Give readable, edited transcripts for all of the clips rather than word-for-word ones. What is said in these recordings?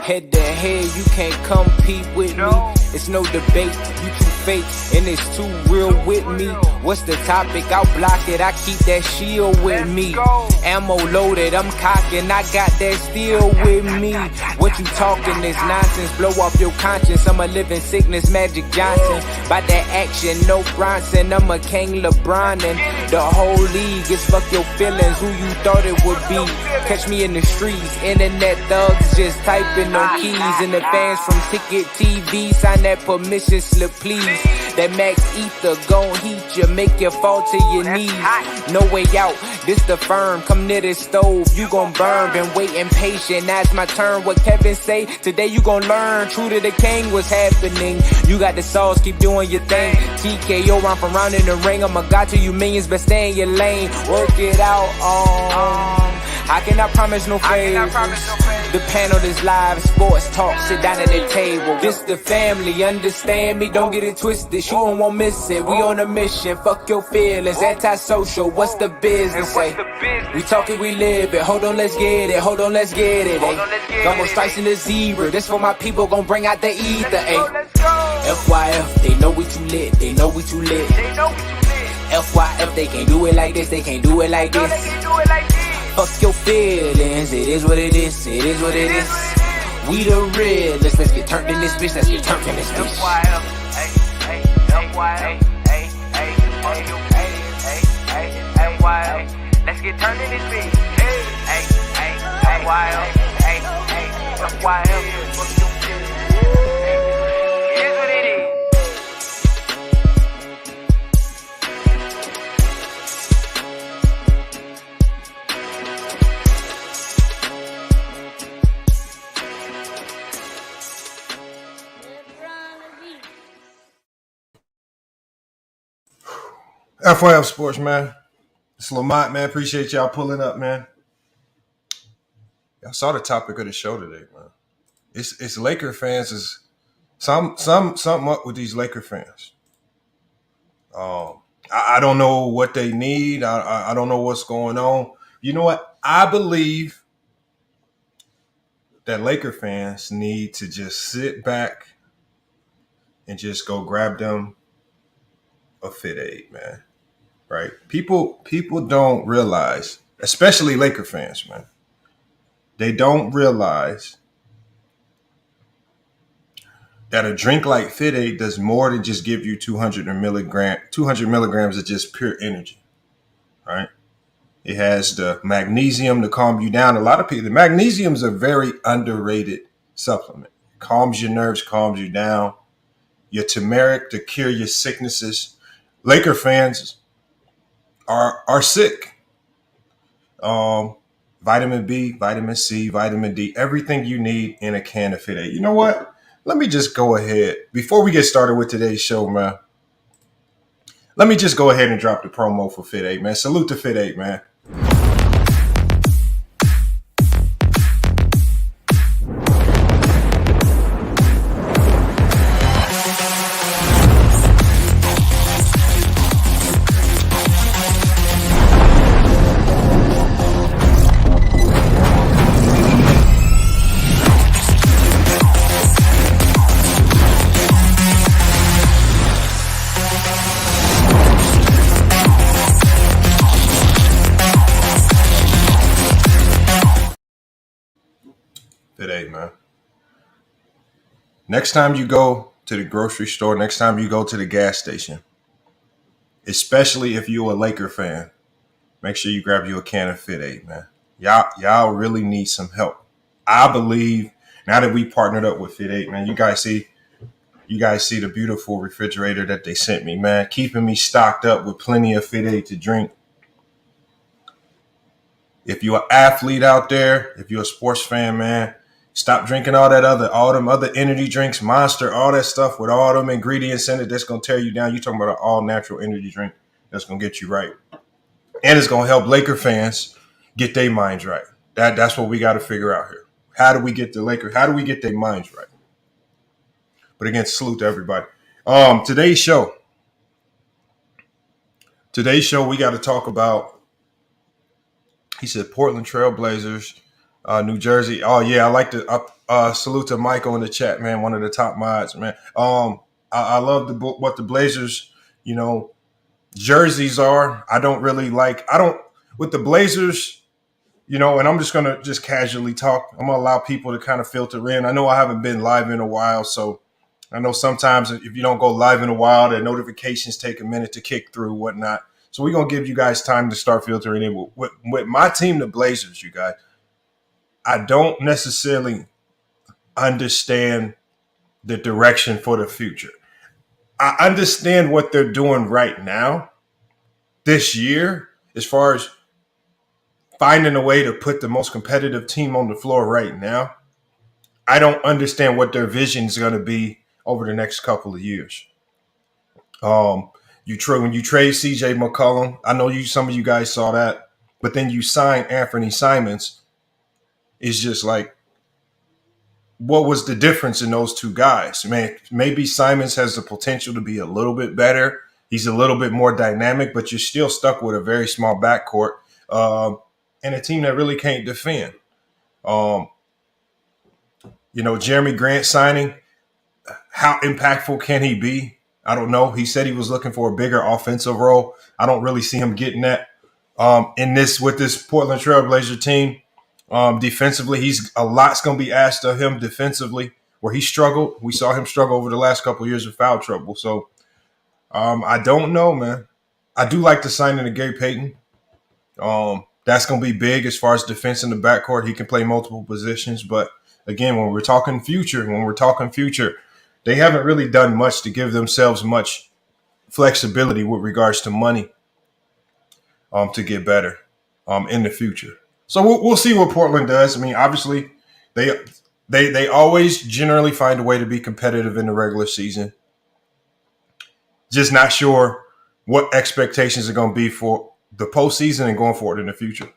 Head to head, you can't compete with me. It's no debate, you too fake, and it's too real with me. What's the topic? I'll block it, I keep that shield with me. Ammo loaded, I'm cocking, I got that steel with me. What you talking is nonsense, blow off your conscience. I'm a living sickness, Magic Johnson. By that action, no Bronson, I'm a King LeBron. And the whole league is fuck your feelings, who you thought it would be. Catch me in the streets, internet thugs just typing on keys. And the fans from Ticket TV, sign that permission slip please. That Max Ether gon' heat you, make you fall to your knees. No way out, this the firm, come near this stove, you gon' burn. Been waiting patient, now it's my turn. What Kevin say, today you gon' learn. True to the king, what's happening? You got the sauce, keep doing your thing. TKO, round from round in the ring, I'm a god to you millions, but stay in your lane. Work it out, I cannot promise no favors. The panel is live, sports talk, sit down at the table. This the family, understand me, don't get it twisted. Sure won't miss it, we on a mission. Fuck your feelings, antisocial, what's the business? Say, we talk it, we live it. Hold on, let's get it, hold on, let's get it. Almost slicing the zebra, this for my people, gon' bring out the ether. FYF, they know we too lit, they know we too lit. FYF, they can't do it like this, they can't do it like this. Fuck your feelings, it is what it is, it is what it is. We the real, let's get turned in this bitch, let's get turned in this bitch. Let's get turned in this bitch. FYF Sports, man. It's Lamont, man. Appreciate y'all pulling up, man. Y'all saw the topic of the show today, man. It's Laker fans. Is something up with these Laker fans. I don't know what they need. I don't know what's going on. You know what? I believe that Laker fans need to just sit back and just go grab them a Fit Aid, man. Right? People don't realize, especially Laker fans, man. They don't realize that a drink like Fit Aid does more than just give you 200 milligrams of just pure energy. Right? It has the magnesium to calm you down. A lot of people, the magnesium is a very underrated supplement. It calms your nerves, calms you down. Your turmeric to cure your sicknesses. Laker fans are sick. Vitamin B, vitamin C, vitamin D, everything you need in a can of Fit Aid. You know what? Let me just go ahead. Before we get started with today's show, man, let me just go ahead and drop the promo for Fit Aid, man. Salute to Fit Aid, man. Today, man. Next time you go to the grocery store, next time you go to the gas station, especially if you're a Laker fan, make sure you grab you a can of Fit Aid, man. Y'all really need some help. I believe now that we partnered up with Fit Aid, man, you guys see the beautiful refrigerator that they sent me, man, keeping me stocked up with plenty of Fit Aid to drink. If you're an athlete out there, if you're a sports fan, man, stop drinking all them other energy drinks, Monster, all that stuff with all them ingredients in it that's going to tear you down. You're talking about an all-natural energy drink that's going to get you right. And it's going to help Laker fans get their minds right. That's what we got to figure out here. How do we get the Lakers? How do we get their minds right? But again, salute to everybody. Today's show, we got to talk about, he said, Portland Trailblazers New Jersey. Oh yeah, I like to salute to Michael in the chat, man. One of the top mods, man. I love what the Blazers, jerseys are. I don't really like. I don't with the Blazers. And I'm just gonna just casually talk. I'm gonna allow people to kind of filter in. I know I haven't been live in a while, so I know sometimes if you don't go live in a while, the notifications take a minute to kick through, whatnot. So we're gonna give you guys time to start filtering in. With my team, the Blazers, you guys, I don't necessarily understand the direction for the future. I understand what they're doing right now, this year, as far as finding a way to put the most competitive team on the floor right now. I don't understand what their vision is going to be over the next couple of years. When you trade CJ McCollum, I know some of you guys saw that, but then you sign Anthony Simons. It's just like, what was the difference in those two guys? Man, maybe Simons has the potential to be a little bit better. He's a little bit more dynamic, but you're still stuck with a very small backcourt and a team that really can't defend. Jeremy Grant signing, how impactful can he be? I don't know. He said he was looking for a bigger offensive role. I don't really see him getting that with this Portland Trailblazer team. Defensively, a lot's going to be asked of him defensively, where he struggled. We saw him struggle over the last couple of years with foul trouble. So I don't know, man. I do like the signing of Gary Payton. That's going to be big as far as defense in the backcourt. He can play multiple positions. But again, when we're talking future, they haven't really done much to give themselves much flexibility with regards to money to get better in the future. So we'll see what Portland does. I mean, obviously, they always generally find a way to be competitive in the regular season. Just not sure what expectations are going to be for the postseason and going forward in the future.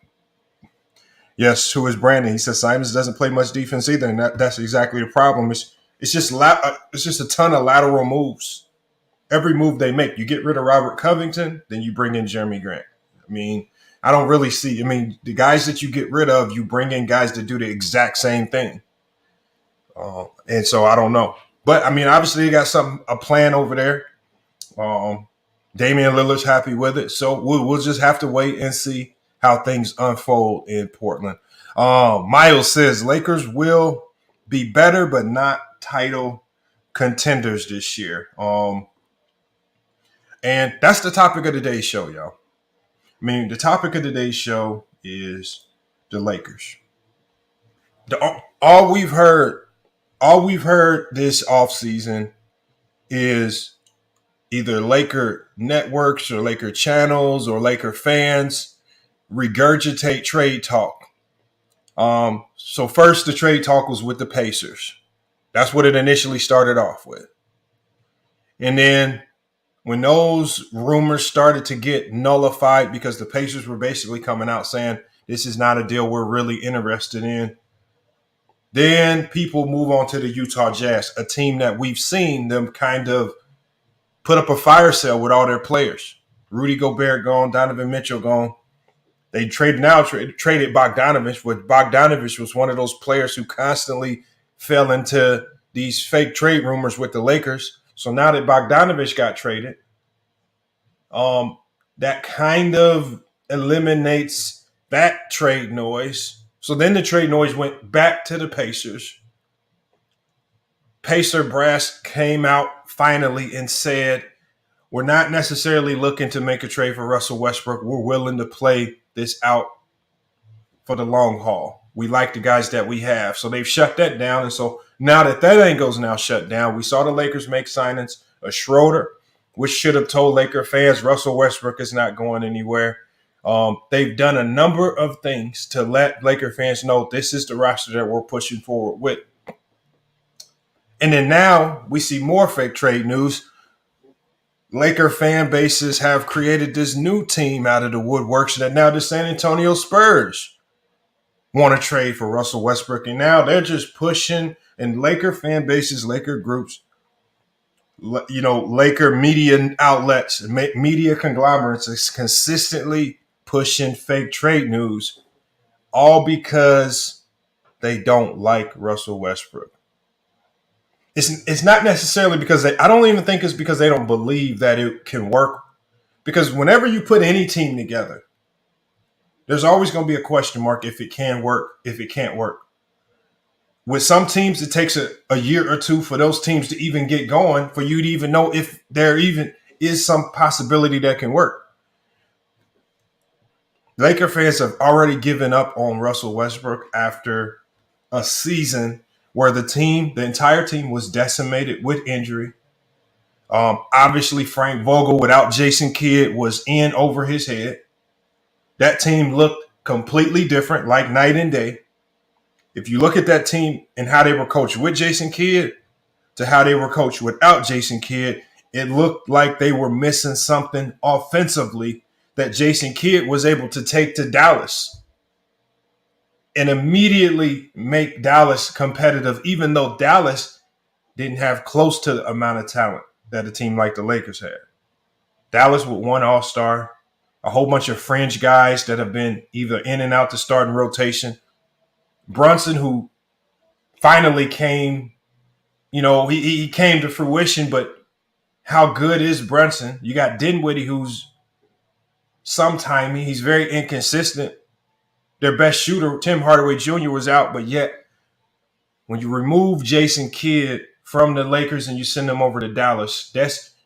Yes, who is Brandon? He says Simons doesn't play much defense either, and that's exactly the problem. It's just a ton of lateral moves. Every move they make, you get rid of Robert Covington, then you bring in Jeremy Grant. I mean, I don't really see. I mean, the guys that you get rid of, you bring in guys that do the exact same thing. And so I don't know. But, I mean, obviously you got a plan over there. Damian Lillard's happy with it. So we'll just have to wait and see how things unfold in Portland. Miles says Lakers will be better but not title contenders this year. And that's the topic of today's show, y'all. I mean, the topic of today's show is the Lakers. All we've heard this offseason is either Laker networks or Laker channels or Laker fans regurgitate trade talk. So first, the trade talk was with the Pacers. That's what it initially started off with. And then when those rumors started to get nullified because the Pacers were basically coming out saying this is not a deal we're really interested in, then people move on to the Utah Jazz, a team that we've seen them kind of put up a fire sale with all their players. Rudy Gobert gone, Donovan Mitchell gone. They traded Bogdanovich, but Bogdanovich was one of those players who constantly fell into these fake trade rumors with the Lakers. So now that Bogdanovich got traded, that kind of eliminates that trade noise. So then the trade noise went back to the Pacers. Pacer brass came out finally and said, we're not necessarily looking to make a trade for Russell Westbrook. We're willing to play this out for the long haul. We like the guys that we have. So they've shut that down. And so now that angle's now shut down, we saw the Lakers make signings of Schroeder, which should have told Laker fans Russell Westbrook is not going anywhere. They've done a number of things to let Laker fans know this is the roster that we're pushing forward with. And then now we see more fake trade news. Laker fan bases have created this new team out of the woodworks that now the San Antonio Spurs want to trade for Russell Westbrook. And now they're just pushing, and Laker fan bases, Laker groups, Laker media outlets, media conglomerates is consistently pushing fake trade news, all because they don't like Russell Westbrook. It's not necessarily because I don't even think it's because they don't believe that it can work. Because whenever you put any team together, there's always going to be a question mark if it can work, if it can't work. With some teams, it takes a year or two for those teams to even get going, for you to even know if there even is some possibility that can work. Laker fans have already given up on Russell Westbrook after a season where the entire team was decimated with injury. Obviously, Frank Vogel without Jason Kidd was in over his head. That team looked completely different, like night and day. If you look at that team and how they were coached with Jason Kidd to how they were coached without Jason Kidd, it looked like they were missing something offensively that Jason Kidd was able to take to Dallas and immediately make Dallas competitive, even though Dallas didn't have close to the amount of talent that a team like the Lakers had. Dallas with one all-star, a whole bunch of fringe guys that have been either in and out the starting rotation. Brunson, who finally came, he came to fruition, but how good is Brunson? You got Dinwiddie, who's sometimey. He's very inconsistent. Their best shooter, Tim Hardaway Jr., was out, but yet when you remove Jason Kidd from the Lakers and you send them over to Dallas,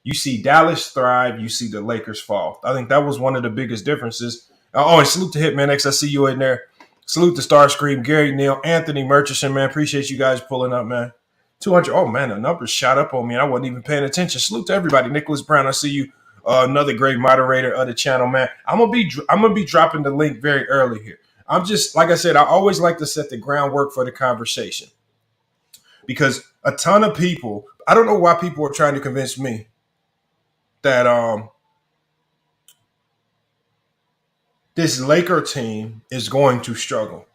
you see Dallas thrive, you see the Lakers fall. I think that was one of the biggest differences. And salute to Hitman X. I see you in there. Salute to Starscream, Gary Neal, Anthony Murchison, man. Appreciate you guys pulling up, man. 200. Oh, man, the numbers shot up on me. I wasn't even paying attention. Salute to everybody. Nicholas Brown, I see you. Another great moderator of the channel, man. I'm gonna be dropping the link very early here. I'm just, like I said, I always like to set the groundwork for the conversation because a ton of people, I don't know why people are trying to convince me that this Laker team is going to struggle.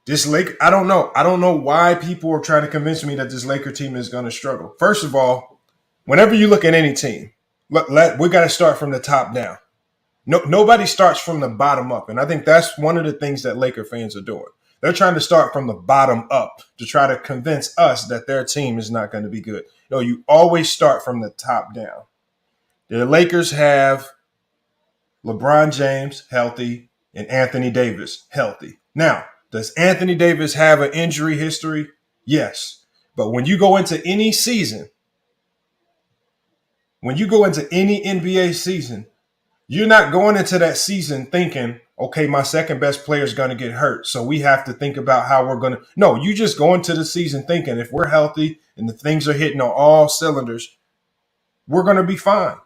I don't know. I don't know why people are trying to convince me that this Laker team is going to struggle. First of all, whenever you look at any team, we got to start from the top down. Nobody starts from the bottom up. And I think that's one of the things that Laker fans are doing. They're trying to start from the bottom up to try to convince us that their team is not going to be good. No, you always start from the top down. The Lakers have LeBron James healthy and Anthony Davis healthy. Now, does Anthony Davis have an injury history? Yes. But when you go into any season, when you go into any NBA season, you're not going into that season thinking, okay, my second best player is going to get hurt, so we have to think about how we're going to. No, you just go into the season thinking if we're healthy and the things are hitting on all cylinders, we're going to be fine.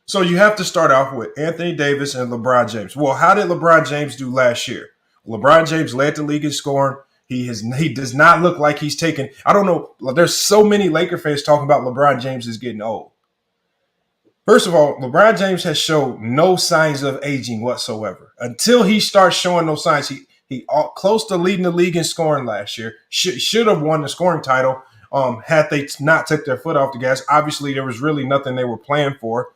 So you have to start off with Anthony Davis and LeBron James. Well, how did LeBron James do last year? LeBron James led the league in scoring. He does not look like he's taken. I don't know. There's so many Laker fans talking about LeBron James is getting old. First of all, LeBron James has shown no signs of aging whatsoever. Until he starts showing those signs, he close to leading the league in scoring last year. Should have won the scoring title had they not took their foot off the gas. Obviously, there was really nothing they were playing for.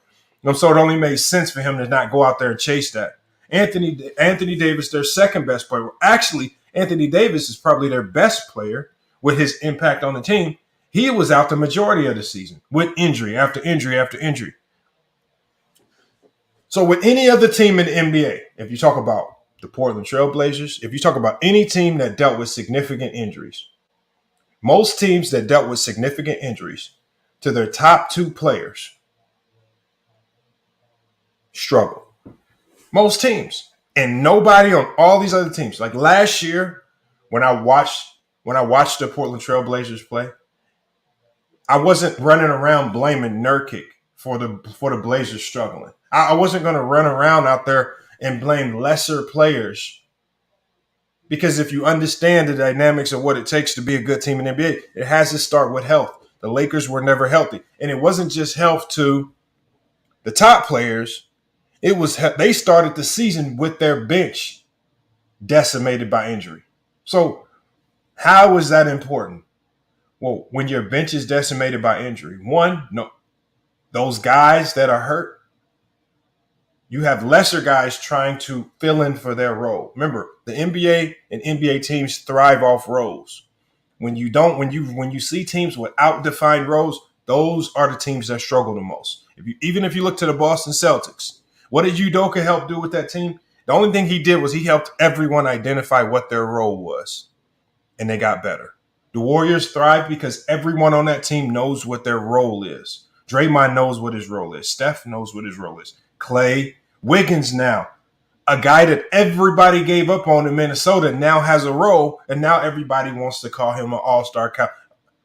So it only made sense for him to not go out there and chase that. Anthony Davis, their second best player. Actually, Anthony Davis is probably their best player with his impact on the team. He was out the majority of the season with injury after injury after injury. So with any other team in the NBA, if you talk about the Portland Trailblazers, if you talk about any team that dealt with significant injuries, most teams that dealt with significant injuries to their top two players struggle. Most teams. And nobody on all these other teams. Like last year, when I watched the Portland Trailblazers play, I wasn't running around blaming Nurkic for the Blazers struggling. I wasn't going to run around out there and blame lesser players. Because if you understand the dynamics of what it takes to be a good team in the NBA, it has to start with health. The Lakers were never healthy. And it wasn't just health to the top players. It was they started the season with their bench decimated by injury. So how is that important? Well, when your bench is decimated by injury, those guys that are hurt, You have lesser guys trying to fill in for their role. Remember, the NBA and NBA teams thrive off roles. When you see teams without defined roles, those are the teams that struggle the most. Even if you look to the Boston Celtics, what did Udoka help do with that team? The only thing he did was he helped everyone identify what their role was, and they got better. The Warriors thrive because everyone on that team knows what their role is. Draymond knows what his role is. Steph knows what his role is. Clay, Wiggins now, a guy that everybody gave up on in Minnesota now has a role, and now everybody wants to call him an all-star.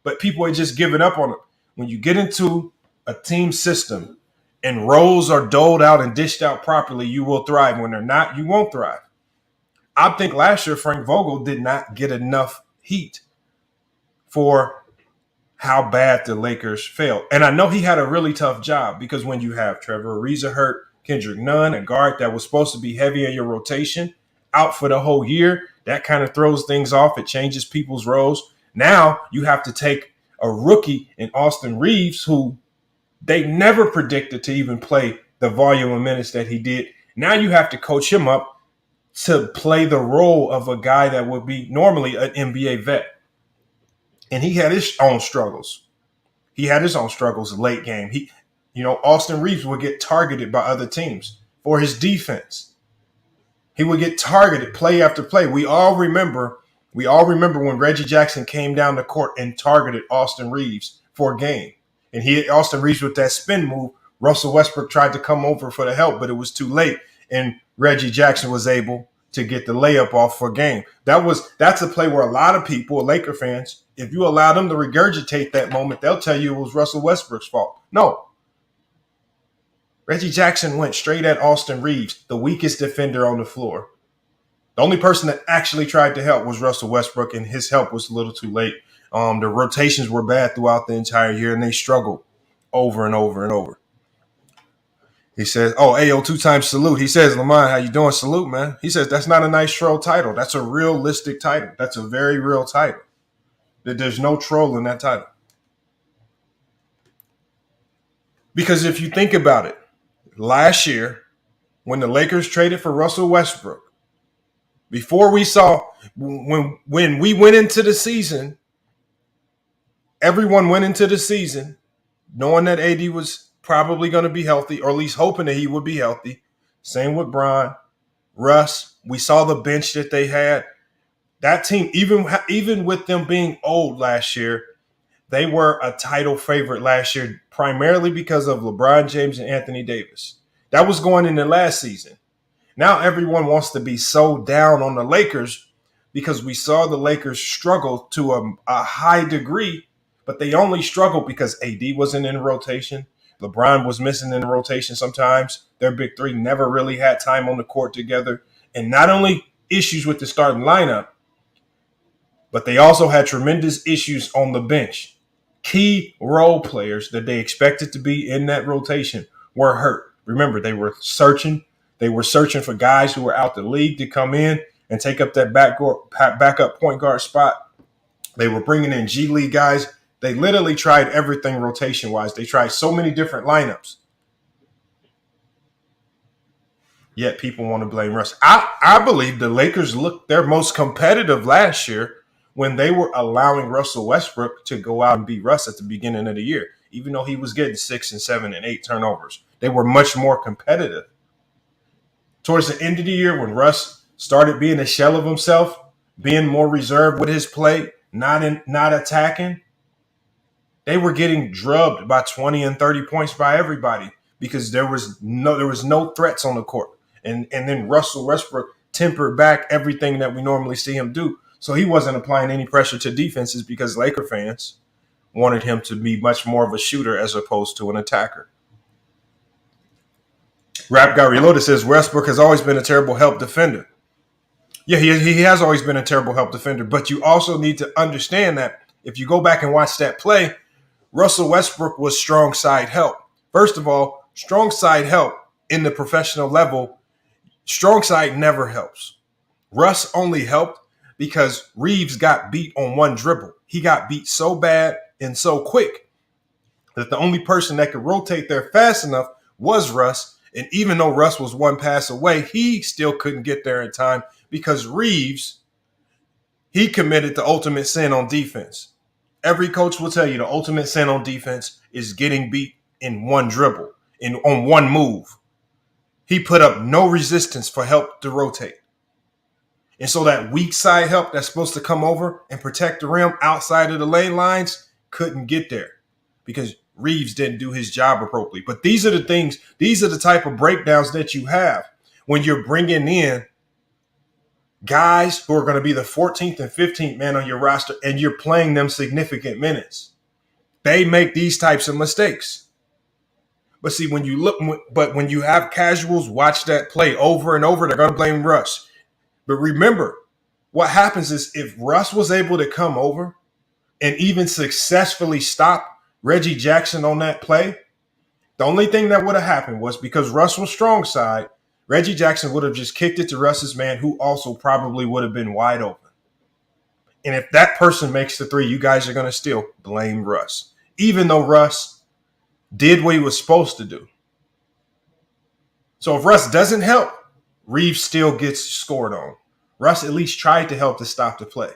But people are just giving up on him. When you get into a team system and roles are doled out and dished out properly, you will thrive. When they're not, you won't thrive. I think last year Frank Vogel did not get enough heat for how bad the Lakers failed. And I know he had a really tough job because when you have Trevor Ariza hurt, Kendrick Nunn, a guard that was supposed to be heavy in your rotation, out for the whole year, that kind of throws things off. It changes people's roles. Now you have to take a rookie in Austin Reeves, who they never predicted to even play the volume of minutes that he did. Now you have to coach him up to play the role of a guy that would be normally an NBA vet. And he had his own struggles. He had his own struggles late game. Austin Reeves would get targeted by other teams for his defense. He would get targeted play after play. We all remember when Reggie Jackson came down the court and targeted Austin Reeves for a game. And he hit Austin Reeves with that spin move. Russell Westbrook tried to come over for the help, but it was too late. And Reggie Jackson was able to get the layup off for a game. That's a play where a lot of people, Laker fans, if you allow them to regurgitate that moment, they'll tell you it was Russell Westbrook's fault. No. Reggie Jackson went straight at Austin Reeves, the weakest defender on the floor. The only person that actually tried to help was Russell Westbrook, and his help was a little too late. The rotations were bad throughout the entire year, and they struggled over and over and over. He says, AO 2-time salute. He says, Lamont, how you doing? Salute, man. He says, that's not a nice troll title. That's a realistic title. That's a very real title. There's no troll in that title. Because if you think about it, last year, when the Lakers traded for Russell Westbrook, before we saw, when we went into the season, everyone went into the season knowing that AD was probably going to be healthy, or at least hoping that he would be healthy. Same with Bron, Russ. We saw the bench that they had. That team, even with them being old last year, they were a title favorite last year, primarily because of LeBron James and Anthony Davis. That was going into last season. Now everyone wants to be so down on the Lakers because we saw the Lakers struggle to a high degree, but they only struggled because AD wasn't in the rotation. LeBron was missing in the rotation sometimes. Their big three never really had time on the court together. And not only issues with the starting lineup, but they also had tremendous issues on the bench. Key role players that they expected to be in that rotation were hurt. Remember, they were searching. They were searching for guys who were out the league to come in and take up that backup point guard spot. They were bringing in G League guys. They literally tried everything rotation-wise. They tried so many different lineups. Yet people want to blame Russ. I believe the Lakers looked their most competitive last year when they were allowing Russell Westbrook to go out and beat Russ at the beginning of the year, even though he was getting 6 and 7 and 8 turnovers. They were much more competitive. Towards the end of the year, when Russ started being a shell of himself, being more reserved with his play, not attacking, they were getting drubbed by 20 and 30 points by everybody because there was no threats on the court. And then Russell Westbrook tempered back everything that we normally see him do. So he wasn't applying any pressure to defenses because Laker fans wanted him to be much more of a shooter as opposed to an attacker. Rap Guy Reloaded says Westbrook has always been a terrible help defender. Yeah, he has always been a terrible help defender, but you also need to understand that if you go back and watch that play, Russell Westbrook was strong side help. First of all, strong side help in the professional level, strong side never helps. Russ only helped because Reeves got beat on one dribble. He got beat so bad and so quick that the only person that could rotate there fast enough was Russ, And even though Russ was one pass away, he still couldn't get there in time because Reeves, he committed the ultimate sin on defense. Every coach will tell you the ultimate sin on defense is getting beat in one dribble, on one move. He put up no resistance for help to rotate. And so that weak side help that's supposed to come over and protect the rim outside of the lane lines couldn't get there because Reeves didn't do his job appropriately. But these are the things, these are the type of breakdowns that you have when you're bringing in guys who are going to be the 14th and 15th man on your roster and you're playing them significant minutes. They make these types of mistakes. But see, when you have casuals watch that play over and over, they're going to blame Russ. But remember, what happens is if Russ was able to come over and even successfully stop Reggie Jackson on that play, the only thing that would have happened was because Russ was strong side, Reggie Jackson would have just kicked it to Russ's man, who also probably would have been wide open. And if that person makes the three, you guys are going to still blame Russ, even though Russ did what he was supposed to do. So if Russ doesn't help, Reeves still gets scored on. Russ at least tried to help to stop the play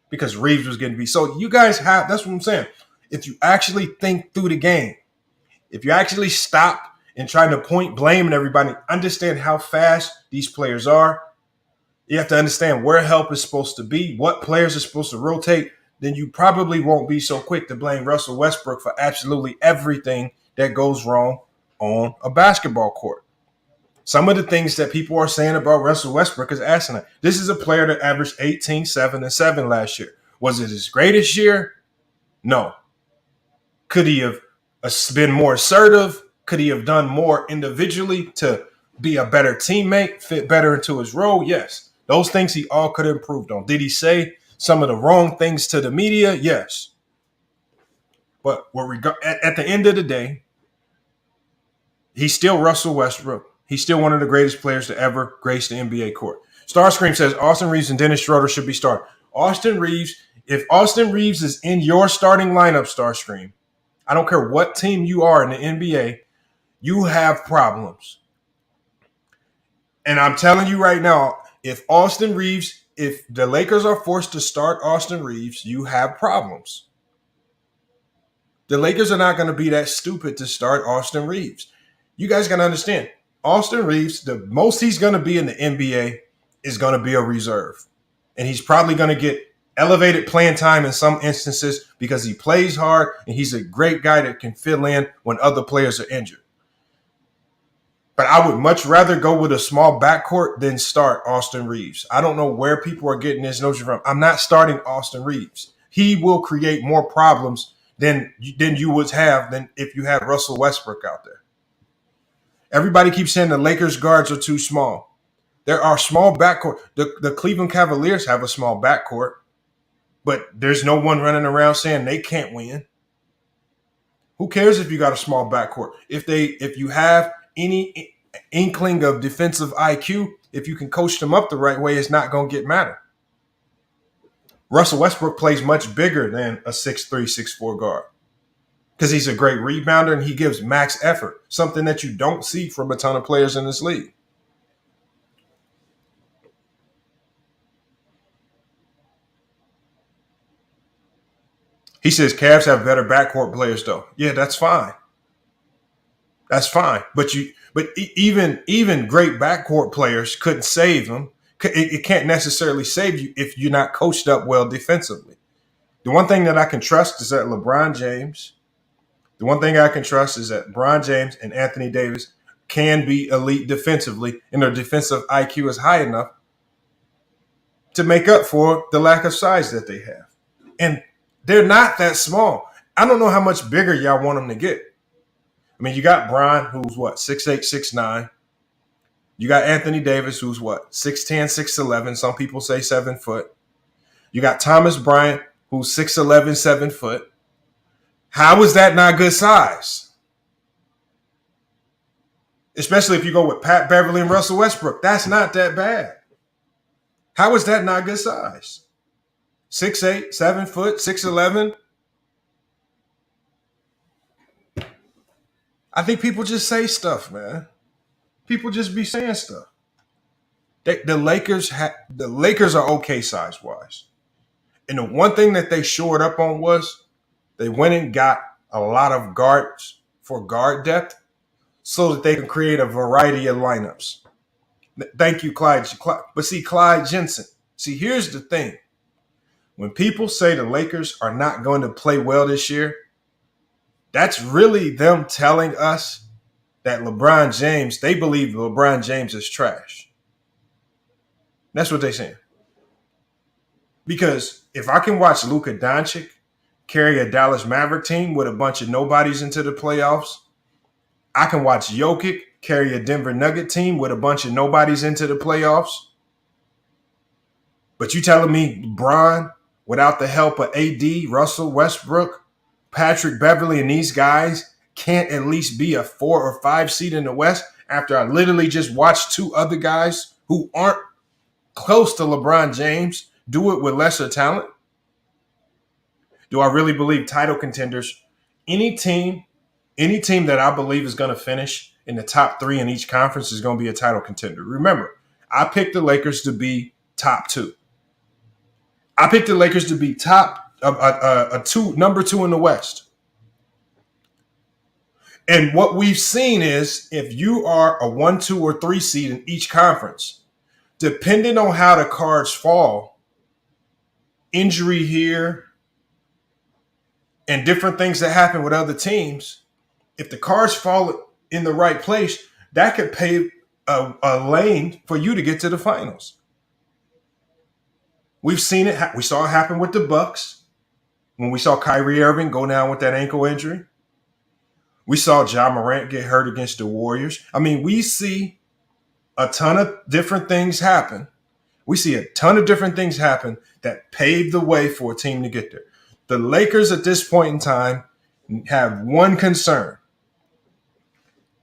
because Reeves was getting beat. So you guys have, that's what I'm saying. If you actually think through the game, if you actually stop and trying to point blame and everybody, understand how fast these players are. You have to understand where help is supposed to be, what players are supposed to rotate. Then you probably won't be so quick to blame Russell Westbrook for absolutely everything that goes wrong on a basketball court. Some of the things that people are saying about Russell Westbrook is asinine. This is a player that averaged 18, 7, and 7 last year. Was it his greatest year? No. Could he have been more assertive? Could he have done more individually to be a better teammate, fit better into his role? Yes. Those things he all could have improved on. Did he say some of the wrong things to the media? Yes. But at the end of the day, he's still Russell Westbrook. He's still one of the greatest players to ever grace the NBA court. Starscream says Austin Reeves and Dennis Schroeder should be started. If Austin Reeves is in your starting lineup, Starscream, I don't care what team you are in the NBA, you have problems. And I'm telling you right now, if the Lakers are forced to start Austin Reeves, you have problems. The Lakers are not going to be that stupid to start Austin Reeves. You guys got to understand, Austin Reeves, the most he's going to be in the NBA is going to be a reserve. And he's probably going to get elevated playing time in some instances because he plays hard and he's a great guy that can fill in when other players are injured. But I would much rather go with a small backcourt than start Austin Reeves. I don't know where people are getting this notion from. I'm not starting Austin Reeves. He will create more problems than you would have than if you had Russell Westbrook out there. Everybody keeps saying the Lakers guards are too small. There are small backcourt. The Cleveland Cavaliers have a small backcourt, but there's no one running around saying they can't win. Who cares if you got a small backcourt? If you have any inkling of defensive IQ, if you can coach them up the right way, it's not going to get matter. Russell Westbrook plays much bigger than a 6'3", 6'4" guard because he's a great rebounder and he gives max effort, something that you don't see from a ton of players in this league. He says Cavs have better backcourt players, though. Yeah, that's fine. That's fine. But even great backcourt players couldn't save them. It can't necessarily save you if you're not coached up well defensively. The one thing that I can trust is that LeBron James. The one thing I can trust is that LeBron James and Anthony Davis can be elite defensively, and their defensive IQ is high enough to make up for the lack of size that they have. And they're not that small. I don't know how much bigger y'all want them to get. I mean, you got Bron, who's what, 6'8", 6'9". You got Anthony Davis, who's what, 6'10", 6'11". Some people say 7 foot. You got Thomas Bryant, who's 6'11", 7 foot. How is that not good size? Especially if you go with Pat Beverly and Russell Westbrook. That's not that bad. How is that not good size? 6'8", 7 foot, 6'11". I think people just say stuff, man. People just be saying stuff. The Lakers are okay size wise, and the one thing that they shored up on was they went and got a lot of guards for guard depth, so that they can create a variety of lineups. Thank you, Clyde. But see, Clyde Jensen. See, here's the thing: when people say the Lakers are not going to play well this year, that's really them telling us that LeBron James, they believe LeBron James is trash. That's what they're saying. Because if I can watch Luka Doncic carry a Dallas Maverick team with a bunch of nobodies into the playoffs, I can watch Jokic carry a Denver Nugget team with a bunch of nobodies into the playoffs. But you telling me LeBron, without the help of AD, Russell Westbrook, Patrick Beverly, and these guys can't at least be a 4 or 5 seed in the West after I literally just watched two other guys who aren't close to LeBron James do it with lesser talent? Do I really believe title contenders, any team that I believe is going to finish in the top 3 in each conference is going to be a title contender? Remember, I picked the Lakers to be top 2. I picked the Lakers to be number 2 in the West. And what we've seen is if you are a 1, 2, or 3 seed in each conference, depending on how the cards fall, injury here, and different things that happen with other teams, if the cards fall in the right place, that could pave a lane for you to get to the finals. We've seen it. We saw it happen with the Bucks when we saw Kyrie Irving go down with that ankle injury. We saw Ja Morant get hurt against the Warriors. I mean, we see a ton of different things happen. We see a ton of different things happen that pave the way for a team to get there. The Lakers at this point in time have one concern.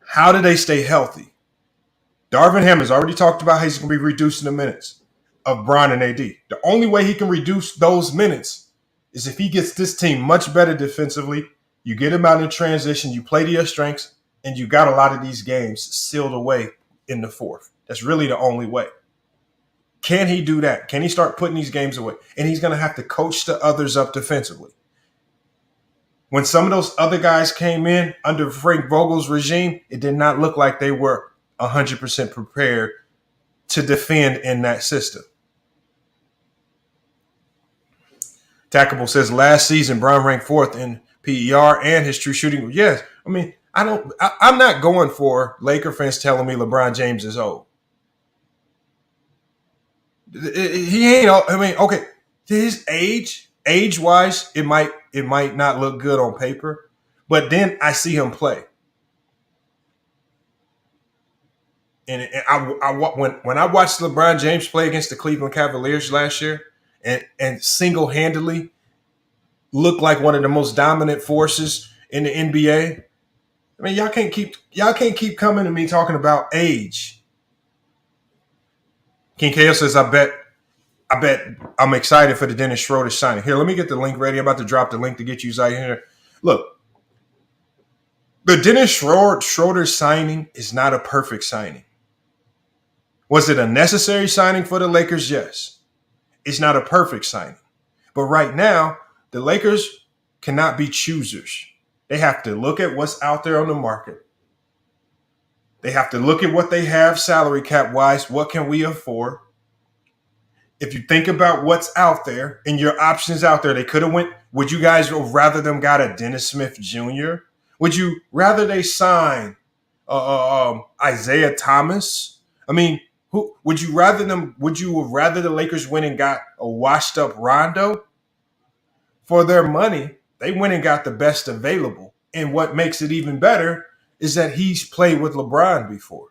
How do they stay healthy? Darvin Ham has already talked about how he's going to be reducing the minutes of Bron and AD. The only way he can reduce those minutes is if he gets this team much better defensively. You get him out in transition, you play to your strengths, and you got a lot of these games sealed away in the fourth. That's really the only way. Can he do that? Can he start putting these games away? And he's going to have to coach the others up defensively. When some of those other guys came in under Frank Vogel's regime, it did not look like they were 100% prepared to defend in that system. Tackable says last season, Brown ranked 4th in PER and his true shooting. Yes, I mean, I'm not going for Laker fans telling me LeBron James is old. He ain't. I mean, okay, his age-wise, it might not look good on paper, but then I see him play, and when I watched LeBron James play against the Cleveland Cavaliers last year, and single-handedly look like one of the most dominant forces in the NBA. I mean, y'all can't keep coming to me talking about age. King KO says, I bet I'm excited for the Dennis Schroeder signing. Here, let me get the link ready. I'm about to drop the link to get you out here. Look, the Dennis Schroeder signing is not a perfect signing. Was it a necessary signing for the Lakers? Yes. It's not a perfect signing. But right now, the Lakers cannot be choosers. They have to look at what's out there on the market. They have to look at what they have salary cap wise. What can we afford? If you think about what's out there and your options out there, they could have went. Would you guys rather them got a Dennis Smith Jr.? Would you rather they sign Isaiah Thomas? I mean, who would you rather them? Would you have rather the Lakers went and got a washed up Rondo? For their money, they went and got the best available. And what makes it even better is that he's played with LeBron before.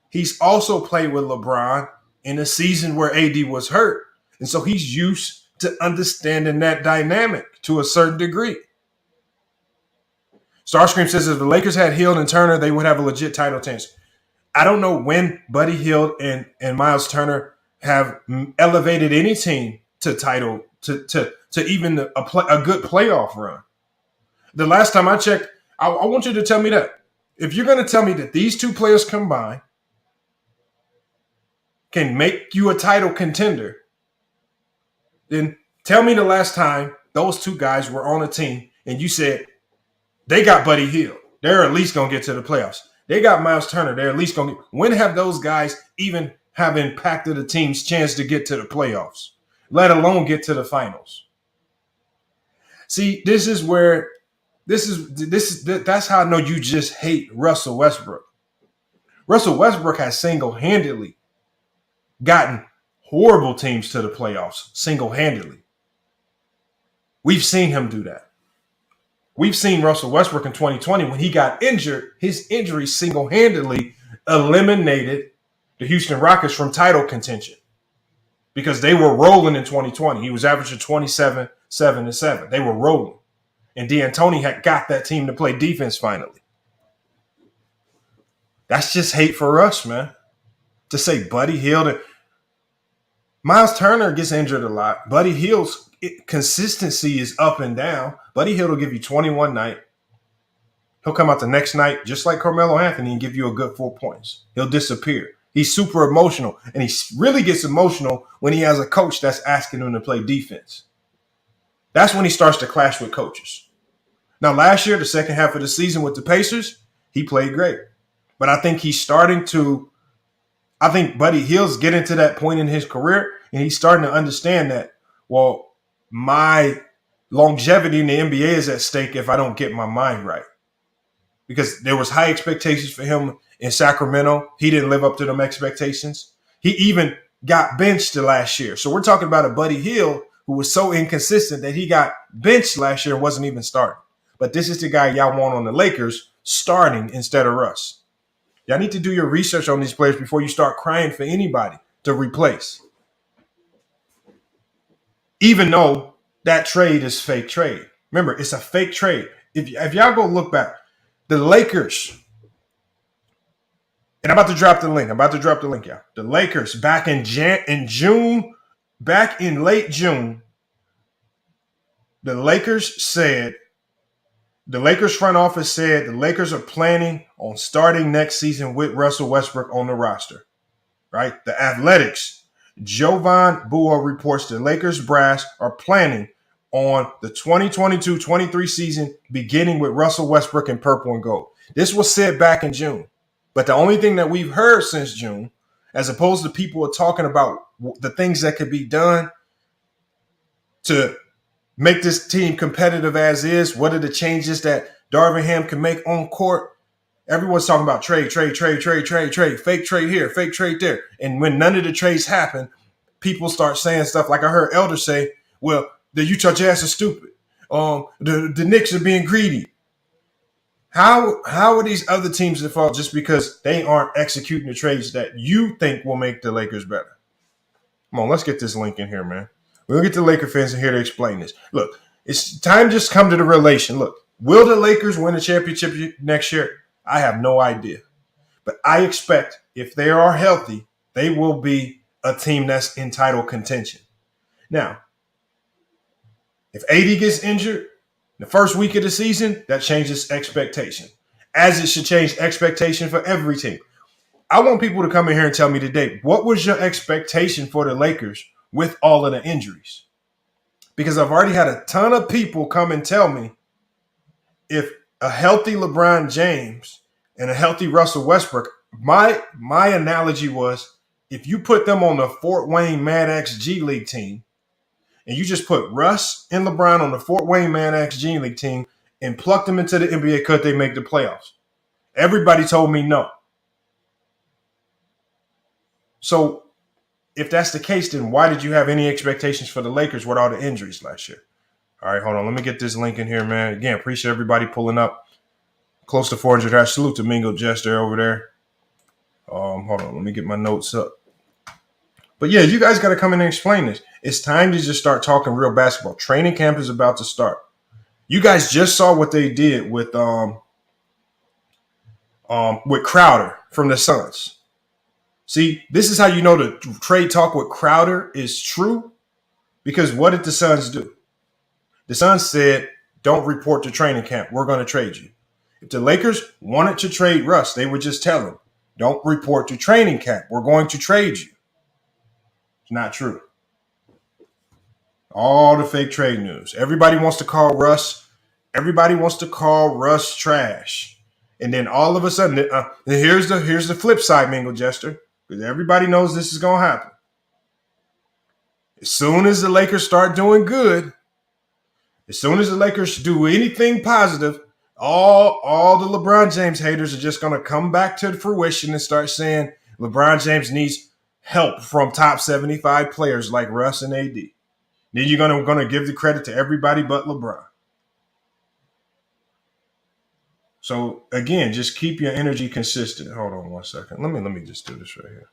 He's also played with LeBron in a season where AD was hurt. And so he's used to understanding that dynamic to a certain degree. Starscream says if the Lakers had Hield and Turner, they would have a legit title chance. I don't know when Buddy Hield and Miles Turner have elevated any team to title, to even a good playoff run. The last time I checked, I want you to tell me that. If you're going to tell me that these two players combined can make you a title contender, then tell me the last time those two guys were on a team and you said they got Buddy Hield. They're at least going to get to the playoffs. They got Miles Turner. They're at least going to. When have those guys even have impacted a team's chance to get to the playoffs, let alone get to the finals? See, that's how I know you just hate Russell Westbrook. Russell Westbrook has single-handedly gotten horrible teams to the playoffs, single-handedly. We've seen him do that. We've seen Russell Westbrook in 2020 when he got injured, his injury single-handedly eliminated the Houston Rockets from title contention because they were rolling in 2020. He was averaging 27, 7, and 7. They were rolling. And D'Antoni had got that team to play defense finally. That's just hate for us, man. To say Buddy Hield. Miles Turner gets injured a lot. Buddy Hield's consistency is up and down. Buddy Hield will give you 21 night. He'll come out the next night, just like Carmelo Anthony, and give you a good 4 points. He'll disappear. He's super emotional, and he really gets emotional when he has a coach that's asking him to play defense. That's when he starts to clash with coaches. Now, last year, the second half of the season with the Pacers, he played great. But I think Buddy Hield's getting to that point in his career, and he's starting to understand that, well, my longevity in the NBA is at stake if I don't get my mind right. Because there was high expectations for him in Sacramento. He didn't live up to them expectations. He even got benched last year. So we're talking about a Buddy Hield who was so inconsistent that he got benched last year and wasn't even starting. But this is the guy y'all want on the Lakers starting instead of Russ. Y'all need to do your research on these players before you start crying for anybody to replace. Even though that trade is fake trade. Remember, it's a fake trade. If y'all go look back, the Lakers, and I'm about to drop the link. Y'all. The Lakers back in late June, the Lakers front office said the Lakers are planning on starting next season with Russell Westbrook on the roster, right? The Athletics, Jovan Bua reports the Lakers brass are planning on the 2022-23 season beginning with Russell Westbrook in purple and gold. This was said back in June. But the only thing that we've heard since June, as opposed to people are talking about the things that could be done to make this team competitive as is, what are the changes that Darvin Ham can make on court? Everyone's talking about trade, fake trade here, fake trade there. And when none of the trades happen, people start saying stuff like I heard Elder say, well, the Utah Jazz are stupid. The Knicks are being greedy. How are these other teams at fault just because they aren't executing the trades that you think will make the Lakers better? Come on, let's get this link in here, man. We'll get the Laker fans in here to explain this. Look, it's time to just come to the revelation. Look, will the Lakers win a championship next year? I have no idea. But I expect if they are healthy, they will be a team that's in title contention. Now, if AD gets injured the first week of the season, that changes expectation, as it should change expectation for every team. I want people to come in here and tell me today, what was your expectation for the Lakers with all of the injuries? Because I've already had a ton of people come and tell me if a healthy LeBron James and a healthy Russell Westbrook, my analogy was if you put them on the Fort Wayne Mad X G League team, and you just put Russ and LeBron on the Fort Wayne Mad X G League team and plucked them into the NBA, could they make the playoffs? Everybody told me no. So if that's the case, then why did you have any expectations for the Lakers with all the injuries last year? All right, hold on. Let me get this link in here, man. Again, appreciate everybody pulling up. Close to 400. Salute to Mingo Jester over there. Hold on. Let me get my notes up. But yeah, you guys got to come in and explain this. It's time to just start talking real basketball. Training camp is about to start. You guys just saw what they did with Crowder from the Suns. See, this is how you know the trade talk with Crowder is true. Because what did the Suns do? The Suns said, don't report to training camp. We're going to trade you. If the Lakers wanted to trade Russ, they would just tell him, don't report to training camp. We're going to trade you. It's not true. All the fake trade news. Everybody wants to call Russ. Everybody wants to call Russ trash. And then all of a sudden, here's the flip side, Mingle Jester, because everybody knows this is going to happen. As soon as the Lakers start doing good, as soon as the Lakers do anything positive, all the LeBron James haters are just going to come back to fruition and start saying LeBron James needs help from top 75 players like Russ and AD. Then you're going to give the credit to everybody but LeBron. So again, just keep your energy consistent. Hold on one second. Let me just do this right here.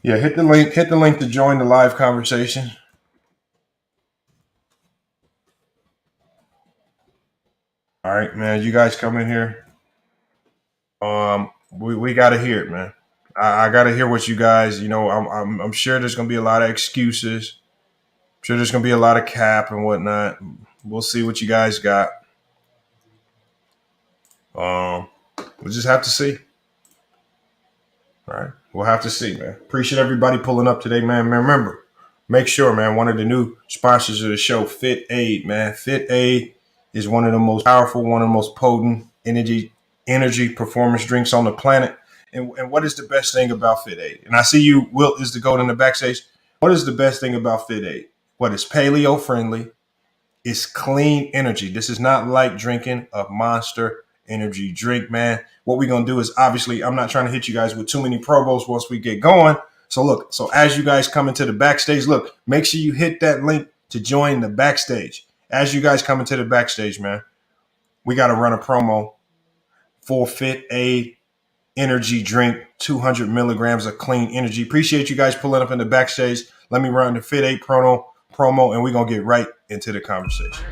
Yeah, hit the link to join the live conversation. All right, man. You guys come in here. We got to hear it, man. I got to hear what you guys. I'm sure there's gonna be a lot of excuses. I'm sure there's gonna be a lot of cap and whatnot. We'll see what you guys got. We'll just have to see. All right, we'll have to see, man. Appreciate everybody pulling up today, man. Remember, make sure, man. One of the new sponsors of the show, Fit Aid, man. Fit Aid is one of the most powerful, one of the most potent energy performance drinks on the planet. And what is the best thing about Fit Aid? And I see you, Wilt, is the goat in the backstage. What is the best thing about Fit Aid? What is paleo friendly? It's clean energy. This is not like drinking a Monster energy drink, man. What we're going to do is, obviously, I'm not trying to hit you guys with too many promos once we get going. So as you guys come into the backstage, make sure you hit that link to join the backstage. As you guys come into the backstage, man, we got to run a promo for Fit Aid energy drink, 200 milligrams of clean energy. Appreciate you guys pulling up in the backstage. Let me run the Fit Aid promo, and we're going to get right into the conversation.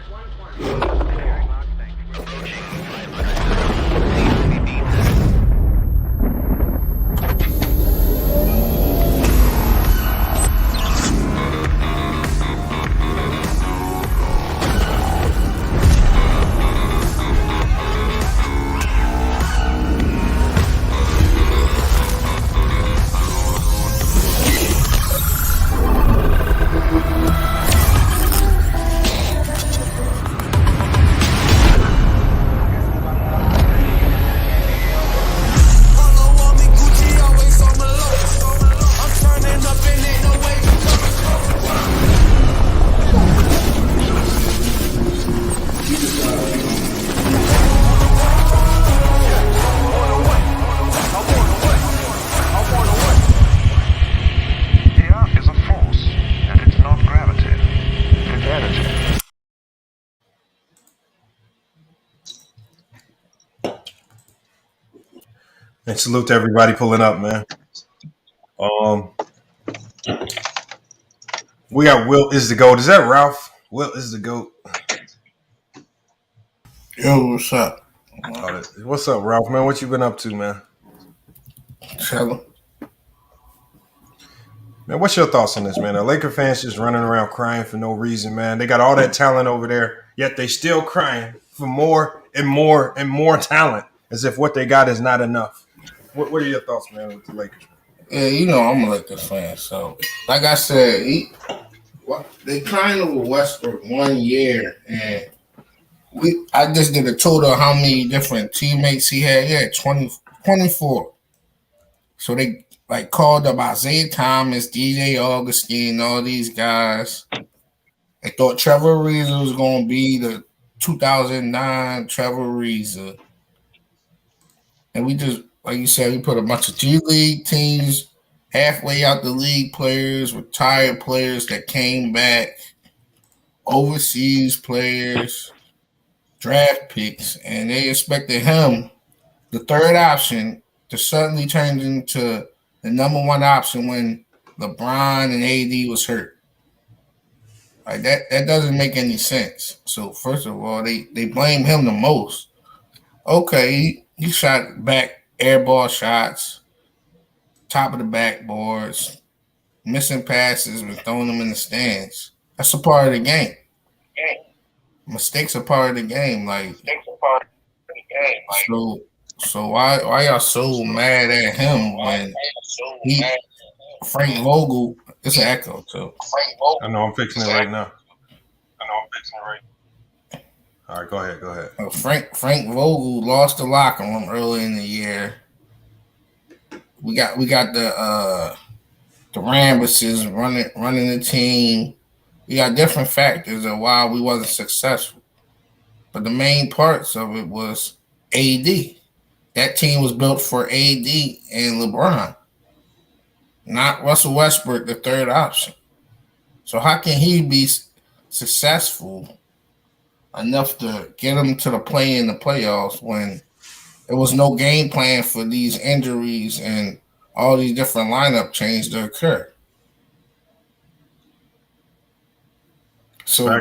And salute to everybody pulling up, man. We got Wilt is the GOAT. Is that Ralph? Wilt is the GOAT. Yo, what's up? What's up, Ralph, man? What you been up to, man? Chilling. Man, what's your thoughts on this, man? The Laker fans just running around crying for no reason, man. They got all that talent over there, yet they still crying for more and more and more talent, as if what they got is not enough. What are your thoughts, man, with the Lakers? Yeah, I'm a Lakers fan. So, like I said, they crying over Westbrook 1 year, and I just did a total of how many different teammates he had. He had 24. So they called up Isaiah Thomas, DJ Augustine, all these guys. They thought Trevor Ariza was going to be the 2009 Trevor Ariza. And we just, like you said, we put a bunch of G League teams, halfway out the league players, retired players that came back, overseas players, draft picks, and they expected him, the third option, to suddenly turn into the number one option when LeBron and AD was hurt. Like that doesn't make any sense. So first of all, they blame him the most. Okay, he shot back airball shots, top of the backboards, missing passes, and throwing them in the stands. That's a part of the game. Mistakes are part of the game. So why y'all so mad at him when he Frank Vogel? It's an echo too. I know I'm fixing it right now. All right, go ahead. Frank Vogel lost the locker room early in the year. We got the Rambuses running the team. We got different factors of why we wasn't successful. But the main parts of it was AD. That team was built for AD and LeBron, not Russell Westbrook, the third option. So how can he be successful enough to get him to the play in the playoffs when there was no game plan for these injuries and all these different lineup changes to occur? So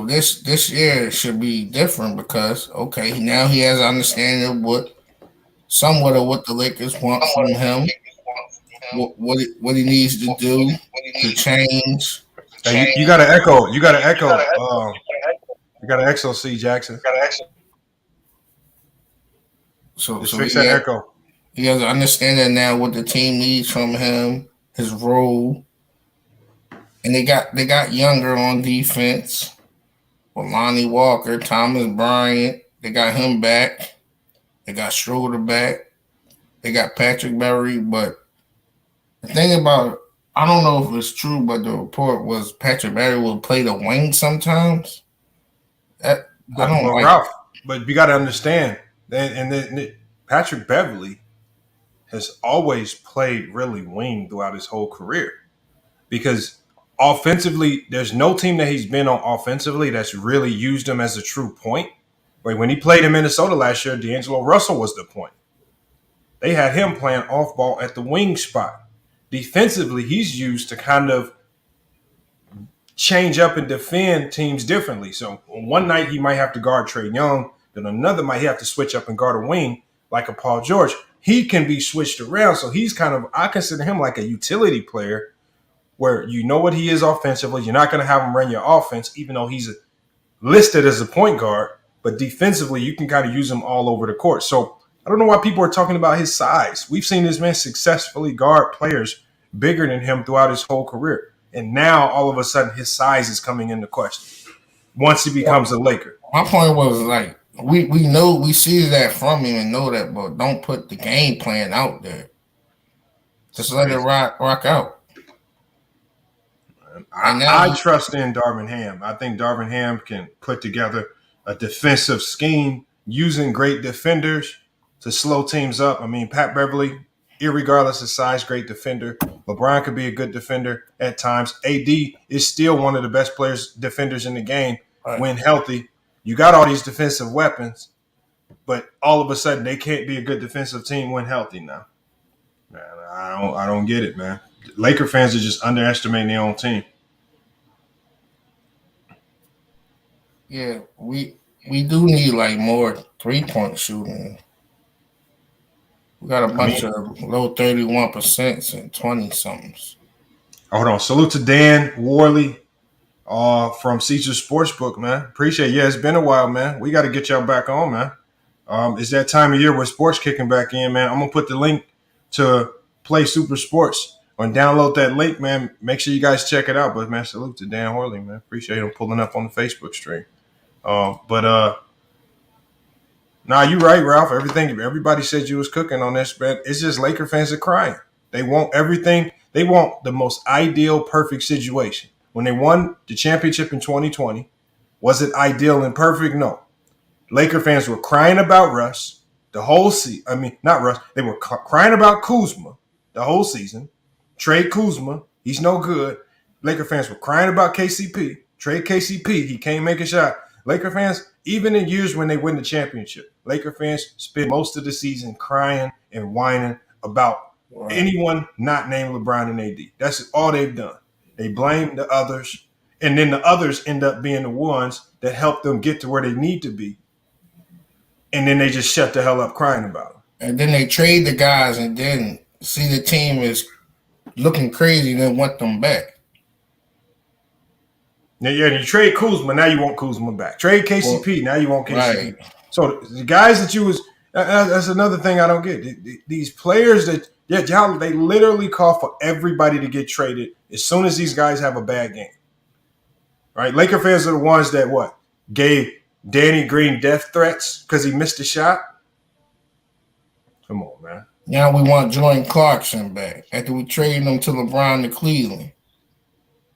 this year should be different because now he has an understanding of somewhat of what the Lakers want from him, what he needs to do to change. Hey, you got to echo. You got to echo. You got to echo, C. Jackson. So fix that echo. He has an understanding now what the team needs from him, his role. And they got younger on defense with Lonnie Walker, Thomas Bryant. They got him back. They got Schroeder back. They got Patrick Beverly. But the thing about, I don't know if it's true, but the report was Patrick Beverly will play the wing sometimes. Ralph, but you got to understand, and Patrick Beverly has always played really wing throughout his whole career because offensively, there's no team that he's been on offensively that's really used him as a true point. But when he played in Minnesota last year, D'Angelo Russell was the point. They had him playing off ball at the wing spot. Defensively, he's used to kind of change up and defend teams differently. So one night he might have to guard Trae Young, then another might have to switch up and guard a wing like a Paul George. He can be switched around. So he's I consider him like a utility player where you know what he is offensively. You're not going to have him run your offense, even though he's listed as a point guard. But defensively, you can kind of use him all over the court. So I don't know why people are talking about his size. We've seen this man successfully guard players bigger than him throughout his whole career. And now, all of a sudden, his size is coming into question once he becomes a Laker. My point was, we know, we see that from him and know that, but don't put the game plan out there. Just let it rock out. I trust in Darvin Ham. I think Darvin Ham can put together a defensive scheme using great defenders to slow teams up. I mean, Pat Beverly, irregardless of size, great defender. LeBron could be a good defender at times. AD is still one of the best defenders in the game when healthy. You got all these defensive weapons, but all of a sudden they can't be a good defensive team when healthy now. Man, I don't get it, man. Laker fans are just underestimating their own team. Yeah, we do need more 3-point shooting. We got a bunch of low 31% and 20-somethings. Hold on. Salute to Dan Worley from Caesar Sportsbook, man. Appreciate it. Yeah, it's been a while, man. We got to get y'all back on, man. It's that time of year where sports kicking back in, man. I'm going to put the link to Play Super Sports and download that link, man. Make sure you guys check it out. But, man, salute to Dan Worley, man. Appreciate him pulling up on the Facebook stream. Nah, you right, Ralph. Everybody said you was cooking on this, man. It's just Laker fans are crying. They want everything. They want the most ideal, perfect situation. When they won the championship in 2020, was it ideal and perfect? No. Laker fans were crying about Russ the whole season. I mean, not Russ. They were crying about Kuzma the whole season. Trade Kuzma. He's no good. Laker fans were crying about KCP. Trade KCP. He can't make a shot. Laker fans, even in years when they win the championship, Laker fans spend most of the season crying and whining about anyone not named LeBron and AD. That's all they've done. They blame the others, and then the others end up being the ones that help them get to where they need to be. And then they just shut the hell up crying about them. And then they trade the guys and then see the team is looking crazy and then want them back. Yeah, you trade Kuzma, now you want Kuzma back. Trade KCP, now you want KCP. Right. So the guys that you was that's another thing I don't get. These players that they literally call for everybody to get traded as soon as these guys have a bad game. Right? Laker fans are the ones that gave Danny Green death threats because he missed a shot. Come on, man. Now we want Jordan Clarkson back after we traded him to LeBron to Cleveland.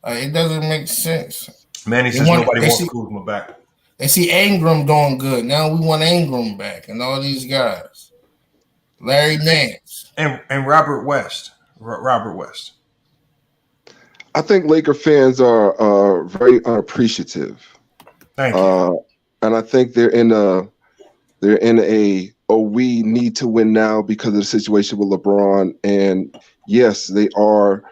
It doesn't make sense. Manny says nobody wants Kuzma back. They see Ingram doing good. Now we want Ingram back and all these guys. Larry Nance. And Robert West. Robert West. I think Laker fans are very unappreciative. Thank you. And I think they're in a we need to win now because of the situation with LeBron. And yes, they are,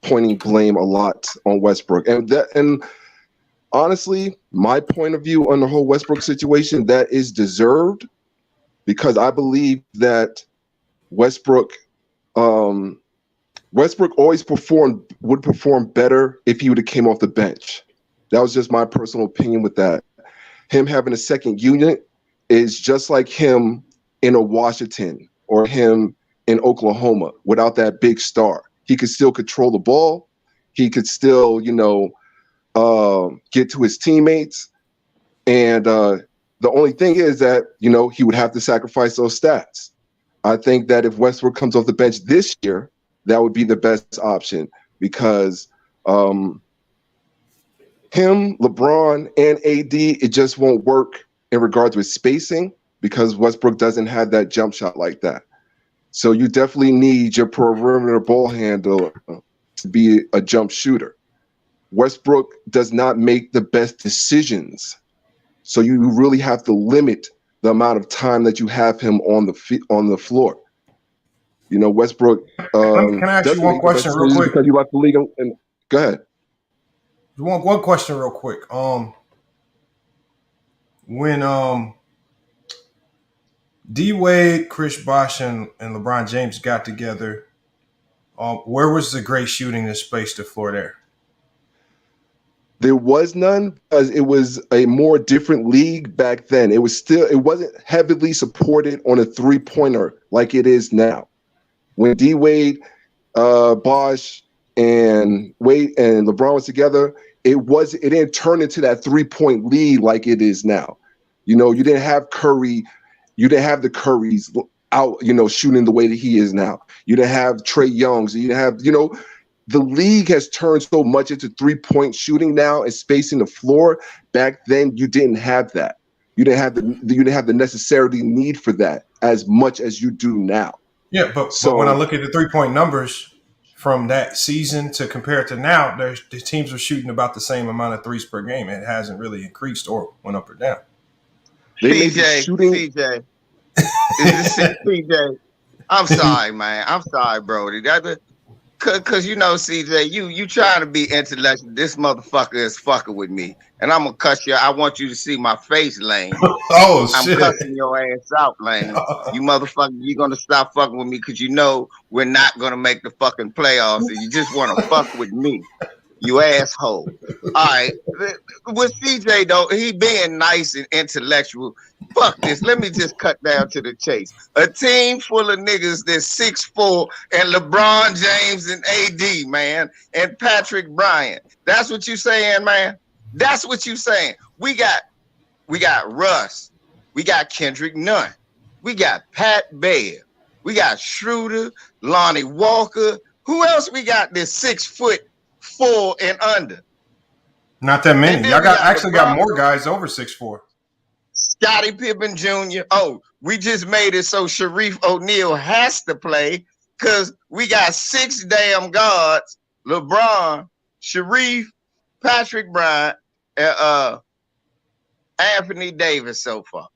pointing blame a lot on Westbrook. And honestly, my point of view on the whole Westbrook situation, that is deserved, because I believe that Westbrook always would perform better if he would have came off the bench. That was just my personal opinion with that. Him having a second unit is just like him in a Washington or him in Oklahoma without that big star. He could still control the ball. He could still, get to his teammates. And the only thing is that, he would have to sacrifice those stats. I think that if Westbrook comes off the bench this year, that would be the best option, because him, LeBron, and AD, it just won't work in regards with spacing, because Westbrook doesn't have that jump shot like that. So you definitely need your perimeter ball handler to be a jump shooter. Westbrook does not make the best decisions. So you really have to limit the amount of time that you have him on the floor. Westbrook. Can I ask you one question real quick? Because you left the league. And go ahead. One question real quick. When D Wade, Chris Bosh, and LeBron James got together, where was the great shooting that spaced the floor there? There was none, because it was a more different league back then. It wasn't heavily supported on a three-pointer like it is now. When D Wade, Bosh, and Wade and LeBron was together, it didn't turn into that 3-point lead like it is now. You didn't have Curry. You didn't have the Currys out, shooting the way that he is now. You didn't have Trae Youngs. You didn't have, the league has turned so much into 3-point shooting now and spacing the floor. Back then, you didn't have that. You didn't have the necessary need for that as much as you do now. Yeah, but when I look at the 3-point numbers from that season to compare it to now, the teams are shooting about the same amount of threes per game. It hasn't really increased or went up or down. CJ. CJ. I'm sorry, man. I'm sorry, Brody. Cause CJ, you trying to be intellectual. This motherfucker is fucking with me. And I'm gonna cuss you. I want you to see my face, Lane. Oh, shit. I'm cussing your ass out, Lane. You motherfucker, you gonna stop fucking with me because we're not gonna make the fucking playoffs and you just wanna fuck with me. You asshole. All right. With CJ, though, he being nice and intellectual. Fuck this. Let me just cut down to the chase. A team full of niggas that's 6'4" and LeBron James and AD, man, and Patrick Bryant. That's what you saying, man? That's what you saying. We got Russ. We got Kendrick Nunn. We got Pat Bev. We got Schroeder, Lonnie Walker. Who else we got this 6'4" and under? Not that many. Y'all got more guys over 6'4". Scottie Pippen Jr. Oh, we just made it so Sharif O'Neal has to play because we got 6 damn guards: LeBron, Sharif, Patrick Bryant, and Anthony Davis so far.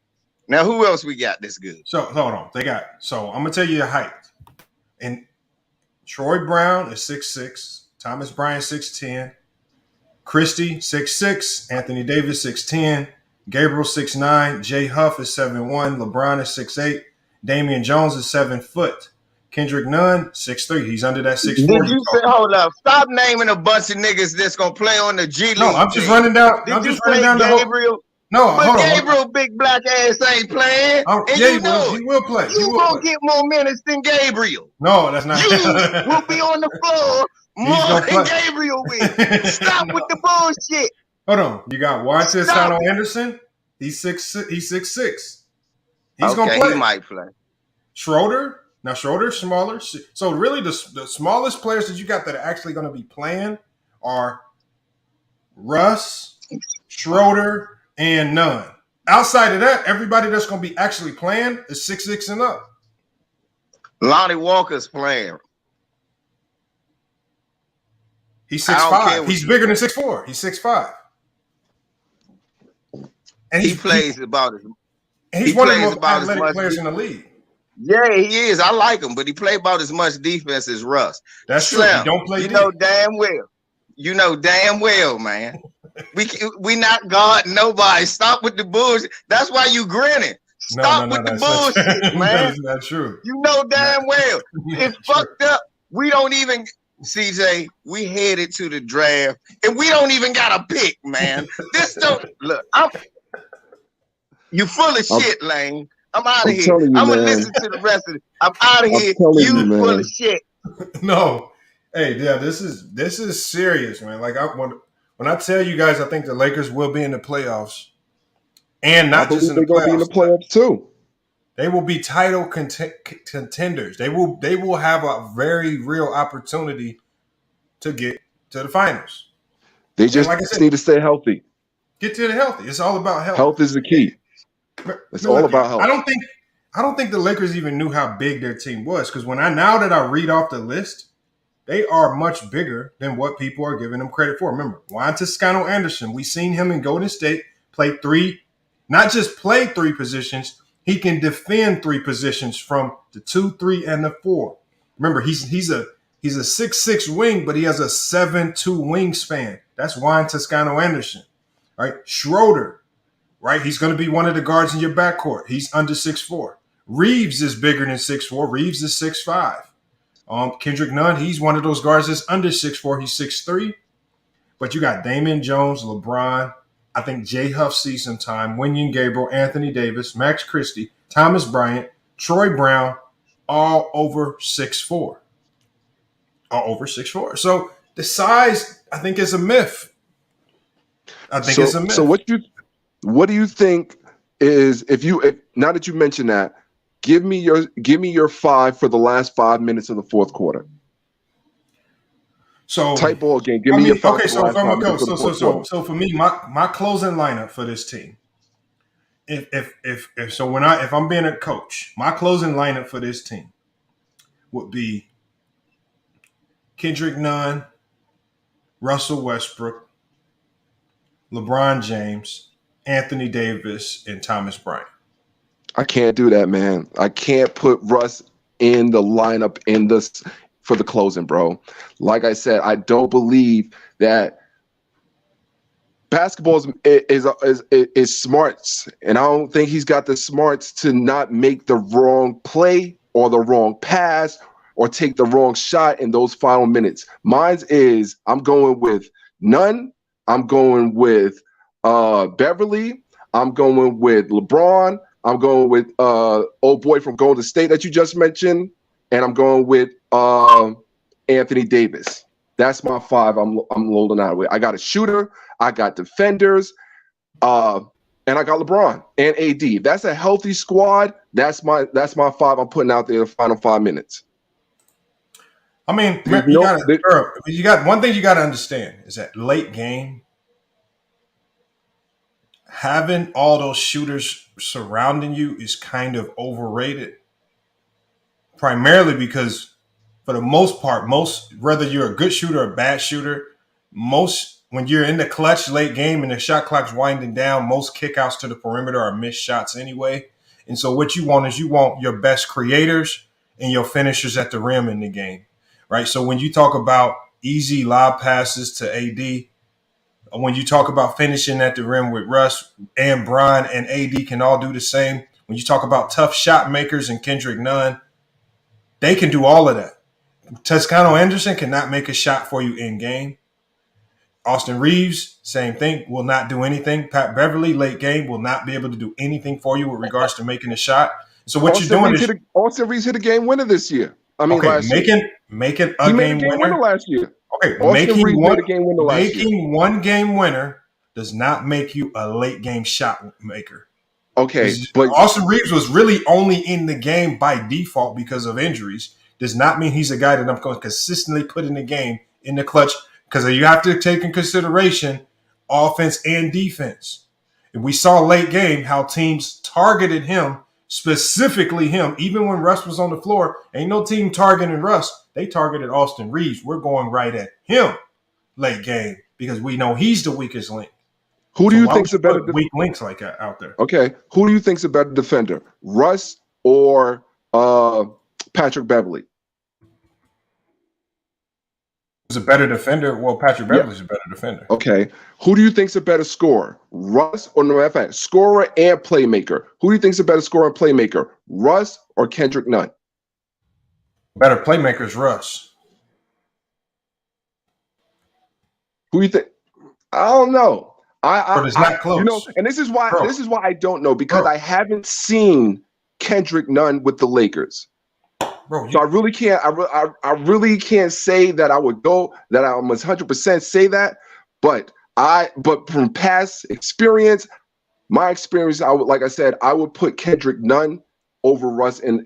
Now, who else we got this good? So hold on. I'm gonna tell you a height. And Troy Brown is 6'6", Thomas Bryant 6'10", Christie 6'6", Anthony Davis 6'10", Gabriel 6'9", Jay Huff is 7'1", LeBron is 6'8", Damian Jones is 7 foot. Kendrick Nunn, 6'3". He's under that 6'4". Did you say, hold up, stop naming a bunch of niggas that's going to play on the G League No, I'm just team. running down. Did I'm you just running say down the whole. Gabriel? No, But hold on. Gabriel, big black ass ain't playing. And Yeah, you know he will play. You going to get more minutes than Gabriel. No, that's not. You will be on the floor more than Gabriel will. Stop with the bullshit. Hold on. You got Washington Anderson. He's 6'6". He's going to play. He might play. Schroeder. Now, Schroeder's smaller. So, really, the smallest players that you got that are actually going to be playing are Russ, Schroeder, and Nunn. Outside of that, everybody that's going to be actually playing is 6'6" and up. Lonnie Walker's playing. He's 6'5". He's bigger than 6'4". He's 6'5". And he plays about as he's one of the most athletic players in the league. Yeah, he is. I like him, but he played about as much defense as Russ. That's true. He don't play. You know damn well. You know damn well, man. we not guarding nobody. Stop with the bullshit. That's why you grinning. Stop with the bullshit, man. That's not true. You know damn well. It's fucked up. We don't even, CJ, we headed to the draft, and we don't even got a pick, man. This don't, look, you full of shit, Lane. I'm out of here. I'm going to listen to the rest of it. I'm out of here. You full of shit. No. Hey, yeah, this is serious, man. Like, when I tell you guys, I think the Lakers will be in the playoffs, and not just in the playoffs. They're going to be in the playoffs too. They will be title contenders. They will have a very real opportunity to get to the finals. They just need to stay healthy. Get to the healthy. It's all about health. Health is the key. It's all about health. I don't think the Lakers even knew how big their team was, because now that I read off the list, they are much bigger than what people are giving them credit for. Remember, Juan Toscano Anderson, we seen him in Golden State play not just play three positions, he can defend three positions from the 2, 3, and the 4. Remember, he's a 6'6" wing, but he has a 7'2" wingspan. That's Juan Toscano Anderson. Right? Schroeder, right? He's going to be one of the guards in your backcourt. He's under 6'4". Reeves is bigger than 6'4". Reeves is 6'5". Kendrick Nunn, he's one of those guards that's under 6'4". He's 6'3". But you got Damian Jones, LeBron, I think Jay Huff sees some time, Wenyen Gabriel, Anthony Davis, Max Christie, Thomas Bryant, Troy Brown, all over 6'4". All over 6'4". So the size, I think, is a myth. It's a myth. So what do you think is, now that you mentioned that, give me your 5 for the last 5 minutes of the fourth quarter. So type ball game. Give me your 5. Okay, so for me, my closing lineup for this team. If I'm being a coach, my closing lineup for this team would be Kendrick Nunn, Russell Westbrook, LeBron James, Anthony Davis, and Thomas Bryant. I can't do that, man. I can't put Russ in the lineup for the closing, bro. Like I said, I don't believe that basketball is smarts, and I don't think he's got the smarts to not make the wrong play or the wrong pass or take the wrong shot in those final minutes. Mine is I'm going with Nunn. I'm going with Beverly. I'm going with LeBron. I'm going with old boy from Golden State that you just mentioned, and I'm going with Anthony Davis. That's my 5 I'm loading out with. I got a shooter, I got defenders, and I got LeBron and AD. That's a healthy squad. That's my 5 I'm putting out there in the final 5 minutes. I mean, you got one thing you got to understand is that late game, having all those shooters surrounding you is kind of overrated. Primarily because, for the most part, whether you're a good shooter or a bad shooter, when you're in the clutch late game and the shot clock's winding down, most kickouts to the perimeter are missed shots anyway. And so what you want is your best creators and your finishers at the rim in the game, right? So when you talk about easy lob passes to AD, when you talk about finishing at the rim with Russ and Bron and AD can all do the same. When you talk about tough shot makers and Kendrick Nunn, They can do all of that. Toscano Anderson cannot make a shot for you in game. Austin Reeves, same thing, will not do anything. Pat Beverly, late game, will not be able to do anything for you with regards to making a shot. So what you're doing is Austin Reeves hit a game winner this year. Last year. making He a made game winner last year. Okay, Austin Reeves made a game winner last year. Making one game winner does not make you a late game shot maker. Okay, but Austin Reeves was really only in the game by default because of injuries. Does not mean he's a guy that I'm going to consistently put in the game in the clutch, because you have to take in consideration offense and defense. And we saw late game how teams targeted him, specifically him, even when Russ was on the floor. Ain't no team targeting Russ. They targeted Austin Reeves. We're going right at him late game because we know he's the weakest link. Who do you think's a better weak links like that out there? Okay, who do you think's a better defender, Russ or Patrick Beverly? Who's a better defender? Well, Patrick Beverly's a better defender. Okay, who do you think's a better scorer, Russ or, no matter of fact, scorer and playmaker? Who do you think's a better scorer and playmaker, Russ or Kendrick Nunn? Better playmaker is Russ. Who do you think? I don't know. But it's not close. You know, and this is why I don't know, because I haven't seen Kendrick Nunn with the Lakers. Bro, so I really can't. I really can't say that I would go. That I must 100% say that. But from past experience, my experience, I would, like I said, I would put Kendrick Nunn over Russ in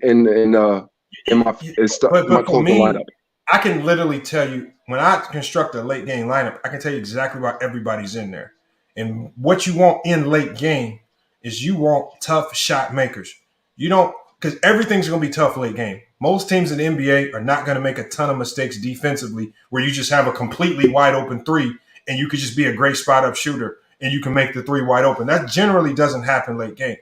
my closing lineup. I can literally tell you when I construct a late game lineup, I can tell you exactly why everybody's in there. And what you want in late game is you want tough shot makers. You don't, because everything's going to be tough late game. Most teams in the NBA are not going to make a ton of mistakes defensively where you just have a completely wide open three and you could just be a great spot up shooter and you can make the three wide open. That generally doesn't happen late game.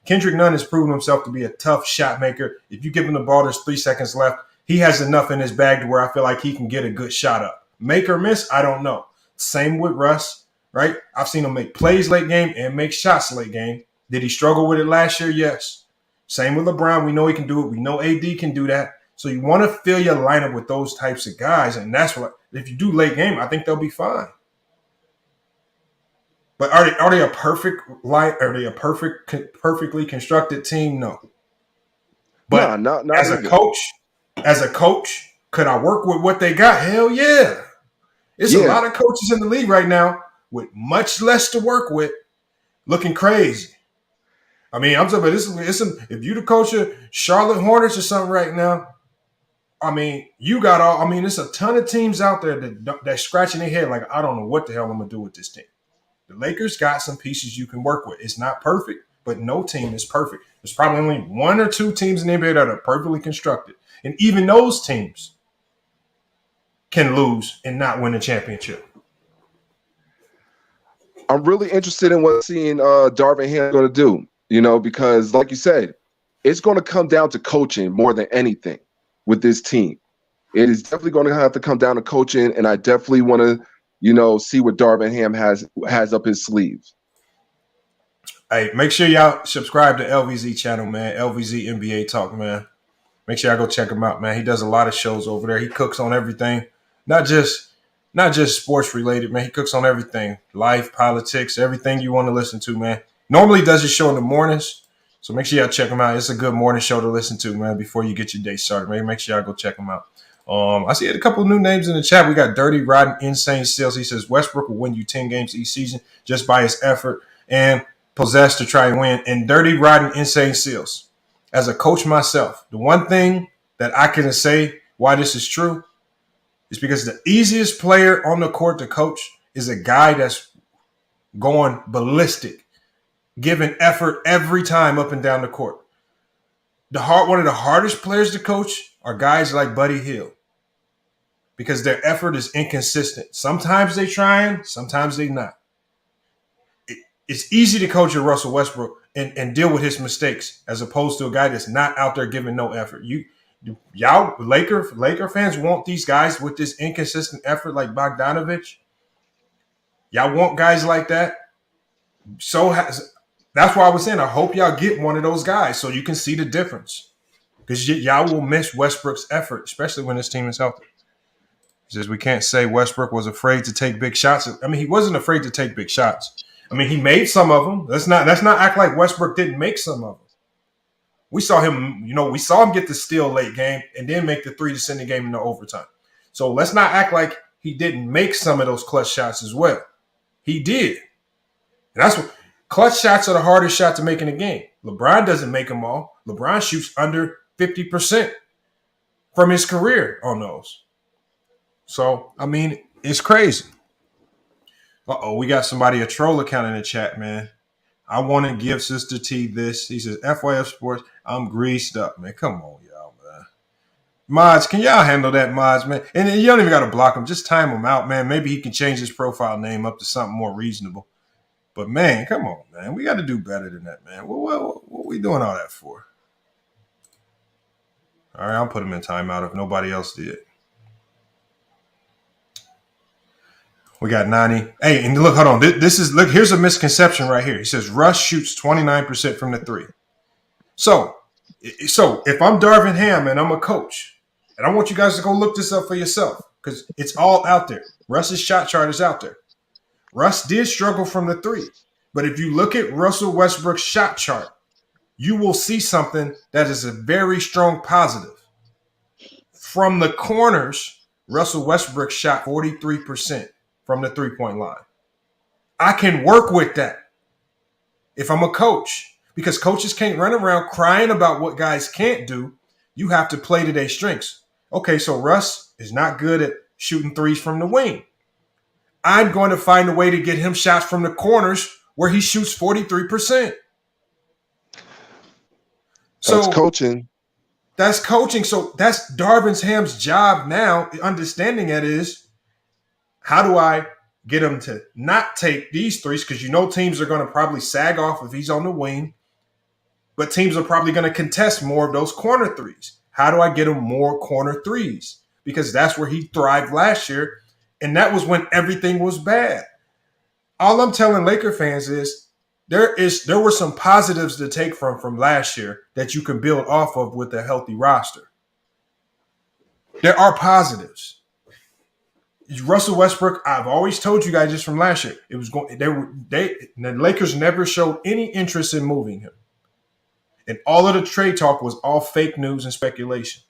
Kendrick Nunn has proven himself to be a tough shot maker. If you give him the ball, there's 3 seconds left. He has enough in his bag to where I feel like he can get a good shot up. Make or miss, I don't know. Same with Russ, right? I've seen him make plays late game and make shots late game. Did he struggle with it last year? Yes. Same with LeBron. We know he can do it. We know AD can do that. So you want to fill your lineup with those types of guys, and that's what. If you do late game, I think they'll be fine. But are they a perfect line? Are they a perfectly constructed team? No. But not as a coach, could I work with what they got? Hell yeah. It's a lot of coaches in the league right now with much less to work with, looking crazy. I mean, I'm talking about this. If you the coach of Charlotte Hornets or something right now, I mean, you got all. I mean, there's a ton of teams out there that's scratching their head like, I don't know what the hell I'm gonna do with this team. The Lakers got some pieces you can work with. It's not perfect, but no team is perfect. There's probably only 1 or 2 teams in the NBA that are perfectly constructed, and even those teams can lose and not win a championship. I'm really interested in what seeing Darvin Ham going to do. You know, because like you said, it's going to come down to coaching more than anything with this team. It is definitely going to have to come down to coaching, and I definitely want to, you know, see what Darvin Ham has up his sleeves. Hey, make sure y'all subscribe to LVZ channel, man. LVZ NBA Talk, man. Make sure y'all go check him out, man. He does a lot of shows over there. He cooks on everything, not just sports related, man. He cooks on everything, life, politics, everything you want to listen to, man. Normally does his show in the mornings, so make sure y'all check him out. It's a good morning show to listen to, man, before you get your day started. Man, make sure y'all go check him out. I see a couple of new names in the chat. We got Dirty Rotten Insane Sales. He says Westbrook will win you 10 games each season just by his effort and possess to try and win. And Dirty Rotten Insane Sales. As a coach myself, the one thing that I can say why this is true is because the easiest player on the court to coach is a guy that's going ballistic, giving effort every time up and down the court. One of the hardest players to coach are guys like Buddy Hield because their effort is inconsistent. Sometimes they trying, sometimes they not. It's easy to coach a Russell Westbrook and deal with his mistakes as opposed to a guy that's not out there giving no effort. Y'all Laker fans want these guys with this inconsistent effort like Bogdanovich. Y'all want guys like that. That's why I was saying I hope y'all get one of those guys so you can see the difference. because y'all will miss Westbrook's effort, especially when his team is healthy. He says we can't say Westbrook was afraid to take big shots. I mean, he wasn't afraid to take big shots. I mean, he made some of them. Let's not act like Westbrook didn't make some of them. We saw him, get the steal late game and then make the 3 to send the game into overtime. So let's not act like he didn't make some of those clutch shots as well. He did. And that's what clutch shots are the hardest shot to make in a game. LeBron doesn't make them all. LeBron shoots under 50% from his career on those. So, I mean, it's crazy. We got a troll account in the chat, man. I want to give Sister T this. He says, FYF Sports, I'm greased up, man. Come on, y'all, man. Mods, can y'all handle that, mods, man? And you don't even got to block him. Just time him out, man. Maybe he can change his profile name up to something more reasonable. But, man, come on, man. We got to do better than that, man. What we doing all that for? All right, I'll put him in timeout if nobody else did. We got 90. Hey, and look, hold on. Here's a misconception right here. He says Russ shoots 29% from the 3. So if I'm Darvin Ham and I'm a coach, and I want you guys to go look this up for yourself because it's all out there. Russ's shot chart is out there. Russ did struggle from the 3. But if you look at Russell Westbrook's shot chart, you will see something that is a very strong positive. From the corners, Russell Westbrook shot 43%. From the 3-point line. I can work with that if I'm a coach because coaches can't run around crying about what guys can't do. You have to play to their strengths. Okay, so Russ is not good at shooting threes from the wing. I'm going to find a way to get him shots from the corners where he shoots 43%. That's coaching. That's coaching. So that's Darvin Ham's job now. Understanding that is, how do I get him to not take these threes? Because teams are going to probably sag off if he's on the wing, but teams are probably going to contest more of those corner threes. How do I get him more corner threes? Because that's where he thrived last year, and that was when everything was bad. All I'm telling Laker fans is there were some positives to take from last year that you can build off of with a healthy roster. There are positives. Russell Westbrook, I've always told you guys just from last year, it was going. The Lakers never showed any interest in moving him, and all of the trade talk was all fake news and speculation.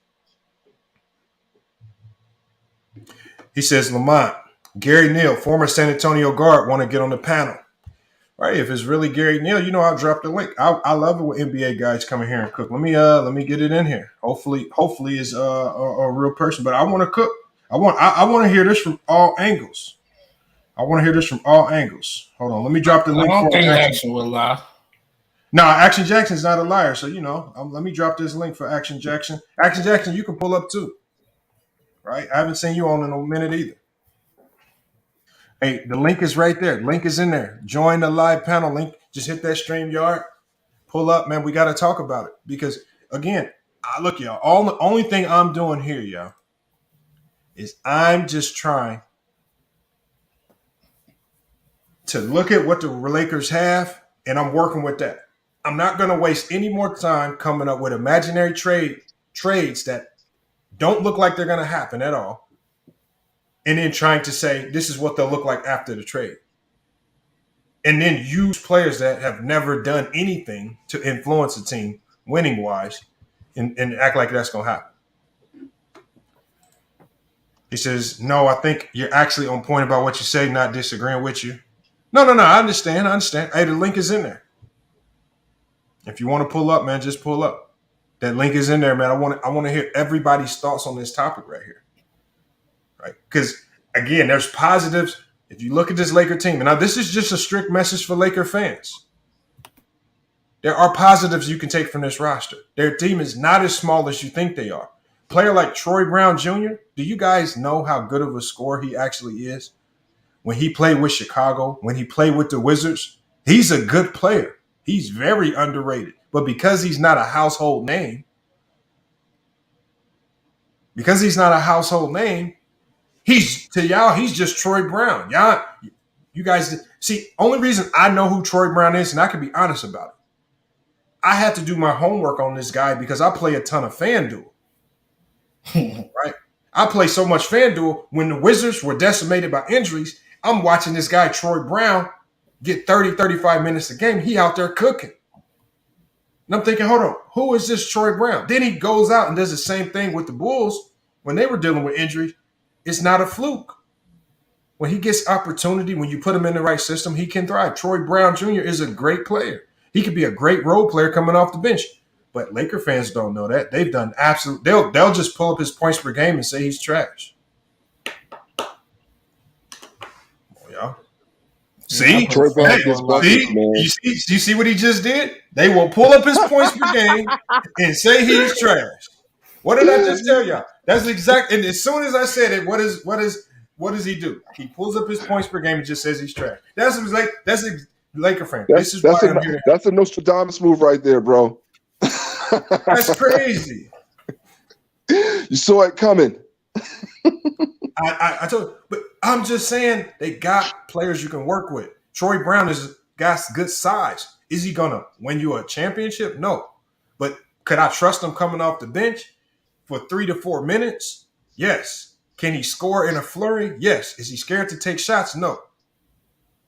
He says, Lamont, Gary Neal, former San Antonio guard, want to get on the panel. Right? If it's really Gary Neal, I'll drop the link. I love it when NBA guys come in here and cook. Let me get it in here. Hopefully, is a real person, but I want to cook. I want to hear this from all angles. Hold on, let me drop the link. I don't think Action will lie. No, Action Jackson's not a liar. So, let me drop this link for Action Jackson. Action Jackson, you can pull up too. Right? I haven't seen you on in a minute either. Hey, the link is right there. Link is in there. Join the live panel link. Just hit that StreamYard. Pull up, man. We got to talk about it. Because, again, look, y'all, the only thing I'm doing here, y'all, is I'm just trying to look at what the Lakers have, and I'm working with that. I'm not going to waste any more time coming up with imaginary trades that don't look like they're going to happen at all, and then trying to say this is what they'll look like after the trade. And then use players that have never done anything to influence a team winning-wise and act like that's going to happen. He says, no, I think you're actually on point about what you say, not disagreeing with you. No, I understand. Hey, the link is in there. If you want to pull up, man, just pull up. That link is in there, man. I want to hear everybody's thoughts on this topic right here. Right? Because, again, there's positives. If you look at this Laker team, and now this is just a strict message for Laker fans. There are positives you can take from this roster. Their team is not as small as you think they are. Player like Troy Brown Jr., do you guys know how good of a scorer he actually is? When he played with Chicago, when he played with the Wizards, he's a good player. He's very underrated. But because he's not a household name, he's just Troy Brown. Y'all, you guys see, only reason I know who Troy Brown is, and I can be honest about it, I had to do my homework on this guy because I play a ton of FanDuel. Right? I play so much FanDuel. When the Wizards were decimated by injuries, I'm watching this guy, Troy Brown, get 30, 35 minutes a game. He out there cooking. And I'm thinking, hold on, who is this Troy Brown? Then he goes out and does the same thing with the Bulls when they were dealing with injuries. It's not a fluke. When he gets opportunity, when you put him in the right system, he can thrive. Troy Brown Jr. is a great player. He could be a great role player coming off the bench. But Laker fans don't know that. They've done they'll just pull up his points per game and say he's trash. Oh, yeah. See? Troy Brown Hey, gets buckets, man. you see what he just did? They will pull up his points per game and say he's trash. What did I just tell y'all? That's exact. And as soon as I said it, what does he do? He pulls up his points per game and just says he's trash. That's a Laker fan. That's a Nostradamus move right there, bro. That's crazy. You saw it coming. I told you, but I'm just saying they got players you can work with. Troy Brown got good size. Is he gonna win you a championship? No. But could I trust him coming off the bench for 3 to 4 minutes? Yes. Can he score in a flurry? Yes. Is he scared to take shots? No.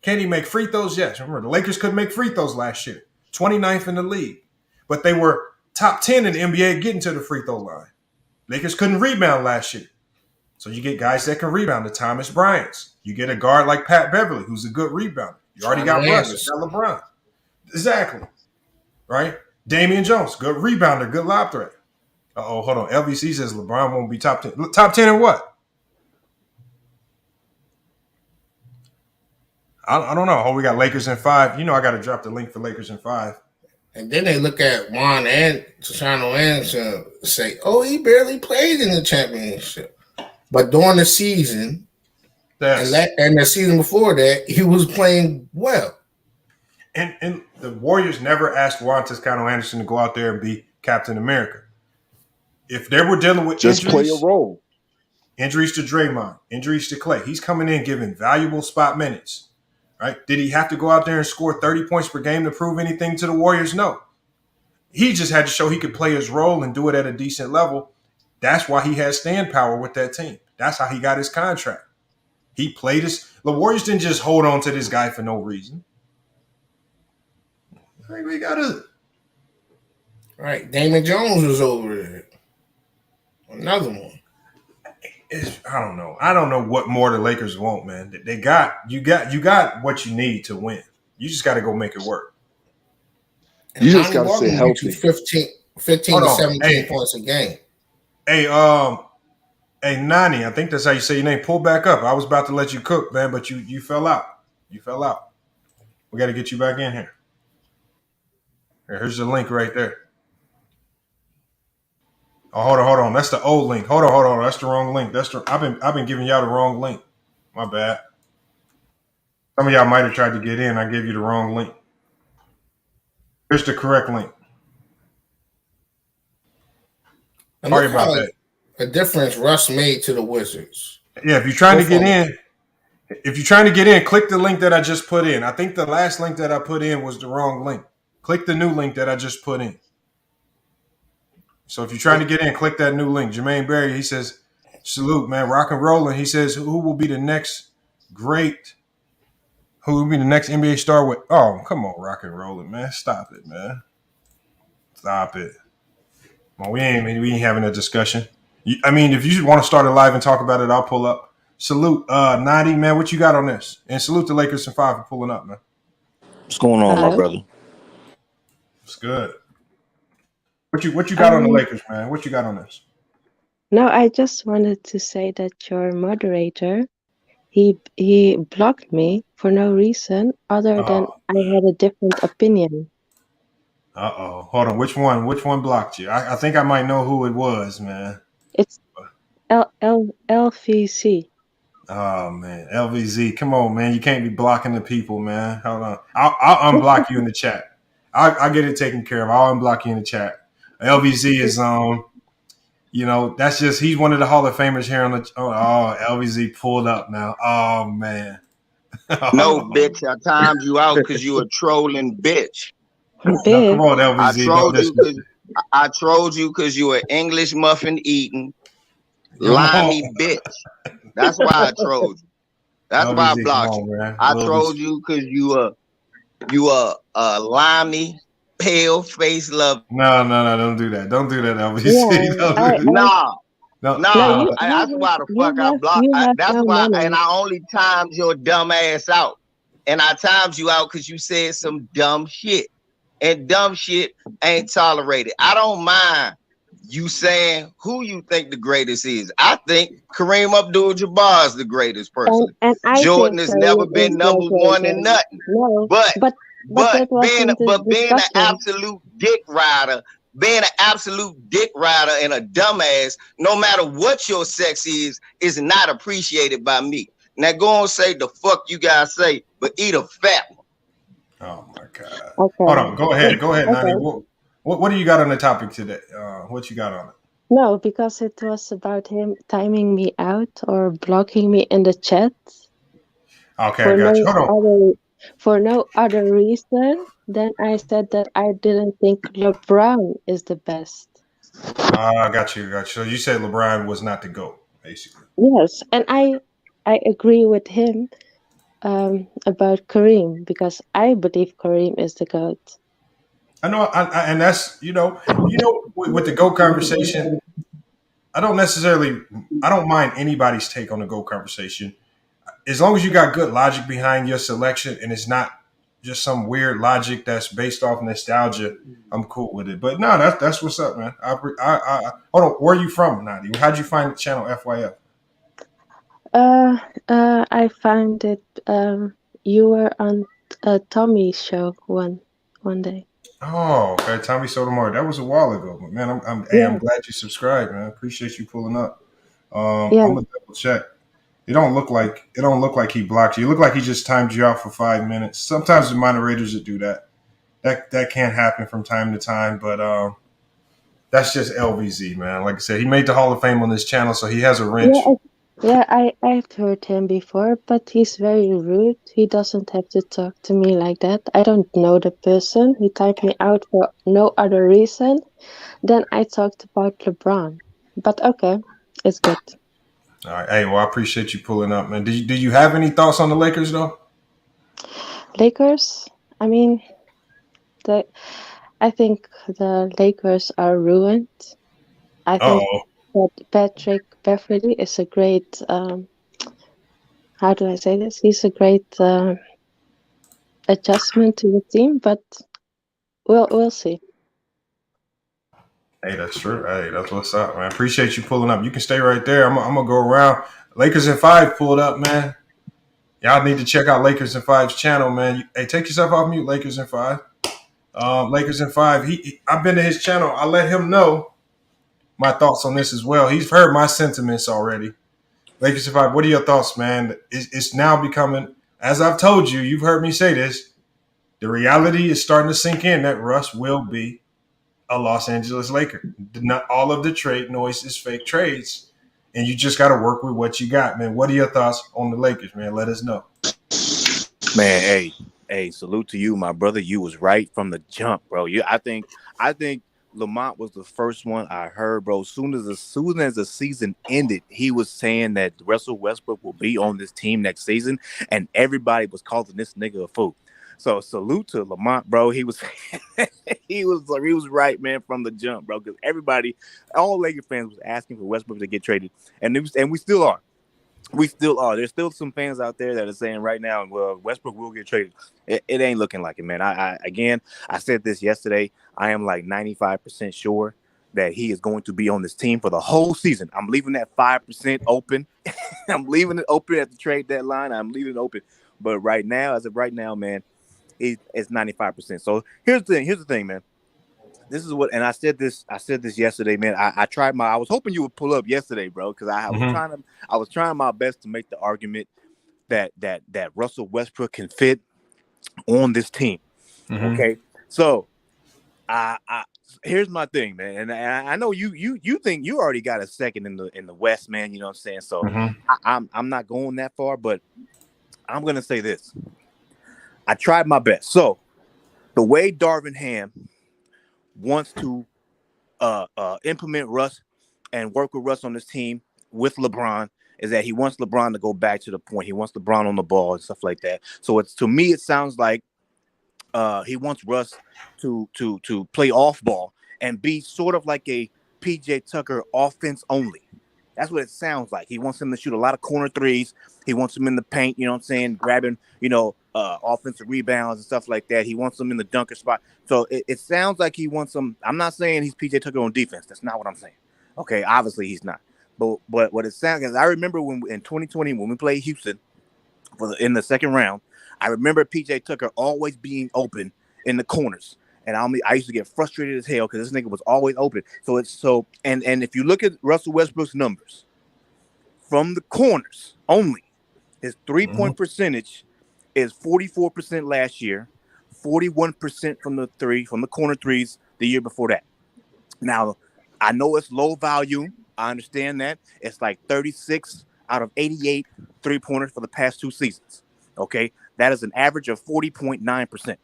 Can he make free throws? Yes. Remember, the Lakers couldn't make free throws last year. 29th in the league. But they were top 10 in the NBA getting to the free throw line. Lakers couldn't rebound last year. So you get guys that can rebound, the Thomas Bryants. You get a guard like Pat Beverly, who's a good rebounder. You already got Russ, you got LeBron. Exactly. Right? Damian Jones, good rebounder, good lob threat. Uh-oh, hold on. LVC says LeBron won't be top 10. Top 10 in what? I don't know. Oh, we got Lakers in 5. You know I got to drop the link for Lakers in 5. And then they look at Juan and Tashano Anderson and say, oh, he barely played in the championship. But during the season, and the season before that, he was playing well. And the Warriors never asked Juan Toscano Anderson to go out there and be Captain America. If they were dealing with just injuries, play a role. Injuries to Draymond, injuries to Clay. He's coming in giving valuable spot minutes. Right? Did he have to go out there and score 30 points per game to prove anything to the Warriors? No. He just had to show he could play his role and do it at a decent level. That's why he has stand power with that team. That's how he got his contract. He played the Warriors didn't just hold on to this guy for no reason. I think we got to. Right. Damon Jones was over there. Another one. I don't know. I don't know what more the Lakers want, man. You got what you need to win. You just got to go make it work. You just got to stay healthy. 15 to 17 points a game. Hey, Nani, I think that's how you say your name. Pull back up. I was about to let you cook, man, but you fell out. You fell out. We got to get you back in here. Here's the link right there. Oh, hold on. That's the old link. Hold on. That's the wrong link. I've been giving y'all the wrong link. My bad. Some of y'all might have tried to get in. I gave you the wrong link. Here's the correct link. Sorry about that. The difference Russ made to the Wizards. Yeah, if you're trying to get in, click the link that I just put in. I think the last link that I put in was the wrong link. Click the new link that I just put in. So if you're trying to get in, click that new link. Jermaine Berry, he says, salute, man, rock and rolling. He says, who will be the next NBA star with? Oh, come on, rock and rolling, man. Stop it, man. Stop it. Well, we ain't having a discussion. If you want to start it live and talk about it, I'll pull up. Salute, 90, man. What you got on this? And salute the Lakers in 5 for pulling up, man. What's going on, my brother? It's good. What you got on the Lakers, man? What you got on this? No, I just wanted to say that your moderator, he blocked me for no reason other than I had a different opinion. Uh-oh. Hold on. Which one blocked you? I think I might know who it was, man. It's LVC. Oh, man. LVZ. Come on, man. You can't be blocking the people, man. Hold on. I'll unblock you in the chat. I'll get it taken care of. I'll unblock you in the chat. LVZ is that's just he's one of the Hall of Famers here on the LVZ pulled up now. Oh man. No, bitch, I timed you out because you a trolling bitch. No, Big. come on, I LBZ. Don't trolled you because disrespect. I trolled you because you an English muffin eating, Come on, limey bitch. That's why I trolled you. That's why I LBZ. Come blocked you. on, man. A I little trolled you because you a limey, pale face love. No, don't do that. Don't do that, LBC. Yeah, Don't I, do that. I Nah, No, no, nah. no. That's why the fuck I blocked. you have That's no why, and manners. I only timed your dumb ass out. And I timed you out because you said some dumb shit. And dumb shit ain't tolerated. I don't mind you saying who you think the greatest is. I think Kareem Abdul-Jabbar is the greatest personally. And I Jordan think has never Kareem been is number the one in greatest. nothing. No, But that wasn't the being an discussion. absolute dick rider, and a dumbass, no matter what your sex is not appreciated by me. Now go and say the fuck you guys say, but eat a fat one. Oh my God. Okay. Hold on. Go ahead, Okay. Nani. What do you got on the topic today? What you got on it? No, because it was about him timing me out or blocking me in the chat Okay, for I got you. Hold on. no other reason than I said that I didn't think LeBron is the best. I got you. So you said LeBron was not the GOAT, basically. Yes, and I agree with him about Kareem because I believe Kareem is the GOAT. I know, and that's with the GOAT conversation. I don't mind anybody's take on the GOAT conversation, as long as you got good logic behind your selection and it's not just some weird logic that's based off nostalgia. I'm cool with it. But no, that's what's up, man. I hold on. Where are you from, Nadi? How'd you find the channel FYF? I found it. You were on Tommy's show one day. Oh, okay. Tommy Sotomayor. That was a while ago, but man, I'm glad you subscribed, man. I appreciate you pulling up. I'm gonna double check. It don't look like he blocked you. It looked like he just timed you out for 5 minutes. Sometimes the moderators that do that. That can't happen from time to time, but that's just LVZ, man. Like I said, he made the Hall of Fame on this channel, so he has a wrench. I've heard him before, but he's very rude. He doesn't have to talk to me like that. I don't know the person. He typed me out for no other reason than I talked about LeBron. But okay, it's good. All right. Hey, well, I appreciate you pulling up, man. Do you have any thoughts on the Lakers, though? Lakers? I mean, I think the Lakers are ruined. I think that Patrick Beverly is a great, how do I say this? He's a great adjustment to the team, but we'll see. Hey, that's true. Hey, that's what's up, man. Appreciate you pulling up. You can stay right there. I'm gonna go around. Lakers in 5 pulled up, man. Y'all need to check out Lakers in 5's channel, man. Hey, take yourself off mute. Lakers in 5. Lakers in 5. I've been to his channel. I let him know my thoughts on this as well. He's heard my sentiments already. Lakers in 5. What are your thoughts, man? It's now becoming, as I've told you, you've heard me say this. The reality is starting to sink in that Russ will be a Los Angeles Laker. Not all of the trade noise is fake trades, and you just got to work with what you got, man. What are your thoughts on the Lakers, man? Let us know. Man, hey, salute to you, my brother. You was right from the jump, bro. I think Lamont was the first one I heard, bro. Soon as the season ended, he was saying that Russell Westbrook will be on this team next season, and everybody was calling this nigga a fool. So salute to Lamont, bro. He was he was right, man, from the jump, bro. Because everybody, all Lakers fans was asking for Westbrook to get traded, and we still are. We still are. There's still some fans out there that are saying right now, well, Westbrook will get traded. It ain't looking like it, man. I said this yesterday. I am like 95% sure that he is going to be on this team for the whole season. I'm leaving that 5% open. I'm leaving it open at the trade deadline. I'm leaving it open. But right now, as of right now, man, it's 95%. So here's the thing, man. This is what, and I said this yesterday, man. I was hoping you would pull up yesterday, bro, because I was trying my best to make the argument that Russell Westbrook can fit on this team. Mm-hmm. Okay, so here's my thing, man, and I know you think you already got a second in the West, man. You know what I'm saying? So I'm not going that far, but I'm gonna say this. I tried my best. So The way Darvin Ham wants to implement Russ and work with Russ on this team with LeBron is that he wants LeBron to go back to the point. He wants LeBron on the ball and stuff like that. So it's, to me, it sounds like he wants Russ to play off ball and be sort of like a PJ Tucker offense only. That's what it sounds like. He wants him to shoot a lot of corner threes. He wants him in the paint, you know what I'm saying, grabbing, offensive rebounds and stuff like that. He wants him in the dunker spot. So it sounds like he wants him. I'm not saying he's PJ Tucker on defense. That's not what I'm saying. Okay, obviously he's not. But what it sounds like, I remember when in 2020 when we played Houston in the second round, I remember PJ Tucker always being open in the corners. And I used to get frustrated as hell because this nigga was always open. And if you look at Russell Westbrook's numbers from the corners only, his 3-point percentage is 44% last year, 41% from the corner threes the year before that. Now, I know it's low volume. I understand that. It's like 36 out of 88 3-pointers for the past 2 seasons. Okay, that is an average of 40.9%.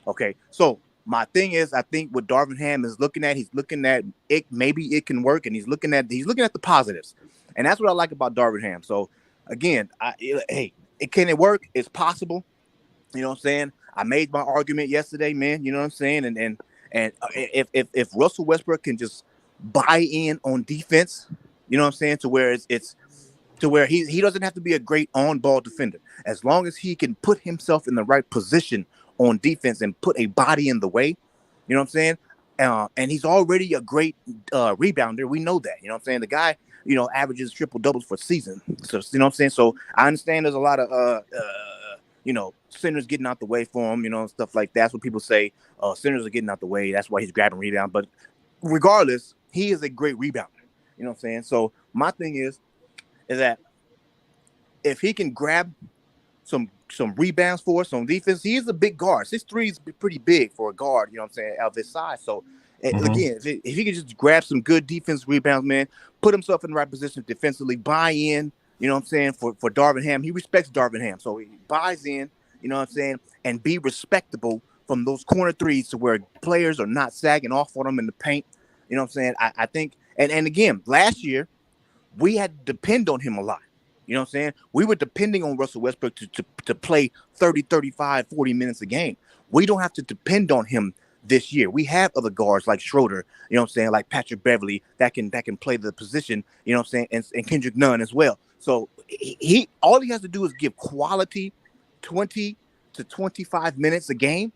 Okay, so my thing is, I think what Darvin Ham is looking at, he's looking at it. Maybe it can work, and he's looking at the positives, and that's what I like about Darvin Ham. So again, can it work? It's possible. You know what I'm saying? I made my argument yesterday, man. You know what I'm saying? And if Russell Westbrook can just buy in on defense, you know what I'm saying, to where it's to where he doesn't have to be a great on-ball defender, as long as he can put himself in the right position on defense and put a body in the way, you know what I'm saying? And he's already a great rebounder. We know that, you know what I'm saying? The guy, averages triple doubles for season. So, you know what I'm saying? So I understand there's a lot of, centers getting out the way for him, stuff like that. That's what people say. Centers are getting out the way. That's why he's grabbing rebound. But regardless, he is a great rebounder. You know what I'm saying? So my thing is that if he can grab some rebounds for us on defense, he is a big guard. 6'3" is pretty big for a guard, you know what I'm saying, out of his size. So again, if he can just grab some good defense rebounds, man, put himself in the right position defensively, buy in, you know what I'm saying, for Darvin Ham. He respects Darvin Ham. So he buys in, you know what I'm saying, and be respectable from those corner threes to where players are not sagging off on him in the paint. You know what I'm saying? I think, and again, last year, we had to depend on him a lot. You know what I'm saying? We were depending on Russell Westbrook to play 30, 35, 40 minutes a game. We don't have to depend on him this year. We have other guards like Schroeder, you know what I'm saying, like Patrick Beverly that can play the position, you know what I'm saying, and Kendrick Nunn as well. So all he has to do is give quality 20 to 25 minutes a game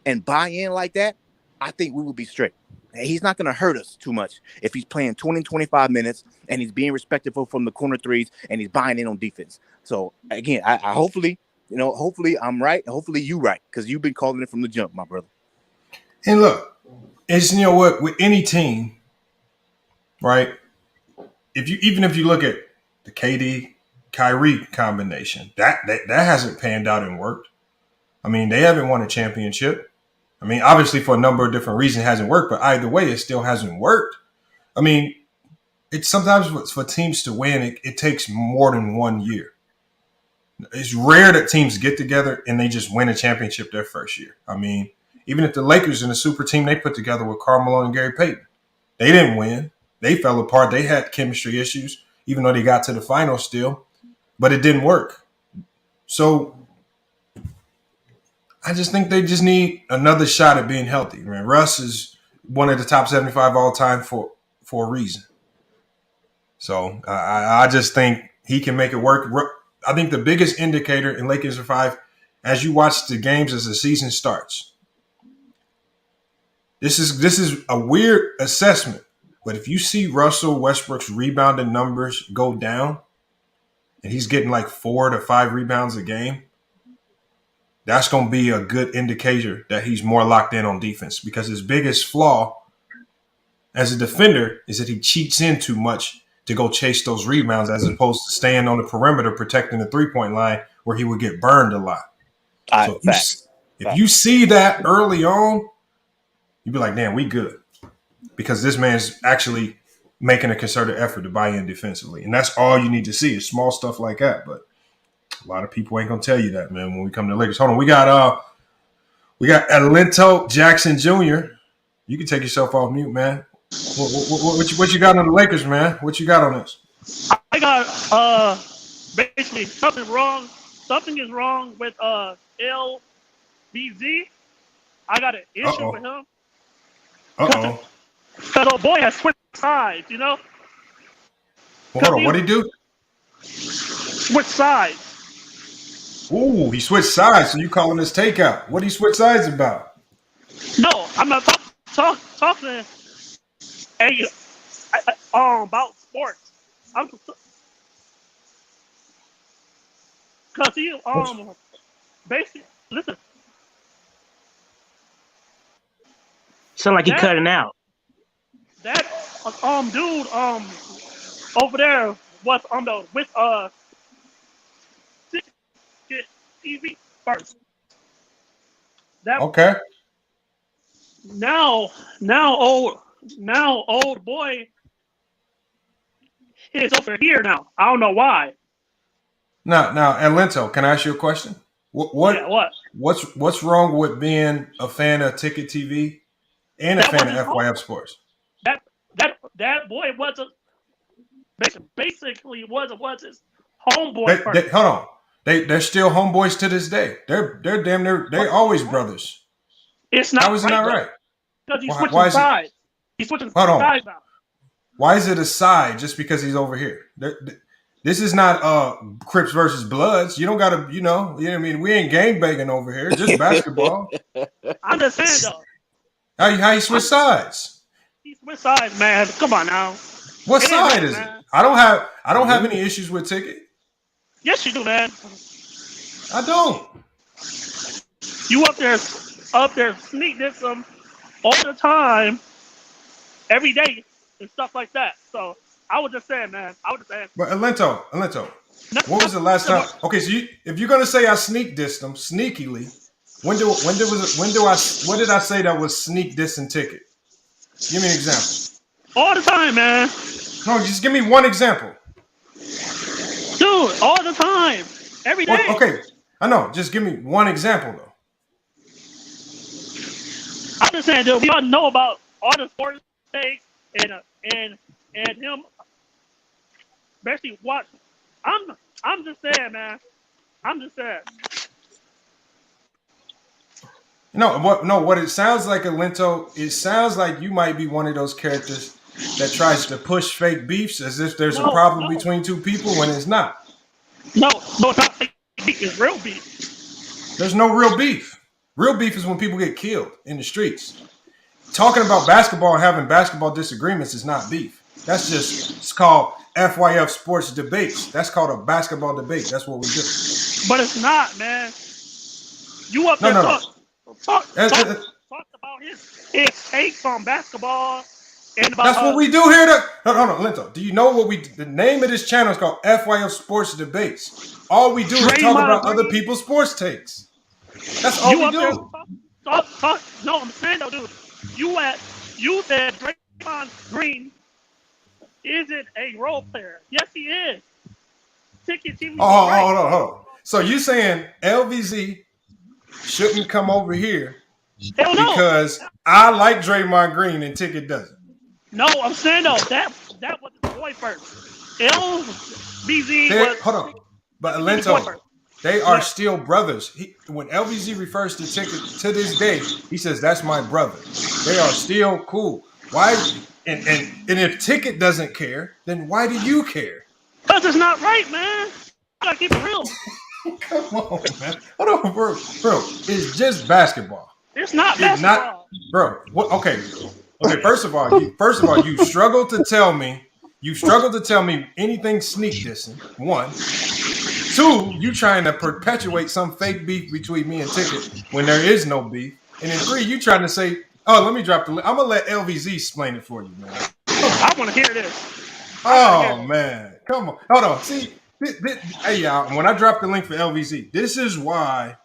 and buy in like that. I think we will be straight. He's not going to hurt us too much if he's playing 20, 25 minutes and he's being respectful from the corner threes and he's buying in on defense. So again, I hopefully I'm right. Hopefully you right, because you've been calling it from the jump, my brother. And look, it's, what, with any team, right? If you look at the KD Kyrie combination, that hasn't panned out and worked. I mean, they haven't won a championship. I mean, obviously for a number of different reasons it hasn't worked, but either way, it still hasn't worked. I mean, it's sometimes for teams to win, it takes more than 1 year. It's rare that teams get together and they just win a championship their first year. I mean, even if the Lakers and the super team they put together with Carmelo and Gary Payton, they didn't win. They fell apart. They had chemistry issues, even though they got to the finals still, but it didn't work. So I just think they just need another shot at being healthy. Man, Russ is one of the top 75 all time for a reason. So I just think he can make it work. I think the biggest indicator in Lakers in 5, as you watch the games as the season starts, this is a weird assessment, but if you see Russell Westbrook's rebounding numbers go down, and he's getting like 4 to 5 rebounds a game, that's going to be a good indicator that he's more locked in on defense, because his biggest flaw as a defender is that he cheats in too much to go chase those rebounds as opposed to staying on the perimeter protecting the three-point line where he would get burned a lot. So if you see that early on, you'd be like, damn, we good. Because this man's actually making a concerted effort to buy in defensively. And that's all you need to see is small stuff like that. But a lot of people ain't gonna tell you that, man, when we come to the Lakers. Hold on, we got We got Alento Jackson Jr. You can take yourself off mute, man. What you got on the Lakers, man? What you got on this? I got basically something wrong. Something is wrong with LBZ. I got an issue with him. Uh-oh. Because old boy has switched sides, you know? Well, hold on, what'd he do? Switch sides. Ooh, he switched sides, so you calling this takeout. What did he switch sides about? No, I'm not talking about sports. Because he, basically, listen. Sound like he cutting out. That dude over there was with TV first. That okay. Now old boy is over here now. I don't know why. Now, Alento, can I ask you a question? What's wrong with being a fan of Ticket TV and a fan of FYF Sports? That boy wasn't basically was his homeboy. Hold on, they're still homeboys to this day. They're damn near they're always brothers. It's not. How is it not right? Because he's switching sides. He's switching sides now. Why is it a side just because he's over here? This is not Crips versus Bloods. You don't gotta, you know what I mean? We ain't gangbanging over here. Just basketball. I'm just saying though. How you switch sides? He switched sides, man. Come on now. What side is it? I don't have any issues with Ticket. Yes, you do, man. I don't. You up there sneak this all the time, every day, and stuff like that. So I was just saying, man. But Alento, what was the last time? Okay, so if you're gonna say I sneak dissed them sneakily, what did I say that was sneak dissing Ticket? Give me an example. All the time, man. No, just give me one example. Dude, all the time. Every day. Okay, I know. Just give me one example, though. I'm just saying, dude, we all know about all the sports takes and him basically watch. I'm just saying, man. I'm just saying. What it sounds like, Alento, it sounds like you might be one of those characters that tries to push fake beefs as if there's a problem between two people when it's not. No, it's not fake beef. It's real beef. There's no real beef. Real beef is when people get killed in the streets. Talking about basketball and having basketball disagreements is not beef. It's called FYF Sports Debates. That's called a basketball debate. That's what we do. But it's not, man. You up there talk about his takes on basketball and about. That's what we do here. Hold on, Lento. Do you know what the name of this channel is called? FYF Sports Debates. All we do is talk about other people's sports takes. That's all we do. No, I'm saying though, dude. You said Draymond Green isn't a role player. Yes, he is. Ticket TV. Hold on. So you saying LVZ shouldn't come over here because I like Draymond Green and Ticket doesn't? No, I'm saying though that was his boy first. LVZ was. Hold on, but Alento, they are still brothers. When LVZ refers to Ticket to this day, he says that's my brother. They are still cool. Why? And if Ticket doesn't care, then why do you care? Because it's not right, man. I gotta keep it real. Come on, man. Hold on, bro. It's just basketball. It's not basketball. Bro. What? Okay. First of all, you struggle to tell me anything sneak dissing. 1, 2, you trying to perpetuate some fake beef between me and Ticket when there is no beef. And then 3, you trying to say, let me drop I'm gonna let LVZ explain it for you, man. I want to hear this. Man, come on. Hold on. See. Hey y'all, when I drop the link for LVZ, this is why.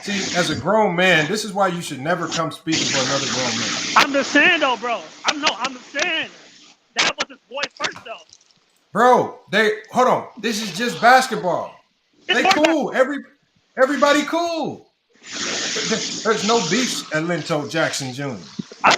See, as a grown man, this is why you should never come speaking for another grown man. I'm just saying though, bro. I'm just saying that was his boy first though. Bro, hold on. This is just basketball. They cool. Everybody cool. There's no beef at Lento Jackson Jr. I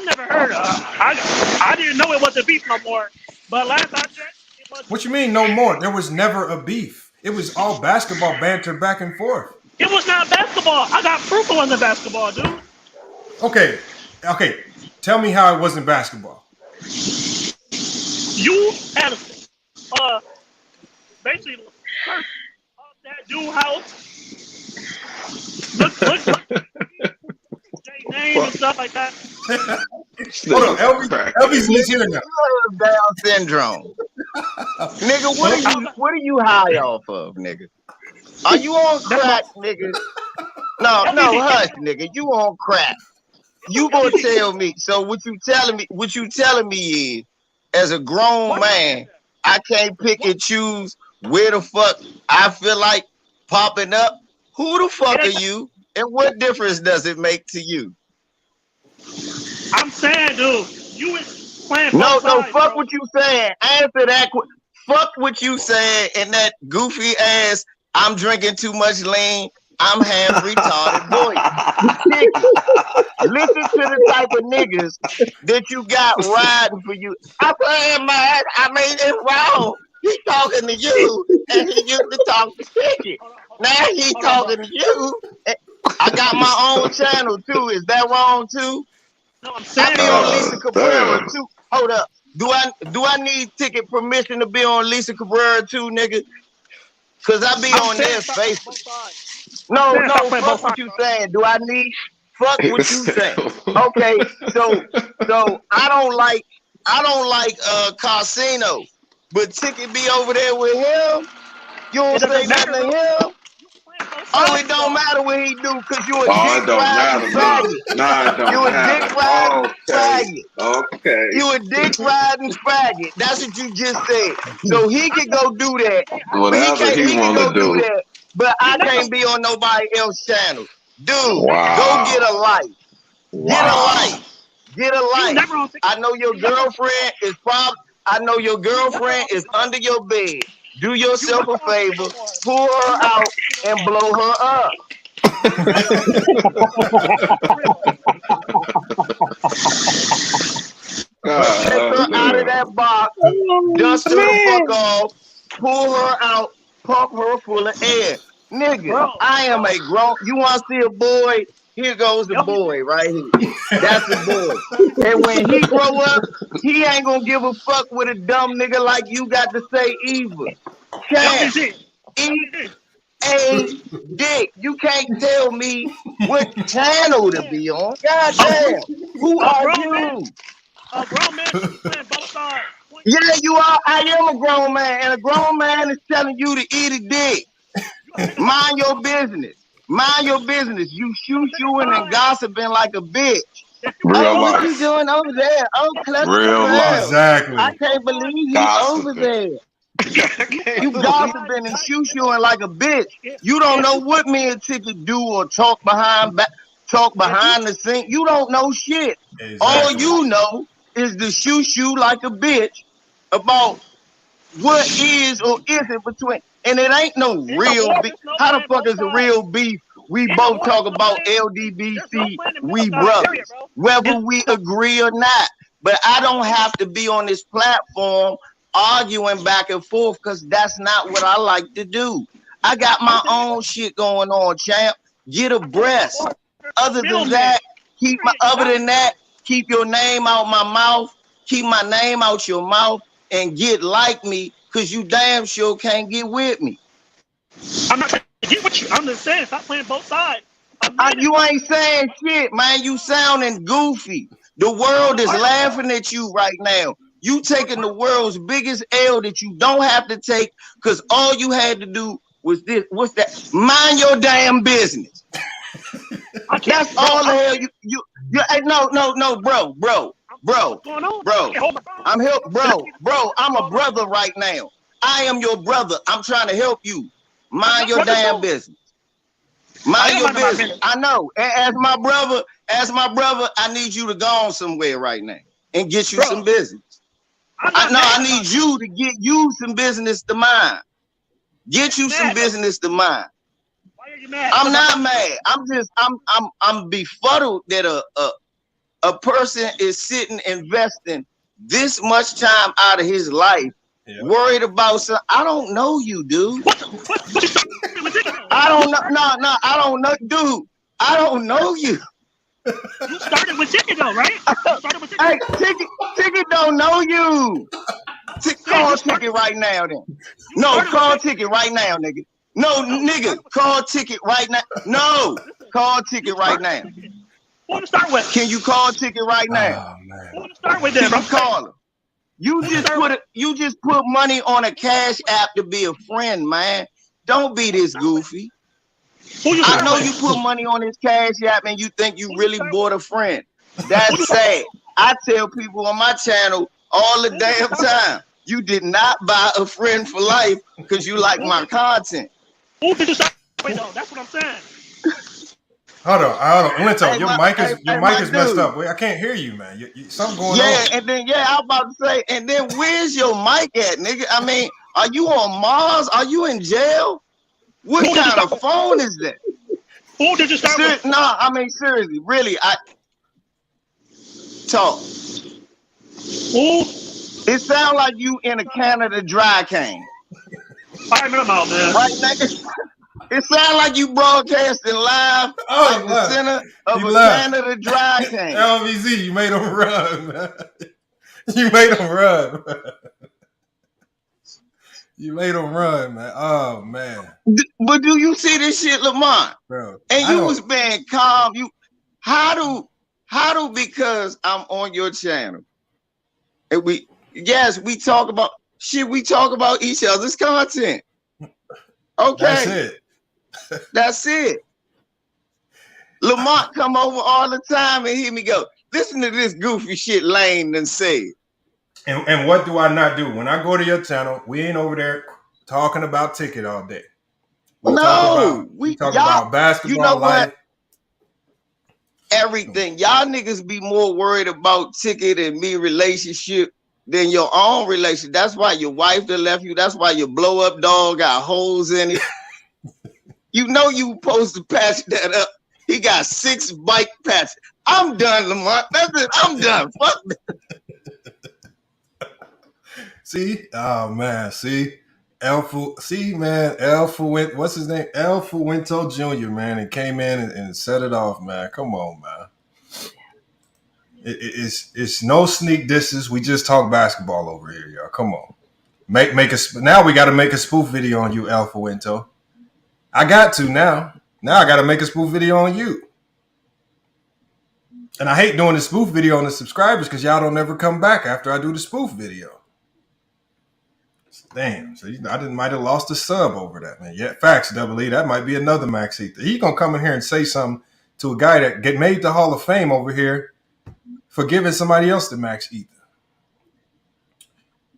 never heard of. I didn't know it was a beef no more. But last I checked, it was. What you mean no more? There was never a beef. It was all basketball banter back and forth. It was not basketball. I got proof it wasn't basketball, dude. Okay. Tell me how it wasn't basketball. You had basically search of that dude house. Look name and stuff like that. Hold on, Elvis is here now. Down syndrome. Nigga, what are you high off of, nigga? Are you on crack, nigga? No, hush, nigga. You on crack. You gonna tell me. So what you telling me is, as a grown man, I can't pick and choose where the fuck I feel like popping up. Who the fuck are you? And what difference does it make to you? I'm saying, dude, you was playing. No, sides, fuck bro. what you saying. Answer that. Fuck what you saying and that goofy ass. I'm drinking too much lean. I'm half retarded voice. Listen to the type of niggas that you got riding for you. I'm saying, man, I mean, it's wrong. He's talking to you, and he used to talk to Sticky. Now he's talking to you. I got my own channel too. Is that wrong too? No, I'm saying. I be on Lisa Cabrera too. Hold up. Do I need ticket permission to be on Lisa Cabrera too, nigga? Cause I be on their Facebook. No, fuck what you saying. Do I need? Fuck what you saying. Okay, so I don't like Casino, but Ticket be over there with him. You don't say nothing to him. Oh, it don't matter what he do, cause you a dick riding faggot. Nah, it don't You a dick riding faggot. Okay. You a dick riding faggot. That's what you just said. So he can go do that. Whatever he wanna do. That, but I can't be on nobody else's channel. Dude, Wow. go get a life. Wow. Get a life. I know your girlfriend is under your bed. Do yourself a favor, pull her out and blow her up. Take her out of that box, dust her the fuck off, pull her out, pump her full of air. Nigga, I am a grown. You want to see a boy? Here goes the boy right here. That's the boy. And when he grow up, he ain't gonna give a fuck with a dumb nigga like you got to say either. Champ, eat a dick. You can't tell me what channel to be on. God damn. Who are you? A grown man playing both sides. Yeah, you are. I am a grown man, and a grown man is telling you to eat a dick. Mind your business. Mind your business. You shooing and gossiping like a bitch. What you doing over there? Oh, Real life. Exactly. I can't believe you over there. You gossiping and shooing like a bitch. You don't know what me and Ticket do or talk behind the scene. You don't know shit. Exactly. All you know is to shoot like a bitch about what is or isn't between. And it ain't no real beef. How the fuck is a real beef? We both talk about LDBC, we brothers, whether we agree or not. But I don't have to be on this platform arguing back and forth because that's not what I like to do. I got my own shit going on, champ. Get a breast. Other than that, keep your name out my mouth. Keep my name out your mouth and get like me. Cause you damn sure can't get with me. I'm not trying to get with you. I'm just saying, stop playing both sides. You ain't saying shit, man. You sounding goofy. The world is laughing at you right now. You taking the world's biggest L that you don't have to take, cause all you had to do was this. What's that? Mind your damn business. That's all the hell you. No, bro. I'm help, bro. I'm a brother right now. I am your brother. I'm trying to help you. Mind your damn business. Mind your business. I know. As my brother, I need you to go on somewhere right now and get you some business. I need you to get you some business to mind. Get you some business to mind. I'm not mad. I'm befuddled that a person is sitting investing this much time out of his life, worried about something. I don't know you, dude. I don't know. No, I don't know, dude. I don't know you. You started with Ticket though, right? Hey, Ticket don't know you. Call Ticket right now, then. No, call Ticket right now, nigga. No, nigga, call Ticket right now. No, call Ticket right now. Who to start with? Can you call Ticket right now? Oh man. Who to start with then, bro? Call him. You just put money on a cash app to be a friend, man. Don't be this goofy. I know you put money on this cash app and you think you really bought a friend. That's sad. I tell people on my channel all the damn time, you did not buy a friend for life because you like my content. Who did you start with though? That's what I'm saying. Hold on. Linto, your mic is messed up. I can't hear you, man. Something going on. Yeah, and then I'm about to say, and then where's your mic at, nigga? I mean, are you on Mars? Are you in jail? What kind of phone is that? Who did you start with? No, I mean seriously, really, talk. Who? It sounds like you in a Canada Dry cane. All right, man. Right, nigga. It sounds like you broadcasting live at the center of a Canada Dry cane. LVZ, you made him run, man. You made him run. You made him run, man. Oh man. But do you see this shit, Lamont? Bro, and you was being calm. How do because I'm on your channel. And we talk about shit, we talk about each other's content. Okay. That's it. Lamont come over all the time and hear me go, listen to this goofy shit Lane done said. And what do I not do? When I go to your channel, we ain't over there talking about Ticket all day. We talk about basketball, you know life. what? Everything. Y'all niggas be more worried about Ticket and me relationship than your own relationship. That's why your wife that left you. That's why your blow up dog got holes in it. You know you supposed to patch that up. He got 6 bike patches. I'm done, Lamont. That's it. I'm done. Fuck that. See? Oh man, see? Alpha went, what's his name? Alpha Winto Jr., man, and came in and set it off, man. Come on, man. It's no sneak disses. We just talk basketball over here, y'all. Come on. Now we gotta make a spoof video on you, Alpha Winto. I got to now. Now I gotta make a spoof video on you. And I hate doing the spoof video on the subscribers because y'all don't ever come back after I do the spoof video. Damn, so I might have lost a sub over that, man. Yeah, facts, Double E. That might be another Max Ether. He gonna come in here and say something to a guy that get made the Hall of Fame over here for giving somebody else the Max Ether.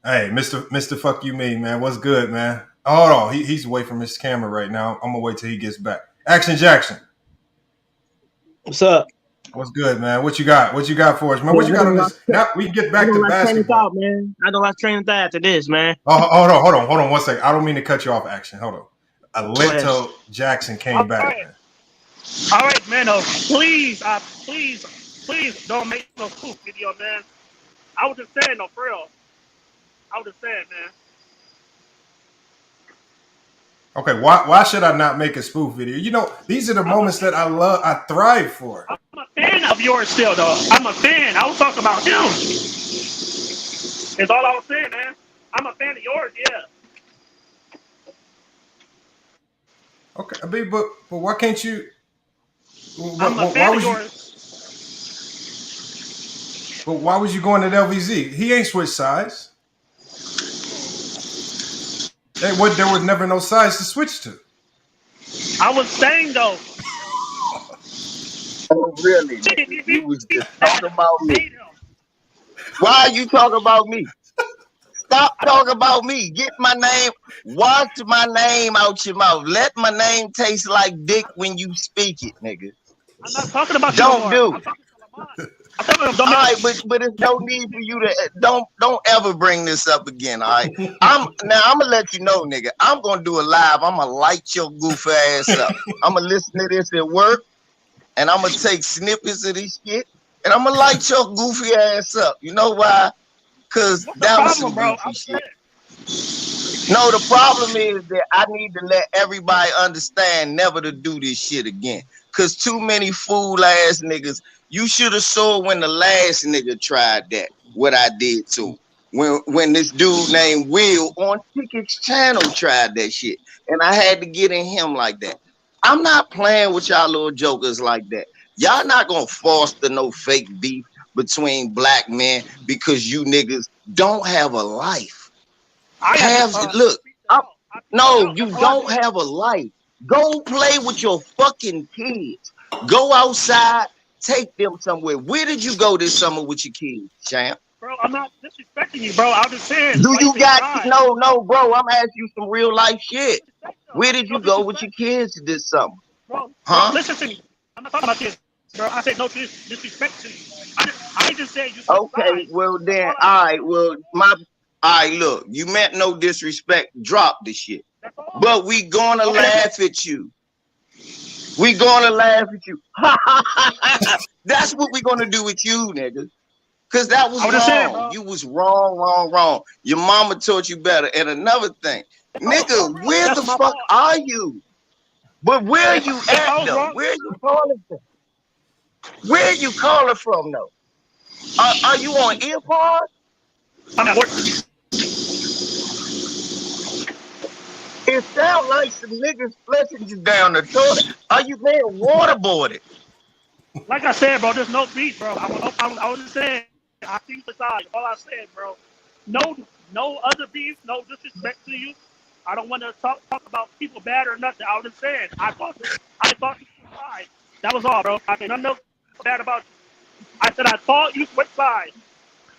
Hey, Mr. Fuck You Me, man. What's good, man? Hold on, he's away from his camera right now. I'm gonna wait till he gets back. Action Jackson. What's up? What's good, man? What you got? What you got for us, man? What you got on this? Now we can get back to basketball, man. I don't like training thought after this, man. Oh, hold on 1 second. I don't mean to cut you off. Action. Hold on. Alito Jackson came back. Man. All right, man. Please don't make no spoof video, man. I was just saying, for real. I was just saying, man. Okay, why should I not make a spoof video? You know, these are the moments that I thrive for. I'm a fan of yours still, though. I'm a fan. I was talking about him. That's all I was saying, man. I'm a fan of yours, yeah. Okay, I mean, but why can't you? I'm a fan of yours. But why was you going to LVZ? He ain't switched sides. There was never no size to switch to. I was saying though. Oh really? You was just talking about me. Why are you talking about me? Stop talking about me. Get my name. Wash my name out your mouth. Let my name taste like dick when you speak it, nigga. I'm not talking about Don't you. do. All right, but it's no need for you to don't ever bring this up again. All right, I'm gonna let you know, nigga. I'm gonna do a live. I'm gonna light your goof ass up. I'm gonna listen to this at work, and I'm gonna take snippets of this shit, and I'm gonna light your goofy ass up. You know why? Cause that was some goofy shit. No, the problem is that I need to let everybody understand never to do this shit again. Cause too many fool ass niggas. You should have saw when the last nigga tried that, what I did to him. When this dude named Will on Ticket's channel tried that shit. And I had to get in him like that. I'm not playing with y'all little jokers like that. Y'all not gonna foster no fake beef between black men because you niggas don't have a life. No, you don't have a life. Go play with your fucking kids. Go outside. Take them somewhere. Where did you go this summer with your kids, champ? Bro, I'm not disrespecting you, bro. I'm just saying. Do you got no, bro? I'm asking you some real life shit. Where did you go with your kids this summer? Bro, huh? Listen to me. I'm not talking about kids, bro. I said no disrespect to you. I just said you. Okay, well then, all right. Well, all right. Look, you meant no disrespect. Drop the shit. But we gonna laugh at you. We gonna laugh at you. That's what we gonna do with you, nigga. Cause that was wrong. You was wrong. Your mama taught you better. And another thing, nigga, where the fuck are you? But where are you at though? Where are you calling from? Where are you calling from though? Are you on earpod? I'm at work. It sounds like some niggas flushing you down the toilet. Are you being waterboarded? Like I said, bro, there's no beef, bro. I was just saying, I think besides all I said, bro. No other beef, no disrespect to you. I don't want to talk about people bad or nothing. I was just saying, I thought you were fine. That was all, bro. I said nothing bad about you. I said I thought you went fine.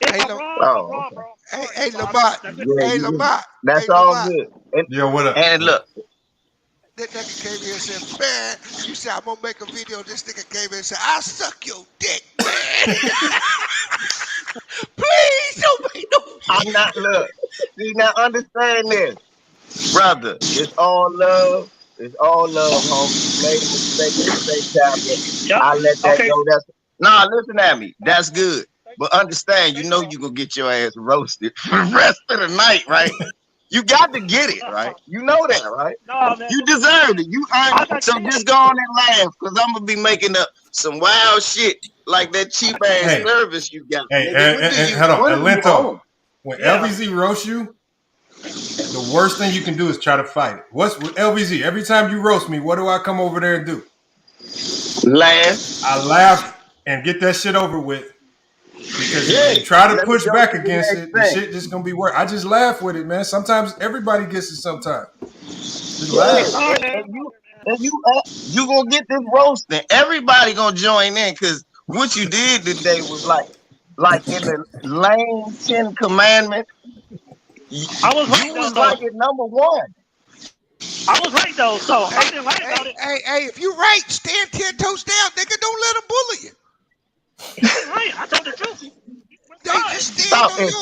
If I'm wrong, bro. Hey, Lamont. That's all good. Yo, what up? And look. That nigga came here and said, man, you said I'm gonna make a video. This nigga came here and said, I'll suck your dick, man. Please don't make no video. I'm not, look. See, now understand this. Brother, it's all love. It's all love, homie. Made a mistake. I let that go. Nah, listen at me. That's good. But understand, you know you're going to get your ass roasted for the rest of the night, right? You got to get it, right? You know that, right? No, man. You deserve it. You earned it. So just go on and laugh, because I'm going to be making up some wild shit like that cheap-ass service you got. Hey, hold on. Alento, when LVZ roasts you, the worst thing you can do is try to fight it. What's with LVZ? Every time you roast me, what do I come over there and do? Laugh. I laugh and get that shit over with. Because if you try to push back against it, the shit just gonna be worse. I just laugh with it, man. Sometimes everybody gets it sometimes. Just laugh. And you gonna get this roasting. Everybody gonna join in, because what you did today was like in the lane 10 commandment. I was right, you was like at number 1. I was right though, so I didn't right about it. Hey, if you right, stand 10 toes down, nigga. Don't let them bully you. Right, I told the truth. Stop it,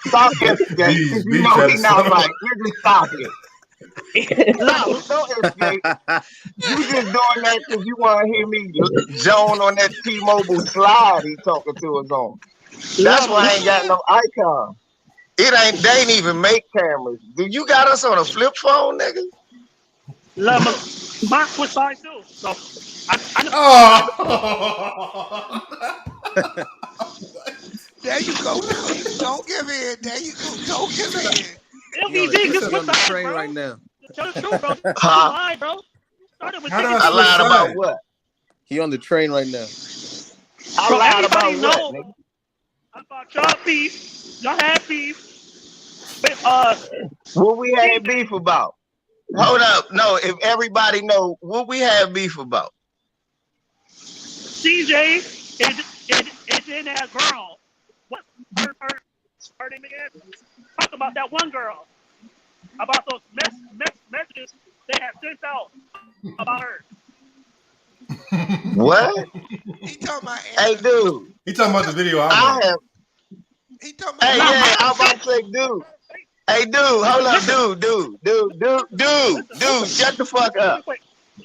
Stop it, you know he's not right. You just stop it. No, don't escape. You just doing that because you want to hear me Joan on that T-Mobile slide he talking to us on. That's why I ain't got no icon. They ain't even make cameras. Do you got us on a flip phone, nigga? My switch side too. So there you go. Don't give in. There you go. Don't give in. LVG just on the train right now. Tell the truth, bro. I lied, bro. I lied about what? He on the train right now. I lied about what, nigga? About y'all beef. Y'all had beef. What we had beef about? Hold up. No, if everybody know what we have beef about. CJ is in that girl. What her name again? Talk about that one girl. About those messages they have sent out about her. What? He talking about Hey, dude. He talking about the video I I made. have. He talking about Hey, yeah, I'm about to say, dude. Hey, dude, hold up, dude, shut the fuck up.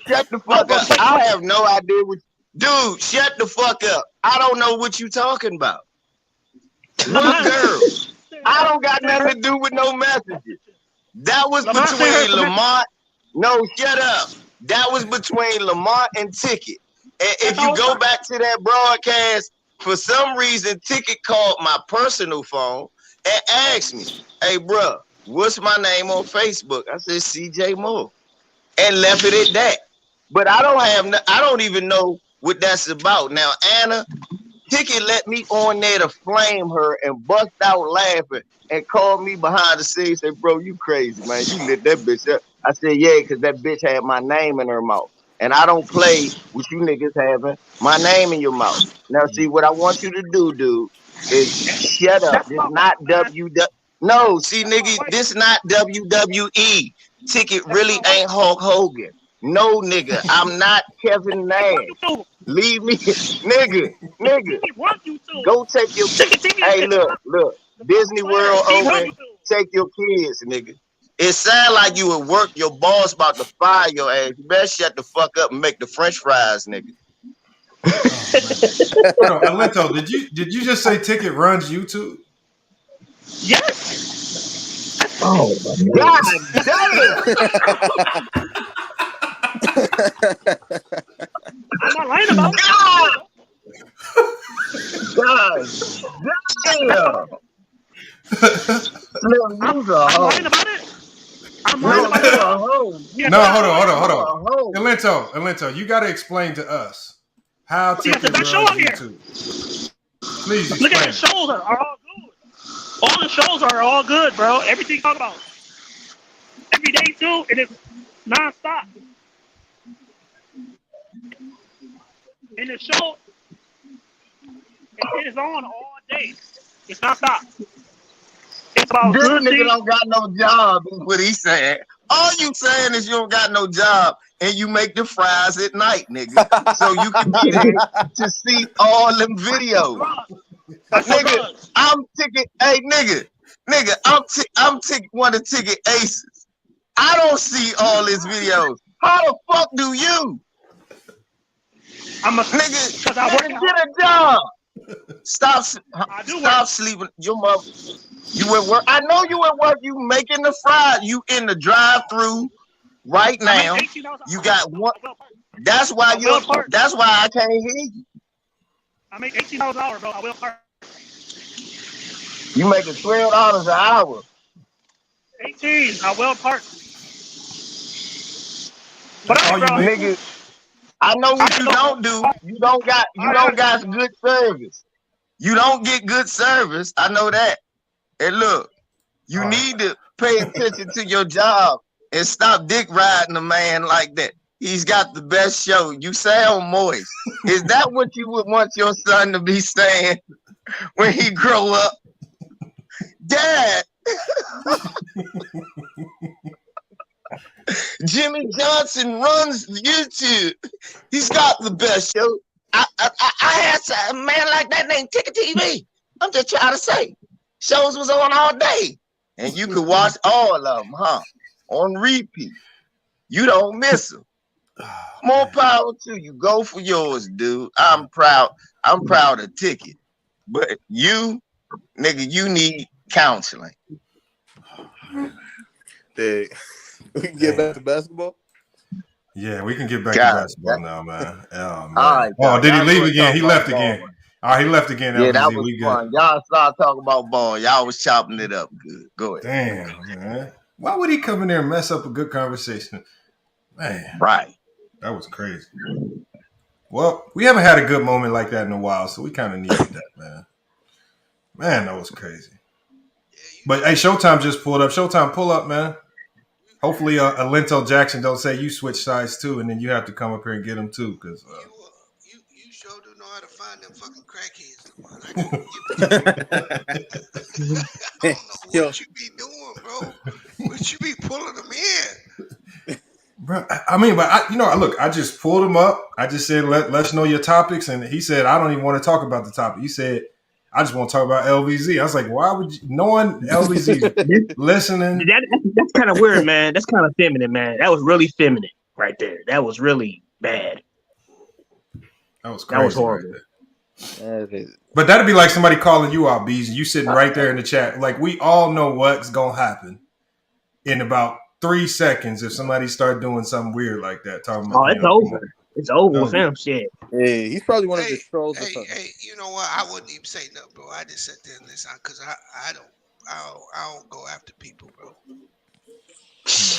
Shut the fuck up. I have no idea what. Dude, shut the fuck up. I don't know what you talking about. What girl? I don't got nothing to do with no messages. That was between Lamont. No, shut up. That was between Lamont and Ticket. And if you go back to that broadcast, for some reason, Ticket called my personal phone and asked me, "Hey, bro, what's my name on Facebook?" I said, CJ Moore, and left it at that. But I don't even know what that's about. Now, Anna, Ticket let me on there to flame her and bust out laughing and called me behind the scenes and said, "Bro, you crazy, man. You lit that bitch up." I said, "Yeah, because that bitch had my name in her mouth. And I don't play with you niggas having my name in your mouth." Now, see, what I want you to do, dude, is shut up. This not WWE. No, see, nigga, this not WWE. Ticket really ain't Hulk Hogan. No, nigga, I'm not Kevin Nash. Leave me, nigga. Go take your Hey, look. Disney World open. Take your kids, nigga. It sound like you at work, your boss about to fire your ass. You better shut the fuck up and make the French fries, nigga. Hold on, Alento, did you just say Ticket runs YouTube? Yes. Oh my God damn! I'm not lying about it. God damn! I'm lying about it. I'm lying about it. No, hold on. Alento, you got to explain to us how Ticket runs YouTube. Please explain. Look at the shows are all good. All the shows are all good, bro. Everything you talk about. Every day too, and it's non-stop. And the show, it is on all day. It's non-stop. It's about this good nigga things. don't got no job, is what he saying. All you saying is you don't got no job and you make the fries at night, nigga. So you can be there to see all them videos. Nigga, I'm Ticket. Hey, nigga, I'm Ticket, one of Ticket aces. I don't see all his videos. How the fuck do you? Nigga, because I work get a job. Stop sleeping. Your mother. You at work. I know you at work. You making the fries. You in the drive-through right now. You got one. That's why I can't hear you. I make $18 an hour, bro. I will park. You making $12 an hour. 18. I will park. But all you niggas. I know what you don't do. You don't got good service. You don't get good service. I know that. And look, you need to pay attention to your job and stop dick riding a man like that. He's got the best show. You sound moist. Is that what you would want your son to be saying when he grow up? Dad. Jimmy Johnson runs YouTube. He's got the best show. I had a man like that named Ticket TV. I'm just trying to say, shows was on all day, and you could watch all of them, huh? On repeat. You don't miss them. More power to you. Go for yours, dude. I'm proud. I'm proud of Ticket, but you, nigga, you need counseling. We can get back to basketball. Yeah, we can get back to basketball now, man. Oh, man. All right, did he leave again? He left again. All right, he left again. Yeah, that was fun. Y'all started talking about ball. Y'all was chopping it up good. Go ahead. Damn, man. Why would he come in there and mess up a good conversation? Man. Right. That was crazy. Well, we haven't had a good moment like that in a while, so we kind of needed that, man. Man, that was crazy. But, hey, Showtime just pulled up. Showtime, pull up, man. Hopefully, Alento Jackson don't say you switch sides too, and then you have to come up here and get him too, because you sure do know how to find them fucking crackheads. I don't know what you be doing, bro. But you be pulling them in. Bro, I mean, but look, I just pulled him up. I just said, let's know your topics. And he said, I don't even want to talk about the topic. He said, I just want to talk about LVZ. I was like, why would you, knowing LVZ listening? That's kind of weird, man. That's kind of feminine, man. That was really feminine right there. That was really bad. That was crazy. That was horrible. Right. But that'd be like somebody calling you out, Bees, and you sitting right there in the chat. Like, we all know what's going to happen in about 3 seconds if somebody start doing something weird like that. Talking about, it's over. It's over with him. Shit. Hey, he's probably one of the trolls. Hey, you know what? I wouldn't even say nothing, bro. I just sit there and listen because I don't go after people, bro.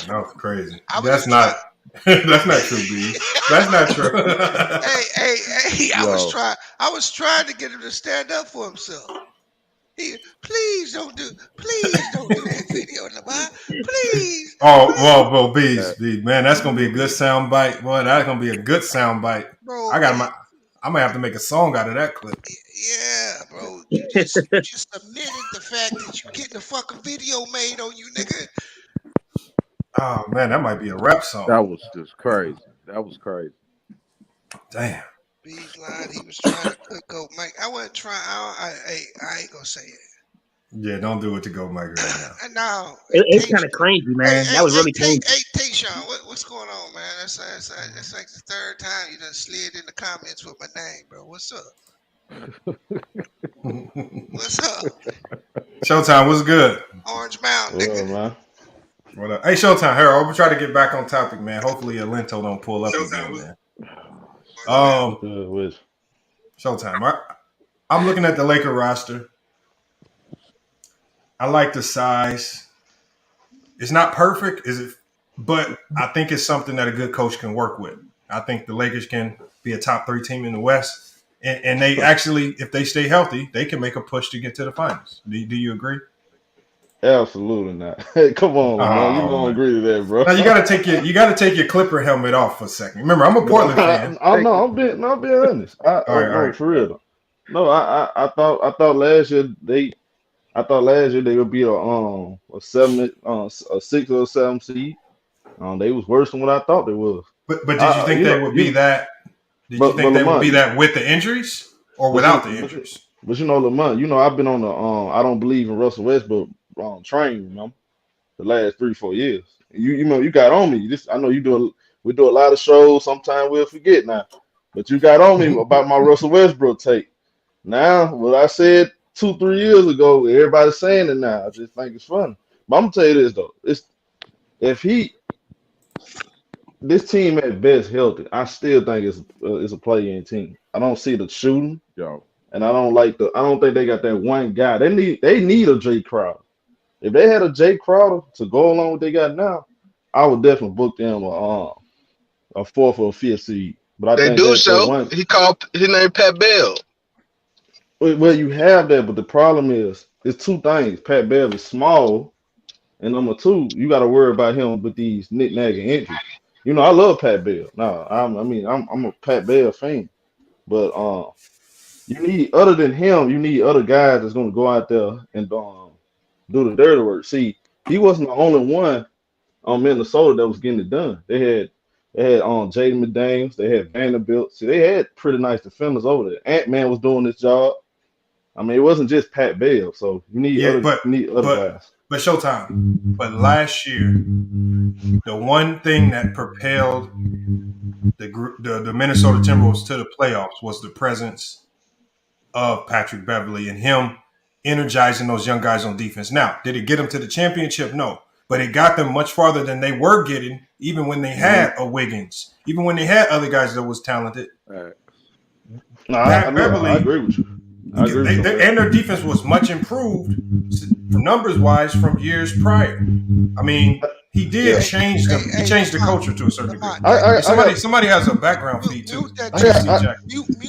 That was crazy. That's not true, B. That's not true. hey! I was trying to get him to stand up for himself. Please don't do that video, LeBron. Please. Oh, well, Bees, man, that's gonna be a good sound bite, boy. That's gonna be a good sound bite. Bro, I'm gonna have to make a song out of that clip. Yeah, bro. You just admitted the fact that you getting a fucking video made on you, nigga. Oh man, that might be a rap song. That was just crazy. Damn. B's line, he was trying to go Mike. I wasn't trying. I ain't gonna say it. Yeah, don't do it to go Mike right now. No, it's kind of crazy, man. That was really crazy. Hey, Tayshaun, what's going on, man? That's like the third time you done slid in the comments with my name, bro. What's up? What's up? Showtime, what's good? Orange Mountain, nigga. Man. What up? Hey, Showtime, Harold, we'll try to get back on topic, man. Hopefully, Alento don't pull up again, man. Showtime. I'm looking at the Laker roster. I like the size. It's not perfect, is it? But I think it's something that a good coach can work with. I think the Lakers can be a top 3 team in the West, and they actually, if they stay healthy, they can make a push to get to the finals. Do you agree? Absolutely not. Hey, come on, man. You don't agree to that, bro. Now you gotta take your Clipper helmet off for a second. Remember, I'm a Portland fan. I'm being honest. All right. For real. No, I thought last year they would be a 6 or 7 seed. They was worse than what I thought they was. But did you think they would be that? Did you think they would be that with the injuries or without the injuries? But Lamont, I've been on the I don't believe in Russell Westbrook train, remember, the last 3-4 years. You got on me. I know we do a lot of shows. Sometimes we'll forget now, but you got on me about my Russell Westbrook take. Now, what I said 2-3 years ago, everybody's saying it now. I just think it's funny. But I'm gonna tell you this though: this team at best healthy, I still think it's a play-in team. I don't see the shooting, and I don't think they got that one guy. They need a Jay Crowder. If they had a Jay Crowder to go along with what they got now, I would definitely book them a 4th or a 5th seed. But I think do so. He called his name Pat Bell. Well, you have that, but the problem is, it's 2 things. Pat Bell is small, and number 2, you got to worry about him with these knick-knack injuries. I love Pat Bell. No, I'm a Pat Bell fan, but other than him, you need other guys that's going to go out there and do the dirty work. See, he wasn't the only one on Minnesota that was getting it done. They had Jaden McDaniels, they had Vanderbilt. See, they had pretty nice defenders over there. Ant-Man was doing this job. I mean, it wasn't just Pat Bell, so you need other guys. But Showtime. But last year, the one thing that propelled the Minnesota Timberwolves to the playoffs was the presence of Patrick Beverly and him energizing those young guys on defense. Now, did it get them to the championship? No. But it got them much farther than they were getting, even when they had a Wiggins, even when they had other guys that was talented. Right. Beverly, I agree with you. And their defense was much improved numbers-wise from years prior. I mean, he did change them. He changed the culture to a certain degree. Somebody has a background feed too.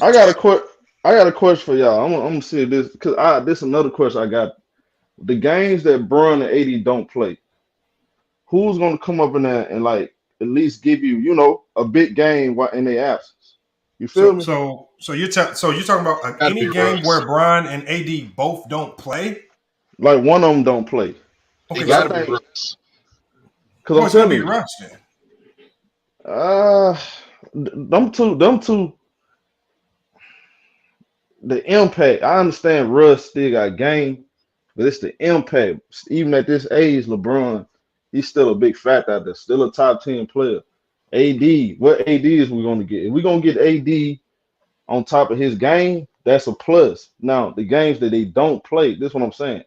I got a question for y'all. I'm gonna see this because this is another question I got. The games that Bron and AD don't play, who's gonna come up in there and like at least give you, a big game in their absence? You feel me? So you're talking about any game where Bron and AD both don't play? Like one of them don't play. Okay, gotta be Brooks. Because I'm telling you, Russ, then. Them two. The impact. I understand Russ still got game, but it's the impact. Even at this age, LeBron, he's still a big factor out there. Still a top 10 player. AD, what AD is we gonna get? If we're gonna get AD on top of his game, that's a plus. Now the games that they don't play, this is what I'm saying.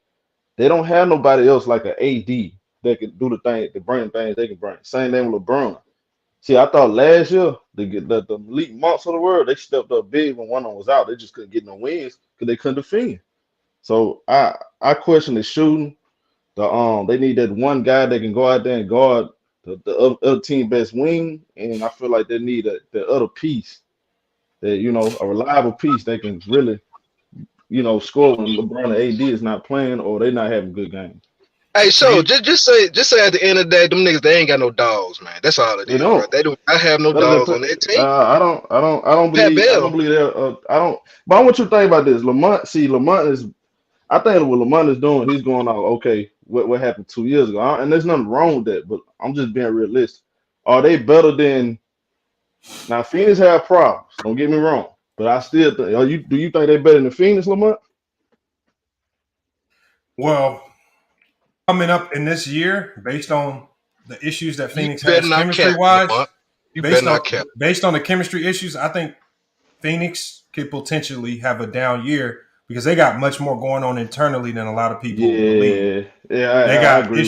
They don't have nobody else like an AD that can do the thing, the bring things they can bring. Same thing with LeBron. See, I thought last year the elite months of the world, they stepped up big when one of them was out. They just couldn't get no wins because they couldn't defend. So I question the shooting. They need that one guy that can go out there and guard the other team best wing, and I feel like they need the other piece that a reliable piece that can really score when LeBron and AD is not playing or they not having good games. Hey, so just say at the end of the day, them niggas they ain't got no dogs, man. That's all it is. Bro. They do not have no dogs on their team. I don't believe that. I don't. But I want you to think about this. Lamont is. I think what Lamont is doing, he's going out. Okay, what happened 2 years ago? And there's nothing wrong with that. But I'm just being realistic. Are they better than? Now Phoenix have problems. Don't get me wrong. But I still think. Do you think they're better than Phoenix, Lamont? Well, coming up in this year, based on the issues that Phoenix has chemistry-wise, based on the chemistry issues, I think Phoenix could potentially have a down year because they got much more going on internally than a lot of people believe. Yeah, they got agree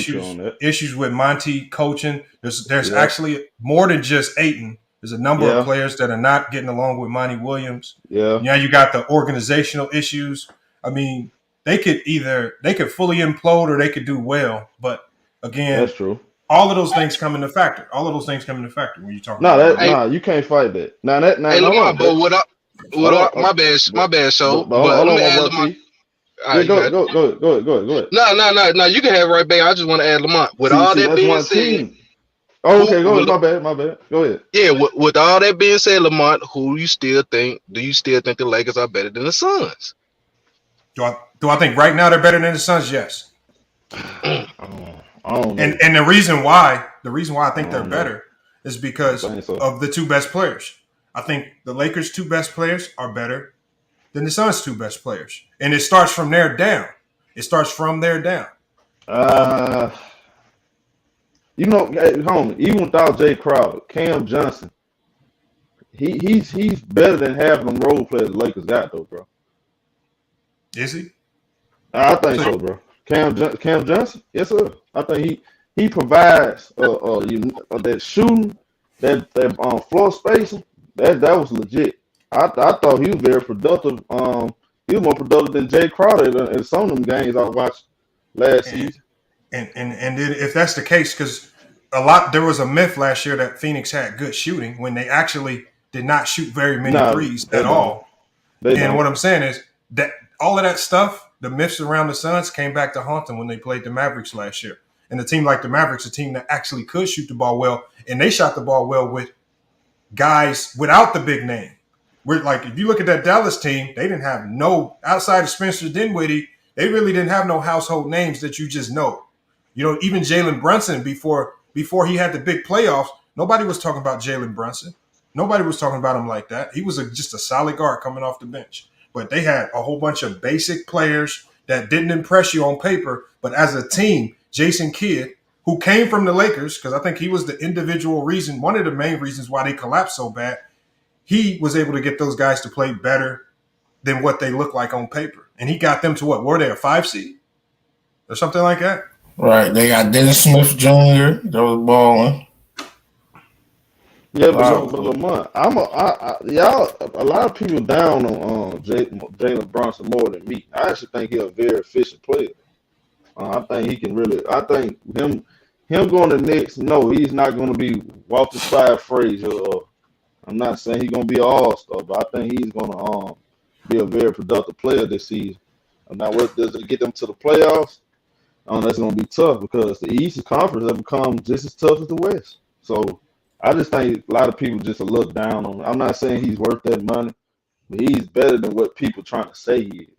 issues with Monty coaching. There's actually more than just Ayton. There's a number of players that are not getting along with Monty Williams. Yeah. Now you got the organizational issues. I mean, they could fully implode or they could do well. But again, that's true. All of those things come into factor. When you talk about you can't fight that. My bad. So, go ahead. No. You can have it right back. I just want to add Lamont. With all that being said, okay, go ahead. My bad. Go ahead. Yeah, with all that being said, Lamont, do you still think the Lakers are better than the Suns? Do I think right now they're better than the Suns? Yes. And the reason why I think they're better is because of the two best players. I think the Lakers' two best players are better than the Suns' two best players. And it starts from there down. Even without Jay Crowder, Cam Johnson, he's better than half of them role players the Lakers got though, bro. Is he? I think so, bro. Cam Johnson, yes sir. I think he provides that shooting, that floor spacing. That was legit. I thought he was very productive. He was more productive than Jay Crowder in some of them games I watched last season. And if that's the case, because there was a myth last year that Phoenix had good shooting when they actually did not shoot very many threes at all. What I'm saying is that all of that stuff, the myths around the Suns came back to haunt them when they played the Mavericks last year. And a team like the Mavericks, a team that actually could shoot the ball well, and they shot the ball well with guys without the big name. If you look at that Dallas team, they didn't have outside of Spencer Dinwiddie, they really didn't have no household names that you just know. Even Jalen Brunson before he had the big playoffs, nobody was talking about Jalen Brunson. Nobody was talking about him like that. He was just a solid guard coming off the bench. But they had a whole bunch of basic players that didn't impress you on paper. But as a team, Jason Kidd, who came from the Lakers, because I think he was the individual reason, one of the main reasons why they collapsed so bad, he was able to get those guys to play better than what they look like on paper. And he got them to what? Were they a 5 seed? Or something like that? Right. They got Dennis Smith Jr. that was balling. Yeah, but Lamont, a lot of people down on Jalen Brunson more than me. I actually think he's a very efficient player. I think he can really. I think him going to Knicks. No, he's not going to be Walter Spire Frazier. I'm not saying he's going to be an all-star, but I think he's going to be a very productive player this season. Now, what does it get them to the playoffs? That's going to be tough because the Eastern Conference has become just as tough as the West. So I just think a lot of people just look down on him. I'm not saying he's worth that money, but he's better than what people trying to say he is.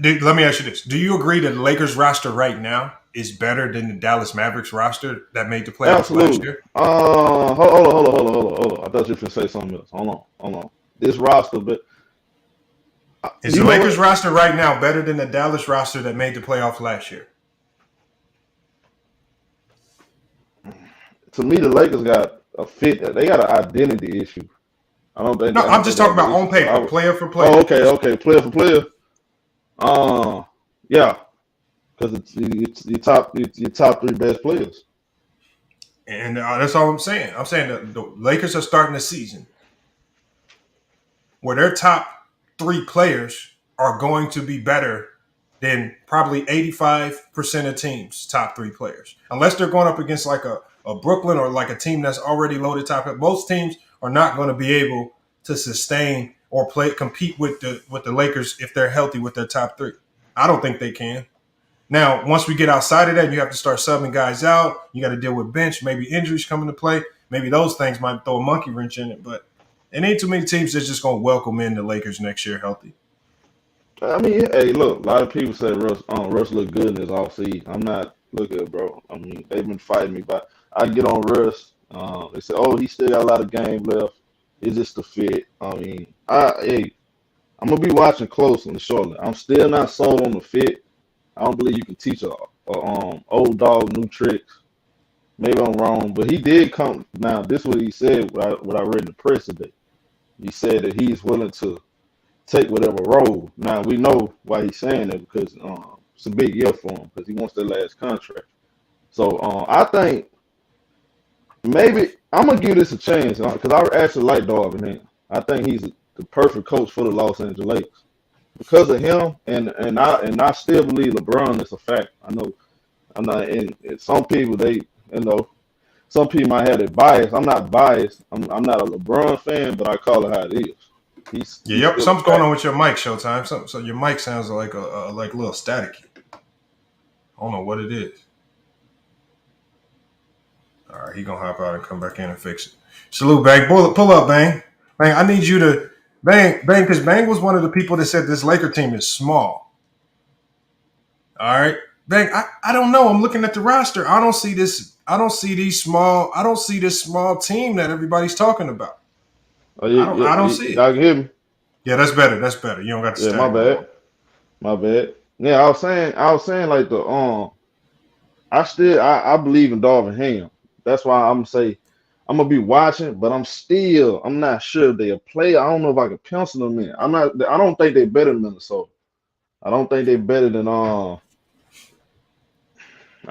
Dude, let me ask you this. Do you agree that the Lakers roster right now is better than the Dallas Mavericks roster that made the playoffs last year? Hold on. I thought you were going to say something else. Hold on. This roster, but is the Lakers roster right now better than the Dallas roster that made the playoffs last year? To me, the Lakers got a fit. They got an identity issue. I don't think. No, I'm just talking about on paper, player for player. Oh, okay, player for player. Yeah, because it's your top 3 best players. And that's all I'm saying. I'm saying that the Lakers are starting the season where their top 3 players are going to be better than probably 85% of teams' top 3 players, unless they're going up against like a Brooklyn or like a team that's already loaded top. Most teams are not going to be able to sustain or compete with the Lakers if they're healthy with their top 3. I don't think they can. Now, once we get outside of that, you have to start subbing guys out. You got to deal with bench, maybe injuries come into play. Maybe those things might throw a monkey wrench in it, but it ain't too many teams that's just going to welcome in the Lakers next year healthy. I mean, hey, look, a lot of people say Russ look good in his offseason. I'm not looking, bro. I mean, they've been fighting me, but I get on Russ. They say, oh, he still got a lot of game left. It's just a fit. I mean, I'm gonna be watching close on the shortly. I'm still not sold on the fit. I don't believe you can teach a old dog new tricks. Maybe I'm wrong, but he did come. Now, this is what he said. What I read in the press today. He said that he's willing to take whatever role. Now we know why he's saying that because it's a big year for him because he wants that last contract. So I think maybe I'm gonna give this a chance because I actually like Darvin Ham. I think he's the perfect coach for the Los Angeles Lakers because of him, and I still believe LeBron is a fact. I know I'm not, and some people some people might have that bias. I'm not biased. I'm not a LeBron fan, but I call it how it is. Yep. Something's going on with your mic, Showtime. So your mic sounds like a little staticky. I don't know what it is. All right, he gonna hop out and come back in and fix it. Salute, Bang. Pull up, Bang. Bang, I need you to Bang, because Bang was one of the people that said this Laker team is small. All right, Bang. I don't know. I'm looking at the roster. I don't see this small team that everybody's talking about. Oh, yeah, I don't see it. Y'all can hear me? Yeah, that's better. You don't got to stack. My bad. Yeah, I was saying like I believe in Darvin Ham. That's why I'm gonna be watching, but I'm not sure if they'll play. I don't know if I can pencil them in. I don't think they're better than Minnesota. I don't think they're better than I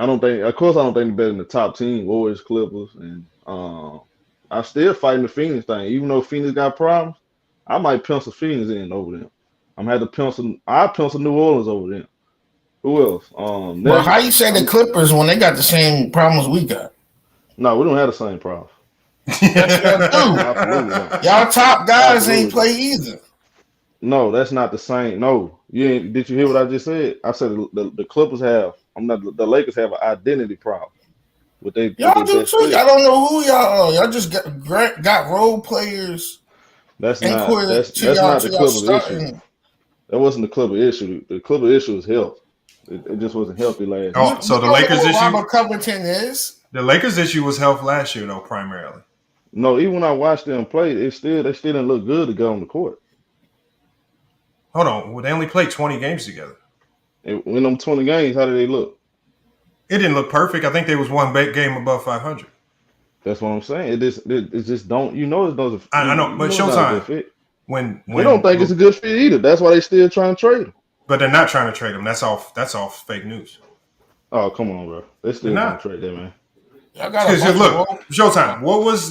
don't think they're better than the top team, Warriors, Clippers, and I'm still fighting the Phoenix thing. Even though Phoenix got problems, I might pencil Phoenix in over them. I'm gonna have to pencil New Orleans over them. Who else? Well, how you say the Clippers when they got the same problems we got? No, we don't have the same problem. Y'all top guys ain't play either. No, that's not the same. No, did you hear what I just said? I said the Clippers have. The Lakers have an identity problem. Y'all do too. Y'all don't know who y'all are. Y'all just got role players. That's not the Clippers issue. That wasn't the Clipper issue. The Clipper issue is health. It just wasn't healthy last year. Oh, so the Lakers issue. Robert Covington is. The Lakers issue was health last year, though, primarily. No, even when I watched them play, they still didn't look good to go on the court. Hold on, well, they only played 20 games together. In them 20 games, how did they look? It didn't look perfect. I think there was one game above 500. That's what I'm saying. It just don't. It doesn't. I know, but Showtime. When they don't think it's a good fit either. That's why they still trying to trade him. But they're not trying to trade him. That's all fake news. Oh, come on, bro. They still trying to trade that man. Look, Showtime. What was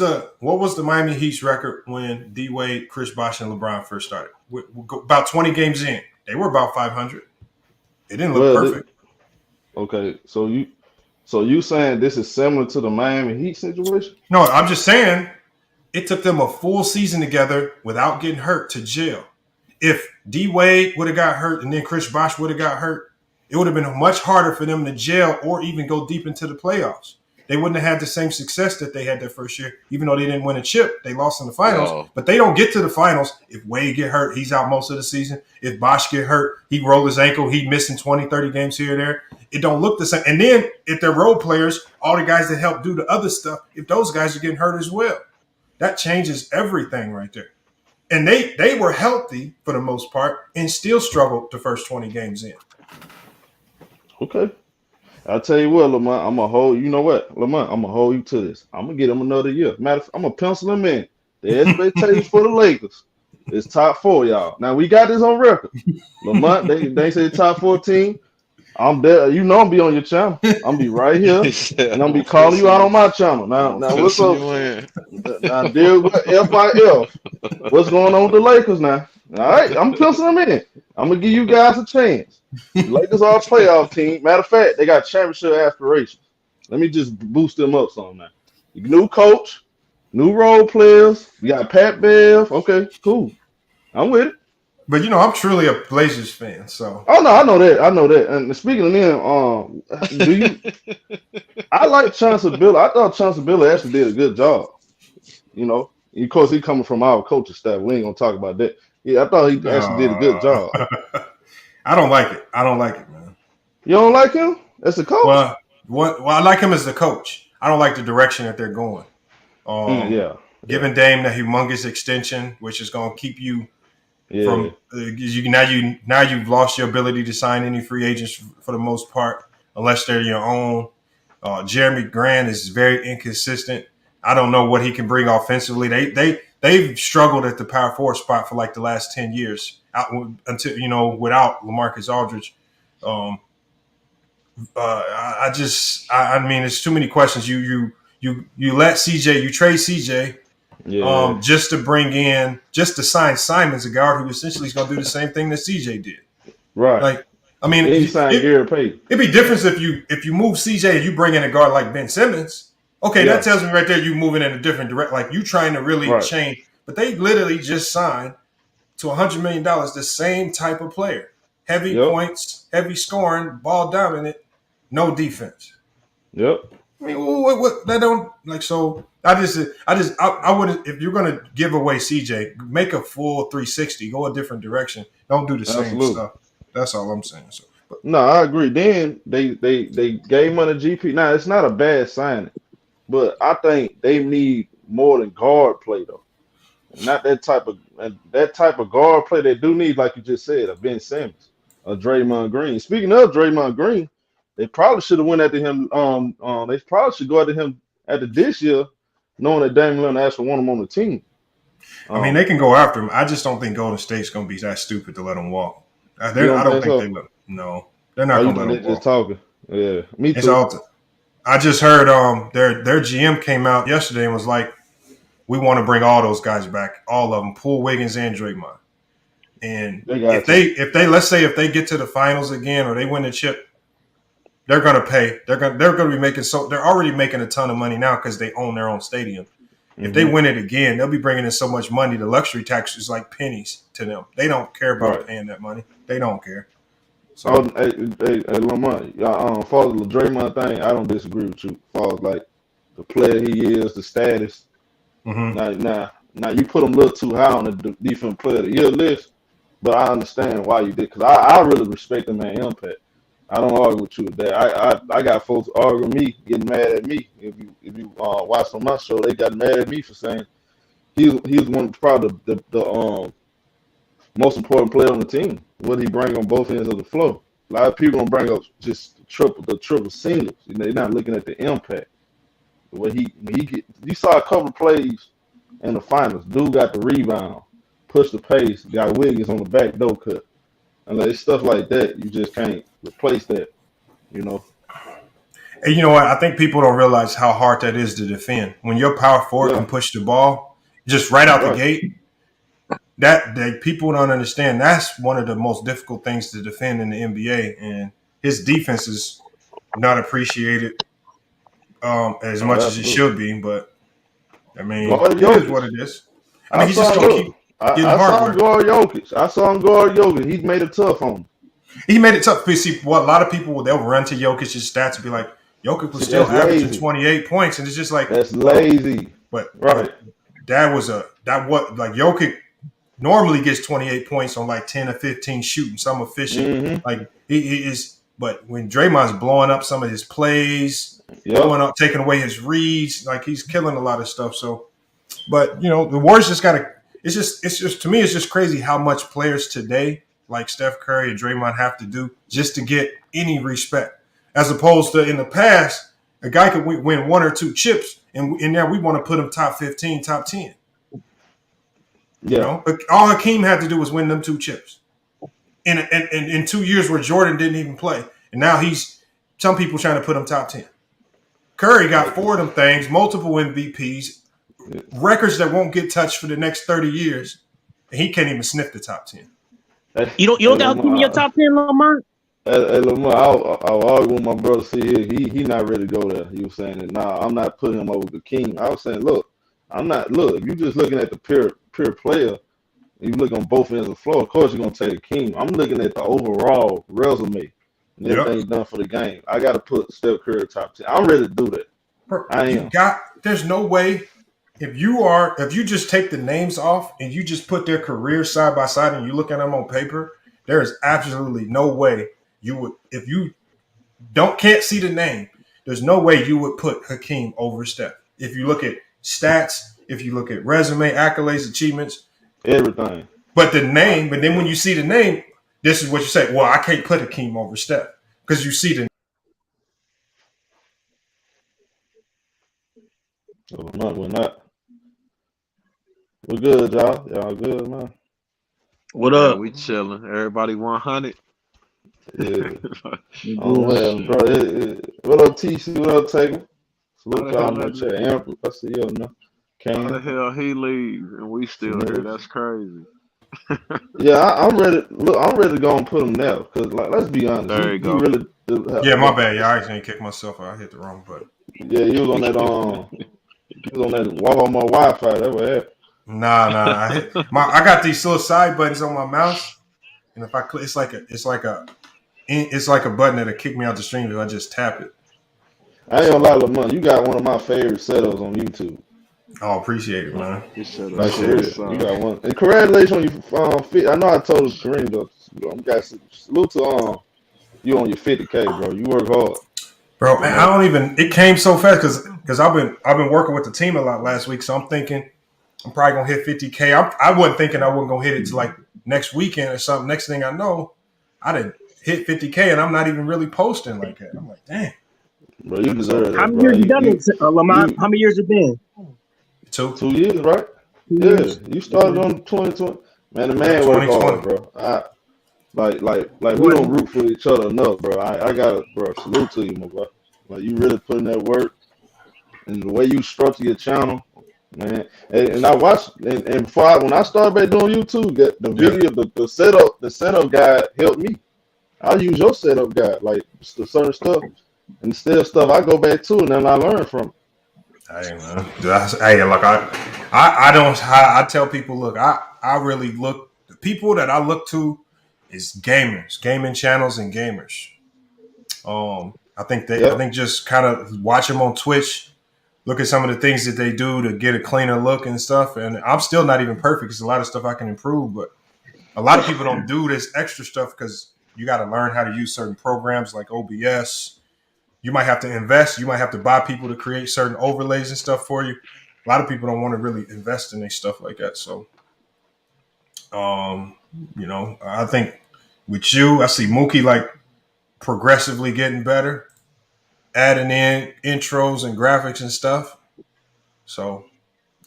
the Miami Heat's record when D Wade, Chris Bosh, and LeBron first started? About 20 games in, they were about 500. It didn't look perfect. Okay, so you saying this is similar to the Miami Heat situation? No, I'm just saying it took them a full season together without getting hurt to gel. If D Wade would have got hurt and then Chris Bosh would have got hurt, it would have been much harder for them to gel or even go deep into the playoffs. They wouldn't have had the same success that they had their first year, even though they didn't win a chip. They lost in the finals, but they don't get to the finals. If Wade get hurt, he's out most of the season. If Bosh get hurt, he rolled his ankle, he missing 20, 30 games here or there. it don't look the same. And then if they're role players, all the guys that help do the other stuff, if those guys are getting hurt as well, that changes everything right there. And they were healthy for the most part and still struggled the first 20 games in. Okay. I'll tell you what, Lamont, I'm going to hold, you know what, Lamont, I'm going to hold you to this. I'm going to get him another year. Matter of fact, I'm going to pencil him in. The expectations for the Lakers is top 4, y'all. Now, we got this on record. Lamont, they say top 14. I'm there. You know I'm be on your channel. I'm be right here, and I'm be calling you out on my channel. Now what's up? Now, deal with FIF. What's going on with the Lakers now? All right, I'm penciling them in. I'm going to give you guys a chance. The Lakers are a playoff team. Matter of fact, they got championship aspirations. Let me just boost them up some now. New coach, new role players. We got Pat Bev. Okay, cool. I'm with it. But I'm truly a Blazers fan, so. Oh no, I know that. And speaking of them, do you? I like Chancellor Bill. I thought Chancellor Bill actually did a good job. Of course, he coming from our coaching staff. We ain't gonna talk about that. Yeah, I thought he actually did a good job. I don't like it. Man. You don't like him as a coach? Well, I like him as the coach. I don't like the direction that they're going. Giving Dame the humongous extension, which is gonna keep you. From now you've lost your ability to sign any free agents for the most part, unless they're your own. Jeremy Grant is very inconsistent. I don't know what he can bring offensively. They've struggled at the power forward spot for like the last 10 years until without LaMarcus Aldridge. I mean, it's too many questions. You let CJ, you trade CJ. Yeah. Just to sign Simons, a guard who essentially is going to do the same thing that CJ did. Right. Like, I mean, it'd be different if you move CJ and you bring in a guard like Ben Simmons. Okay, that tells me right there you moving in a different direction. Like you trying to really change. But they literally just signed to $100 million the same type of player. Heavy points, heavy scoring, ball dominant, no defense. Yep. I mean, what that don't like so. I wouldn't. If you're gonna give away CJ, make a full 360. Go a different direction. Don't do the same stuff. That's all I'm saying. So, no, I agree. Then they gave him a GP. Now it's not a bad signing, but I think they need more than guard play though. Not that type of guard play. They do need, like you just said, a Ben Simmons, a Draymond Green. Speaking of Draymond Green, they probably should have went after him. They probably should go after him after this year, knowing that Damian Lillard actually want him on the team. I mean, they can go after him. I just don't think Golden State's going to be that stupid to let him walk. I don't think they will. No, they're not going to let him walk. Just talking. Yeah, me too. It's all. I just heard their GM came out yesterday and was like, we want to bring all those guys back, all of them, Poole, Wiggins, and Draymond. And if they let's say if they get to the finals again or they win the chip, they're going to pay. They're going to be making they're already making a ton of money now because they own their own stadium. Mm-hmm. If they win it again, they'll be bringing in so much money. The luxury tax is like pennies to them. They don't care about paying that money. They don't care. So, Lamont, for the Draymond thing, I don't disagree with you. For like the player he is, the status. Mm-hmm. Now you put him a little too high on the defensive player of the year list, but I understand why you did because I really respect the man impact. I don't argue with you with that. I got folks arguing me, getting mad at me. If you watch on my show, they got mad at me for saying he's one probably the most important player on the team. What he bring on both ends of the floor. A lot of people don't bring up just the triple singles. They're not looking at the impact. What you saw a couple of plays in the finals. Dude got the rebound, pushed the pace, got Wiggins on the back door cut. And like stuff like that, you just can't replace that, And you know what? I think people don't realize how hard that is to defend. When your power forward can push the ball just right out the gate, that people don't understand. That's one of the most difficult things to defend in the NBA. And his defense is not appreciated as much as it should be. But, I mean, it is what it is. I mean, he's just going to keep getting hard. I saw him guard Jokic. He made it tough on him. He made it tough. See, what a lot of people, they'll run to Jokic's stats and be like, Jokic was still averaging 28 points. And it's just like. That's lazy. But Jokic normally gets 28 points on like 10 or 15 shooting, some efficient. Mm-hmm. Like he is But when Draymond's blowing up some of his plays, blowing up, taking away his reads, like he's killing a lot of stuff. So, but the Warriors just got to. It's just to me, it's just crazy how much players today, like Steph Curry and Draymond, have to do just to get any respect, as opposed to in the past, a guy could win 1 or 2 chips, and now we want to put him top 15, top 10. Yeah. All Hakeem had to do was win them 2 chips. In 2 years where Jordan didn't even play. And now some people trying to put him top 10. Curry got 4 of them things, multiple MVPs, records that won't get touched for the next 30 years. And he can't even sniff the top 10. You don't got to give me your top 10, Lamar? Hey, Lamar, I'll argue with my brother. See, he not ready to go there. He was saying that, nah, I'm not putting him over the king. I was saying, look, you just looking at the pure player. You look on both ends of the floor. Of course, you're gonna take the king. I'm looking at the overall resume and everything he's done for the game. I got to put Steph Curry top 10. I'm ready to do that. I am. There's no way if you just take the names off and you just put their careers side by side and you look at them on paper, there is absolutely no way you would. If you can't see the name, there's no way you would put Hakeem over Steph. If you look at stats, if you look at resume, accolades, achievements. Everything. But then when you see the name, this is what you say. Well, I can't put Hakeem over Steph because you see the. We're not. We're good, y'all. Y'all good, man. What up? We chilling. Everybody 100. Yeah. What up, TC? What up, Taker? Salute y'all in the chat. Amber, I see y'all now. How the hell he leave and we still here? That's crazy. Yeah, I'm ready. Look, I'm ready to go and put him now. Cause let's be honest. There you go. Really, my bad. Yeah, I actually kicked myself out. I hit the wrong button. Yeah, you was on that. You was on that Walmart Wi-Fi. That was it. Nah. I got these little side buttons on my mouse, and if I click, it's like a button that'll kick me out the stream if I just tap it. I ain't gonna lie, Lamar. You got one of my favorite setups on YouTube. Oh, appreciate it, man. You got one. And congratulations on your fit. I know I told Kareem though. You got salute to you on your 50K, bro. You work hard, bro. Man, I don't even. It came so fast because I've been working with the team a lot last week, so I'm thinking I'm probably gonna hit 50K. I wasn't thinking I wasn't gonna hit it to like next weekend or something. Next thing I know, I didn't hit 50K, and I'm not even really posting like that. I'm like, damn. Bro, you deserve How many years you done it, Lamont? How many years it been? 2 years, right? Yeah, you started on 2020. Man, the man worked hard, bro. We don't root for each other enough, bro. I got bro. Salute to you, my bro. Like you really putting that work and the way you structure your channel, man. And I watched and when I started back doing YouTube, the video, the setup guide helped me. I use your setup guide, like the certain stuff and still stuff I go back to and then I learn from it. Hey man, look, I tell people, look, I really look. The people that I look to is gamers, gaming channels, and gamers. I think just kind of watch them on Twitch, look at some of the things that they do to get a cleaner look and stuff. And I'm still not even perfect. There's a lot of stuff I can improve, but a lot of people don't do this extra stuff because you got to learn how to use certain programs like OBS. You might have to invest. You might have to buy people to create certain overlays and stuff for you. A lot of people don't want to really invest in stuff like that. So, I think with you, I see Mookie like progressively getting better, adding in intros and graphics and stuff. So,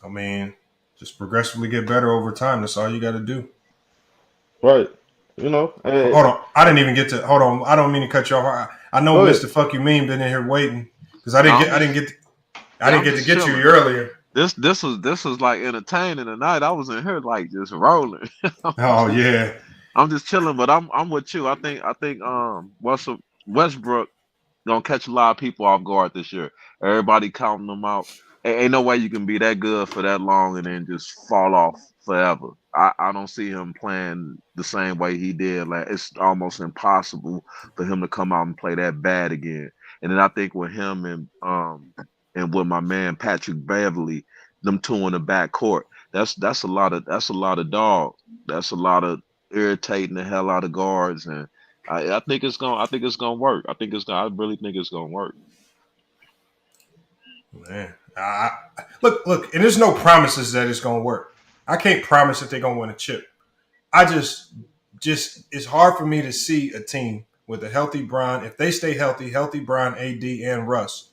I mean, just progressively get better over time. That's all you got to do. Right. Hold on. I didn't even get to. Hold on. I don't mean to cut you off. I know Mr. Fuck You Mean been in here waiting because I didn't get to get you earlier. This was like entertaining tonight. I was in here like just rolling. Oh yeah. I'm just chilling, but I'm with you. I think Russell Westbrook gonna catch a lot of people off guard this year. Everybody counting them out. Ain't no way you can be that good for that long and then just fall off forever. I don't see him playing the same way he did. Like it's almost impossible for him to come out and play that bad again. And then I think with him and with my man Patrick Beverly, them two in the backcourt, that's a lot of dog. That's a lot of irritating the hell out of guards, and I think it's gonna. I think it's gonna work. I really think it's gonna work. Man, look, and there's no promises that it's gonna work. I can't promise that they're gonna win a chip. I just it's hard for me to see a team with a healthy Bron, if they stay healthy Bron, AD, and Russ,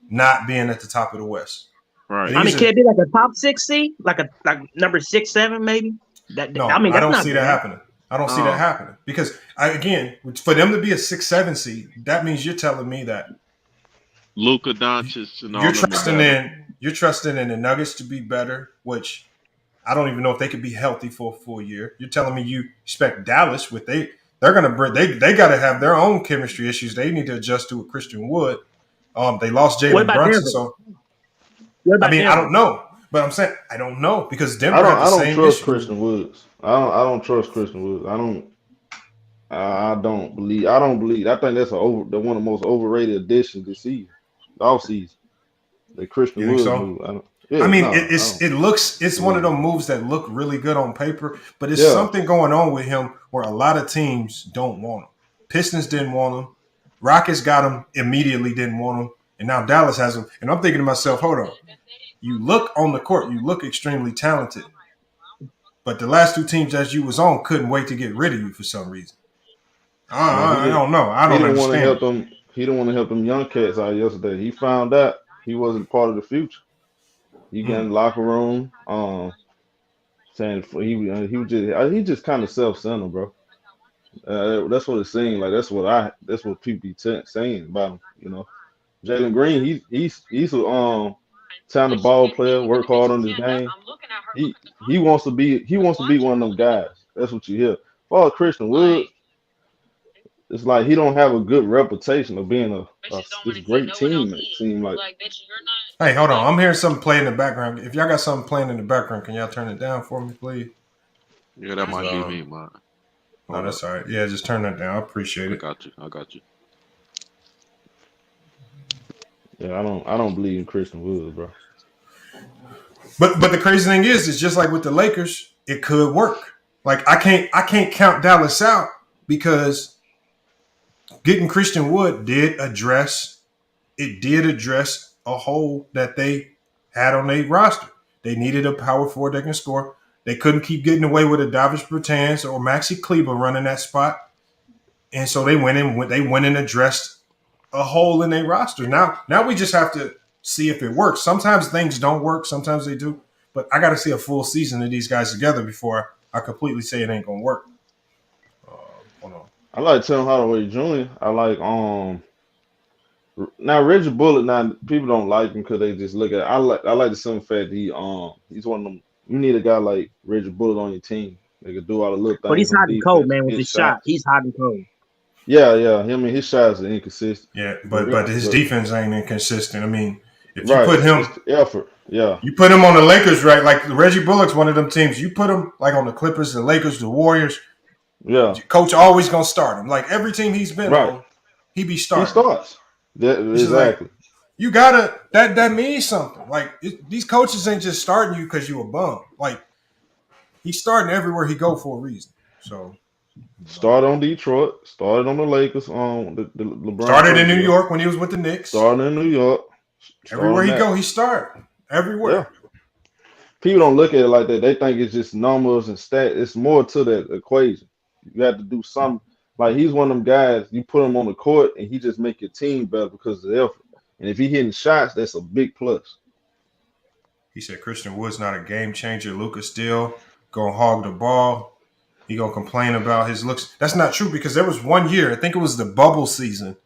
not being at the top of the West. Right. I mean, can it be like a top 6 seed, like number 6, 7, maybe? No, I don't see that happening. I don't see that happening because again, for them to be a 6-7 seed, that means you're telling me that Luka Doncic and all you're trusting in the Nuggets to be better, which I don't even know if they could be healthy for a full year. You're telling me you expect Dallas with they're gonna bring they got to have their own chemistry issues. They need to adjust to with Christian Wood. They lost Jalen Brunson, so I mean I don't know, but I'm saying I don't know because Denver had the same trust issue. Christian Woods. I don't trust Christian Woods. I don't believe. I think that's one of the most overrated additions this season, off season. The Christian Woods move. It's one of those moves that look really good on paper, but it's something going on with him where a lot of teams don't want him. Pistons didn't want him. Rockets got him immediately, didn't want him, and now Dallas has him. And I'm thinking to myself, hold on. You look on the court, you look extremely talented, but the last two teams that you was on couldn't wait to get rid of you for some reason. I don't know. I don't understand. He didn't want to help them young cats out yesterday. He found out he wasn't part of the future. He got in the locker room, saying he just kind of self-centered, bro. That's what it seemed like. That's what people be saying about him. You know, Jalen Green, he's a talented ball player, work hard on his game. He wants to be one of them guys. That's what you hear. For Christian Wood, it's like he don't have a good reputation of being this great teammate. Seem like. Hey, hold on. I'm hearing something playing in the background. If y'all got something playing in the background, can y'all turn it down for me, please? Yeah, that might be me, man. No, that's all right. Yeah, just turn that down. I appreciate it. I got you. Yeah, I don't believe in Christian Woods, bro. But the crazy thing is, it's just like with the Lakers, it could work. Like I can't count Dallas out because getting Christian Wood did address a hole that they had on their roster. They needed a power forward that can score. They couldn't keep getting away with a Davis Bertans or Maxi Kleber running that spot, and so they went and addressed a hole in their roster. Now we just have to see if it works. Sometimes things don't work, sometimes they do. But I got to see a full season of these guys together before I completely say it ain't gonna work. Hold on. I like Tim Hardaway Jr. I like now Reggie Bullock. Now people don't like him because they just look at. I like the simple fact that he's one of them. You need a guy like Reggie Bullock on your team. They can do all the little things. But he's hot and cold, man. With his shot, he's hot and cold. Yeah. I mean, his shots are inconsistent. Yeah, but his defense ain't inconsistent. I mean, if you Right. put him Effort. Yeah. you put him on the Lakers, right? Like Reggie Bullock's one of them teams. You put him like on the Clippers, the Lakers, the Warriors. Yeah. Coach always gonna start him. Like every team he's been Right. on, he be starting. He starts. Exactly. You gotta that means something. Like these coaches ain't just starting you because you a bum. Like he's starting everywhere he go for a reason. So Started on Detroit. Started on the Lakers. The LeBron. Started in New York when he was with the Knicks. Started in New York. Everywhere he go, he start. Everywhere. Yeah. People don't look at it like that. They think it's just numbers and stats. It's more to that equation. You have to do something. Like he's one of them guys. You put him on the court and he just make your team better because of the effort. And if he hitting shots, that's a big plus. He said Christian Wood's not a game changer. Luka still gonna hog the ball. He gonna complain about his looks. That's not true because there was one year, I think it was the bubble season,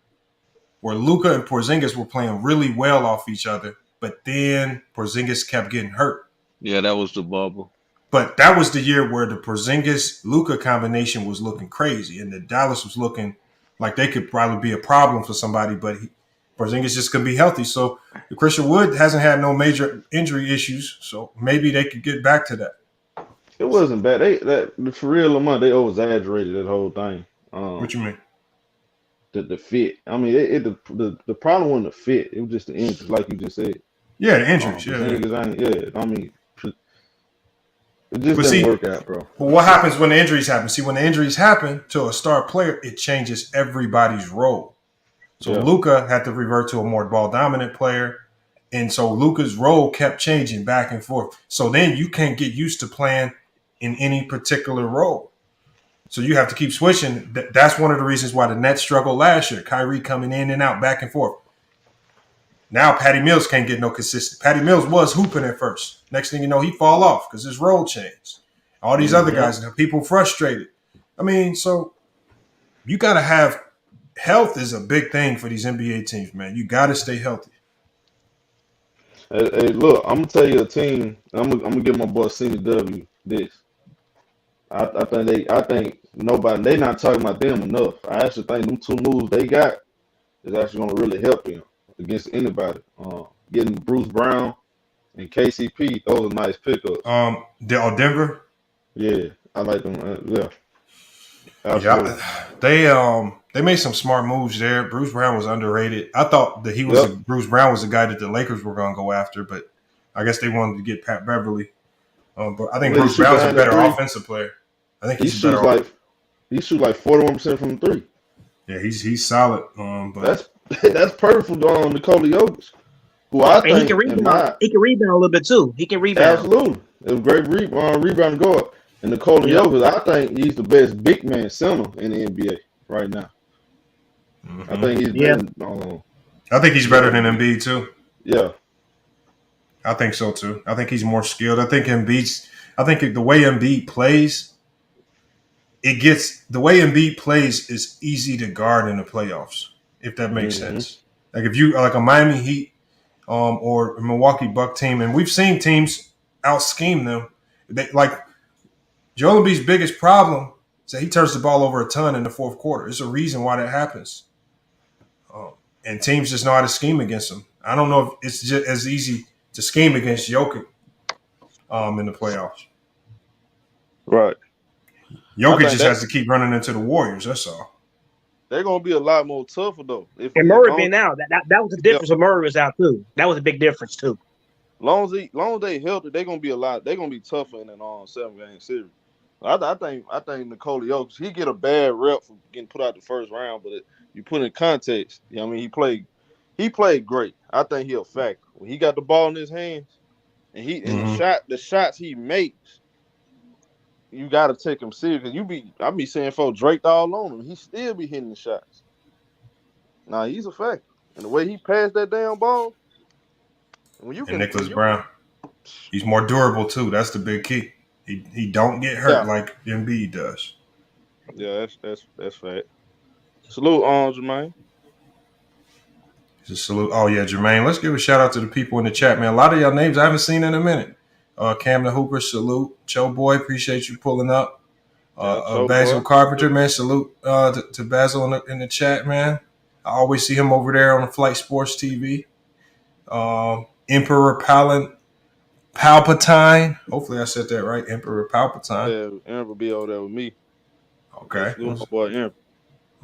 where Luka and Porzingis were playing really well off each other, but then Porzingis kept getting hurt. Yeah, that was the bubble. But that was the year where the Porzingis-Luka combination was looking crazy, and the Dallas was looking like they could probably be a problem for somebody, but Porzingis just couldn't be healthy. So Christian Wood hasn't had no major injury issues, so maybe they could get back to that. It wasn't bad. For real, Lamont, they over-exaggerated that whole thing. What you mean? The fit. I mean, the problem wasn't the fit. It was just the injuries, like you just said. Yeah, the injuries. I mean, It just But didn't see, work out, bro. But what happens when the injuries happen? See, when the injuries happen to a star player, it changes everybody's role. So Yeah. Luka had to revert to a more ball dominant player. And so Luka's role kept changing back and forth. So then you can't get used to playing in any particular role. So you have to keep switching. That's one of the reasons why the Nets struggled last year. Kyrie coming in and out, back and forth. Now Patty Mills can't get no consistent. Patty Mills was hooping at first. Next thing you know, he fall off because his role changed. All these other guys, people frustrated. I mean, so you got to have health is a big thing for these NBA teams, man. You got to stay healthy. Hey, look, I'm gonna tell you a team. I'm gonna give my boy CW this. I think nobody. They not talking about them enough. I actually think them 2 moves they got is actually gonna really help them against anybody. Getting Bruce Brown and KCP, those are nice pickups. Denver. Yeah, I like them. Yeah, absolutely. Yeah, they made some smart moves there. Bruce Brown was underrated. I thought that Bruce Brown was the guy that the Lakers were going to go after, but I guess they wanted to get Pat Beverly. But I think Bruce Brown's a better offensive player. I think he shoots like 41% from 3. Yeah, he's solid. But that's perfect for Nikola Jokic, who I think he can rebound. He can rebound a little bit too. He can rebound. Absolutely, it was great rebound guard. And Nikola Jokic, I think he's the best big man center in the NBA right now. Mm-hmm. I think he's better. I think he's better than Embiid too. Yeah, I think so too. I think he's more skilled. I think the way Embiid plays, the way Embiid plays is easy to guard in the playoffs, if that makes sense. Like if you like a Miami Heat or a Milwaukee Buck team, and we've seen teams out scheme them. They like Joel Embiid's biggest problem is that he turns the ball over a ton in the fourth quarter. There's a reason why that happens. And teams just know how to scheme against him. I don't know if it's just as easy to scheme against Jokic in the playoffs. Right. Jokic just has to keep running into the Warriors. That's all. They're gonna be a lot more tougher though. And Murray being out, that was the difference. When Murray was out too. That was a big difference too. Long as they healthy, they're gonna be They're gonna be tougher in an 7-game series. I think Nikola Jokic, he get a bad rep for getting put out the first round, but you put in context. I mean, he played great. I think he'll factor when he got the ball in his hands, and the shots he makes. You got to take him serious. I be saying folks draped all on him. He still be hitting the shots. Nah, he's a factor. And the way he passed that damn ball. Nicholas Brown, he's more durable too. That's the big key. He don't get hurt like Embiid does. Yeah, that's fact. Salute, Jermaine. Just salute. Oh yeah, Jermaine. Let's give a shout out to the people in the chat, man. A lot of y'all names I haven't seen in a minute. Cam the Hooper, salute. Joe Boy, appreciate you pulling up. Basil Carpenter, man, salute to Basil in the chat, man. I always see him over there on the Flight Sports TV. Emperor Palpatine. Hopefully I said that right. Emperor Palpatine. Yeah, Emperor be over there with me. Okay. My boy Emperor.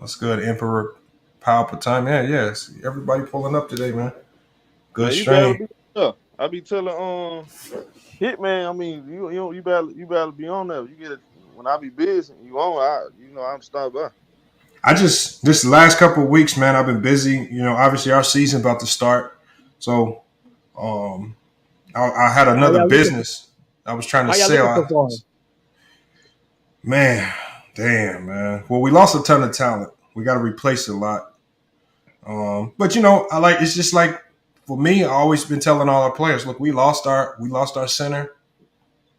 That's good. Emperor Palpatine. Man, yes. Everybody pulling up today, man. Good stream. I be telling Hitman, I mean, you better be on there. You get it when I be busy, you on, I'm stop by. This last couple of weeks, man, I've been busy. Obviously our season about to start. So I had another business I was trying to sell. Man, damn, man. Well, we lost a ton of talent. We got to replace a lot. But it's just like for me, I always been telling all our players, look, we lost our center.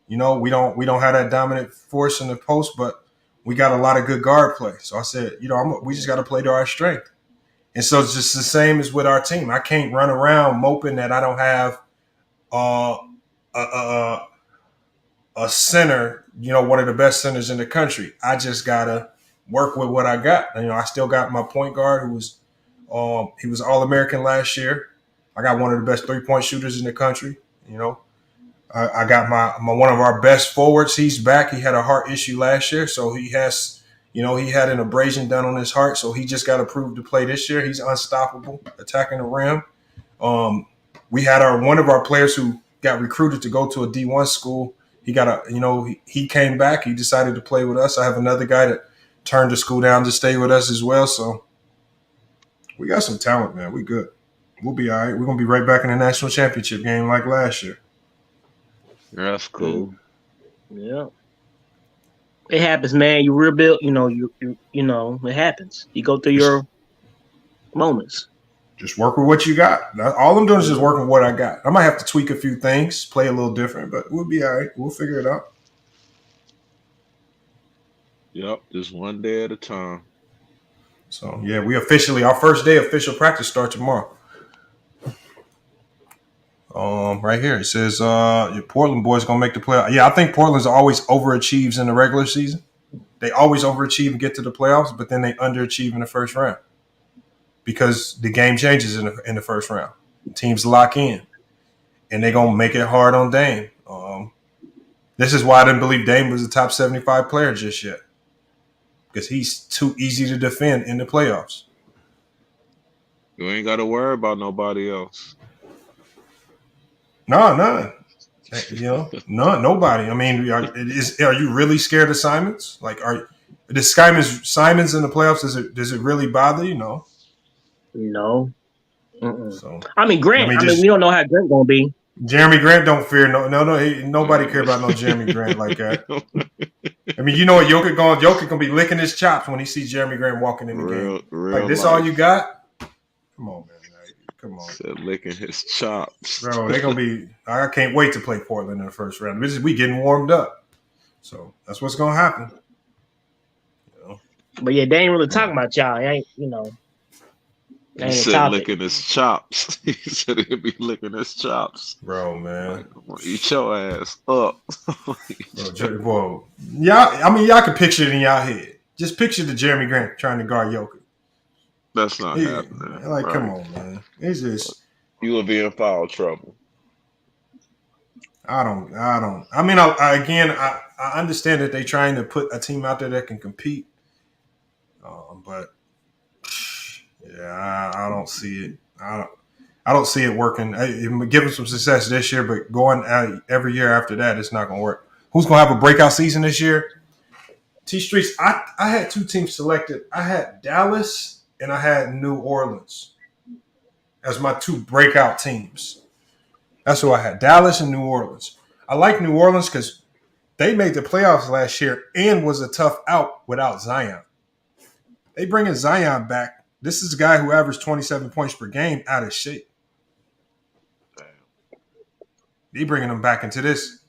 We don't have that dominant force in the post, but we got a lot of good guard play. So I said, we just got to play to our strength. And so it's just the same as with our team. I can't run around moping that I don't have a center, one of the best centers in the country. I just gotta work with what I got. I still got my point guard who was he was All-American last year. I got one of the best 3-point shooters in the country. I got my one of our best forwards. He's back. He had a heart issue last year, so he has. He had an abrasion done on his heart, so he just got approved to play this year. He's unstoppable, attacking the rim. We had one of our players who got recruited to go to a D1 school. He got he came back. He decided to play with us. I have another guy that turned the school down to stay with us as well. So we got some talent, man. We good. We'll be all right. We're gonna be right back in the national championship game like last year. That's cool. Yeah. It happens, man. You rebuild, it happens. You go through your moments. Just work with what you got. All I'm doing is just working with what I got. I might have to tweak a few things, play a little different, but we'll be all right. We'll figure it out. Yep, just one day at a time. So, yeah, our first day official practice starts tomorrow. Right here, it says your Portland boys going to make the playoffs. Yeah, I think Portland's always overachieves in the regular season. They always overachieve and get to the playoffs, but then they underachieve in the first round because the game changes in the first round. Teams lock in, and they're going to make it hard on Dame. This is why I didn't believe Dame was a top 75 player just yet, because he's too easy to defend in the playoffs. You ain't got to worry about nobody else. No, none. Nobody. I mean, are you really scared of Simons? Like, does Simons in the playoffs? Does it really bother you? No. No. So, I mean, Grant. We don't know how Grant gonna be. Jeremy Grant don't fear nobody care about no Jeremy Grant like that. I mean, you know what Jokic gonna be licking his chops when he sees Jeremy Grant walking in the game. Like, this all you got? Come on, man. Come on. Said licking his chops. Bro, they're going to be – I can't wait to play Portland in the first round. We getting warmed up. So that's what's going to happen. But, yeah, they ain't really talking about y'all. He said licking his chops. He said he'd be licking his chops. Bro, man. Like, eat your ass up. Bro, y'all can picture it in y'all head. Just picture the Jeremy Grant trying to guard Jokic. That's not happening. Like, come on, man. It's just you will be in foul trouble. I don't. I mean, I understand that they're trying to put a team out there that can compete, but yeah, I don't see it. I don't see it working. Give them some success this year, but going out every year after that, it's not going to work. Who's going to have a breakout season this year? T Streets. I had two teams selected. I had Dallas and I had New Orleans as my two breakout teams. That's who I had, Dallas and New Orleans. I like New Orleans because they made the playoffs last year and was a tough out without Zion. They bringing Zion back. This is a guy who averaged 27 points per game out of shape. They bringing him back into this.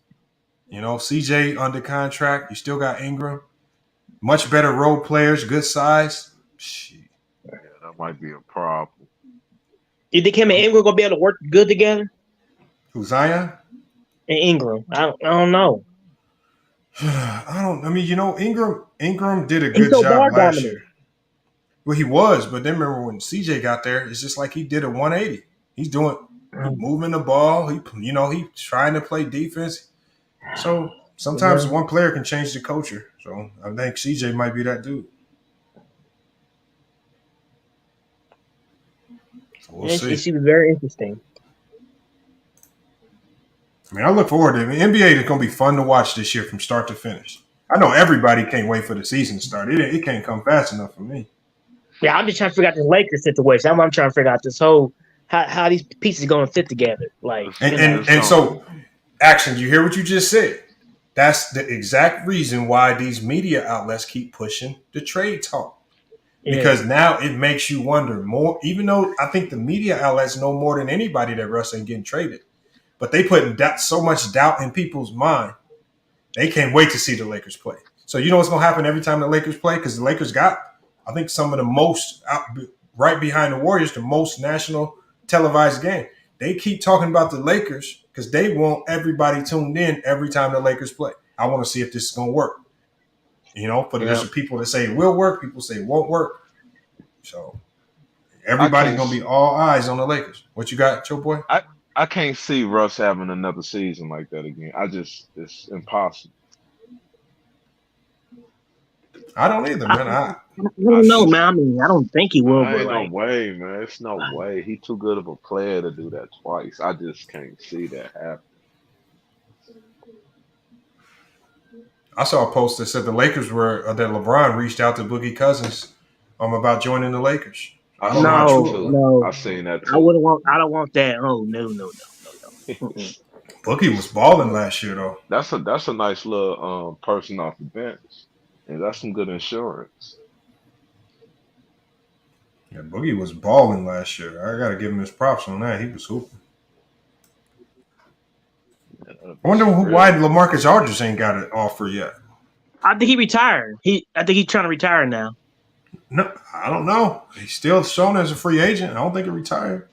CJ under contract. You still got Ingram. Much better role players, good size. Shit. Yeah, that might be a problem. You think him and Ingram gonna be able to work good together? Who, Zion? And Ingram. I don't know. Ingram did a good job last year. Well, he was, but then remember when CJ got there, it's just like he did a 180. He's moving the ball. He's trying to play defense. So sometimes one player can change the culture. So I think CJ might be that dude. So we'll see. It should be very interesting. I mean, I look forward to it. NBA is going to be fun to watch this year from start to finish. I know everybody can't wait for the season to start. It can't come fast enough for me. Yeah, I'm just trying to figure out this Lakers situation. That's what I'm trying to figure out. This whole how these pieces are going to fit together. Like, and so, Action, you hear what you just said? That's the exact reason why these media outlets keep pushing the trade talk. Because now it makes you wonder more, even though I think the media outlets know more than anybody that Russ ain't getting traded. But they putting so much doubt in people's mind. They can't wait to see the Lakers play. So you know what's going to happen every time the Lakers play? Because the Lakers got, I think, some of the most, right behind the Warriors, the most national televised game. They keep talking about the Lakers because they want everybody tuned in every time the Lakers play. I want to see if this is going to work. There's people that say it will work. People say it won't work. So everybody's going to be all eyes on the Lakers. What you got, Joe Boy? I can't see Russ having another season like that again. It's impossible. I don't either, man. I don't know, man. I mean, I don't think he will. Ain't no way, man. It's no way. He's too good of a player to do that twice. I just can't see that happen. I saw a post that said the Lakers were that LeBron reached out to Boogie Cousins about joining the Lakers. I don't know how true it was. No. I seen that I too. wouldn't want. I don't want that. Oh no. Mm-mm. Boogie was balling last year though. That's a nice little person off the bench, and that's some good insurance. Yeah, Boogie was balling last year. I gotta give him his props on that. He was hooping. I wonder why LaMarcus Aldridge ain't got an offer yet. I think he retired. I think he's trying to retire now. No, I don't know. He's still shown as a free agent. I don't think he retired.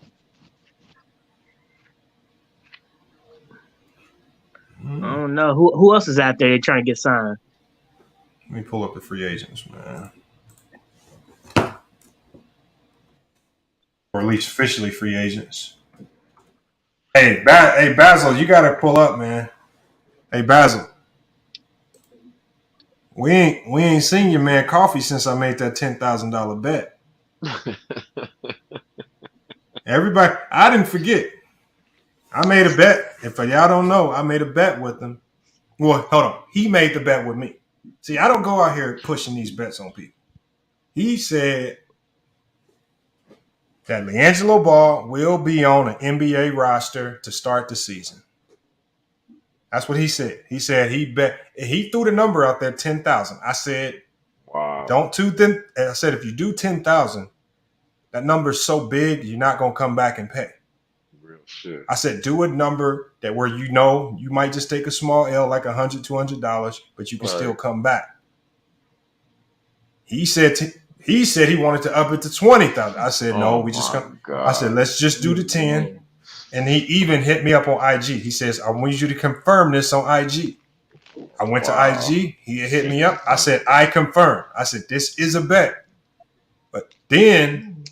I don't know who else is out there trying to get signed. Let me pull up the free agents, man. Or at least officially free agents. Hey, Basil, you got to pull up, man. Hey, Basil. We ain't seen your man Coffee since I made that $10,000 bet. Everybody, I didn't forget. I made a bet. If y'all don't know, I made a bet with him. Well, hold on. He made the bet with me. See, I don't go out here pushing these bets on people. He said that LiAngelo Ball will be on an NBA roster to start the season. That's what he said. He said he threw the number out there, 10,000. I said, wow. I said, if you do 10,000, that number's so big, you're not going to come back and pay. Real shit. I said, do a number that where you know you might just take a small L, like $100, $200, but you can still come back. He said he wanted to up it to 20,000. I said, no, I said, let's just do the 10. And he even hit me up on IG. He says, I want you to confirm this on IG. I went to IG. He hit me up. I said, I confirm. I said, this is a bet. But then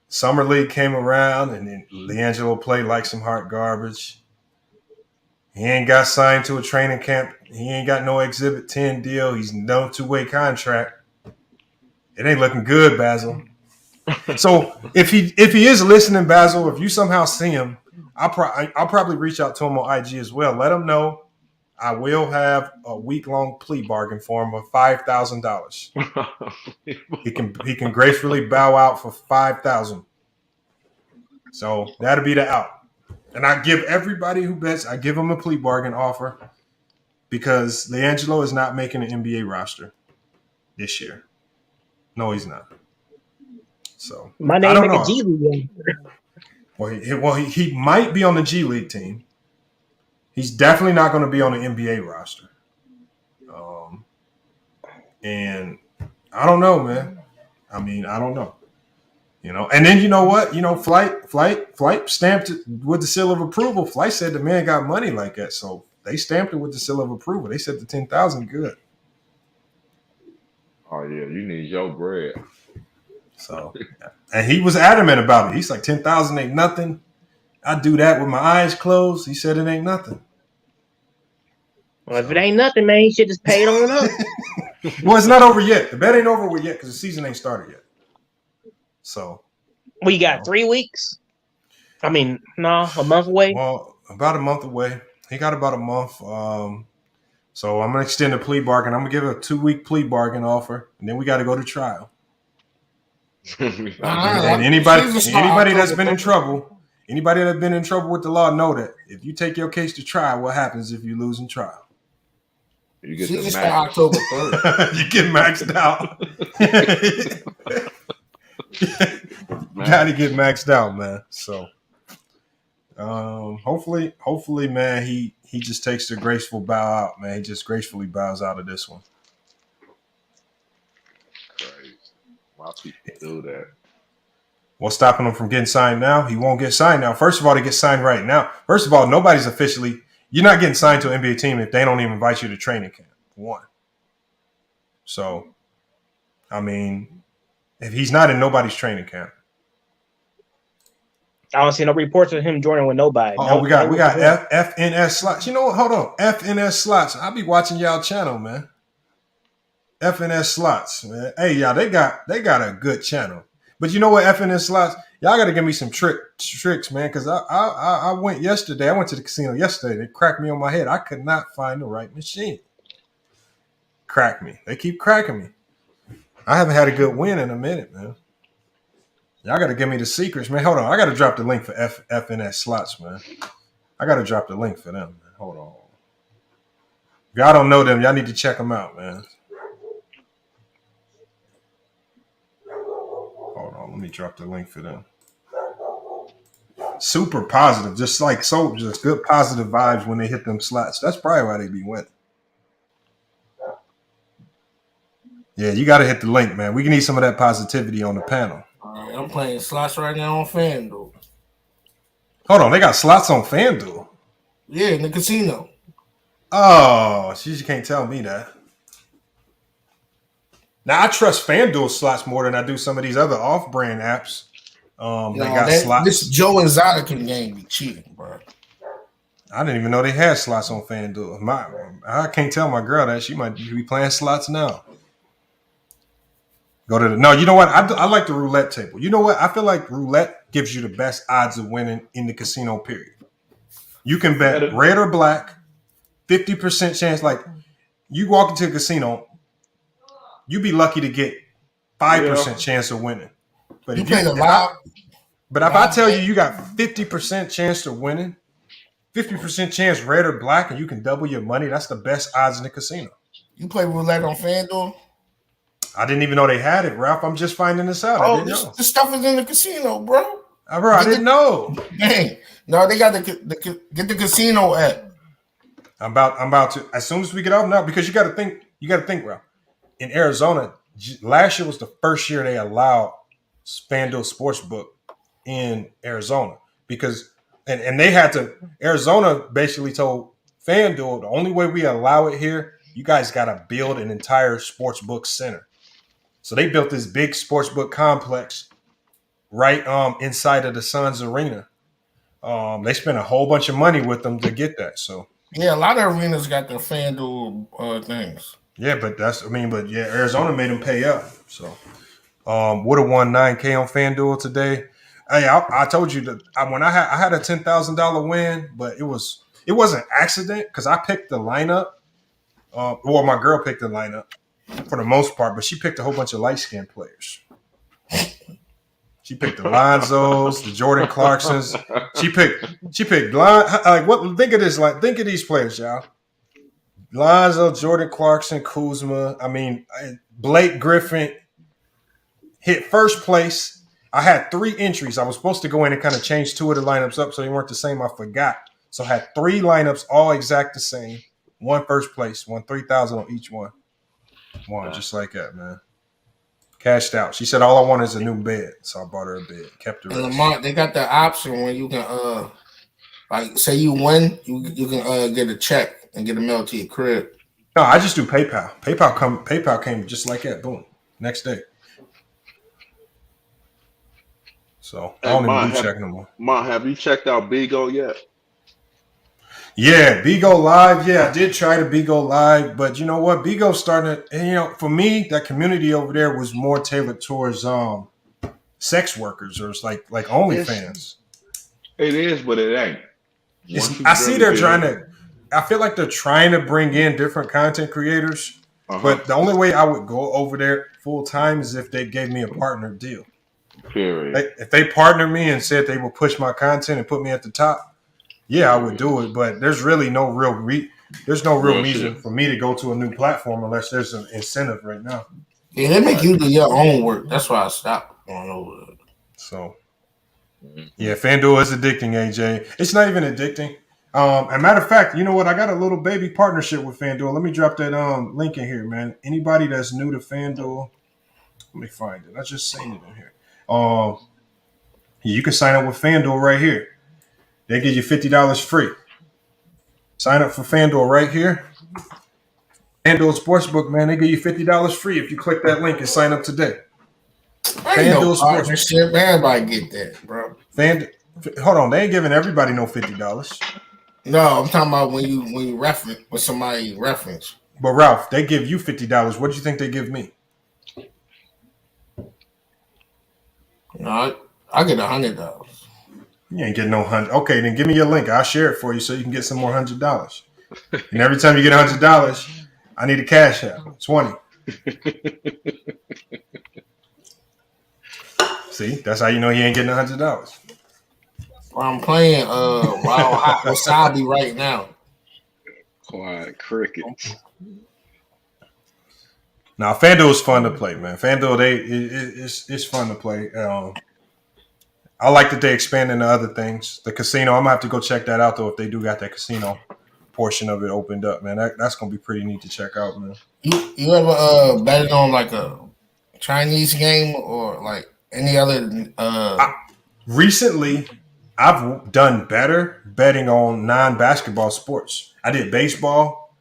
Summer League came around, and then LiAngelo played like some hot garbage. He ain't got signed to a training camp. He ain't got no Exhibit 10 deal. He's no two-way contract. It ain't looking good, Basil. So if he is listening, Basil, if you somehow see him, I'll probably reach out to him on IG as well. Let him know I will have a week-long plea bargain for him of $5,000. He can gracefully bow out for $5,000. So that'll be the out. And I give everybody who bets, I give them a plea bargain offer because LiAngelo is not making an NBA roster this year. No, he's not. So my name is G League. Well, he might be on the G League team. He's definitely not going to be on the NBA roster. And I don't know, man. I mean, I don't know. And then you know what? Flight stamped it with the seal of approval. Flight said the man got money like that, so they stamped it with the seal of approval. They said the 10,000 good. Oh yeah, you need your bread. So, and he was adamant about it. He's like, 10,000 ain't nothing. I do that with my eyes closed. He said it ain't nothing. Well, if it ain't nothing, man, he should just pay it on up. Well, it's not over yet. The bet ain't over with yet because the season ain't started yet. So, we got 3 weeks. I mean, no, a month away. Well, about a month away. He got about a month. So I'm gonna extend the plea bargain. I'm gonna give a 2-week plea bargain offer, and then we got to go to trial. And anybody that's been in trouble, with the law, know that if you take your case to trial, what happens if you lose in trial? You get the max. October 3rd. You get maxed out. Got to get maxed out, man. So, hopefully, man, he just takes the graceful bow out, man. He just gracefully bows out of this one. Crazy. Why people do that? What's stopping him from getting signed now? He won't get signed now. First of all, to get signed right now. First of all, you're not getting signed to an NBA team if they don't even invite you to training camp. One. So, I mean, if he's not in nobody's training camp. I don't see no reports of him joining with nobody. Oh, we got FNS slots. You know what? Hold on. FNS slots. I'll be watching y'all channel, man. FNS slots, man. Hey, y'all, they got a good channel. But you know what, FNS slots, y'all got to give me some tricks, man, because I went yesterday. I went to the casino yesterday. They cracked me on my head. I could not find the right machine. crack me. They keep cracking me. I haven't had a good win in a minute, man. Y'all got to give me the secrets, man. Hold on. I got to drop the link for FNS slots, man. I got to drop the link for them, man. Hold on. If y'all don't know them, y'all need to check them out, man. Hold on. Let me drop the link for them. Super positive. Just good positive vibes when they hit them slots. That's probably why they be winning. Yeah, you got to hit the link, man. We need some of that positivity on the panel. I'm playing slots right now on FanDuel. Hold on, they got slots on FanDuel? Yeah, in the casino. Oh, you can't tell me that. Now, I trust FanDuel slots more than I do some of these other off-brand apps. They got slots. This Joe Exotic game be cheating, bro. I didn't even know they had slots on FanDuel. I can't tell my girl that. She might be playing slots now. No, you know what? I like the roulette table. You know what? I feel like roulette gives you the best odds of winning in the casino, period. You can bet red or black, 50% chance. Like, you walk into a casino, you'd be lucky to get 5% chance of winning. But if I tell you got 50% chance of winning, 50% chance red or black, and you can double your money, that's the best odds in the casino. You play roulette on FanDuel? I didn't even know they had it, Ralph. I'm just finding this out. I didn't know. This stuff is in the casino, bro. Bro, I didn't know. Dang. No, they got get the casino app. I'm about to, as soon as we get off now, because you got to think, Ralph. In Arizona, last year was the first year they allowed FanDuel Sportsbook in Arizona because, and they had to, Arizona basically told FanDuel, the only way we allow it here, you guys got to build an entire sportsbook center. So they built this big sportsbook complex right inside of the Suns Arena. They spent a whole bunch of money with them to get that. So yeah, a lot of arenas got their FanDuel things. Yeah, but Arizona made them pay up. So would have won $9K on FanDuel today. Hey, I told you that when I had a $10,000 win, but it wasn't accident because I picked the lineup. Well, my girl picked the lineup for the most part, but she picked a whole bunch of light-skinned players. She picked the Lonzos, the Jordan Clarksons. She picked think of this, like, think of these players, y'all. Lonzo, Jordan Clarkson, Kuzma. I mean, Blake Griffin hit first place. I had 3 entries. I was supposed to go in and kind of change 2 of the lineups up so they weren't the same. I forgot. So I had 3 lineups, all exact the same. 1 first place, won $3,000 on each one. Just like that, man. Cashed out. She said, all I want is a new bed. So I bought her a bed. Kept her. And Lamont, they got the option where you can, like, say you win, you can get a check and get a mail to your crib. No, I just do PayPal. PayPal came just like that. Boom. Next day. So I don't even do check no more. Mom, have you checked out Bigo yet? Yeah, Bigo Live. Yeah, I did try to Bigo Live, but you know what? Bigo's starting to, and, for me, that community over there was more tailored towards sex workers or it's like OnlyFans. It is, but it ain't. I see they're trying to. I feel like they're trying to bring in different content creators, but the only way I would go over there full time is if they gave me a partner deal. Period. If they partnered me and said they would push my content and put me at the top, yeah, I would do it. But there's really no real reason for me to go to a new platform unless there's an incentive right now. Yeah, they make you do your own work. That's why I stopped going over it. So, yeah, FanDuel is addicting, AJ. It's not even addicting. As a matter of fact, you know what? I got a little baby partnership with FanDuel. Let me drop that link in here, man. Anybody that's new to FanDuel, let me find it. I just seen it in here. You can sign up with FanDuel right here. They give you $50 free. Sign up for FanDuel right here. FanDuel Sportsbook, man, they give you $50 free if you click that link and sign up today. FanDuel Sportsbook. Everybody get that, bro. Hold on, they ain't giving everybody no $50. No, I'm talking about when you reference when somebody reference. But Ralph, they give you $50. What do you think they give me? No, I get $100. You ain't getting no $100. Okay, then give me your link. I'll share it for you so you can get some more $100. And every time you get $100, I need a cash out. 20. See, that's how you know he ain't getting $100. Well, I'm playing Wild Hot Wasabi right now. Quiet crickets. Now, FanDuel is fun to play, man. FanDuel, it's fun to play. I like that they expand into other things. The casino, I'm gonna have to go check that out though. If they do got that casino portion of it opened up, man, that's gonna be pretty neat to check out, man. You ever betted on like a Chinese game or like any other? Recently, I've done better betting on non-basketball sports. I did baseball.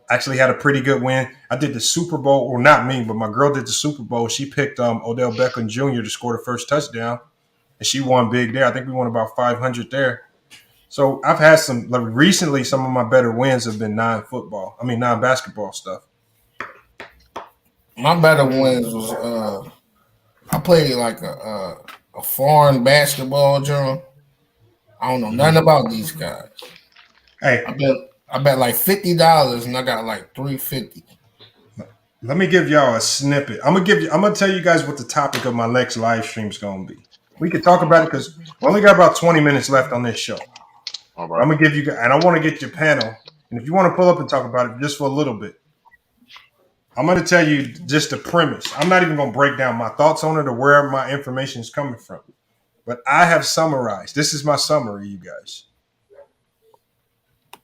Actually had a pretty good win. I did the Super Bowl, or not me, but my girl did the Super Bowl. She picked Odell Beckham Jr. to score the first touchdown, and she won big there. I think we won about 500 there. So I've had recently. Some of my better wins have been non-basketball stuff. My better wins was I played like a foreign basketball joint. I don't know nothing about these guys. Hey, I bet like $50 and I got like $350. Let me give y'all a snippet. I'm gonna tell you guys what the topic of my next live stream is gonna be. We could talk about it because we only got about 20 minutes left on this show. All right. I'm gonna give you, and I want to get your panel. And if you want to pull up and talk about it just for a little bit, I'm gonna tell you just the premise. I'm not even gonna break down my thoughts on it or where my information is coming from. But I have summarized. This is my summary, you guys.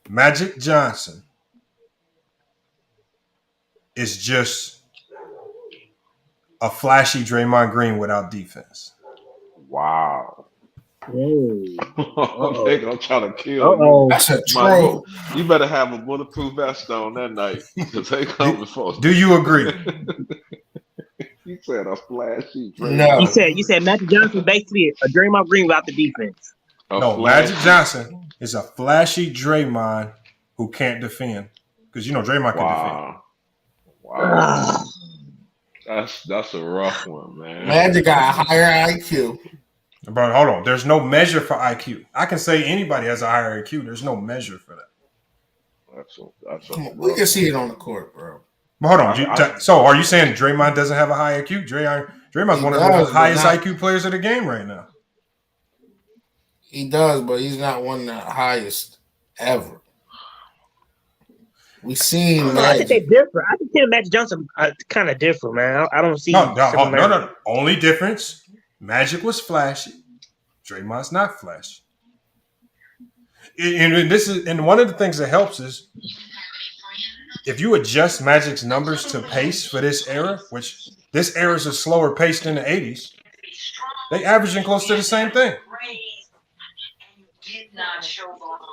Magic Johnson is just a flashy Draymond Green without defense. Wow. Whoa. They gonna try to kill you. That's a troll. You better have a bulletproof vest on that night because they coming for us. Do you agree? You said a flashy Draymond. No. You said Magic Johnson basically a Draymond Green without the defense. No, Magic Johnson is a flashy Draymond who can't defend because Draymond can defend. Wow. That's a rough one, man. Magic got a higher IQ. But hold on, there's no measure for IQ. I can say anybody has a higher IQ. There's no measure for that. We can see it on the court, bro. But hold on. So are you saying Draymond doesn't have a high IQ? Draymond's one of the highest IQ players of the game right now. He does, but he's not one of the highest ever. We seen Magic. I think they're different. I think him and Magic Johnson are kind of different, man. I don't see No. Only difference. Magic was flashy. Draymond's not flashy. And one of the things that helps is if you adjust Magic's numbers to pace for this era, which this era is a slower pace than the 80s, they averaging close to the same thing.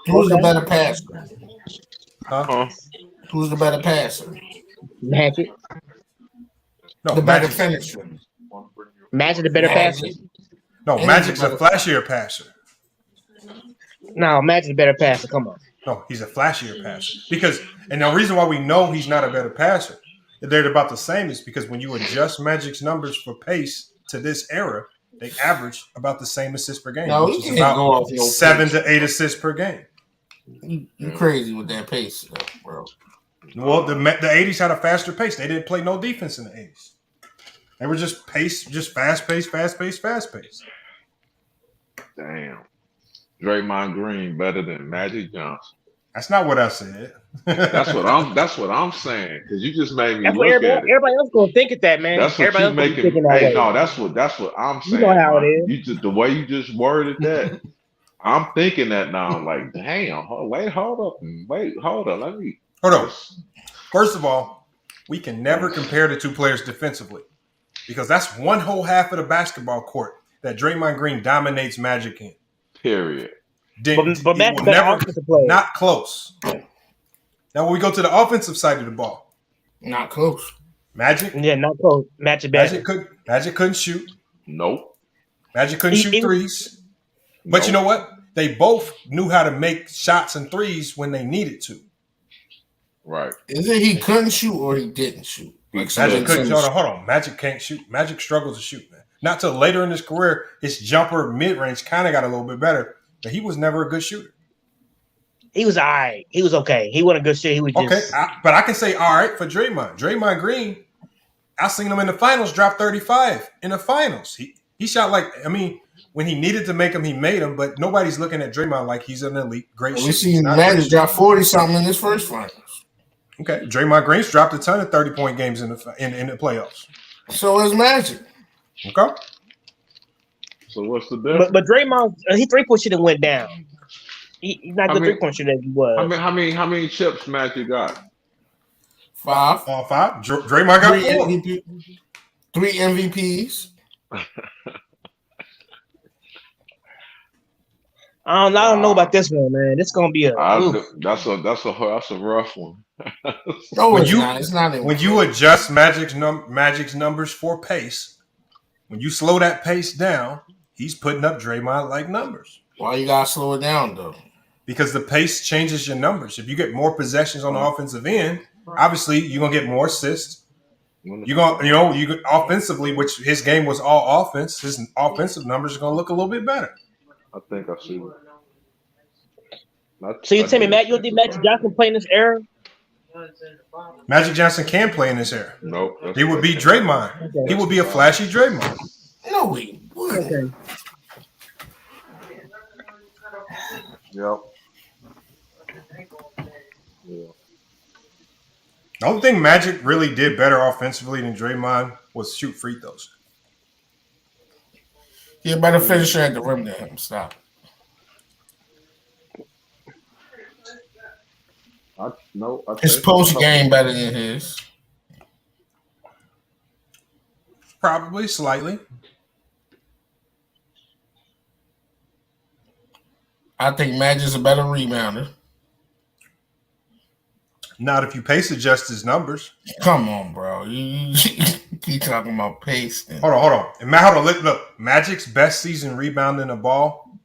Who's the better passer? Huh? Who's the better passer? Magic. No, the better finisher. Magic the better passer. No, Magic's a flashier passer. No, Magic's a better passer. Come on. No, he's a flashier passer. And the reason why we know he's not a better passer, they're about the same, is because when you adjust Magic's numbers for pace to this era, they average about the same assists per game, which is about 7 to 8 assists per game. You crazy with that pace, bro. Well, the 80s had a faster pace. They didn't play no defense in the 80s. They were just fast pace. Damn. Draymond Green better than Magic Johnson. That's not what I said. That's what I'm saying. Because you just made me that's look what at it. Everybody else gonna think of that, man. That's what everybody you else making. thinking that way. No, that's what I'm saying. You know how it is. You just the way you just worded that. I'm thinking that now. I'm like, damn. Hold up. Let me. Hold on. First of all, we can never compare the two players defensively because that's one whole half of the basketball court that Draymond Green dominates Magic in. Period. But Magic better offensive player. Not close. Now, when we go to the offensive side of the ball, not close. Magic, yeah, not close. Magic couldn't shoot. Nope. Magic couldn't shoot threes. But you know what? They both knew how to make shots and threes when they needed to. Right. Is it he couldn't shoot or he didn't shoot? Magic couldn't. Hold on. Magic can't shoot. Magic struggles to shoot, man. Not till later in his career, his jumper mid range kind of got a little bit better, but he was never a good shooter. He was all right. He was okay. He wasn't a good shit. He was just but I can say all right for Draymond. Draymond Green, I seen him in the finals drop 35 in the finals. He shot when he needed to make them, he made them. But nobody's looking at Draymond like he's an elite, great shooter. We seen Magic drop 40-something in his first finals. Okay, Draymond Green's dropped a ton of 30-point games in the playoffs. So is Magic. Okay. So what's the difference? But Draymond, his 3-point shit went down. He's not good 3-point shooter as he was. How many chips Magic got? 5. 5. Draymond got 4. 3 MVPs. I don't know about this one, man. This gonna be that's a rough one. No, it's not. When you adjust Magic's numbers for pace, when you slow that pace down, he's putting up Draymond like numbers. Why you gotta slow it down though? Because the pace changes your numbers. If you get more possessions on the offensive end, obviously you're gonna get more assists. You're gonna, you offensively, which his game was all offense. His offensive numbers are gonna look a little bit better. I think I see it. So you tell me, Matt, you think Magic Johnson play in this era? Magic Johnson can play in this era. Nope. He would be Draymond. Okay. He would be a flashy Draymond. No, he wouldn't. Okay. Yep. Yeah. The only thing Magic really did better offensively than Draymond was shoot free throws. He a better finisher at the rim than him. Stop. His post game better than his. Probably slightly. I think Magic's a better rebounder. Not if you pace adjust his numbers. Come on, bro. You keep talking about pace. Then. Hold on. And look, Magic's best season rebounding the ball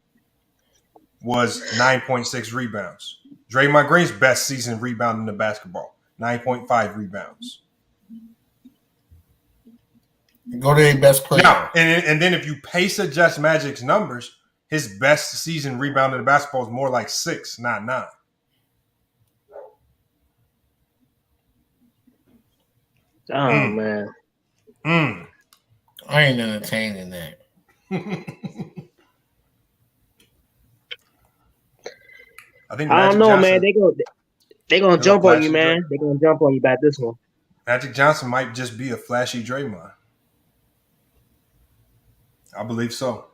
was 9.6 rebounds. Draymond Green's best season rebounding the basketball, 9.5 rebounds. Go to their best player. Now, and then if you pace adjust Magic's numbers, his best season rebounding the basketball is more like 6, not 9. Oh man. I ain't entertaining that. I don't know, man. They gonna jump on you, man. They gonna jump on you about this one. Magic Johnson might just be a flashy Draymond. I believe so.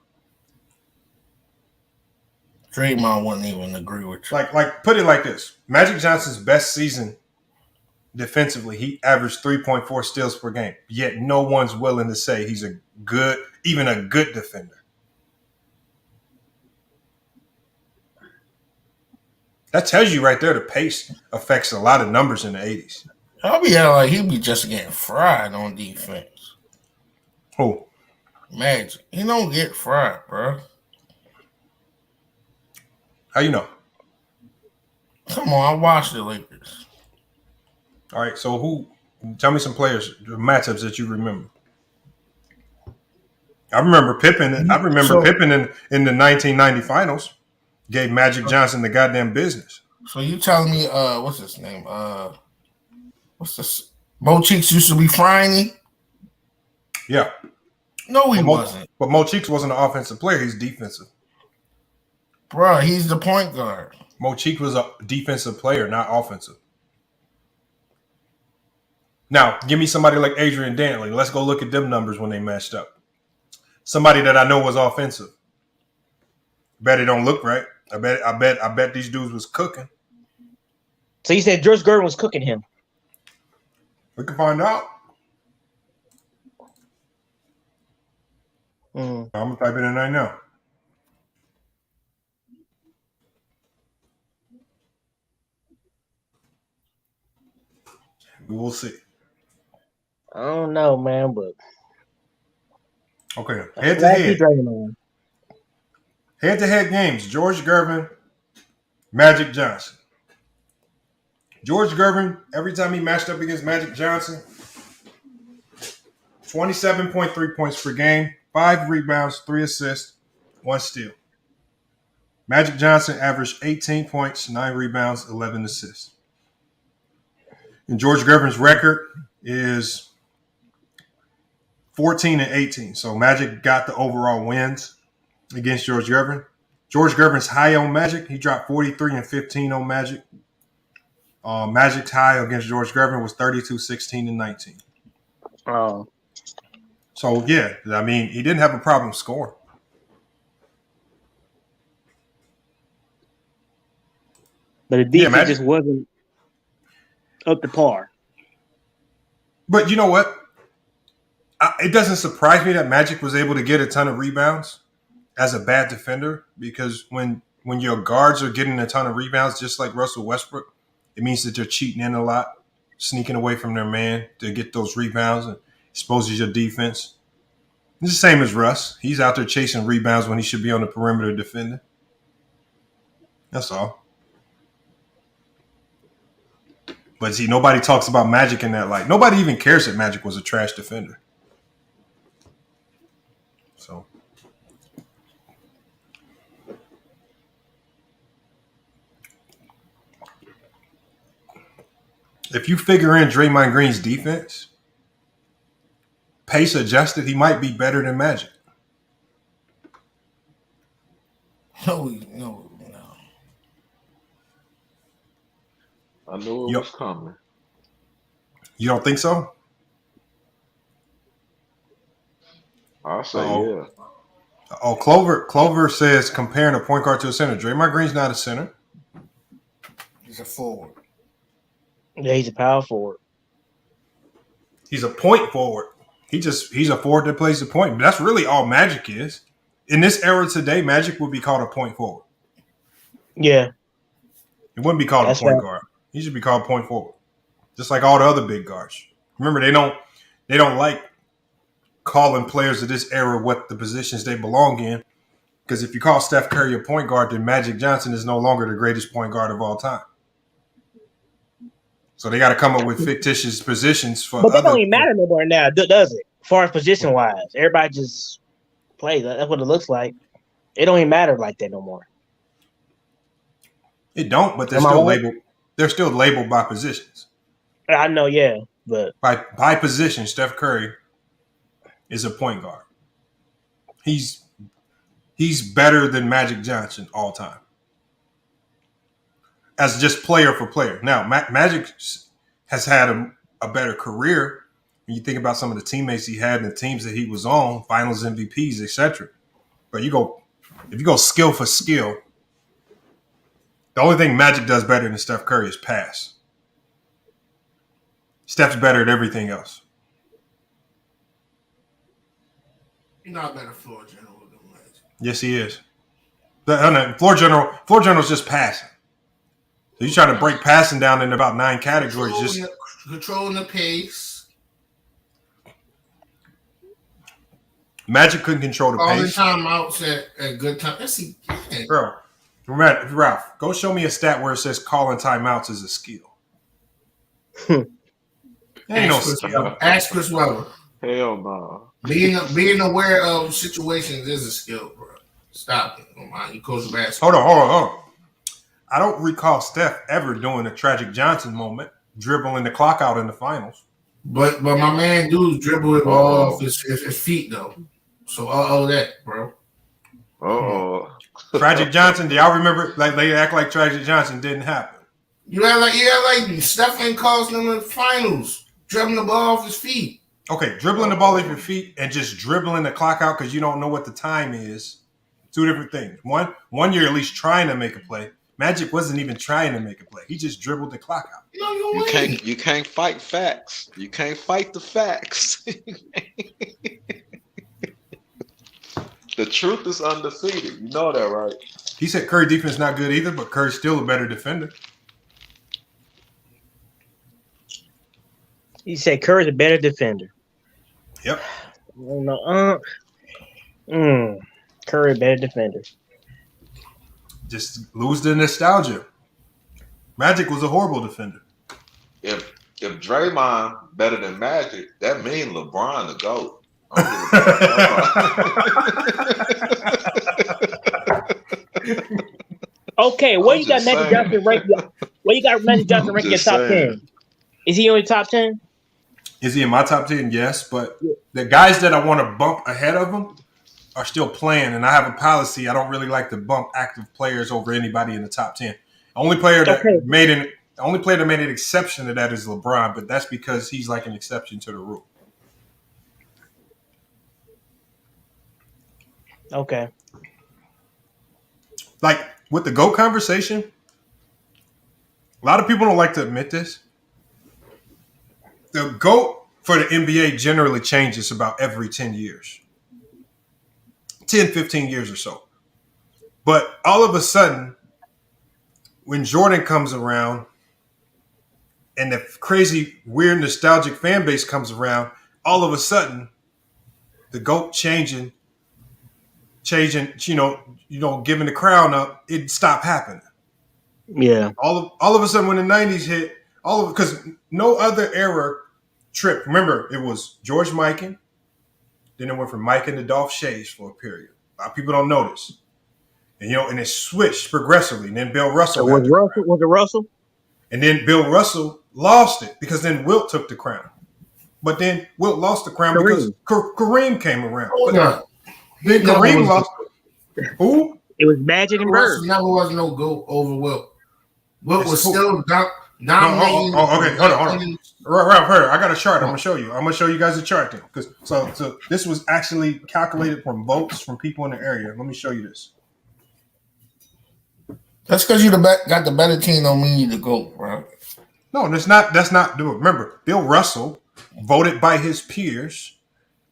Draymond wouldn't even agree with you. Like put it like this: Magic Johnson's best season defensively, he averaged 3.4 steals per game. Yet no one's willing to say he's even a good defender. That tells you right there the pace affects a lot of numbers in the 80s. I'll be like he'll be just getting fried on defense. Who? Magic. He don't get fried, bro. How you know? Come on, I watched the Lakers. All right, so tell me some players, matchups that you remember. I remember Pippen. Pippen in the 1990 finals gave Magic Johnson the goddamn business. So you telling me, what's his name? What's this? Mo Cheeks used to be frying him? Yeah. No, he wasn't. But Mo Cheeks wasn't an offensive player. He's defensive. Bro, he's the point guard. Mo Cheeks was a defensive player, not offensive. Now, give me somebody like Adrian Dantley. Let's go look at them numbers when they matched up. Somebody that I know was offensive. Bet it don't look right. I bet these dudes was cooking. So you said George Gervin was cooking him? We can find out. I'm gonna type it in right now. We will see. I don't know, man, but okay. Head-to-head games. George Gervin, Magic Johnson. George Gervin, every time he matched up against Magic Johnson, 27.3 points per game, 5 rebounds, 3 assists, 1 steal. Magic Johnson averaged 18 points, 9 rebounds, 11 assists. And George Gervin's record is 14-18. So Magic got the overall wins against George Gervin. George Gervin's high on Magic. He dropped 43-15 on Magic. Magic's high against George Gervin was 32, 16, and 19. Oh. So, yeah, I mean, he didn't have a problem scoring. But the defense just wasn't up to par. But you know what? It doesn't surprise me that Magic was able to get a ton of rebounds as a bad defender, because when your guards are getting a ton of rebounds, just like Russell Westbrook, it means that they're cheating in a lot, sneaking away from their man to get those rebounds and exposes your defense. It's the same as Russ. He's out there chasing rebounds when he should be on the perimeter defending. That's all. But see, nobody talks about Magic in that light. Nobody even cares that Magic was a trash defender. So, if you figure in Draymond Green's defense, pace adjusted, he might be better than Magic. No. I knew it was coming. You don't think so? I'll say yeah. Oh, Clover says comparing a point guard to a center. Draymond Green's not a center. He's a forward. Yeah, he's a power forward. He's a point forward. He's a forward that plays the point. But that's really all Magic is. In this era today, Magic would be called a point forward. Yeah. It wouldn't be called a point guard. He should be called point forward. Just like all the other big guards. Remember, they don't like calling players of this era what the positions they belong in. Because if you call Steph Curry a point guard, then Magic Johnson is no longer the greatest point guard of all time. So they got to come up with fictitious positions for. But that don't even matter no more now, does it? As far as position wise, everybody just plays. That's what it looks like. It don't even matter like that no more. It don't, but they're still labeled. They're still labeled by positions. I know, yeah, but by position, Steph Curry is a point guard. He's better than Magic Johnson all time as just player for player. Now, Magic has had a better career when you think about some of the teammates he had and the teams that he was on, Finals MVPs, etc. But if you go skill for skill, the only thing Magic does better than Steph Curry is pass. Steph's better at everything else. You're not a better floor general than Magic. Yes, he is. Floor general is just passing. So you try to break passing down in about 9 categories. Controlling the pace. Magic couldn't control the pace. All the timeouts at good time. Bro, Ralph, go show me a stat where it says calling timeouts is a skill. Ain't no skill. Ask Chris Webber. Hell no. Being aware of situations is a skill, bro. Stop it. Don't mind. You coach basketball. Hold on. I don't recall Steph ever doing a Tragic Johnson moment, dribbling the clock out in the finals. But my man dude dribble it off his feet though. So that, bro. Tragic Johnson, do y'all remember? Like they act like Tragic Johnson didn't happen. You act like Steph ain't causing them in the finals, dribbling the ball off his feet. Okay, dribbling the ball off your feet and just dribbling the clock out because you don't know what the time is. 2 different things. One you're at least trying to make a play. Magic wasn't even trying to make a play. He just dribbled the clock out. You can't fight facts. You can't fight the facts. The truth is undefeated. You know that, right? He said Curry defense not good either, but Curry's still a better defender. He said Curry's a better defender. Yep. Curry better defender. Just lose the nostalgia. Magic was a horrible defender. If Draymond better than Magic, that means LeBron the GOAT. Okay, where I'm you got just Magic saying. Johnson rank? Where you got Magic Johnson I'm rank your just top saying. 10? Is he on your top 10? Is he in my top 10? Yes, but the guys that I want to bump ahead of him are still playing, and I have a policy. I don't really like to bump active players over anybody in the top 10. The only player that made an exception to that is LeBron, but that's because he's like an exception to the rule. Okay. Like with the GOAT conversation, a lot of people don't like to admit this. The GOAT for the NBA generally changes about every 10 years. 10, 15 years or so. But all of a sudden, when Jordan comes around and the crazy, weird, nostalgic fan base comes around, all of a sudden, the GOAT changing, giving the crown up, it stopped happening. Yeah. All of a sudden, when the 90s hit, because no other era tripped. Remember, it was George Mikan, then it went from Mikan to Dolph Schayes for a period. A lot of people don't know this. And it switched progressively. And then Bill Russell. Was it Russell? And then Bill Russell lost it because then Wilt took the crown. But then Wilt lost the crown because Kareem came around. Then Kareem lost. Who? It was Magic and Bird. Russell never was no GOAT over Wilt. Wilt was still dominating. Okay, hold on. Right. I got a chart. I'm gonna show you. I'm gonna show you guys a chart then, because so this was actually calculated from votes from people in the area. Let me show you this. That's because you got the better team. Don't mean you the GOAT, bro. No, that's not. Remember, Bill Russell, voted by his peers,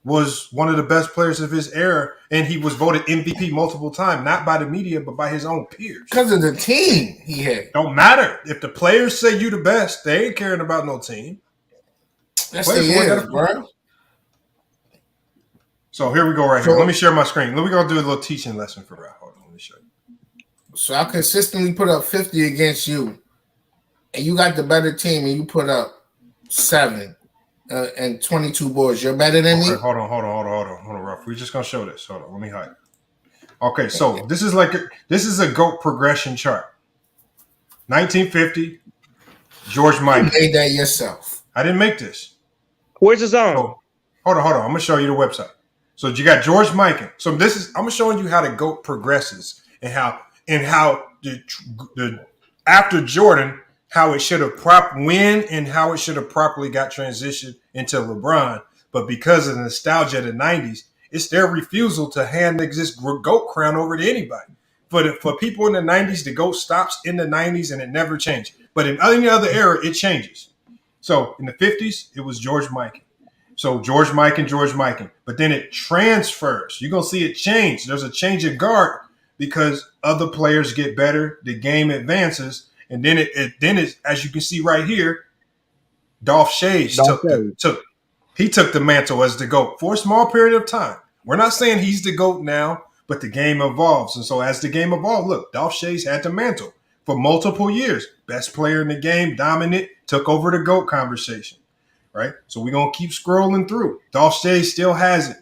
was one of the best players of his era, and he was voted MVP multiple times, not by the media, but by his own peers. Because of the team he had. Don't matter. If the players say you the best, they ain't caring about no team. That's the is, bro. So here we go right here. Let me share my screen. Let me go do a little teaching lesson for Ralph. Hold on, let me show you. So I consistently put up 50 against you, and you got the better team, and you put up 7 and 22 boards. You're better than me? Hold on, Ralph. We're just gonna show this. Hold on, let me hide it. Okay, so this is a GOAT progression chart. 1950, George Mikan. You made that yourself. I didn't make this. Where's the zone? Oh, hold on. I'm gonna show you the website. So you got George Mikan. So I'm showing you how the GOAT progresses and how the after Jordan, how it should have how it should have properly got transitioned into LeBron. But because of the nostalgia of the 90s, it's their refusal to hand this GOAT crown over to anybody. For people in the 90s, the GOAT stops in the 90s and it never changed. But in any other era, it changes. So in the 50s, it was George Mikan. So George Mikan. But then it transfers. You're going to see it change. There's a change of guard because other players get better. The game advances. And then it as you can see right here, Dolph Schayes took the mantle as the GOAT for a small period of time. We're not saying he's the GOAT now, but the game evolves. And so as the game evolved, look, Dolph Schayes had the mantle for multiple years. Best player in the game, dominant, took over the GOAT conversation, right? So we're going to keep scrolling through. Dolph Schayes still has it,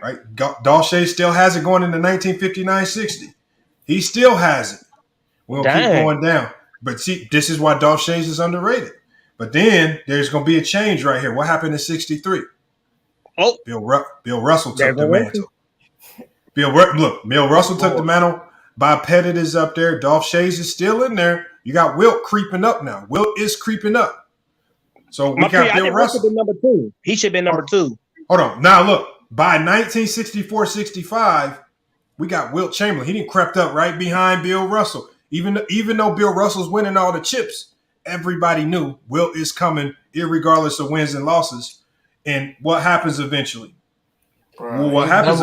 right? Dolph Schayes still has it going into 1959-60. He still has it. We'll keep going down. But see, this is why Dolph Schayes is underrated. But then there's going to be a change right here. What happened in 63? Oh, Bill Russell took the mantle. Bill Russell took the mantle. Bob Pettit is up there. Dolph Schayes is still in there. You got Wilt creeping up now. Wilt is creeping up. So we got Bill Russell. Been number 2. He should have been number 2. Hold on. Now look, by 1964-65, we got Wilt Chamberlain. He didn't crept up right behind Bill Russell. Even though Bill Russell's winning all the chips, everybody knew Wilt is coming, irregardless of wins and losses. And what happens eventually? What happens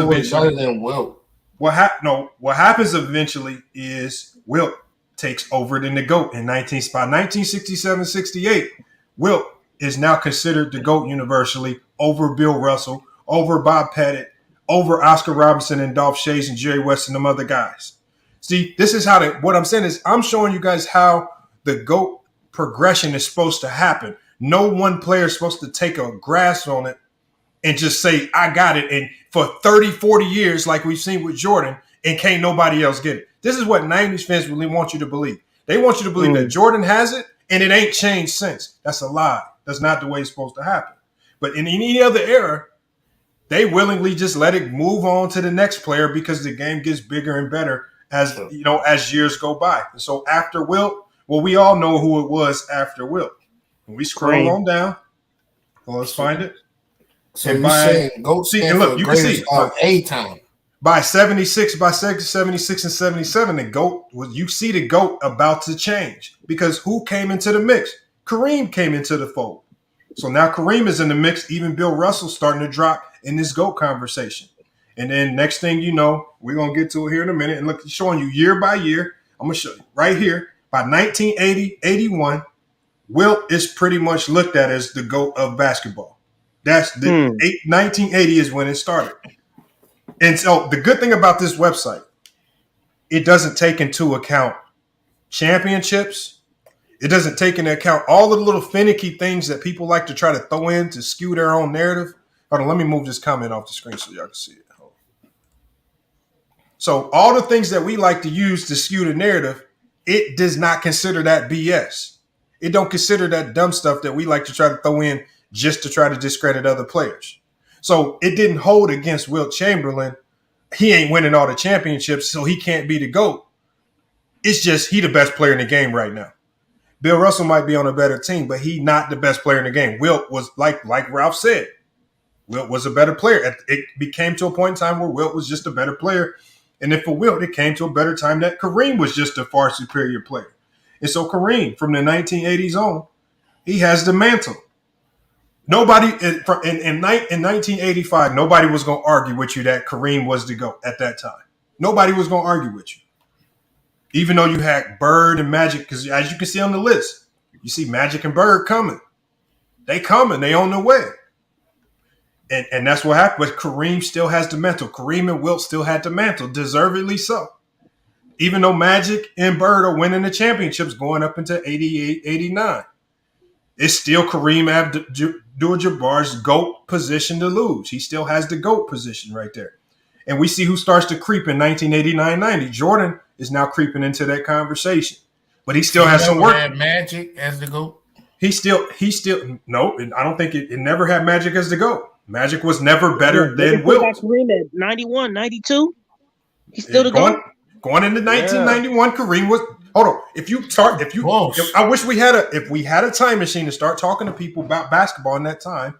eventually is Wilt takes over the GOAT by 1967-68. Wilt is now considered the GOAT universally over Bill Russell, over Bob Pettit, over Oscar Robertson and Dolph Schayes and Jerry West and them other guys. See, this is what I'm saying is I'm showing you guys how the GOAT progression is supposed to happen. No one player is supposed to take a grasp on it and just say, I got it. And for 30, 40 years, like we've seen with Jordan, and can't nobody else get it. This is what 90s fans really want you to believe. They want you to believe that Jordan has it and it ain't changed since. That's a lie. That's not the way it's supposed to happen. But in any other era, they willingly just let it move on to the next player because the game gets bigger and better as as years go by. And so after Wilt, well, we all know who it was after Wilt. When we scroll on down, well, let's find it. So and you saying go and look, you can see a time. By 76 and 77, the GOAT you see the GOAT about to change. Because who came into the mix? Kareem came into the fold. So now Kareem is in the mix. Even Bill Russell starting to drop in this GOAT conversation. And then next thing you know, we're going to get to it here in a minute. And look, showing you year by year. I'm going to show you right here. By 1980, 81, Wilt is pretty much looked at as the GOAT of basketball. That's the 1980 is when it started. And so the good thing about this website, it doesn't take into account championships. It doesn't take into account all the little finicky things that people like to try to throw in to skew their own narrative. Hold on, let me move this comment off the screen so y'all can see it. So all the things that we like to use to skew the narrative, it does not consider that BS. It don't consider that dumb stuff that we like to try to throw in just to try to discredit other players. So it didn't hold against Wilt Chamberlain. He ain't winning all the championships, so he can't be the GOAT. It's just he the best player in the game right now. Bill Russell might be on a better team, but he not the best player in the game. Wilt was, like Ralph said, Wilt was a better player. It became to a point in time where Wilt was just a better player. And then for Wilt, it came to a better time that Kareem was just a far superior player. And so Kareem, from the 1980s on, he has the mantle. Nobody in 1985, nobody was going to argue with you that Kareem was the GOAT at that time. Nobody was going to argue with you. Even though you had Bird and Magic, because as you can see on the list, you see Magic and Bird coming. They coming. They on their way. And that's what happened. But Kareem still has the mantle. Kareem and Wilt still had the mantle, deservedly so. Even though Magic and Bird are winning the championships going up into 88, 89. It's still Kareem Abdul-Jabbar's GOAT position to lose. He still has the GOAT position right there. And we see who starts to creep in 1989-90. Jordan is now creeping into that conversation. But he still has some work. Had Magic as the GOAT? He still no, I don't think it never had Magic as the GOAT. Magic was never better than Wilt. Kareem at 91, 92. He's still the GOAT. Going into 1991, Kareem was. Hold on. I wish we had a time machine to start talking to people about basketball in that time.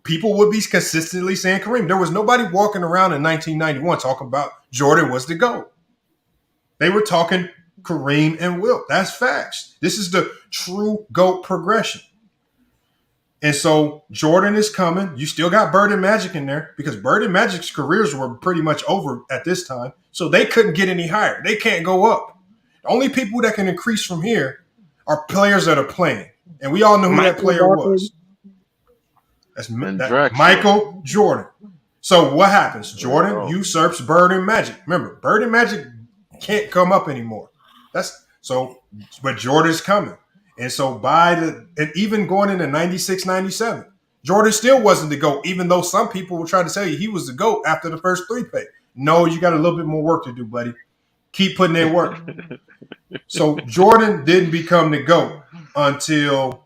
People would be consistently saying Kareem. There was nobody walking around in 1991 talking about Jordan was the GOAT. They were talking Kareem and Wilt. That's facts. This is the true GOAT progression. And so Jordan is coming. You still got Bird and Magic in there because Bird and Magic's careers were pretty much over at this time. So they couldn't get any higher. They can't go up. The only people that can increase from here are players that are playing. And we all know who that player was. That's Michael Jordan. So what happens? Jordan usurps Bird and Magic. Remember, Bird and Magic can't come up anymore. But Jordan's coming. And so even going into 96, 97, Jordan still wasn't the GOAT, even though some people will try to tell you he was the GOAT after the first three-peat. No, you got a little bit more work to do, buddy. Keep putting in work. So Jordan didn't become the GOAT until,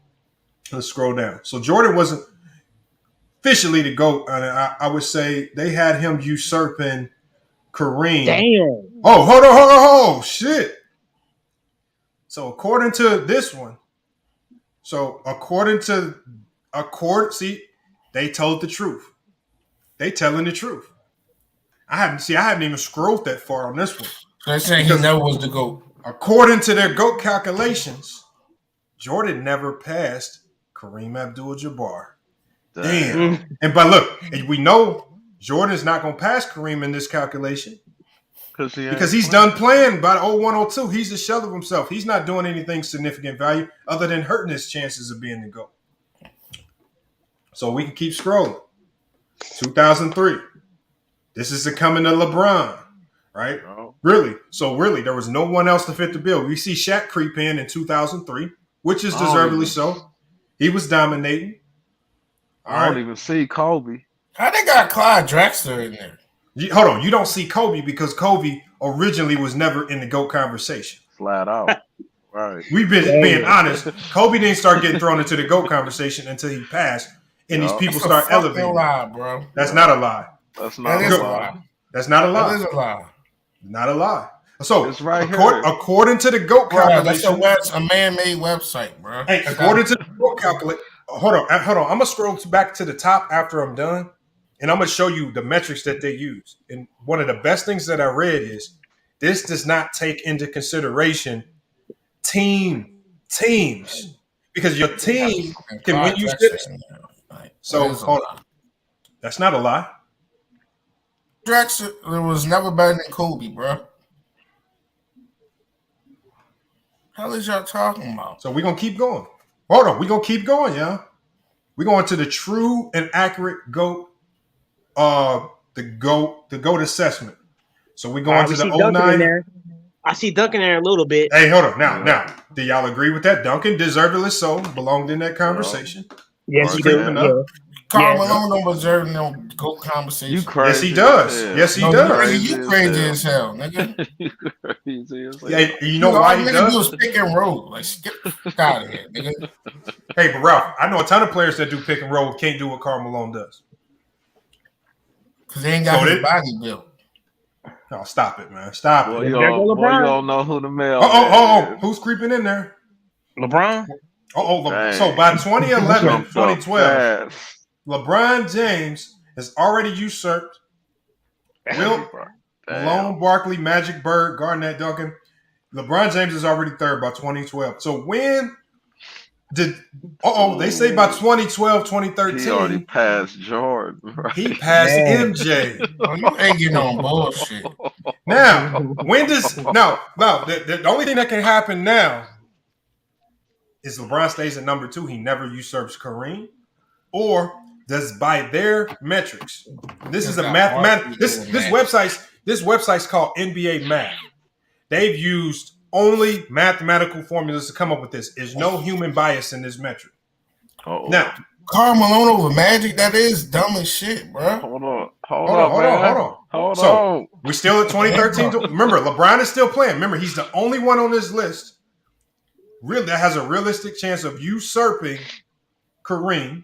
let's scroll down. So Jordan wasn't officially the GOAT. I would say they had him usurping Kareem. Damn. Oh, hold on. Shit. So according to this one, they told the truth. They telling the truth. I haven't even scrolled that far on this one. So they're saying he never was the GOAT. According to their GOAT calculations, Jordan never passed Kareem Abdul-Jabbar. Damn. But look, we know Jordan's not going to pass Kareem in this calculation because he's done playing by 0102. He's a shell of himself. He's not doing anything significant value other than hurting his chances of being the GOAT. So we can keep scrolling. 2003. This is the coming of LeBron, right? Oh. Really? So really, there was no one else to fit the bill. We see Shaq creep in 2003, which is deservedly so. He was dominating. I don't even see Kobe. How they got Clyde Drexler in there? Hold on, you don't see Kobe because Kobe originally was never in the GOAT conversation. Flat out. Right. We've been being honest. Kobe didn't start getting thrown into the GOAT conversation until he passed, and these people start elevating. Lie, bro. That's not a lie. That's not a lie. That's not a lie. That is a lie. Not a lie. So it's right here. According to the GOAT calculation, that's a man-made website, bro. Hey, according to the GOAT calculation, hold on. I'm gonna scroll back to the top after I'm done, and I'm gonna show you the metrics that they use. And one of the best things that I read is this does not take into consideration teams, because your team can win you six. So hold on. That's not a lie. Drexler was never better than Kobe, bro. Hell is y'all talking about? So we're gonna keep going. Hold on, we're gonna keep going, y'all. We're going to the true and accurate GOAT, the GOAT assessment. So we're going to the 09. I see Duncan there a little bit. Hey, hold on. Now, do y'all agree with that? Duncan, deservedly so, belonged in that conversation. Yes, he did. Carl Malone don't deserve no GOAT conversation. You crazy? Yes, he does. Yes, he does. You crazy as hell, nigga. You crazy as hell. Yeah, you know why he does? Do is pick and roll. Like, get out of here, nigga. Hey, but Ralph, I know a ton of players that do pick and roll can't do what Karl Malone does. Because they ain't got his body built. No, stop it, man. Stop it. You don't know who the male Oh, who's creeping in there? LeBron? So by 2011, 2012, LeBron James has already usurped Wilt, Malone, Barkley, Magic, Bird, Garnett, Duncan. LeBron James is already third by 2012. So when did they say by 2012, 2013 he already passed Jordan, right? He passed MJ. You ain't getting on bullshit. Now, when does the only thing that can happen now is LeBron stays at number 2. He never usurps Kareem, or does by their metrics. This is a mathematical. This website's called NBA Math. They've used only mathematical formulas to come up with this. There's no human bias in this metric. Now, Karl Malone over Magic, that is dumb as shit, bro. Hold on. We're still at 2013. Remember, LeBron is still playing. Remember, he's the only one on this list that has a realistic chance of usurping Kareem.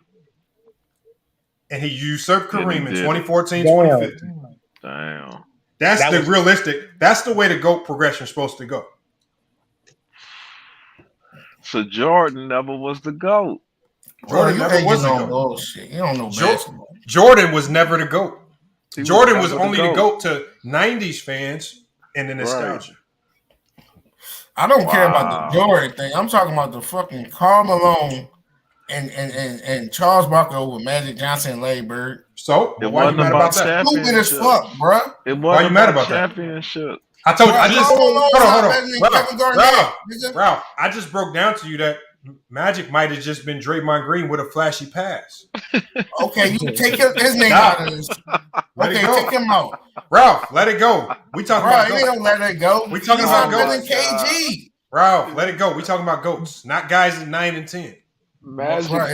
And he usurped Kareem in 2014, 2015. Damn. That's the realistic. That's the way the GOAT progression is supposed to go. So Jordan never was the GOAT. Jordan never was the GOAT. Bullshit. You don't know basketball. Jordan was never the GOAT. Jordan was only the GOAT to 90s fans and the nostalgia. I don't care about the Jordan thing. I'm talking about the fucking Karl Malone and Charles Barkley over Magic Johnson and Larry Bird. So why you mad about that? Stupid as fuck, bro. Why you mad about that? Championship. I told you. Hold on. Ralph, I just broke down to you that Magic might have just been Draymond Green with a flashy pass. Okay, you take his name out of this. Okay, take him out. Ralph, let it go. We talking about goats. Don't let it go. We talking about goats. KG. Ralph, let it go. We talking about goats, not guys at 9 and 10. It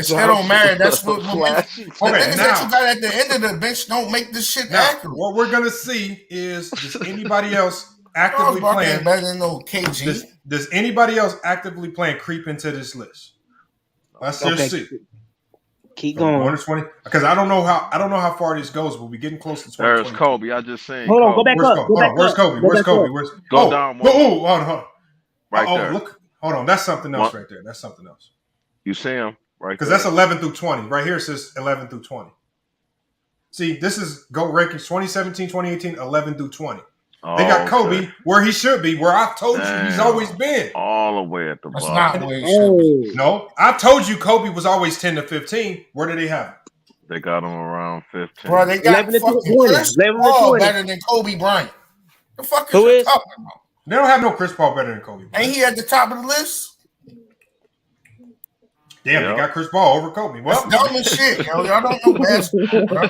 don't matter. That's what okay, now that you got at the end of the bench don't make this shit accurate. What we're gonna see is does anybody else actively playing better than no KG? Does anybody else actively playing creep into this list? Let's just see. Keep going. 20, because I don't know how far this goes, but we're getting close to 20. There's Kobe. I just seen. Hold on, go back up. Where's Kobe? Where's Kobe? Go down one. Hold on. Right there. Look. Hold on. That's something else right there. That's something else. You see him right there. Because that's 11 through 20. Right here it says 11 through 20. See, this is GOAT rankings 2017, 2018, 11 through 20. They got Kobe where he should be, where I told you he's always been. All the way at the bottom. That's not where he should be. No, I told you Kobe was always 10 to 15. Where did he have it? They got him around 15. Bro, they got 11 fucking Chris Paul better than Kobe Bryant. The fuck is you talking about? They don't have no Chris Paul better than Kobe Bryant. Ain't he at the top of the list? Damn, they got Chris Paul over Kobe. Well, that's dumb as shit, yo. Y'all don't know basketball, bro.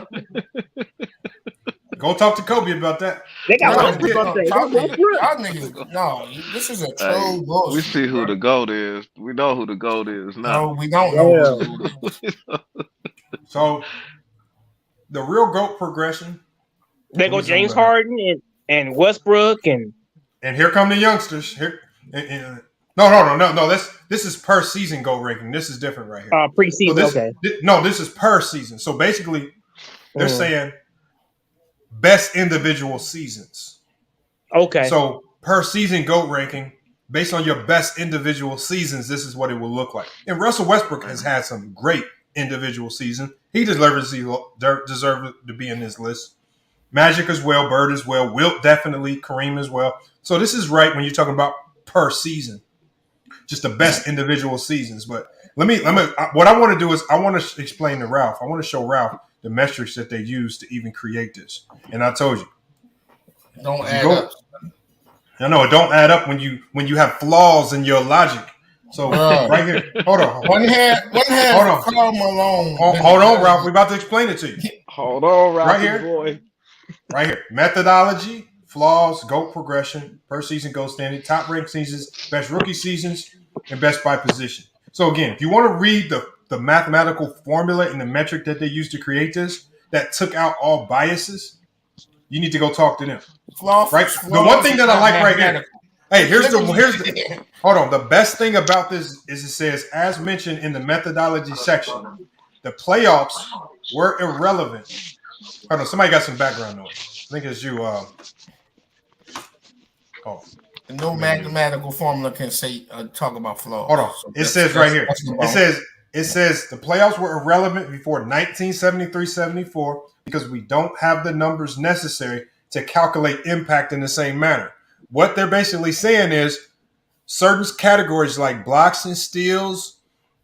Go talk to Kobe about that. They got y'all niggas. No, this is a troll bullshit. We see who the GOAT is. We know who the GOAT is now. No, we don't know. So the real GOAT progression. They go James Harden and Westbrook and here come the youngsters. Here, no. This is per season GOAT ranking. This is different right here. Preseason. So this is per season. So basically, they're saying best individual seasons. Okay. So per season GOAT ranking, based on your best individual seasons, this is what it will look like. And Russell Westbrook has had some great individual seasons. He deserves to be in this list. Magic as well, Bird as well, Wilt definitely, Kareem as well. So this is right when you're talking about per season, just the best individual seasons. But let me. What I want to do is I want to explain to Ralph. I want to show Ralph the metrics that they use to even create this. And I told you, don't add up. I know it don't add up when you have flaws in your logic. So right here, hold on. One hand. Hold on. Karl Malone. Hold on, Ralph. We're about to explain it to you. Hold on, Ralph. Right here, boy. Right here. Methodology, flaws, GOAT progression, per season GOAT standing, top ranked seasons, best rookie seasons, and best by position. So again, if you want to read the mathematical formula and the metric that they used to create this, that took out all biases, you need to go talk to them. Right? The one thing that I like right here. Hey, here's the hold on. The best thing about this is it says, as mentioned in the methodology section, the playoffs were irrelevant. Hold on, somebody got some background noise. I think it's you. No mathematical formula can say talk about flaws. Hold on. So it says right here. It says the playoffs were irrelevant before 1973-74 because we don't have the numbers necessary to calculate impact in the same manner. What they're basically saying is certain categories like blocks and steals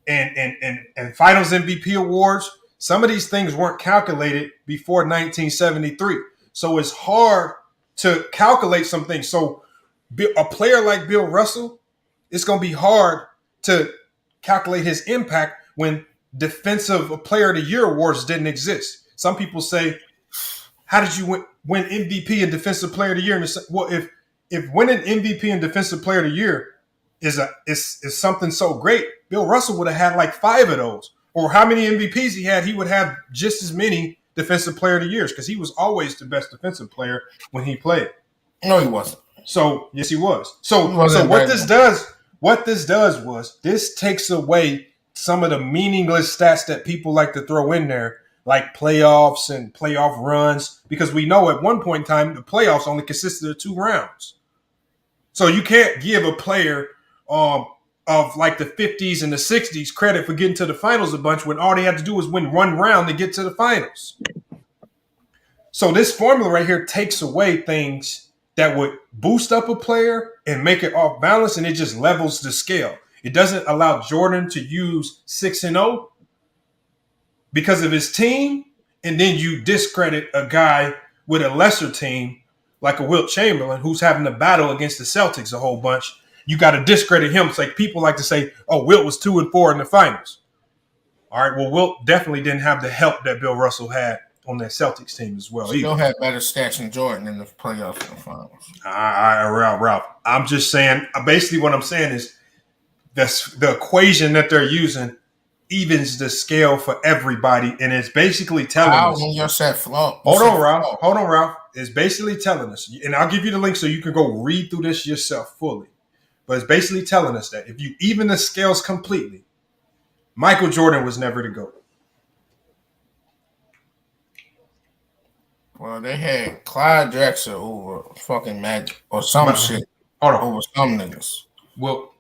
and finals MVP awards, some of these things weren't calculated before 1973. So it's hard to calculate some things. So a player like Bill Russell, it's going to be hard to calculate his impact when defensive player of the year awards didn't exist. Some people say, how did you win MVP and defensive player of the year? Well, if winning MVP and defensive player of the year is something so great, Bill Russell would have had like 5 of those. Or how many MVPs he had, he would have just as many defensive player of the years because he was always the best defensive player when he played. No, he wasn't. So yes, he was. So what this does was this takes away some of the meaningless stats that people like to throw in there, like playoffs and playoff runs, because we know at one point in time the playoffs only consisted of 2 rounds. So you can't give a player of like the 50s and the 60s credit for getting to the finals a bunch when all they had to do was win 1 round to get to the finals. So this formula right here takes away things that would boost up a player and make it off balance, and it just levels the scale. It doesn't allow Jordan to use 6-0 because of his team, and then you discredit a guy with a lesser team like a Wilt Chamberlain who's having to battle against the Celtics a whole bunch. You got to discredit him. It's like people like to say, oh, Wilt was 2-4 in the finals. All right, well, Wilt definitely didn't have the help that Bill Russell had on that Celtics team as well. He don't have better stats than Jordan in the playoffs and the finals. Ralph, I'm just saying, basically what I'm saying is the equation that they're using evens the scale for everybody, and it's basically telling us. When you're set flop. Hold on, Ralph. It's basically telling us, and I'll give you the link so you can go read through this yourself fully. But it's basically telling us that if you even the scales completely, Michael Jordan was never the GOAT. Well, they had Clyde Drexler over fucking Magic or some shit. Hold on. Over some niggas. Well,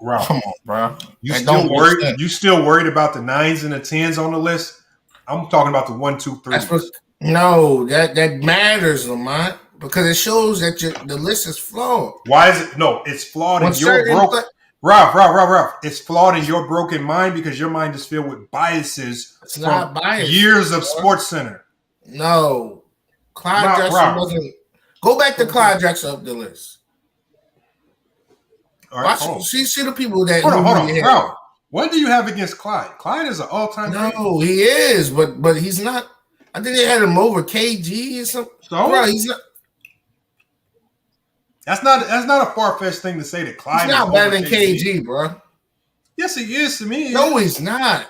Ralph, come on, bro. You still worried? You still worried about the 9s and the 10s on the list? I'm talking about the 1, 2, 3s. No, that matters, Lamont, because it shows that the list is flawed. Why is it? No, it's flawed in your broken. Ralph. It's flawed in your broken mind because your mind is filled with biases from years of SportsCenter. No. Clyde Drexler wasn't. Go back to Clyde Drexler up the list. All right, watch, see the people that. Hold on. What do you have against Clyde? Clyde is an all-time. No, he is, but he's not. I think they had him over KG or something. So bro, he's not. That's not a far-fetched thing to say that Clyde. He's not better than KG, bro. Yes, he is to me. No, he's not.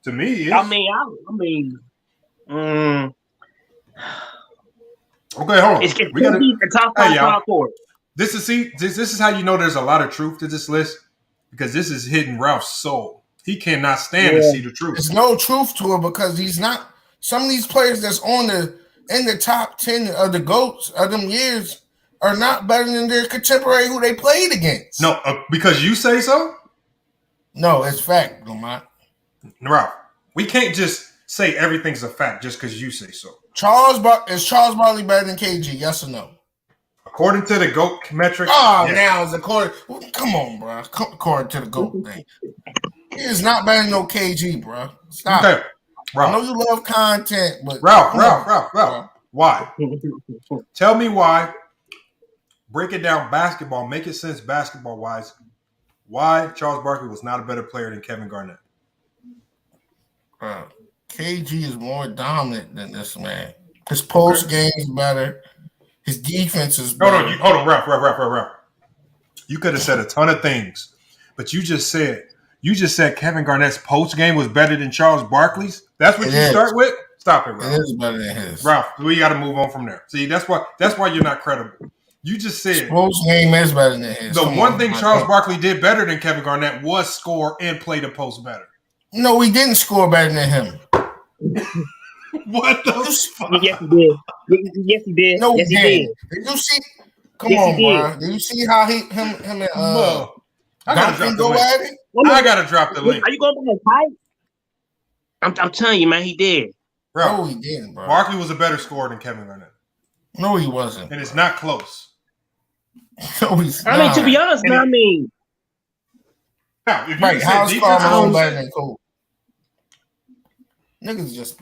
To me, he is. I mean. Okay, hold on. It's the top 5 power forward. This is how you know there's a lot of truth to this list, because this is hitting Ralph's soul. He cannot stand to see the truth. There's no truth to it because he's not. Some of these players that's in the top 10 of the GOATs of them years are not better than their contemporary who they played against. No, because you say so? No, it's fact, Lamont. Ralph, we can't just say everything's a fact just because you say so. Is Charles Barkley better than KG? Yes or no? According to the GOAT metric. Now it's according. Come on, bro. According to the GOAT thing, he is not better than no KG, bro. Stop. Okay, Ralph. I know you love content, but Ralph. Why? Tell me why. Break it down basketball. Make it sense basketball wise. Why Charles Barkley was not a better player than Kevin Garnett? KG is more dominant than this man. His post game is better. His defense is better. Hold on, Ralph. You could have said a ton of things, but you just said Kevin Garnett's post game was better than Charles Barkley's. That's what you start with? Stop it, Ralph. It is better than his. Ralph, we got to move on from there. See, that's why you're not credible. You just said his post game is better than his. The one thing Charles Barkley did better than Kevin Garnett was score and play the post better. No, he didn't score better than him. What the fuck? Yes, he did. Yes, he did. No, yes, he did. Did you see? Come on, bro. Did you see how him and I gotta drop the link. At it? I gotta drop the link. Are you going to height? I'm telling you, man, he did. Bro, no, he didn't, bro. Barkley was a better scorer than Kevin Garnett. No, he wasn't. And it's not close. No, he's not. I mean, to be honest, man, I mean. Now, if you right, how's Carmelo better than Kobe? Niggas just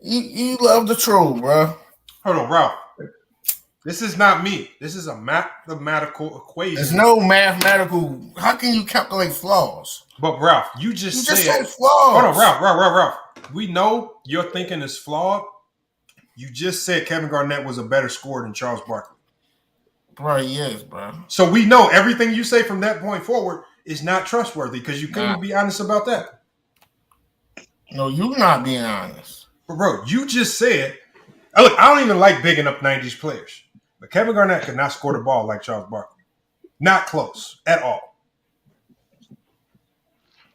you love the troll, bro. Hold on, Ralph. This is not me. This is a mathematical equation. There's no mathematical. How can you calculate flaws? But Ralph, you just said flaws. Hold on, Ralph. We know your thinking is flawed. You just said Kevin Garnett was a better scorer than Charles Barkley. Bro, he is, bro. So we know everything you say from that point forward is not trustworthy because you couldn't be honest about that. No, you're not being honest. But bro, you just said, look, I don't even like bigging up 90s players. But Kevin Garnett could not score the ball like Charles Barkley. Not close at all.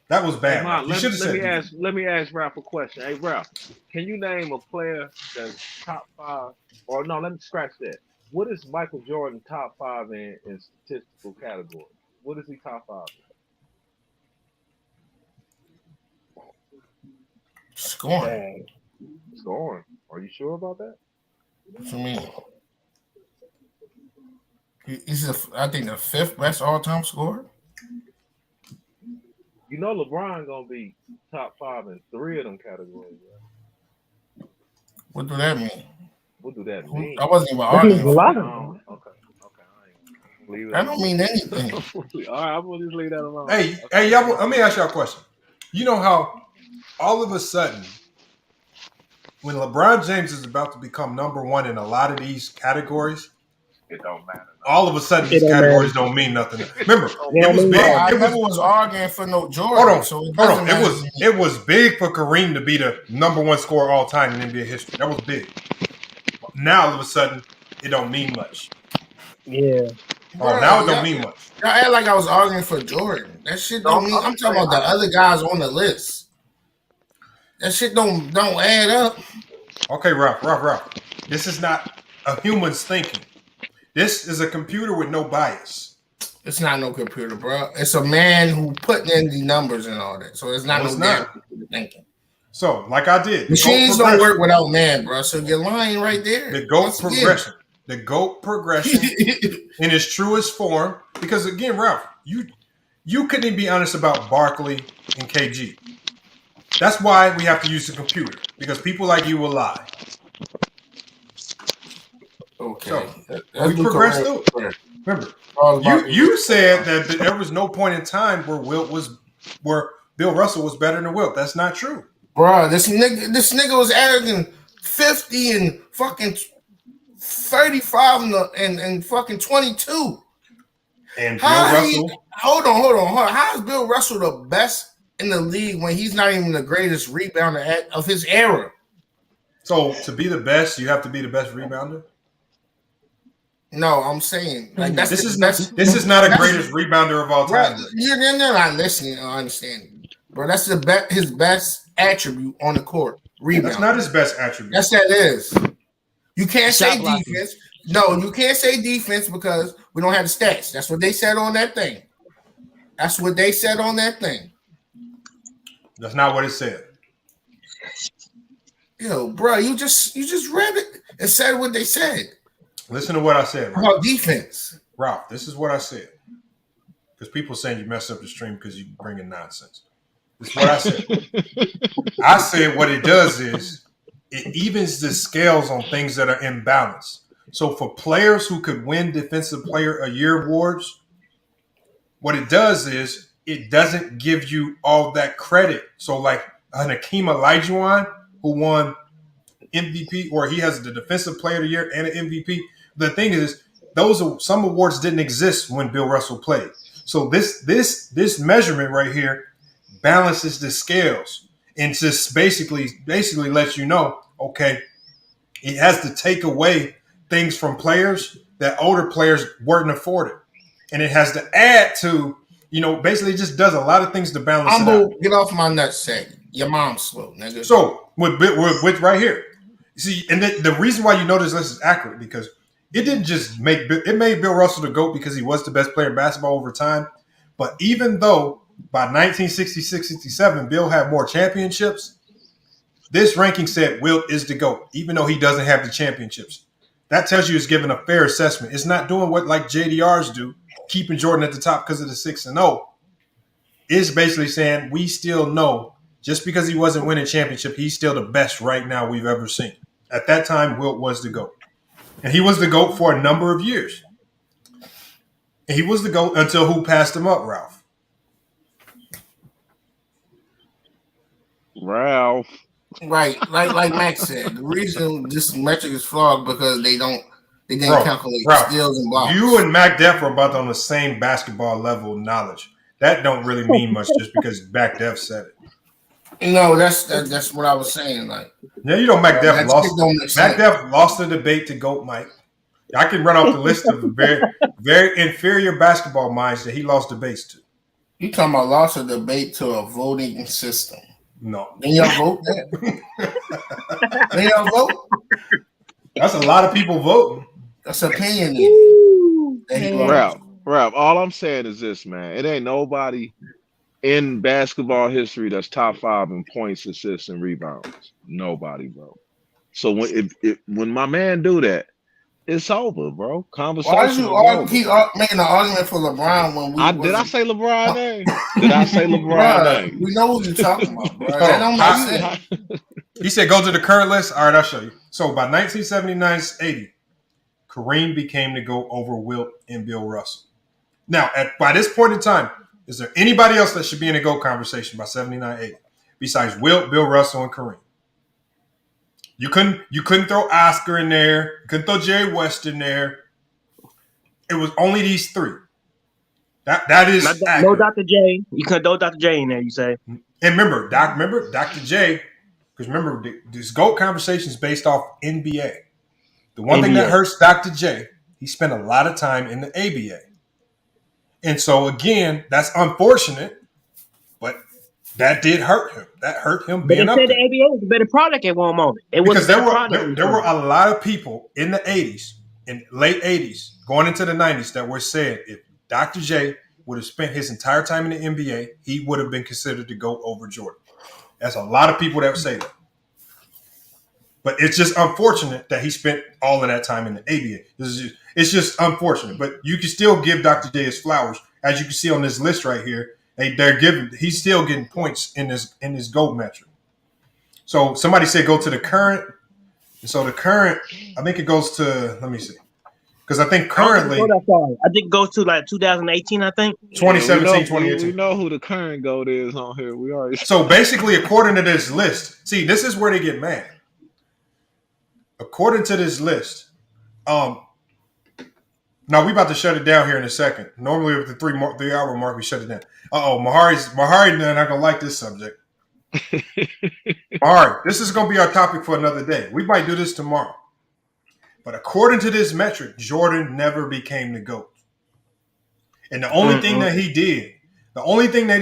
That was bad. Hey, let me ask Ralph a question. Hey, Ralph, can you name a player that's top 5? Or no, let me scratch that. What is Michael Jordan top 5 in statistical category? What is he top 5 in? Scoring. Are you sure about that? For me, he's I think the 5th best all-time scorer. You know LeBron gonna be top 5 in 3 of them categories. Right? What do that mean? What do that mean? I wasn't even arguing. Okay. That don't mean anything. All right, I'm gonna just leave that alone. Hey, y'all. Let me ask y'all a question. You know how all of a sudden, when LeBron James is about to become number 1 in a lot of these categories, it don't matter. All of a sudden, these categories don't mean nothing. Remember, it was big. I never was arguing for no Jordan. Hold on. It was big for Kareem to be the number 1 scorer all time in NBA history. That was big. Now all of a sudden, it don't mean much. Yeah. Now it don't mean much. Y'all act like I was arguing for Jordan. That shit don't mean. I'm talking about the other guys on the list. That shit don't add up. Okay, Ralph. This is not a human's thinking. This is a computer with no bias. It's not no computer, bro. It's a man who put in the numbers and all that. So it's not computer thinking. So, like I did. Machines don't work without man, bro. So you're lying right there. The GOAT progression. The GOAT progression in its truest form. Because again, Ralph, you couldn't even be honest about Barkley and KG. That's why we have to use the computer. Because people like you will lie. Okay. So, we progressed through it. Remember, you said that there was no point in time where Bill Russell was better than Wilt. That's not true. Bro, this nigga was averaging 50 and fucking 35 and fucking 22. And Bill Russell. Hold on. How is Bill Russell the best in the league when he's not even the greatest rebounder of his era. So to be the best, you have to be the best rebounder? No, I'm saying like that's this is not a greatest rebounder of all time. You're not listening or understanding, bro. That's his best attribute on the court. Rebound. That's not his best attribute. Yes, that is. You can't say defense. No, you can't say defense because we don't have the stats. That's what they said on that thing. That's not what it said. Yo, bro, you just read it and said what they said. Listen to what I said. About defense. Ralph, this is what I said. Because people saying you messed up the stream because you bringing nonsense. This is what I said. I said what it does is it evens the scales on things that are imbalanced. So for players who could win Defensive Player of the Year awards, what it does is it doesn't give you all that credit. So like an Hakeem Olajuwon who won MVP, or he has the Defensive Player of the Year and an MVP. The thing is, some awards didn't exist when Bill Russell played. So this measurement right here balances the scales and just basically lets you know, okay, it has to take away things from players that older players weren't afforded, and it has to add to, basically just does a lot of things to balance it out. Get off my nutsack. Your mom's slow, nigga. So with right here, see, and the reason why you know this list is accurate because it didn't just made Bill Russell the GOAT because he was the best player in basketball over time. But even though by 1966-67 Bill had more championships, this ranking said Wilt is the GOAT, even though he doesn't have the championships. That tells you it's giving a fair assessment. It's not doing what like JDRs do, keeping Jordan at the top because of the 6-0. It's basically saying we still know just because he wasn't winning championship, he's still the best right now we've ever seen. At that time, Wilt was the GOAT. And he was the GOAT for a number of years. And he was the GOAT until who passed him up, Ralph? Right. Like Max said, the reason this metric is flawed because they didn't calculate steals and blocks. You and Mac Def are about on the same basketball level of knowledge. That don't really mean much just because Mac Def said it. No, that's what I was saying. Like, yeah, Mac Def lost the debate to GOAT Mike. I can run off the list of very, very inferior basketball minds that he lost debates to. You talking about lost a debate to a voting system? No. Then y'all vote that. Then y'all vote. That's a lot of people voting. That's opinion. Ralph, all I'm saying is this, man. It ain't nobody in basketball history that's top 5 in points, assists, and rebounds. Nobody, bro. So when my man do that, it's over, bro. Conversation. Why did you keep making an argument for LeBron when we? Did I say LeBron name? Did I say LeBron name? We know what you're talking about, bro. That don't make sense. He said, "Go to the current list." All right, I'll show you. So by 1979-80, Kareem became the GOAT over Wilt and Bill Russell. Now, by this point in time, is there anybody else that should be in a GOAT conversation by 79-80 besides Wilt, Bill Russell, and Kareem? You couldn't throw Oscar in there. You couldn't throw Jerry West in there. It was only these 3. That is no Dr. J. You couldn't throw Dr. J in there. You say. And remember Dr. J. Because remember this GOAT conversation is based off NBA. The one thing that hurts Dr. J. He spent a lot of time in the ABA. And so, again, that's unfortunate, but that did hurt him. That hurt him being up there. But they said the ABA was a better product at one moment. Because there were a lot of people in the 80s, in late 80s, going into the 90s that were saying if Dr. J would have spent his entire time in the NBA, he would have been considered to go over Jordan. That's a lot of people that say that. But it's just unfortunate that he spent all of that time in the ABA. It's just unfortunate. But you can still give Dr. J his flowers. As you can see on this list right here, he's still getting points in this GOAT metric. So somebody said go to the current. So the current, I think it goes to, let me see. Because I think currently. I think it goes to like 2018, I think. 2017, 2018. We know who the current GOAT is on here. We already. So basically, according to this list, see, this is where they get mad. According to this list, No, we about to shut it down here in a second. Normally with the 3 hour mark, we shut it down. Mahari not gonna like this subject. Mahari, this is gonna be our topic for another day. We might do this tomorrow. But according to this metric, Jordan never became the GOAT. And the only thing that he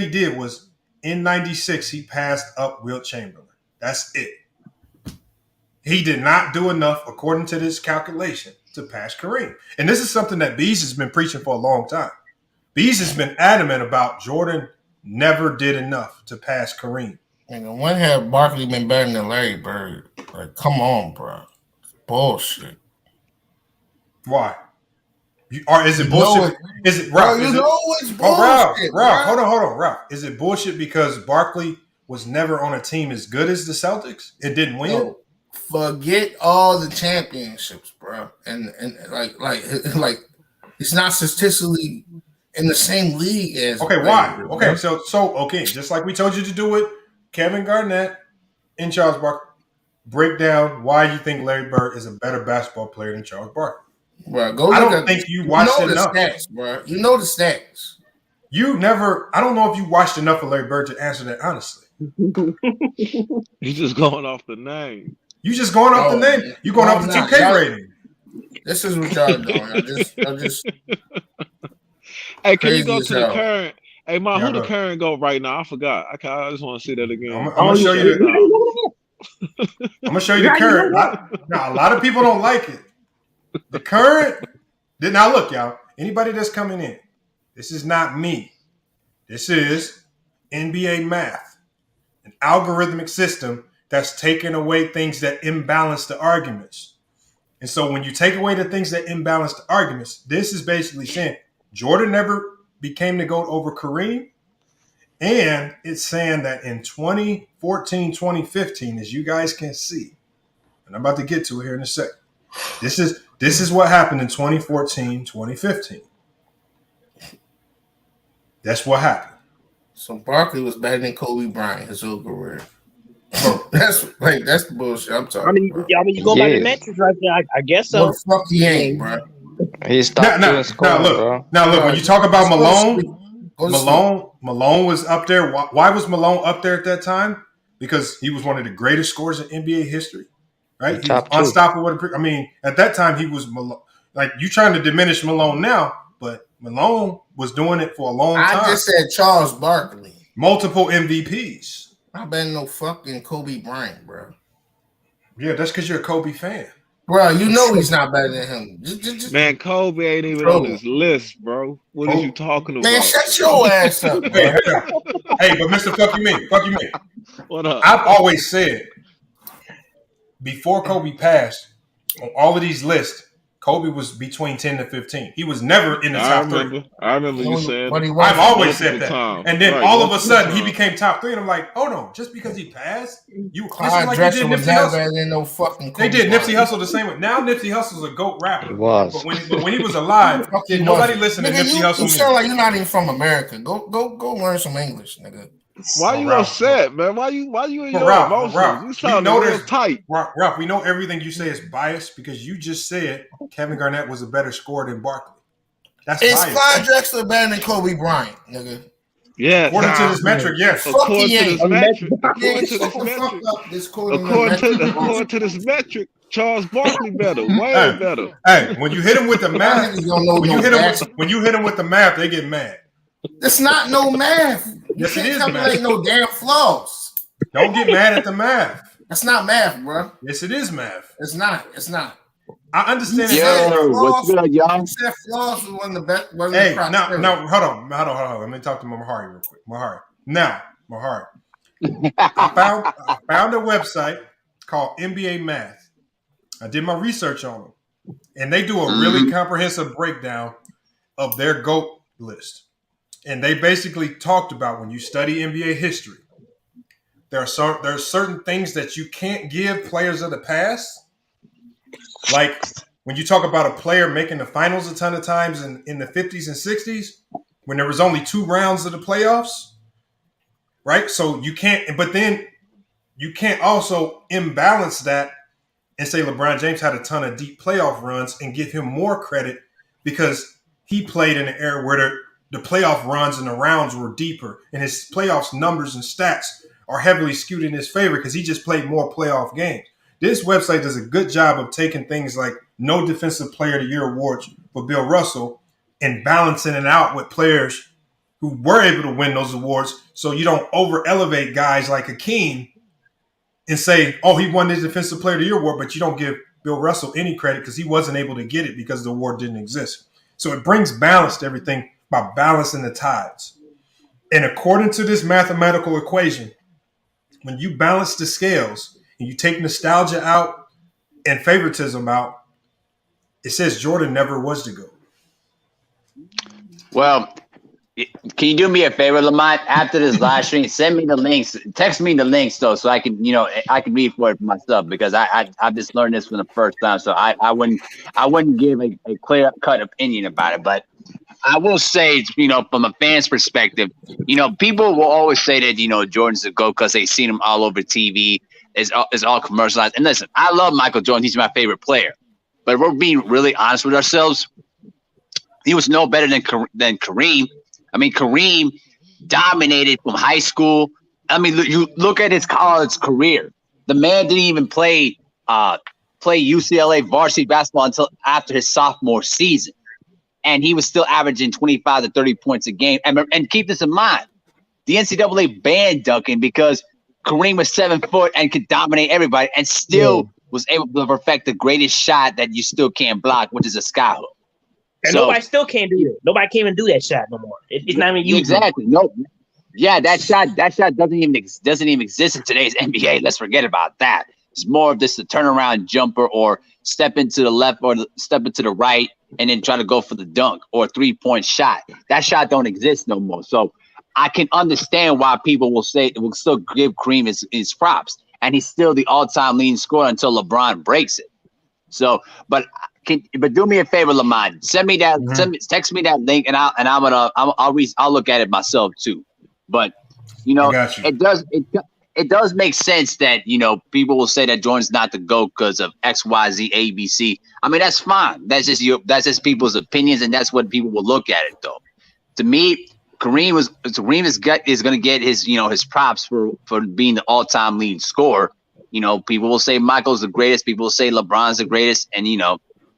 did was in 96, he passed up Wilt Chamberlain. That's it. He did not do enough, according to this calculation, to pass Kareem. And this is something that Bees has been preaching for a long time. Bees has been adamant about Jordan never did enough to pass Kareem. And when have Barkley been better than Larry Bird? Like, come on, bro. Bullshit. Why? Is it bullshit? Is it Ralph? It's bullshit. Ralph, hold on, Ralph. Is it bullshit because Barkley was never on a team as good as the Celtics? It didn't win. No, forget all the championships, bro. And like it's not statistically in the same league as. Okay, why? Okay, so just like we told you to do it, Kevin Garnett and Charles Barkley. Break down why you think Larry Bird is a better basketball player than Charles Barkley. Bro, I don't think you watched enough. Stats, bro. You know the stats. I don't know if you watched enough of Larry Bird to answer that honestly. You just going off the name. You just going off the name. You going off the 2K rating. This is what y'all doing. I just Hey, can you go to the current? Hey, who the current go right now? I forgot. I just want to see that again. I'm gonna show you. I'm gonna show you the current. Now, a lot of people don't like it. The current. Now, look, y'all. Anybody that's coming in, this is not me. This is NBA math, an algorithmic system that's taking away things that imbalance the arguments. And so, when you take away the things that imbalance the arguments, this is basically saying Jordan never became the GOAT over Kareem. And it's saying that in 2014, 2015, as you guys can see, and I'm about to get to it here in a second, this is what happened in 2014, 2015. That's what happened. So Barkley was better than Kobe Bryant his whole career. That's the bullshit I'm talking about. You go by the metrics right there. I guess so. What the fuck he ain't, bro? He stopped doing scoring, bro. Now look, when you talk about Malone was up there. Why was Malone up there at that time? Because he was one of the greatest scorers in NBA history, right? He was unstoppable. I mean, at that time, he was Malone. Like, you trying to diminish Malone now, but Malone was doing it for a long time. I just said Charles Barkley. Multiple MVPs. I bet no fucking Kobe Bryant, bro. Yeah, that's because you're a Kobe fan. Bro, you know he's not better than him. Man, Kobe ain't even on his list, bro. What are you talking about? Man, shut your ass up. Hey, but Mr. Fuck you mean? What up? I've always said, before Kobe passed, on all of these lists, Kobe was between 10 to 15. He was never in the top three. I remember you saying that. I've always said that. And then all of a sudden, he became top three. And I'm like, hold on. Just because he passed? This is like they did Nipsey Hussle. They did Nipsey Hussle the same way. Now Nipsey Hussle's a GOAT rapper. He was. But when he was alive, did nobody listen to Nipsey Hussle? You sound like you're not even from America. Go learn some English, nigga. Why you upset, man? Why you in your emotions? You sound real tight. Ralph, we know everything you say is biased because you just said Kevin Garnett was a better scorer than Barkley. That's it's biased. 5 Drexler better than Kobe Bryant, nigga. Yeah. According to this metric, yes. According to this metric, Charles Barkley better, way better. Hey, when you hit him with the math, when you hit him with the math, they get mad. It's not no math. Yes, it is math. No damn flaws. Don't get mad at the math. That's not math, bro. Yes, it is math. It's not. I understand. What's good, y'all? You said flaws was one of the best. Hey, now, hold on. Let me talk to Mahari real quick. Mahari. I found a website called NBA Math. I did my research on them, and they do a really comprehensive breakdown of their GOAT list. And they basically talked about when you study NBA history, there are certain things that you can't give players of the past. Like when you talk about a player making the finals a ton of times in the 50s and 60s, when there was only 2 rounds of the playoffs, right? So you can't, but then you can't also imbalance that and say LeBron James had a ton of deep playoff runs and give him more credit because he played in an era where the playoff runs and the rounds were deeper, and his playoffs numbers and stats are heavily skewed in his favor because he just played more playoff games. This website does a good job of taking things like no Defensive Player of the Year awards for Bill Russell and balancing it out with players who were able to win those awards, so you don't over-elevate guys like Hakeem and say, oh, he won the Defensive Player of the Year award, but you don't give Bill Russell any credit because he wasn't able to get it because the award didn't exist. So it brings balance to everything by balancing the tides. And according to this mathematical equation, when you balance the scales and you take nostalgia out and favoritism out, it says Jordan never was the GOAT. Well, can you do me a favor, Lamont? After this live stream, send me the links. Text me the links though, so I can, I can read for it myself because I just learned this for the first time. So I wouldn't give a clear cut opinion about it, but I will say, from a fan's perspective, people will always say that Jordan's the GOAT because they've seen him all over TV. It's all commercialized. And listen, I love Michael Jordan. He's my favorite player. But if we're being really honest with ourselves, he was no better than Kareem. I mean, Kareem dominated from high school. I mean, you look at his college career. The man didn't even play UCLA varsity basketball until after his sophomore season. And he was still averaging 25 to 30 points a game. And keep this in mind, the NCAA banned dunking because Kareem was 7 foot and could dominate everybody and still was able to perfect the greatest shot that you still can't block, which is a skyhook. And nobody still can't do it. Nobody can't even do that shot no more. It's not even used. Exactly. No. Yeah, that shot doesn't even exist in today's NBA. Let's forget about that. It's more of just a turnaround jumper or step into the left or step into the right and then try to go for the dunk or 3-point shot. That shot don't exist no more. So I can understand why people will still give Kareem his props. And he's still the all-time leading scorer until LeBron breaks it. So, but do me a favor, Lamont. Send me that. Text me that link, and I'll look at it myself too. But it does make sense that people will say that Jordan's not the GOAT because of X, Y, Z, A, B, C. I mean, that's fine. That's just people's opinions, and that's what people will look at it though. To me, Kareem is going to get his props for being the all-time leading scorer. People will say Michael's the greatest. People will say LeBron's the greatest, and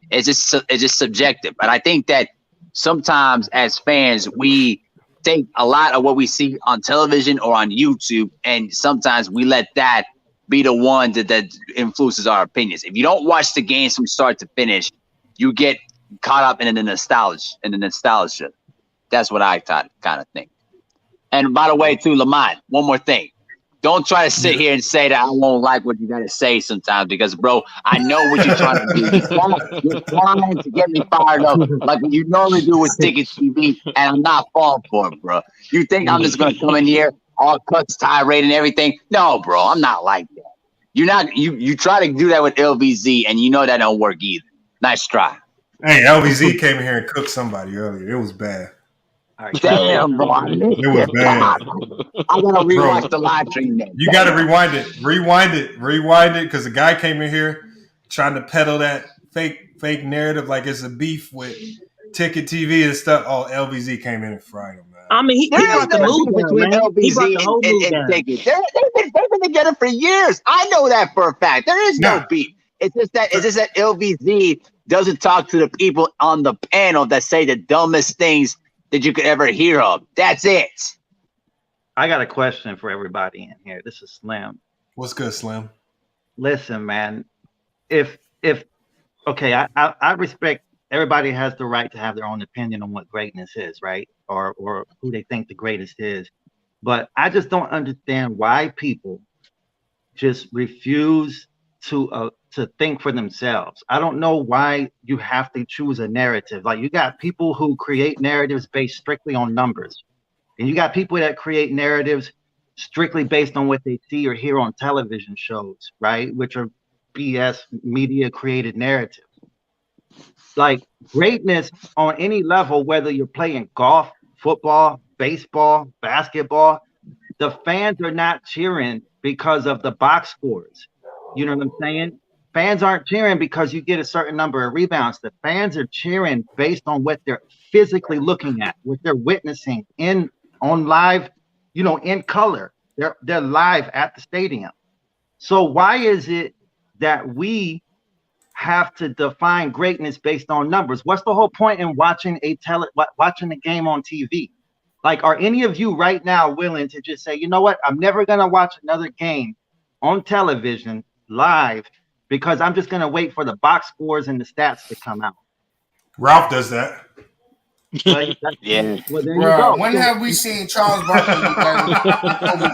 it's just subjective. But I think that sometimes as fans we take a lot of what we see on television or on YouTube, and sometimes we let that be the one that influences our opinions. If you don't watch the games from start to finish, you get caught up in the nostalgia. That's what I kind of think. And by the way, too, Lamont, one more thing. Don't try to sit here and say that I won't like what you got to say sometimes because, bro, I know what you're trying to do. You're trying to get me fired up like you normally do with Ticket TV, and I'm not falling for it, bro. You think I'm just going to come in here, all cuts, tirade, and everything? No, bro, I'm not like that. You try to do that with LVZ, and that don't work either. Nice try. Hey, LVZ came in here and cooked somebody earlier. It was bad. Damn, bro. It was bad. I gotta rewatch the live stream then. You gotta rewind it, because the guy came in here trying to peddle that fake narrative like it's a beef with Ticket TV and stuff. Oh, LVZ came in and fried him, man. I mean, he brought the move between LVZ and Ticket. They've been together for years. I know that for a fact. There is no beef. It's just that LVZ doesn't talk to the people on the panel that say the dumbest things that you could ever hear of. That's it. I got a question for everybody in here. This is Slim. What's good, Slim? Listen, man. Okay, I respect everybody has the right to have their own opinion on what greatness is, right? Or who they think the greatest is. But I just don't understand why people just refuse to think for themselves. I don't know why you have to choose a narrative. Like, you got people who create narratives based strictly on numbers. And you got people that create narratives strictly based on what they see or hear on television shows, right? Which are BS media created narratives. Like, greatness on any level, whether you're playing golf, football, baseball, basketball, the fans are not cheering because of the box scores. You know what I'm saying? fans aren't cheering because you get a certain number of rebounds. The fans are cheering based on what they're physically looking at, what they're witnessing on live, in color. They're live at the stadium. So why is it that we have to define greatness based on numbers? What's the whole point in watching watching a game on TV? Like, are any of you right now willing to just say, you know what? I'm never going to watch another game on television live because I'm just going to wait for the box scores and the stats to come out. Ralph does that. Well, Yeah. Well, there you Bro, go. when have we seen Charles Barkley do that? Kobe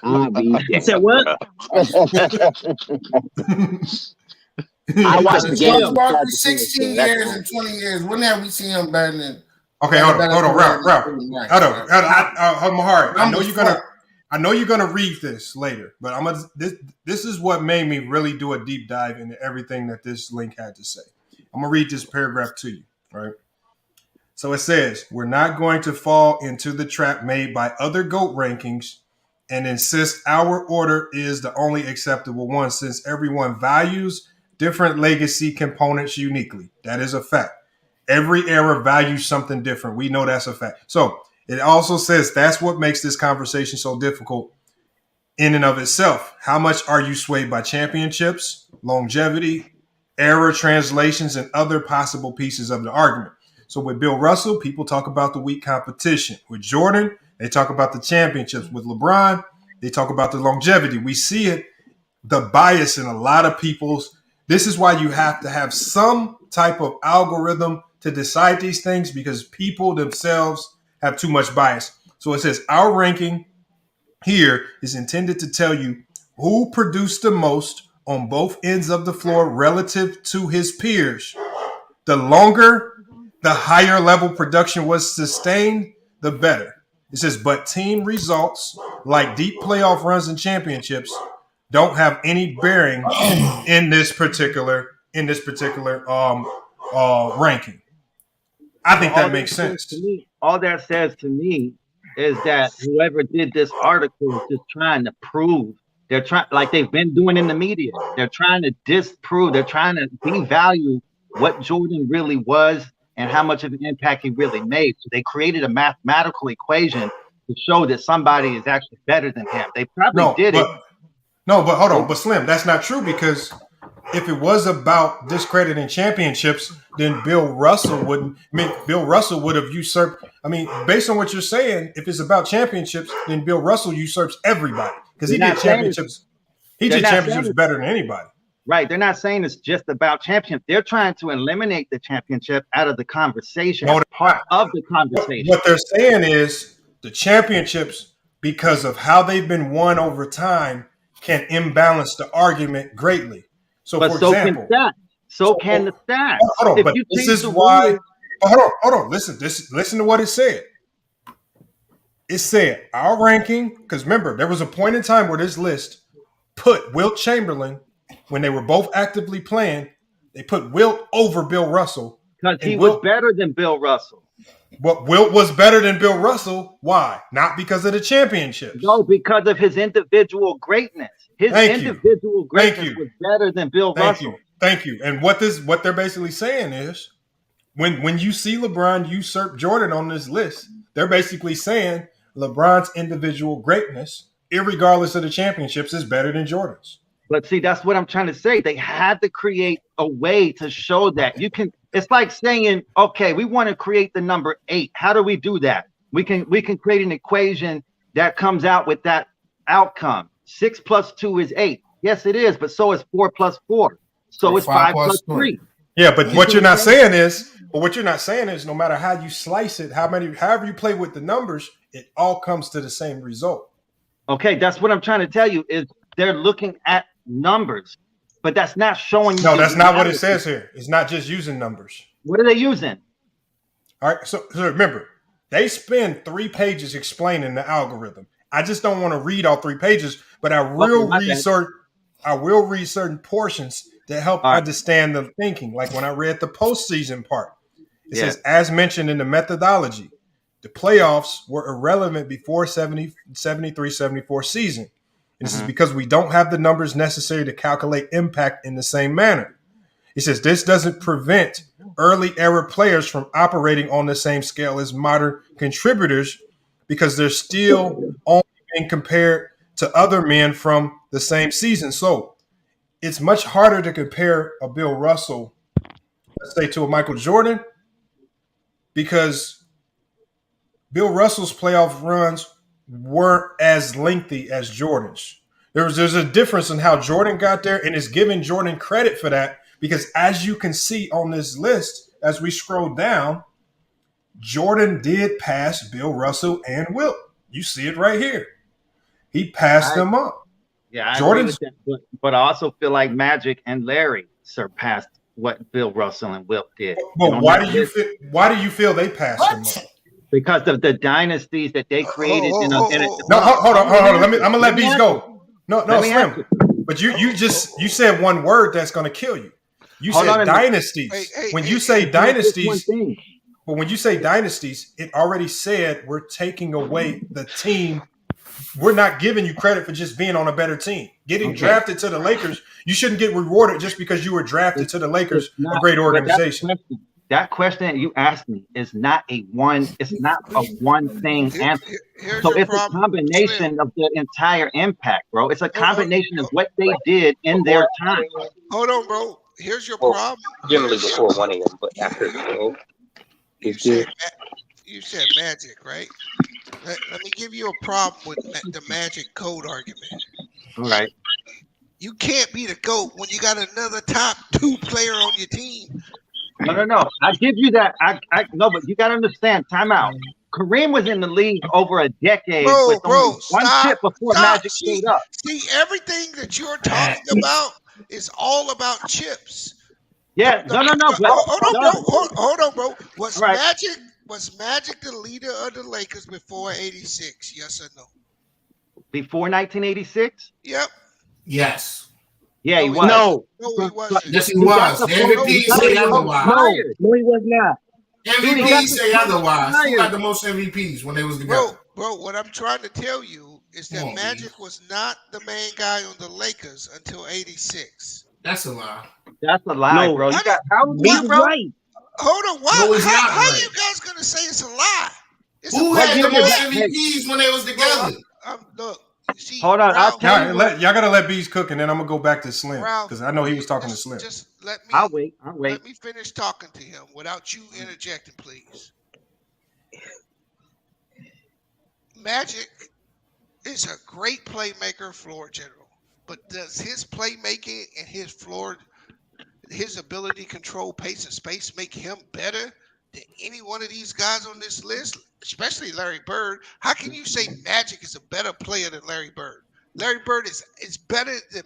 Bryant? You said what? I watched the game. Charles Barkley, 16 years and 20 years. When have we seen him better than? Okay, hold on, Ralph. Hold my heart. I know you're gonna read this later, but this is what made me really do a deep dive into everything that this link had to say. I'm gonna read this paragraph to you, right? So it says, we're not going to fall into the trap made by other GOAT rankings and insist our order is the only acceptable one, since everyone values different legacy components uniquely. That is a fact. Every era values something different. We know that's a fact. So it also says that's what makes this conversation so difficult in and of itself. How much are you swayed by championships, longevity, era translations, and other possible pieces of the argument? So with Bill Russell, people talk about the weak competition. With Jordan, they talk about the championships. With LeBron, they talk about the longevity. We see it, the bias in a lot of people's. This is why you have to have some type of algorithm to decide these things, because people themselves have too much bias. So it says our ranking here is intended to tell you who produced the most on both ends of the floor relative to his peers. The longer the higher level production was sustained, the better. It says, but team results like deep playoff runs and championships don't have any bearing in this particular ranking. I think that makes sense. All that says to me is that whoever did this article is just trying to prove. They're trying, like they've been doing in the media. They're trying to disprove. They're trying to devalue what Jordan really was and how much of an impact he really made. So they created a mathematical equation to show that somebody is actually better than him. They probably did it. No, but hold on. But Slim, that's not true, because if it was about discrediting championships, then Bill Russell would have usurped. I mean, based on what you're saying, if it's about championships, then Bill Russell usurps everybody, because he did championships. He did championships better than anybody. Right. They're not saying it's just about championship. They're trying to eliminate the championship out of the conversation. No, part of the conversation. What they're saying is the championships, because of how they've been won over time, can imbalance the argument greatly. So, for example, can the stats. Hold on, but this is why. Hold on. Listen to what it said. It said our ranking, because remember, there was a point in time where this list put Wilt Chamberlain, when they were both actively playing, they put Wilt over Bill Russell. Because he was better than Bill Russell. But Wilt was better than Bill Russell. What? Not because of the championships. No, because of his individual greatness. His individual greatness was better than Bill Russell. Thank you. And what they're basically saying is, when you see LeBron usurp Jordan on this list, they're basically saying LeBron's individual greatness, irregardless of the championships, is better than Jordan's. But see, that's what I'm trying to say. They had to create a way to show that you can. It's like saying, okay, we want to create the number 8. How do we do that? We can create an equation that comes out with that outcome. 6 + 2 is 8. Yes, it is, but so is 4 + 4. So it's 5 + 3. Yeah, but what you're not saying is, no matter how you slice it, however you play with the numbers, it all comes to the same result. Okay, that's what I'm trying to tell you is they're looking at numbers, but that's not showing you. No, that's not what it says here. It's not just using numbers. What are they using? All right, so remember, they spend 3 pages explaining the algorithm. I just don't want to read all 3 pages, but I will read certain portions to help understand the thinking. Like when I read the postseason part, it says, as mentioned in the methodology, the playoffs were irrelevant before 73-74 season. And this is because we don't have the numbers necessary to calculate impact in the same manner. He says this doesn't prevent early era players from operating on the same scale as modern contributors because they're still only being compared to other men from the same season. So it's much harder to compare a Bill Russell, let's say, to a Michael Jordan, because Bill Russell's playoff runs weren't as lengthy as Jordan's. There's a difference in how Jordan got there, and it's giving Jordan credit for that because as you can see on this list, as we scroll down, Jordan did pass Bill Russell and Wilt. You see it right here. He passed them up. Yeah, I agree with that, but I also feel like Magic and Larry surpassed what Bill Russell and Wilt did. But why do you feel they passed them up? Because of the dynasties that they created. No, hold on. I'm gonna let Bees go. No, Slim. But you said one word that's gonna kill you. You said dynasties. When you say dynasties, but when you say dynasties, it already said we're taking away the team. We're not giving you credit for just being on a better team. Getting drafted to the Lakers, you shouldn't get rewarded just because you were drafted to the Lakers, a great organization. That question that you asked me is not a one. It's not a one thing answer. So it's a combination of the entire impact, bro. It's a combination of what they did in their time. Hold on, bro. Here's your problem. Generally before 1 a.m., but after you said Magic, right? Let me give you a problem with the Magic code argument. All right. You can't be the GOAT when you got another top 2 player on your team. No. I give you that. I no, but you got to understand. Time out. Kareem was in the league over a decade with only one chip before Magic showed up. See, everything that you're talking about is all about chips. Yeah, no. Hold on, bro. Was Magic the leader of the Lakers before '86? Yes or no? Before 1986? Yep. Yes. Yeah, he was. No, he wasn't. Yes, he was. The MVP say otherwise. No, he was not. MVP say otherwise. Who got the most MVPs when they was together? Bro, what I'm trying to tell you is that Magic was not the main guy on the Lakers until '86. That's a lie. That's a lie, bro. You got right. Hold on, why? No, it's not How right. you guys gonna say it's a lie? Who had the most MVPs when they was together? Look, see, hold on, I'll tell you. Y'all gotta let Bees cook, and then I'm gonna go back to Slim because I know he was talking to Slim. Just let me. I'll wait. Let me finish talking to him without you interjecting, please. Magic is a great playmaker, floor general, but does his playmaking and his ability to control pace and space make him better than any one of these guys on this list, especially Larry Bird? How can you say Magic is a better player than Larry Bird? Larry Bird is better than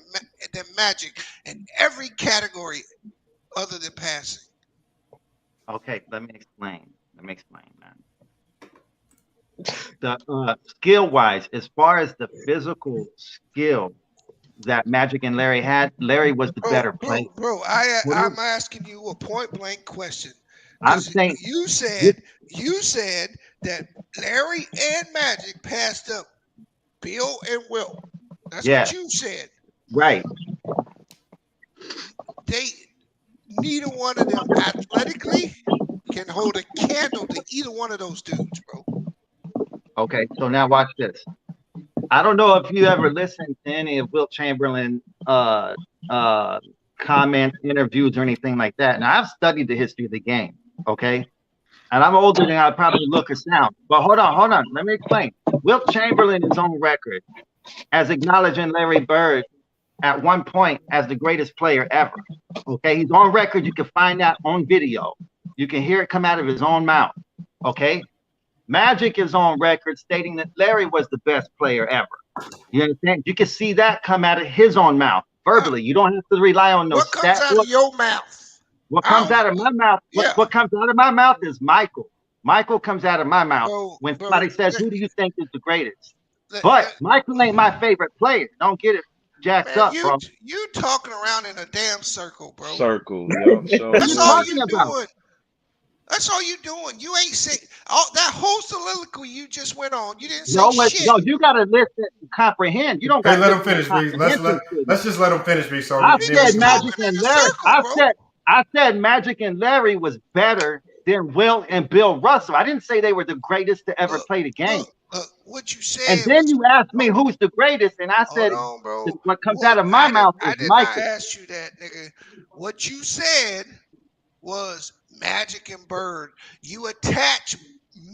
Magic in every category other than passing. Okay, let me explain, man. The skill-wise, as far as the physical skill that Magic and Larry had, Larry was the better player. Bro, I'm asking you a point-blank question. I'm saying you said that Larry and Magic passed up Bill and Wilt. That's what you said. Right. Neither one of them athletically can hold a candle to either one of those dudes, bro. Okay, so now watch this. I don't know if you ever listened to any of Wilt Chamberlain comments, interviews, or anything like that. Now, I've studied the history of the game, okay? And I'm older than I probably look or sound. But hold on. Let me explain. Wilt Chamberlain is on record as acknowledging Larry Bird at one point as the greatest player ever. Okay, he's on record. You can find that on video. You can hear it come out of his own mouth. Okay? Magic is on record stating that Larry was the best player ever. You understand? You can see that come out of his own mouth verbally. You don't have to rely on those stats. What comes out of your mouth? What comes out of my mouth? What comes out of my mouth is Michael. Michael comes out of my mouth when somebody says, "Who do you think is the greatest?" But Michael ain't my favorite player. Don't get it jacked up, bro. You talking around in a damn circle, bro. Circle, yo. That's all you doing. That's all you doing. You ain't say all that whole soliloquy you just went on. You didn't say No, shit. no, you gotta listen and comprehend. You don't Hey, gotta let him listen and finish, B. comprehend. Let's just let him finish, B. So I then we said can Magic go. and Larry. I said Magic and Larry was better than Will and Bill Russell. I didn't say they were the greatest to ever play the game. Look, what you said. And then you asked me who's the greatest, and I said, hold on, bro. what comes out of my mouth is I did not Michael. ask you that, nigga. What you said was Magic and Bird. You attach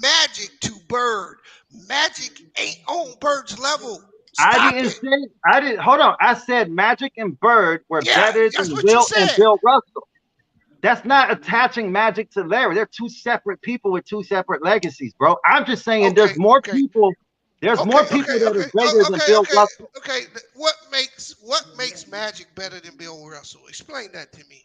Magic to Bird. Magic ain't on Bird's level. I didn't hold on. I said Magic and Bird were better than Will and Bill Russell. That's not attaching Magic to Larry. They're two separate people with two separate legacies, bro. I'm just saying there's more people. There's more people that are greater than Bill Russell. Okay, what makes Magic better than Bill Russell? Explain that to me.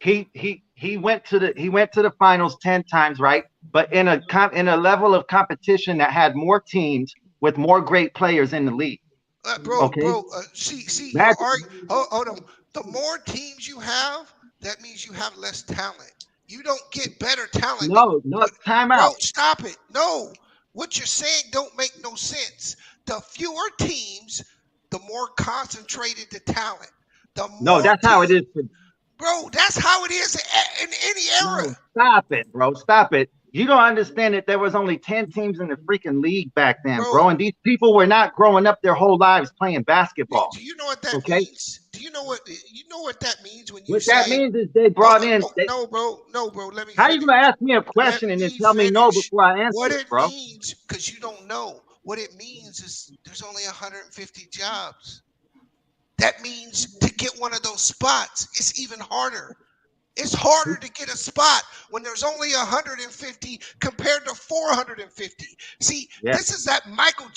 He went to the finals 10 times, right? But in a level of competition that had more teams with more great players in the league. Bro, see, hold on. The more teams you have, that means you have less talent. You don't get better talent. No, time out. Bro, stop it. No, what you're saying don't make no sense. The fewer teams, the more concentrated the talent. No, that's how it is. Bro, that's how it is in any era. No, stop it, bro. Stop it. You don't understand that there was only 10 teams in the freaking league back then, bro. And these people were not growing up their whole lives playing basketball. Do you know what that means? Do you know what that means when you what say? That means is they brought in. No, bro. Let me. How you gonna ask me a question and then tell me no before I answer what it, bro? Means, because you don't know. What it means is there's only 150 jobs. That means to get one of those spots, it's even harder. It's harder to get a spot when there's only 150 compared to 450. See, this is that Michael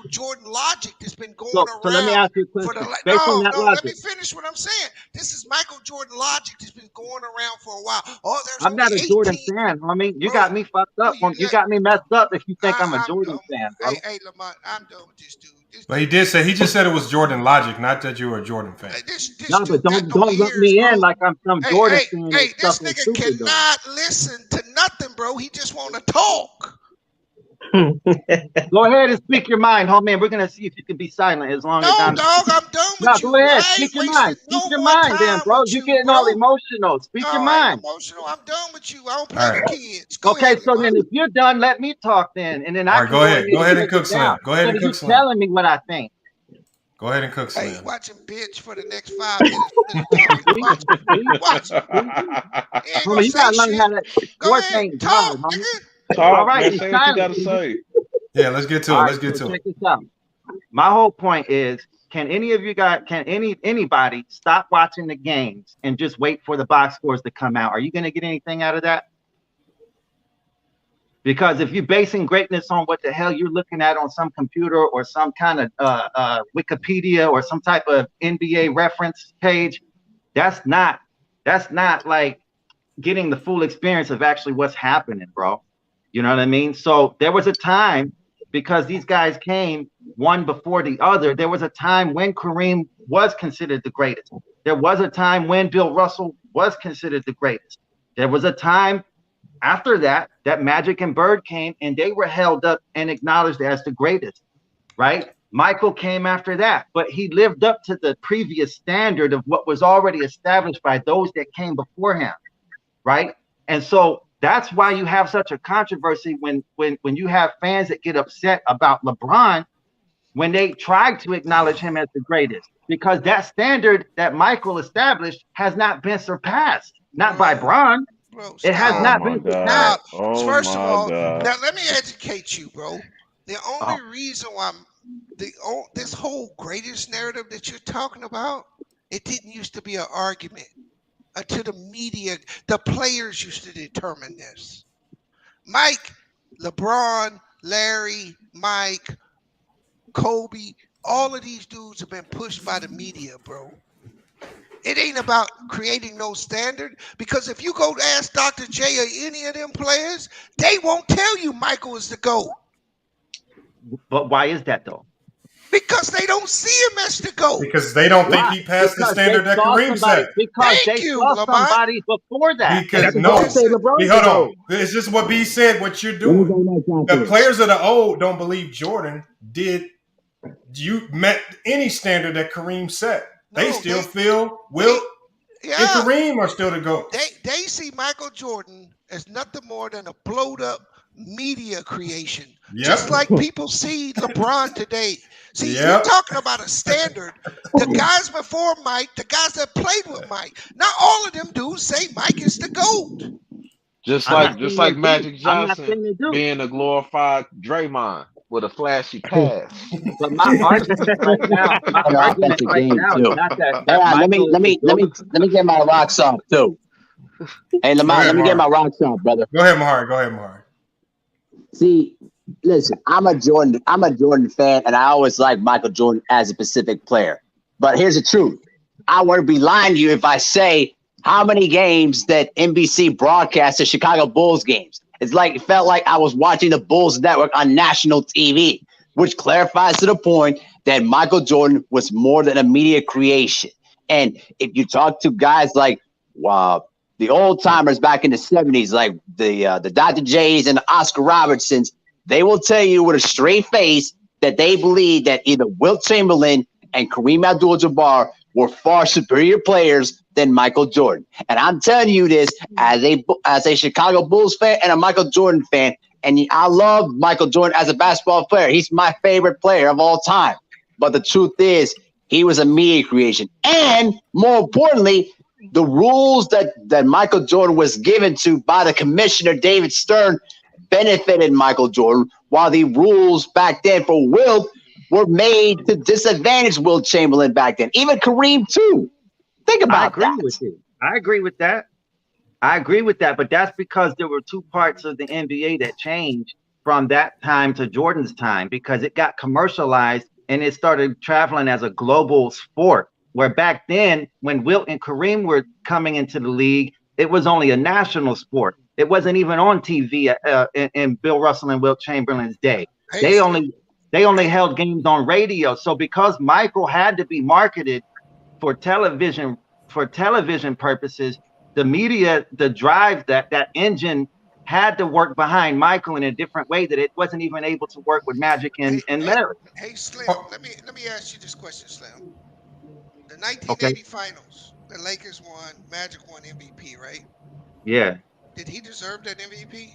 Jordan logic that's been going around. So let me ask you a question. Let me finish what I'm saying. This is Michael Jordan logic that's been going around for a while. I'm not a Jordan fan. I mean, you got me fucked up. You got me messed up if you think I'm a Jordan fan, bro. Hey, Lamont, I'm done with this dude. But he just said it was Jordan logic, not that you were a Jordan fan. No, but don't let me in like I'm some Jordan fan. Hey, this nigga cannot listen to nothing, bro. He just want to talk. Go ahead and speak your mind, homie. We're gonna see if you can be silent as long as I'm. No, dog, I'm done with you. Go ahead, speak your mind. Speak your mind, then, bro. You getting all emotional. Speak your mind. Emotional. I'm done with you. I don't play with kids. Okay, so then if you're done, let me talk then, and then I can go ahead and cook Slim. Go ahead and cook Slim. Telling me what I think. Go ahead and cook Slim. Hey, watch him bitch for the next 5 minutes. Watch. Homie, you gotta learn how to. Go ahead, talk, nigga. All right, say what you gotta say. Yeah, let's get to it. Let's get to it. Check this out. My whole point is, can any of you guys, anybody stop watching the games and just wait for the box scores to come out? Are you gonna get anything out of that? Because if you're basing greatness on what the hell you're looking at on some computer or some kind of Wikipedia or some type of NBA reference page, that's not like getting the full experience of actually what's happening, bro. You know what I mean? So there was a time, because these guys came one before the other, there was a time when Kareem was considered the greatest. There was a time when Bill Russell was considered the greatest. There was a time after that Magic and Bird came and they were held up and acknowledged as the greatest, right? Michael came after that, but he lived up to the previous standard of what was already established by those that came before him, right? And so that's why you have such a controversy when you have fans that get upset about LeBron when they try to acknowledge him as the greatest, because that standard that Michael established has not been surpassed, not by Bron. Bro, it has not been surpassed. First of all, now let me educate you, bro. The only reason why this whole greatest narrative that you're talking about, it didn't used to be an argument. To the media, the players used to determine this. Mike, LeBron, Larry, Mike, Kobe, all of these dudes have been pushed by the media, bro. It ain't about creating no standard, because if you go to ask Dr. J or any of them players, they won't tell you Michael is the GOAT. But why is that though? Because they don't see him as the GOAT. Because they don't think he passed the standard that Kareem set. Because they saw somebody before that. Because hold on. It's just what B said, what you're doing. The players of the old don't believe Jordan met any standard that Kareem set. They still feel Wilt and Kareem are still the GOAT. They see Michael Jordan as nothing more than a blowed up media creation. Just like people see LeBron today. See, you're talking about a standard. The guys before Mike, the guys that played with Mike, not all of them dudes say Mike is the GOAT. Just like Magic Johnson being a glorified Draymond with a flashy pass. But my argument right now, let me get my rocks off too. Hey, Lamar, let me get my rocks off, brother. Go ahead, Mahar. See, listen, I'm a Jordan fan, and I always like Michael Jordan as a Pacific player. But here's the truth. I wouldn't be lying to you if I say how many games that NBC broadcast the Chicago Bulls games. It felt like I was watching the Bulls network on national TV, which clarifies to the point that Michael Jordan was more than a media creation. And if you talk to guys like the old timers back in the 70s, like the Dr. J's and the Oscar Robertsons, they will tell you with a straight face that they believe that either Wilt Chamberlain and Kareem Abdul-Jabbar were far superior players than Michael Jordan. And I'm telling you this as a Chicago Bulls fan and a Michael Jordan fan. And I love Michael Jordan as a basketball player. He's my favorite player of all time. But the truth is, he was a media creation. And more importantly, the rules that Michael Jordan was given to by the commissioner, David Stern, benefited Michael Jordan, while the rules back then for Wilt were made to disadvantage Wilt Chamberlain back then. Even Kareem, too. Think about that. I agree with that. But that's because there were two parts of the NBA that changed from that time to Jordan's time, because it got commercialized and it started traveling as a global sport. Where back then, when Wilt and Kareem were coming into the league, it was only a national sport. It wasn't even on TV in Bill Russell and Wilt Chamberlain's day. They only held games on radio. So because Michael had to be marketed for television purposes, the media, the drive, that engine had to work behind Michael in a different way that it wasn't even able to work with Magic and Larry. Hey, Slim, let me ask you this question, Slim. The 1980 finals, the Lakers won, Magic won MVP, right? Yeah. Did he deserve that MVP?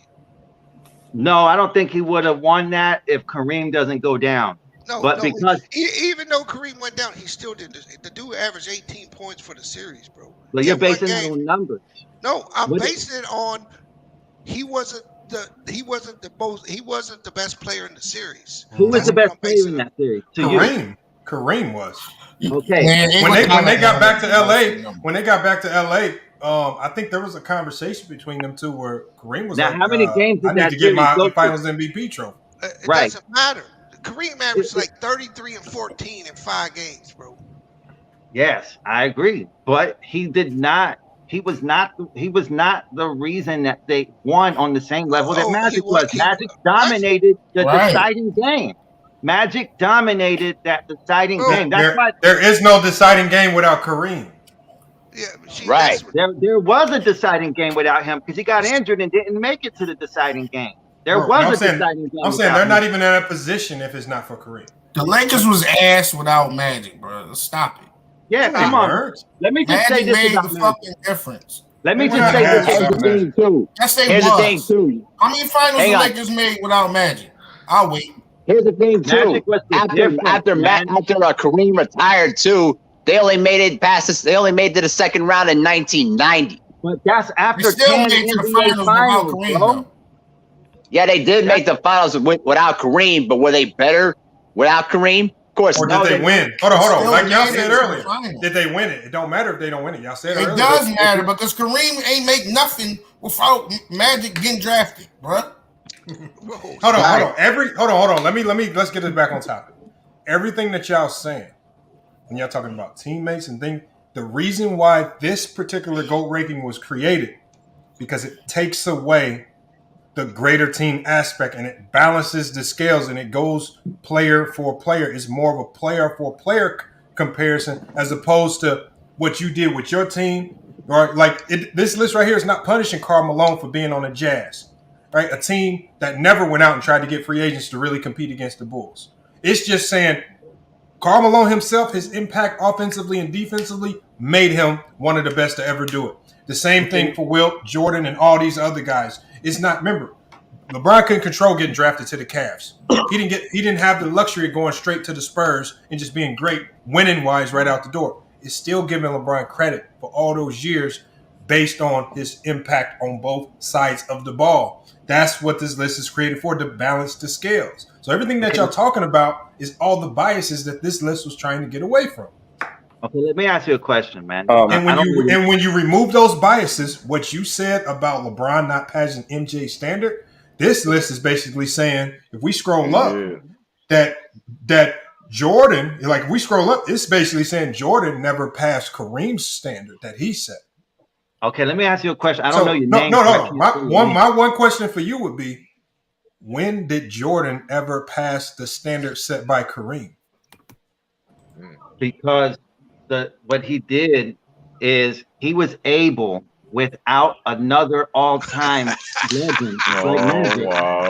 No, I don't think he would have won that if Kareem doesn't go down. Because even though Kareem went down, he still did. The dude averaged 18 points for the series, bro. Well, you're basing it on numbers. No, I'm basing it on he wasn't the best player in the series. Who was the best player in that series? Kareem was. Okay. When they got back to LA, I think there was a conversation between them two where Kareem was how many games did I need to get my Finals MVP trophy. It doesn't matter. Kareem averaged like 33 and 14 in 5 games, bro. Yes, I agree. But he was not the reason that they won on the same level that Magic was. Magic dominated the deciding game. Magic dominated that deciding game. That's why there is no deciding game without Kareem. Yeah, right. There was a deciding game without him because he got injured and didn't make it to the deciding game. There was a deciding game. I'm saying they're not even in a position if it's not for Kareem. The Lakers was ass without Magic, bro. Stop it. Yeah, come on. Let me just say this made about the fucking difference. Let me just say this. Here's the thing too. Yes, they Here's was. the thing too. How many finals the Lakers made without Magic? I'll wait. Here's the thing too. After Kareem retired too, they only made it past this. They only made it to the second round in 1990. But that's after They still 10 made to the NBA finals without Kareem, bro. though. Yeah, they did make the finals without Kareem, but were they better without Kareem? Of course. Or did they win? Hold on. Like y'all said earlier, did they win it? It don't matter if they don't win it. Y'all said earlier. It does matter because Kareem ain't make nothing without Magic getting drafted, bro. Hold on. Let's get this back on topic. Everything that y'all saying, when y'all talking about teammates and things, the reason why this particular GOAT ranking was created, because it takes away the greater team aspect, and it balances the scales, and it goes player for player. It's more of a player for player comparison as opposed to what you did with your team. Or this list right here is not punishing Karl Malone for being on the Jazz, right? A team that never went out and tried to get free agents to really compete against the Bulls. It's just saying Karl Malone himself, his impact offensively and defensively made him one of the best to ever do it. The same thing for Wilt, Jordan, and all these other guys. It's not, remember, LeBron couldn't control getting drafted to the Cavs. He didn't have the luxury of going straight to the Spurs and just being great winning wise right out the door. It's still giving LeBron credit for all those years based on his impact on both sides of the ball. That's what this list is created for, to balance the scales. So everything that y'all talking about is all the biases that this list was trying to get away from. Okay, let me ask you a question, man. And when you remove those biases, what you said about LeBron not passing MJ's standard, this list is basically saying if we scroll up, that Jordan, like if we scroll up, it's basically saying Jordan never passed Kareem's standard that he set. Okay, let me ask you a question. I don't know your name. No. My one question for you would be, when did Jordan ever pass the standard set by Kareem? Because what he did is he was able, without another all-time legend, Here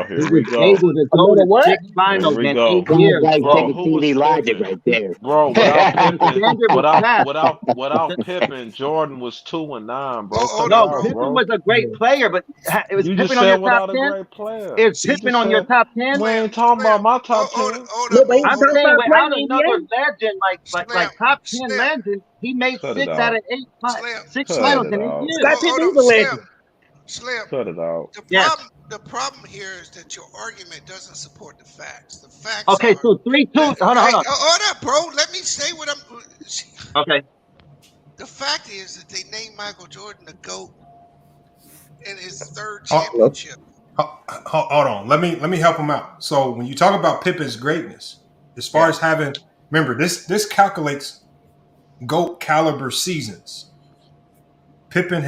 he we was go. able to go to 6 finals in 8 years. Bro, TV logic right there. Bro, without Pippen, Jordan was 2-9, bro. No, Pippen was a great player, but it was You Pippen just on said your without top a 10. great player. Is Pippen on your top 10? We ain't talking about my top 10. I'm saying without another legend like top 10 legend, he made Cut 6 it out out. of 8 6 Cut finals it in 8 out. years. Scott Pippen is a legend. Slim, Cut it out. the problem here is that your argument doesn't support the facts. The facts Okay, are, so 3-2. Hold on. hold up, bro. Let me say what I'm. Okay. The fact is that they named Michael Jordan the GOAT in his 3rd Oh, championship. Hold on. Let me help him out. So when you talk about Pippen's greatness, as far as having, remember this calculates GOAT caliber seasons. Pippen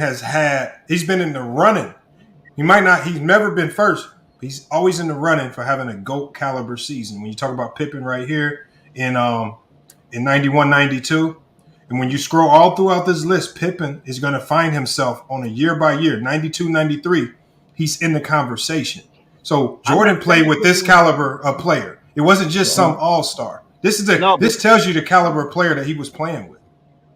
he's been in the running. He's never been first. He's always in the running for having a GOAT caliber season. When you talk about Pippen right here in 91, 92, and when you scroll all throughout this list, Pippen is going to find himself on a year by year, 92, 93. He's in the conversation. So Jordan played with this caliber of player. It wasn't just some all-star. This tells you the caliber of player that he was playing with.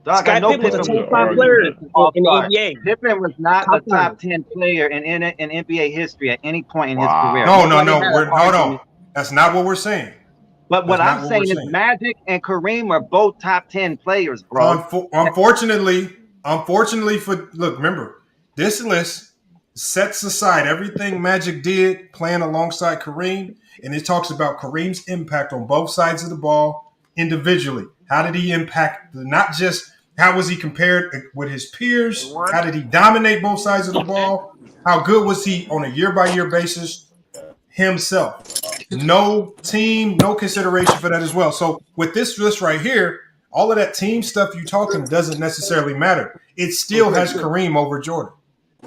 Dog, I know Pippen was a top player in the NBA. Pippen was not a top 10 player in NBA history at any point in his career. No. Hold on. That's not what we're saying. But what I'm saying is Magic and Kareem are both top 10 players, bro. Unfortunately, remember, this list sets aside everything Magic did playing alongside Kareem, and it talks about Kareem's impact on both sides of the ball individually. How did he impact, not just how was he compared with his peers? How did he dominate both sides of the ball? How good was he on a year-by-year basis himself? No team, no consideration for that as well. So with this list right here, all of that team stuff you talking doesn't necessarily matter. It still has Kareem over Jordan.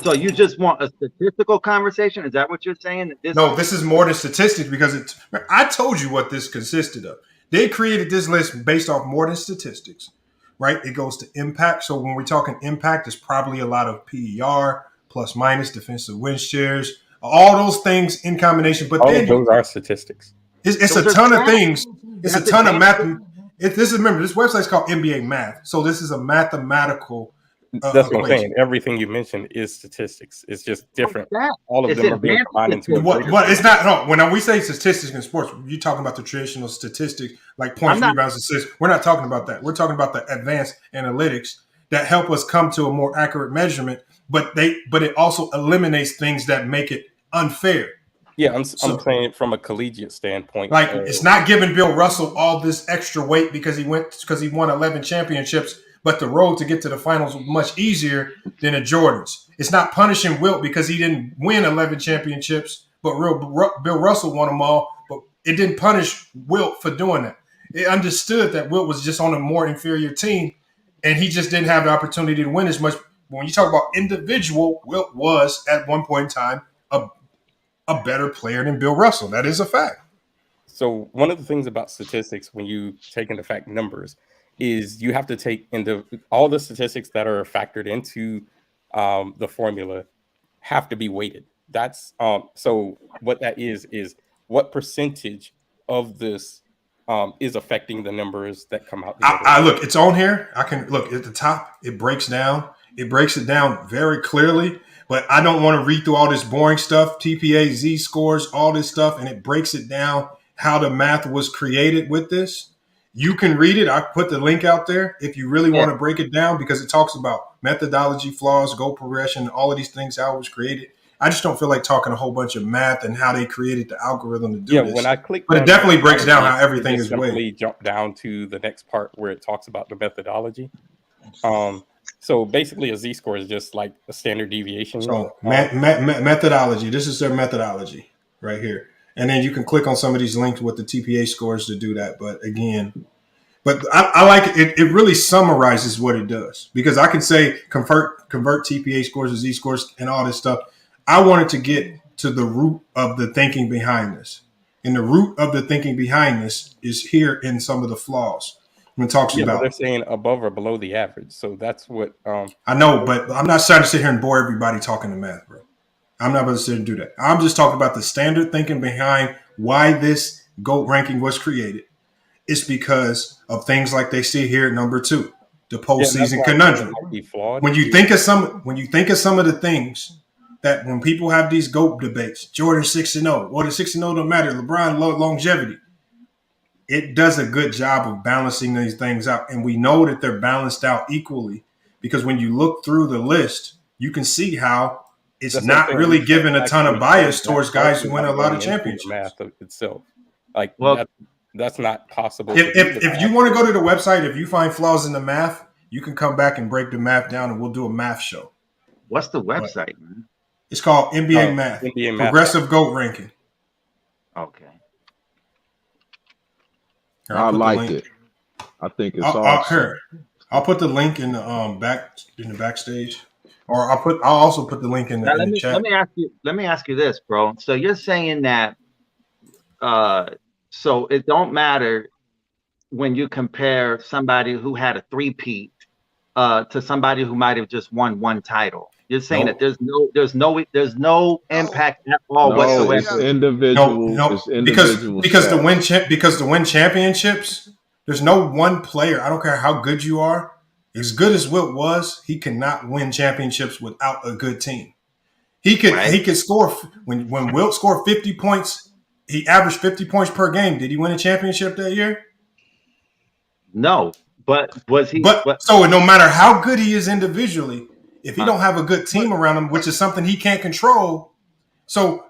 So you just want a statistical conversation? Is that what you're saying? This is more than statistics because I told you what this consisted of. They created this list based off more than statistics, right? It goes to impact. So when we're talking impact, it's probably a lot of PER, plus minus, defensive win shares, all those things in combination. But all of those are statistics. It's a ton of things. It's a ton of math. Remember, this website's called NBA Math. So this is a mathematical That's what I'm saying. Everything you mentioned is statistics. It's just different. All of them are being combined into what it's not. No, when we say statistics in sports, you're talking about the traditional statistics like points, rebounds, assists. We're not talking about that. We're talking about the advanced analytics that help us come to a more accurate measurement. But it also eliminates things that make it unfair. Yeah, I'm saying from a collegiate standpoint. Like it's not giving Bill Russell all this extra weight because he won 11 championships. But the road to get to the finals was much easier than a Jordan's. It's not punishing Wilt because he didn't win 11 championships, but Bill Russell won them all. But it didn't punish Wilt for doing that. It understood that Wilt was just on a more inferior team, and he just didn't have the opportunity to win as much. When you talk about individual, Wilt was at one point in time a better player than Bill Russell. That is a fact. So one of the things about statistics, when you take into fact numbers, is you have to take into all the statistics that are factored into the formula have to be weighted. That's so what that is what percentage of this is affecting the numbers that come out. I look, it's on here. I can look at the top. It breaks down. It breaks it down very clearly. But I don't want to read through all this boring stuff, TPA, Z scores, all this stuff, and it breaks it down how the math was created with this. You can read it. I put the link out there if you really want to break it down, because it talks about methodology, flaws, goal progression, all of these things, how it was created. I just don't feel like talking a whole bunch of math and how they created the algorithm to do this. When I click, but it definitely breaks down how everything is weighed. Jump down to the next part where it talks about the methodology. So basically, a Z-score is just like a standard deviation. So methodology. This is their methodology right here. And then you can click on some of these links with the TPA scores to do that. But again, I like it. It really summarizes what it does, because I can say convert TPA scores to Z scores and all this stuff. I wanted to get to the root of the thinking behind this. And the root of the thinking behind this is here in some of the flaws. When it talks about, they're saying above or below the average. So that's what I know, but I'm not trying to sit here and bore everybody talking to math, bro. I'm not going to sit and do that. I'm just talking about the standard thinking behind why this GOAT ranking was created. It's because of things like they see here at number 2, the postseason conundrum. When you think of some of the things that when people have these GOAT debates, Jordan 6-0, well, the 6-0 don't matter. LeBron longevity. It does a good job of balancing these things out, and we know that they're balanced out equally, because when you look through the list, you can see how it's not really giving a ton of bias towards guys who win a lot of championships. Math of itself, like that's not possible. If you want to go to the website, if you find flaws in the math, you can come back and break the math down, and we'll do a math show. What's the website, man? It's called NBA Math, Progressive GOAT Ranking. Okay. Here, I liked it. I think it's awesome. I'll put the link in the backstage, or I'll also put the link in the chat. Let me ask you this, bro. So you're saying that so it don't matter when you compare somebody who had a three-peat to somebody who might have just won one title. You're saying that there's no impact at all whatsoever. It's individual. It's individual because to win championships, there's no one player. I don't care how good you are. As good as Wilt was, he cannot win championships without a good team. He could score when Wilt scored 50 points. He averaged 50 points per game. Did he win a championship that year? No, but was he? So no matter how good he is individually, if he don't have a good team around him, which is something he can't control, so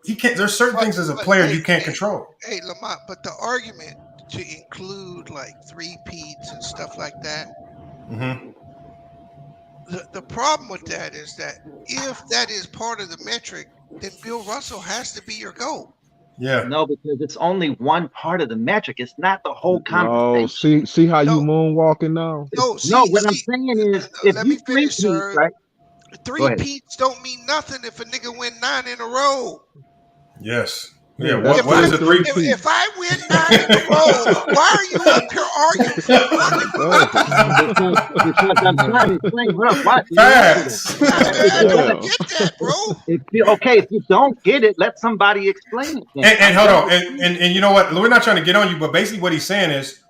he can't. There's certain things as a player you can't control. Hey, Lamont, but the argument to include like three-peats and stuff like that. Mm-hmm. The problem with that is that if that is part of the metric, then Bill Russell has to be your GOAT. Yeah. No, because it's only one part of the metric. It's not the whole conversation. No, see how you moonwalking now? What I'm saying is, if let you me finish, sir. right? Three-peats don't mean nothing if a nigga win 9 in a row. Yes. Yeah, what is a three-peat? If I win 9 in a row, why are you up here arguing? Because I'm trying to explain what I'm watching. Facts. I don't get that, bro. If you don't get it, let somebody explain it. And hold on, and you know what? We're not trying to get on you, but basically what he's saying is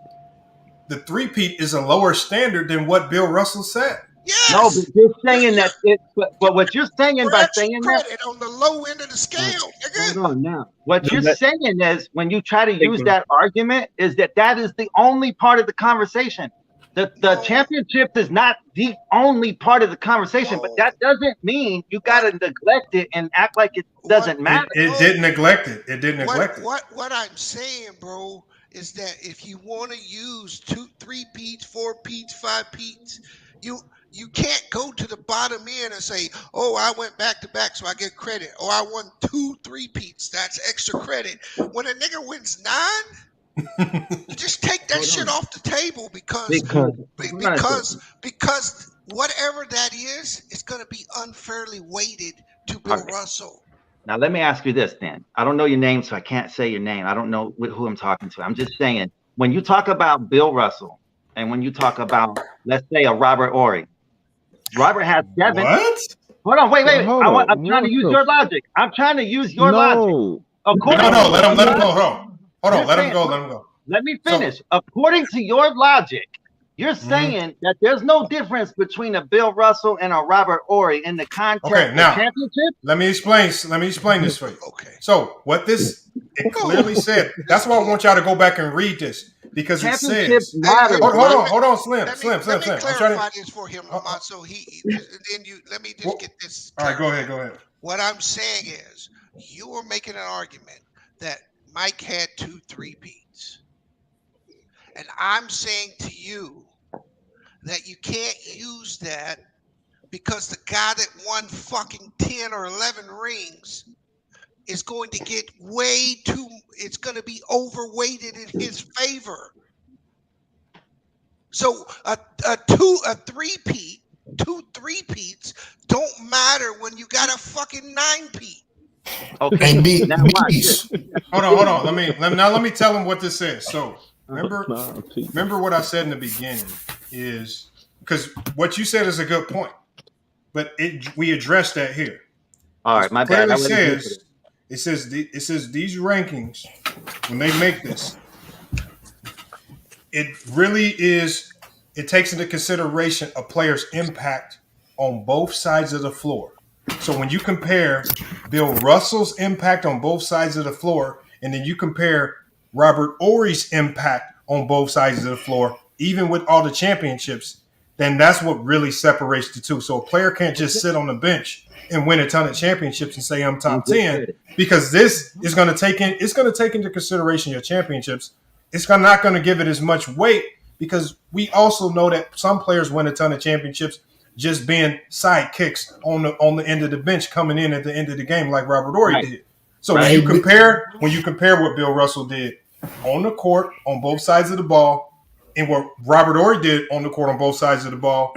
the three-peat is a lower standard than what Bill Russell said. Yes. No, but you're saying that. But what you're saying by saying that on the low end of the scale. Hold on now. What you're saying is when you try to use that argument is that is the only part of the conversation. The championship is not the only part of the conversation, but that doesn't mean you got to neglect it and act like it doesn't matter. It didn't neglect it. It didn't neglect it. What I'm saying, bro, is that if you want to use 2, 3-peats, 4-peats, 5-peats, you can't go to the bottom end and say, oh, I went back to back, so I get credit. Or I won 2 3-peats, that's extra credit. When a nigga wins 9, you just take that shit off the table because whatever that is, it's going to be unfairly weighted to Bill Russell. Now, let me ask you this then. I don't know your name, so I can't say your name. I don't know who I'm talking to. I'm just saying, when you talk about Bill Russell and when you talk about, let's say, a Robert Ory, Robert has 7. What? Hold on, wait. Hold I'm trying to use your logic. I'm trying to use your logic. No. No, let him go. Hold on, let him go. Let me finish. According to your logic, you're saying that there's no difference between a Bill Russell and a Robert Ory in the context of championship? Let me explain this for you. Okay. So what it clearly said, that's why I want y'all to go back and read this, because it says, hold on, Slim. Let me clarify this for him, Lamont, so let me just get this. All right, go ahead. What I'm saying is, you were making an argument that Mike had 2 3-peats. And I'm saying to you that you can't use that because the guy that won fucking 10 or 11 rings is going to get it's going to be overweighted in his favor. So a 3-peat, 2 3-peats don't matter when you got a fucking 9-peat. Okay. Hold on. Let me tell him what this says. So remember what I said in the beginning is, because what you said is a good point, but we addressed that here. All right, my bad. It says these rankings, when they make this, it really is. It takes into consideration a player's impact on both sides of the floor. So when you compare Bill Russell's impact on both sides of the floor, and then you compare Robert Ory's impact on both sides of the floor, even with all the championships, then that's what really separates the two. So a player can't just sit on the bench and win a ton of championships and say I'm top 10, because this is going to take into consideration your championships. It's not going to give it as much weight, because we also know that some players win a ton of championships just being sidekicks on the end of the bench, coming in at the end of the game like Robert Ory did. So when you compare what Bill Russell did on the court on both sides of the ball and what Robert Ory did on the court on both sides of the ball,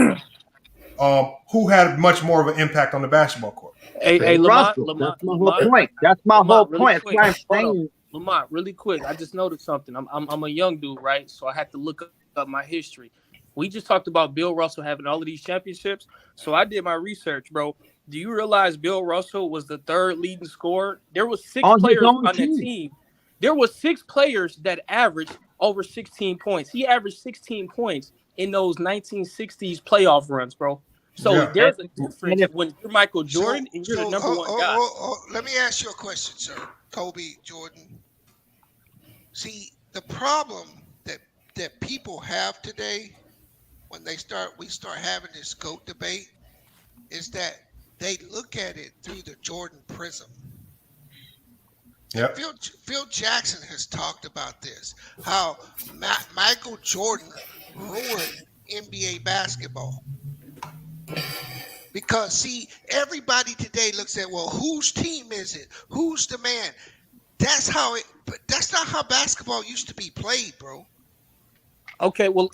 who had much more of an impact on the basketball court? Hey, Lamont, That's my whole point. That's why I'm saying. Lamont, really quick. I just noticed something. I'm a young dude, right? So I had to look up my history. We just talked about Bill Russell having all of these championships. So I did my research, bro. Do you realize Bill Russell was the 3rd leading scorer? There was 6 players on that team. There was 6 players that averaged over 16 points. He averaged 16 points in those 1960s playoff runs, bro. So there's a difference when you're Michael Jordan and you're the number 1 guy. Let me ask you a question, sir. Kobe, Jordan. See, the problem that people have today when we start having this GOAT debate is that they look at it through the Jordan prism. Yep. Phil Jackson has talked about this, how Michael Jordan ruined NBA basketball. Because, see, everybody today looks at, well, whose team is it? Who's the man? But that's not how basketball used to be played, bro. Okay, well,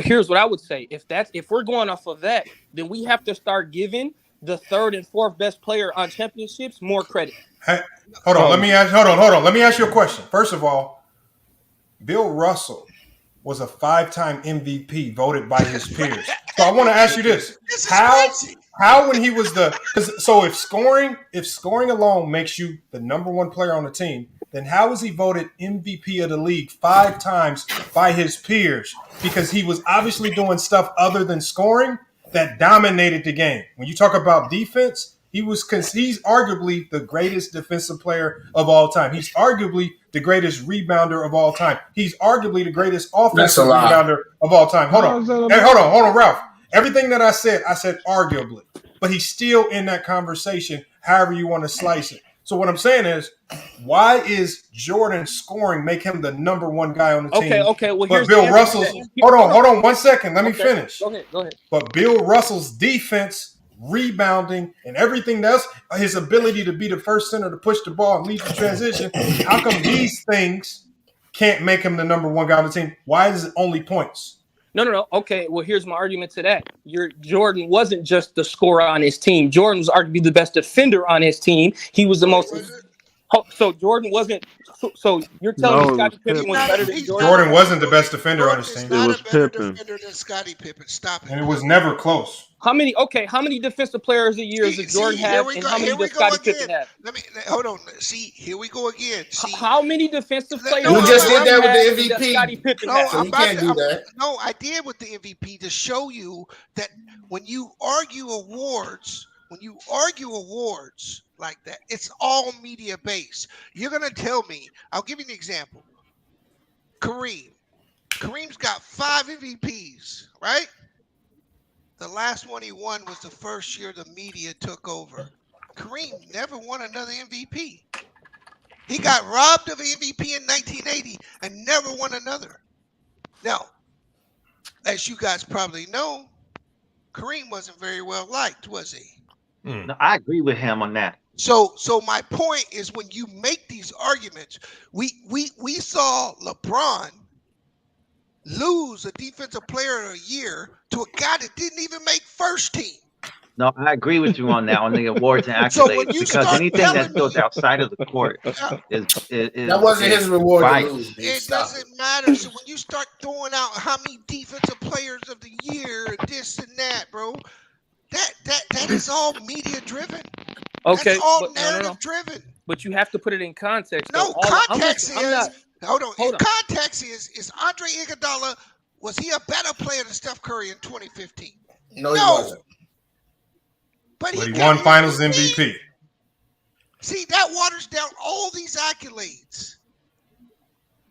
here's what I would say. If we're going off of that, then we have to start giving the 3rd and 4th best player on championships more credit. Hey, hold on. Let me ask you a question. First of all, Bill Russell was a 5-time MVP voted by his peers. So I want to ask you this: how when he was if scoring alone makes you the number 1 player on the team, then how was he voted MVP of the league 5 times by his peers? Because he was obviously doing stuff other than scoring that dominated the game. When you talk about defense, he's arguably the greatest defensive player of all time. He's arguably the greatest rebounder of all time. He's arguably the greatest offensive rebounder of all time. Hold on, Ralph. Everything that I said arguably, but he's still in that conversation, however you want to slice it. So what I'm saying is, why is Jordan scoring make him the number 1 guy on the team? Okay. Well, but Bill Russell's hold on 1 second. Let me finish. Go ahead. But Bill Russell's defense, rebounding, and everything else, his ability to be the first center to push the ball and lead the transition, how come these things can't make him the number 1 guy on the team? Why is it only points? No. Okay, well, here's my argument to that. Jordan wasn't just the scorer on his team. Jordan was arguably the best defender on his team. He was the most. So Jordan wasn't. So you're telling me No, it was Scottie Pippen Pippen. was better than Jordan? Jordan wasn't the best defender on his team. It was Pippen. Defender than Scottie Pippen. Stop it. And it was never close. How many defensive players a year does Jordan have, and how many does Scottie Pippen have? Hold on. See, here we go again. See, how many defensive players? You just did that with the does Scottie MVP. Pippen No, have? So you can't do that. No, I did with the MVP to show you that when you argue awards like that, it's all media based. You're gonna tell me. I'll give you an example. Kareem's got 5 MVPs, right? The last one he won was the first year the media took over. Kareem never won another MVP. He got robbed of an MVP in 1980 and never won another. Now, as you guys probably know, Kareem wasn't very well liked, was he? No, I agree with him on that. So my point is, when you make these arguments, we saw LeBron lose a defensive player of the year to a guy that didn't even make first team. No, I agree with you on that, on the awards and So accolades, when you because start anything telling that goes outside of the court is That wasn't his reward to biased. lose, dude. It Stop doesn't matter. So when you start throwing out how many defensive players of the year, and this and that, bro, that is all media driven. Okay, That's all but narrative driven. But you have to put it in context. No, though. context I'm not. hold on. Hold on. Context is Andre Iguodala, was he a better player than Steph Curry in 2015? No, he wasn't. But He got won Finals MVP. See, that waters down all these accolades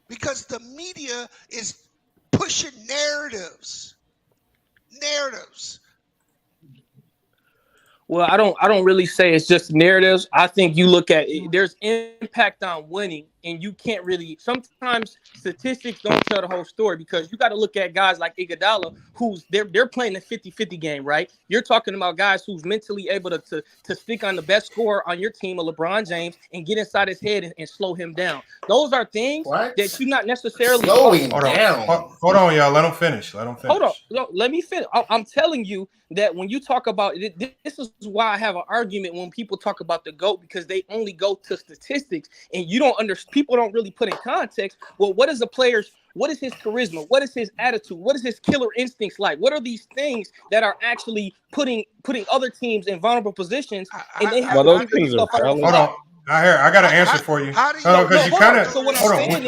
because the media is pushing narratives. Well, I don't really say it's just narratives. I think you look at it, there's impact on winning, and you can't really. Sometimes statistics don't tell the whole story because you got to look at guys like Iguodala, who's they're playing the 50-50 game, right? You're talking about guys who's mentally able to stick on the best scorer on your team, a LeBron James, and get inside his head and slow him down. Those are things that you not necessarily slowing Hold down. Hold on, y'all. Let him finish. Hold on. No, let me finish. I'm telling you that when you talk about it, this is why I have an argument when people talk about the GOAT, because they only go to statistics and you don't understand. People don't really put in context. Well, what is a player's? What is his charisma? What is his attitude? What is his killer instincts like? What are these things that are actually putting other teams in vulnerable positions? And they have those things are valid. Hold on. I got an answer for you. Because you kind of hold on. Hey,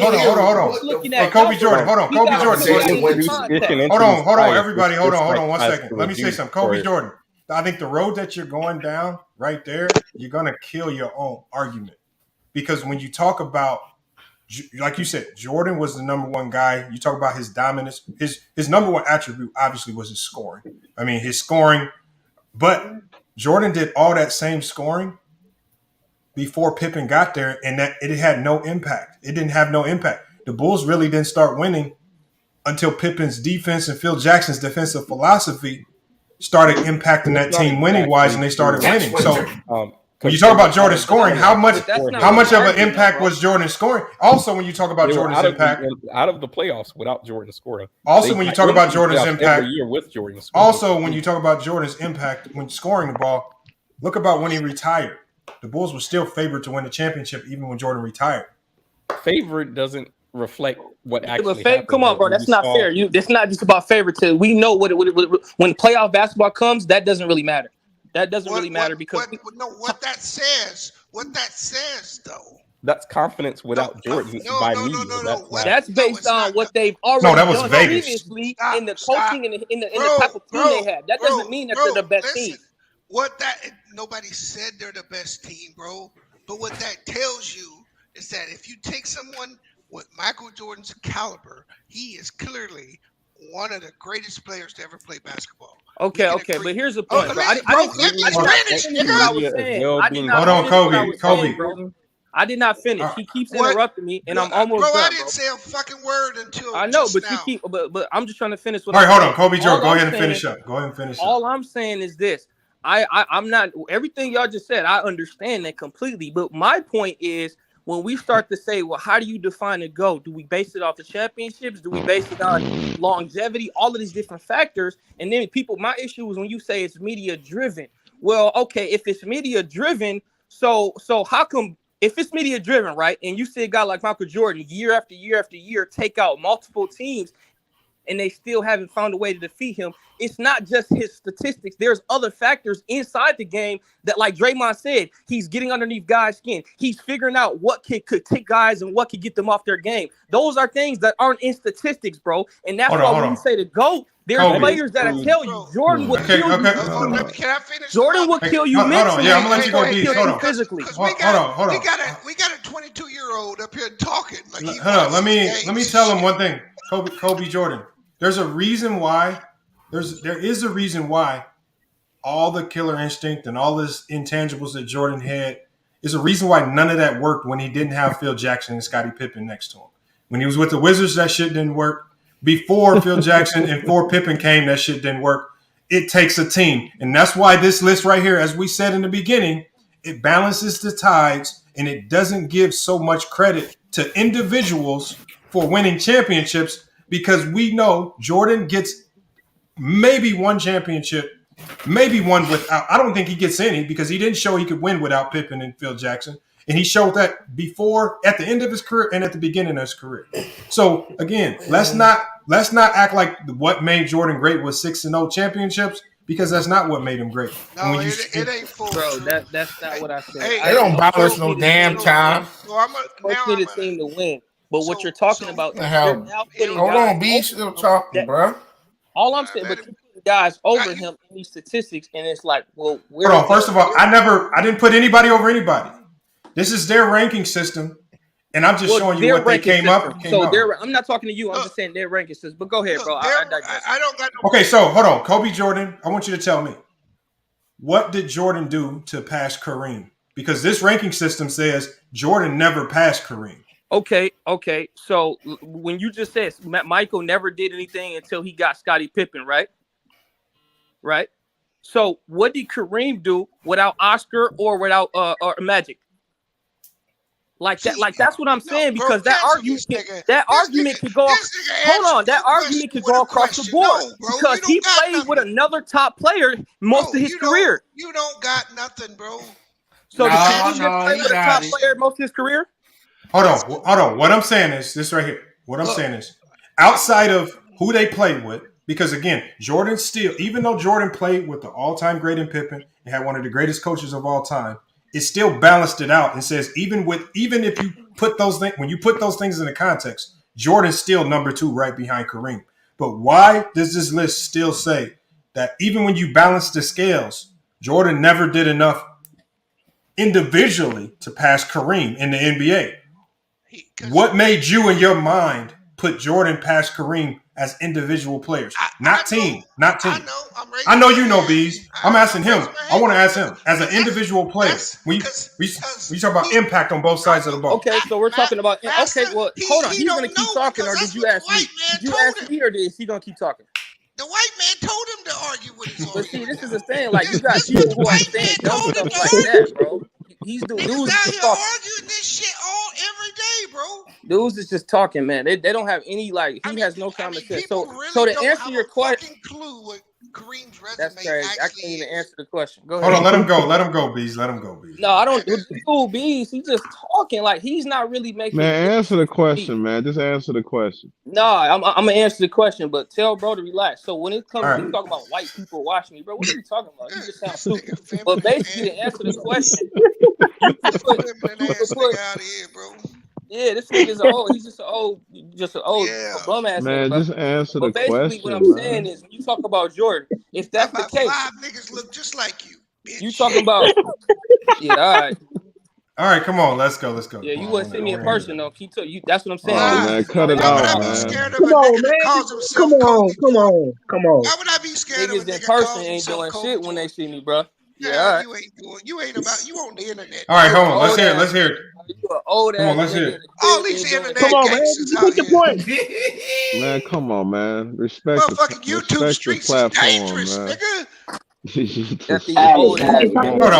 Kobe Jordan, hold on. Kobe Jordan. Hold on, everybody. Hold on 1 second. Let me say something. Kobe Jordan. I think the road that you're going down right there, you're gonna kill your own argument. Because when you talk about, like you said, Jordan was the number one guy. You talk about his dominance. His number one attribute obviously was his scoring. I mean, his scoring. But Jordan did all that same scoring before Pippen got there, and that it had no impact. It didn't have no impact. The Bulls really didn't start winning until Pippen's defense and Phil Jackson's defensive philosophy started impacting that team winning wise, and they started winning. So when you talk about Jordan scoring, how much of an impact was Jordan scoring? Also, when you talk about Jordan's impact out of the playoffs without Jordan scoring. Also, when you talk about Jordan's impact every year with Jordan scoring. Also, when you talk about Jordan's impact when scoring the ball, look about when he retired. The Bulls were still favored to win the championship even when Jordan retired. Favorite doesn't reflect what actually happened. Come on, bro. That's not fair. It's not just about favoritism. We know when playoff basketball comes, that doesn't really matter. That doesn't really matter because what that says though. That's confidence without Jordan by media. That's based on what they've already done previously in the coaching and in the type of team they have. That doesn't mean that they're the best team. Nobody said they're the best team, bro. But what that tells you is that if you take someone with Michael Jordan's caliber, he is clearly one of the greatest players to ever play basketball. Okay, but here's the point, bro. Hold on, Kobe. I did not finish. He keeps interrupting me, and I'm almost done, I didn't say a fucking word until I know, but now. you keep. But I'm just trying to finish. All right, hold on, Kobe Jordan. Go ahead and finish up. All I'm saying is this. I'm not everything y'all just said. I understand that completely, but my point is when we start to say, well, how do you define a GOAT? Do we base it off the championships? Do we base it on longevity? All of these different factors. And then my issue is when you say it's media driven. Well, okay, if it's media driven, so how come if it's media driven, right? And you see a guy like Michael Jordan year after year after year take out multiple teams and they still haven't found a way to defeat him. It's not just his statistics. There's other factors inside the game that, like Draymond said, he's getting underneath guys' skin. He's figuring out what could take guys and what could get them off their game. Those are things that aren't in statistics, bro. And that's why when you say the GOAT, there's players that'll tell you Jordan would kill you. Can I finish? Jordan would kill you mentally. Yeah, I'm gonna let you go. Hold on. Physically. Hold on. We got a 22-year-old up here talking. Like Hold on. Let me tell him one thing. Kobe Jordan. There's a reason why. There is a reason why all the killer instinct and all this intangibles that Jordan had is a reason why none of that worked when he didn't have Phil Jackson and Scottie Pippen next to him. When he was with the Wizards, that shit didn't work. Before Phil Jackson and before Pippen came, that shit didn't work. It takes a team. And that's why this list right here, as we said in the beginning, it balances the tides and it doesn't give so much credit to individuals for winning championships, because we know Jordan gets maybe one championship, maybe one without. I don't think he gets any, because he didn't show he could win without Pippen and Phil Jackson. And he showed that before, at the end of his career and at the beginning of his career. So again, let's not act like what made Jordan great was 6-0 championships, because that's not what made him great. No, it ain't full. Bro, that's not what I said. They don't balance no damn time. Coach need a team to win. But what you're talking about, hold on, B, still talking, bro. All I'm saying, but you put guys over him in these statistics, and it's like, well, hold on. First of all, I didn't put anybody over anybody. This is their ranking system, and I'm just showing you what they came up. I'm not talking to you. I'm just saying their ranking system. But go ahead, bro. I don't got no. Okay, so hold on, Kobe Jordan. I want you to tell me, what did Jordan do to pass Kareem? Because this ranking system says Jordan never passed Kareem. Okay. So when you just said Michael never did anything until he got Scottie Pippen, right? Right. So what did Kareem do without Oscar or without or Magic? Like that, that's what I'm saying, because that argument could go. Hold on, that argument could go across the board, because he played with another top player most of his career. You don't got nothing, bro. So did he play with a top player most of his career? Hold on. What I'm saying is this right here. What I'm saying is, outside of who they played with, because again, Jordan still, even though Jordan played with the all-time great in Pippen and had one of the greatest coaches of all time, it still balanced it out and says even if you put those things, when you put those things in the context, Jordan's still number 2 right behind Kareem. But why does this list still say that even when you balance the scales, Jordan never did enough individually to pass Kareem in the NBA? What made you in your mind put Jordan past Kareem as individual players? Not team. I know you know, Bees. I'm asking him. I want to ask him as an individual player. We talk about impact on both sides of the ball. Okay, so we're talking about. Okay, well, hold on. He's gonna keep talking, or did you ask me? Did you ask me, or is he gonna keep talking? The white man told him to argue with his own. But see, this is the thing. Like, you got people who are saying dumb stuff like that, bro. He's the dudes out just here talking. arguing this shit every day, bro. Dudes is just talking, man. They don't have any, like, he has no common sense. So to answer your question, clue what Kareem's resume. That's crazy. I can't even answer the question. Go ahead. Hold on, let him go, Bees. Let him go, Bees. No, I don't. Dude, Bees, he's just talking like he's not really making. Man, answer the question, man. Just answer the question. No, I'm gonna answer the question, but tell bro to relax. So when it comes to talking about white people watching me, bro, what are you talking about? You just sound stupid. But basically, to answer the question, yeah, this nigga's old. He's just an old bum ass. Man, nigga, just answer the basically, question. what I'm saying is, when you talk about Jordan, if that's the case, 5 niggas look just like you. Bitch. You talking about? Yeah, all right. All right, come on, let's go. Yeah, you wouldn't see me in person though. Keep you. That's what I'm saying. Oh, man, cut it out, man. Come on, man. Come on. Why would I be scared Niggas of a in nigga person ain't doing shit when they see me, bro. Yeah, you ain't on the internet. All right, hold on. Let's hear it. You an old Come on, let's hear it. All these internet gangsters What's the point? Man, come on, man. Respect Motherfucking the YouTube streets is platform, dangerous, man. nigga. After you old ass. Hold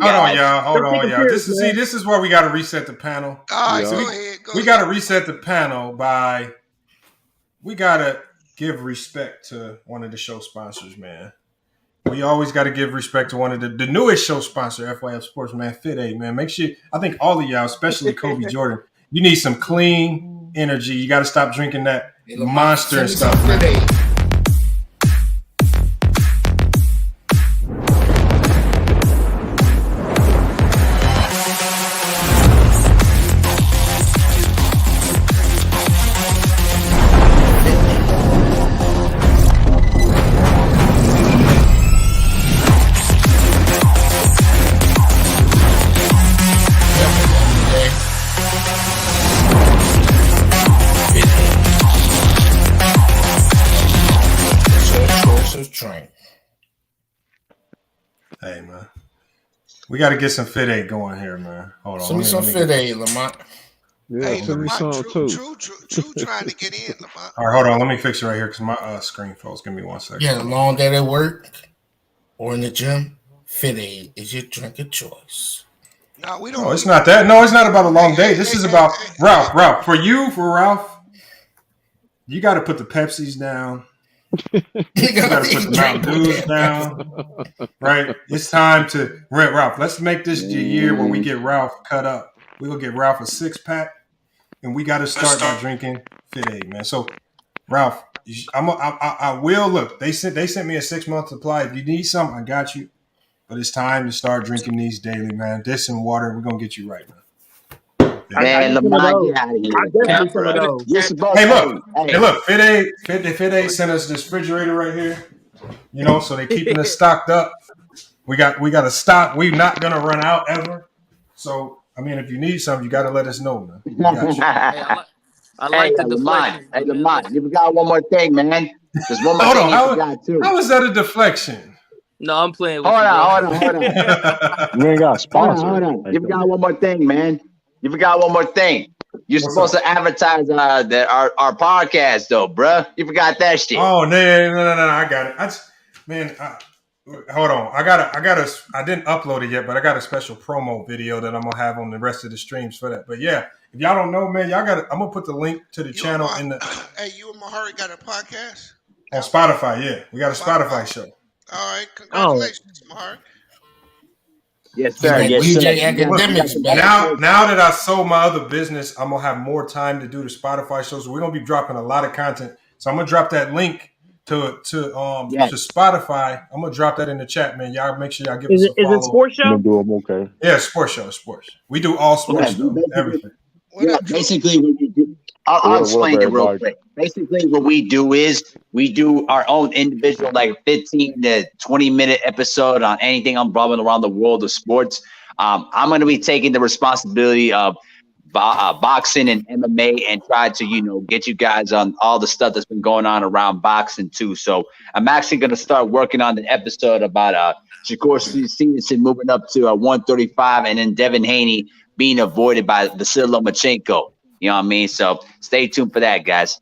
on, y'all. This is where we got to reset the panel. All right, go ahead. We got to reset the panel by we got to give respect to one of the show sponsors, man. We always got to give respect to one of the newest show sponsor, FYF Sports, man. Fit Aid, man. Make sure, I think all of y'all, especially Kobe Jordan, you need some clean energy. You got to stop drinking that monster and stuff. Hey, man. We got to get some Fit Aid going here, man. Hold on. Send me some Fit Aid, Lamont. Yeah, Hey, send me some too. True trying to get in, Lamont. All right, hold on. Let me fix it right here because my screen froze. Give me 1 second. Yeah, a long day at work or in the gym, Fit Aid is your drink of choice. No, we don't. No, it's not that. No, it's not about a long day. This is about Ralph. For Ralph, you got to put the Pepsis down. You got to put the Mountain Dews down. Right? It's time to Ralph. Let's make this the year where we get Ralph cut up. We're gonna get Ralph a 6-pack, and we got to start by drinking Fit Aid, man. So, Ralph, I will look. They sent me a 6-month supply. If you need some, I got you. But it's time to start drinking these daily, man. This and water, we're gonna get you right, man. Man, Lamont, get out of here. Hey, look, Fit Aid sent us this refrigerator right here. You know, so they're keeping us stocked up. We got to stock. We're not gonna run out ever. So, I mean, if you need something, you got to let us know, man. We got you. I like the deflection. Hey, Lamont, you forgot one more thing, man. There's one more thing you forgot, too. How is that a deflection? No, I'm playing with Hold you. on. You ain't got a sponsor. Hold on. You forgot one more thing, man. You forgot one more thing. You're supposed to advertise our podcast, though, bruh. You forgot that shit. Oh, no, I got it. Hold on. I didn't upload it yet, but I got a special promo video that I'm gonna have on the rest of the streams for that. But yeah, if y'all don't know, man, I'm gonna put the link to the channel in the. Hey, you and Mahari got a podcast on Spotify. Yeah, we got a Spotify show. All right, congratulations, Mahari. Yes, sir. Now that I sold my other business, I'm gonna have more time to do the Spotify shows. So we're gonna be dropping a lot of content. So I'm gonna drop that link to Spotify. I'm gonna drop that in the chat, man. Y'all make sure y'all give us a follow. Is it sports show? Do them okay. Yeah, sports show. Sports. We do all sports stuff, everything. Yeah, basically, what we do, I'll explain it real quick. Basically, what we do is we do our own individual, like 15 to 20-minute episode on anything involving around the world of sports. I'm going to be taking the responsibility of boxing and MMA and try to, get you guys on all the stuff that's been going on around boxing too. So I'm actually going to start working on the episode about Shakur Stevenson moving up to 135 and then Devin Haney being avoided by Vasily Lomachenko. You know what I mean? So stay tuned for that, guys.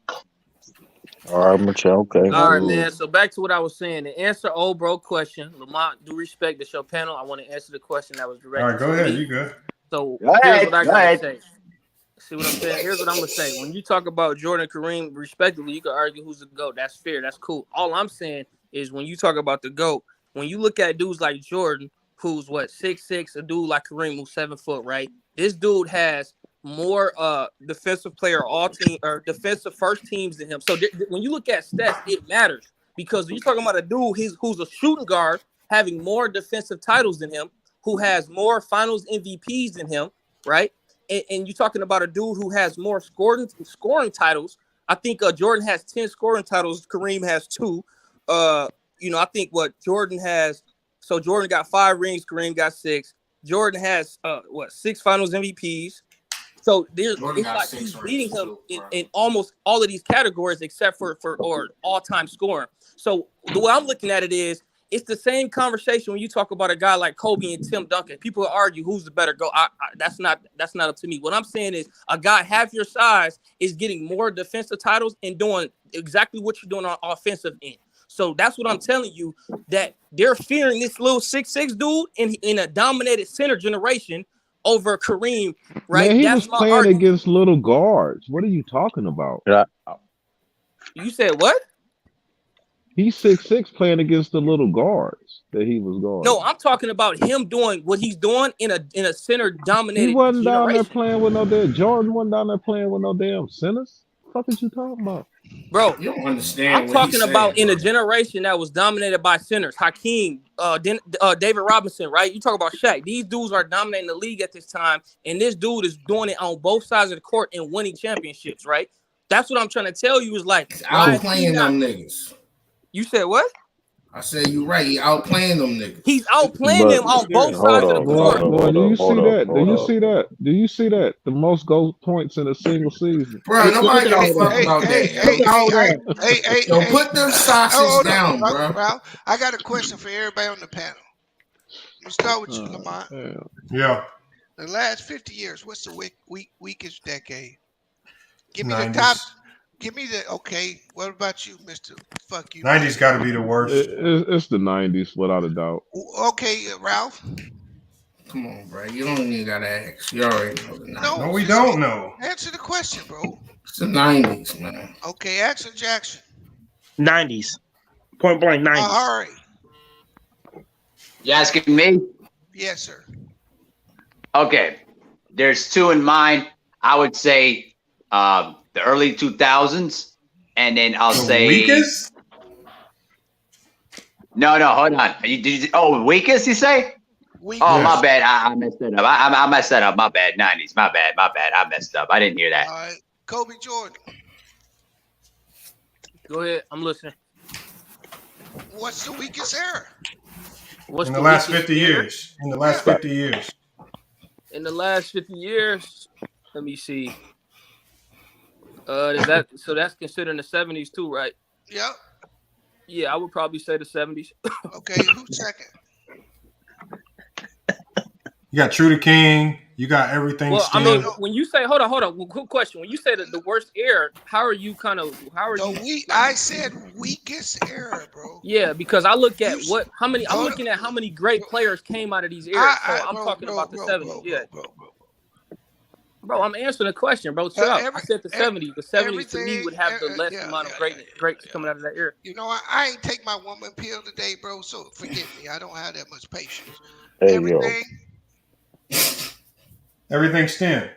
All right, Michelle. Okay. All right, man. So back to what I was saying. To answer old bro question, Lamont, due respect to your panel, I want to answer the question that was directed. All right, go ahead. You good? So here's what I gotta say. See what I'm saying? Here's what I'm gonna say. When you talk about Jordan, Kareem, respectively, you can argue who's the GOAT. That's fair. That's cool. All I'm saying is when you talk about the GOAT, when you look at dudes like Jordan, who's 6'6", a dude like Kareem, who's 7 foot, right? This dude has more defensive player all team or defensive first teams than him. So when you look at stats, it matters because you're talking about a dude who's a shooting guard having more defensive titles than him, who has more Finals MVPs than him, right? And you're talking about a dude who has more scoring titles. I think Jordan has 10 scoring titles. Kareem has 2. I think what Jordan has. So Jordan got 5 rings. Kareem got 6. Jordan has 6 Finals MVPs. So it's like he's beating him in almost all of these categories except for all-time scoring. So the way I'm looking at it is it's the same conversation when you talk about a guy like Kobe and Tim Duncan. People argue who's the better GOAT. That's not up to me. What I'm saying is a guy half your size is getting more defensive titles and doing exactly what you're doing on offensive end. So that's what I'm telling you, that they're fearing this little 6'6" dude in a dominated center generation over Kareem, right? Man, he That's was my playing argument. against little guards. What are you talking about? You said what? He's 6'6" playing against the little guards that he was guarding. No, I'm talking about him doing what he's doing in a center He dominated wasn't down there generation. playing with no damn Jordan. Wasn't down there playing with no damn centers. What the fuck is you talking about? Bro, You don't understand I'm what talking he's about saying, in a generation that was dominated by centers. Hakeem, David Robinson, right? You talk about Shaq. These dudes are dominating the league at this time, and this dude is doing it on both sides of the court and winning championships, right? That's what I'm trying to tell you is like, why is he outplaying not? them niggas. You said what? I said you right. He outplaying them niggas. He's outplaying them on both sides of the court. Boy, do you see that? Do you see that? Do you see that? The most goal points in a single season. Bro, nobody give a fuck about that. Hey, Yo, put them sausages down, bro. Ralph, I got a question for everybody on the panel. We'll start with you, Lamont. Yeah. The last 50 years, what's the weakest decade? Give me 90s. the top. Give me the okay. What about you, Mr. Fuck you? 90s got to be the worst. It's the 90s, without a doubt. Okay, Ralph. Come on, bro. You don't even gotta ask. You already know the 90s. No, we don't know. Answer the question, bro. It's the 90s, man. Okay, Action Jackson. 90s. Point blank 90s. All right. You asking me? Yes, sir. Okay. There's two in mind. I would say the early 2000s, and then I'll say weakest? No, hold on. Weakest, you say? Weakest. Oh, my bad. I messed it up. I messed that up. My bad. 90s. My bad. I messed up. I didn't hear that. All right. Kobe Jordan. Go ahead. I'm listening. What's the weakest era? What's In the last weakest 50 era? years. In the last 50 years. In the last 50 years, let me see. So that's considering the 70s too, right? Yep. Yeah, I would probably say the 70s. Okay, who's second? You got True to King. You got everything. Well, still. I mean, when you say, hold on. Well, quick question. When you say the worst era, how are you? I said weakest era, bro. Yeah, because I look at I'm looking at how many great players came out of these eras. I'm talking about the 70s. Bro, I'm answering the question, bro. Chill out. I said the 70s. The 70s to me would have the less amount of greats coming out of that era. You know, I ain't take my woman pill today, bro. So forgive me. I don't have that much patience. Hey, Everything STEM.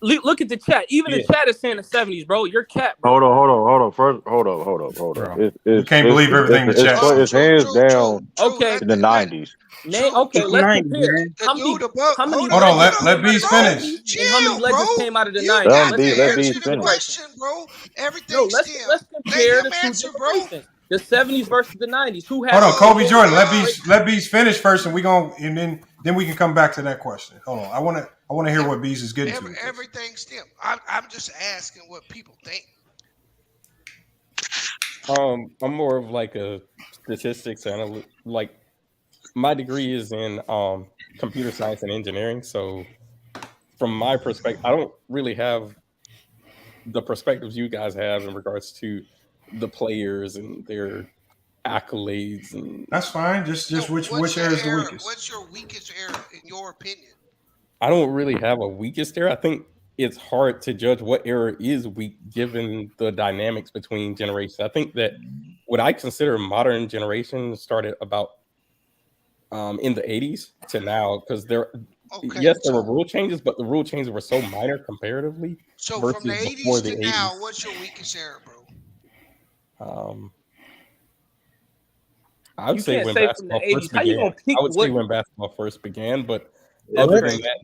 Look at the chat. Even the chat is saying the 70s, bro. You're cat. Hold on. First, hold up. You can't believe everything in the chat. It's hands down. Okay. In the 90s. Okay, let's compare. How many? Hold on, let Bees finish. And how many legends came out of the 90s? Let Bees finish. Question, bro. Everything. No, let's compare the two generations. The 70s versus the 90s. Who has? Hold on, Kobe Jordan. Let Bees finish first, and then we can come back to that question. Hold on, I want to hear what Bees is getting to. Everything STEM. I'm just asking what people think. I'm more of like a statistics analyst. Like my degree is in computer science and engineering, so from my perspective, I don't really have the perspectives you guys have in regards to the players and their accolades. And that's fine. Just which era is the weakest? What's your weakest era in your opinion? I don't really have a weakest era. I think it's hard to judge what era is weak given the dynamics between generations. I think that what I consider modern generation started about in the 80s to now, because there were rule changes, but the rule changes were so minor comparatively. So versus from the 80s to now, what's your weakest era, bro? I would say when basketball first began. I would say when basketball first began, but other than that,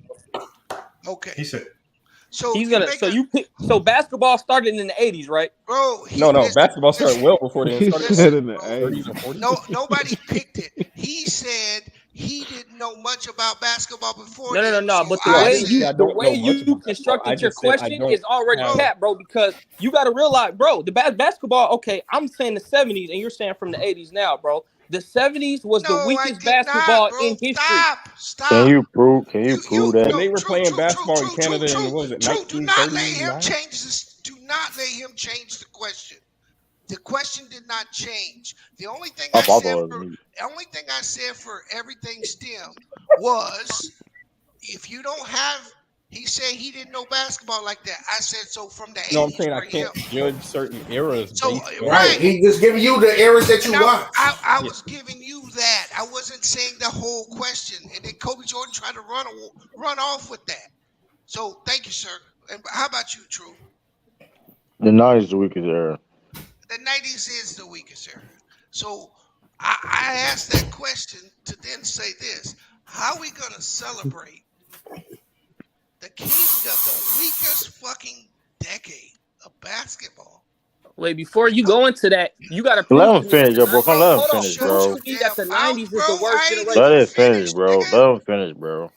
okay. He said. So he's gonna. So basketball started in the 80s, right? Bro. No. Basketball started well before then. He said in the 80s or 40s. No, nobody picked it. He said he didn't know much about basketball before. No. But the way you constructed your question is already capped, bro. Because you got to realize, bro, the basketball. Okay, I'm saying the 70s, and you're saying from the 80s now, bro. The 70s was the weakest basketball in history. Stop. Can you prove that? When they were playing basketball in Canada in, what was it, 1939? Do not let him change the question. The question did not change. The only thing I I thought said that was for me. everything STEM was if you don't have. He said he didn't know basketball like that. I said so from the No, I'm 80s saying I for can't him. judge certain eras So based on Right. He just giving you the eras that you watch. I was giving you that. I wasn't saying the whole question. And then Kobe Jordan tried to run off with that. So thank you, sir. And how about you, True? The 90s is the weakest era. The 90s is the weakest era. So I asked that question to then say this. How are we going to celebrate the king of the weakest fucking decade of basketball? Wait, before you go into that, you got to prove Let him to me finish, that bro. Come let him finish, prove bro. to me that the 90s is the worst generation. Let it finish, bro. Let him finish, bro.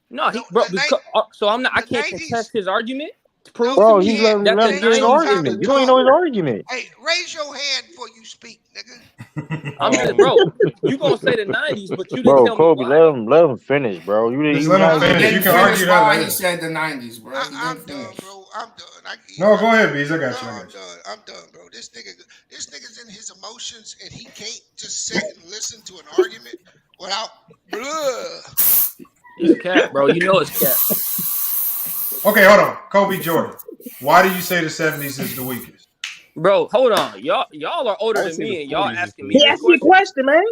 No, because, so I'm not. I can't contest his argument. To prove Bro, to you me let him that the get his 90s is argument. the You don't even know his worst. argument. Hey, raise your hand before you speak, nigga. I'm just, bro. You gonna say the 90s, but you didn't Bro, tell me Kobe, why. let him finish, bro. Just let him finish. You can argue that why later. he said the 90s, bro. I'm done, bro. I'm done. No, go ahead, Bees. I got you. I'm done. I'm done, bro. This nigga's in his emotions, and he can't just sit and listen to an argument without. It's cat, bro. You know it's cat. Okay, hold on. Kobe Jordan. Why do you say the 70s is the weakest? Bro, hold on. Y'all are older than me, and y'all asking me He this asked you a question, man.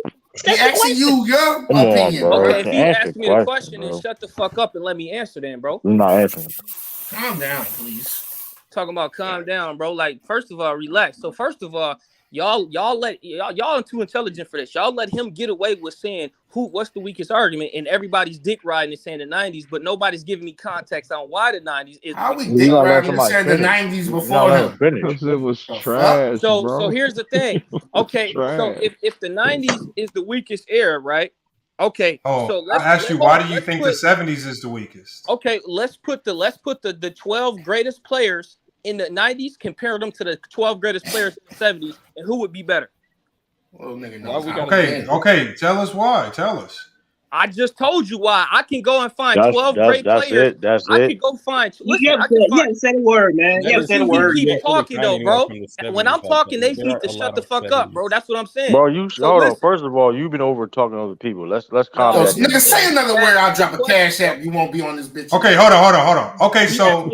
He asking you your Come on, opinion. bro. Okay, if you Answer ask me the the question, bro. then shut the fuck up and let me answer then, bro. I'm not answering. Calm down, please. Talking about calm down, bro. Like, first of all, relax. So first of all, y'all are too intelligent for this. Y'all let him get away with saying what's the weakest argument, and everybody's dick riding and saying the 90s, but nobody's giving me context on why the 90s is. How we dick riding and said the 90s before him? Because it was trash, So bro. here's the thing. Okay, so Trash. if the 90s is the weakest era, right? Okay, so I asked you, why do you think the 70s is the weakest? Okay, let's put the 12 greatest players in the 90s, compare them to the 12 greatest players in the 70s, and who would be better? Well, nigga, Okay. Tell us why. Tell us. I just told you why. I can go and find 12 great players. I could go find. You haven't said a word, man. You haven't said a word Keep yet. talking though, bro. When I'm talking, they need to shut the fuck up, bro. That's what I'm saying. Bro, hold on. listen. First of all, you've been over talking to other people. Let's calm Yo, that down. nigga, say another word. I'll drop a cash app. You won't be on this bitch. Okay, hold on. Okay, so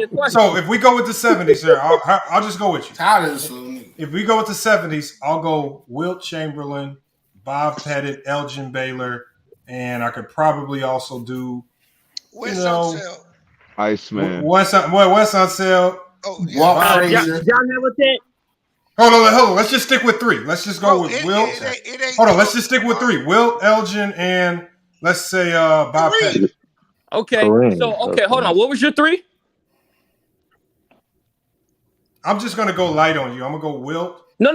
if we go with the 70s, sir, I'll just go with you. Tired of this little nigga. If we go with the 70s, I'll go Wilt Chamberlain, Bob Pettit, Elgin Baylor, and I could probably also do, Iceman. What's on sale? Oh, John Hamilton. Hold on. Let's just stick with three. Let's just go with Wilt. Hold on. Let's just stick with three. Wilt, Elgin, and let's say Bob Pettit. Okay. Hold on. What was your three? I'm just gonna go light on you. I'm gonna go Wilt. No.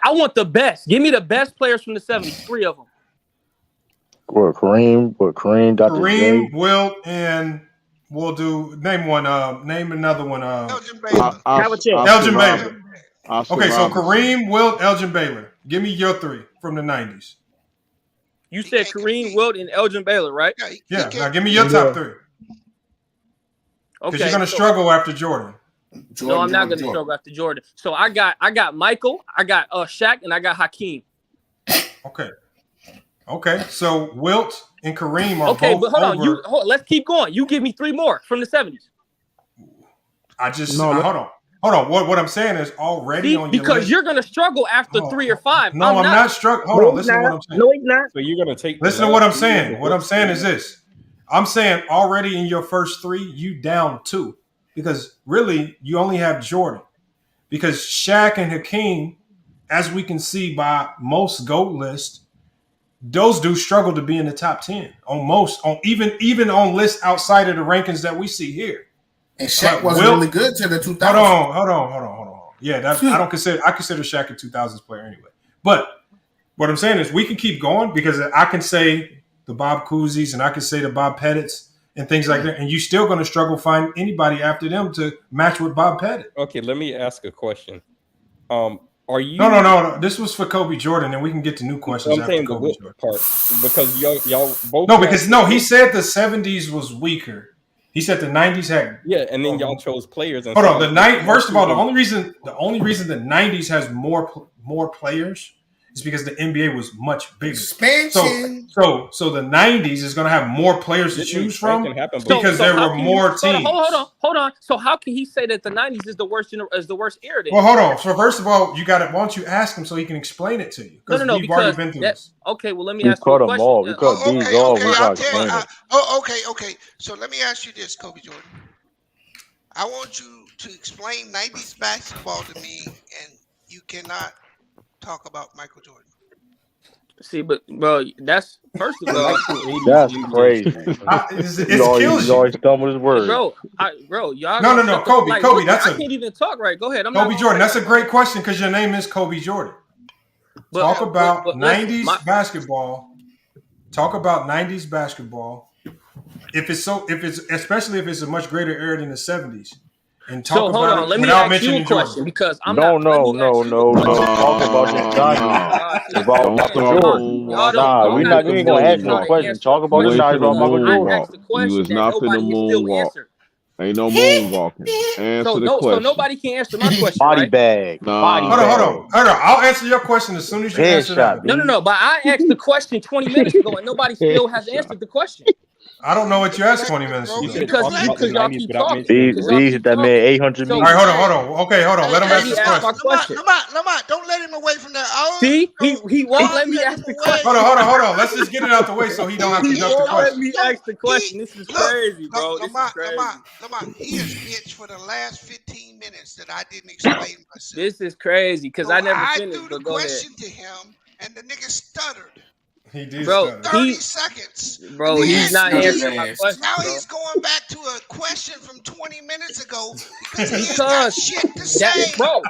I want the best. Give me the best players from the 70s. 3 of them. What, Kareem, Dr. Kareem, J? Wilt, and we'll do name another one. Elgin Baylor. Elgin Baylor. Oscar Okay, so Robertson. Kareem, Wilt, Elgin Baylor. Give me your 3 from the 90s. You said Kareem, Wilt, and Elgin Baylor, right? Yeah. Now give me your top 3. Because you're gonna struggle after Jordan. No, I'm not gonna struggle after Jordan. So I got Michael, I got Shaq, and I got Hakeem. Okay. So Wilt and Kareem are okay, both but hold over. on. Let's keep going. You give me 3 more from the 70s. Hold on. What I'm saying is already on your because list. you're gonna struggle after 3 or 5. No, I'm not struggling. Hold on. Listen to what I'm saying. No, he's not. So you're gonna take. Listen to what I'm saying. What I'm saying is this. I'm saying already in your first 3, you down 2. Because really, you only have Jordan. Because Shaq and Hakeem, as we can see by most GOAT lists, those dudes struggle to be in the top 10 even on lists outside of the rankings that we see here. And Shaq wasn't really good to the 2000s. Hold on. Yeah, I consider Shaq a 2000s player anyway. But what I'm saying is we can keep going because I can say the Bob Cousy's and I can say the Bob Pettit's and things like that, and you're still going to struggle find anybody after them to match with Bob Pettit. Okay, let me ask a question. Are you? No. This was for Kobe Jordan, and we can get to new questions after Kobe Jordan. Part because y'all both. He said the 70s was weaker. He said the 90s had. Yeah, and then y'all chose players. Hold on, first of all, the only reason the 90s has more more players is because the NBA was much bigger. Expansion. So the 90s is going to have more players to choose from because there were more teams. Hold on. So how can he say that the 90s is the worst era? Then? Well, hold on. So first of all, you got to. Why don't you ask him so he can explain it to you? No. We've already been through this. Okay, well, let me ask you a question. Okay. So let me ask you this, Kobe Jordan. I want you to explain 90s basketball to me, and you cannot talk about Michael Jordan. See, but bro, that's first of all, that's crazy. It kills you. Always stumble his words, bro. Y'all. No, Kobe. Like, Kobe, I can't even talk right. Go ahead. Kobe Jordan. That's a great question because your name is Kobe Jordan. Talk about 90s basketball. Talk about 90s basketball. Especially if it's a much greater era than the 70s. And talk about it let me without ask you a mentioning question Jordan. because I'm no. Talk about the 90s. About Michael Jordan. Nah, we ain't gonna ask no question. Talk about the 90s about Michael Jordan. You was not finna moonwalk. Ain't no moonwalking. Answer the question. So nobody can answer my question. Body bag. Hold on. I'll answer your question as soon as you answer that. No. But I asked the question 20 minutes ago, and nobody still has answered the question. I don't know what you asked 20 minutes ago. Because y'all keep talking. These that made 800 All right, hold on. Okay, hold on. Let him ask his question. Lamont, don't let him away from that. See, he won't let me ask the question. Hold on. Let's just get it out the way so he don't have to duck the question. Let me ask the question. This is crazy, bro. Lamont, he is bitch for the last 15 minutes that I didn't explain myself. This is crazy because I never I finished. threw the But go ahead. question to him, and the nigga stuttered. He did. Bro, 30 seconds. Bro, he's not answering my question. Now he's going back to a question from 20 minutes ago because he ain't got shit to say. Bro,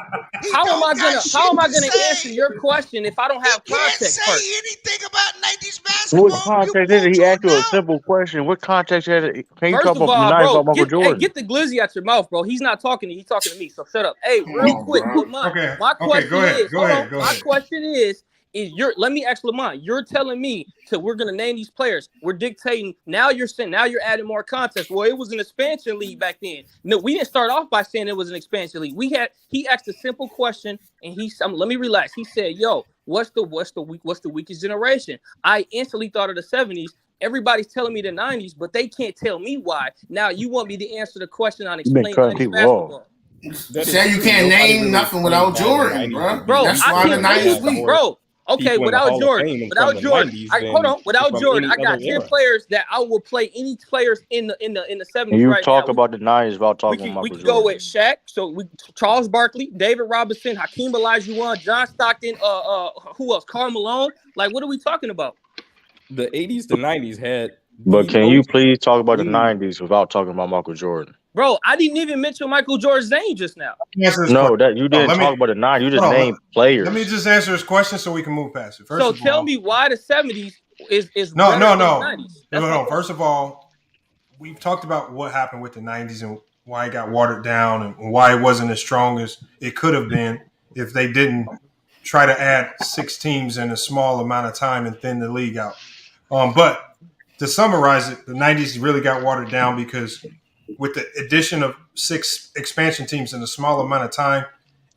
how am I gonna answer your question if I don't have context? Can't say anything about 90s basketball. What context is it? He asked you a simple question. What context is it? Can you First talk of about all, the 90s bro, about Michael Jordan? get the glizzy out your mouth, bro. He's not talking to you. He's talking to me. So shut up. Hey, real quick, Lamont. My question is, let me ask Lamont. You're telling me we're gonna name these players. We're dictating. Now you're adding more context. Well, it was an expansion league back then. No, we didn't start off by saying it was an expansion league. He asked a simple question and let me relax. He said, "Yo, what's the weakest generation?" I instantly thought of the 70s. Everybody's telling me the 90s, but they can't tell me why. Now you want me to answer the question on explaining 90s basketball. Say you can't name nothing without Jordan, bro. That's why the 90s weak, bro. Okay, without Jordan, without Jordan, I got 10 players that I will play any players in the 70s. And you right talk now. about the 90s without talking about Michael Jordan. We can go with Shaq, Charles Barkley, David Robinson, Hakeem Olajuwon, John Stockton, who else? Karl Malone. Like, what are we talking about? The 80s to 90s had. But can you please talk about the 90s without talking about Michael Jordan? Bro, I didn't even mention Michael Jordan's name just now. No, that you didn't talk about the 90s. You just named players. Let me just answer his question so we can move past it. So tell me why the 70s is no. better than the 90s. No. First of all, we've talked about what happened with the 90s and why it got watered down and why it wasn't as strong as it could have been if they didn't try to add 6 teams in a small amount of time and thin the league out. But to summarize it, the 90s really got watered down because with the addition of 6 expansion teams in a small amount of time,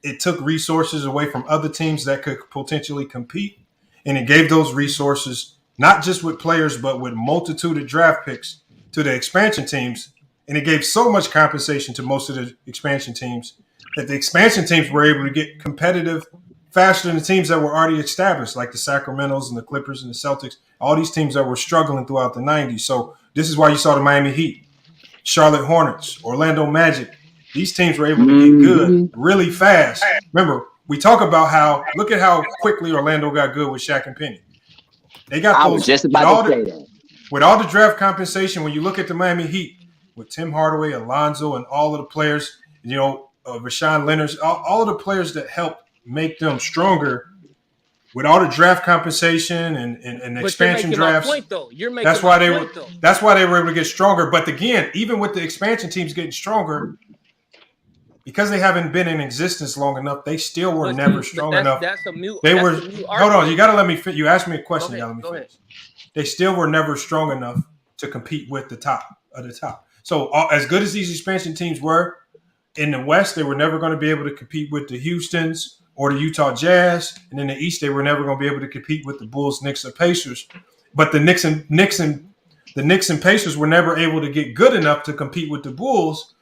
it took resources away from other teams that could potentially compete. And it gave those resources, not just with players, but with multitude of draft picks to the expansion teams. And it gave so much compensation to most of the expansion teams that the expansion teams were able to get competitive faster than the teams that were already established, like the Sacramentos and the Clippers and the Celtics, all these teams that were struggling throughout the 90s. So this is why you saw the Miami Heat, Charlotte Hornets, Orlando Magic. These teams were able to get good really fast. Remember, we talk about look at how quickly Orlando got good with Shaq and Penny. They got those. I was just about to say that. With all the draft compensation, when you look at the Miami Heat, with Tim Hardaway, Alonzo, and all of the players, Rashawn Leonard, all of the players that helped make them stronger, with all the draft compensation and expansion drafts, that's why they were able to get stronger. But again, even with the expansion teams getting stronger, because they haven't been in existence long enough, they still were never strong enough. Hold on, you got to let me fit. You asked me a question. You got to let me finish. They still were never strong enough to compete with the top of the top. So as good as these expansion teams were in the West, they were never going to be able to compete with the Houstons or the Utah Jazz. And in the East, they were never going to be able to compete with the Bulls, Knicks, or Pacers. But the Knicks and Pacers were never able to get good enough to compete with the Bulls.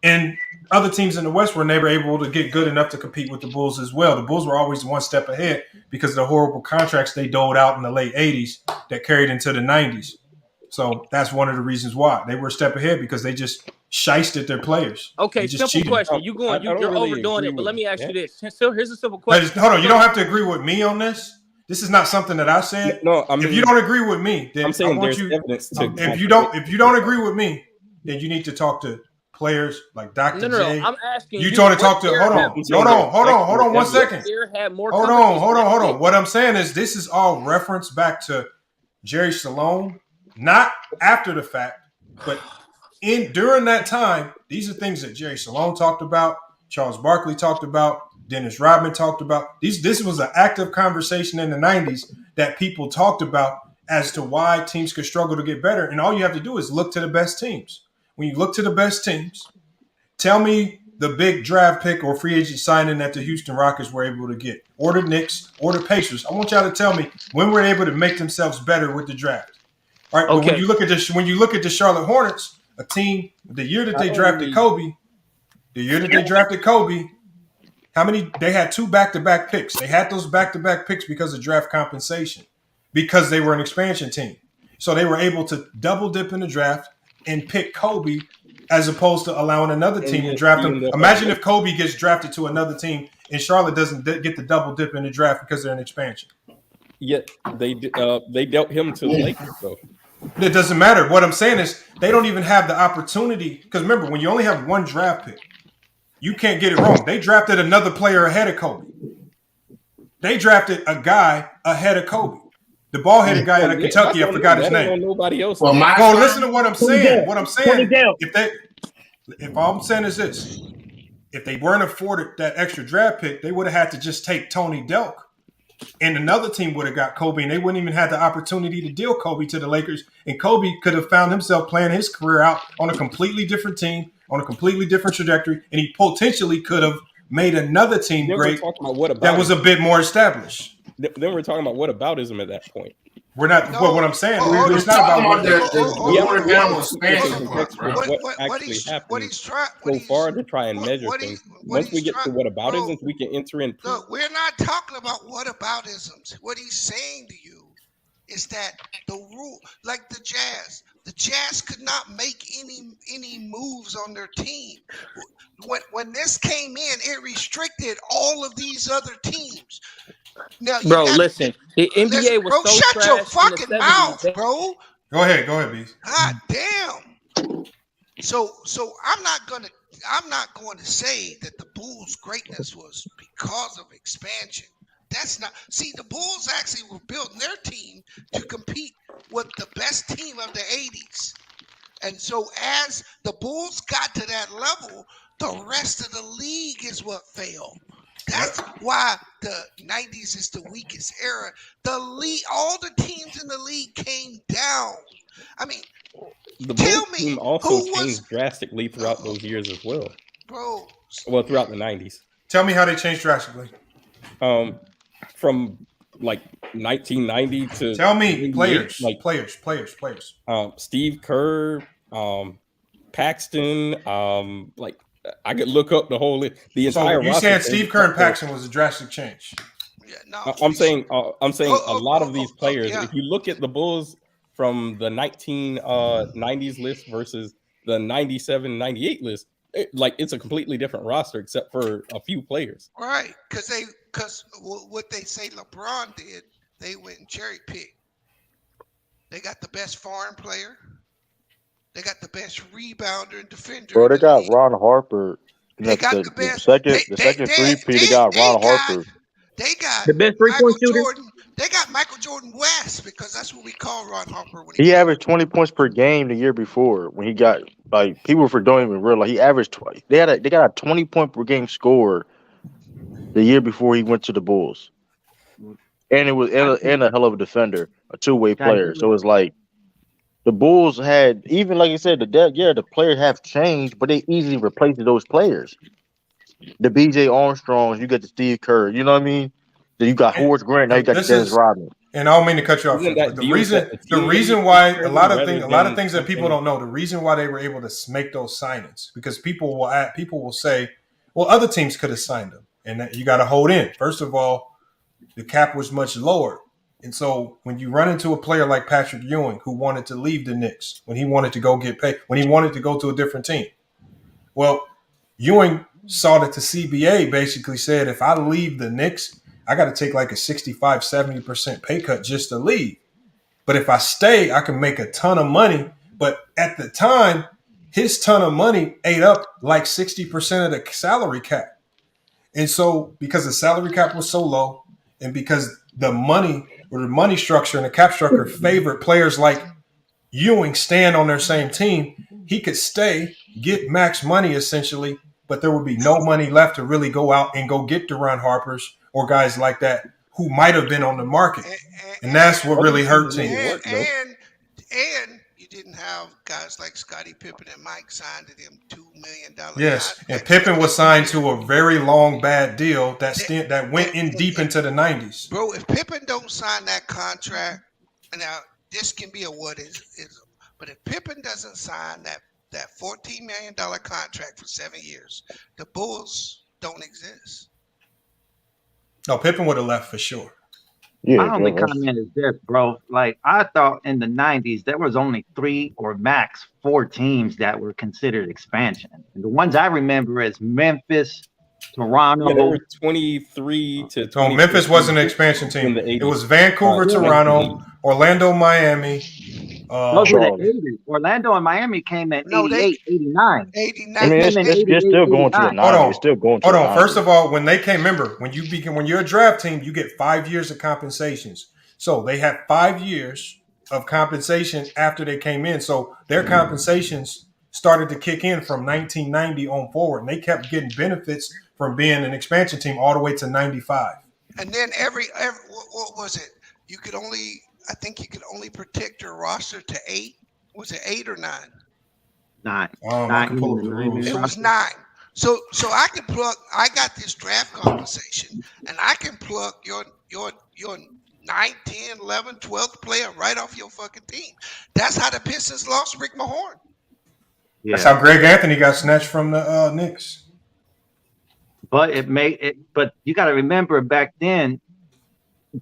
And other teams in the West were never able to get good enough to compete with the Bulls as well. The Bulls were always one step ahead because of the horrible contracts they doled out in the late 80s that carried into the 90s. So that's one of the reasons why. They were a step ahead because they just shysted their players. Okay, They just simple cheated. question. You're really overdoing agree it, but let with me ask you that. this. So here's a simple question. Hold on, you don't have to agree with me on this. This is not something that I said. No, I mean, if you don't agree with me, then I'm saying I want there's you. evidence to. If you don't agree with me, then you need to talk to players like Dr. No. J. I'm asking You told to talk to. Hold on, 1 second. Hold on. What I'm saying is this is all reference back to Jerry Salone, not after the fact, but during that time. These are things that Jerry Salone talked about, Charles Barkley talked about, Dennis Rodman talked about. This was an active conversation in the 90s that people talked about as to why teams could struggle to get better. And all you have to do is look to the best teams. When you look to the best teams, tell me the big draft pick or free agent signing that the Houston Rockets were able to get, or the Knicks, or the Pacers. I want y'all to tell me when we're able to make themselves better with the draft. All right, but when you look at the Charlotte Hornets, a team, the year that they drafted Kobe, how many? They had 2 back-to-back picks. They had those back-to-back picks because of draft compensation, because they were an expansion team. So they were able to double dip in the draft and pick Kobe as opposed to allowing another team to draft him. Imagine if Kobe gets drafted to another team and Charlotte doesn't get the double dip in the draft because they're an expansion. Yet they dealt him to the Lakers, though. It doesn't matter. What I'm saying is they don't even have the opportunity, because remember, when you only have 1 draft pick, you can't get it wrong. They drafted another player ahead of Kobe. They drafted a guy ahead of Kobe. The ball-headed guy out of Kentucky, I forgot his name. Nobody else. Well, listen to what I'm saying. If all I'm saying is this, if they weren't afforded that extra draft pick, they would have had to just take Tony Delk. And another team would have got Kobe, and they wouldn't even have the opportunity to deal Kobe to the Lakers. And Kobe could have found himself playing his career out on a completely different team, on a completely different trajectory, and he potentially could have made another team great that was a bit more established. Then we're talking about whataboutism at that point. We're not. What I'm saying, it's not about what actually happened so far to try and measure things. Once we get to whataboutisms, we can enter in. Look, we're not talking about whataboutisms. What he's saying to you is that the rule, like the Jazz could not make any moves on their team. When this came in, it restricted all of these other teams. Now, listen, the NBA was so shut trash your in the fucking 70s. mouth, bro. Go ahead, B. God damn. So I'm not going to say that the Bulls' greatness was because of expansion. That's not. See, the Bulls actually were building their team to compete with the best team of the 80s. And so as the Bulls got to that level, the rest of the league is what failed. That's why the 90s is the weakest era. The league, all the teams in the league came down. I mean, the Bulls team also changed drastically throughout those years as well. Bro. Well, throughout the 90s. Tell me how they changed drastically. From like 1990 to tell me players. Steve Kerr, Paxton, I could look up the entire. You said Steve Kerr and Paxton was a drastic change. Yeah, no, I'm saying a lot of these players. If you look at the Bulls from the 1990s list versus the 97-98 list, it's a completely different roster except for a few players. Right, because what they say LeBron did, they went and cherry picked. They got the best foreign player. They got the best rebounder and defender. Bro, they got Ron Harper. They got the best. The second three-peat, they got Ron Harper. They got the best three-point shooter. They got Michael Jordan West, because that's what we call Ron Harper. When he averaged 20 points per game the year before when he got, people don't even realize he averaged 20. They got a 20 point per game score the year before he went to the Bulls. And it was and a hell of a defender, a two-way player. So it's like the Bulls had, even like you said, the players have changed, but they easily replaced those players. the B.J. Armstrongs, you got the Steve Kerr. You know what I mean? Then you got Horace Grant. Now you got Dennis Rodman. And I don't mean to cut you off, Isn't but that the deal reason that the team why made a lot rather of things that than people don't know, the reason why they were able to make those signings, because people will say, well, other teams could have signed them, and that you got to hold in. First of all, the cap was much lower, and so when you run into a player like Patrick Ewing, who wanted to leave the Knicks, when he wanted to go get paid, when he wanted to go to a different team, well, Ewing saw that the CBA basically said, if I leave the Knicks, I got to take like a 65, 70% pay cut just to leave. But if I stay, I can make a ton of money. But at the time, his ton of money ate up like 60% of the salary cap. And so because the salary cap was so low, and because the money structure and the cap structure favored players like Ewing staying on their same team, he could stay, get max money essentially, but there would be no money left to really go out and go get Duran Harpers or guys like that who might have been on the market. And that's what really hurt teams. And you didn't have guys like Scottie Pippen and Mike signed to them $2 million. Yes, and Pippen was signed to a very long bad deal that went in deep into the 90s. Bro, if Pippen don't sign that contract, now this can be a what is, but if Pippen doesn't sign that $14 million contract for 7 years, the Bulls don't exist. No, Pippen would have left for sure. Yeah, my only comment is this, bro. Like, I thought in the 90s, there was only 3 or max 4 teams that were considered expansion. And the ones I remember is Memphis, Toronto. Yeah, there were 23 to So Memphis wasn't an expansion team. It was Vancouver, Toronto, Orlando, Miami. Those were the 80s. Orlando and Miami came in 88, 89. 89. I mean, it's still going to the 90s. It's still going to Hold the on. 90s. First of all, when they came, remember, when you're a draft team, you get 5 years of compensations. So they had 5 years of compensation after they came in. So their compensations started to kick in from 1990 on forward, and they kept getting benefits from being an expansion team all the way to 95. And then every what was it? I think you could only protect your roster to 8. Was it 8 or 9? 9. I can pull up the rules. It was 9. So I can plug. I got this draft compensation, and I can plug your 9, 10, 11, 12th player right off your fucking team. That's how the Pistons lost Rick Mahorn. Yeah. That's how Greg Anthony got snatched from the Knicks. But But you got to remember back then,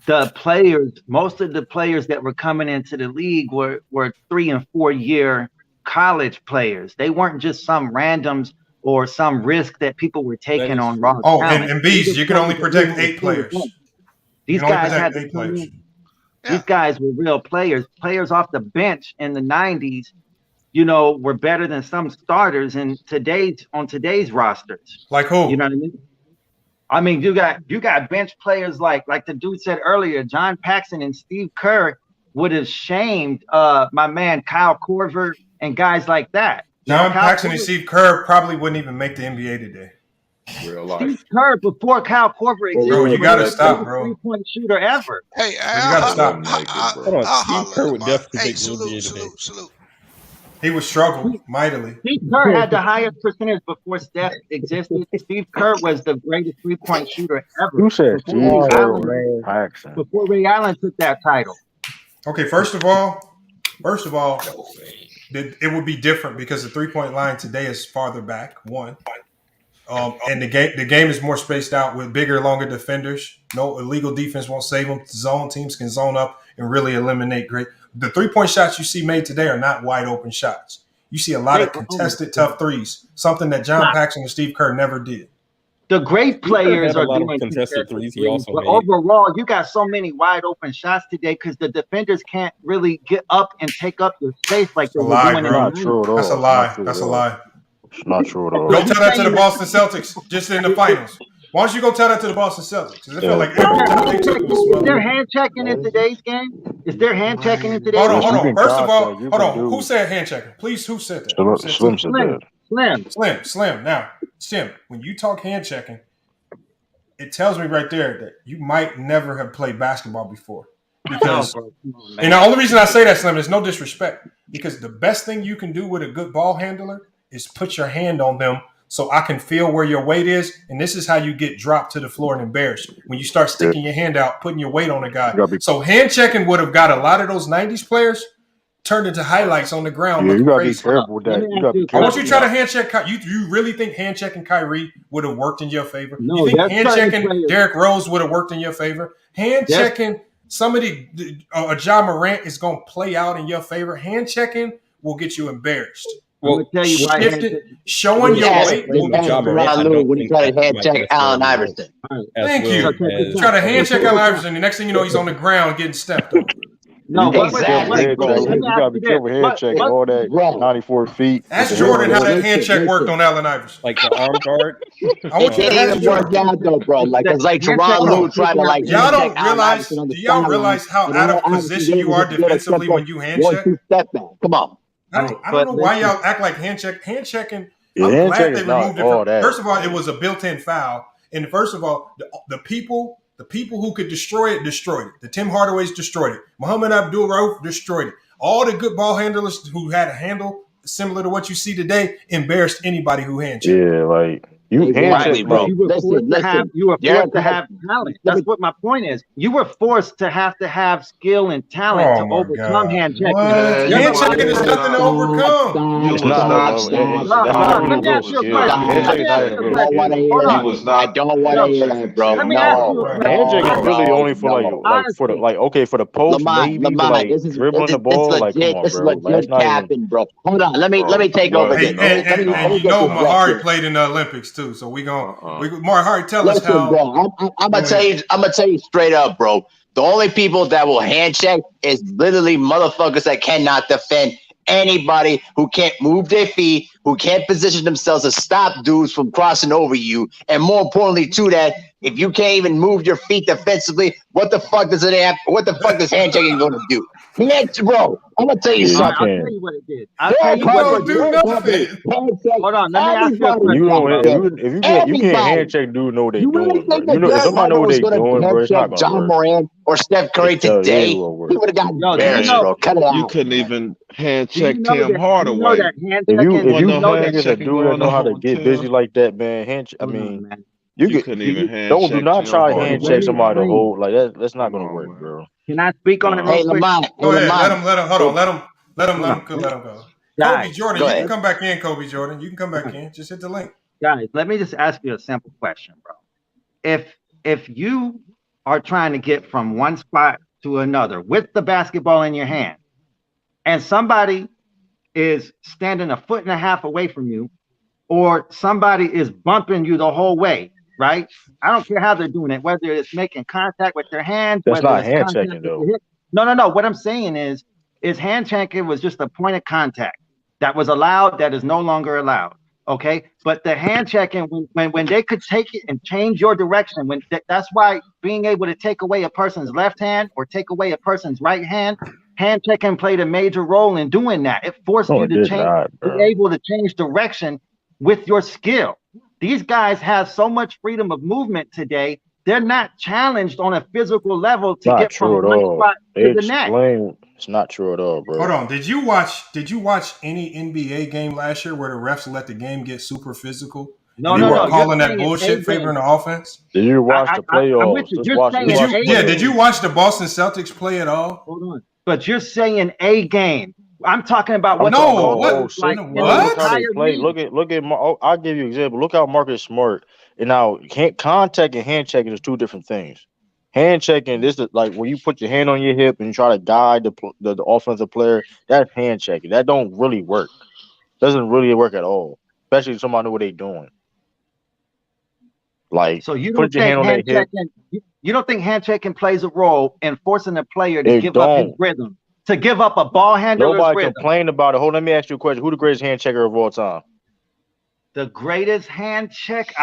the players, most of the players that were coming into the league were 3 and 4 year college players. They weren't just some randoms or some risk that people were taking on raw talent. And Bees, you can only protect 8 players. These guys had to come in. These guys were real players. Players off the bench in the 90s, were better than some starters on today's rosters. Like who? You know what I mean? I mean, you got bench players like the dude said earlier, John Paxson and Steve Kerr would have shamed my man Kyle Korver and guys like that. John Paxson and Steve Kerr probably wouldn't even make the NBA today. Real life. Steve Kerr before Kyle Korver existed. Bro, you gotta stop, bro. 3-point shooter ever. Hey, you gotta stop. Hold on, Steve Kerr would definitely make the NBA today. Salute. He would struggle mightily. Steve Kerr had the highest percentage before Steph existed. Steve Kerr was the greatest 3-point shooter ever. Who said Steve Kerr? Before Ray Allen took that title. Okay, first of all, it would be different because the 3-point line today is farther back. One, and the game is more spaced out with bigger, longer defenders. No illegal defense won't save them. Zone teams can zone up and really eliminate great. The 3-point shots you see made today are not wide open shots. You see a lot of contested tough threes, something that John Paxson and Steve Kerr never did. The great players are doing contested threes. He also but made. Overall, you got so many wide open shots today because the defenders can't really get up and take up your space like they were doing. That's a lie. That's a lie. It's not true at all. Go tell that to the Boston Celtics just in the finals. Why don't you go tell that to the Boston Celtics? Because I feel like every time they took them, is there hand checking in today's game? Is there hand checking in today's game? Hold on. First of all, hold on. Who said hand checking? Please, who said that? Slim said that. Slim. Now, Sim, when you talk hand checking, it tells me right there that you might never have played basketball before. Because, and the only reason I say that, Slim, is no disrespect. Because the best thing you can do with a good ball handler is put your hand on them so I can feel where your weight is. And this is how you get dropped to the floor and embarrassed. When you start sticking your hand out, putting your weight on a guy. So hand checking would have got a lot of those 90s players turned into highlights on the ground. Yeah, you looking gotta crazy. be careful with that. You gotta be I careful. want you to try to hand check. You really think hand checking Kyrie would have worked in your favor? No, You think that's hand certain checking players. Derrick Rose would have worked in your favor? Hand That's- checking somebody, a Ja Morant is going to play out in your favor. Hand checking will get you embarrassed. I'm gonna tell you why. Showing your Yes, weight will get you Ron embarrassed. Lou when he tried to hand check Allen Iverson. Thank you. Try to hand check Allen Iverson. The next thing you know, he's on the ground getting stepped on. No, you exactly. gotta be careful hand checking all that 94 feet. Ask Jordan how that hand check worked on Allen Iverson. Like the arm guard. I want you It to didn't ask even work Jordan. out though, bro. Like it's like Teron Lou trying to like Y'all hand don't check Allen realize. Iverson on the Do y'all sideline, realize how and out of Allen Iverson position you was are able to get a defensively step when up, you hand check? 1-2 step back. Come on. I don't know why y'all act like hand checking. Yeah, I'm hand glad check they is not removed it. all that. First of all, it was a built-in foul, and first of all, the people who could destroy it destroyed it. The Tim Hardaways destroyed it. Muhammad Abdul-Rauf destroyed it. All the good ball handlers who had a handle similar to what you see today embarrassed anybody who hand checked. Yeah, like you hand Exactly, check, bro. like You were forced to have. You were Derrick forced to have talent. That's what my point is. You were forced to have skill and talent Oh to my overcome God. hand checking. What? Hand checking is nothing to overcome. it's not. Let me ask you a question. Let me ask you a question. Hold on. I don't want to hear that, bro. Let me ask you a No. question. Hand checking really only for for the post, maybe for like dribbling the ball. It's Like, come legit. on, This is bro. Like, legit it's not even. capping, bro. Hold on. Let me take over Hey, this. and you get know this Mahari right. played in the Olympics too, so Mahari, tell us Listen, how. bro, I'm gonna tell you straight up, bro. The only people that will hand check is literally motherfuckers that cannot defend anybody, who can't move their feet, who can't position themselves to stop dudes from crossing over you. And more importantly, to that, if you can't even move your feet defensively, what the fuck does hand checking gonna do? Bro, I'm gonna tell you something. I'll tell you what it did. I'll tell you what it did. Hold on, let me ask you a question. You know, if you can't hand check, dude, know what they doing. Bro. You know, if somebody know what they doing, bro, it's not gonna John work. Moran or Steph Curry today, he would have got embarrassed, bro. Cut it out. You couldn't even hand check you know Tim that- Hardaway. you know that hand If you checking- playing against a dude that know how to get busy like that, man, I mean, you couldn't even hand do check not Tim try Hardaway. hand check somebody to hold like that. That's not gonna work, bro. Can I speak on it real Hey, quick? Lamont. Go ahead. Let him. Hold on. Let him go. Guys, Kobe Jordan, go you ahead. can come back in. Kobe Jordan, you can come back in. Just hit the link. Guys, let me just ask you a simple question, bro. If you are trying to get from one spot to another with the basketball in your hand, and somebody is standing 1.5 feet away from you, or somebody is bumping you the whole way, right? I don't care how they're doing it, whether it's making contact with their hands, That's whether not it's hand contact checking, with though. your hip. No. What I'm saying is hand checking was just a point of contact that was allowed, that is no longer allowed. Okay, but the hand checking, when they could take it and change your direction, that's why being able to take away a person's left hand or take away a person's right hand checking played a major role in doing that. It forced you to be able to change direction with your skill. These guys have so much freedom of movement today. They're not challenged on a physical level to Not get from true at one all. spot They to the next. explain it's not true at all, bro. Hold on. Did you watch any NBA game last year where the refs let the game get super physical? No. They were You're calling that saying bullshit A favoring game. the offense. Did you watch the playoffs? I'm with you. You're saying Did you watch the Boston Celtics play at all? Hold on. But you're saying a game. I'm talking about what like in the Look how they entire play. league. Look at. I'll give you an example. Look how Marcus Smart. And now, contact and hand checking is two different things. Hand checking, this is like when you put your hand on your hip and you try to guide the offensive player. That's hand checking. That don't really work. Doesn't really work at all. Especially if somebody know what they're doing. Like, So you put don't your hand think on hand their hip. checking? You don't think hand checking plays a role in forcing the player to It give up his don't. rhythm, to give up a ball handler's Nobody rhythm? complained about it. Hold on, let me ask you a question. Who the greatest hand checker of all time? The greatest hand check, if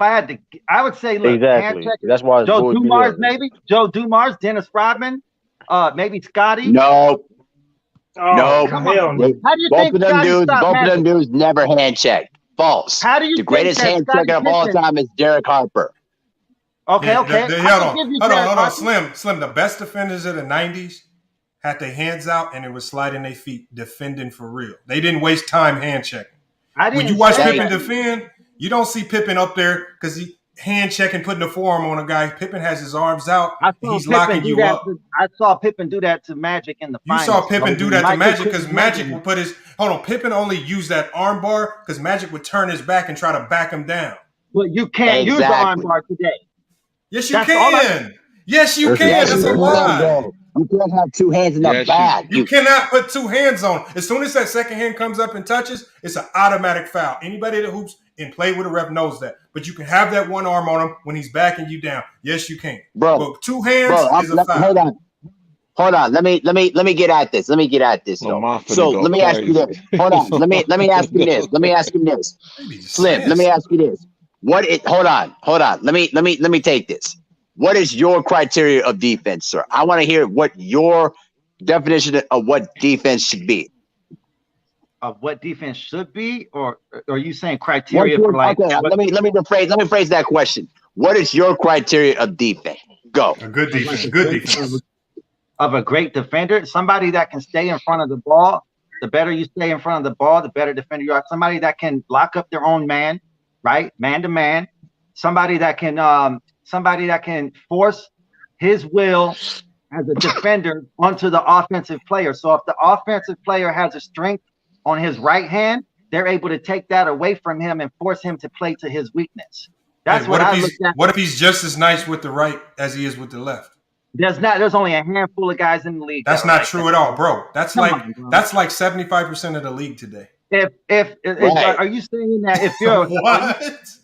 I had to, I would say, look, hand Exactly. check. That's why it's Joe always been Dumars, there. maybe Joe Dumars, Dennis Rodman, maybe Scotty. No. Oh, come on. How do you Both think of them Scotty dudes, stopped both of them Magic? dudes never hand checked. False. How do you The think greatest that hand Scottie checker of all Pippen- time is Derek Harper. Okay. Hold I can give you Derek on. Harper. Slim. The best defenders of the 90s had their hands out and it was sliding their feet, defending for real. They didn't waste time hand checking. I When didn't you watch say Pippen that. defend, you don't see Pippen up there because he hand checking, putting the forearm on a guy. Pippen has his arms out I and saw he's Pippen locking do you that. up. I saw Pippen do that to Magic in the You saw finals. Pippen do when that to Michael Magic couldn't because Magic handle would him. put his Pippen only used that arm bar because Magic would turn his back and try to back him down. But you can't use the arm bar today. Yes, you can. Yes, you can. Yes, That's you a can, lie. bro. You can't have two hands in the Yes, back. You cannot put two hands on. As soon as that second hand comes up and touches, it's an automatic foul. Anybody that hoops and play with a ref knows that. But you can have that one arm on him when he's backing you down. Yes, you can. Bro, But two hands is a foul. Hold on. Let me get at this. Lamar finna So go let me ask you crazy. this. Hold on. Let me ask you this. Slim, let me ask you this. Hold on. Let me take this. What is your criteria of defense, sir? I want to hear what your definition of what defense should be. Of what defense should be, or are you saying criteria for like? Okay, let me rephrase that question. What is your criteria of defense? Go. A good defense. Good defense. Of a great defender, somebody that can stay in front of the ball. The better you stay in front of the ball, the better defender you are. Somebody that can lock up their own man, right, man to man. Somebody that can force his will as a defender onto the offensive player. So if the offensive player has a strength on his right hand, they're able to take that away from him and force him to play to his weakness. That's Hey, what I looked at. What if he's just as nice with the right as he is with the left? There's only a handful of guys in the league. That's not true at all, bro. That's Come like on, bro. that's like 75% of the league today. If are you saying that if you're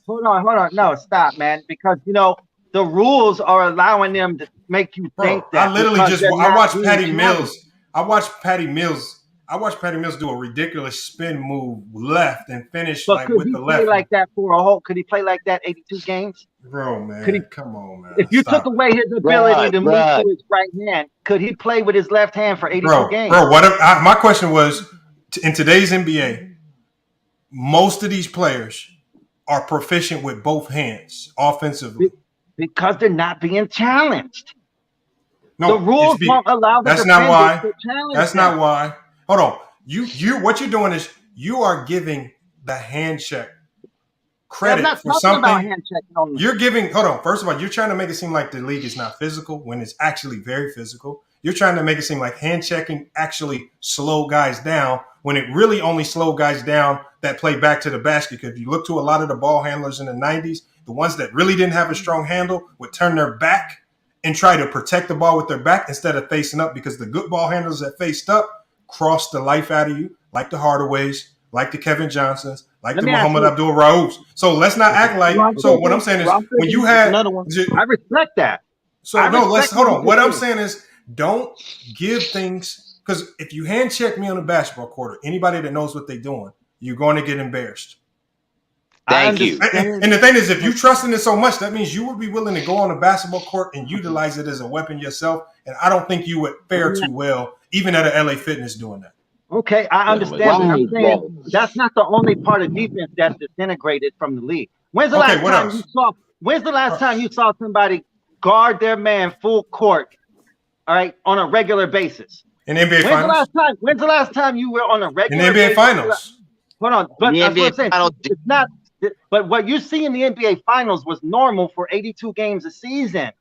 hold on, no, stop, man, because the rules are allowing them to make you think that. I literally because they're I not watched being Patty challenged. Mills. I watched Patty Mills do a ridiculous spin move left and finish But like could with he the play left. like that for a whole? Could he play like that 82 games? Bro, man, Could he, come on, man. If you Stop took away his ability to move to his right hand, could he play with his left hand for 82 games? Bro, my question was, in today's NBA, most of these players are proficient with both hands offensively. Because they're not being challenged. No, the rules won't allow the that's not why. defenders to challenge That's them. not why. Hold on. You what you're doing is you are giving the hand check credit I'm not for talking something. about hand checking only. You're giving. Hold on. First of all, you're trying to make it seem like the league is not physical when it's actually very physical. You're trying to make it seem like hand checking actually slow guys down when it really only slow guys down that play back to the basket. Because if you look to a lot of the ball handlers in the 90s, the ones that really didn't have a strong handle would turn their back and try to protect the ball with their back instead of facing up, because the good ball handlers that faced up crossed the life out of you, like the Hardaways, like the Kevin Johnsons, like the Muhammad Abdul-Raufs. So let's not act like. So what I'm saying is, when you had another one, I respect that. So let's hold on. What I'm saying is, don't give things, because if you hand check me on the basketball court, or anybody that knows what they're doing, you're going to get embarrassed. Thank you. And the thing is, if you trust in it so much, that means you would be willing to go on the basketball court and utilize it as a weapon yourself. And I don't think you would fare too well, even at a LA Fitness, doing that. Okay, I understand. But I'm saying that's not the only part of defense that's disintegrated from the league. When's the last time you saw somebody guard their man full court, all right, on a regular basis? In the NBA Finals? When's the last time you were on a regular In the NBA Finals. Hold on, but that's what I'm saying. Finals. It's not. But what you see in the NBA Finals was normal for 82 games a season.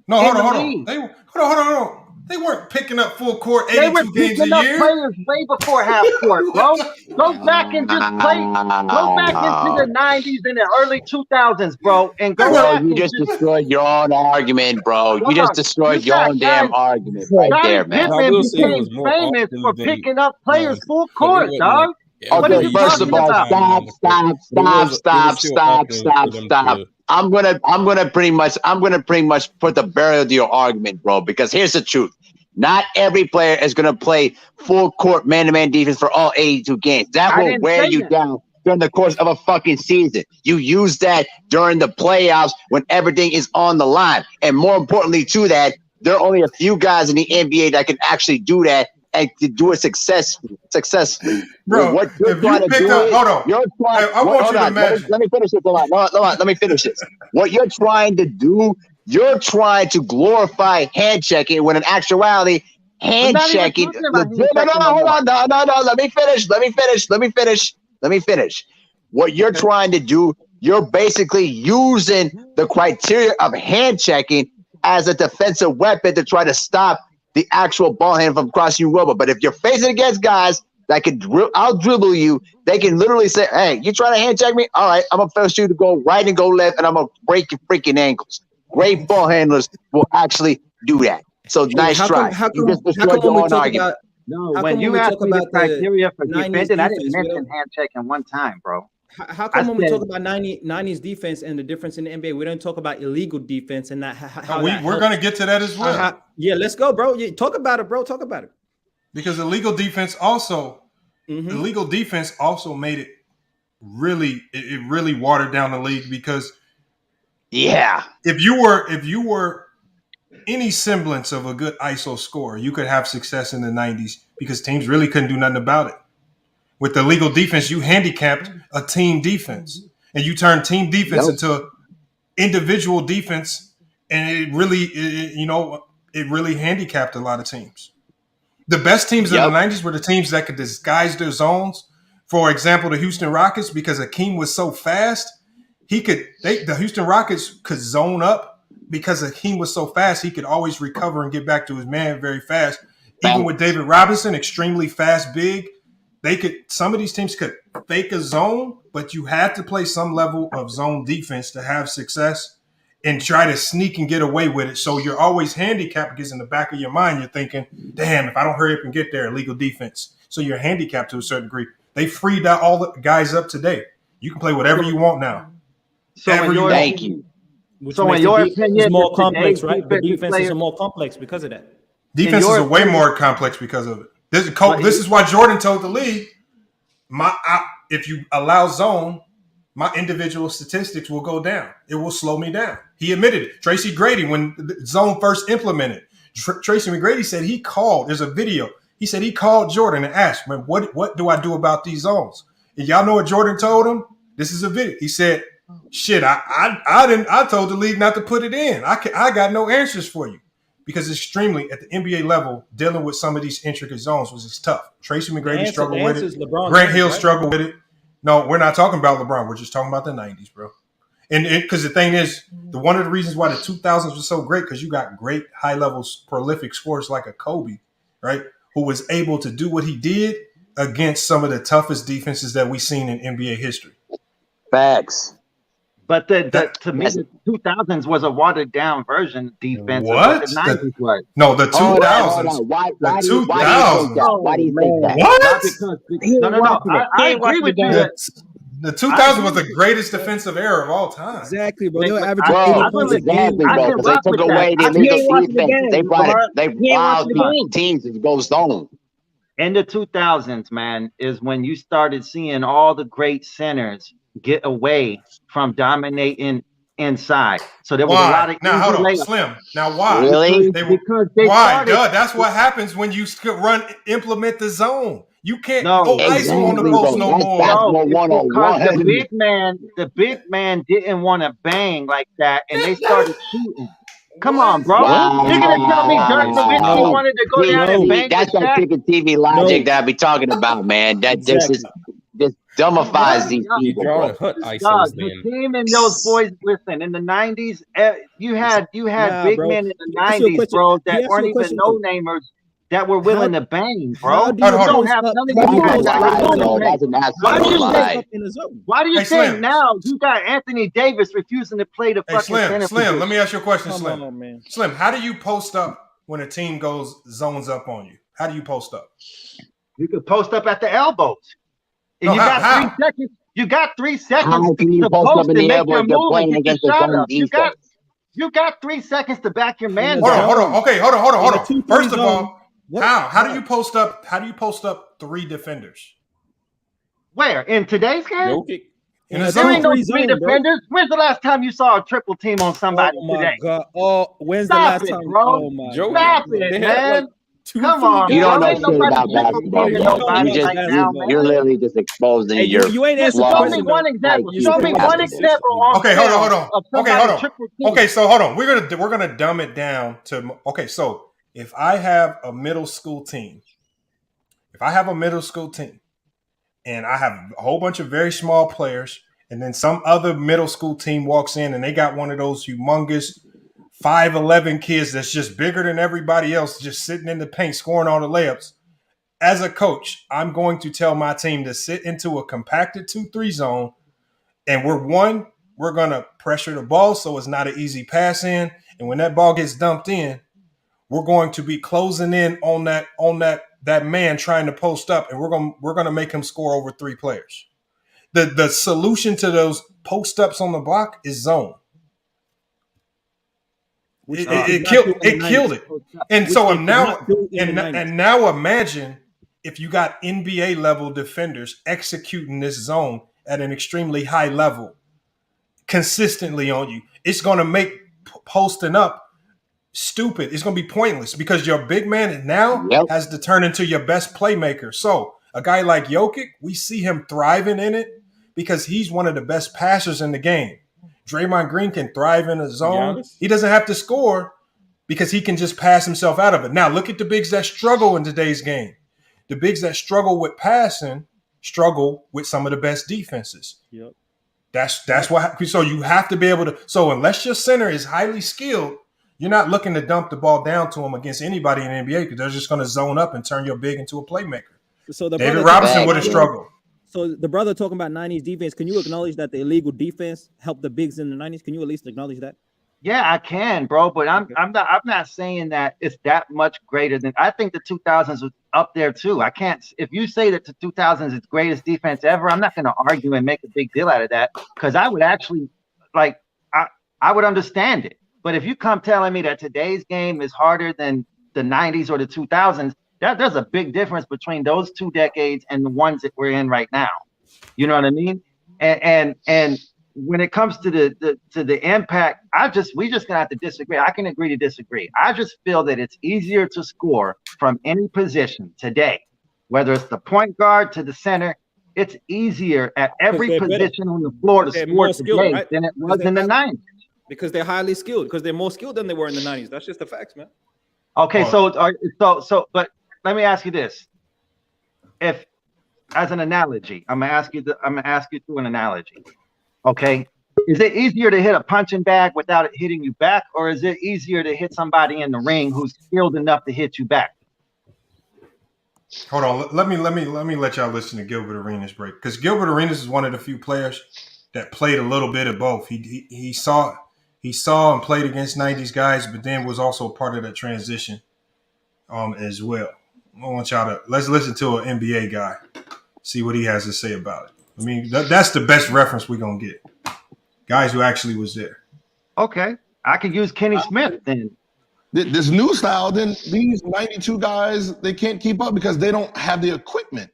No, hold on. Hold on. They weren't picking up full court 82 they were games picking a up year. players way before half court, bro. Go back and just play. Go back into the 90s and the early 2000s, bro. And go back. You just destroyed your own argument, bro. You just destroyed your own damn argument right there, man. Pippen became famous for picking up players full court, dog. Okay, first of all, stop. I'm gonna pretty much put the barrier to your argument, bro, because here's the truth. Not every player is gonna play full court man-to-man defense for all 82 games. That will wear you down during the course of a fucking season. You use that during the playoffs when everything is on the line. And more importantly to that, there are only a few guys in the NBA that can actually do that and to do it successfully. Bro, what you're if trying you to pick do up, is, hold on. you're trying, I want you to imagine. Let me finish this. Hold on. Let me finish this. What you're trying to do, you're trying to glorify hand checking when in actuality, hand checking. No, hold on. No. Let me finish. What you're trying to do, you're basically using the criteria of hand checking as a defensive weapon to try to stop the actual ball hand from crossing you over. But if you're facing against guys that can out dribble you, they can literally say, hey, you trying to hand check me? All right, I'm going to force you to go right and go left, and I'm going to break your freaking ankles. Great ball handlers will actually do that. So nice try. You just destroyed your own argument. No, when you asked me the criteria for defending, I didn't mention hand checking one time, bro. How come when we talk about 90s defense and the difference in the NBA, we don't talk about illegal defense and not how we're going to get to that as well. Yeah, let's go, bro. Talk about it, bro. Talk about it. Because illegal defense also made it really watered down the league because if you were any semblance of a good ISO scorer, you could have success in the 90s because teams really couldn't do nothing about it. With the legal defense, you handicapped a team defense, and you turned team defense into individual defense, and it really handicapped a lot of teams. The best teams in the 90s were the teams that could disguise their zones. For example, the Houston Rockets, because Hakeem was so fast, the Houston Rockets could zone up because Hakeem was so fast, he could always recover and get back to his man very fast. Even with David Robinson, extremely fast, big. Some of these teams could fake a zone, but you had to play some level of zone defense to have success and try to sneak and get away with it. So you're always handicapped because in the back of your mind, you're thinking, damn, if I don't hurry up and get there, illegal defense. So you're handicapped to a certain degree. They freed all the guys up today. You can play whatever you want now. Thank you. So in your opinion, is more complex, right? The defense is more complex because of that. Defense is way more complex because of it. This is why Jordan told the league, if you allow zone, my individual statistics will go down. It will slow me down. He admitted it. Tracy Grady, when the zone first implemented, Tracy McGrady said there's a video. He said he called Jordan and asked, man, what do I do about these zones? And y'all know what Jordan told him? This is a video. He said, shit, I told the league not to put it in. I got no answers for you. Because extremely at the NBA level, dealing with some of these intricate zones was tough. Tracy McGrady struggled with it. Grant Hill struggled with it. No, we're not talking about LeBron. We're just talking about the 90s, bro. And because the thing is, one of the reasons why the 2000s was so great, because you got great high-level prolific scorers like a Kobe, right, who was able to do what he did against some of the toughest defenses that we've seen in NBA history. Facts. But to me, the 2000s was a watered down version of defense. What? Of what the 90s was. No, the 2000s. Why do you think that? What? I agree with you. The 2000s was the greatest defensive era of all time. Exactly, bro. They were averaging 80 points a game. Exactly, bro. They took away the illegal defense. They allowed the teams to go zone. In the 2000s, man, is when you started seeing all the great centers get away from dominating inside. So there was a lot of hold on, Slim. Now why? Really? Because they why? That's what happens when you implement the zone. You can't go ISO on the post no more. Because the big man didn't want to bang like that, and they started shooting. Come on, bro. You're gonna tell me Dirk Nowitzki wanted to go down and bang? That's that Ticket TV logic that I be talking about, man. That this dumbifies these people. The team and those boys, listen, in the 90s, you had big men in the 90s, bro, that weren't even no-namers that were willing to bang, bro. You don't have none of these guys Why do you think now you got Anthony Davis refusing to play the fucking center? Slim, let me ask you a question, Slim. Slim, how do you post up when a team zones up on you? How do you post up? You could post up at the elbows. And you got 3 seconds. You got 3 seconds to post and make your move and get your shot up. You got 3 seconds to back your man. Hold on. Okay, hold on. First of all, how do you post up? How do you post up 3 defenders? Where in today's game? There ain't no 3 defenders. When's the last time you saw a triple team on somebody today? When's the last time, bro? Stop it, man. Come on, you don't know shit about basketball. You're literally just exposing your. You ain't answering. Show me one example. Show me one example. Okay, hold on. Okay, so hold on. We're gonna dumb it down to. Okay, so if I have a middle school team, and I have a whole bunch of very small players, and then some other middle school team walks in and they got one of those humongous 5'11" kids that's just bigger than everybody else, just sitting in the paint scoring all the layups. As a coach, I'm going to tell my team to sit into a compacted 2-3 zone, and we're going to pressure the ball so it's not an easy pass in, and when that ball gets dumped in, we're going to be closing in on that man trying to post up, and we're going to make him score over 3 players. The solution to those post ups on the block is zone. It killed it. And so now imagine if you got NBA level defenders executing this zone at an extremely high level consistently on you. It's going to make posting up stupid. It's going to be pointless because your big man now has to turn into your best playmaker. So a guy like Jokic, we see him thriving in it because he's one of the best passers in the game. Draymond Green can thrive in a zone. He doesn't have to score because he can just pass himself out of it. Now look at the bigs that struggle in today's game. The bigs that struggle with passing struggle with some of the best defenses. Yep. That's what. So you have to be able to. So unless your center is highly skilled, you're not looking to dump the ball down to him against anybody in the NBA because they're just going to zone up and turn your big into a playmaker. So David Robinson would have struggled. So the brother talking about 90s defense, can you acknowledge that the illegal defense helped the bigs in the 90s? Can you at least acknowledge that? Yeah, I can, bro, but I'm not saying that it's that much greater than. I think the 2000s was up there too. I can't. If you say that the 2000s is the greatest defense ever, I'm not going to argue and make a big deal out of that because I would actually I would understand it. But if you come telling me that today's game is harder than the 90s or the 2000s, there's a big difference between those 2 decades and the ones that we're in right now. You know what I mean? And when it comes to the impact, we just gonna have to disagree. I can agree to disagree. I just feel that it's easier to score from any position today, whether it's the point guard to the center. It's easier at every position on the floor to score today than it was in the 90s. Because they're highly skilled. Because they're more skilled than they were in the 90s. That's just the facts, man. Okay, but let me ask you this: if, as an analogy, I'm gonna ask you through an analogy. Okay, is it easier to hit a punching bag without it hitting you back, or is it easier to hit somebody in the ring who's skilled enough to hit you back? Hold on, let me let y'all listen to Gilbert Arenas break because Gilbert Arenas is one of the few players that played a little bit of both. He saw and played against 90s guys, but then was also part of that transition as well. I want y'all to let's listen to an NBA guy, see what he has to say about it. I mean, that's the best reference we're going to get. Guys who actually was there. Okay. I could use Kenny Smith then. This new style, then these 92 guys, they can't keep up because they don't have the equipment.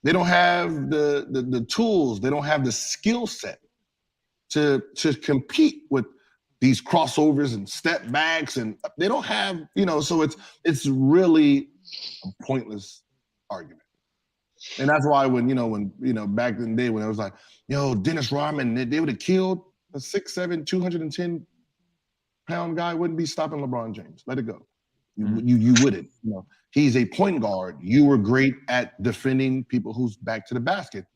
They don't have the tools. They don't have the skill set to compete with these crossovers and step backs. And they don't have, so it's really a pointless argument. And that's why when back in the day when it was like, Dennis Rodman, they would have killed a 6'7", 210-pound guy, wouldn't be stopping LeBron James. Let it go. You wouldn't. He's a point guard. You were great at defending people who's back to the basket.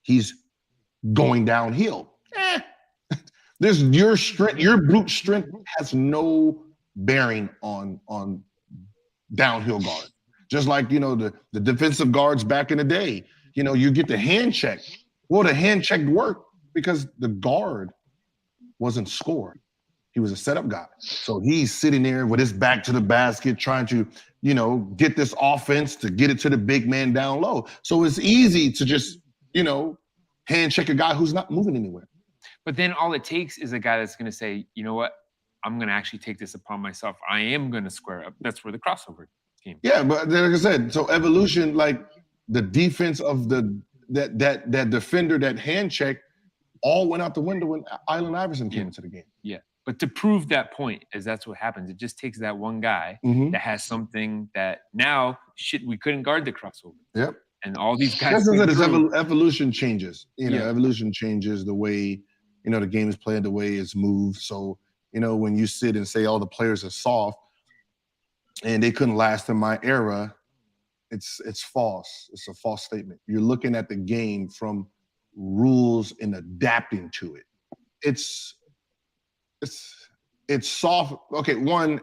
He's going downhill. There's your strength, your brute strength has no bearing on downhill guard. Just like, the defensive guards back in the day, you get the hand check. Well, the hand check worked because the guard wasn't scoring. He was a setup guy. So he's sitting there with his back to the basket trying to, get this offense to get it to the big man down low. So it's easy to just, hand check a guy who's not moving anywhere. But then all it takes is a guy that's going to say, you know what? I'm going to actually take this upon myself. I am going to square up. That's where the crossover came. Yeah, but like I said, so evolution, like the defense of that defender, that hand check, all went out the window when Allen Iverson came into the game. Yeah, but to prove that point, is that's what happens. It just takes that one guy that has something that now, we couldn't guard the crossover. Yep. And all these guys. That's evolution changes. Evolution changes the way, the game is played, the way it's moved. So, when you sit and say all the players are soft and they couldn't last in my era, it's false. It's a false statement. You're looking at the game from rules and adapting to it. It's soft. Okay, one,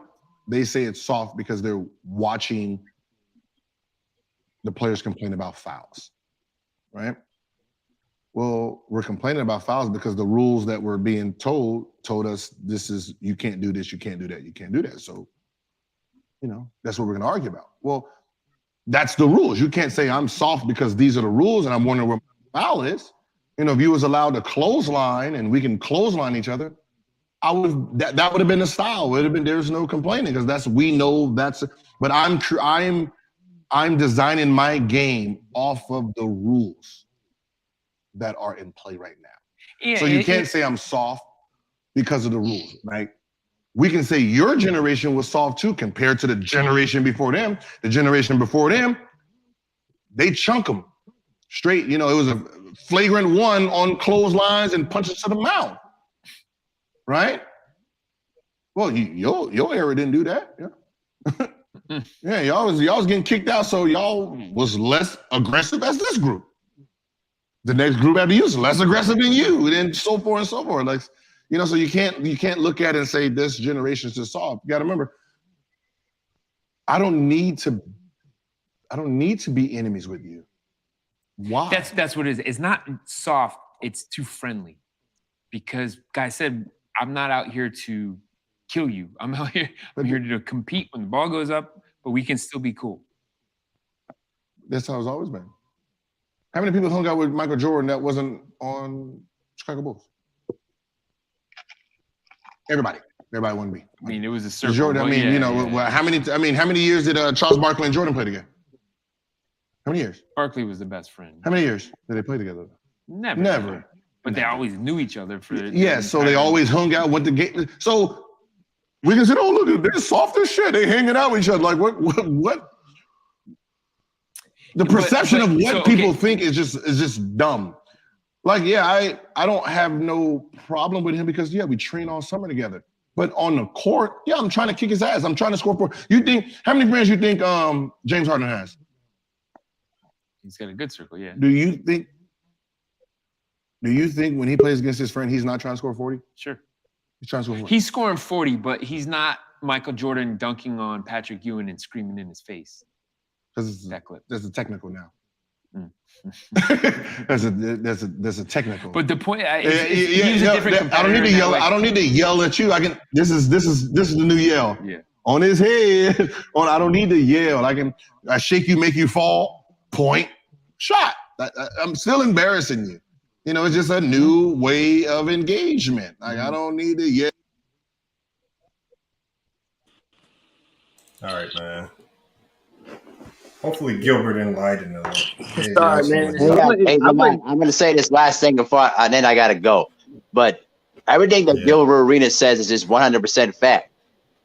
they say it's soft because they're watching the players complain about fouls, right? Well, we're complaining about fouls because the rules that we're being told us this is, you can't do this, you can't do that, you can't do that. So, that's what we're gonna argue about. Well, that's the rules. You can't say I'm soft because these are the rules and I'm wondering where my foul is. If you was allowed to clothesline and we can clothesline each other, that would have been the style. Would have been, there's no complaining because but I'm designing my game off of the rules that are in play right now. Yeah, so you can't say I'm soft because of the rules, right? We can say your generation was soft too compared to the generation before them. The generation before them, they chunk them straight. It was a flagrant one on clotheslines and punches to the mouth, right? Well, your era didn't do that. Yeah, yeah, y'all was getting kicked out, so y'all was less aggressive as this group. The next group after you was less aggressive than you, and then so forth and so forth. Like, so you can't look at it and say this generation's just soft. You got to remember, I don't need to be enemies with you. Why? That's what it is. It's not soft. It's too friendly. Because guy said, I'm not out here to kill you. I'm here to compete when the ball goes up, but we can still be cool. That's how it's always been. How many people hung out with Michael Jordan that wasn't on Chicago Bulls? Everybody wanted to be. I mean, it was a circle. Jordan. How many years did Charles Barkley and Jordan play together? How many years? Barkley was the best friend. How many years did they play together? Never. But they always knew each other for. Yeah, so they always hung out, went to game. So we can say, oh, look, they're soft as shit. They hanging out with each other. Like what? The perception of what people think is just dumb. Like, yeah, I don't have no problem with him because we train all summer together. But on the court, I'm trying to kick his ass. I'm trying to score for. You think how many friends you think James Harden has? He's got a good circle, yeah. Do you think when he plays against his friend, he's not trying to score 40? Sure. He's trying to score 40. He's scoring 40, but he's not Michael Jordan dunking on Patrick Ewing and screaming in his face. Because that clip. There's a technical now. There's a technical. But the point, I don't need to yell. I don't need to yell at you. I can. This is the new yell. Yeah. On his head. I don't need to yell. I shake you, make you fall. Point. Shot. I'm still embarrassing you. It's just a new way of engagement. Like, I don't need to yell. All right, man. Hopefully Gilbert enlightened them. Sorry, man. I'm going to say this last thing before, and then I got to go. But everything that Gilbert Arenas says is just 100% fact.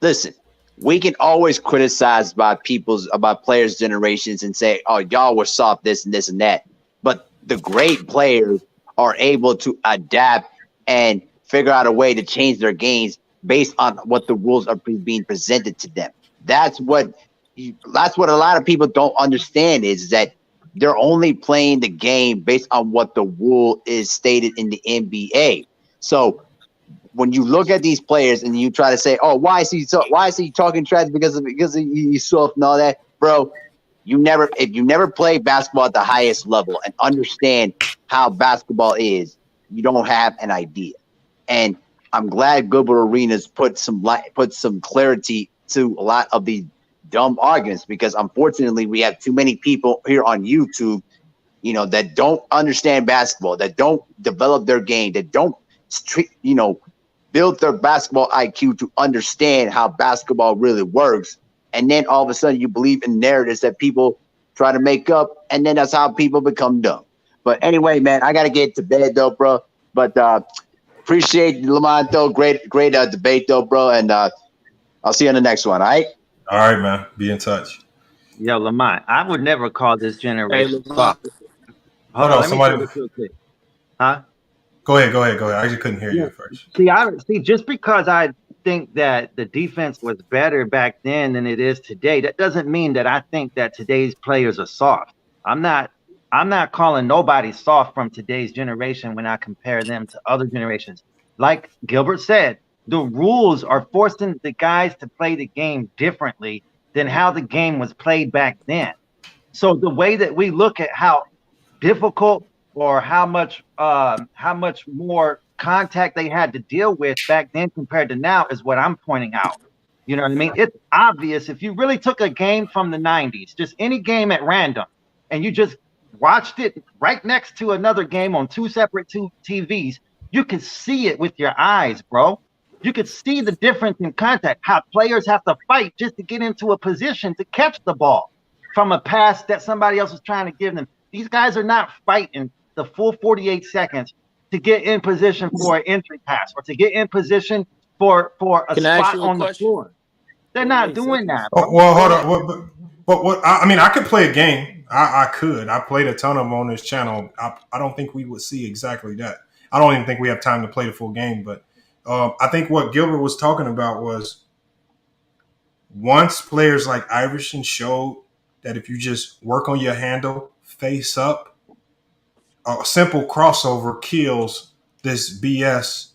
Listen, we can always criticize about players' generations and say, oh, y'all were soft this and this and that. But the great players are able to adapt and figure out a way to change their games based on what the rules are being presented to them. That's what a lot of people don't understand is that they're only playing the game based on what the rule is stated in the NBA. So when you look at these players and you try to say, "Oh, why is he talking trash because he's soft and all that," bro? If you never play basketball at the highest level and understand how basketball is, you don't have an idea. And I'm glad Gilbert Arenas put some clarity to a lot of these dumb arguments, because unfortunately we have too many people here on YouTube, that don't understand basketball, that don't develop their game, that don't, build their basketball IQ to understand how basketball really works. And then all of a sudden you believe in narratives that people try to make up, and then that's how people become dumb. But anyway, man, I got to get to bed though, bro. But appreciate Lamont though. Great debate though, bro. And I'll see you on the next one. All right. All right, man. Be in touch. Yo, Lamont, I would never call this generation soft. Hold on, somebody. Huh? Go ahead. I just couldn't hear you at first. See, just because I think that the defense was better back then than it is today, that doesn't mean that I think that today's players are soft. I'm not calling nobody soft from today's generation when I compare them to other generations. Like Gilbert said, the rules are forcing the guys to play the game differently than how the game was played back then. So the way that we look at how difficult or how much more contact they had to deal with back then compared to now is what I'm pointing out. You know what I mean? It's obvious if you really took a game from the 90s, just any game at random, and you just watched it right next to another game on two separate TVs, you could see it with your eyes, bro. You could see the difference in contact, how players have to fight just to get into a position to catch the ball from a pass that somebody else is trying to give them. These guys are not fighting the full 48 seconds to get in position for an entry pass or to get in position for a spot on the floor. They're not doing that. Oh, well, hold on. But what I mean, I could play a game. I could. I played a ton of them on this channel. I don't think we would see exactly that. I don't even think we have time to play the full game. But I think what Gilbert was talking about was once players like Iverson showed that if you just work on your handle, face up, a simple crossover kills this BS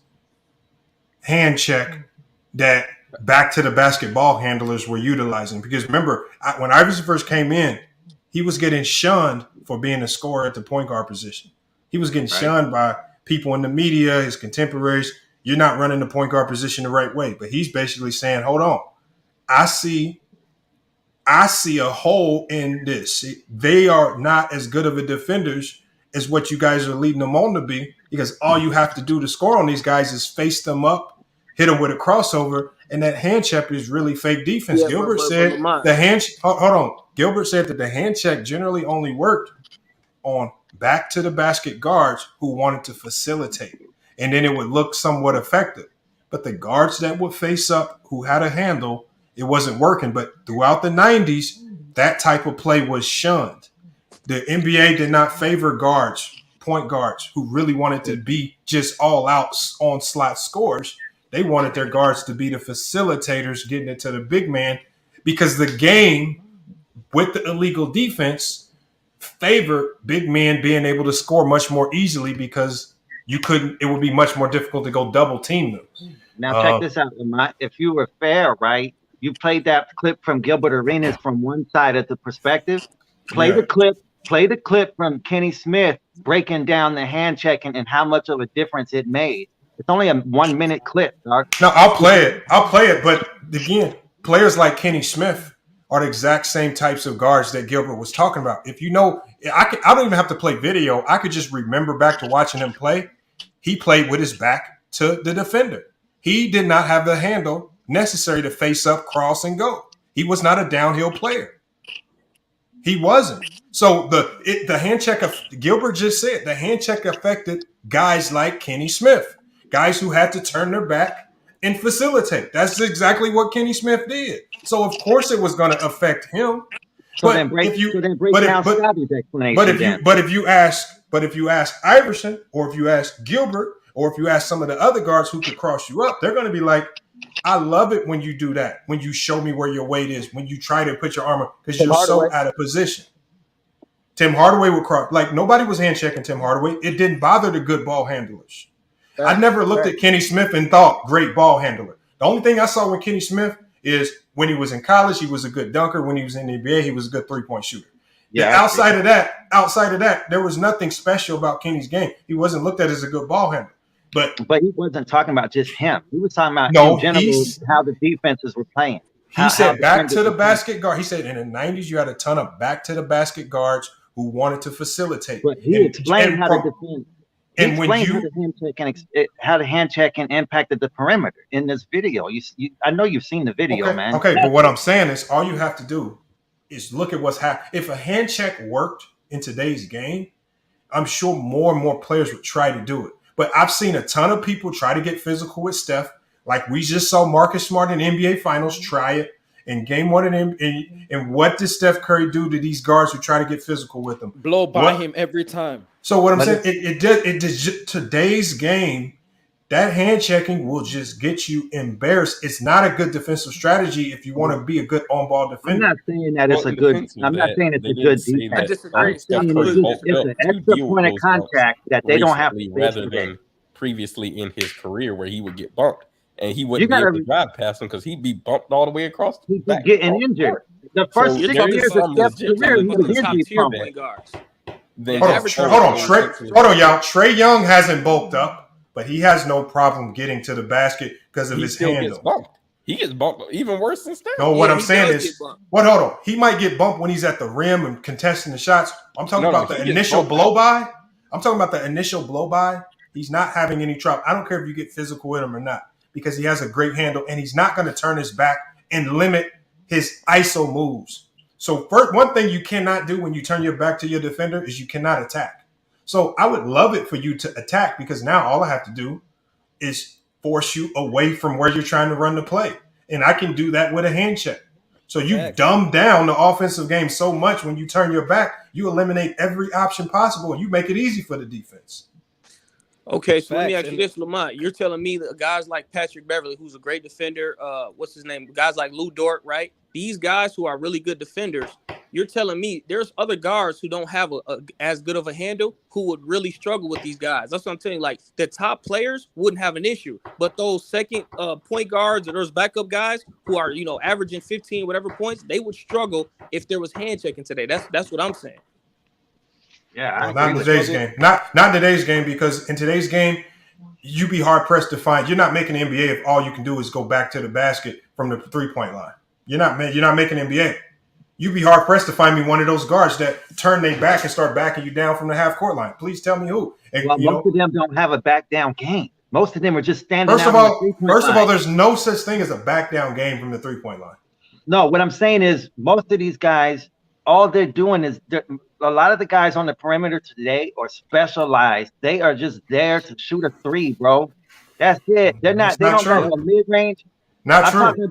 hand check that back to the basketball handlers were utilizing. Because remember, when Iverson first came in, he was getting shunned for being a scorer at the point guard position. He was getting shunned by people in the media, his contemporaries. You're not running the point guard position the right way. But he's basically saying, hold on, I see a hole in this. They are not as good of a defenders as what you guys are leading them on to be, because all you have to do to score on these guys is face them up, hit them with a crossover, and that hand check is really fake defense. Yeah, Gilbert said the hand. Hold on. Gilbert said that the hand check generally only worked on back to the basket guards who wanted to facilitate, and then it would look somewhat effective. But the guards that would face up, who had a handle, it wasn't working. But throughout the 90s, that type of play was shunned. The NBA did not favor guards, point guards, who really wanted to be just all out on slot scorers. They wanted their guards to be the facilitators, getting it to the big man, because the game with the illegal defense favored big men being able to score much more easily because it would be much more difficult to go double team them. Now check this out, Lamont. If you were fair, right, you played that clip from Gilbert Arenas from one side of the perspective. Play the clip from Kenny Smith breaking down the hand checking and how much of a difference it made. It's only a 1 minute clip, dog. No, I'll play it. But again, players like Kenny Smith are the exact same types of guards that Gilbert was talking about. If you know, I don't even have to play video. I could just remember back to watching him play. He played with his back to the defender. He did not have the handle necessary to face up, cross, and go. He was not a downhill player. He wasn't. So the hand check, Gilbert just said, the hand check affected guys like Kenny Smith, guys who had to turn their back and facilitate. That's exactly what Kenny Smith did. So of course it was going to affect him. So then break down Scotty's explanation. But if you ask Iverson, or if you ask Gilbert, or if you ask some of the other guards who could cross you up, they're going to be like, I love it when you do that, when you show me where your weight is, when you try to put your arm up, because you're so out of position. Tim Hardaway would cross. Like, nobody was hand checking Tim Hardaway. It didn't bother the good ball handlers. I never looked at Kenny Smith and thought, great ball handler. The only thing I saw with Kenny Smith is when he was in college, he was a good dunker. When he was in the NBA, he was a good three-point shooter. Yeah, outside of that, there was nothing special about Kenny's game. He wasn't looked at as a good ball handler. But he wasn't talking about just him. He was talking about in general how the defenses were playing. He said back to the basket guard. He said in the 90s, you had a ton of back to the basket guards who wanted to facilitate. But he explained how to defend. And how the hand checking impacted the perimeter in this video. I know you've seen the video, man. Okay, but what I'm saying is all you have to do is look at what's happening. If a hand check worked in today's game, I'm sure more and more players would try to do it. But I've seen a ton of people try to get physical with Steph. Like we just saw Marcus Smart in the NBA Finals try it in Game 1. And what did Steph Curry do to these guards who try to get physical with him? Blow by him every time. So what I'm saying, it did today's game, that hand checking will just get you embarrassed. It's not a good defensive strategy if you want to be a good on-ball defender. I'm not saying that it's a good. I'm not saying it's a good defense. I'm saying it's an extra point of contact that they don't have to rather than previously in his career where he would get bumped and he wouldn't be able to drive past him because he'd be bumped all the way across. He'd be getting injured. The first 6 years of Steph's career, he was injury prone. Hold on, y'all. Trey Young hasn't bulked up, but he has no problem getting to the basket because of his handle. He gets bumped even worse than Steph. No, what I'm saying is, hold on. He might get bumped when he's at the rim and contesting the shots. I'm talking about the initial blow by. I'm talking about the initial blow by. He's not having any trouble. I don't care if you get physical with him or not because he has a great handle and he's not going to turn his back and limit his ISO moves. So first, one thing you cannot do when you turn your back to your defender is you cannot attack. So I would love it for you to attack because now all I have to do is force you away from where you're trying to run the play. And I can do that with a hand check. So you dumb down the offensive game so much when you turn your back, you eliminate every option possible and you make it easy for the defense. Okay, so let me ask you this, Lamont. You're telling me that guys like Patrick Beverly, who's a great defender, what's his name? Guys like Lou Dort, right? These guys who are really good defenders, you're telling me there's other guards who don't have a as good of a handle who would really struggle with these guys. That's what I'm telling you. Like, the top players wouldn't have an issue, but those second point guards or those backup guys who are, averaging 15 whatever points, they would struggle if there was hand checking today. That's what I'm saying. Yeah, not in today's game. Not in today's game because in today's game, you'd be hard pressed to find. You're not making the NBA if all you can do is go back to the basket from the 3-point line. You're not making NBA. You'd be hard pressed to find me one of those guards that turn their back and start backing you down from the half court line. Please tell me who. And, well, most of them don't have a back down game. Most of them are just standing. First of all, there's no such thing as a back down game from the 3-point line. No, what I'm saying is most of these guys, all they're doing is a lot of the guys on the perimeter today are specialized. They are just there to shoot a three, bro. That's it. They don't have a mid range. I'm talking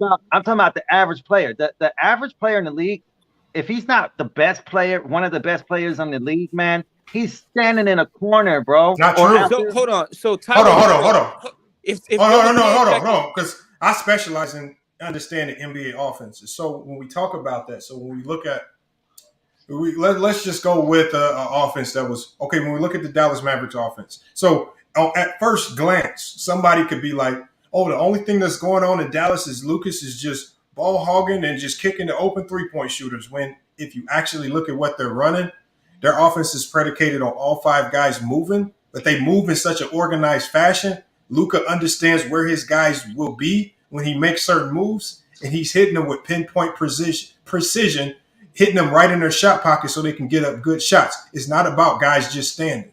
about the average player. The average player in the league, if he's not the best player, one of the best players in the league, man, he's standing in a corner, bro. Not true. So, hold on. So hold on. Hold on. Because I specialize in understanding NBA offenses. So when we talk about that, when we look at let's just go with an offense that was okay. When we look at the Dallas Mavericks offense, so at first glance, somebody could be like, "Oh, the only thing that's going on in Dallas is Lucas is just ball hogging and just kicking the open 3-point shooters." When if you actually look at what they're running, their offense is predicated on all 5 guys moving, but they move in such an organized fashion. Luka understands where his guys will be when he makes certain moves, and he's hitting them with pinpoint precision. Hitting them right in their shot pocket so they can get up good shots. It's not about guys just standing.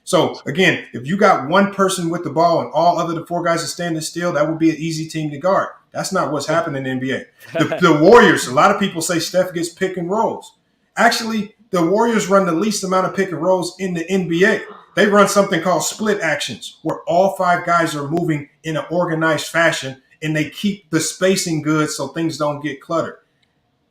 So, again, if you got one person with the ball and all other the 4 guys are standing still, that would be an easy team to guard. That's not what's happening in the NBA. The Warriors, a lot of people say Steph gets pick and rolls. Actually, the Warriors run the least amount of pick and rolls in the NBA. They run something called split actions, where all 5 guys are moving in an organized fashion, and they keep the spacing good so things don't get cluttered.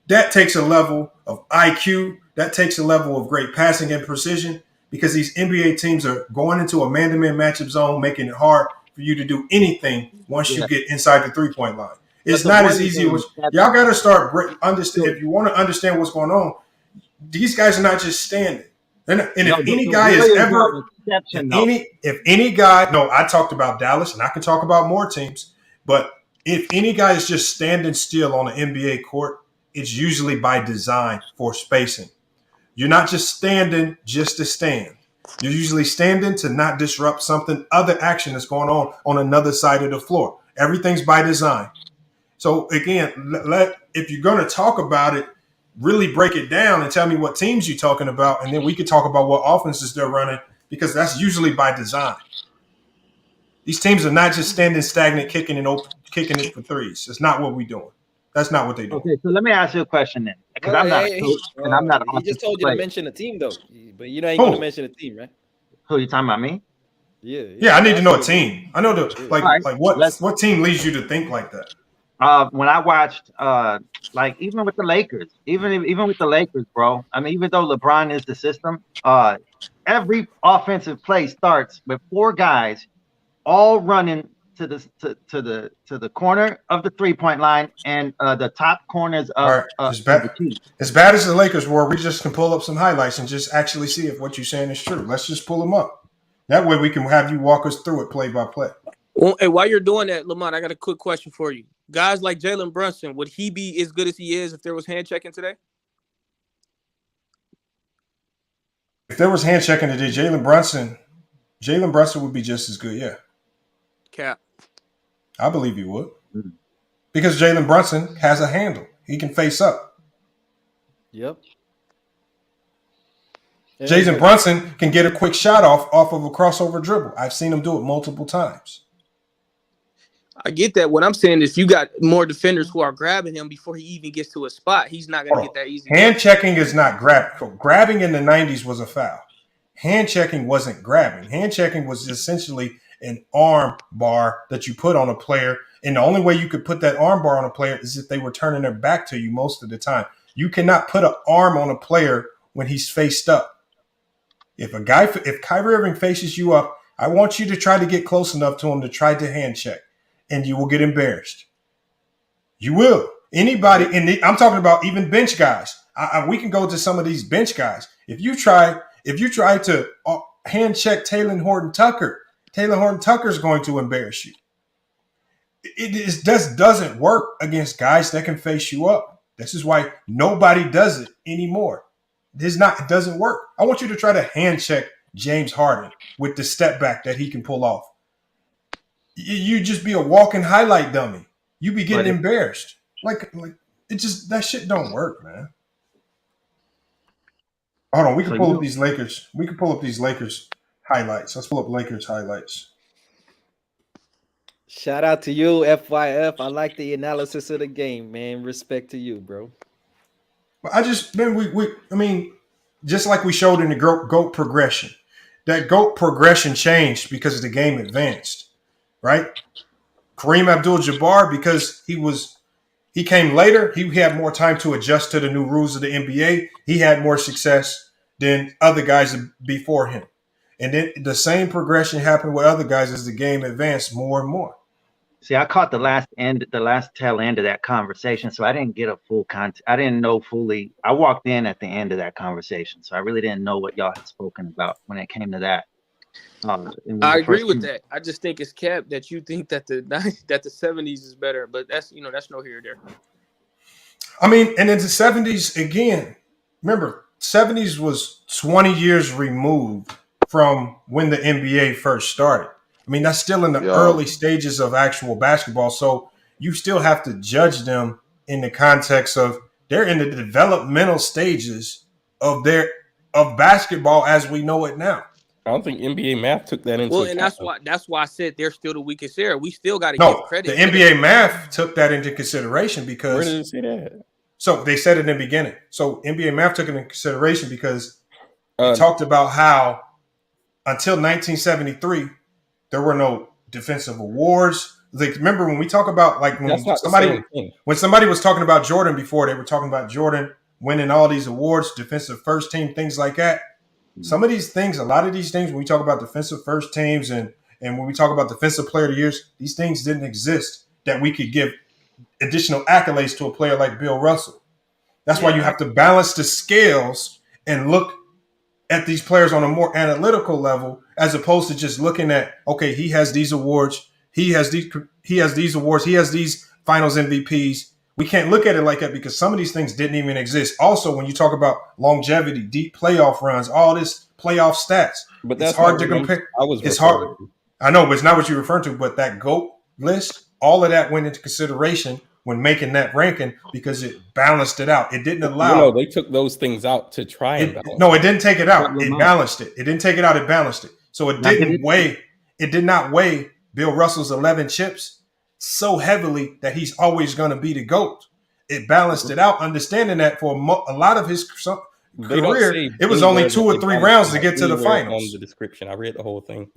That takes a level of IQ. That takes a level of great passing and precision because these NBA teams are going into a man-to-man matchup zone, making it hard for you to do anything once you get inside the 3-point line. It's not as easy as y'all got to start understand. If you want to understand what's going on, these guys are not just standing. If any guy, I talked about Dallas, and I can talk about more teams, but if any guy is just standing still on an NBA court, it's usually by design for spacing. You're not just standing just to stand. You're usually standing to not disrupt other action that's going on another side of the floor. Everything's by design. So again, if you're going to talk about it, really break it down and tell me what teams you're talking about, and then we could talk about what offenses they're running because that's usually by design. These teams are not just standing stagnant, kicking it for threes. It's not what we're doing. That's not what they do. Okay, so let me ask you a question then, because I'm not a coach and I'm not. He just told you to mention a team though, but you ain't going to mention a team, right? Who you talking about? Me? Yeah. I need to know a team. I know what team leads you to think like that. When I watched, even with the Lakers, even with the Lakers, bro. I mean, even though LeBron is the system, every offensive play starts with 4 guys all running to the corner of the 3-point line and the top corners of, All right. As bad as the Lakers were, we just can pull up some highlights and just actually see if what you're saying is true. Let's just pull them up. That way we can have you walk us through it play by play. Well, and while you're doing that, Lamont, I got a quick question for you. Guys like Jalen Brunson, would he be as good as he is if there was hand checking today? If there was hand checking today, Jalen Brunson would be just as good, yeah. Cap. I believe he would. Because Jalen Brunson has a handle. He can face up. Yep. Jalen Brunson can get a quick shot off of a crossover dribble. I've seen him do it multiple times. I get that. What I'm saying is you got more defenders who are grabbing him before he even gets to a spot. He's not going to get that easy. Hand checking is not grabbing. Grabbing in the 90s was a foul. Hand checking wasn't grabbing. Hand checking was essentially an arm bar that you put on a player. And the only way you could put that arm bar on a player is if they were turning their back to you most of the time. You cannot put an arm on a player when he's faced up. If Kyrie Irving faces you up, I want you to try to get close enough to him to try to hand check, and you will get embarrassed. You will. Anybody, I'm talking about even bench guys. We can go to some of these bench guys. If you try to hand check Taylor Horton Tucker is going to embarrass you. It just doesn't work against guys that can face you up. This is why nobody does it anymore. It doesn't work. I want you to try to hand check James Harden with the step back that he can pull off. You just be a walking highlight dummy. You be getting embarrassed. Like it just, that shit don't work, man. Hold on, we can pull up these Lakers. We can pull up these Lakers highlights. Let's pull up Lakers highlights. Shout out to you, FYF. I like the analysis of the game, man. Respect to you, bro. Just like we showed in the GOAT progression, that GOAT progression changed because the game advanced, right? Kareem Abdul-Jabbar, because he came later, he had more time to adjust to the new rules of the NBA. He had more success than other guys before him. And then the same progression happened with other guys as the game advanced more and more. See, I caught the last tail end of that conversation, so I didn't get a full I didn't know fully. I walked in at the end of that conversation, so I really didn't know what y'all had spoken about when it came to that. I agree with that. I just think it's cap that you think that the 70s is better, but that's no here or there. I mean, and in the 70s again, remember, 70s was 20 years removed from when the NBA first started. I mean, that's still in the early stages of actual basketball. So you still have to judge them in the context of they're in the developmental stages of basketball as we know it now. I don't think NBA math took that into account. And that's why I said they're still the weakest era. We still got to give credit. The NBA math took that into consideration because where did it say that? So they said it in the beginning. So NBA math took it into consideration because it talked about how until 1973 there were no defensive awards. Like, remember when we talk about when somebody was talking about Jordan before, they were talking about Jordan winning all these awards, defensive first team, things like that. Some of these things, a lot of these things, when we talk about defensive first teams and when we talk about defensive player of the years, these things didn't exist that we could give additional accolades to a player like Bill Russell. That's why you have to balance the scales and look at these players on a more analytical level, as opposed to just looking at, okay, he has these awards, he has these awards, he has these finals MVPs. We can't look at it like that because some of these things didn't even exist. Also, when you talk about longevity, deep playoff runs, all this playoff stats, but that's it's hard to compare. It's hard. I know, but it's not what you're referring to. But that GOAT list, all of that went into consideration when making that ranking because it balanced it out. It didn't allow. No, they took those things out to try and balance. No, it didn't take it out. It balanced it. It didn't take it out. It balanced it. So it didn't weigh. It did not weigh Bill Russell's 11 chips so heavily that he's always going to be the GOAT. It balanced it out, understanding that for a lot of his career, it was only 2 or 3 rounds to get to the finals. On the description, I read the whole thing.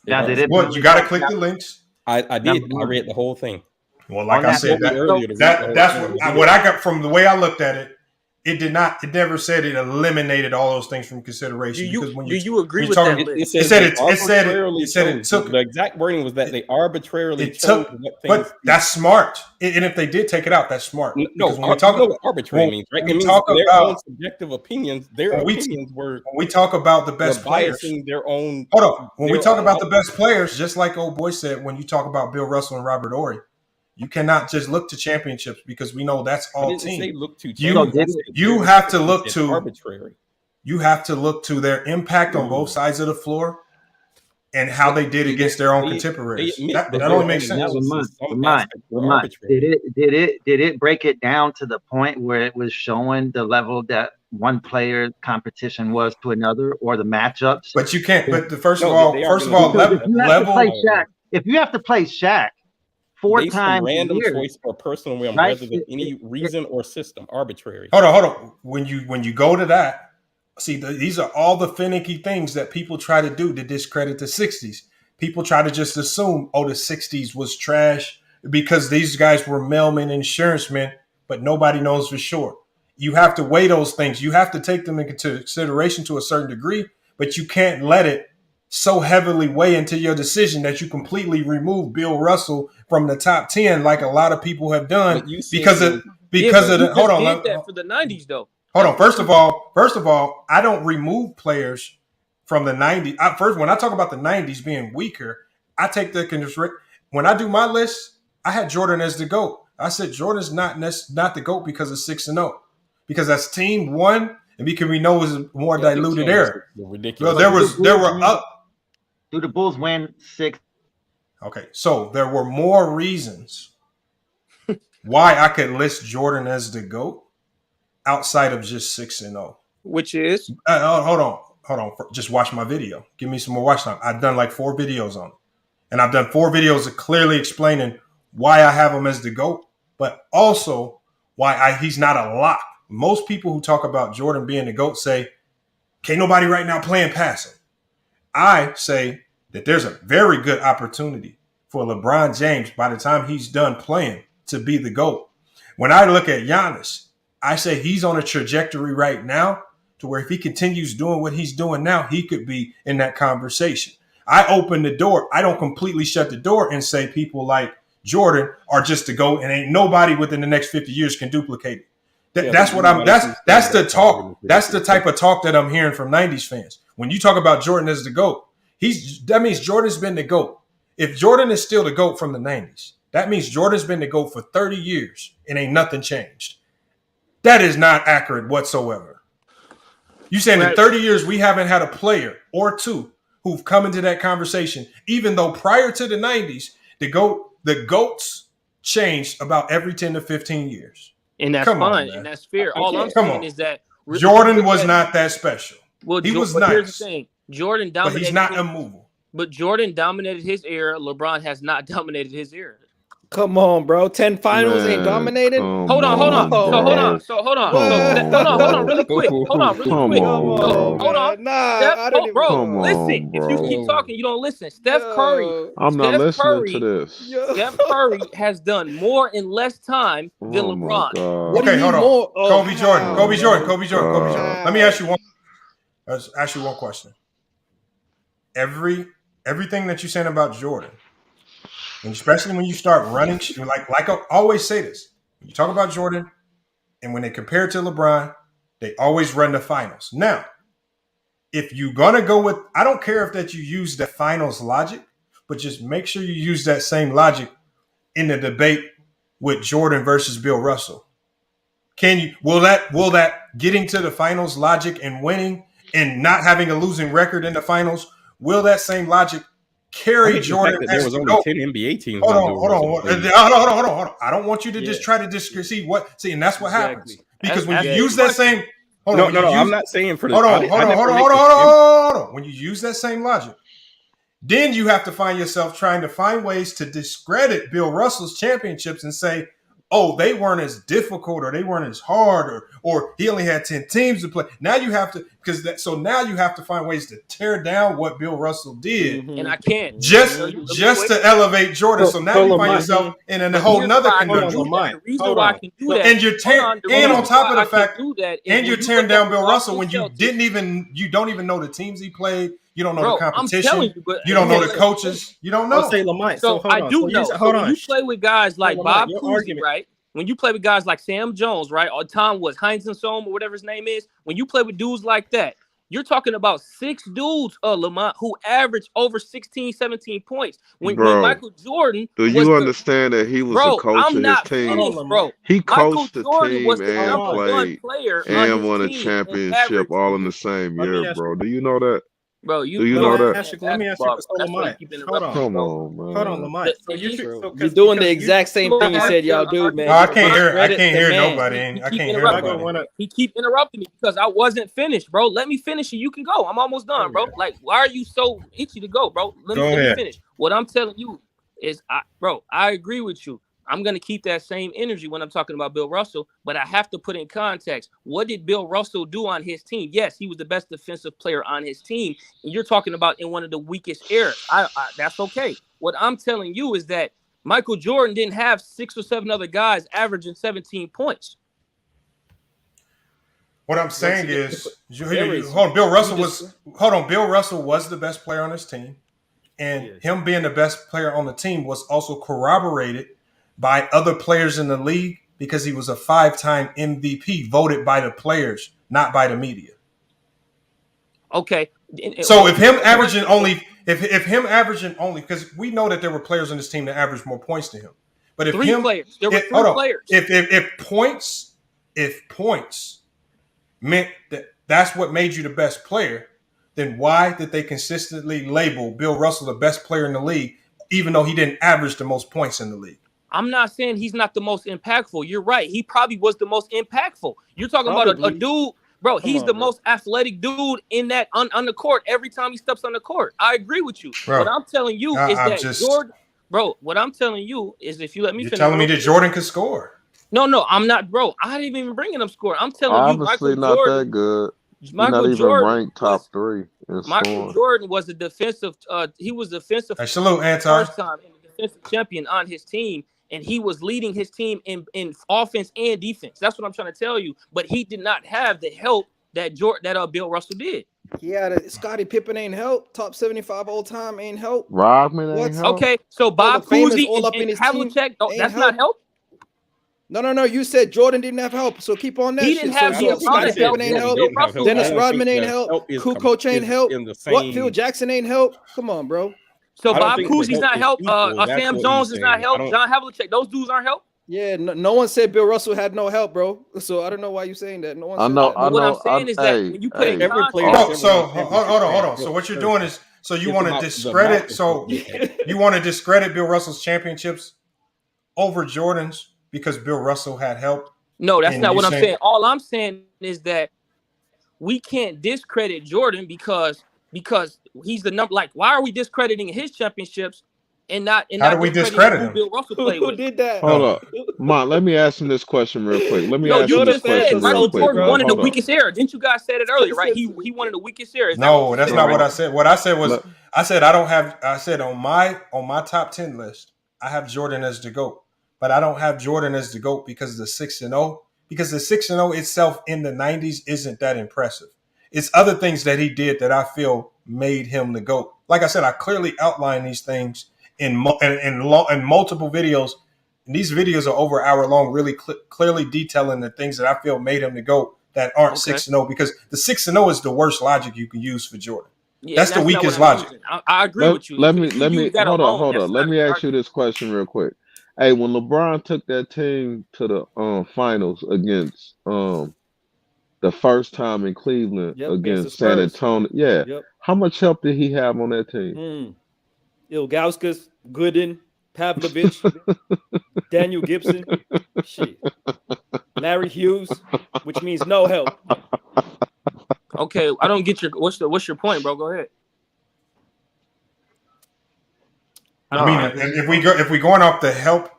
Yeah, they did. What, you got to click the links. I did. I read the whole thing. Well, like I said, that's what I got from the way I looked at it. It did not. It never said it eliminated all those things from consideration. Do you agree with that? It said it took. The exact wording was that they arbitrarily took. But that's smart. And if they did take it out, that's smart. No, when we talk about arbitrary means, right? It means talk their about own subjective opinions. Their opinions were. When we talk about the best players, their own. Hold on. When we talk about the best players, just like old boy said, when you talk about Bill Russell and Robert Horry, you cannot just look to championships because we know that's all team. You have to look to arbitrary. You have to look to their impact on both sides of the floor and how they did against their own contemporaries. That only makes sense. Did it break it down to the point where it was showing the level that one player competition was to another, or the matchups? But you can't. But first of all, level. If you have to play Shaq 4 times random a year, choice or personal whim, rather than any reason or system, arbitrary. Hold on. When you go to that, see, these are all the finicky things that people try to do to discredit the 60s. People try to just assume, the 60s was trash because these guys were mailmen, insurance men, but nobody knows for sure. You have to weigh those things. You have to take them into consideration to a certain degree, but you can't let it so heavily weigh into your decision that you completely remove Bill Russell from the top 10, like a lot of people have done because of the. Hold on, that for the 90s though. Hold on. First of all, I don't remove players from the 90s. First, when I talk about the 90s being weaker, I take the when I do my list, I had Jordan as the GOAT. I said Jordan's not the GOAT because of 6-0, because that's team one, and because we know it was a more diluted era. Ridiculous. Well, there were up. Do the Bulls win 6? Okay, so there were more reasons why I could list Jordan as the GOAT outside of just 6-0. Which is? Hold on. Just watch my video. Give me some more watch time. I've done like 4 videos on it. And I've done 4 videos of clearly explaining why I have him as the GOAT, but also why he's not a lock. Most people who talk about Jordan being the GOAT say, can't nobody right now playing past him. I say that there's a very good opportunity for LeBron James by the time he's done playing to be the GOAT. When I look at Giannis, I say he's on a trajectory right now to where if he continues doing what he's doing now, he could be in that conversation. I open the door. I don't completely shut the door and say people like Jordan are just the GOAT and ain't nobody within the next 50 years can duplicate it. That's the talk. That's the type of talk that I'm hearing from 90s fans. When you talk about Jordan as the GOAT, that means Jordan's been the GOAT. If Jordan is still the GOAT from the 90s, that means Jordan's been the GOAT for 30 years and ain't nothing changed. That is not accurate whatsoever. You saying in 30 years we haven't had a player or two who've come into that conversation, even though prior to the 90s, the GOATs changed about every 10 to 15 years. And that's fine, and that's fair. All I'm saying is that Jordan was not that special. Well, he was nice. Here's the thing: Jordan dominated. But he's not immovable. But Jordan dominated his era. LeBron has not dominated his era. Come on, bro. 10 finals ain't dominated. Hold on. So hold on, really quick. Hold on. Listen. If you keep talking, you don't listen. Steph Curry. I'm not listening to this. Steph Curry has done more in less time than LeBron. Okay, hold on. Kobe Jordan. Let me ask you one question. Everything that you're saying about Jordan, and especially when you start running, like I always say this, when you talk about Jordan and when they compare it to LeBron, they always run the finals. Now, if you're going to go with, I don't care if that you use the finals logic, but just make sure you use that same logic in the debate with Jordan versus Bill Russell. Will that getting to the finals logic and winning and not having a losing record in the finals, will that same logic carry Jordan? There was only 10 NBA teams. Hold on. I don't want you to just try to see, and that's what happens. Because when you use that same, I'm not saying for the. Hold on. When you use that same logic, then you have to find yourself trying to find ways to discredit Bill Russell's championships and say, oh, they weren't as difficult or they weren't as hard or he only had 10 teams to play. Now you have to so now you have to find ways to tear down what Bill Russell did. And I can't. Just to elevate Jordan. So now you find yourself in a whole nother conundrum. The reason why I can do that, And you're on top of the fact, and you're tearing down Bill Russell when you don't even know the teams he played. You don't know the competition. You don't know the coaches. You don't know. Say Lamont. So I do know. Hold on. When you play with guys like Bob your Cousy, argument. right? When you play with guys like Sam Jones, right? Or Tom was Heinz and Sohm or whatever his name is. When you play with dudes like that, you're talking about 6 dudes, Lamont, who average over 16, 17 points. When Michael Jordan, do you understand that he was the coach of his team? Finished, bro. He coached the Jordan team was the and number one played player on and his won a team and championship averaged- all in the same year, bro. Do you know that? Bro, do you know that? Let me ask you, Lamont. Hold on. Come on, man. Hold on, Lamont. So You're doing the exact same thing you said y'all do, man. No, I can't hear nobody. I can't hear nobody. He keep interrupting me because I wasn't finished, bro. Let me finish and you can go. I'm almost done, bro. Like, why are you so itchy to go, bro? Let me finish. What I'm telling you is, I agree with you. I'm going to keep that same energy when I'm talking about Bill Russell, but I have to put in context. What did Bill Russell do on his team? Yes, he was the best defensive player on his team. And you're talking about in one of the weakest eras. That's okay. What I'm telling you is that Michael Jordan didn't have 6 or 7 other guys averaging 17 points. What I'm saying is, Bill Russell was the best player on his team. And him being the best player on the team was also corroborated by other players in the league because he was a 5-time MVP voted by the players, not by the media. Okay. So if him averaging only, because we know that there were players on this team that averaged more points than him. But if there were 3 players. If points meant that's what made you the best player, then why did they consistently label Bill Russell the best player in the league, even though he didn't average the most points in the league? I'm not saying he's not the most impactful. You're right. He probably was the most impactful. You're talking about a dude, bro. He's the most athletic dude in that on the court every time he steps on the court. I agree with you. Bro, what I'm telling you is that Jordan, bro. What I'm telling you is if you let me finish. You're telling me that Jordan could score. No, I'm not, bro. I didn't even bring him score. I'm telling you, Obviously Michael not Jordan, that good. Michael not even Jordan ranked top 3 in Michael scoring. Jordan was a defensive. He was defensive. Hey, salute, Anton. First time and defensive champion on his team. And he was leading his team in offense and defense. That's what I'm trying to tell you. But he did not have the help that Bill Russell did. Yeah, Scottie Pippen ain't help. Top 75 all time ain't help. Rodman ain't help. Okay, so Bob Cousy and Havlicek, that's not help. No. You said Jordan didn't have help, so keep on that. He didn't have so Scottie Pippen ain't help. Dennis Rodman ain't help. Kukoc ain't help. Phil Jackson ain't help. Come on, bro. So Bob Cousy's not help. Sam Jones is not help. John Havlicek, those dudes aren't help. Yeah, no one said Bill Russell had no help, bro. So I don't know why you're saying that. No one. I know. What I'm saying is that when you put in context, so hold on. So what you're doing is, so you want to discredit. So you want to discredit Bill Russell's championships over Jordan's because Bill Russell had help. No, that's not what I'm saying. All I'm saying is that we can't discredit Jordan because he's the number. Like, why are we discrediting his championships and not? How do we discredit him? Bill Russell played Who with? did that? Hold up, Mont. Let me ask him this question real quick. You just said Michael Jordan wanted the weakest era. Didn't you guys say it earlier, right? He wanted the weakest era. No, that's not what I said. What I said was, I said on my top 10 list, I have Jordan as the GOAT, but I don't have Jordan as the GOAT because of the 6-0. Because the 6-0 itself in the 90s isn't that impressive. It's other things that he did that I feel made him the GOAT. Like I said, I clearly outlined these things in multiple videos. And these videos are over an hour long, really clearly detailing the things that I feel made him the GOAT that aren't 6-0. Because the 6-0 is the worst logic you can use for Jordan. Yeah, that's the weakest logic. I agree with you. Let me hold on. Let me ask you this question real quick. Hey, when LeBron took that team to the finals against the first time in Cleveland against San Antonio, how much help did he have on that team? Ilgauskas, Gooden, Pavlovich, Daniel Gibson, Larry Hughes, which means no help. Okay, I don't get what's your point, bro? Go ahead. I mean, if we going off the help,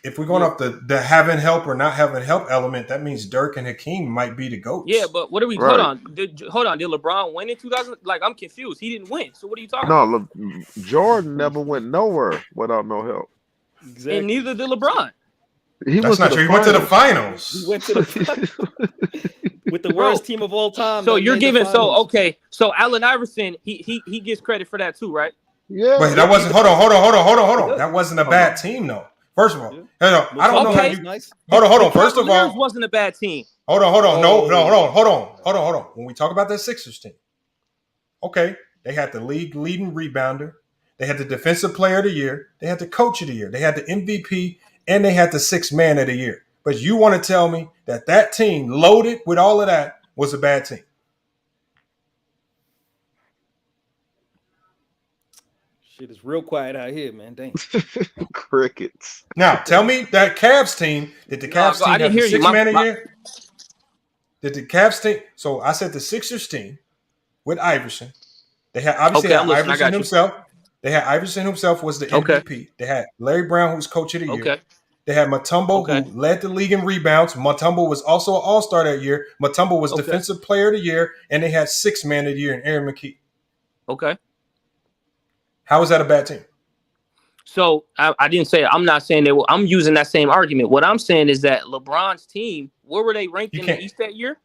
if we're going off the having help or not having help element, that means Dirk and Hakeem might be the GOATs. Yeah, but what are we? Right. Hold on. Did LeBron win in 2000? Like, I'm confused. He didn't win. So what are you talking No, about? Jordan never went nowhere without no help. Exactly. And neither did LeBron. That's not true. He went to the finals. He went to the with the worst team of all time. So you're giving so Allen Iverson, he gets credit for that too, right? Yeah. But that wasn't. Hold on. That wasn't a bad team, though. First of all, I don't know how you. Hold on. First of all, wasn't a bad team. Hold on. No, hold on. When we talk about that Sixers team, okay, they had the league leading rebounder, they had the defensive player of the year, they had the coach of the year, they had the MVP, and they had the sixth man of the year. But you want to tell me that team loaded with all of that was a bad team? Shit is real quiet out here, man. Dang. Crickets. Now, tell me that Cavs team, did the Cavs team have the sixth man of the year? Did the Cavs team? So I said the Sixers team with Iverson. They had Iverson himself. They had Iverson himself was the MVP. They had Larry Brown, who was coach of the year. They had Mutombo, who led the league in rebounds. Mutombo was also an all-star that year. Mutombo was defensive player of the year. And they had sixth man of the year in Aaron McKee. Okay. How is that a bad team? So I didn't say, I'm not saying that. I'm using that same argument. What I'm saying is that LeBron's team, where were they ranked in the East that year?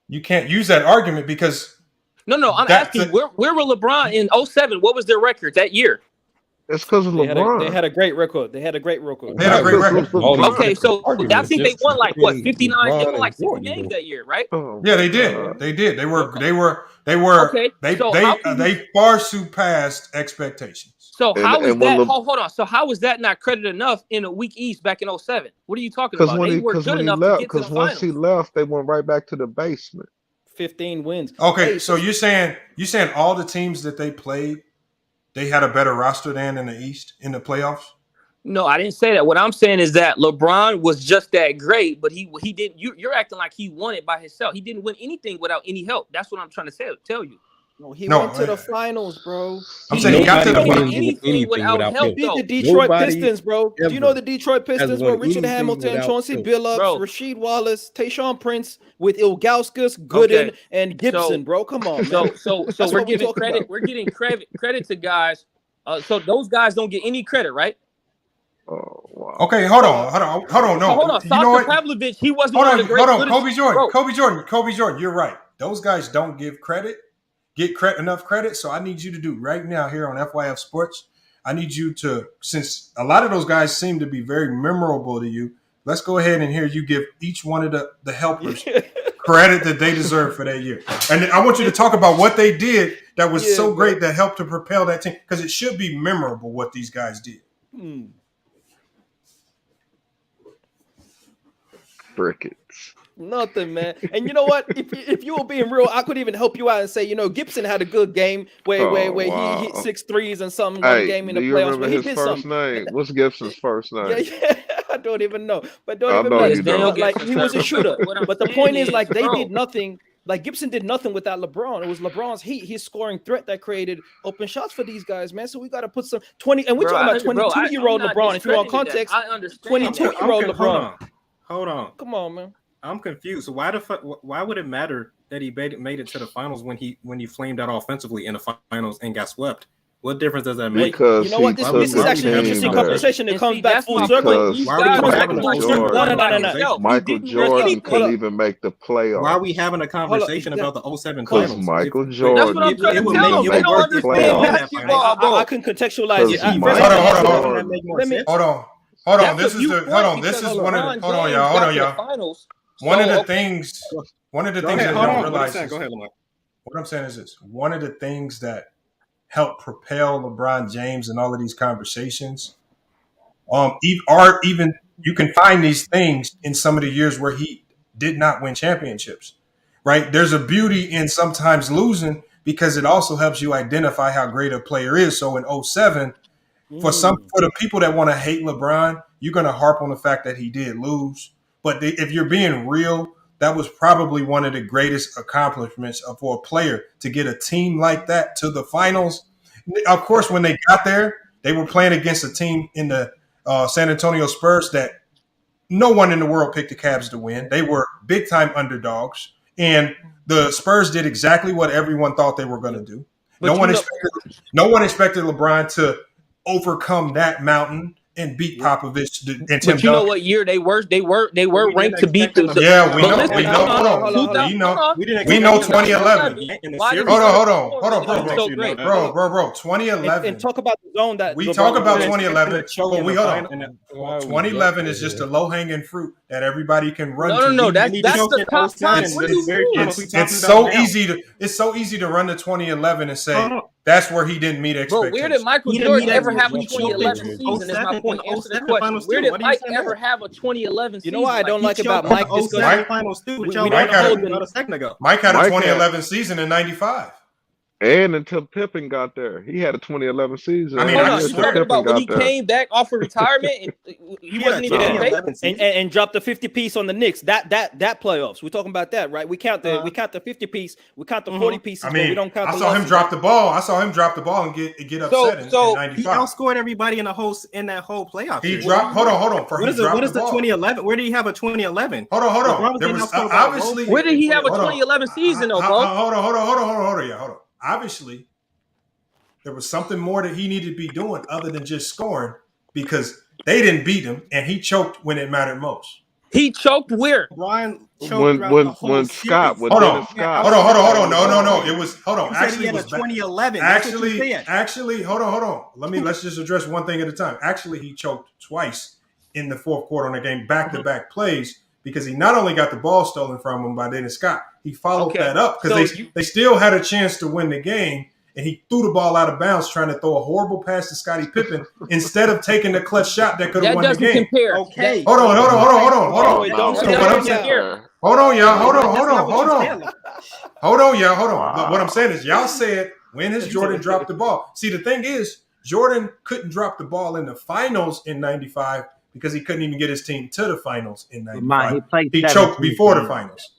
You can't use that argument because. No, I'm asking, where were LeBron in 07? What was their record that year? It's because of LeBron. They had a great record. Okay, so I think they won like what, 59? They won like 60 games that year, right? Yeah, they did. They did. They far surpassed expectations. So how is that? Hold on. So how is that not credit enough in a weak East back in 07? What are you talking about? They were good enough to get to the finals. Once he left, they went right back to the basement. 15 wins. Okay, so you're saying all the teams that they played, they had a better roster than in the East in the playoffs? No, I didn't say that. What I'm saying is that LeBron was just that great, but he didn't. You're acting like he won it by himself. He didn't win anything without any help. That's what I'm trying to tell you. No, he went to the finals, bro. I'm saying he got to the finals. Anything without help. Beat the Detroit Pistons, bro. Do you know the Detroit Pistons were Richard Hamilton, Chauncey Billups, Rasheed Wallace, Tayshaun Prince with Ilgauskas, Gooden, and Gibson, bro. Come on, man. So we're giving credit. About. We're getting credit to guys. So those guys don't get any credit, right? Oh wow. Okay, hold on. No, hold on. Sasha Pavlovich, he wasn't one of the great. Hold on. Kobe Jordan. You're right. Those guys don't get enough credit. So I need you to do right now here on FYF Sports. I need you to, since a lot of those guys seem to be very memorable to you, let's go ahead and hear you give each one of the helpers credit that they deserve for that year. And I want you to talk about what they did that was so great that helped to propel that team, because it should be memorable what these guys did. Crickets. Nothing, man. And you know what? If you were being real, I could even help you out and say, Gibson had a good game where he hit 6 threes and something one game in the playoffs. Remember his first name? What's Gibson's first name? Yeah, I don't even know. But don't even know. Like, he was a shooter. But the point is, like, they did nothing. Like, Gibson did nothing without LeBron. It was LeBron's his scoring threat that created open shots for these guys, man. So we got to put some 20, and we're talking about 22-year-old LeBron. If you want context, 22-year-old LeBron. Hold on. Come on, man. I'm confused. Why would it matter that he made it to the finals when he flamed out offensively in the finals and got swept? What difference does that make? Because you know what? This is actually an interesting conversation. It comes back full circle. Michael Jordan couldn't even make the playoffs. Why are we having a conversation about the 07 finals? Because Michael Jordan it would make the playoffs. I can contextualize it. Hold on. This is one of y'all. One of the things that you don't realize. Go ahead, Lamar. What I'm saying is this: one of the things that helped propel LeBron James in all of these conversations, even you can find these things in some of the years where he did not win championships. Right? There's a beauty in sometimes losing because it also helps you identify how great a player is. So in 07, for the people that want to hate LeBron, you're going to harp on the fact that he did lose. But if you're being real, that was probably one of the greatest accomplishments for a player to get a team like that to the finals. Of course, when they got there, they were playing against a team in the San Antonio Spurs that no one in the world picked the Cavs to win. They were big time underdogs, and the Spurs did exactly what everyone thought they were going to do. No one expected LeBron to overcome that mountain and beat Popovich and Tim But you know what year they were ranked to beat the. Yeah, we know 2011. Hold on, bro. 2011. And talk about the zone that we talk about 2011. But we hold on. 2011 is just a low hanging fruit that everybody can run. No, that's the top time. It's so easy to run to 2011 and say that's where he didn't meet expectations. Bro, where did Michael Jordan ever have a 2011 season? Is my point. Answer the question. Where did Mike ever have a 2011 season? You know what I don't like about Mike? Mike had a 2011 season in '95. And until Pippen got there, he had a 2011 season. I mean, you talking about when he came back off of retirement and he wasn't even and dropped the 50 piece on the Knicks. That playoffs. We're talking about that, right? We count the 50 piece. We count the 40 pieces. I mean, but we don't count. I saw him drop the ball. and get upset in 95. He outscored everybody in that whole playoff. He dropped. Hold on. What is the 2011? Where did he have a 2011? Hold on. There was obviously. Where did he have a 2011 season though, bro? Hold on. Obviously, there was something more that he needed to be doing other than just scoring because they didn't beat him and he choked when it mattered most. He choked where? Brian choked when Scott. Hold on. No. It was Actually, it was 2011. Actually, hold on. Let's just address one thing at a time. Actually, he choked twice in the fourth quarter on the game, back-to-back plays. Because he not only got the ball stolen from him by Dennis Scott, he followed that up because they still had a chance to win the game, and he threw the ball out of bounds trying to throw a horrible pass to Scottie Pippen instead of taking the clutch shot that could have won the game. Compare. Okay. Hold on. What I'm saying is y'all said, when has Jordan dropped the ball? See, the thing is, Jordan couldn't drop the ball in the finals in 95 because he couldn't even get his team to the finals in 95. He choked before the finals.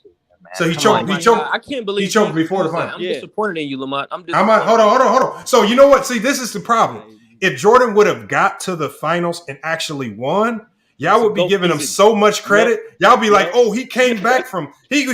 So he choked. I can't believe he choked before the finals. I'm disappointed in you, Lamont. Hold on. So you know what? See, this is the problem. If Jordan would have got to the finals and actually won, y'all would be giving him so much credit. Y'all be like, "Oh, he came back from he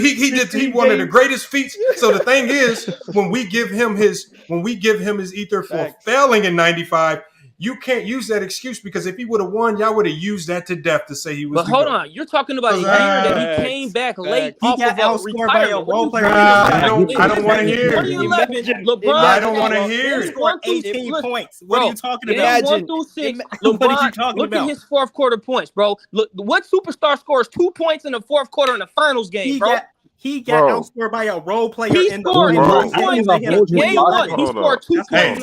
one of the greatest feats." So the thing is, when we give him his ether for failing in 95. You can't use that excuse because if he would have won, y'all would have used that to death to say he was. But hold on, you're talking about a year that he came back late. He got outscored by a role player. I don't want to hear it. 2011, LeBron. I don't want to hear it. Scored 18 points. What are you talking about? 1 through 6. What are you talking about? Look at his fourth quarter points, bro. Look, what superstar scores 2 points in the fourth quarter in the finals game, bro? He got outscored by a role player in the scored 2 points in game 1. He scored 2 points. Hey,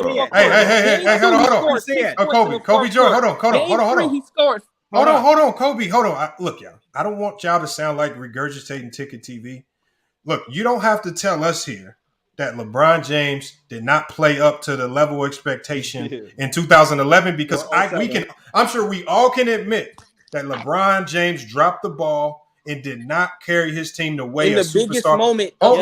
hold on. Kobe Jordan, hold on. He scored. Hold on, Kobe. Hold on. Look, y'all. I don't want y'all to sound like regurgitating Ticket TV. Look, you don't have to tell us here that LeBron James did not play up to the level of expectation in 2011 because I'm sure we all can admit that LeBron James dropped the ball and did not carry his team the way in a the superstar. biggest moment. Hold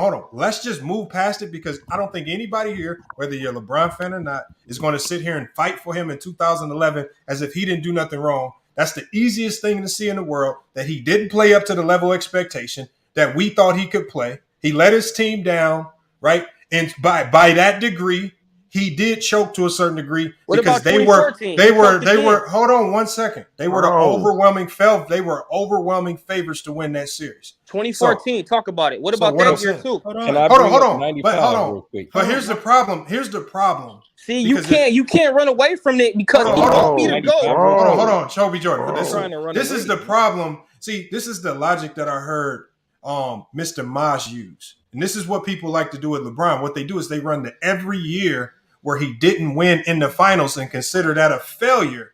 on. Let's just move past it because I don't think anybody here, whether you're a LeBron fan or not, is going to sit here and fight for him in 2011 as if he didn't do nothing wrong. That's the easiest thing to see in the world, that he didn't play up to the level of expectation that we thought he could play. He let his team down, right? And by that degree, he did choke to a certain degree because they were hold on 1 second. They were overwhelming favorites to win that series. 2014, talk about it. What about that year too? Hold on. But here's the problem. See, you can't run away from it because he won't be the GOAT. Hold on, Kobe Jordan. This is the problem. See, this is the logic that I heard Mr. Maj use. And this is what people like to do with LeBron. What they do is they run the every year where he didn't win in the finals and consider that a failure.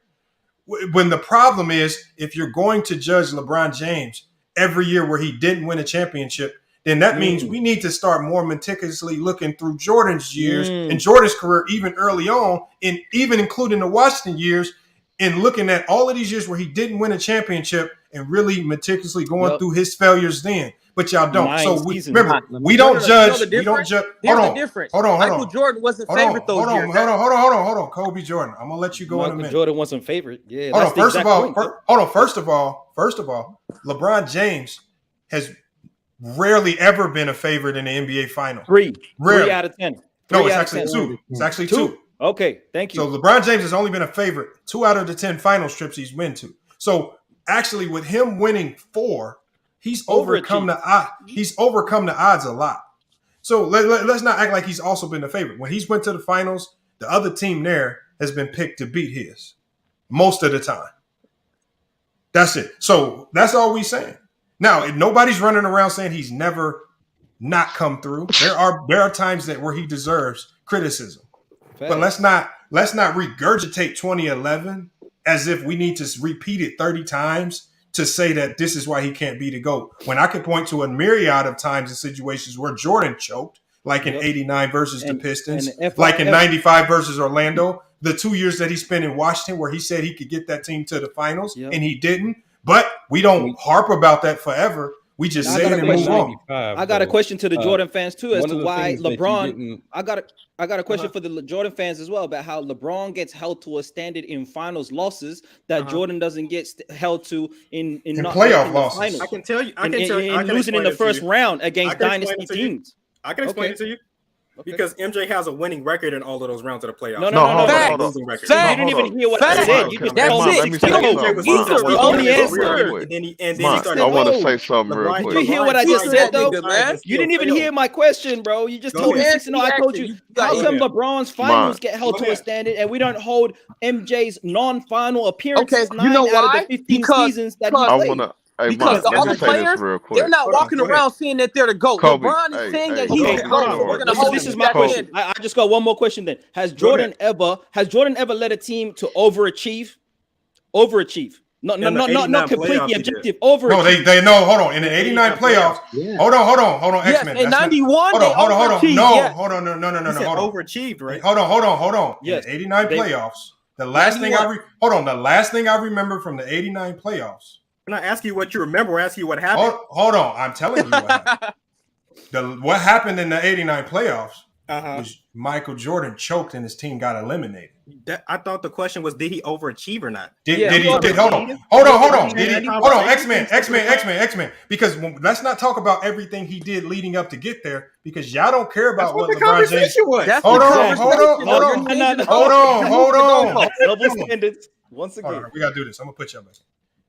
When the problem is, if you're going to judge LeBron James every year where he didn't win a championship, then that means we need to start more meticulously looking through Jordan's years and Jordan's career, even early on, and even including the Washington years, and looking at all of these years where he didn't win a championship and really meticulously going through his failures then. but y'all don't. 9 So we seasons. remember we don't judge. We don't judge. Here's the difference. Hold on. Michael Jordan wasn't favorite those years. Hold on. Kobe Jordan. I'm gonna let you go in a minute. Jordan wasn't favorite. Yeah. Hold on. First of all, LeBron James has rarely ever been a favorite in the NBA Finals. 3 out of 10. No, it's actually 2. It's actually 2. Okay, thank you. So LeBron James has only been a favorite 2 out of the 10 finals trips he's been to. So actually, with him winning 4, he's overcome the odds a lot. So let's not act like he's also been the favorite. When he's went to the finals, the other team there has been picked to beat his most of the time. That's it. So that's all we saying. Now, nobody's running around saying he's never not come through. There are times where he deserves criticism. Fair. But let's not regurgitate 2011 as if we need to repeat it 30 times to say that this is why he can't be the GOAT. When I could point to a myriad of times and situations where Jordan choked, like in 89 versus the Pistons, like in 95 versus Orlando, the 2 years that he spent in Washington where he said he could get that team to the finals and he didn't. But we don't harp about that forever. We just say it and move on. I got a question to the Jordan fans too as to why LeBron. I got a question for the Jordan fans as well about how LeBron gets held to a standard in finals losses that Jordan doesn't get held to in playoff losses. Finals. I can tell you. I can losing in the first round against dynasty teams. I can explain it to you. Because MJ has a winning record in all of those rounds of the playoffs. No. Losing record. You didn't even hear what I said. You just told me. The only answer. And then he started. I want to say something real quick. Did you hear what I just said, though? You didn't even hear my question, bro. You just told me 6-0. I told you, how come LeBron's finals get held to a standard and we don't hold MJ's non-final appearances 9 out of the 15 seasons that he played? Because the other players, they're not walking around saying that they're the GOAT. LeBron is saying that he's the GOAT. We're gonna hold this is my question. I just got one more question then. Has Jordan ever led a team to overachieve? Not completely objective. Overachieve. No, hold on. In the 89 playoffs. Yeah. Hold on, X-Men. In 91, hold on. No. Overachieved, right? Hold on. Yes. In the 89 playoffs. The last thing I remember from the 89 playoffs. I'm not asking you what you remember. Ask you what happened. Hold on. I'm telling you what happened. What happened in the 89 playoffs was Michael Jordan choked and his team got eliminated. I thought the question was, did he overachieve or not? Hold on. X-Men. Because let's not talk about everything he did leading up to get there because y'all don't care about what LeBron James was. Hold on. Double standards. Once again. We got to do this. I'm going to put y'all back.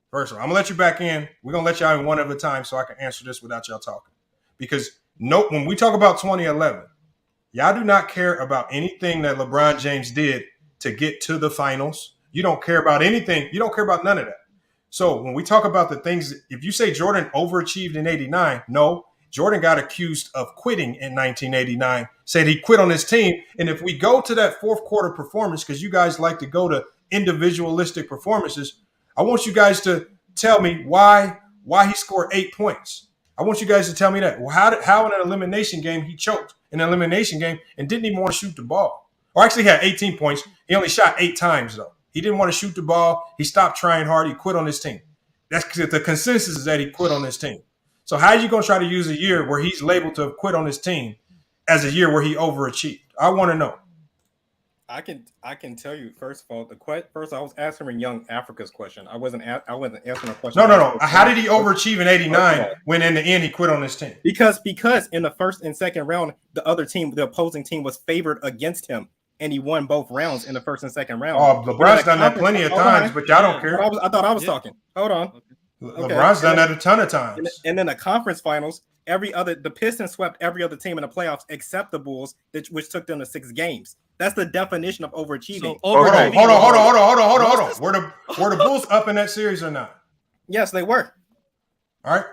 First of all, I'm going to let you back in. We're going to let y'all in one at a time so I can answer this without y'all talking. Because when we talk about 2011, y'all do not care about anything that LeBron James did to get to the finals. You don't care about anything. You don't care about none of that. So when we talk about the things, if you say Jordan overachieved in 89, no. Jordan got accused of quitting in 1989, said he quit on his team. And if we go to that fourth quarter performance, because you guys like to go to individualistic performances, I want you guys to tell me why he scored 8 points. I want you guys to tell me that. Well, how in an elimination game he choked in an elimination game and didn't even want to shoot the ball. Or actually had 18 points. He only shot 8 times, though. He didn't want to shoot the ball. He stopped trying hard. He quit on his team. That's because the consensus is that he quit on his team. So how are you going to try to use a year where he's labeled to have quit on his team as a year where he overachieved? I want to know. I can tell you first of all first I was answering Young Africa's question. I wasn't answering a question. No. How did he overachieve in 89 when in the end he quit on his team? Because in the first and second round, the opposing team was favored against him, and he won both rounds in the first and second round. Oh, LeBron's done that plenty of times, but y'all don't care. I thought I was talking. Hold on. LeBron's done that a ton of times. And then the conference finals, the Pistons swept every other team in the playoffs except the Bulls, which took them to 6 games. That's the definition of overachieving. So hold on. Were the Bulls up in that series or not? Yes, they were. All right.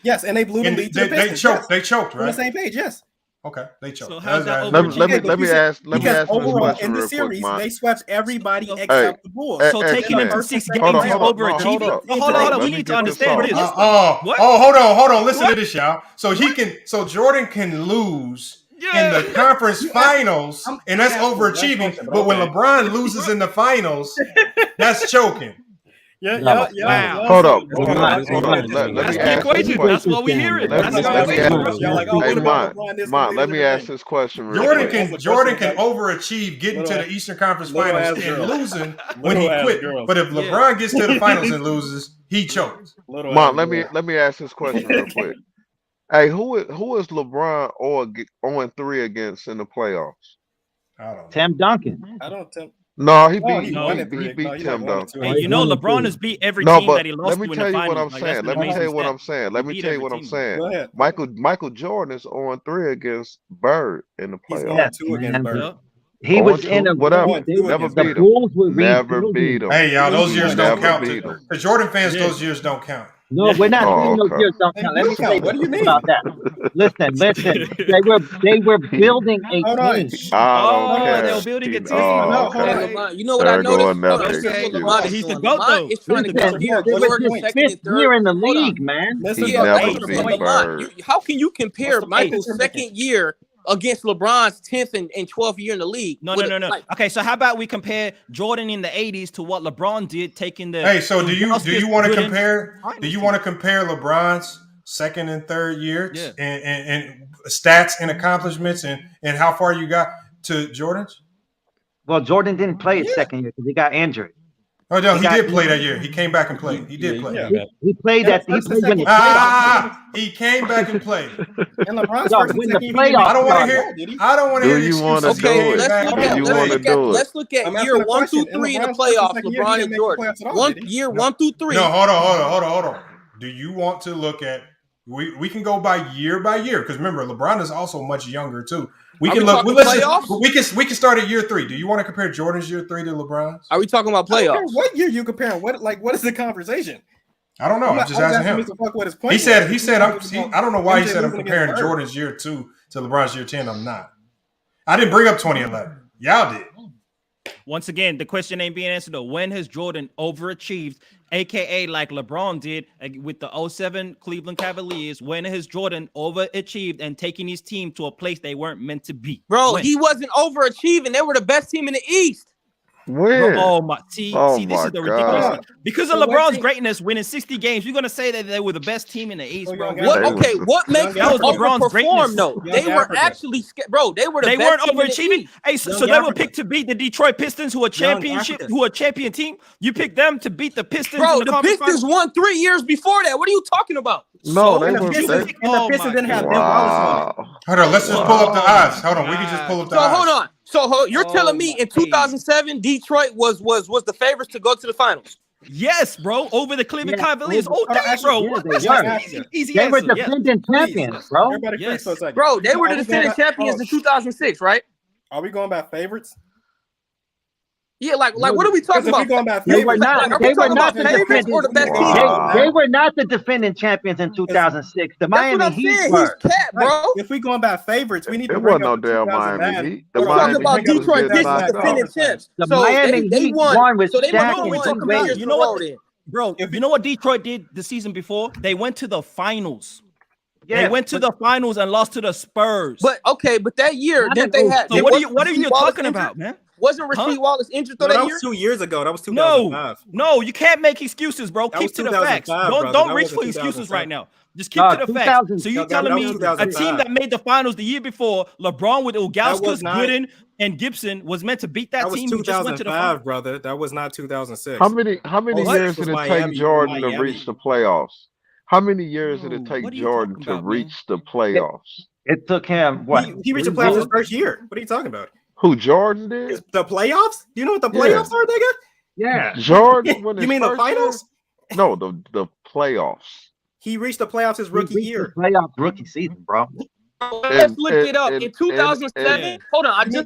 Yes, and they blew the lead to the Pistons. They choked, right? On the same page, yes. Okay, they choked. So how's that let me ask overall in the series, they swept everybody except the Bulls. So taking them to 6 games is overachieving. Hold on. We need to understand this. Hold on. Listen to this, y'all. So Jordan can lose in the conference finals, and that's overachieving. But when LeBron loses in the finals, that's choking. Hold up. Let me ask this question. That's what we hear it. Let me ask this question real Jordan quick. can overachieve getting to the Eastern Conference Finals and losing when he quit. But if LeBron gets to the finals and loses, he chokes. Mon, let me ask this question real quick. Hey, who is LeBron 0-3 against in the playoffs? I don't know. Tim Duncan. No, he beat Tim Duncan. Hey, LeBron has beat every team that he lost to in the finals. Let me tell you what I'm saying. Michael Jordan is 0-3 against Bird in the playoffs. He was in a whatever. Never beat him. Never beat him. Hey, y'all, those years don't count. The Jordan fans, those years don't count. No, we're not saying those years don't count. Let me say what do you mean about that? Listen. They were building a team. They were building a team. You know what I noticed? He's the GOAT, though. It's trying to compare This Jordan is his second and fifth third. year in the league, man. How can you compare Michael's second year against LeBron's 10th and 12th year in the league? No. Okay, so how about we compare Jordan in the 80s to what LeBron did, taking the. Hey, so do you want to compare? Do you want to compare LeBron's second and third years and stats and accomplishments and how far you got to Jordan's? Well, Jordan didn't play his second year because he got injured. Oh no, he did play that year. He came back and played. He did play. He played that. He played when he came back and played. And LeBron's when the playoffs. I don't want to hear. I don't want to hear. Do you want to do it? Let's look at year 1 through 3 in the playoffs. LeBron and Jordan. Year 1 through 3. No, hold on. Do you want to look at? We can go by year because remember, LeBron is also much younger too. We can look. We can start at year 3. Do you want to compare Jordan's year 3 to LeBron's? Are we talking about playoffs? What year you comparing? What is the conversation? I don't know. I'm just asking him. He said. I don't know why he said I'm comparing Jordan's year 2 to LeBron's year 10. I'm not. I didn't bring up 2011. Y'all did. Once again, the question ain't being answered though. When has Jordan overachieved, aka like LeBron did with the 07 Cleveland Cavaliers? When has Jordan overachieved and taking his team to a place they weren't meant to be? Bro, he wasn't overachieving. They were the best team in the East. Where? Oh my! See, this is the ridiculous one. Because of LeBron's greatness, winning 60 games, you're gonna say that they were the best team in the East, bro. What makes them overperform though? They were actually, bro. They were the best. They weren't team in the overachieving. East. Hey, so they were picked to beat the Detroit Pistons, who are a champion team. You picked them to beat the Pistons. Bro, the Pistons won 3 years before that. What are you talking about? No, they were. The Pistons didn't have Ben Wallace on it. Hold on, let's just pull up the odds. Hold on, we can just pull up the odds. Hold on. So you're telling me in 2007 Detroit was the favorites to go to the finals? Yes, bro. Over the Cleveland Cavaliers. Oh, damn, bro. Easy they were defending champions, bro. Bro, they were the defending champions in 2006, right? Are we going by favorites? Yeah, like what are we talking about? They were not the defending champions in 2006. The Miami Heat were. Bro. If we going by favorites, we need to. It wasn't no damn Miami Heat. We're talking about Detroit Pistons defending champs. The Miami Heat won with Shaq and Wade. You know what, bro? You know what Detroit did the season before? They went to the finals. They went to the finals and lost to the Spurs. But that year that they had. So what are you talking about, man? Wasn't Rasheed Wallace injured that year? That was 2 years ago. That was 2005. No, you can't make excuses, bro. Keep to the facts. Don't reach for excuses right now. Just keep to the facts. So you're telling me a team that made the finals the year before, LeBron with Ilgauskas, Gooden, and Gibson was meant to beat that team? That was 2005, brother. That was not 2006. How many years did it take Jordan to reach the playoffs? How many years did it take Jordan to reach the playoffs? It took him what? He reached the playoffs his first year. What are you talking about? Who, Jordan did? The playoffs? Do you know what the playoffs are, nigga? Yeah. Jordan. You mean the finals? Year? No, the playoffs. He reached the playoffs his rookie year. Playoff rookie season, bro. Let's look it up. In 2007, hold on. He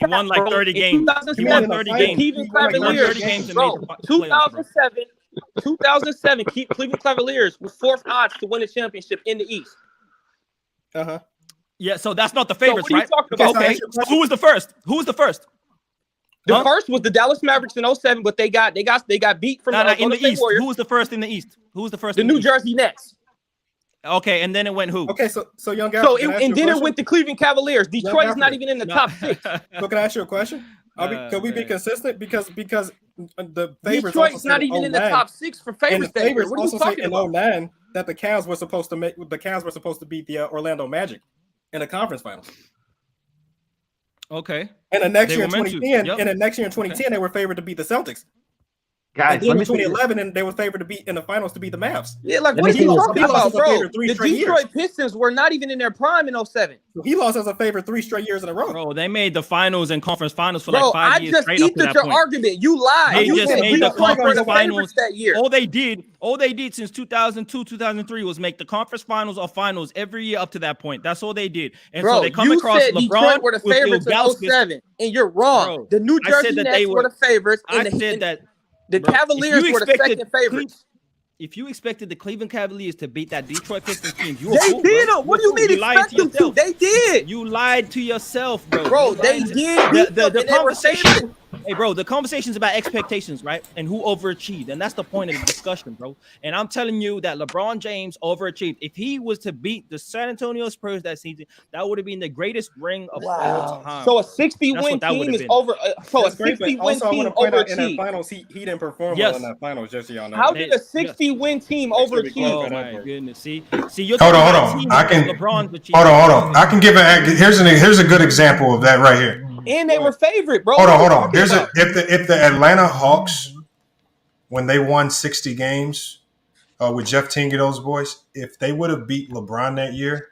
won like 30 games. He won 30 games. Cleveland Cavaliers, bro. 2007, Cleveland Cavaliers were 4th odds to win the championship in the East. Yeah, so that's not the favorites, right? Okay, so who was the first? The first was the Dallas Mavericks in 07, but they got beat from in the East. Warriors. Who was the first in the East? Who was the first? The New Jersey Nets. Okay, and then it went who? Okay, so young guy. It went to Cleveland Cavaliers. Detroit is not even in the top 6. So can I ask you a question? Could we be consistent? Because The favorites Detroit's also not said even in the 09. top 6 for And favorites the that year. favorites What are you also said talking in about? 09 that the Cavs were supposed to beat the Orlando Magic in the conference finals. Okay. And the next They year were in meant to. 2010, Yep. and the next year in 2010, they were favored to beat the Celtics. Guys, and then let in me tell you- 2011, and they were favored to beat in the finals to beat the Mavs. Yeah, like Let what me are you tell you talking He lost about, as a bro? favorite 3 The straight years. Detroit Pistons were not even in their prime in 07. He lost as a favorite 3 straight years in a row. Bro, they made the finals and conference finals for Bro, like 5 I years just straight up to ethered that your point. argument. You lied. They You just said made the Detroit were conference the finals favorites that year. All they did since 2002, 2003 was make the conference finals or finals every year up to that point. That's all they did. And Bro, so they come you across said LeBron Detroit were the with favorites in Ilgauskas. 07, and you're wrong. Bro, The New I Jersey said that Nets they were the favorites, and I said that the bro, Cavaliers were the second favorites. If you expected the Cleveland Cavaliers to beat that Detroit Pistons team, you They did them. What do you mean expect them to? They did. You lied to yourself, bro. Bro, You they lied to- did beat them, the and they were conversation. Hey, bro, the conversation's about expectations, right? And who overachieved, and that's the point of the discussion, bro. And I'm telling you that LeBron James overachieved. If he was to beat the San Antonio Spurs that season, that would have been the greatest ring of all time. So a 60 That's win what that would team have is been. over. So a That's great, 60 but win also I team want to point out in that overachieved. finals, he didn't perform Yes. well in that finals. Just so y'all know. How did a 60 win team overachieve? Oh my goodness! See, you're Hold talking on, about hold on. teams I that can LeBron's achieved. hold on. I can give here's a good example of that right here. And they were favorite, bro. Hold What on. you talking Here's about? if the Atlanta Hawks, when they won 60 games with Jeff Teague, those boys, if they would have beat LeBron that year,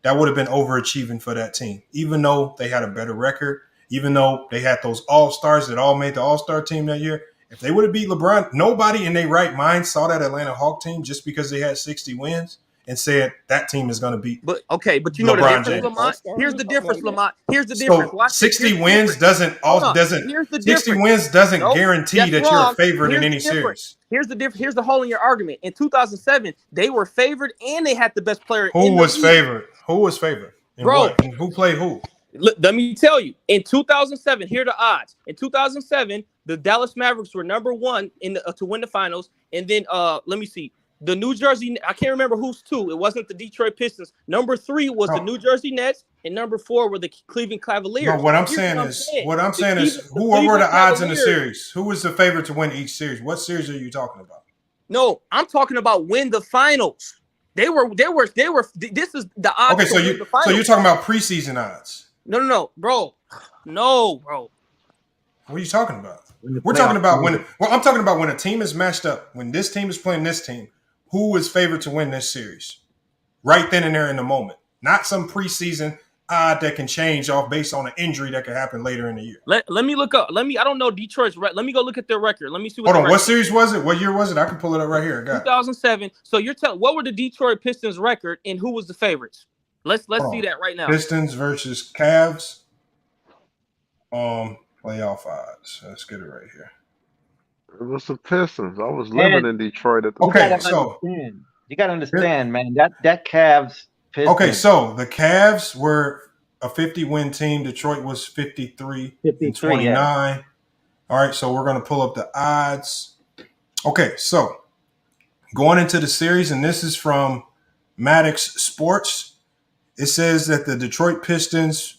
that would have been overachieving for that team. Even though they had a better record, even though they had those all-stars that all made the all-star team that year, if they would have beat LeBron, nobody in their right mind saw that Atlanta Hawk team just because they had 60 wins and said that team is going to beat. But okay, but you know LeBron the difference, James. Lamont. Here's the difference, Lamont. Here's the difference. So Watch this. 60 Here's the wins difference. Hold on. doesn't Here's the 60 difference. wins doesn't Nope, guarantee that's that you're wrong. a favorite in Here's any the difference. series. Here's the difference. Here's the hole in your argument. In 2007, they were favored and they had the best player. Who in was the league. favored? Who was favored? And Bro. what? And who played who? Let me tell you. In 2007, here are the odds. In 2007, the Dallas Mavericks were number 1 to win the finals, and then let me see. The New Jersey, I can't remember who's 2. It wasn't the Detroit Pistons. Number 3 was the New Jersey Nets, and number 4 were the Cleveland Cavaliers. No, what I'm Here's saying The is, who were Cleveland the odds in the Cavaliers- series? Who was the favorite to win each series? What series are you talking about? No, I'm talking about win the finals. They were. This is the odds. Okay, to so win the finals. you're talking about preseason odds. No, bro. No, bro. What are you talking about? We're talking about I'm talking about when a team is matched up. When this team is playing this team, who is favored to win this series? Right then and there in the moment. Not some preseason odd that can change off based on an injury that could happen later in the year. Let me look up. I don't know Detroit's. Let me go look at their record. Let me see what. Hold on, their what record series was it? What year was it? I can pull it up right here. I got it. 2007. So you're telling what were the Detroit Pistons record and who was the favorites? Let's see that right now. Pistons versus Cavs. Playoff odds. Let's get it right here. It was the Pistons. I was living in Detroit at the Okay, time. so You got to understand, man. That Cavs. Pistons, okay, so the Cavs were a 50-win team. Detroit was 53 and 29. yeah. All right, so we're going to pull up the odds. Okay, so going into the series, and this is from Maddox Sports. It says that the Detroit Pistons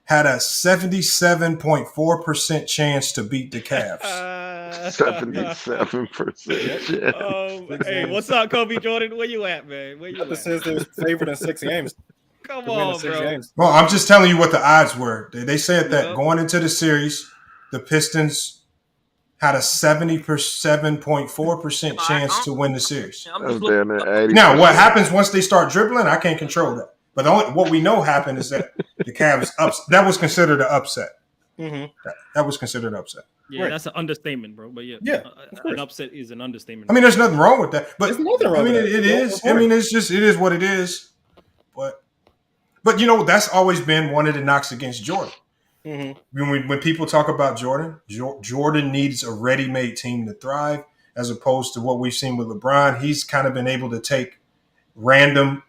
had a 77.4% chance to beat the Cavs. 77%. Hey, what's up, Kobe Jordan? Where you at, man? Where you It at? says they was favored in 6 games. Come To win the on, 6 bro. games. Well, I'm just telling you what the odds were. They said that Yep. going into the series, the Pistons had a 77.4% chance to win the series. That's down there 80%. Now, what happens once they start dribbling, I can't control that. But what we know happened is that the Cavs that was considered an upset. Mm-hmm. That was considered an upset. Yeah, that's an understatement, bro. But yeah, an upset is an understatement. I mean, there's nothing wrong with that. But There's nothing wrong I mean, with it that. is. I mean, it is what it is. But you know, that's always been one of the knocks against Jordan. Mm-hmm. When people talk about Jordan, Jordan needs a ready-made team to thrive, as opposed to what we've seen with LeBron. He's kind of been able to take random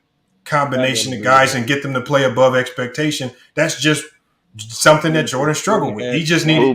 combination of guys and get them to play above expectation. That's just something that Jordan struggled with.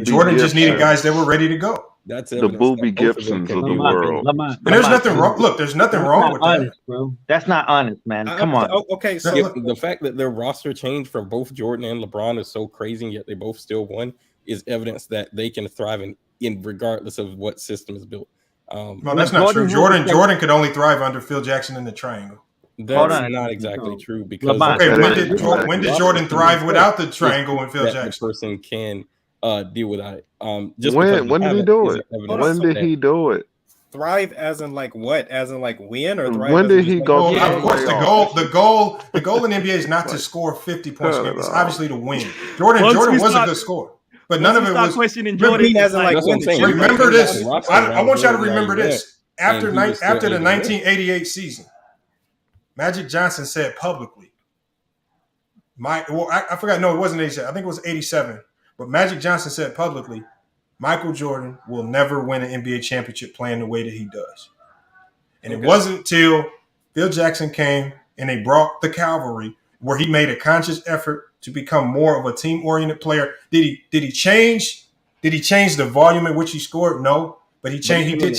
Jordan just needed guys that were ready to go. That's the Booby Gibsons of the world. And there's nothing wrong. Look, there's nothing wrong with that. Bro. That's not honest, man. Come on. Okay, so the fact that their roster changed from both Jordan and LeBron is so crazy, and yet they both still won, is evidence that they can thrive in in regardless of what system is built. No, that's not true. Jordan could only thrive under Phil Jackson in the triangle. That's not exactly true because when did Jordan thrive without the triangle and Phil Jackson? The person can deal without it. When did he do it? When did he do it? Thrive as in like what? As in like win or thrive? When did he go? Of course, the goal in the NBA is not to score 50 points. It's obviously to win. Jordan was a good scorer, but none of it was questioning Jordan. As in like win. Remember this. I want y'all to remember this. After the 1988 season, Magic Johnson said publicly, I forgot. No, it wasn't 87. I think it was 87. But Magic Johnson said publicly, Michael Jordan will never win an NBA championship playing the way that he does. And it wasn't until Phil Jackson came and they brought the cavalry where he made a conscious effort to become more of a team-oriented player. Did he change the volume at which he scored? No, but he did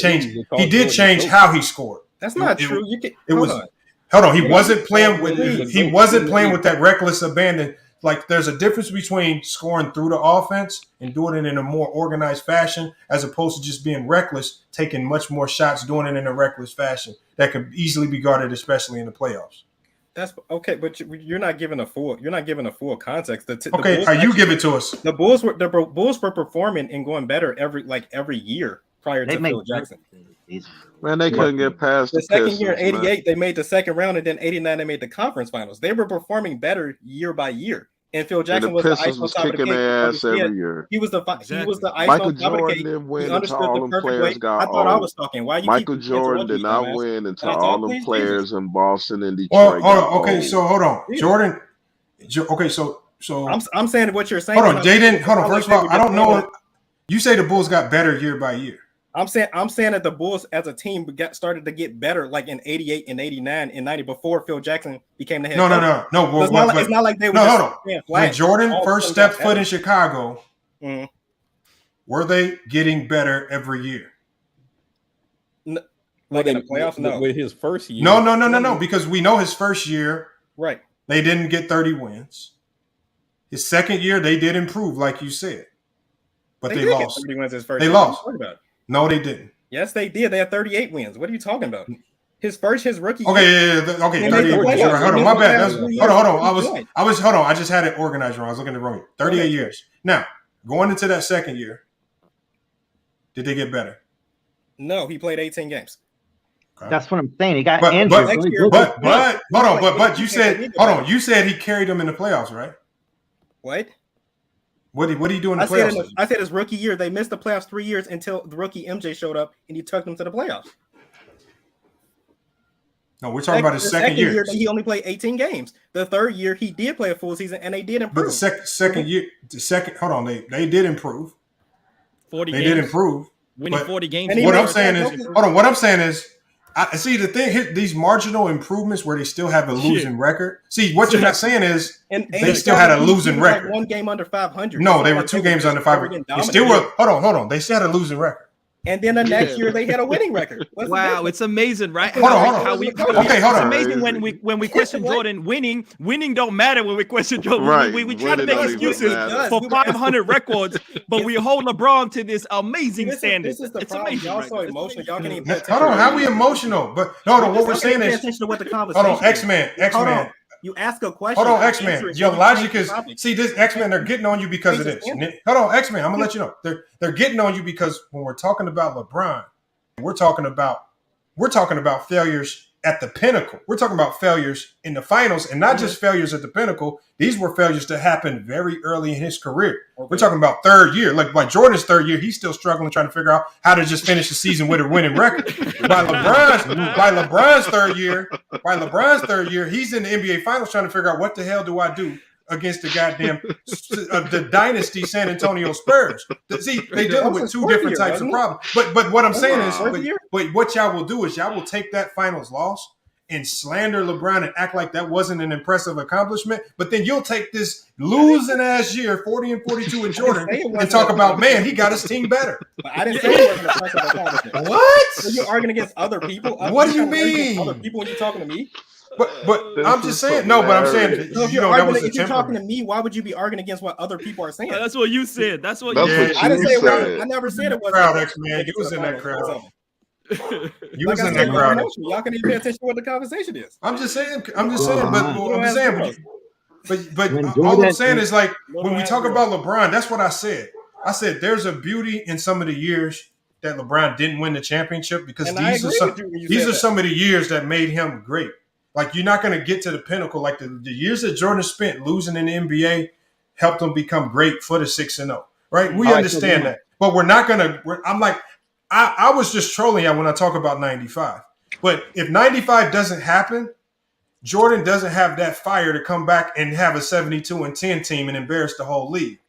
change how he scored. That's not true. Hold on. He wasn't playing with that reckless abandon. Like there's a difference between scoring through the offense and doing it in a more organized fashion as opposed to just being reckless, taking much more shots, doing it in a reckless fashion that could easily be guarded, especially in the playoffs. That's okay, but you're not giving a full context. You give it to us. The Bulls were performing and going better every year prior to Phil Jackson. Man, they couldn't get past the second year in 88. They made the second round, and then 89 they made the conference finals. They were performing better year by year. And Phil Jackson was the ice on top of the cake. Their ass every year. He was the ice Michael on top of the cake. Didn't win He until all them players got I thought old. I was talking. Why you Michael keep Jordan did not interrupting me, win until Can I all talk, them please? players in Boston and Detroit. So hold on, Jordan. Okay, so I'm saying what you're saying. Hold on, Jaden. Hold on. First of all, I don't know. You say the Bulls got better year by year. I'm saying that the Bulls as a team started to get better like in 88 and 89 and 90 before Phil Jackson became the head coach. No. It's not like they were hold on. flat. When Jordan first stepped foot in Chicago, were they getting better every year? Like in the playoffs? No. With his first year. No. Because we know his first year, right? They didn't get 30 wins. His second year, they did improve, like you said, but they lost. 30 wins his first they year. lost. What are you talking about? No, they didn't. Yes, they did. They had 38 wins. What are you talking about? His rookie. Okay, okay. 38. Hold on, my bad. Hold on. I just had it organized wrong. I was looking at the wrong year. 38 years. Now, going into that second year, did they get better? No, he played 18 games. Okay. That's what I'm saying. He got injured. But you said he carried them in the playoffs, right? What? What did he do in the playoffs? I said his rookie year. They missed the playoffs 3 years until the rookie MJ showed up and he took them to the playoffs. No, we're talking about his second year. He only played 18 games. The third year, he did play a full season and they did improve. But the second, hold on, they did improve. 40 they games. did improve. Winning 40 games. What I'm saying is, I see the thing here, these marginal improvements where they still have a losing record. See, what you're not saying is they still had a losing record. One game under 500. No, they were 2 games under 500. They still were. Hold on. They still had a losing record. And then the next year they had a winning record. Wow, it's amazing, right? Hold on. It's amazing when we question Jordan. Winning don't matter when we question Jordan. Right. We try to make excuses for 500 records, but we hold LeBron to this amazing standard. This is the it's problem. amazing. Y'all Right? so emotional. Y'all can't even pay Hold on. How we emotional? But no. What we're saying is, attention to what the conversation. hold on. X-Man. You ask a question. Hold on, X-Man. Your logic is this X-Man. They're getting on you because of this. Hold on, X-Man. I'm gonna let you know. They're getting on you because when we're talking about LeBron, we're talking about failures at the pinnacle. We're talking about failures in the finals, and not just failures at the pinnacle. These were failures that happened very early in his career. Okay. We're talking about third year, like Jordan's third year. He's still struggling, trying to figure out how to just finish the season with a winning record. By LeBron's third year, he's in the NBA Finals trying to figure out what the hell do I do against the goddamn the dynasty San Antonio Spurs. See, they dealing with two different types of problems. But what I'm saying is, but what y'all will do is y'all will take that finals loss and slander LeBron and act like that wasn't an impressive accomplishment. But then you'll take this losing ass year, 40 and 42 in Jordan, and talk about, man, he got his team better. But I didn't say it wasn't an impressive accomplishment. What? So you're arguing against other people? What do you mean? Other people when you're talking to me? But I'm just saying, no, but I'm saying, So if you you're, know, that was arguing, the if you're talking temperament. to me, why would you be arguing against what other people are saying? That's what you said. That's what That's you what said. I didn't you say it wasn't. said. I never said it wasn't. Crowd, X-Man. You was in that crowd. You Like was I in said, that y'all crowd. emotional. Y'all can't even pay attention to what the conversation is. I'm just saying, but I'm just When saying, but all I'm Jordan- saying is like Little when we ass talk girl. about LeBron, that's what I said. I said there's a beauty in some of the years that LeBron didn't win the championship because And I these are agree some with you when you these said are that. some of the years that made him great. Like you're not going to get to the pinnacle like the years that Jordan spent losing in the NBA helped him become great for the 6-0. Right? We All right, understand so that, but we're not going to. I'm like I was just trolling you when I talk about 95. But if 95 doesn't happen, Jordan doesn't have that fire to come back and have a 72-10 team and embarrass the whole league,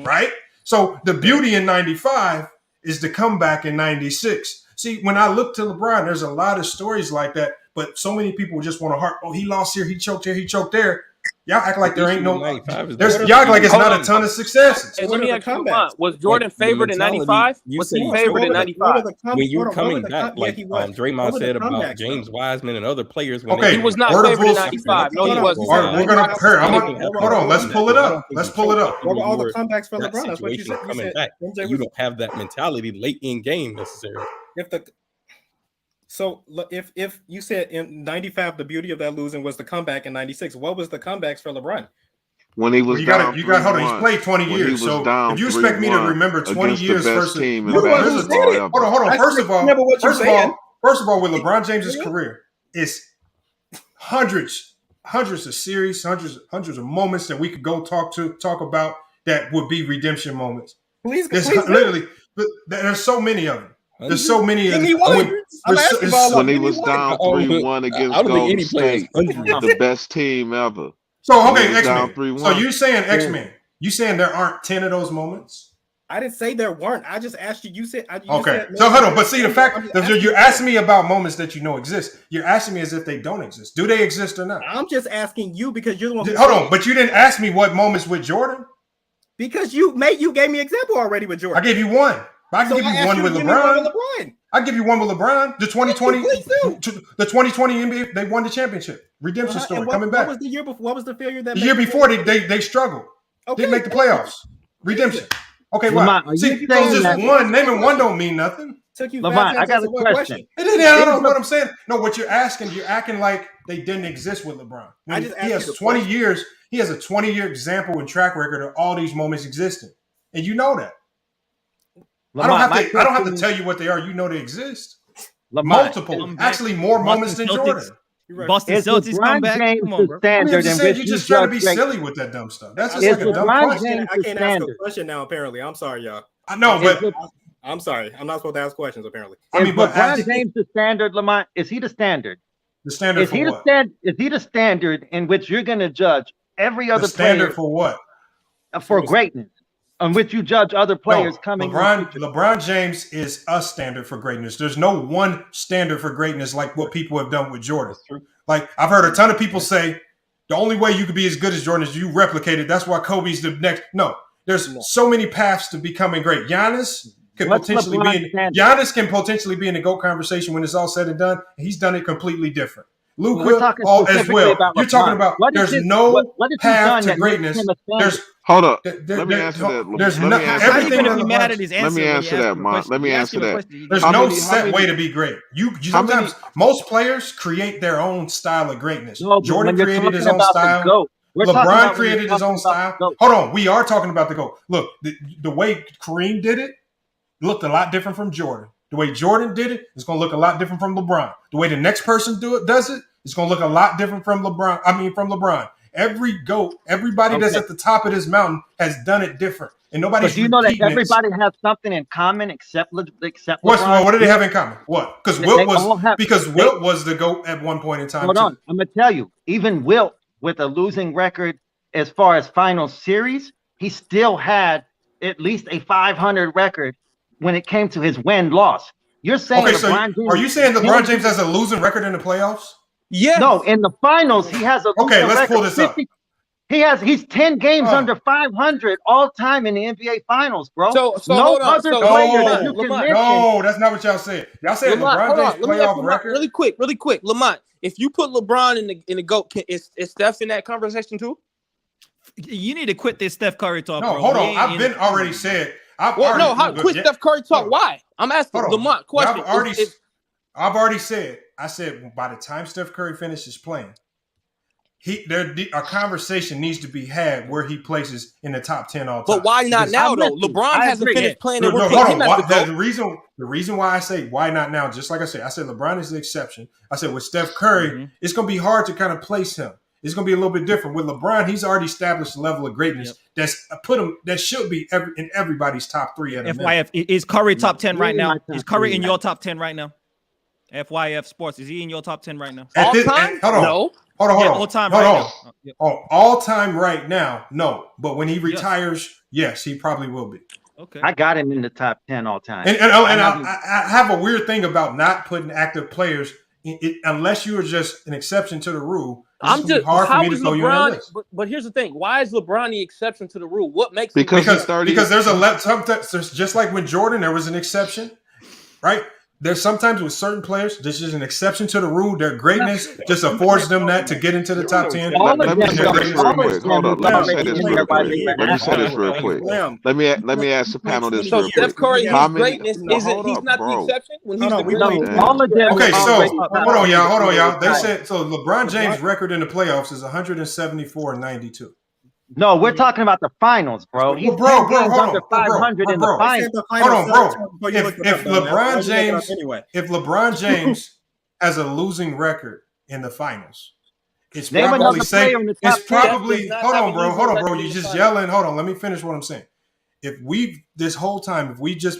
right? So the beauty in 95 is the comeback in 96. See, when I look to LeBron, there's a lot of stories like that, but so many people just want to heart, oh, he lost here, he choked there. Y'all act like there ain't no. Y'all act like it's not a ton of successes. Hey, let me ask you, Lamont, was Jordan Like, the favored in mentality, '95? you Was said he he favored in chose it. '95? When you're coming the back, like he was. What Draymond were the said about comebacks, James though? Wiseman and other players, when Okay, He was not word of favored in Wilson. '95. No, he wasn't. All right, we're gonna hold on. Let's pull it up. Let's pull it up. What were all the comebacks for that LeBron? That's what you situation said. You coming said back. MJ You was don't have that mentality late in game necessarily. if you said in 95 the beauty of that losing was the comeback in 96, what was the comebacks for LeBron? When he was You down, got hold on. He's 3-1. played 20 When he years. was So down if you expect me to 3-1 remember 20 against years the best versus team in You're the one who basketball said it. ever. hold on. I First can't of all, remember what you're saying. with LeBron James's career, it's hundreds of series, hundreds of moments that we could go talk about that would be redemption moments. Please literally, but there's so many of them. There's so many of them. When he was down 3-1 against Golden State, the best team ever. So When he okay, was down X-Men. 3-1. So you're saying X-Men? You saying there aren't 10 of those moments? I didn't say there weren't. I just asked you. You said Okay. said, So hold on. But see, the I'm fact just that asking you're you. asking me about moments that you know exist. You're asking me as if they don't exist. Do they exist or not? I'm just asking you because you're the one. Who Hold said on. But you didn't ask me what moments with Jordan. Because you gave me an example already with Jordan. I gave you one. I can give you one with LeBron. I give you one with LeBron. The 2020, the 2020 NBA, they won the championship. Redemption story coming back. What was the year before? What was the failure that The year before they struggled. Okay. Didn't make the playoffs. Redemption. Okay, Lamont, wow. are See, you because saying just that- one, naming one don't mean nothing. Took you Lamont, I got a question. I don't know what I'm saying. No, what you're acting like they didn't exist with LeBron. I just He has asked you the 20 question. years. He has a 20-year example and track record of all these moments existing, and you know that. Lamont, I don't have to tell you what they are. You know they exist. Lamont, Multiple, actually more moments than Jordan. Boston Is Celtics LeBron come back. James Come on, the bro. standard in which You you just trying to be judge silly with that dumb stuff. That's just Is like a dumb LeBron question. James I the can't ask a standard? question now. Apparently, I'm sorry, y'all. I know, but I'm sorry. I'm not supposed to ask questions. Apparently, Is LeBron James the standard, Lamont? Is he the standard? The standard Is for he what? Is he the standard in which you're going to judge every other The standard player for what? For greatness, on which you judge other players coming. LeBron James is a standard for greatness. There's no one standard for greatness like what people have done with Jordan. Like I've heard a ton of people say the only way you could be as good as Jordan is you replicate it. That's why Kobe's the next. No, there's so many paths to becoming great. Giannis can potentially be in the GOAT conversation when it's all said and done. He's done it completely different. Luka as well. You're talking about there's no path to greatness. Hold up. Let me answer that. There's Let me answer that. How you gonna be mad at his answer? Let me answer that, Mont. Let me answer that. There's no set way to be great. You sometimes most players create their own style of greatness. Jordan created his own style. LeBron created his own style. Hold on, we are talking about the GOAT. Look, the way Kareem did it looked a lot different from Jordan. The way Jordan did it, it's going to look a lot different from LeBron. The way the next person does it, it's going to look a lot different from LeBron. Every GOAT, everybody that's at the top of this mountain has done it different. And nobody's But do you know that repeating it. everybody has something in common except What LeBron? do they have in common? What? Because Wilt was the GOAT at one point in time. Hold on, I'm gonna tell you. Even Wilt, with a losing record as far as final series, he still had at least a 500 record when it came to his win-loss. You're saying LeBron James? Are you saying LeBron James has a losing record in the playoffs? Yeah. No, in the finals he has a losing Okay, let's record. pull this up. He's 10 games under 500 all time in the NBA Finals, bro. So no hold on. other So player that you can Lamont, mention. No, that's not what y'all said. Y'all said Lamont, LeBron hold James on. Let me ask playoff Lamont record. really quick. Lamont, if you put LeBron in the GOAT, is Steph in that conversation too? You need to quit this Steph Curry talk, No, bro. hold on. I've been already said. Quit Steph Curry talk. Why? I'm asking Lamont question. I've already said. I said by the time Steph Curry finishes playing, a conversation needs to be had where he places in the top 10 all time. But why not now though? LeBron hasn't finished playing. And we're putting him as the GOAT. The reason why I say why not now, just like I said LeBron is the exception. I said with Steph Curry, it's going to be hard to kind of place him. It's going to be a little bit different. With LeBron, he's already established a level of greatness that should be in everybody's top 3 at a minimum. FYF, is Curry top 10 right now? Is Curry in your top 10 right now? FYF Sports, is he in your top 10 right now? Hold on. No. Hold on. All time right now. All time right now, no. But when he retires, yes, he probably will be. Okay. I got him in the top 10 all time. And I have a weird thing about not putting active players in it, unless you are just an exception to the rule. I'm just hard for how me to is throw you in that LeBron? list. But here's the thing: why is LeBron the exception to the rule? What makes Because there's just like when Jordan, there was an exception, right? There's sometimes with certain players, this is an exception to the rule. Their greatness just affords them that to get into the top 10. Let me say this real quick. Hold on. Let me say this real quick. Let me ask the panel this real quick. Steph Curry, his greatness isn't. He's not the exception when he's the greatest. Okay, so hold on, y'all. They said so. LeBron James' record in the playoffs is 174-92. No, we're talking about the finals, bro. He's 10 games under 500 in the finals. Hold on, bro. If LeBron James has a losing record in the finals, it's probably safe. It's probably hold on, bro. You're just yelling. Hold on, let me finish what I'm saying. If we've just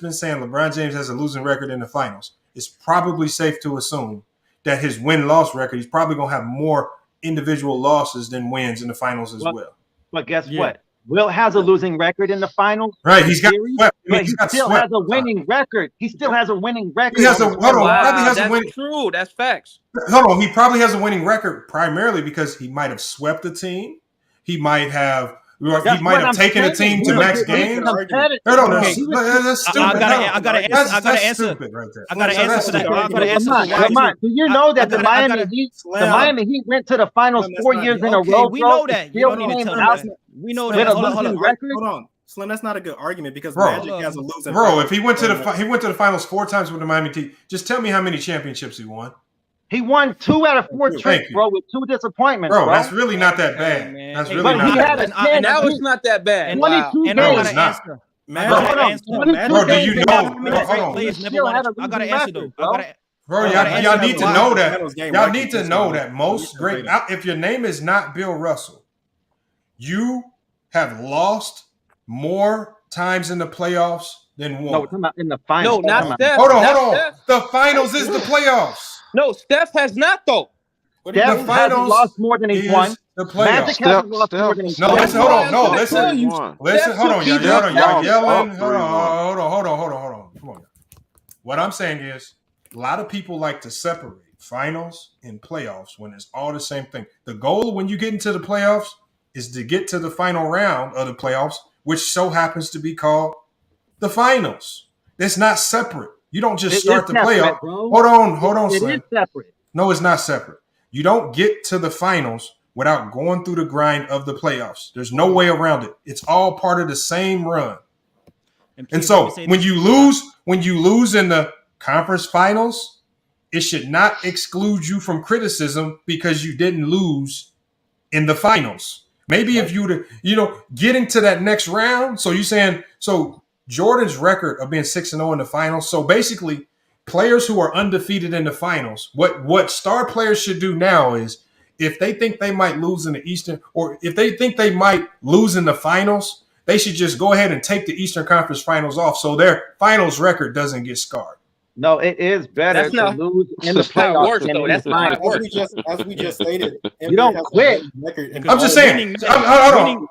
been saying LeBron James has a losing record in the finals, it's probably safe to assume that his win-loss record, he's probably gonna have more individual losses than wins in the finals as well. But guess what? Will has a losing record in the finals. Right, he's got swept. But he still has a winning record. He still has a winning record. He has a winning. True, that's facts. Hold on, he probably has a winning record primarily because he might have swept the team. He might have taken a team to max games. That's stupid. I gotta answer. I gotta answer for that. I gotta answer for why. Do you know that the Miami Heat went to the finals 4 years in a row? We know that. You don't need to tell me that. We know that. Hold on. Slim, that's not a good argument because Magic has a losing record. If he went to the finals 4 times with the Miami Heat, just tell me how many championships he won. He won 2 out of 4 trips, bro, with 2 disappointments, bro. That's really not that bad. That's really not that bad. And now it's not that bad. 22 games. No, it's not. Bro, do you know? I gotta answer though. Bro, y'all need to know that. Y'all need to know that most great. If your name is not Bill Russell, you have lost more times in the playoffs than won. No, we're talking about in the finals. No, not Steph. Hold on. The finals is the playoffs. No, Steph has not though. Steph hasn't lost more than he's won. The playoffs. Hasn't lost more than he's won. Listen, hold on. Listen, hold on. Y'all yelling. Hold on. Come on. What I'm saying is, a lot of people like to separate finals and playoffs when it's all the same thing. The goal when you get into the playoffs is to get to the final round of the playoffs, which so happens to be called the finals. It's not separate. You don't just start the playoff. Hold on, It is separate. No, it's not separate. You don't get to the finals without going through the grind of the playoffs. There's no way around it. It's all part of the same run. And so when you lose in the conference finals, it should not exclude you from criticism because you didn't lose in the finals. Maybe if you getting to that next round. So you're saying Jordan's record of being 6-0 in the finals. So basically, players who are undefeated in the finals, what star players should do now is if they think they might lose in the Eastern, or if they think they might lose in the finals, they should just go ahead and take the Eastern Conference Finals off so their finals record doesn't get scarred. No, it is better to lose in the playoffs. That's not worse. As we just stated, you don't quit. I'm just saying.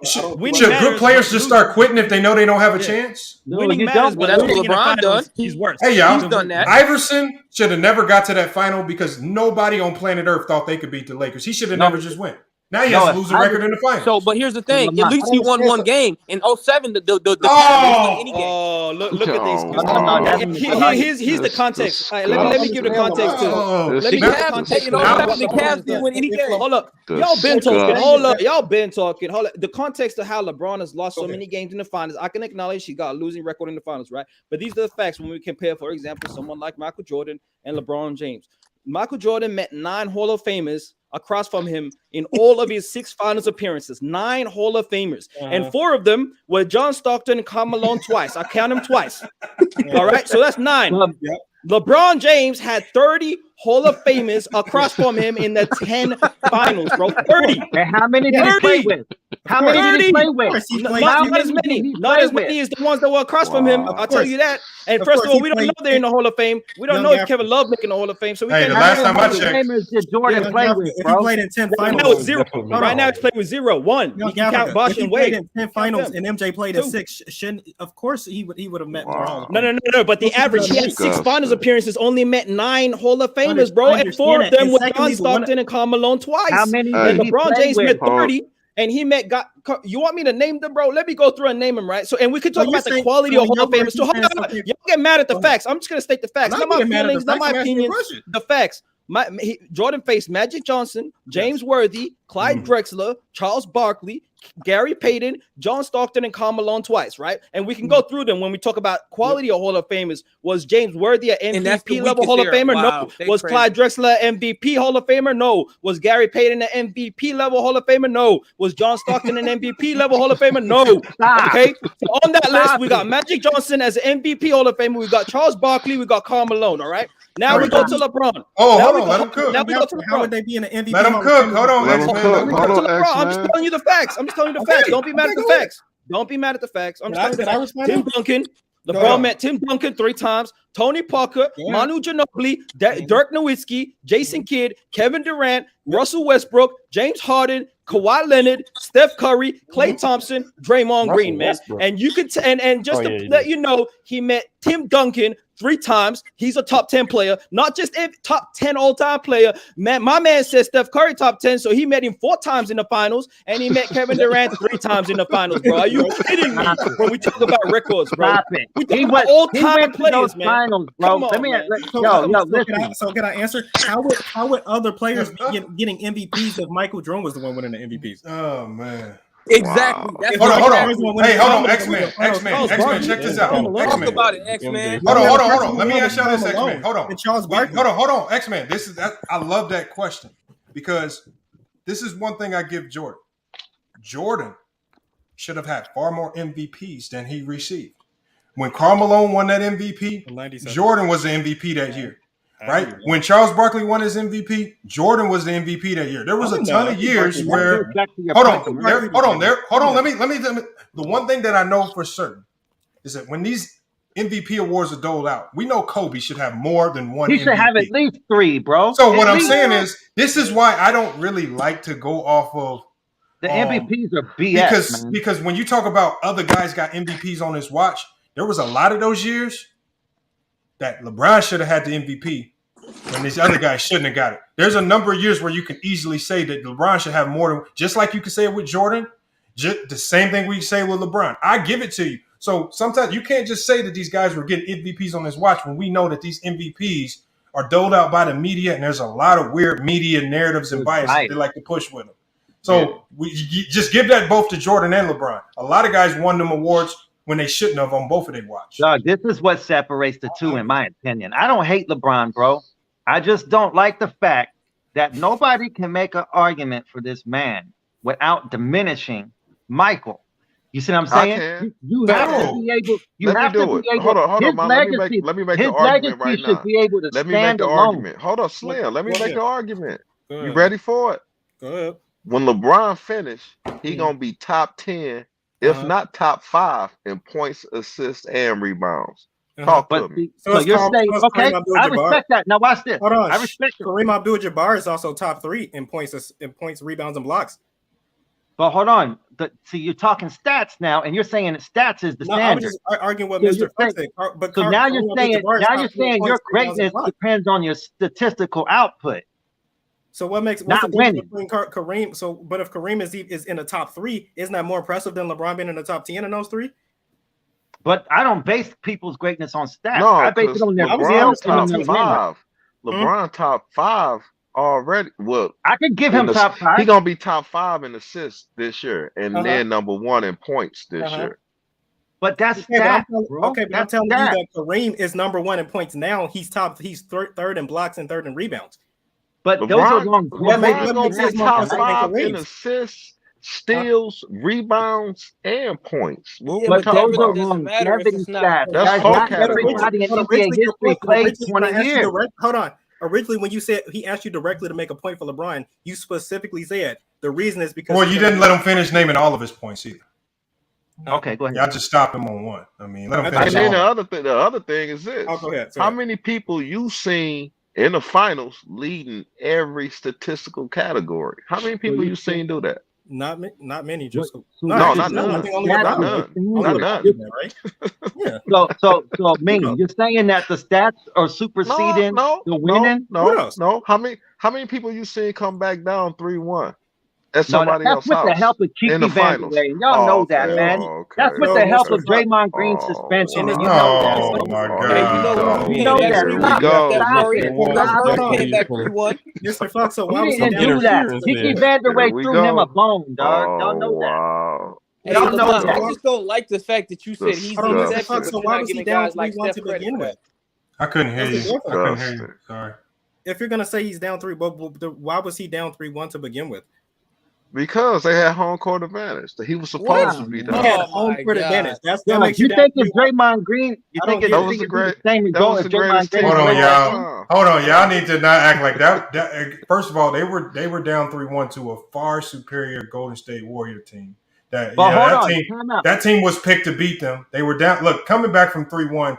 Should good players just start quitting if they know they don't have a chance? No, you don't. But that's what LeBron done. He's worse. Hey, y'all. He's done that. Iverson should have never got to that final because nobody on planet Earth thought they could beat the Lakers. He should have never just went. Now he has a losing record in the finals. So, but here's the thing. At least he won one game. In 07, the Cavs didn't win any game. Oh, look at this. Here's the context. All right, let me give the context to it. Let me give the context. The Cavs didn't win any game. Hold up. Y'all been talking. Hold up. Y'all been talking. Hold up. The context of how LeBron has lost so many games in the finals, I can acknowledge he got a losing record in the finals, right? But these are the facts when we compare, for example, someone like Michael Jordan and LeBron James. Michael Jordan met 9 Hall of Famers across from him in all of his 6 finals appearances. 9 Hall of Famers. And 4 of them were John Stockton and Karl Malone twice. I count them twice. All right, so that's 9. LeBron James had 30 Hall of Famers across from him in the 10 finals, bro. 30. And how many did he play with? How many did he play with? Not as many. Not as many as the ones that were across from him. I'll tell you that. And first of all, we don't know they're in the Hall of Fame. We don't know if Kevin Love making the Hall of Fame. So we can't. The last time I checked, did Jordan play with, bro? He played in 10 finals. Right now it's 0. Right now it's playing with 0, 1. You can count Bosh and Wade. In 10 finals and MJ played in 6. Of course, he would have met more. No. But the average, he had 6 finals appearances, only met 9 Hall of Famers, bro, and 4 of them with John Stockton and Karl Malone twice. How many? And LeBron James met 30. And he met you want me to name them, bro? Let me go through and name them, right? So, and we could talk about the quality of Hall of Famers. So, hold on. Y'all get mad at the facts. I'm just gonna state the facts. Not my feelings, not my opinions. The facts. Jordan faced Magic Johnson, James Worthy, Clyde Drexler, Charles Barkley, Gary Payton, John Stockton, and Karl Malone twice, right? And we can go through them when we talk about quality of Hall of Famers. Was James Worthy an MVP level Hall of Famer? Wow, no. Was Clyde Drexler MVP Hall of Famer? No. Was Gary Payton an MVP level Hall of Famer? No. Was John Stockton an MVP level Hall of Famer? No. Okay. So on that list, we got Magic Johnson as an MVP Hall of Famer. We got Charles Barkley. We got Karl Malone. All right. Now we go to LeBron. Hold on. Let him cook. Now we go to LeBron. How would they be in an MVP? Let him cook. Hold on, I'm just telling you the facts. Don't be mad at the facts. Don't be mad at the facts. I'm just telling you Tim Duncan. LeBron met Tim Duncan 3 times. Tony Parker, Manu Ginobili, Dirk Nowitzki, Jason Kidd, Kevin Durant, Russell Westbrook, James Harden, Kawhi Leonard, Steph Curry, Klay Thompson, Draymond Green, man. And you could and just to let you know, he met Tim Duncan 3 times. He's a top 10 player, not just a top 10 all-time player. Man, my man says Steph Curry top 10, so he met him 4 times in the finals, and he met Kevin Durant 3 times in the finals, bro. Are you kidding me? When we talk about records, bro, we talk about all-time players, man. Finals, bro. On, so can I answer? How would other players be getting MVPs if Michael Jordan was the one winning the MVPs? Oh man. Exactly. Hold on. Hey, hold on. X-Men. Check this out. Talk about it, X-Men. Hold on. Let me ask y'all this, X-Men. Hold on. Charles Barkley. Hold on. X-Men. I love that question because this is one thing I give Jordan. Jordan should have had far more MVPs than he received. When Karl Malone won that MVP, Jordan was the MVP that year. Right? When Charles Barkley won his MVP, Jordan was the MVP that year. There was a ton of years where hold on. Let me the one thing that I know for certain is that when these MVP awards are doled out, we know Kobe should have more than one. He should have at least 3, bro. So what I'm saying is this is why I don't really like to go off of the MVPs are BS. Because when you talk about other guys got MVPs on his watch, there was a lot of those years that LeBron should have had the MVP and these other guys shouldn't have got it. There's a number of years where you can easily say that LeBron should have more than, just like you can say it with Jordan, the same thing we say with LeBron. I give it to you. So sometimes you can't just say that these guys were getting MVPs on his watch when we know that these MVPs are doled out by the media and there's a lot of weird media narratives and bias that they like to push with them. So we just give that both to Jordan and LeBron. A lot of guys won them awards when they shouldn't have on both of their watch. Dog, this is what separates the two, in my opinion. I don't hate LeBron, bro. I just don't like the fact that nobody can make an argument for this man without diminishing Michael. You see what I'm saying? You have to be able. You have to be able. Hold on, man. Let me make the argument right now. Should be able to let me make the argument. Hold on, Slim. Let me make the argument. You ready for it? Go ahead. When LeBron finish, he gonna be top 10. If not top 5 in points, assists, and rebounds. Talk to me. So you're saying, okay, I respect that. Now watch this. Hold on. I respect it. Kareem Abdul-Jabbar is also top 3 in points, rebounds, and blocks. But hold on. See, you're talking stats now, and you're saying that stats is the standard. I was just arguing what Mr. Fuck said. But so now you're saying your greatness depends on your statistical output. So what's Not the difference winning. between Kareem? So, but if Kareem is in the top 3, isn't that more impressive than LeBron being in the top 10 in those 3? But I don't base people's greatness on stats. No, I base it because on their LeBron skills and on top their winning. 5. LeBron top 5 already. Well, I could give him top 5. He gonna be top 5 in assists this year, and then number 1 in points this year. But that's Okay, stats, but bro. I'm telling you that Kareem is number 1 in points now. He's third in blocks and third in rebounds. But those are wrong. LeBron gonna be top 5 in assists, steals, rebounds, and points. What But we those talking are about? longevity stats. That's Guys, whole not category. everybody in NBA history played 20 years. Hold on. Originally, when you said he asked you directly to make a point for LeBron, you specifically said the reason is because. Well, you didn't let him finish naming all of his points either. Okay, go ahead. Y'all just stopped him on 1. I mean, let him And finish. then all. the other thing is this: go ahead. how many people you seen in the finals leading every statistical category? How many people you seen do that? Not many. Just not none. I think only Not LeBron. none. Right? Yeah. So, Ming, you're saying that the stats are superseding the winning? No. How many people you seen come back down 3-1? At somebody that's else's with house the help of in Kiki the Vandeweghe. finals. Y'all know that, man. That's with the help of Draymond Green's suspension, and you know that. Oh my God! You know that. Here we go. Stop it. Mr. Fox, so why He was he didn't down do that. there? Kiki Vandeweghe threw him a bone, dog. Y'all know that. Wow. Hey, Y'all know LeBron, that. I just don't like the fact that you said he's the exception, So but why you're not was he giving down guys like 3-1 Steph to credit begin for with? that. I couldn't hear you. I couldn't hear you. Sorry. If you're gonna say he's down 3, but why was he down 3-1 to begin with? Because they had home court advantage. He was supposed to be down. He had home court advantage. That makes you you think it's Draymond Green? You think it's that was the same result as Draymond Green? Hold on, y'all need to not act like that. First of all, they were down 3-1 to a far superior Golden State Warrior team. That team was picked to beat them. They were down. Look, coming back from 3-1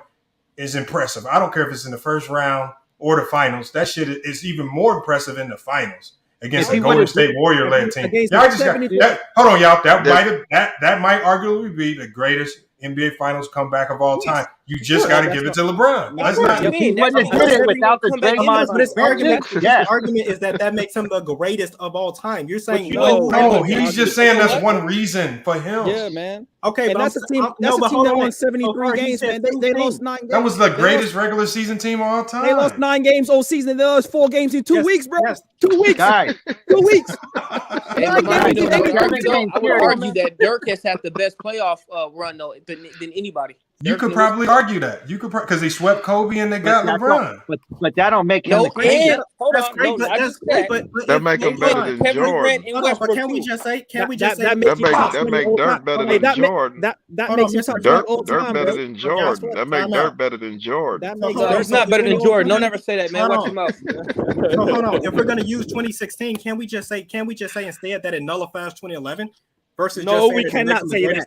is impressive. I don't care if it's in the first round or the finals. That shit is even more impressive in the finals against a Golden State Warrior-led team. Y'all just got that. Hold on, y'all. That might arguably be the greatest NBA Finals comeback of all time. You just got to give it to LeBron. He wouldn't have did it without the Draymond. But his argument is that makes him the greatest of all time. You're saying no. He's just saying that's one reason for him. Yeah, man. Okay, and but that's a team. That's a team that won 73 games, man. They lost 9 games. That was the greatest regular season team of all time. They lost 9 games all season. They lost 4 games in 2 weeks, bro. 2 weeks. 2 weeks. Hey, I would argue that Dirk has had the best playoff run though than anybody. You could probably argue that. You could because they swept Kobe and they got LeBron. But that don't make him the greatest. That make him better than Jordan. But can we just say? That make Dirk better than Jordan. That makes him Dirk better than Jordan. That make Dirk better than Jordan. Dirk's not better than Jordan. Don't ever say that, man. Watch your mouth. Hold on. If we're gonna use 2016, can we just say instead that it nullifies 2011? No, we cannot say that.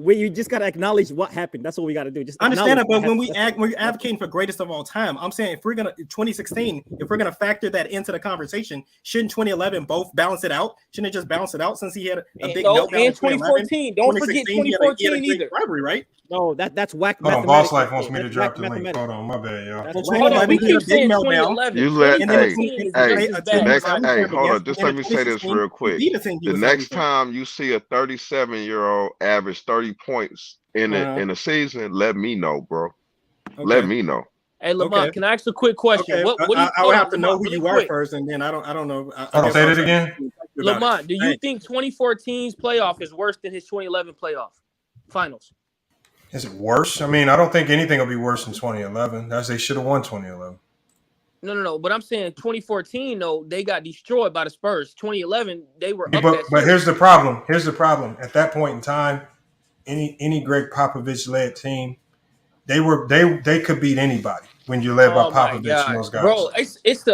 You just gotta acknowledge what happened. That's what we gotta do. Just understand it. But when we're advocating for greatest of all time, I'm saying if we're gonna 2016, if we're gonna factor that into the conversation, shouldn't 2011 both balance it out? Shouldn't it just balance it out since he had a big meltdown in 2014? Don't forget 2014 either. Rivalry, right? No, that's whack. Hold on, Boss Life wants me to drop the link. Hold on, my bad, y'all. We keep saying 2011. You let hold on. Just let me say this real quick. The next time you see a 37-year-old average 30 points in a season, let me know, bro. Let me know. Hey, Lamont, can I ask a quick question? What do you, I would have to know who you are first, and then I don't know. Say that again. Lamont, do you think 2014's playoff is worse than his 2011 playoff finals? Is it worse? I mean, I don't think anything will be worse than 2011. They should have won 2011. No. But I'm saying 2014, though, they got destroyed by the Spurs. 2011, they were up. But here's the problem. At that point in time, any Greg Popovich-led team, they could beat anybody when you're led by Popovich and those guys. Bro,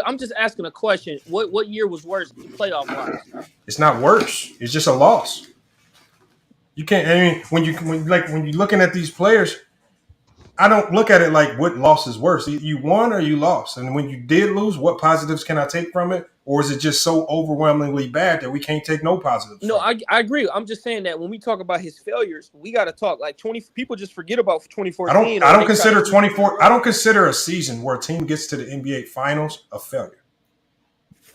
I'm just asking a question. What year was worse playoff wise? It's not worse. It's just a loss. You can't. I mean, when you're looking at these players, I don't look at it like what loss is worse. You won or you lost, and when you did lose, what positives can I take from it, or is it just so overwhelmingly bad that we can't take no positives? No, I agree. I'm just saying that when we talk about his failures, we got to talk like 20. People just forget about 2014. I don't consider 24. I don't consider a season where a team gets to the NBA Finals a failure.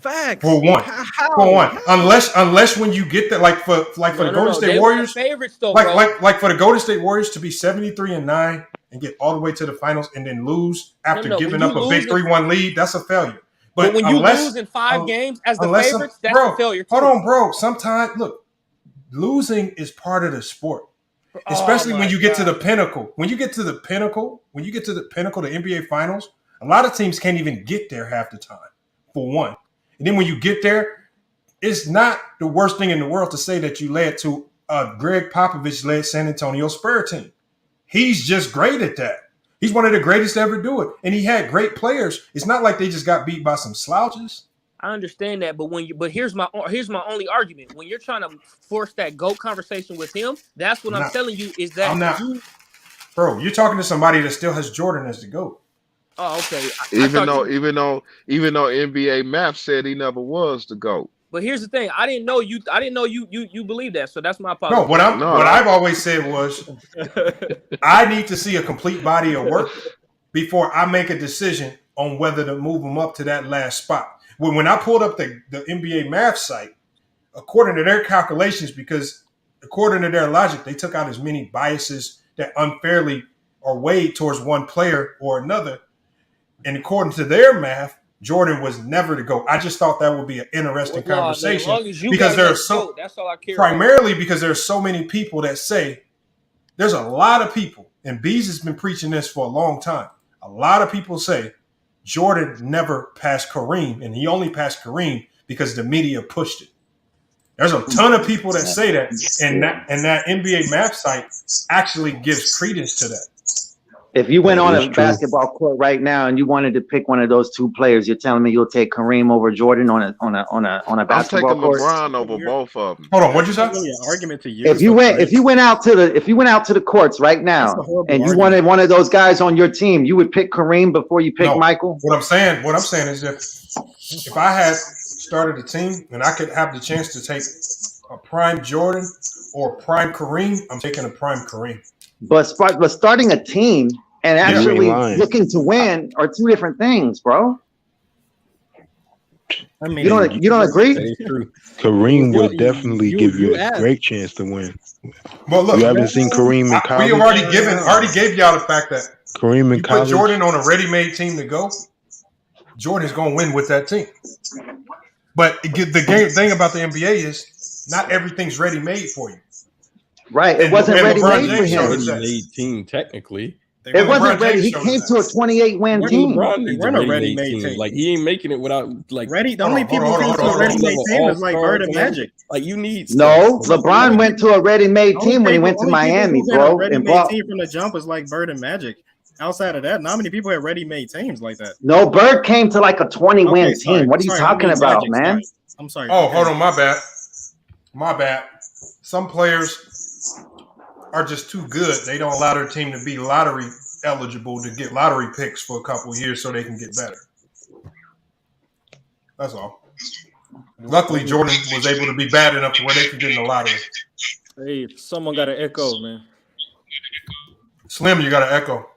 Facts. For one. How? For one. Unless when you get that, like for the Golden State Warriors, favorites though, like for the Golden State Warriors to be 73-9 and get all the way to the finals and then lose after giving up a big 3-1 lead, that's a failure. But when you lose in 5 games as the favorites, that's a failure too. Hold on, bro. Sometimes, look, losing is part of the sport. Especially when you get to the pinnacle. When you get to the pinnacle, the NBA Finals, a lot of teams can't even get there half the time, for one. And then when you get there, it's not the worst thing in the world to say that you led to Greg Popovich-led San Antonio Spurs team. He's just great at that. He's one of the greatest to ever do it. And he had great players. It's not like they just got beat by some slouches. I understand that, but here's my only argument. When you're trying to force that GOAT conversation with him, that's what I'm telling you is that Bro, you're talking to somebody that still has Jordan as the GOAT. Oh, okay. Even though NBA math said he never was the GOAT. But here's the thing: I didn't know you believe that, so that's my apology. No, what I've always said was, I need to see a complete body of work before I make a decision on whether to move him up to that last spot. When I pulled up the NBA math site, according to their calculations, because according to their logic, they took out as many biases that unfairly are weighed towards one player or another. And according to their math, Jordan was never to go. I just thought that would be an interesting conversation because there are that's all I care primarily about. Because there are so many people that say there's a lot of people, and Bees has been preaching this for a long time. A lot of people say Jordan never passed Kareem, and he only passed Kareem because the media pushed it. There's a ton of people that say that, and that NBA math site actually gives credence to that. If you went on a basketball court right now and you wanted to pick one of those two players, you're telling me you'll take Kareem over Jordan on a basketball court? I'm taking LeBron over both of them. Hold on, what'd you say? Really an argument to use. If you went out to the courts right now and you wanted one of those guys on your team, you would pick Kareem before you pick Michael? What I'm saying is if I had started a team and I could have the chance to take a prime Jordan or prime Kareem, I'm taking a prime Kareem. But starting a team and actually looking to win are two different things, bro. I mean, you don't agree? That is true. Kareem would definitely give you a great chance to win. But look, you haven't seen Kareem in college. We already gave y'all the fact that Kareem in college. Put Jordan on a ready-made team to go. Jordan's going to win with that team. But the thing about the NBA is not everything's ready-made for you. Right, it wasn't ready-made for him. Ready-made team, technically. It wasn't ready. He came to a 28-win team. LeBron a ready-made team. Like he ain't making it without ready. The only people who came to a ready-made team is like Bird and Magic. Like you need LeBron went to a ready-made team when he went to Miami, bro. Ready-made team from the jump was like Bird and Magic. Outside of that, not many people had ready-made teams like that. No, Bird came to like a 20-win team. What are you talking about, man? I'm sorry. Oh, hold on, my bad. Some players are just too good. They don't allow their team to be lottery eligible to get lottery picks for a couple of years so they can get better. That's all. Luckily, Jordan was able to be bad enough to where they could get in the lottery. Hey, someone got an echo, man. Slim, you got an echo.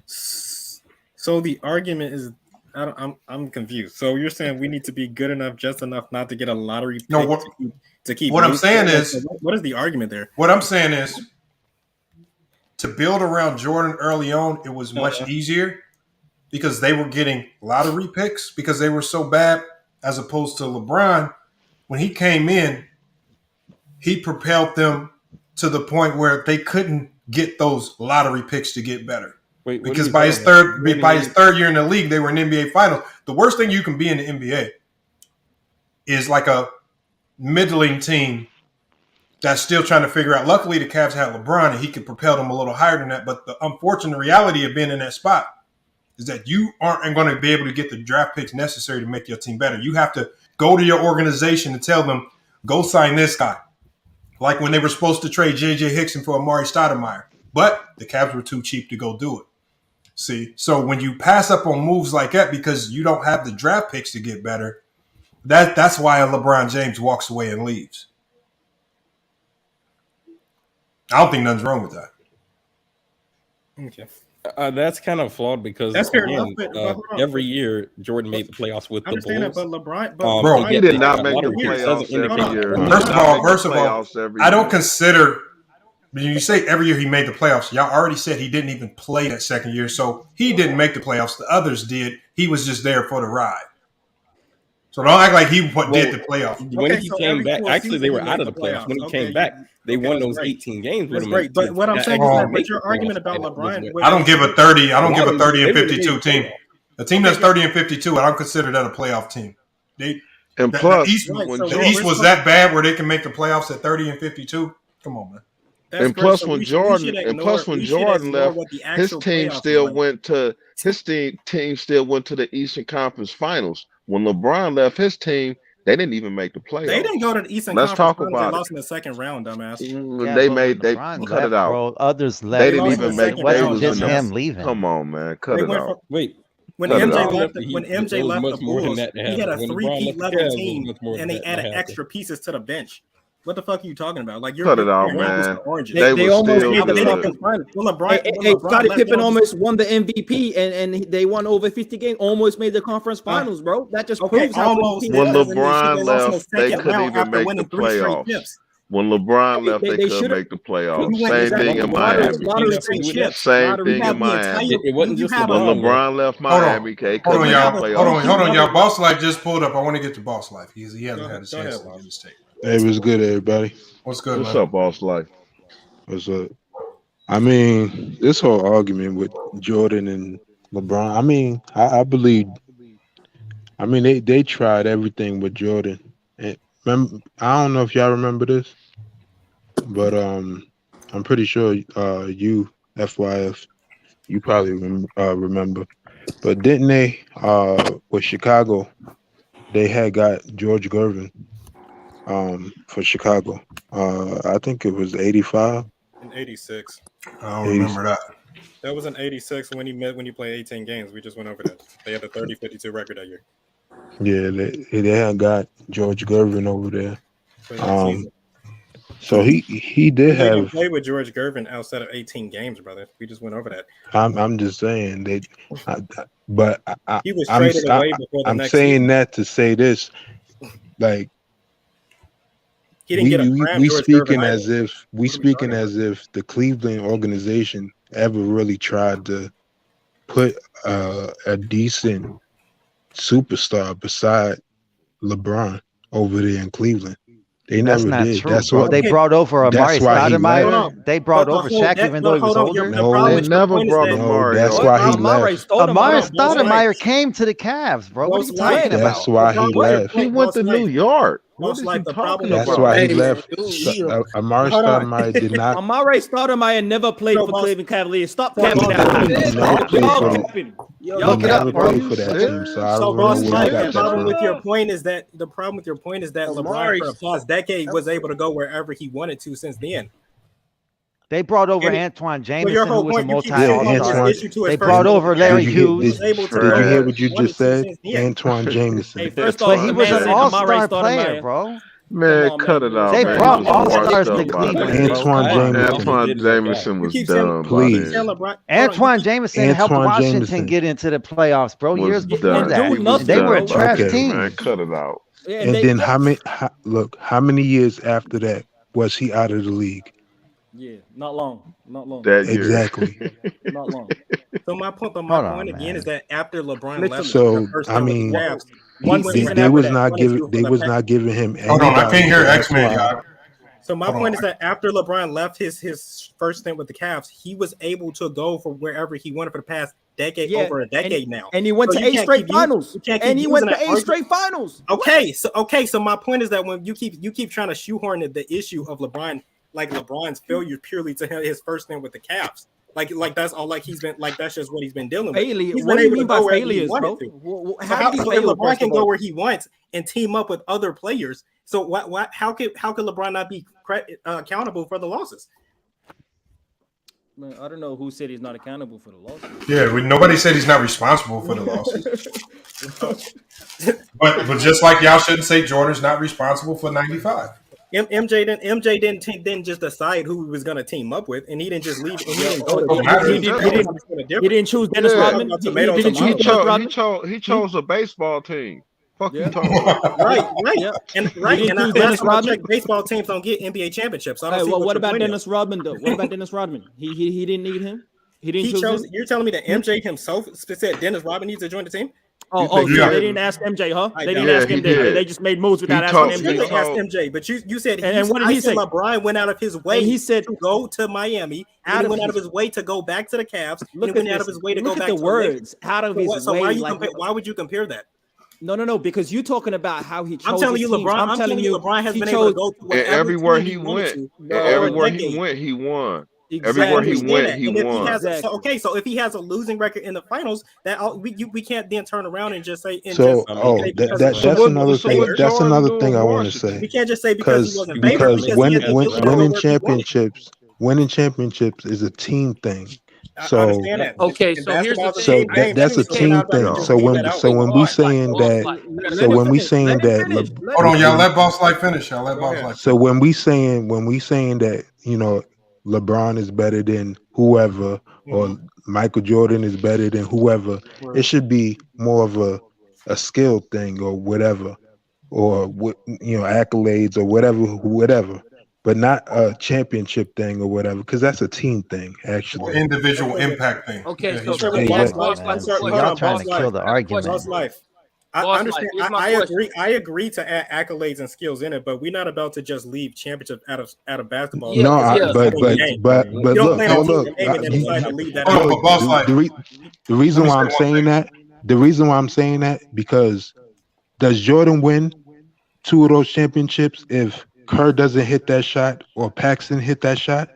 So the argument is, I'm confused. So you're saying we need to be good enough, just enough, not to get a lottery pick to keep. What I'm saying is, what is the argument there? What I'm saying is, to build around Jordan early on, it was much easier because they were getting lottery picks because they were so bad, as opposed to LeBron. When he came in, he propelled them to the point where they couldn't get those lottery picks to get better. Because by his third year in the league, they were in NBA Finals. The worst thing you can be in the NBA is like a middling team that's still trying to figure out. Luckily, the Cavs had LeBron, and he could propel them a little higher than that. But the unfortunate reality of being in that spot is that you aren't going to be able to get the draft picks necessary to make your team better. You have to go to your organization and tell them, go sign this guy. Like when they were supposed to trade J.J. Hickson for Amari Stoudemire. But the Cavs were too cheap to go do it. See, so when you pass up on moves like that because you don't have the draft picks to get better, that's why LeBron James walks away and leaves. I don't think nothing's wrong with that. Okay. That's kind of flawed because That's fair again, enough, but hold on. every year Jordan made the playoffs with I the understand that, Bulls. but LeBron, Bro, he did not make the playoffs every year. First of all, I don't consider. When you say every year he made the playoffs, y'all already said he didn't even play that second year, so he didn't make the playoffs. The others did. He was just there for the ride. So don't act like he did the playoffs. When he came back, actually they were out of the playoffs. When he came back, they won those 18 games with him. Great, but what I'm saying is that with your argument about LeBron, I don't give a 30. I don't give a 30 and 52 team. A team that's 30 and 52, I don't consider that a playoff team. The East was that bad where they can make the playoffs at 30 and 52. Come on, man. And plus, when Jordan left, his team still went to the Eastern Conference Finals. When LeBron left his team, they didn't even make the playoffs. They didn't go to the Eastern Let's Conference talk Finals. about They lost in the second round, dumbass. They cut it out. Bro. Others left. They didn't even make. It wasn't just him leaving. Come on, man, cut it out. Wait. When MJ left the Bulls, he had a three-peat level team, and they added extra pieces to the bench. What the fuck are you talking about? Like you're cut it out, man. They almost made the conference finals. Well, LeBron, Scottie Pippen almost won the MVP, and they won over 50 games. Almost made the conference finals, bro. That just proves how almost. When LeBron left, they couldn't even make the playoffs. When LeBron left, they couldn't make the playoffs. Same thing in Miami. Same thing in Miami. It wasn't just when LeBron left Miami. Hold on, y'all. Boss Life just pulled up. I want to get to Boss Life. He hasn't had a chance to get his take. Hey, what's good, everybody? What's good, What's man? up, Boss Life? What's up? I mean, this whole argument with Jordan and LeBron, I mean, I believe, I mean, they tried everything with Jordan. And remember, I don't know if y'all remember this, but I'm pretty sure you, FYF, you probably remember. But didn't they, with Chicago, they had got George Gervin for Chicago. I think it was 85. In 86. I don't remember that. That was in 86 when you played 18 games. We just went over that. They had a 30-52 record that year. Yeah, they had got George Gervin over there. So he did They didn't have. play with George Gervin outside of 18 games, brother. We just went over that. I'm just saying that, but He was traded away before the I'm next saying season. that to say this, like He didn't get a prime we George speaking Gervin as either. if the Cleveland organization ever really tried to put a decent superstar beside LeBron over there in Cleveland. They That's never not did. true. That's Bro. what They brought over Amari Stoudemire. They brought But over Shaq even though he was older. They never brought Amari. That's why he left. Amari Stoudemire came to the Cavs, bro. What are you talking about? That's why he left. He went to New York. What is he talking about? That's why he left. Amari Stoudemire did not. Amari Stoudemire never played for Cleveland Cavaliers. Stop capping Y'all never played for that team, so I don't know where you got that The problem from. with your point is that LeBron for the past decade was able to go wherever he wanted to since then. They brought over Antoine Jameson, your who whole was a point, you keep multi-all-star. issue to his They first brought name. over Larry Did you Hughes. hear what you just said? Antoine Jameson. Hey, first But off, he the was man an said all-star Amari player, Stoudemire. bro. Man, cut it out. They man. brought He was all-stars washed to up by Cleveland, then. bro. Antoine Jameson was dumb. Please. Antoine Jameson helped Antoine Washington Jameson. get into the playoffs, bro. Was Years before done. that, He was they were a done. trash Okay. team. Man, cut it out. And then how many years after that was he out of the league? Yeah, not long. Not long. That year. Exactly. Not long. So my point Hold on, again man. is that after LeBron left, So the first I time with mean, the Cavs, they was not giving him. Hold on, I can't hear X-Men, That's why- y'all. So my point is that after LeBron left his first stint with the Cavs, he was able to go for wherever he wanted for the past decade, over a decade now. And he went So to you 8 can't straight keep finals. you can't keep And he went using to that 8 argument. straight finals. So my point is that when you keep trying to shoehorn the issue of LeBron, like LeBron's failure purely to his first stint with the Cavs. Like that's all. Like he's been like that's just what he's been dealing with. Failure. He's What been do you able to mean by go wherever he failures, bro? wanted to. So How did he so fail, if LeBron first can of go all? where he wants and team up with other players? So what? How could LeBron not be accountable for the losses? Man, I don't know who said he's not accountable for the losses. Yeah, nobody said he's not responsible for the losses. but just like y'all shouldn't say Jordan's not responsible for 95. MJ didn't just decide who he was going to team up with, and he didn't just leave. And He didn't choose Dennis Rodman. He chose a baseball team. Fuck you talking Right. And last time I checked, baseball teams don't get NBA championships. So I don't see what about Dennis Rodman though? What about Dennis Rodman? He didn't need him. He didn't choose him? You're telling me that MJ himself said Dennis Rodman needs to join the team? So they didn't ask MJ, huh? They didn't ask MJ. They just made moves without asking MJ. They asked MJ, but you said and what did he say? LeBron went out of his way to go to Miami. And he went out of his way to go back to the Cavs. And he went out of his way to go back to the words. Out of his way. So why would you compare that? No, because you're talking about how he chose. I'm telling you, LeBron. I'm telling you, LeBron has been able to go to everywhere he went. Everywhere he went, he won. Everywhere he went, he won. So if he has a losing record in the finals, that we can't then turn around and just say. That's another thing. That's another thing I want to say. We can't just say because he wasn't because winning championships is a team thing. So okay, so here's the thing. That's a team thing. So when we saying that, hold on, y'all. Let Boss Life finish. Y'all let Boss Life. So when we saying that, LeBron is better than whoever, or Michael Jordan is better than whoever, it should be more of a skill thing or whatever, or accolades or whatever. But not a championship thing or whatever, because that's a team thing, actually. Or individual impact thing. Okay, y'all trying to kill the argument. Boss Life. I understand. I agree to add accolades and skills in it, but we're not about to just leave championship out of basketball. But look. The reason why I'm saying that, because does Jordan win 2 of those championships if Kerr doesn't hit that shot or Paxson hit that shot?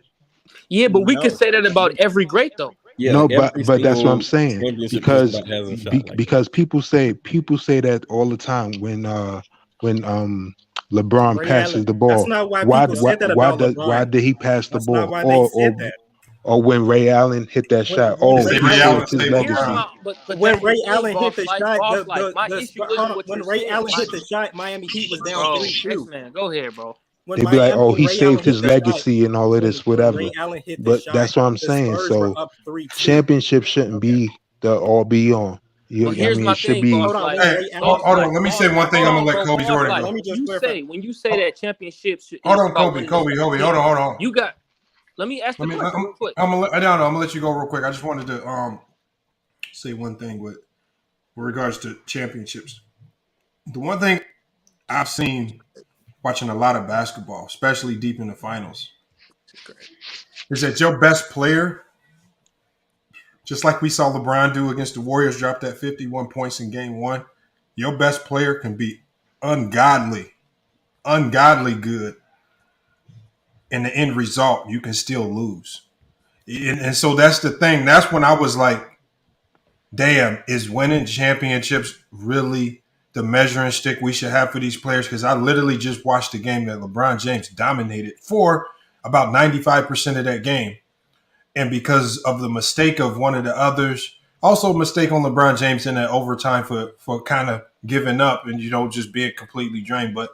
Yeah, but we could say that about every great though. Yeah, but that's what I'm saying, because people say that all the time when LeBron passes the ball. Why did he pass the ball? Or when Ray Allen hit that shot. When Ray Allen hit the shot, when Ray Allen hit the shot, Miami Heat was down 3-2. Man, go ahead, bro. They'd be like, "Oh, he saved his legacy and all of this, whatever." But that's what I'm saying. So, championship shouldn't be the all be on. It should be. Hold on. Let me say one thing. I'm gonna let Kobe Jordan go. When you say that championships. Hold on, Kobe. Hold on. You got. Let me ask the question real quick. I'm gonna let you go real quick. I just wanted to say one thing with regards to championships. The one thing I've seen watching a lot of basketball, especially deep in the finals, is that your best player, just like we saw LeBron do against the Warriors, drop that 51 points in game 1, your best player can be ungodly good. In the end result, you can still lose. And so that's the thing. That's when I was like, damn, is winning championships really the measuring stick we should have for these players? Because I literally just watched a game that LeBron James dominated for about 95% of that game. And because of the mistake of one of the others, also a mistake on LeBron James in that overtime for kind of giving up and, just being completely drained. But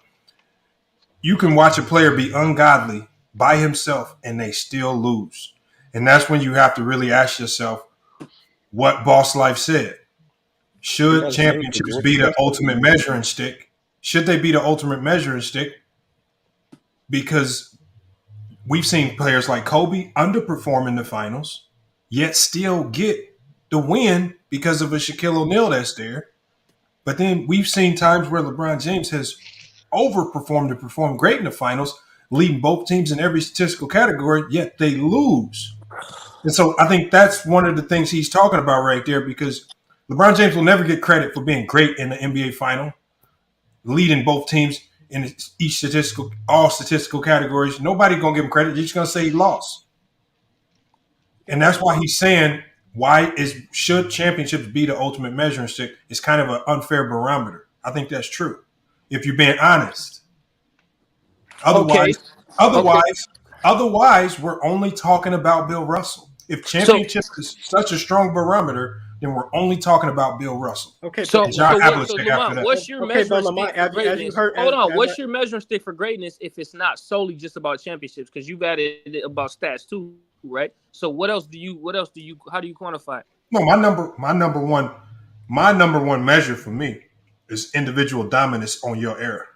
you can watch a player be ungodly by himself and they still lose. And that's when you have to really ask yourself what Boss Life said. Should championships be the ultimate measuring stick? Should they be the ultimate measuring stick? Because we've seen players like Kobe underperform in the finals, yet still get the win because of a Shaquille O'Neal that's there. But then we've seen times where LeBron James has overperformed and performed great in the finals, leading both teams in every statistical category, yet they lose. And so I think that's one of the things he's talking about right there, because LeBron James will never get credit for being great in the NBA final, leading both teams in all statistical categories. Nobody gonna give him credit. They're just gonna say he lost. And that's why he's saying, should championships be the ultimate measuring stick? It's kind of an unfair barometer. I think that's true, if you're being honest. Otherwise, we're only talking about Bill Russell. If championship is such a strong barometer, then we're only talking about Bill Russell. Okay, and John Havlicek after that. What's your measuring stick for greatness? Hold on, what's your measuring stick for greatness if it's not solely just about championships? Because you've added about stats too, right? So how do you quantify it? No, my number one measure for me is individual dominance on your era.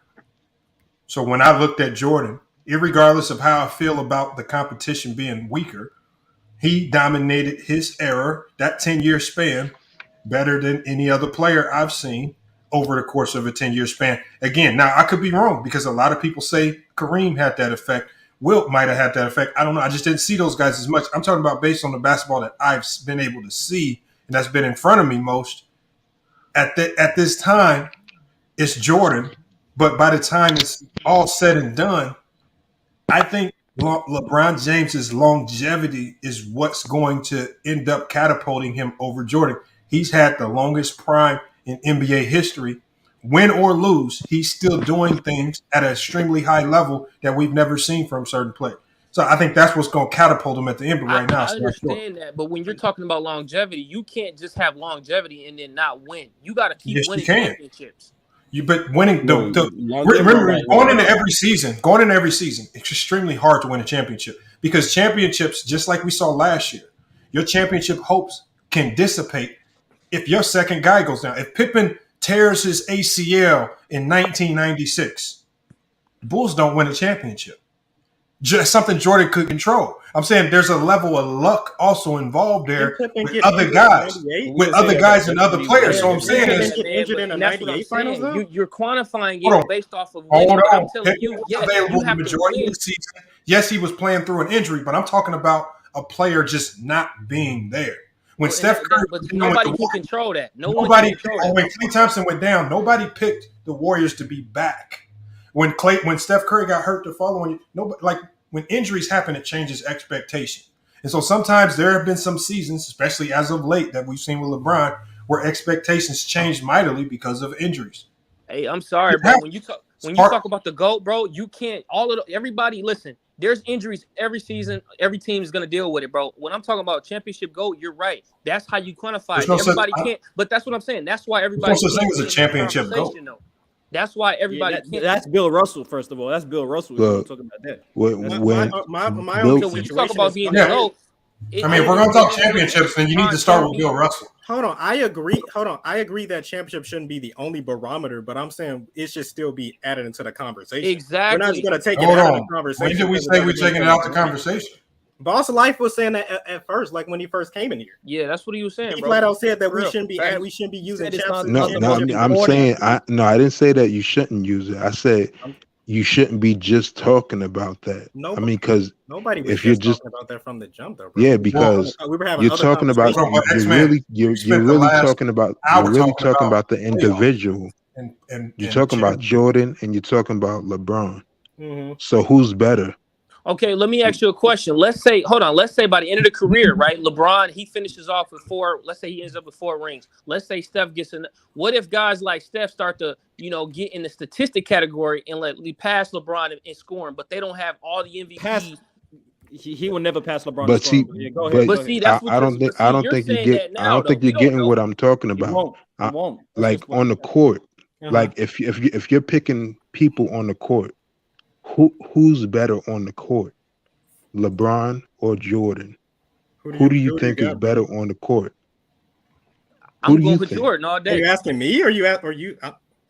So when I looked at Jordan, irregardless of how I feel about the competition being weaker, he dominated his era, that 10-year span, better than any other player I've seen over the course of a 10-year span. Again, now I could be wrong because a lot of people say Kareem had that effect. Wilt might have had that effect. I don't know. I just didn't see those guys as much. I'm talking about based on the basketball that I've been able to see and that's been in front of me most. At this time, it's Jordan. But by the time it's all said and done, I think LeBron James's longevity is what's going to end up catapulting him over Jordan. He's had the longest prime in NBA history. Win or lose, he's still doing things at an extremely high level that we've never seen from certain players. So I think that's what's going to catapult him at the end. But right now, I understand that. But when you're talking about longevity, you can't just have longevity and then not win. You got to keep winning championships. But winning remember going into every season, it's extremely hard to win a championship because championships, just like we saw last year, your championship hopes can dissipate if your second guy goes down. If Pippen tears his ACL in 1996, the Bulls don't win a championship. Just something Jordan could control. I'm saying there's a level of luck also involved there with other guys, and other players. So I'm saying is injured in the 98 finals. You're quantifying it based off of winning. I'm telling you, available the majority of the season. Yes, he was playing through an injury, but I'm talking about a player just not being there. When Steph Curry, but nobody can control that. When Klay Thompson went down, nobody picked the Warriors to be back. When Steph Curry got hurt the following year, when injuries happen, it changes expectation. And so sometimes there have been some seasons, especially as of late, that we've seen with LeBron, where expectations change mightily because of injuries. Hey, I'm sorry, bro. When you talk about the GOAT, bro, you can't everybody listen. There's injuries every season. Every team is going to deal with it, bro. When I'm talking about championship GOAT, you're right. That's how you quantify it. Everybody can't. But that's what I'm saying. That's why everybody. There's no such thing as a championship GOAT. That's why everybody. That's Bill Russell. First of all, that's Bill Russell. We're talking about that. My only when you talk about being the GOAT, if we're going to talk championships, then you need to start with Bill Russell. Hold on, I agree. I agree that championship shouldn't be the only barometer, but I'm saying it should still be added into the conversation. Exactly. We're not just going to take it out of the conversation. When did we say we're taking it out the conversation? Boss Life was saying that at first, like when he first came in here. Yeah, that's what he was saying. He flat out said that we shouldn't be using champs. I'm saying I didn't say that you shouldn't use it. I said you shouldn't be just talking about that. I mean, because nobody was if you're just talking about that from the jump, though. Bro. Yeah, because you're talking about you're really talking about the individual. You're talking about Jordan and you're talking about LeBron. Mm-hmm. So who's better? Okay, let me ask you a question. Let's say by the end of the career, right? LeBron, he finishes off with 4. Let's say he ends up with 4 rings. Let's say Steph gets in. What if guys like Steph start to, get in the statistic category and pass LeBron in scoring, but they don't have all the MVP? He will never pass LeBron. But see, that's I don't think you're getting what I'm talking about. You won't. Like on the court, like if you're picking people on the court. Who's better on the court, LeBron or Jordan? Who do you think is better on the court? I'm going with Jordan all day. Are you asking me, or you?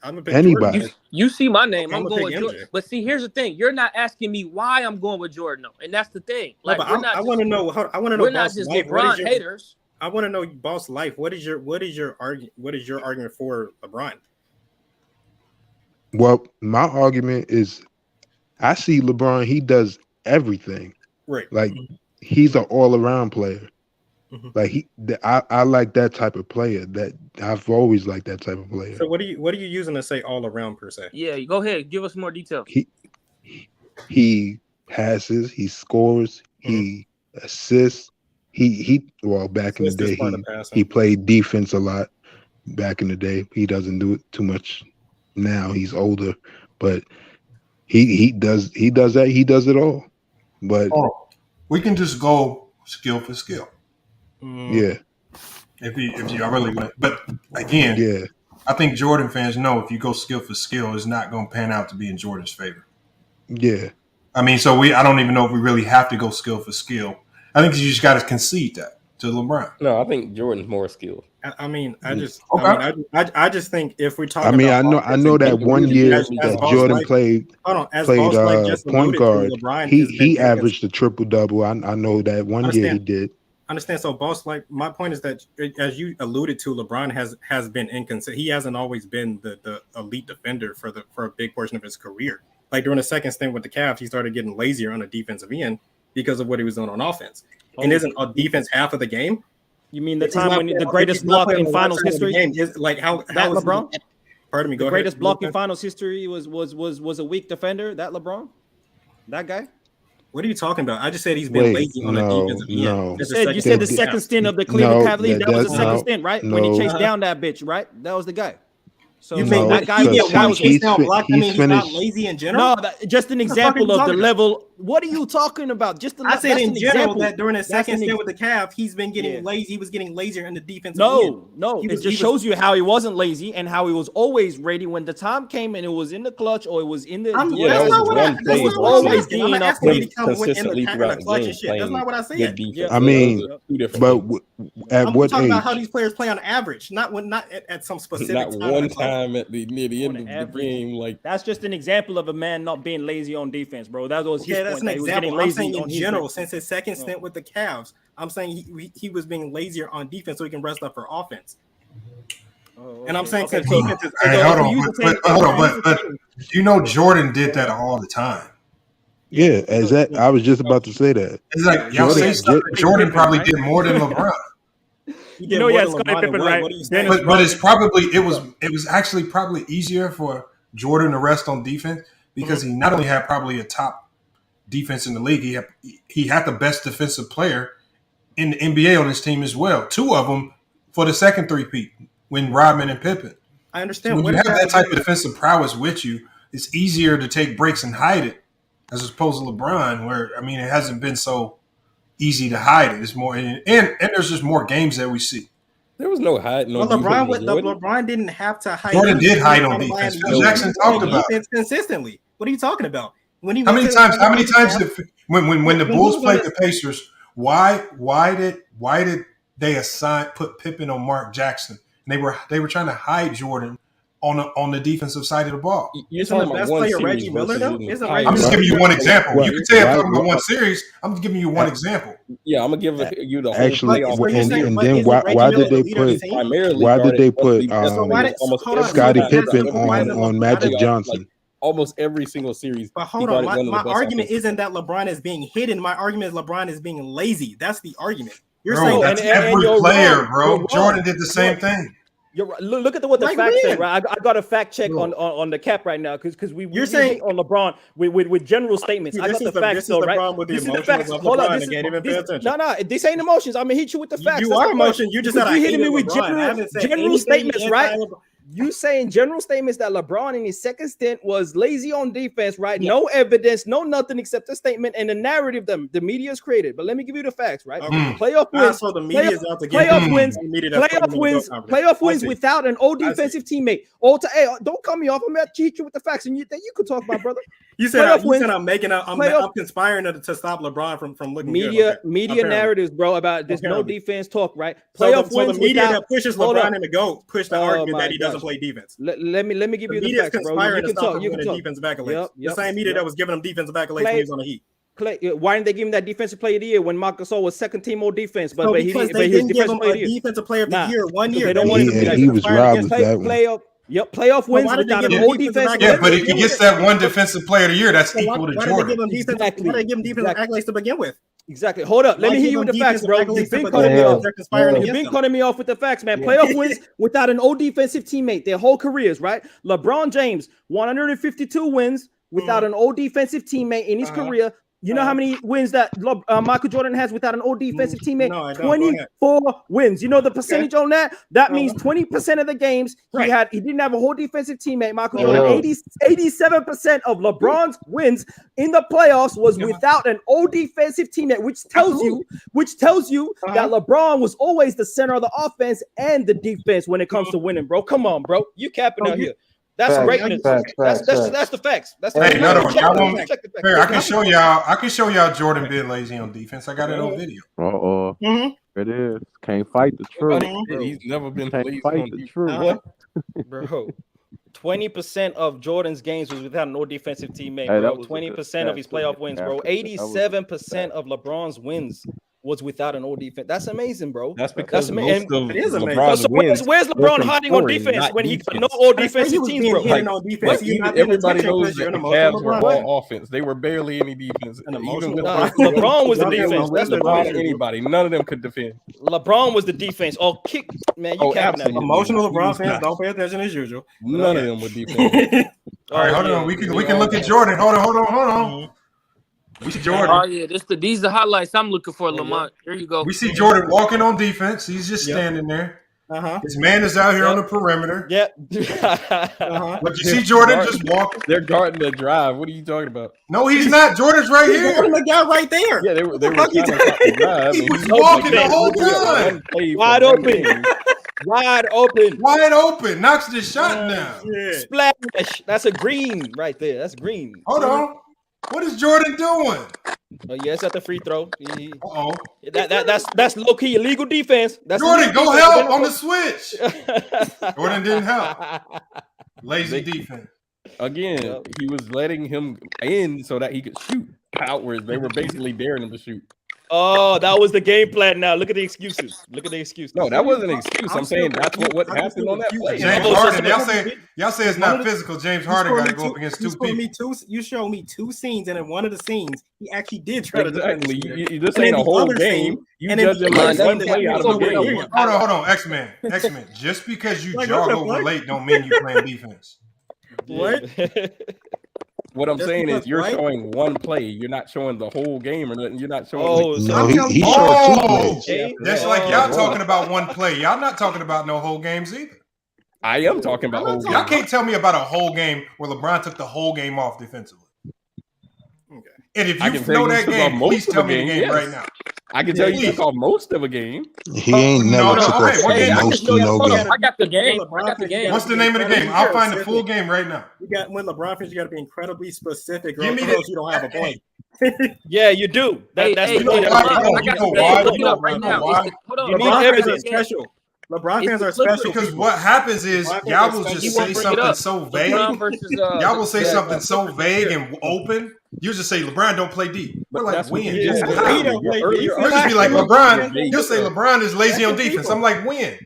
I'm a anybody. You see my name. I'm going with MJ. Jordan. But see, here's the thing: you're not asking me why I'm going with Jordan, though, and that's the thing. Like, I want to know. We're not just LeBron haters. I want to know, Boss Life. What is your argument for LeBron? Well, my argument is. I see LeBron, he does everything. Right. Like he's an all-around player. Mm-hmm. Like I like that type of player. That I've always liked that type of player. So what are you using to say all around per se? Yeah, go ahead. Give us more details. He passes, he scores, he assists. Back in the day he played defense a lot. Back in the day. He doesn't do it too much now. He's older, but He does that. He does it all. But we can just go skill for skill. Yeah. If you really want, but again, Yeah. I think Jordan fans know if you go skill for skill, it's not going to pan out to be in Jordan's favor. Yeah. I mean, so I don't even know if we really have to go skill for skill. I think you just got to concede that to LeBron. No, I think Jordan's more skilled. I mean, I just think if we're talking, I mean, about I know that one year as that Boss Jordan Life- played Boss Life just point alluded to, guard, LeBron has been he averaged a triple double. I know that one year he did. Understand. So, Boss, like my point is that, as you alluded to, LeBron has been inconsistent. He hasn't always been the elite defender for a big portion of his career. Like during the second stint with the Cavs, he started getting lazier on the defensive end because of what he was doing on offense. And isn't a defense half of the game? You mean the time when the greatest block in finals history? Is like how that is LeBron? Pardon me. Go The ahead. greatest block in finals history was a weak defender. That LeBron, that guy. What are you talking about? I just said he's been lazy on the defensive end. You said the second stint of the Cleveland Cavaliers. That was the second stint, right? When he chased down that bitch, right? That was the guy. So that guy he's not lazy in general. No, just an example of the level. What are you talking about? I said in general that during the second stint with the Cavs, he's been getting lazy. He was getting lazier in the defensive end. No, it just shows you how he wasn't lazy and how he was always ready when the time came and it was in the clutch or it was in the. He was always being up consistently throughout the game. That's not what I said. I mean, but at what talking age? about how these players play on average, not at some specific not time. one time near the end of the game. Like that's just an example of a man not being lazy on defense, bro. That was his that's point. an example. I'm saying in general, since his second stint with the Cavs, I'm saying he was being lazier on defense so he can rest up for offense. And I'm saying since defense is hold on, but you know Jordan did that all the time. Yeah, exactly. I was just about to say that. It's like Jordan probably did more than LeBron. You know, yeah, Scottie Pippen, right? But it's probably it was actually probably easier for Jordan to rest on defense because he not only had probably a top defense in the league, he had the best defensive player in the NBA on his team as well. Two of them for the second three-peat when Rodman and Pippen. I understand. So when you have that type of defensive prowess with you, it's easier to take breaks and hide it as opposed to LeBron, where I mean it hasn't been so easy to hide it. It's more and there's just more games that we see. There was no hiding on defense. LeBron didn't have to hide. Jordan did hide on defense. Phil Jackson talked about defense consistently. What are you talking about? How many times when the Bulls played the Pacers, why did they put Pippen on Mark Jackson? And they were trying to hide Jordan on the defensive side of the ball. Isn't the best player Reggie Miller though? I'm just giving you one example. You can say I'm talking about one series. I'm just giving you one example. Yeah, I'm gonna give you the whole actually, and then why did they put Scottie Pippen on Magic Johnson? Almost every single series. But hold on, my argument isn't that LeBron is being hidden. My argument is LeBron is being lazy. That's the argument. You're saying that's every player, bro. Jordan did the same thing. You're right. Look at what the fact said, right? I got a fact check on the cap right now because you're saying on LeBron with general statements. I got the facts though, right? This is the facts. Hold on, no, this ain't emotions. I'm gonna hit you with the facts. You are emotion. You just said you hitting me with general statements, right? You saying general statements that LeBron in his second stint was lazy on defense, right? Yeah. No evidence, no nothing except a statement and a narrative the media has created. But let me give you the facts, right? Playoff wins. So the media is out to get playoff wins without an old defensive teammate. Hey, don't cut me off. I'm about to hit you with the facts, and you could talk, my brother. You said I'm conspiring to stop LeBron from looking media narratives, bro. About there's no defense talk, right? Playoff wins. The media that pushes LeBron in the GOAT push the argument that he doesn't play defense. Let me give you the facts, bro. You can talk. Defensive accolades. The same media that was giving him defensive accolades when he was on the Heat. Why didn't they give him that defensive player of the year when Marc Gasol was second team all defense? But he didn't give him a defensive player of the year 1 year. They don't want him to he was robbed with that one. Playoff wins without an old defense. Yeah, but if he gets that one defensive player of the year, that's equal to Jordan. Why did they give him defensive accolades to begin with? Exactly. Hold up. Let me hear you with the facts, bro. You've been cutting me off with the facts, man. Playoff wins without an old defensive teammate their whole careers, right? LeBron James, 152 wins without an old defensive teammate in his career. You know how many wins that Michael Jordan has without an all defensive teammate? No, I don't. 24 wins. You know the percentage on that? That means 20% of the games he didn't have a whole defensive teammate. Michael Jordan, 87% of LeBron's wins in the playoffs was without an all defensive teammate, which tells you that LeBron was always the center of the offense and the defense when it comes to winning, bro. Come on, bro. You capping out here. That's greatness. That's the facts. That's the I can show y'all. I can show y'all Jordan being lazy on defense. I got it on video. It is. Can't fight the truth. He's never been Can't lazy fight on the defense. truth. Bro. 20% of Jordan's games was without an all defensive teammate, Hey, bro. that was 20% of his playoff wins, bro. 87% of LeBron's wins was without an all defense. That's amazing, bro. That's because amazing. most of It is amazing. LeBron's So wins where's were LeBron from hiding on scoring, defense not when he got defense. no all defensive teams, bro? Everybody knows that the Cavs were all offense. They were barely any defense. LeBron was the defense. That's the point. Anybody, none of them could defend. LeBron was the defense. Oh, kick, man! You can't have Emotional LeBron fans don't pay attention as usual. None of them would defend. All right, hold on. We can look at Jordan. Hold on. We see Jordan. Oh yeah, these the highlights I'm looking for, Lamont. Here you go. We see Jordan walking on defense. He's just standing there. His man is out here on the perimeter. But you see Jordan just walking. They're guarding the drive. What are you talking about? No, he's not. Jordan's right here. The guy right there. Yeah, they were trying to stop the drive. He was walking the whole time. Wide open. Wide open. Knocks the shot down. Splash. That's a green right there. That's green. Hold on. What is Jordan doing? Oh yeah, it's at the free throw. That's low key illegal defense. That's Jordan, go help on the switch. Jordan didn't help. Lazy defense. Again, he was letting him in so that he could shoot outwards. They were basically daring him to shoot. Oh, that was the game plan. Now look at the excuses. No, that wasn't an excuse. I'm saying that's what happened on that play. James Harden. Y'all say it's not physical. James Harden got to go up against two people. You showed me two scenes, and in one of the scenes, he actually did try to defend. This ain't a whole game. You judge him like one play out of the game. Hold on, X-Men. Just because you jog over late don't mean you playing defense. What? What I'm saying is you're showing one play. You're not showing the whole game or nothing. You're not showing. He showed 2 plays. That's like y'all talking about one play. Y'all not talking about no whole games either. I am talking about whole games. Y'all can't tell me about a whole game where LeBron took the whole game off defensively. Okay. And if you know that game, please tell me the game right now. I can tell you took off most of a game. He ain't never took off most of no game. I got the game. What's the name of the game? I'll find the full game right now. When LeBron finishes, you got to be incredibly specific, or else you don't have a point. Yeah, you do. That's the point. I got the game right now. LeBron is special. LeBron fans are special because what happens is y'all will just say something so vague. Y'all will say something so vague and open. You just say LeBron don't play deep. We're like, when? You'll just be like LeBron. You'll say LeBron is lazy on defense. I'm like, when?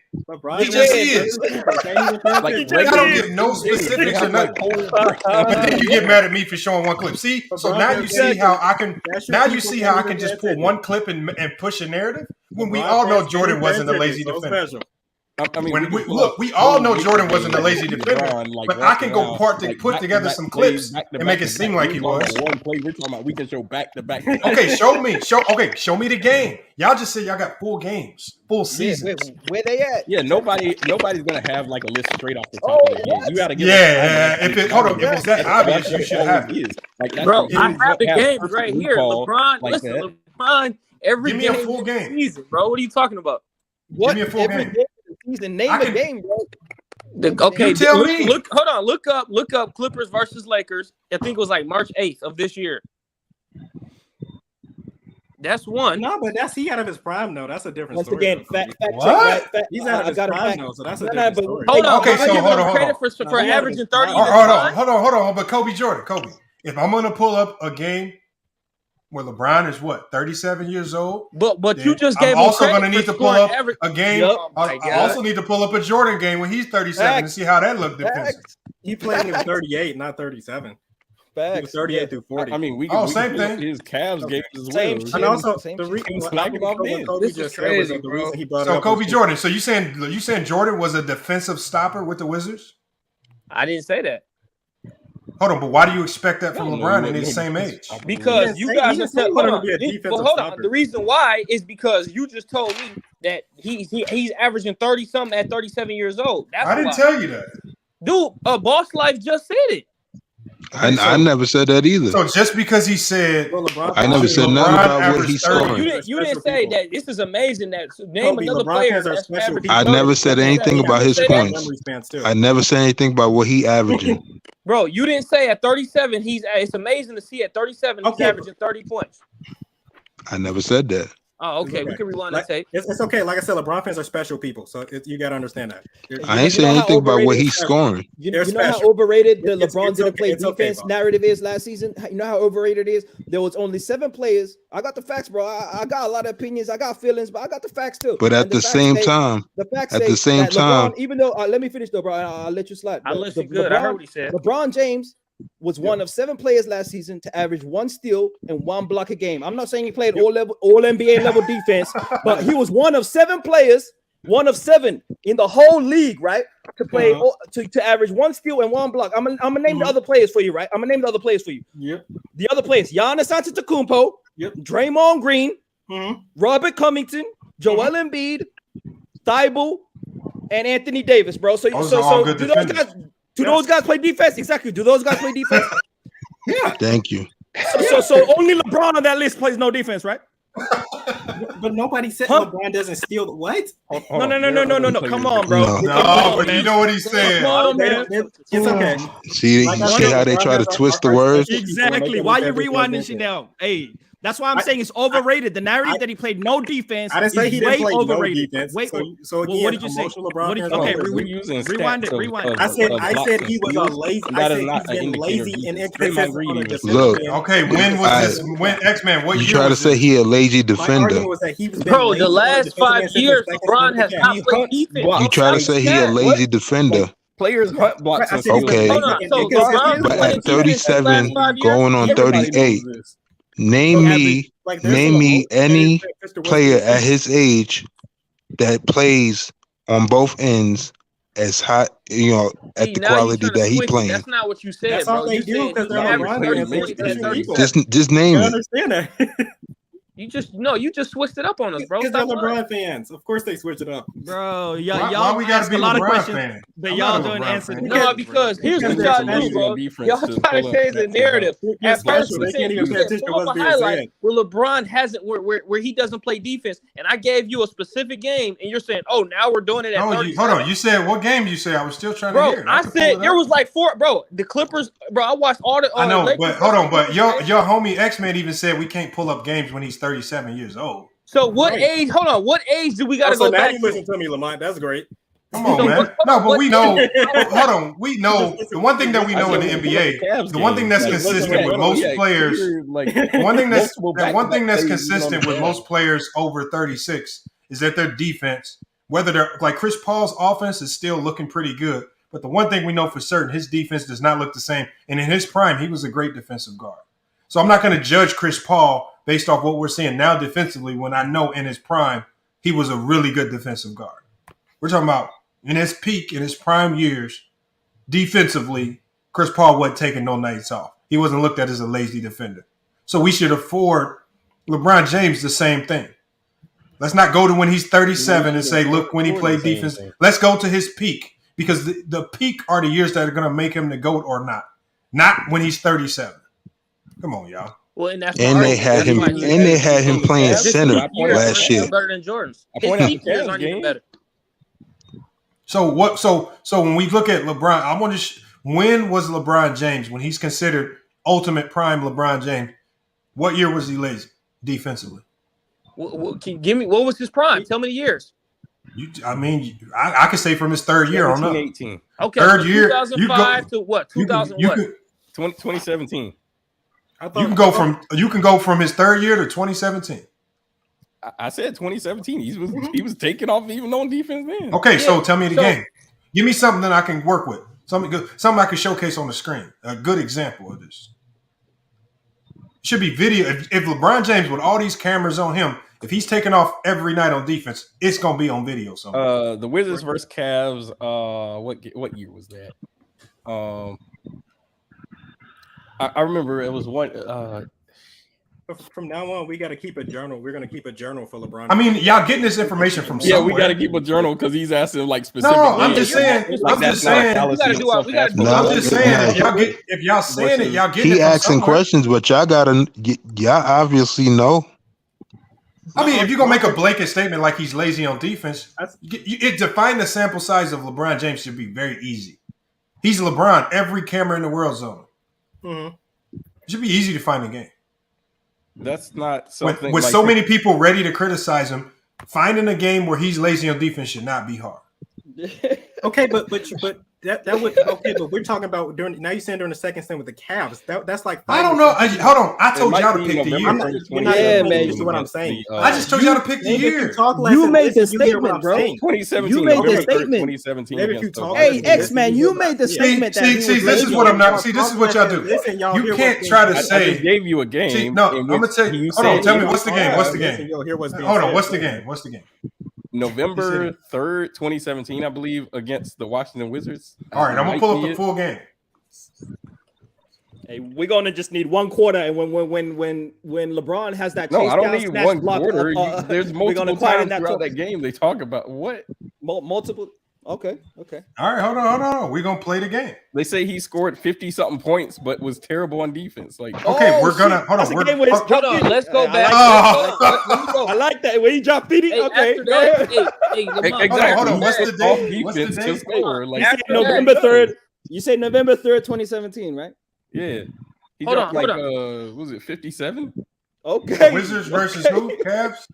He just is. I don't give no specifics or nothing. But then you get mad at me for showing one clip. See, so now you see how I can. Now you see how I can just pull one clip and push a narrative when we all know Jordan wasn't a lazy defender. I mean, we all know Jordan wasn't a lazy defender, but I can go put together some clips and make it seem like he was. One play, we're talking about we can show back to back. Okay, show me the game. Y'all just say y'all got full games, full seasons. Where they at? Yeah, nobody's gonna have like a list straight off the top of the game. You gotta get if it's that obvious, you should have it. Bro, I have the games right here. LeBron, listen, LeBron, every give me a full game. Season, bro. What are you talking about? Give me a full game. Season, name the game, bro. Okay, you tell me. Hold on. Look up Clippers versus Lakers. I think it was like March 8th of this year. That's one. No, but he out of his prime though. That's a different Once story. Again, fact check, right? He's out of his prime though, so that's a different story. Hold on. Okay, so hold on. Credit for averaging 30. Hold on. But Kobe. If I'm gonna pull up a game where LeBron is 37 years old. But you just gave I'm also going to need to pull up a game. I also need to pull up a Jordan game when he's 37 and see how that looked defensive. He played when he was 38, not 37. He was 38 through 40. I mean, same thing. His Cavs games as well. And also the reason So Kobe Jordan. So you saying Jordan was a defensive stopper with the Wizards? I didn't say that. Hold on, but why do you expect that from LeBron in his same age? Because you guys are saying, hold on. The reason why is because you just told me that he's averaging 30 something at 37 years old. That's I didn't tell you that. Dude, Boss Life just said it. I never said that either. So just because he said, I never said nothing about what he's scoring. You didn't say that this is amazing. That name another player that's averaging. I never said anything about his points. I never said anything about what he averaging. Bro, you didn't say at 37 it's amazing to see at 37 he's averaging 30 points. I never said that. Oh, okay. We can rewind the tape. It's okay. Like I said, LeBron fans are special people, so you got to understand that. I ain't saying anything about what he's scoring. You know how overrated the LeBron didn't play defense narrative is last season? You know how overrated it is? There was only 7 players. I got the facts, bro. I got a lot of opinions. I got feelings, but I got the facts too. But at the same time, even though, let me finish though, bro. I'll let you slide. I'll let you good. I heard what he said. LeBron James was one of 7 players last season to average 1 steal and 1 block a game. I'm not saying he played all NBA level defense, but he was one of 7 players, one of 7 in the whole league, right? To play to average 1 steal and 1 block. I'm gonna name the other players for you, right? I'm gonna name the other players for you. Yep. The other players: Giannis Antetokounmpo, Draymond Green, Robert Covington, Joel Embiid, Thibault, and Anthony Davis, bro. So do those guys play defense? Exactly. Do those guys play defense? Yeah. Thank you. So only LeBron on that list plays no defense, right? But nobody said LeBron doesn't steal the what? No. Come on, bro. No, but you know what he said. Come on, man. It's okay. See how they try to twist the words? Exactly. Why you rewinding shit down? Hey, that's why I'm saying it's overrated. The narrative that he played no defense. I didn't say he didn't play overrated. No defense. Wait, so again, what did you say? Okay, rewind it. I said he was a lazy. I said he's been lazy and inconsistent. Look, okay, when was this? When X-Man? What you year? Try to say he a lazy defender. Bro, the last 5 years, LeBron has not played defense. You try to say he a lazy defender. Players hunt blocks. Okay, but at 37, going on 38. Name me any player at his age that plays on both ends as hot, at the quality that he playing. That's not what you said, That's bro. all they do because they're LeBron. Just name I it. understand that. You just switched it up on us, bro. Because they're LeBron fans. Of course they switch it up. Bro, why we gotta be a lot LeBron of questions, fan? but y'all don't answer. No, because here's what y'all do, bro. Y'all try to change the narrative. At first, you said pull up a highlight where LeBron hasn't, where he doesn't play defense, and I gave you a specific game, and you're saying, oh, now we're doing it at 30. Hold on. You said what game? You said I was still trying to hear. I said there was like 4, bro. The Clippers, bro. I watched all the. I know, but hold on. But your homie X-Man even said we can't pull up games when he's 37 years old. So what age? Hold on. What age do we got to go back? Now you listen to me, Lamont. That's great. Come on, man. No, but we know. Hold on. We know the one thing that we know in the NBA. The one thing that's consistent with most players. One thing that's consistent with most players over 36 is that their defense, whether they're like Chris Paul's offense, is still looking pretty good. But the one thing we know for certain, his defense does not look the same. And in his prime, he was a great defensive guard. So I'm not going to judge Chris Paul based off what we're seeing now defensively when I know in his prime, he was a really good defensive guard. We're talking about in his peak, in his prime years, defensively, Chris Paul wasn't taking no nights off. He wasn't looked at as a lazy defender. So we should afford LeBron James the same thing. Let's not go to when he's 37 and say, look, when he played defense. Let's go to his peak because the peak are the years that are going to make him the GOAT or not when he's 37. Come on, y'all. Well, and they had him playing center last year. Better than Jordan's. His defense aren't even better. So what? So when we look at LeBron, I want to. When was LeBron James when he's considered ultimate prime LeBron James? What year was he lazy defensively? Can you give me what was his prime? Tell me the years. I could say from his 3rd year on up. 2018. Okay, third year. 2005 to what? 2017. You can go from his 3rd year to 2017. I said 2017. He was taking off even on defense then. Okay, so tell me the game. Give me something that I can work with. Something good. Something I can showcase on the screen. A good example of this. Should be video. If LeBron James with all these cameras on him, if he's taking off every night on defense, it's gonna be on video somewhere. The Wizards versus Cavs. What year was that? I remember it was one. From now on, we got to keep a journal. We're going to keep a journal for LeBron. I mean, y'all getting this information from somewhere. Yeah, we got to keep a journal because he's asking like specific. No, I'm just saying. Like, I'm just saying. I'm just saying. If y'all saying it, y'all getting it. He from asking somewhere. questions, but y'all obviously know. I mean, if you're gonna make a blanket statement like he's lazy on defense, it define the sample size of LeBron James should be very easy. He's LeBron. Every camera in the world's on him. Mm-hmm. It should be easy to find a game. That's not something with like so many people ready to criticize him. Finding a game where he's lazy on defense should not be hard. Okay, but that would okay. But we're talking about during now. You're saying during the second stint with the Cavs. That's like I don't know. Hold on. I told y'all to pick the year. Yeah, man. This is what I'm saying. I just told y'all to pick the year. You made the statement, bro. 2017. You made the statement. 2017. Hey, X-Man, you made the statement. See, this is what I'm not. See, this is what y'all do. You can't try to say. I just gave you a game. See, no, I'm gonna tell you. Hold on. Tell me what's the game. What's the game? Hold on. What's the game? What's the game? November 3rd, 2017, I believe, against the Washington Wizards. All right, I'm gonna pull up the full game. Hey, we're gonna just need one quarter, and when LeBron has that, no, I don't need one block quarter. There's multiple times throughout that game they talk about what multiple. Okay. All right, hold on. We're gonna play the game. They say he scored 50-something points, but was terrible on defense. Like, okay, we're gonna hold on. Hold on, let's go back. I like that when he dropped 50. Okay, go ahead. Exactly. Hold on. What's the day? What's the day? Score. Like, November 3rd. You say November 3rd, 2017, right? Yeah. He Hold dropped on. was it 57? Okay. Wizards versus who? Cavs.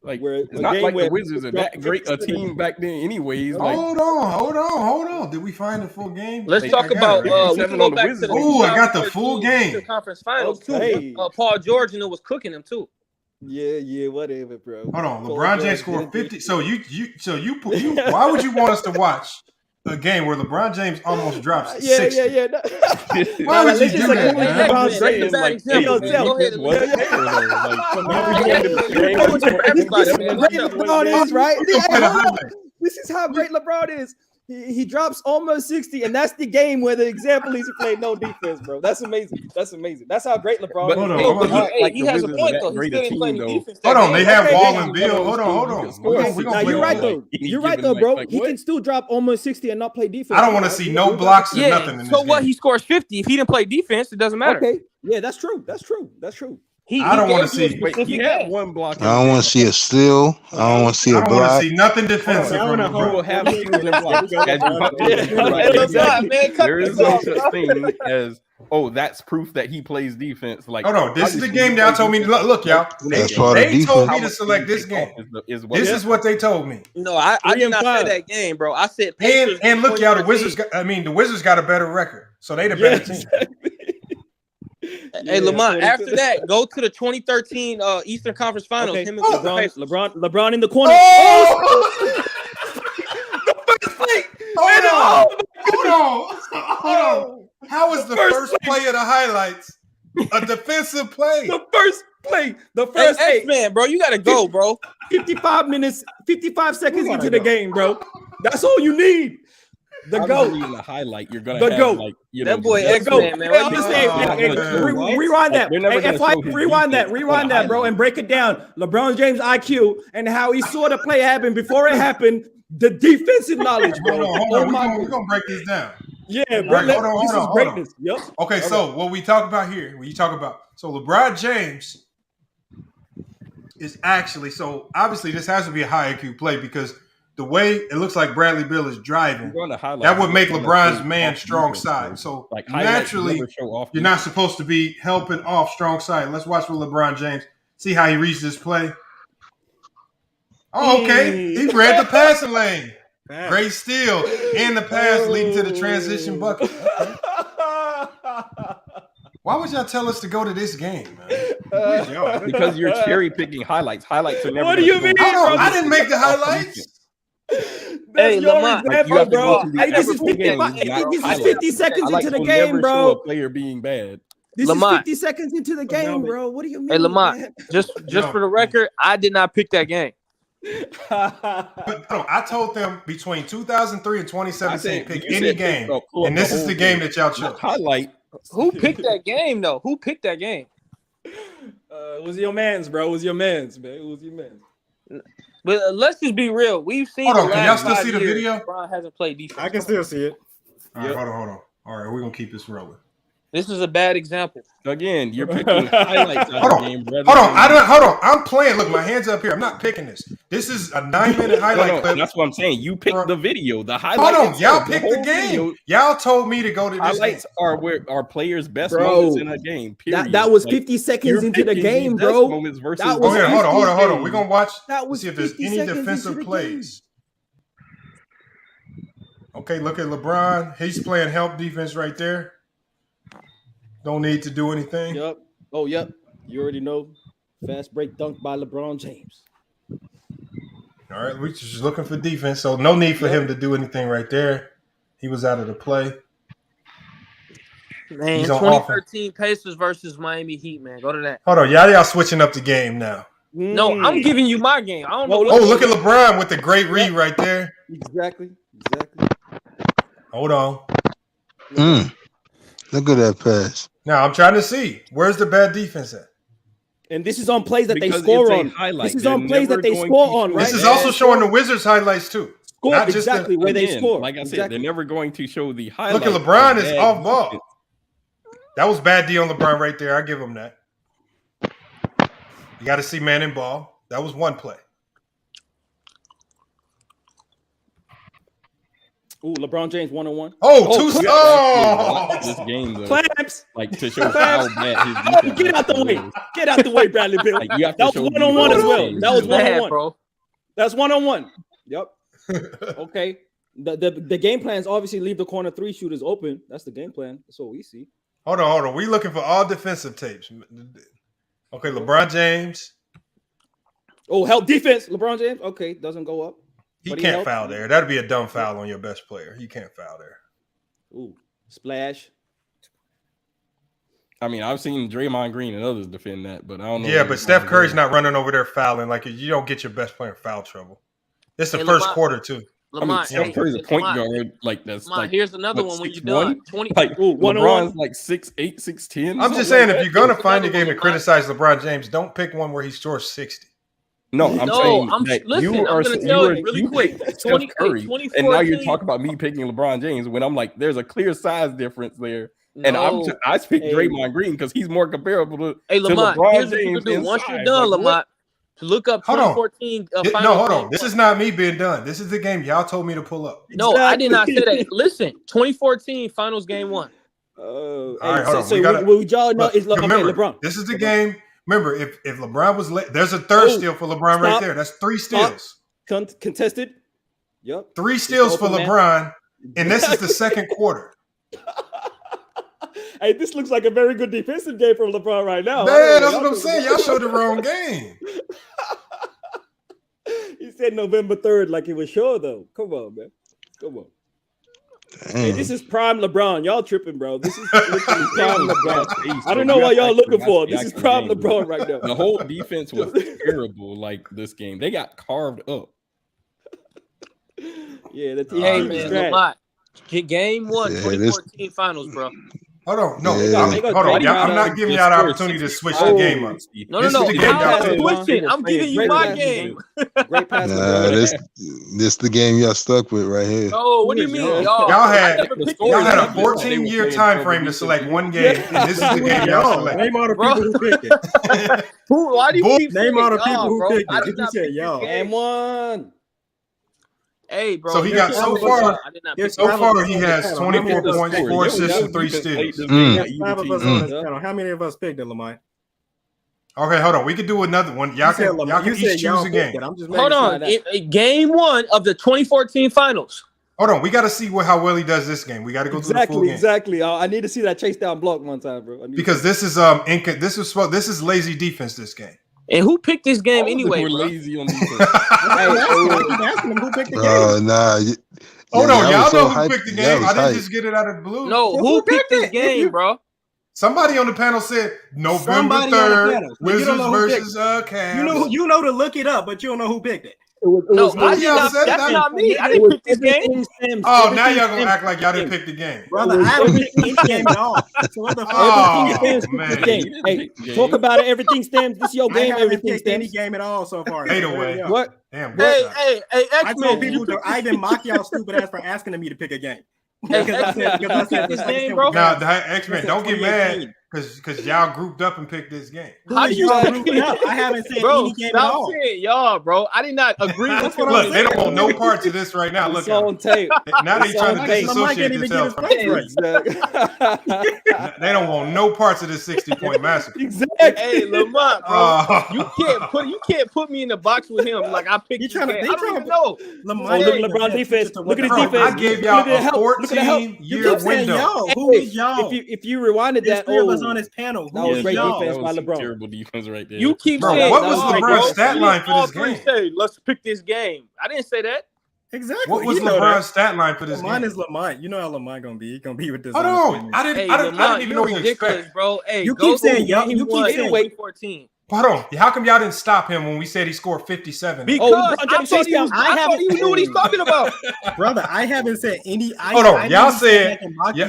Like, it's not like the Wizards are that great a team back then anyways. Like, hold on. Did we find the full game? Let's talk about we can go back to the I got the full game. Conference finals Okay. too. Paul George was cooking him too. Yeah, whatever, bro. Hold on. LeBron James scored 50. So you why would you want us to watch a game where LeBron James almost drops 60? Yeah. Why would you do that, man? LeBron James, LeBron is right. This is how great LeBron is. He drops almost 60, and that's the game where the example is he played no defense, bro. That's amazing. That's how great LeBron is. He has a point though. He still ain't playing defense. Hold on, they have Wall and Bill. Hold on. Now you're right though. You're right though, bro. He can still drop almost 60 and not play defense. I don't want to see no blocks or nothing in this So what? game. He scores 50. If he didn't play defense, it doesn't matter. Okay. Yeah, that's true. I don't want to see. Wait, he had one block. I don't want to see a steal. I don't want to see a I don't want block. to see nothing defensive. He will have steals and blocks. There is no such thing as that's proof that he plays defense. Like, hold on, this is the game y'all told me. Look, y'all. They told me to select this game. This is what they told me. No, I did not say that game, bro. I said and look, y'all. The Wizards got a better record, so they the better team. Hey, Lamont, after that, go to the 2013 Eastern Conference Finals. Okay. Him and LeBron in the corner. Hold on. How is the first play of the highlights a defensive play? The first play. The first man, bro. You gotta go, bro. 55 minutes, 55 seconds into the game, bro. That's all you need. The GOAT. In the highlight, you're gonna the have GOAT. Like, you that know, boy X-Man, man. Rewind that. Rewind that, bro, and break it down. LeBron James IQ and how he saw the play happen before it happened. The defensive knowledge, bro. Hold on. We're gonna break this down. Yeah, bro. Right, hold on. Greatness. Yep. Okay, so what we talk about here, so LeBron James is actually, so obviously this has to be a high IQ play because the way it looks like Bradley Beal is driving, that would make LeBron's man strong side. So like naturally, you're not supposed to be helping off strong side. Let's watch with LeBron James. See how he reads this play. Oh, okay. He read the passing lane. Great steal. And the pass leading to the transition bucket. Okay. Why would y'all tell us to go to this game, man? Because you're cherry picking highlights. Highlights are never. What do you mean? I didn't make the highlights. That's your example, bro. This is 50 seconds into the game, bro. Player being bad. This is 50 seconds into the game, bro. What do you mean? Hey, Lamont, just for the record, I did not pick that game. I told them between 2003 and 2017, pick any game, and this is the game that y'all chose. Highlight. Who picked that game though? Who picked that game? It was your man's, bro. It was your man's, man. It was your man's. But let's just be real. We've seen. Hold on, can y'all last still 5 see the years, video? LeBron hasn't played defense. I can still see it. All right, hold on. All right, we're gonna keep this rolling. This is a bad example. Again, you're picking highlights out Hold of the on. game. Hold on. I'm playing. Look, my hands up here. I'm not picking this. This is a 9-minute highlight clip. That's what I'm saying. You picked the video. The highlight. Hold on, y'all picked the game. Video, y'all told me to go to this. Highlights are where our players' best moments in a game. Period. That was 50 seconds into the game, bro. Hold on. We're gonna watch. See if there's any defensive plays. Okay, look at LeBron. He's playing help defense right there. Don't need to do anything. Yep. Oh, yep. You already know. Fast break dunk by LeBron James. All right, we're just looking for defense, so no need for him to do anything right there. He was out of the play. Man, 2013 Pacers versus Miami Heat, man. Go to that. Hold on, y'all switching up the game now. No, I'm giving you my game. I don't know. Oh, look at LeBron with the great read right there. Exactly. Hold on. Look at that pass. Now I'm trying to see where's the bad defense at. And this is on plays that they score on. This is on plays that they score on, right? This is also showing the Wizards highlights too. Not just exactly where they score. Like I said, they're never going to show the highlights. Look at LeBron is off ball. That was bad D on LeBron right there. I give him that. You got to see man in ball. That was one play. Ooh, LeBron James 1-on-1. This game, though, clamps. Like to show how bad his defense. Get out the way. Get out the way, Bradley Bill. Like, you have to that show was 1-on-1 as well. That was 1-on-1, bro. That's 1-on-1. Yep. Okay. The game plans obviously leave the corner 3 shooters open. That's the game plan. That's what we see. Hold on. We looking for all defensive tapes. Okay, LeBron James. Oh, help defense. LeBron James. Okay, doesn't go up. He can't foul there. That'd be a dumb foul on your best player. He can't foul there. Ooh, splash. I mean, I've seen Draymond Green and others defend that, but I don't know. Yeah, but Steph Curry's not running over there fouling. Like, you don't get your best player in foul trouble. It's the first quarter, too. Lamont, Steph Curry's a point guard. Like, that's like. Here's another one when you're done. 20. Like, LeBron's like 6'8", 6'10". I'm just saying, if you're going to find a game to criticize LeBron James, don't pick one where he scores 60. No, I'm saying that you are really quick. Steph Curry, and now you're talking about me picking LeBron James when I'm like, there's a clear size difference there. And I picked Draymond Green because he's more comparable to Lamont. LeBron Here's James. what you can do once you're done, Lamont. To look up 2014. Hold on. This is not me being done. This is the game y'all told me to pull up. No, I did not say that. Listen, 2014 Finals Game 1. All right, hold on. So LeBron. This is the game. Remember, if LeBron was late, there's a third steal for LeBron right there. That's 3 steals. Contested. Yep. 3 steals for LeBron, and this is the second quarter. Hey, this looks like a very good defensive game from LeBron right now. Man, that's what I'm saying. Y'all showed the wrong game. He said November 3rd like he was sure, though. Come on, man. Come on. Hey, this is prime LeBron. Y'all tripping, bro. This is literally prime LeBron. I don't know what y'all looking for. This is prime LeBron right now. The whole defense was terrible. Like this game, they got carved up. Yeah, the team is trash. Game 1, 2014 Finals, bro. Hold on, no, hold on. I'm not giving y'all the opportunity to switch the game up. No. I'm giving you my game. Great pass. This the game y'all stuck with right here. Oh, what do you mean, y'all? Y'all had a 14-year time frame to select one game, and this is the game y'all select. Name all the people who picked it. Why do you keep name all the people who picked it? Did you say y'all? And one. Hey, bro. So he got so far he has 24 points, 4 assists, and 3 steals. Five of us on this channel. How many of us picked it, Lamont? Okay, hold on. We could do another one. Y'all can each choose a game. Hold on. Game 1 of the 2014 Finals. Hold on. We got to see how well he does this game. We got to go through the full game. Exactly. I need to see that chase down block one time, bro. Because this is lazy defense. This game. And who picked this game anyway? We're lazy on defense. Asking him who picked the game. Nah. Hold on, y'all know who picked the game. I didn't just get it out of the blue. No, who picked this game, bro? Somebody on the panel said November 3rd, Wizards versus Cavs. You know to look it up, but you don't know who picked it. No, I did not. That's not me. I didn't pick this game. Oh, now y'all gonna act like y'all didn't pick the game. Brother, I haven't picked any game at all. So what the fuck? Hey, talk about it. Everything stems. This is your game. Everything stems. Any game at all so far. Hate away. What? Damn. Hey, I X-Men. told people to I even mock y'all stupid ass for asking me to pick a game. Because I said this game, bro. Now, X-Men, don't get mad because y'all grouped up and picked this game. How do you group up? I haven't said any game at all. Saying y'all, bro. I did not agree with you. Look, they don't want no parts of this right now. Look, on tape. Now they trying to disassociate themselves from it. They don't want no parts of this 60-point massacre. Exactly. Hey, Lamont, bro, you can't put me in the box with him. Like I picked. I don't even know. Lamont, look at LeBron defense. Look at his defense. I gave y'all a 14-year window. Who is y'all? If you rewinded that, three of us on this panel. That was great defense That by was LeBron. terrible defense right there. You keep Bro, saying what was LeBron's stat line for this game? Say, let's pick this game. I didn't say that. Exactly. What was LeBron's stat line for this game? Mine is Lamont. You know how Lamont gonna be. He gonna be with this. Hold on. I didn't even know what to expect. Bro. Hey, you keep saying y'all. You keep saying wait 14. Hold on. How come y'all didn't stop him when we said he scored 57? Because I thought he knew what he's talking about. Brother, I haven't said any. Hold on. Y'all said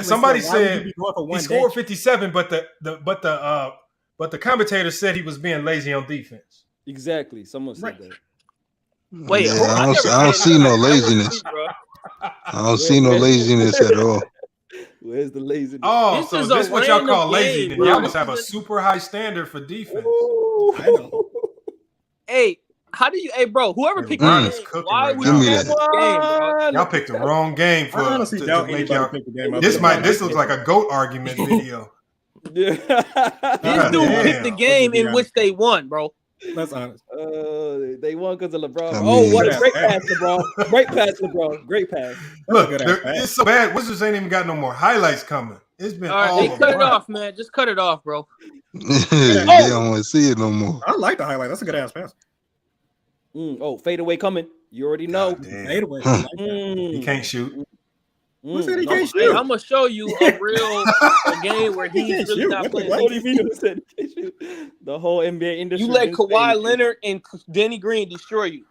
somebody said he scored 57, but the commentator said he was being lazy on defense. Exactly. Someone said that. Wait, yeah, I don't see no laziness. I don't see no laziness at all. Where's the laziness? Oh, so this is what y'all call lazy. Then y'all must have a super high standard for defense. I know. Hey, how do you? Hey, bro, whoever picked this game, why would you pick this game, bro? Y'all picked the wrong game for to make y'all. This looks like a GOAT argument video. This dude picked the game in which they won, bro. That's honest. They won because of LeBron. What a great pass, LeBron. Great pass, LeBron. Great pass. Look, it's so bad. Wizards ain't even got no more highlights coming. It's been all they cut it off, man. Just cut it off, bro. They don't want to see it no more. I like the highlight. That's a good ass pass. Fade away coming. You already know. Fade away. He can't shoot. Who said he can't shoot? I'm gonna show you a game where he's really not playing. What do you mean? Said he can't shoot? The whole NBA industry. You let Kawhi Leonard and Danny Green destroy you.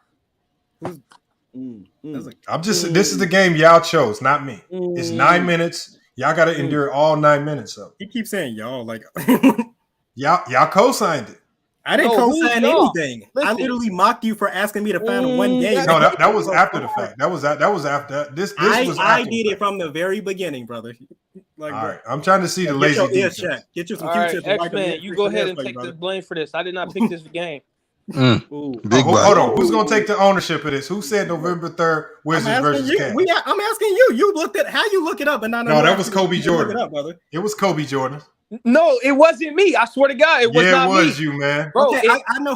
I'm just. This is the game y'all chose, not me. It's 9 minutes. Y'all got to endure all 9 minutes of it. He keeps saying y'all like y'all co-signed it. I didn't co-sign anything. Listen. I literally mocked you for asking me to find one game. No, that was after the fact. That was after this. I did it from the very beginning, brother. Like, all right, I'm trying to see the lazy defense. Get you some Q-tips. X-Man, you go ahead and take the blame for this. I did not pick this game. Big hold on. Who's gonna take the ownership of this? Who said November 3rd Wizards versus Cavs? I'm asking you. You looked at how you look it up, and no, that was Kobe Jordan. It was Kobe Jordan. No, it wasn't me. I swear to God, it was not me. It was you, man. Bro, okay, I know.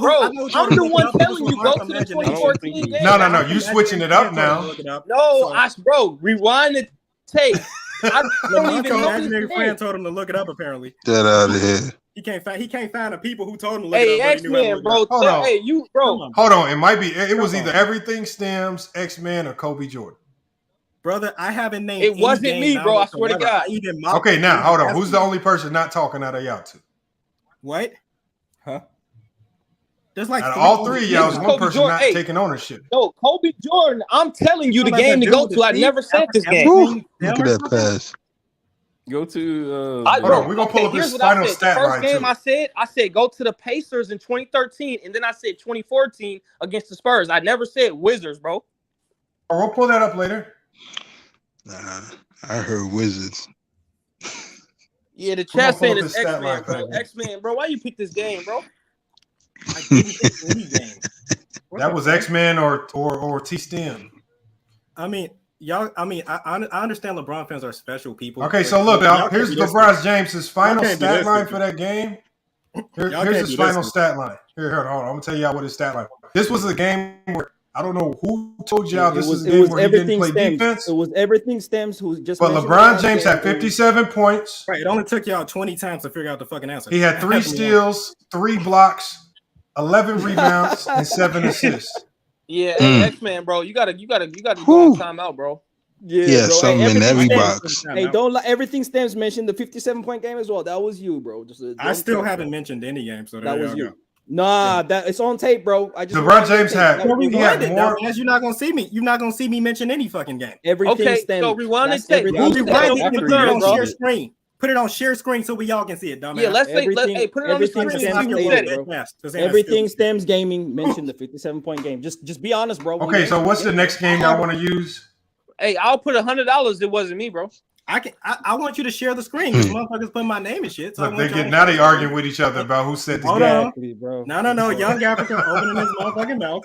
I'm the one telling you go to the 2014 game. No. You switching it up now. No, bro, rewind the tape. I don't even know. Imaginary friend told him to look it up. Apparently, get out of here. He can't find the people who told him to look it up. Hey, X-Men, bro. Hey, you, bro. Hold on. It might be. It was either Everything Stems, X-Men, or Kobe Jordan. Brother, I haven't named. It wasn't me, bro. I swear to God. Okay, now hold on. Who's the only person not talking out of y'all two? What? Huh? There's like all three of y'all is one person not taking ownership. No, Kobe Jordan. I'm telling you the game to go to. I never said this game. Look at that pass. Go to. Hold on, we're gonna pull up his final stat line. First game I said go to the Pacers in 2013, and then I said 2014 against the Spurs. I never said Wizards, bro. Oh, we'll pull that up later. Nah, I heard Wizards. Yeah, the chat saying it's X-Men, bro. X-Men, bro. Why you pick this game, bro? I didn't pick any game. That was X-Men or T-Stem. I mean, y'all. I mean, I understand LeBron fans are special people. Okay, so look, here's LeBron James's final stat line for that game. Here's his final stat line. Hold on. I'm gonna tell y'all what his stat line. This was a game where I don't know who told y'all this is a game where he didn't play defense. It was everything stems. Who just? But LeBron James had 57 points. Right. It only took y'all 20 times to figure out the fucking answer. He had 3 steals, 3 blocks, 11 rebounds, and 7 assists. Yeah, X-Man, bro. You gotta go on timeout, bro. Yeah, bro. Something in every box. Hey, don't let everything stems mention the 57-point game as well. That was you, bro. I still haven't mentioned any game, so that was you. Nah, that it's on tape, bro. I just LeBron James had Rewind it, more. dumbass. You're not gonna see me. You're not gonna see me mention any fucking game. Everything Okay, stems. so rewind the That's tape. everything. Rewind it and put it on bro. share screen. Put it on share screen so we all can see it, dumbass. Yeah, let's say, Everything- hey, put it on the everything screen. stems So you from said it, it. bro. Everything stems gaming mentioned the 57-point game. Just be honest, bro. Okay, so what's the next game y'all want to use? Hey, I'll put $100. It wasn't me, bro. I want you to share the screen because motherfuckers put my name and shit. So Look, now they arguing with each other about who said this Hold game. on. No. Young Africa opening his motherfucking mouth.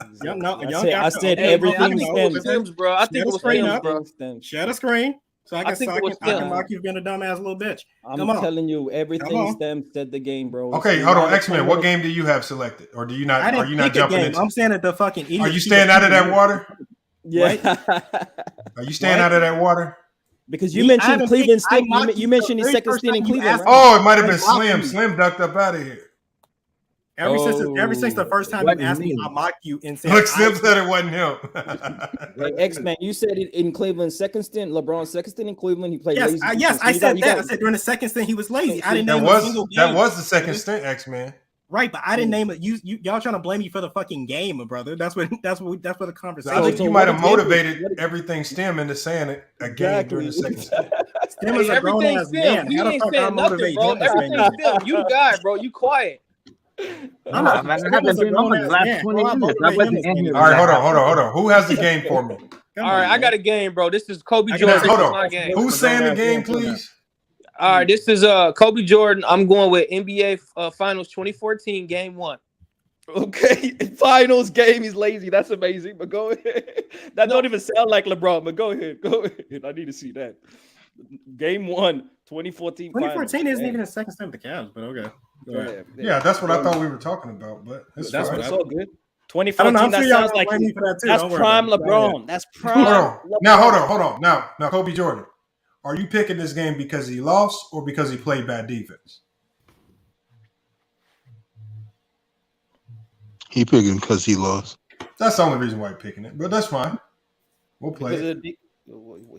I said everything stems, bro. I think it was stems, bro. Share the screen so I can mock you being a dumbass little bitch. I'm telling you, everything stems said the game, bro. Okay, hold on, X-Men. What game do you have selected, or do you not? Are you not jumping into? I'm saying at the fucking. Are you staying out of that water? Yeah. Are you staying out of that water? Because you mentioned Cleveland stint. You mentioned his second stint in Cleveland. Right? Oh, it might have been Slim. Slim ducked up out of here. Ever since the first time you asked me, I mocked you and said. Look, Slim said it wasn't him. Like X-Man, you said it in Cleveland's second stint. LeBron's second stint in Cleveland, he played lazy. Yes, I said that. I said during the second stint he was lazy. I didn't name that a single game. That was the second stint, X-Man. Right, but I didn't name it. Y'all trying to blame me for the fucking game, brother. That's what the conversation. I think you might have motivated everything STEM into saying it again during the second stint. STEM is a grown ass man. You How the ain't fuck I saying nothing, motivate bro. him? Everything's STEM. You the guy, bro. You quiet. I'm not. STEM is a grown ass man. All right, hold on. Who has the game for me? All right, I got a game, bro. This is Kobe Jordan. Hold on. My game. Who's saying the game, please? All right, this is Kobe Jordan. I'm going with NBA Finals 2014, Game 1. Okay, finals game. He's lazy. That's amazing. But go ahead. That don't even sound like LeBron. But go ahead. I need to see that. Game 1, 2014. 2014 isn't even a second stint with the Cavs, but okay. Yeah, that's what I thought we were talking about. But that's all good. 2014. That sounds like that's prime LeBron. That's prime. Now hold on. Now Kobe Jordan. Are you picking this game because he lost or because he played bad defense? He picking because he lost. That's the only reason why he's picking it, but that's fine. We'll play it.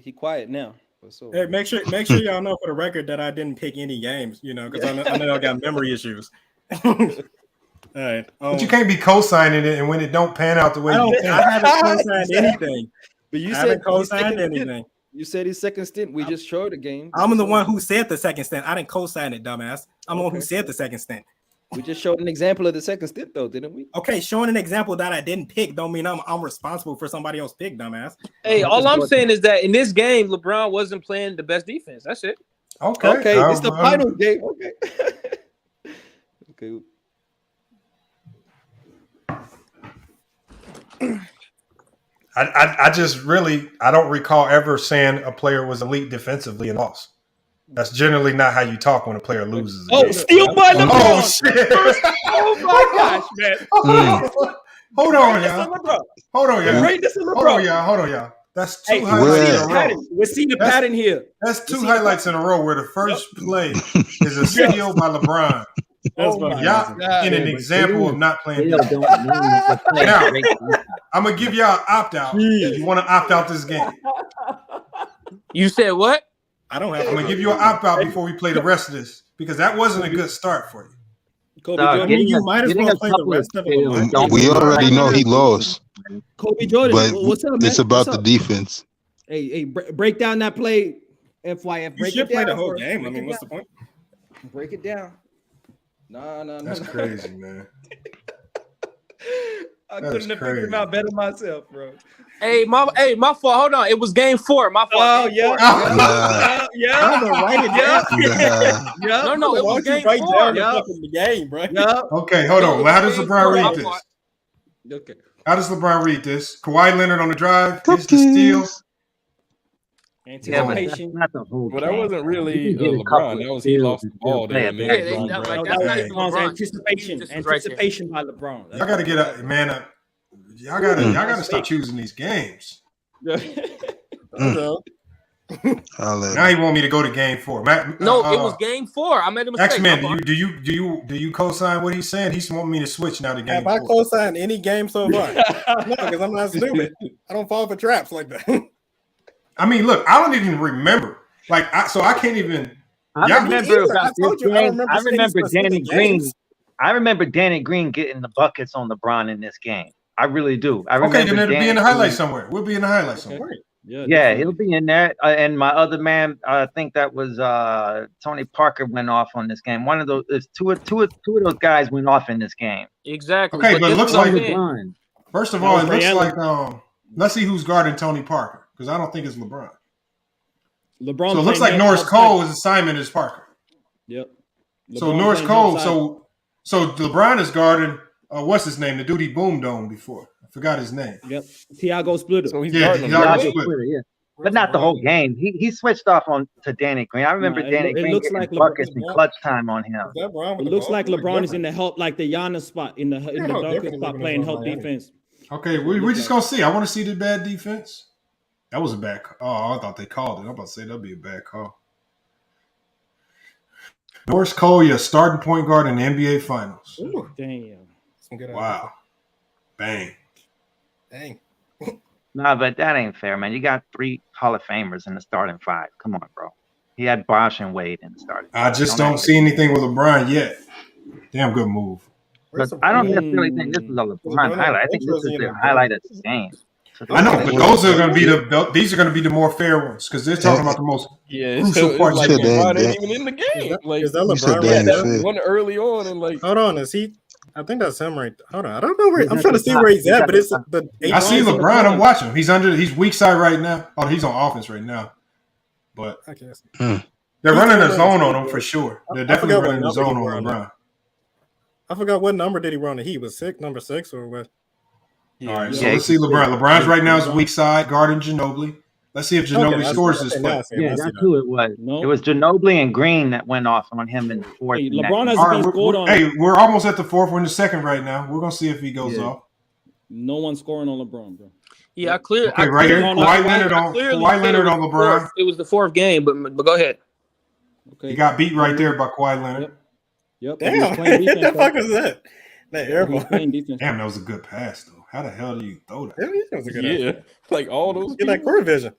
He quiet now. So. Hey, make sure y'all know for the record that I didn't pick any games, because I know I got memory issues. All right. But you can't be co-signing it, and when it don't pan out the way you think. I haven't co-signed anything. But you said co-signed anything. You said his second stint. We just showed the game. I'm the one who said the second stint. I didn't co-sign it, dumbass. I'm the one who said the second stint. We just showed an example of the second stint, though, didn't we? Okay, showing an example that I didn't pick don't mean I'm responsible for somebody else pick, dumbass. Hey, all I'm saying is that in this game, LeBron wasn't playing the best defense. That's it. Okay, it's the final game. Okay. Okay. I just really don't recall ever saying a player was elite defensively and lost. That's generally not how you talk when a player loses. Steal by LeBron! Oh shit! Oh my gosh, man! Hold on, y'all. That's two highlights in a row. We're seeing the pattern here. That's two highlights in a row where the first play is a steal by LeBron. Y'all in an example of not playing defense. Now, I'm gonna give y'all an opt-out. You want to opt out this game? You said what? I don't have. I'm gonna give you an opt-out before we play the rest of this because that wasn't a good start for you. Kobe Jordan, you might as well play the rest of it. We already know he lost. Kobe Jordan, but what's up, man? It's about the defense. Hey, break down that play. FYF, break it down. Play the whole game. I mean, what's the point? Break it down. No. That's crazy, man. I couldn't have figured him out better myself, bro. Hey, my fault. Hold on. It was game 4. My fault. Oh, yeah. Write it down. No, it was game 4. The game, bro. Okay, hold on. How does LeBron read this? Okay. How does LeBron read this? Kawhi Leonard on the drive. Here's the steal. Anticipation. Not the whole Well, that wasn't really LeBron. That was he lost the ball there. Anticipation by LeBron. Y'all gotta get up, man. Y'all gotta stop choosing these games. Now you want me to go to game 4? No, it was game 4. I made a mistake. X-Men, do you co-sign what he's saying? He's wanting me to switch now to game 4. Have I co-signed any game so far? No, because I'm not stupid. I don't fall for traps like that. I mean, look, I don't even remember. So I can't even. I remember Danny Green. I remember Danny Green getting the buckets on LeBron in this game. I really do. I remember. Okay, then it'll be in the highlights somewhere. We'll be in the highlights somewhere. Yeah, he'll be in there. And my other man, I think that was Tony Parker went off on this game. One of those, two of those guys went off in this game. Exactly. Okay, but it looks like LeBron. First of all, it looks like let's see who's guarding Tony Parker because I don't think it's LeBron. LeBron. So it looks like Norris Cole's assignment is Parker. Yep. So Norris Cole. So LeBron is guarding. What's his name? The dude he boomed on before. I forgot his name. Yep. Thiago Splitter. So he's Thiago Splitter, yeah. But not the whole game. He switched off to Danny Green. I remember Danny Green looks getting like buckets in clutch time on him. It looks like LeBron is in the help, like the Giannis spot in the dunker spot, playing help defense. Okay, we're just gonna see. I want to see the bad defense. That was a bad call. Oh, I thought they called it. I'm about to say that'd be a bad call. Norris Cole, your starting point guard in the NBA Finals. Ooh, damn. Wow. Bang. Dang. Nah, but that ain't fair, man. You got 3 Hall of Famers in the starting 5. Come on, bro. He had Bosh and Wade in the starting 5. I just don't see anything with LeBron yet. Damn good move. But I don't necessarily think this is a LeBron highlight. I think this is the highlight of the game. I know, but those are going to be these are going to be the more fair ones because they're talking about the most crucial parts. Like LeBron ain't even in the game. Is that LeBron right one early on and like? Hold on, is he? I think that's him right. Hold on, I don't know where. I'm trying to see where he's at, but it's the. I see LeBron. I'm watching him. He's weak side right now. Oh, he's on offense right now. But I guess they're running a zone on him for sure. They're definitely running a zone on LeBron. I forgot what number did he run? He was number 6 or what? All right, so let's see LeBron. LeBron's right now is weak side guarding Ginobili. Let's see if Ginobili scores this play. Yeah, that's who it was. No. It was Ginobili and Green that went off on him in the 4th. Hey, LeBron hasn't been scored on. Hey, we're almost at the 4th. We're in the 2nd right now. We're gonna see if he goes off. No one's scoring on LeBron, bro. Yeah, I cleared. Okay, right here, Kawhi Leonard on LeBron. It was the 4th game, but go ahead. Okay, he got beat right there by Kawhi Leonard. Yep. Damn, what the fuck is that? That airball. Damn, that was a good pass though. How the hell do you throw that? That was a good like all those. Get that court vision.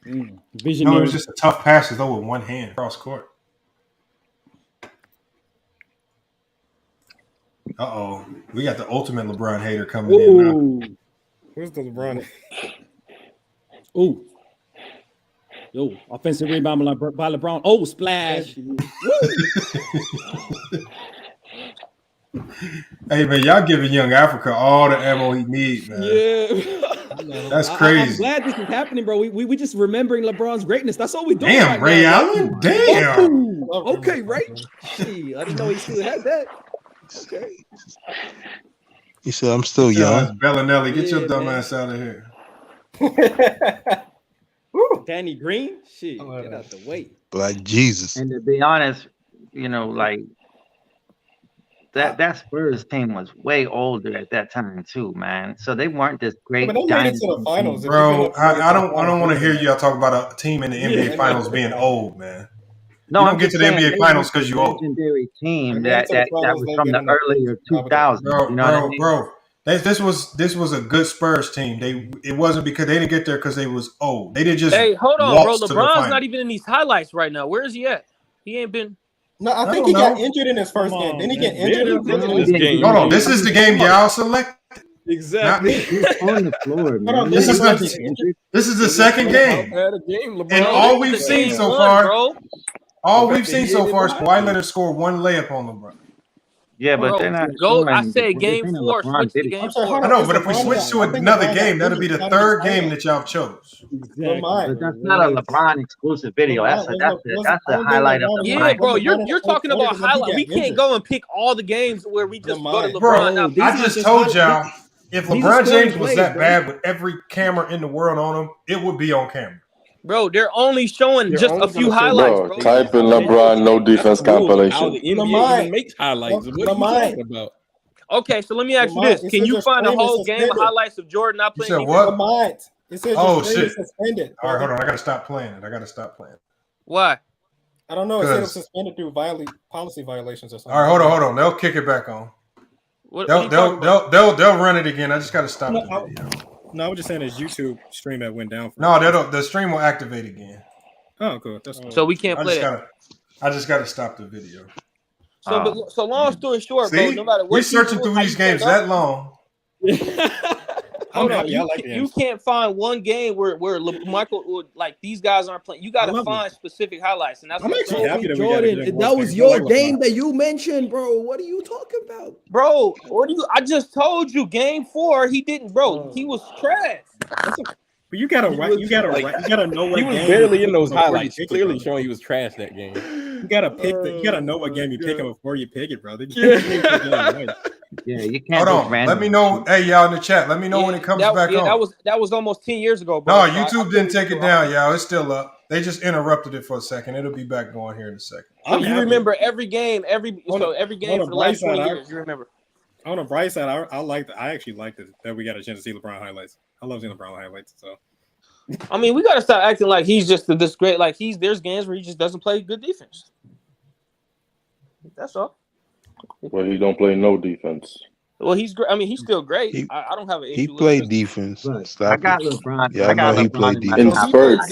Vision. No, it was just a tough pass to throw with one hand across court. We got the ultimate LeBron hater coming in now. Where's the LeBron? Ooh. Yo, offensive rebound by LeBron. Oh, splash. Hey, man, y'all giving Young Africa all the ammo he needs, man. Yeah. That's crazy. I'm glad this is happening, bro. We just remembering LeBron's greatness. That's all we doing. Damn, right Ray now. Allen. Damn. Ooh. Okay, Ray. Gee, I didn't know he still had that. Okay. He said, I'm still young. Bellinelli, get your dumb ass out of here. Danny Green? Shit, get out the way. Like Jesus. And to be honest, like that Spurs team was way older at that time too, man. So they weren't this great. But they made it to the finals, bro. I don't want to hear y'all talk about a team in the NBA finals being old, man. No, you don't get to the NBA finals because you're old. Legendary team that was from the earlier 2000s. Bro. This was a good Spurs team. It wasn't because they didn't get there because they was old. They didn't just. Hey, hold on, bro. LeBron's not even in these highlights right now. Where is he at? He ain't been. No, I think he got injured in his first game. Didn't he get injured in this game? Hold on, this is the game y'all selected. Exactly. On the floor, man. This is the second game. And all we've seen so far, is Kawhi Leonard score one layup on LeBron. Yeah, but they're not. I said game 4. Switch to game 4. I know, but if we switch to another game, that'll be the 3rd game that y'all chose. Exactly. But that's not a LeBron exclusive video. That's the highlight of the night. Bro, you're talking about highlight. We can't go and pick all the games where we just go to LeBron. Bro, I just told y'all if LeBron James was that bad with every camera in the world on him, it would be on camera. Bro, they're only showing just a few highlights, bro. Type in LeBron no defense compilation. The NBA even makes highlights. What are you talking about? Okay, so let me ask you this: can you find a whole game of highlights of Jordan not playing? You said what? It says shit! Suspended. All right, hold on. I gotta stop playing it. Why? I don't know. It said it was suspended through policy violations or something. All right, hold on. They'll kick it back on. They'll run it again. I just gotta stop the video. No, I was just saying his YouTube stream that went down. The stream will activate again. Oh, cool. That's cool. So we can't play it. I just got to stop the video. So long story short, bro. See, No matter we're what searching through these games that long. Hold on, you can't find one game where Michael like these guys aren't playing. You got to find specific highlights, and that's I'm what actually saying. happy that Jordan. That was your game that you mentioned, bro. What are you talking about, bro? What do you? I just told you, game 4, he didn't, bro. He was trash. But you gotta know what he game was barely in those before you highlights, pick it, clearly bro. showing he was trash that game. You gotta pick you gotta know what game you pick him before you pick it, brother. Yeah, you can't. Hold on. Let me know. Hey, y'all in the chat. Let me know when it comes back on. That was almost 10 years ago, bro. No, YouTube didn't take it down, y'all. It's still up. They just interrupted it for a second. Ittle be back going here in a second. So you remember every game, every game for the last 20 years. You remember. On the bright side, I actually liked it that we got a chance to see LeBron highlights. I love seeing LeBron highlights. So, I mean, we got to stop acting like he's just this great. Like there's games where he just doesn't play good defense. That's all. Well, he don't play no defense. Well, he's great. I mean, he's still great. I don't have an issue. He played defense. Stop I got it. LeBron. Yeah, I know he played defense.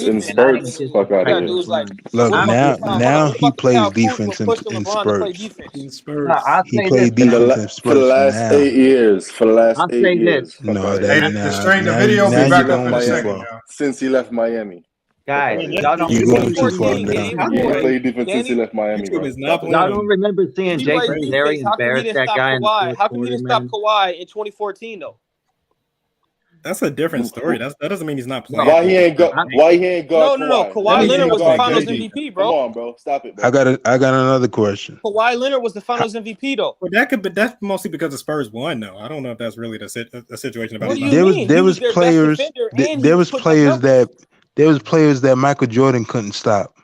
In spurts. Fuck out of here. Look, now he plays defense in spurts. He played defense in spurts for the last 8 years. For the last 8 years. No, the video will be back up in a second. Since he left Miami. Guys, y'all don't. You're going too far now. He played defense since he left Miami. Y'all don't remember seeing Jason Terry embarrass that guy? How come he didn't stop Kawhi in 2014 though? That's a different story. That doesn't mean he's not playing. Why he ain't got? No. Kawhi Leonard was the Finals MVP, bro. Come on, bro. Stop it, bro. I got another question. Kawhi Leonard was the Finals MVP, though. But that's mostly because the Spurs won, though. I don't know if that's really the situation about. There was players that Michael Jordan couldn't stop.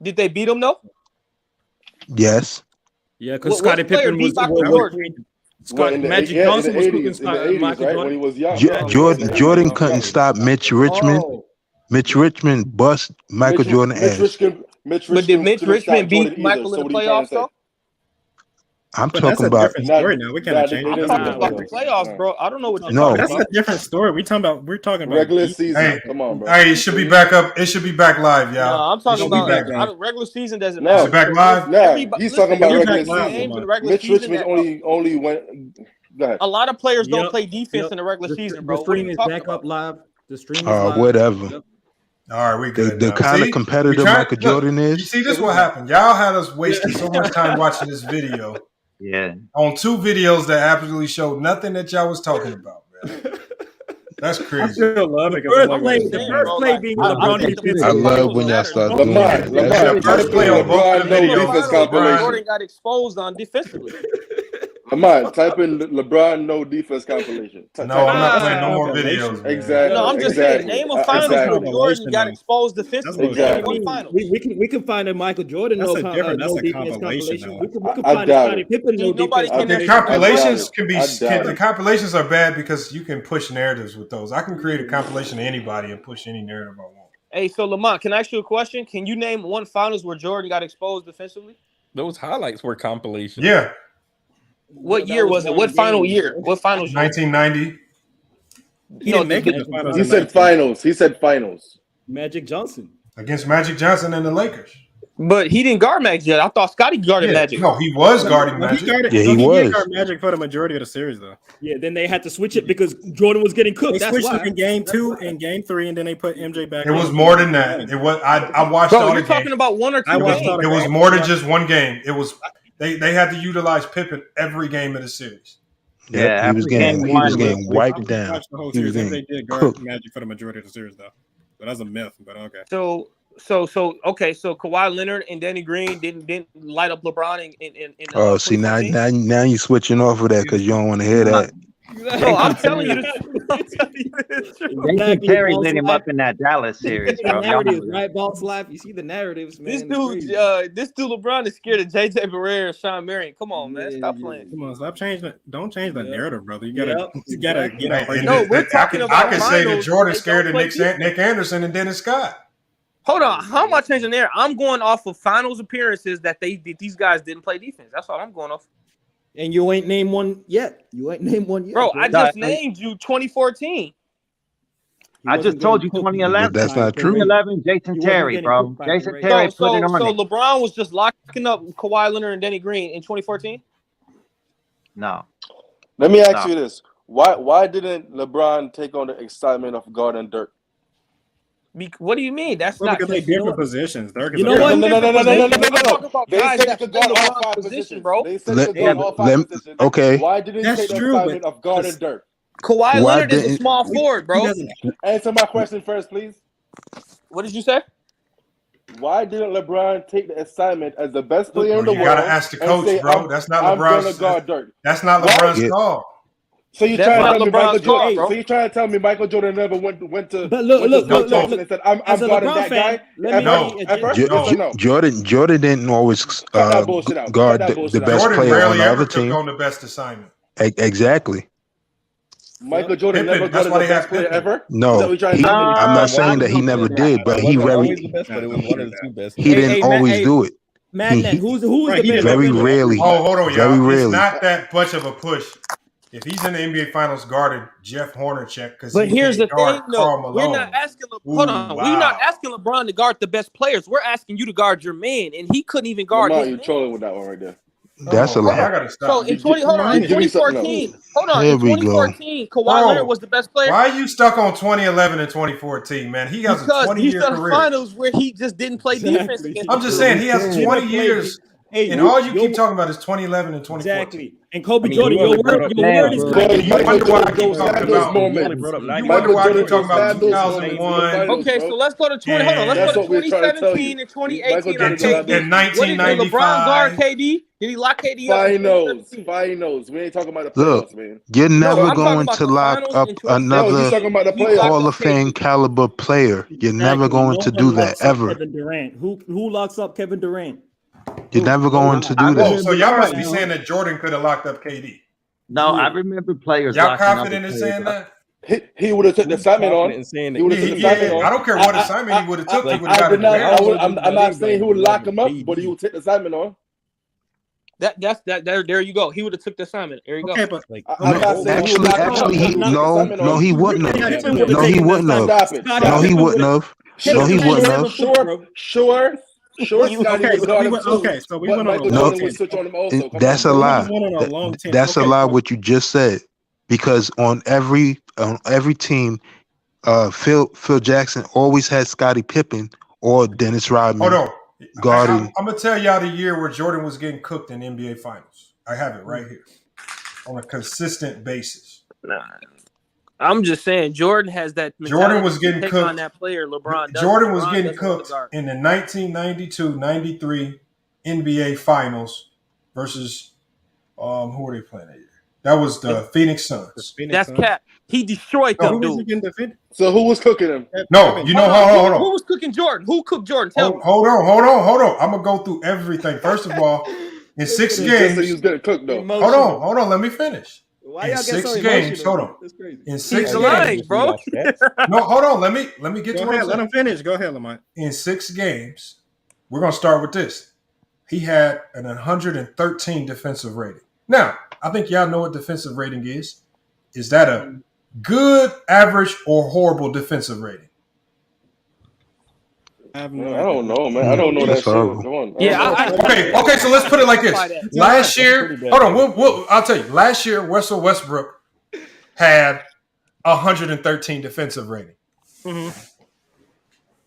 Did they beat him though? Yes. Yeah, because Scottie Pippen was Magic Johnson was cooking Michael Jordan. When he was young. Jordan couldn't stop Mitch Richmond. Mitch Richmond bust Michael Jordan ass. But did Mitch Richmond beat Michael in the playoffs though? I'm talking about different story now. We kind of changed. I'm talking about the playoffs, bro. I don't know what you're talking about. That's a different story. We're talking about regular season. Hey, come on, bro. Hey, it should be back up. It should be back live, y'all. No, I'm talking about regular season doesn't matter. Back live. No, he's talking about regular season. Mitch Richmond only went. Go ahead. A lot of players don't play defense in the regular season, bro. The stream is back up live. The stream is live. Whatever. Yep. All right, we good. The kind of competitor Michael Jordan is. You see, this is what happened. Y'all had us wasting so much time watching this video. Yeah. On 2 videos that absolutely showed nothing that y'all was talking about, man. That's crazy. I still love it. The first play being LeBron. I love when y'all start doing that. First play on both defense compilation. Jordan got exposed on defensively. Come on, type in LeBron no defense compilation. No, I'm not playing no more videos. Exactly. No, I'm just saying, name a finals where Jordan got exposed defensively. Exactly. We can find a Michael Jordan That's no defense compilation. We can I find a Scottie Pippen no defense The compilations can be. The compilations are bad because you can push narratives with those. I can create a compilation of anybody and push any narrative I want. Hey, so Lamont, can I ask you a question? Can you name one finals where Jordan got exposed defensively? Those highlights were compilations. Yeah. What year was it? What final year? What finals? 1990. He didn't make it to finals. He said finals. He said finals. Magic Johnson. Against Magic Johnson and the Lakers. But he didn't guard Magic yet. I thought Scottie guarded Magic. No, he was guarding Magic. He did guard Magic for the majority of the series, though. Yeah, then they had to switch it because Jordan was getting cooked. They That's switched why. it in game 2 and game 3, and then they put MJ back. It was more than that. It was. I watched all the games. You're talking about one or two games. It was more than just one game. It was. They had to utilize Pippen every game of the series. Yeah, he was getting wiped down. They did guard Magic for the majority of the series, though. So that's a myth, but okay. So Kawhi Leonard and Danny Green didn't light up LeBron in see now you're switching off of that because you don't want to hear that. No, I'm telling you the truth. Jason Terry lit him up in that Dallas series, bro. Narratives, right? Boss life. You see the narratives, man. This dude LeBron is scared of JJ Barea and Sean Marion. Come on, man. Stop playing. Come on, stop changing it. Don't change the narrative, brother. You gotta get out. No, we're talking about I can say that Jordan scared of Nick Anderson and Dennis Scott. Hold on. How am I changing there? I'm going off of finals appearances that these guys didn't play defense. That's all I'm going off. And you ain't named one yet. Bro, I just named you 2014. I just told you 2011. But that's not true. 2011, Jason Terry, bro. Jason Terry put it on so it. LeBron was just locking up Kawhi Leonard and Danny Green in 2014? No. Let me ask you this. Why didn't LeBron take on the excitement of guarding Dirk? What do you mean? That's not because they different positions. Dirk is You know what? No. They said said you could guard all five positions, bro. They said you could guard all five positions. Okay. Why didn't he take the excitement of guarding Dirk? Kawhi Leonard is a small forward, bro. Answer my question first, please. What did you say? Why didn't LeBron take the assignment as the best player in the world? You gotta ask the coach, say, bro. That's not I'm LeBron's. gonna guard Dirk. That's not LeBron's call. So you're trying to tell me Michael Jordan? So you're trying to tell me Michael Jordan never went to? But look, and said, "I'm guarding that guy." Jordan didn't always guard the best player on the other team. On the best assignment. Exactly. Michael Jordan never guarded the best player ever. No, I'm not saying that he never did, but he didn't always do it. Madman, who's the best? Very rarely. Oh, hold on, Very y'all. rarely. It's not that much of a push. If he's in the NBA Finals guarding Jeff Hornacek, because But here's the thing, though. We're not asking. Hold on. We're not asking LeBron to guard the best players. We're asking you to guard your man, and he couldn't even guard. You're trolling with that one right there. That's a lie. I gotta stop. So in 2014, in 2014, Kawhi Leonard was the best player. Why are you stuck on 2011 and 2014, man? He has a 20-year career. Finals where he just didn't play defense. I'm just saying he has 20 years. And all you keep talking about is 2011 and 2014. Exactly. And Kobe Jordan, your word is correct. You wonder why I keep talking about. You wonder why I keep talking about 2001. Okay, so let's go to 20. Hold on, let's go to 2017 and 2018. In 1995. LeBron guard KD? Did he lock KD up? Finals. We ain't talking about the Look, playoffs, man. you're never going to lock up another Hall of Fame caliber player. You're never going to do that ever. Kevin Durant. Who locks up Kevin Durant? You're never going to do that. So y'all must be saying that Jordan could have locked up KD. No, I remember players. Y'all confident in saying that? He would have took the assignment on. He would have took the assignment on. I don't care what assignment he would have took. I'm not saying he would lock him up, but he would take the assignment on. There you go. He would have took the assignment. There you go. Okay, but actually, he wouldn't have. No, he wouldn't have. No, he wouldn't have. No, he wouldn't have. Sure. Okay, so we went on. No, that's a lie. That's a lie. What you just said, because on every team, Phil Jackson always had Scottie Pippen or Dennis Rodman. Hold on. Guarding. I'm gonna tell y'all the year where Jordan was getting cooked in NBA Finals. I have it right here on a consistent basis. I'm just saying Jordan has that. Jordan was getting cooked on that player. LeBron. Jordan was getting cooked in the 1992-93 NBA Finals versus who were they playing that year? That was the Phoenix Suns. That's cap. He destroyed them, dude. So who was cooking him? No, you know, hold on. Who was cooking Jordan? Who cooked Jordan? Tell me. Hold on. I'm gonna go through everything. First of all, in 6 games, he was getting cooked though. Hold on. Let me finish. Why in y'all get 6 so games, hold on. That's crazy. In 6 games, lying, bro. No, hold on. Let me get to it. Let him finish. Go ahead, Lamont. In 6 games, we're gonna start with this. He had an 113 defensive rating. Now, I think y'all know what defensive rating is. Is that a good, average, or horrible defensive rating? I don't know, man. I don't know that shit. Go on. Okay. So let's put it like this. Last year, hold on. I'll tell you. Last year, Russell Westbrook had 113 defensive rating. Mm-hmm.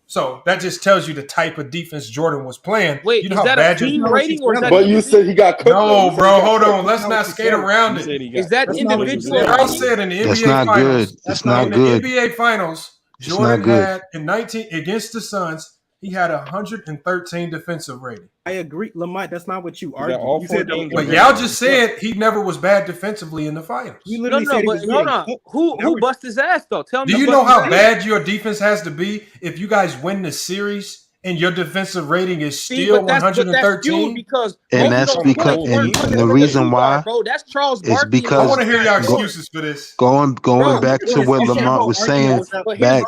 So that just tells you the type of defense Jordan was playing. Wait, you know is how that bad a team rating or is that? But you said he got cooked. No, bro. Hold on. Let's not skate around it. Is that individual? I said in the That's NBA not Finals. good. It's not good. In the NBA Finals, Jordan had in 19 against the Suns. He had 113 defensive rating. I agree, Lamont. That's not what you argued. You said but y'all just said he never was bad defensively in the finals. You literally said he was hold on. Who bust his ass though? Tell me. Do you know how bad your defense has to be if you guys win the series and your defensive rating is still 113? Because and that's because and the reason why bro, that's Charles is Barkley. because I want to hear y'all excuses for this. Going back to what Lamont was saying back.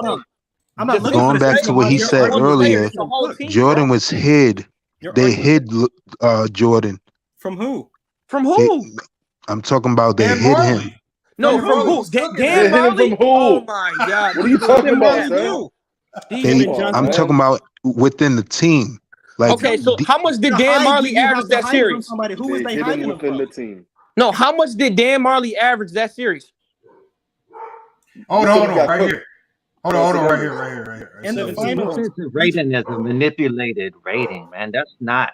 Going back to what he said earlier, Jordan was hid. They hid Jordan. From who? From who? I'm talking about they hid him. No, from who? Dan Marley? Oh my God! What are you talking about, sir? I'm talking about within the team. Like, okay, so how much did Dan Marley average that series? Somebody who is they Get him hiding within from? the team. No, how much did Dan Marley average that series? Hold on, right here. Hold on, right here. And the final rating is a manipulated rating, man. That's not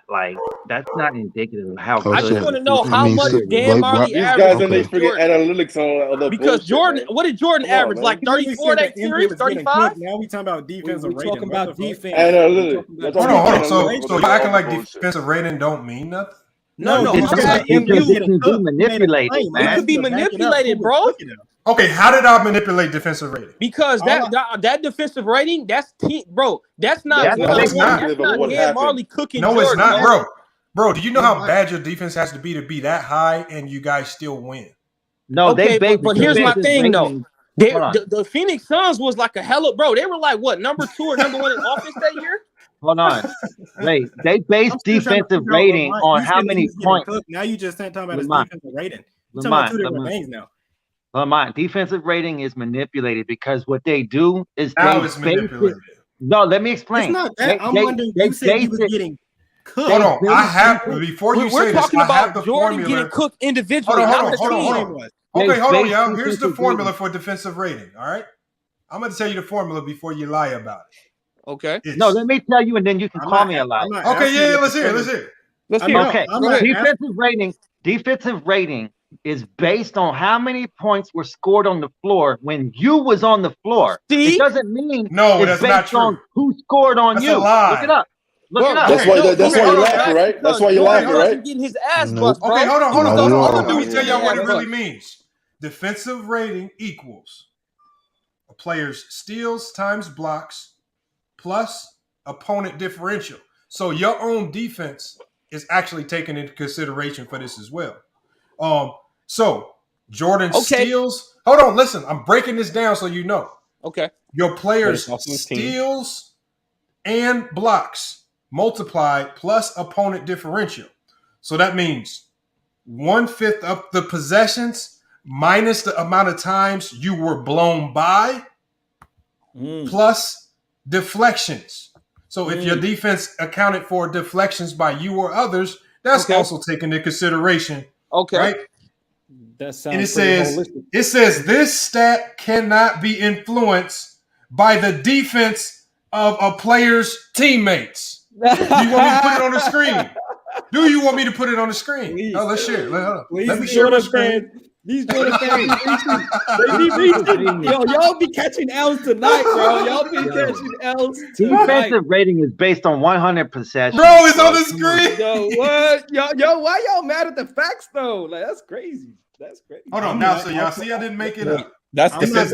indicative of how. I just want to know how much Dan Marley These averaged. guys and they forget analytics on the because bullshit, Jordan, man. what did Jordan average? Like 34 that series, 35. Now we talking about defensive rating. We're talking about defense. Analytics. Hold on. So you're acting like defensive rating don't mean nothing? No. It can be manipulated, man. It could be manipulated, bro. Okay, how did I manipulate defensive rating? Because that defensive rating, that's bro. That's not. No, it's not. Dan Marley cooking. No, Jordan, it's not, man. bro. Bro, do you know how bad your defense has to be that high, and you guys still win? No, okay, but here's my thing though. Hold on. The Phoenix Suns was like a hella bro. They were like what, number 2 or number 1 in offense that year? Hold on. Wait, they base defensive rating on how many points. Now you just talking about his defensive rating. You're talking about two different things now. Lamont, defensive rating is manipulated because what they do is it's manipulated. No, let me explain. It's not that. I'm wondering. You said he was getting cooked. Hold on, I have before you say this. We're talking about the Jordan formula. getting cooked individually. Hold on. Okay, hold on, y'all. Here's the formula for defensive rating. All right, I'm going to tell you the formula before you lie about it. Okay. No, let me tell you, and then you can call me a liar. Okay, yeah, let's hear it. Okay, defensive rating is based on how many points were scored on the floor when you was on the floor. See? It doesn't mean that's not true. On who scored on that's you. A lie. Look it up. That's why you're laughing, right? That's why you're laughing, right? Getting his ass bust, bro. Okay, hold on. Let me No. tell y'all what it really means. Defensive rating equals a player's steals times blocks plus opponent differential. So your own defense is actually taken into consideration for this as well. So Jordan steals. Hold on, listen. I'm breaking this down so you know. Okay. Your players steals and blocks multiplied plus opponent differential. So that means 1/5 of the possessions minus the amount of times you were blown by plus deflections. So if your defense accounted for deflections by you or others, that's also taken into consideration. Okay. Right? That sounds and it says this stat cannot be influenced by the defense of a player's teammates. Do you want me to put it on the screen? Do you want me to put it on the screen? Please. Oh, let's share it. Let me These share my Jordan screen. fans, these Jordan fans, they be reaching. Yo, y'all be catching L's tonight, bro. Y'all be catching L's tonight. Defensive rating is based on 100 possessions. Bro, it's on the screen. Yo, what? Yo, why y'all mad at the facts though? Like that's crazy. That's crazy. Hold on now, so y'all see I didn't make it up. That's it says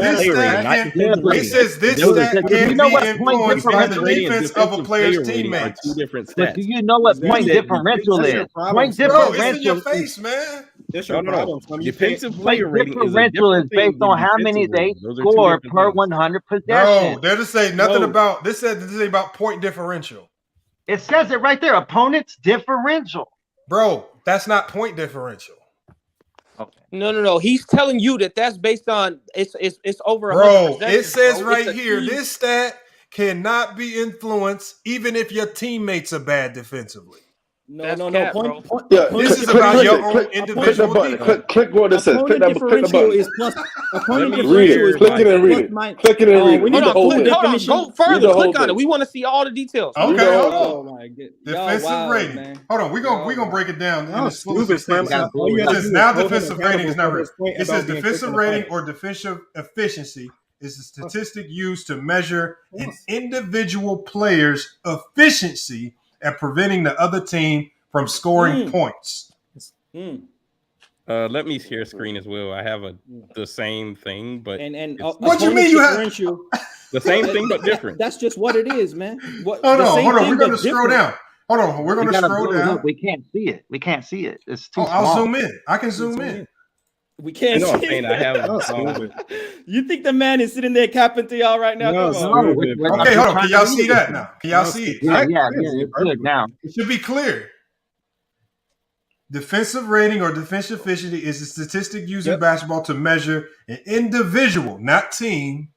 this stat can be influenced by the defense of a player's teammates. Two different stats. But do you know what point differential is? Point Bro, it's in your differential face, man. That's your problem. Defensive player rating differential is based on how many they score per 100 possessions. No, they just say nothing about this. Said this is about point differential. It says it right there. Opponent's differential. Bro, that's not point differential. No. He's telling you that's based on it's over. Bro, it says right here, this stat cannot be influenced even if your teammates are bad defensively. No. This is about your own individual. Click what it says. Click the button. Is plus opponent differential is click it and read it. Click it and read it. Hold on. Go further. Click on it. We want to see all the details. Okay. Oh my god. Defensive rating. Man. Hold on. We're gonna break it down. Now defensive rating is not real. It says defensive rating or defensive efficiency is a statistic used to measure an individual player's efficiency at preventing the other team from scoring points. Let me share screen as well. I have the same thing, but what you mean you have the same thing but different? That's just what it is, man. Hold on. We're gonna scroll down. Hold on. We're gonna scroll down. We can't see it. It's too small. I'll zoom in. I can zoom in. We can't see it. I have. You think the man is sitting there capping to y'all right now? Okay, hold on. Can y'all see that now? Can y'all see it? Yeah, it's good now. It should be clear. defensive rating or defensive efficiency is a statistic used in basketball to measure an individual, not team,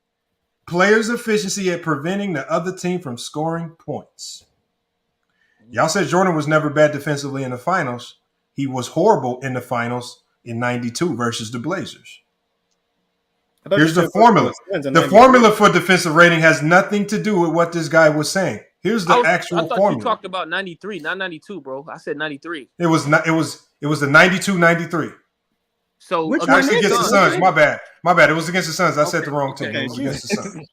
player's efficiency at preventing the other team from scoring points. Y'all said Jordan was never bad defensively in the finals. He was horrible in the finals in 92 versus the Blazers. Here's the formula. The formula for defensive rating has nothing to do with what this guy was saying. Here's the actual I thought formula. you talked about 93, not 92, bro. I said 93. It was the 92-93. So actually against the Suns. My bad. It was against the Suns. I said the wrong team. It was against the Suns.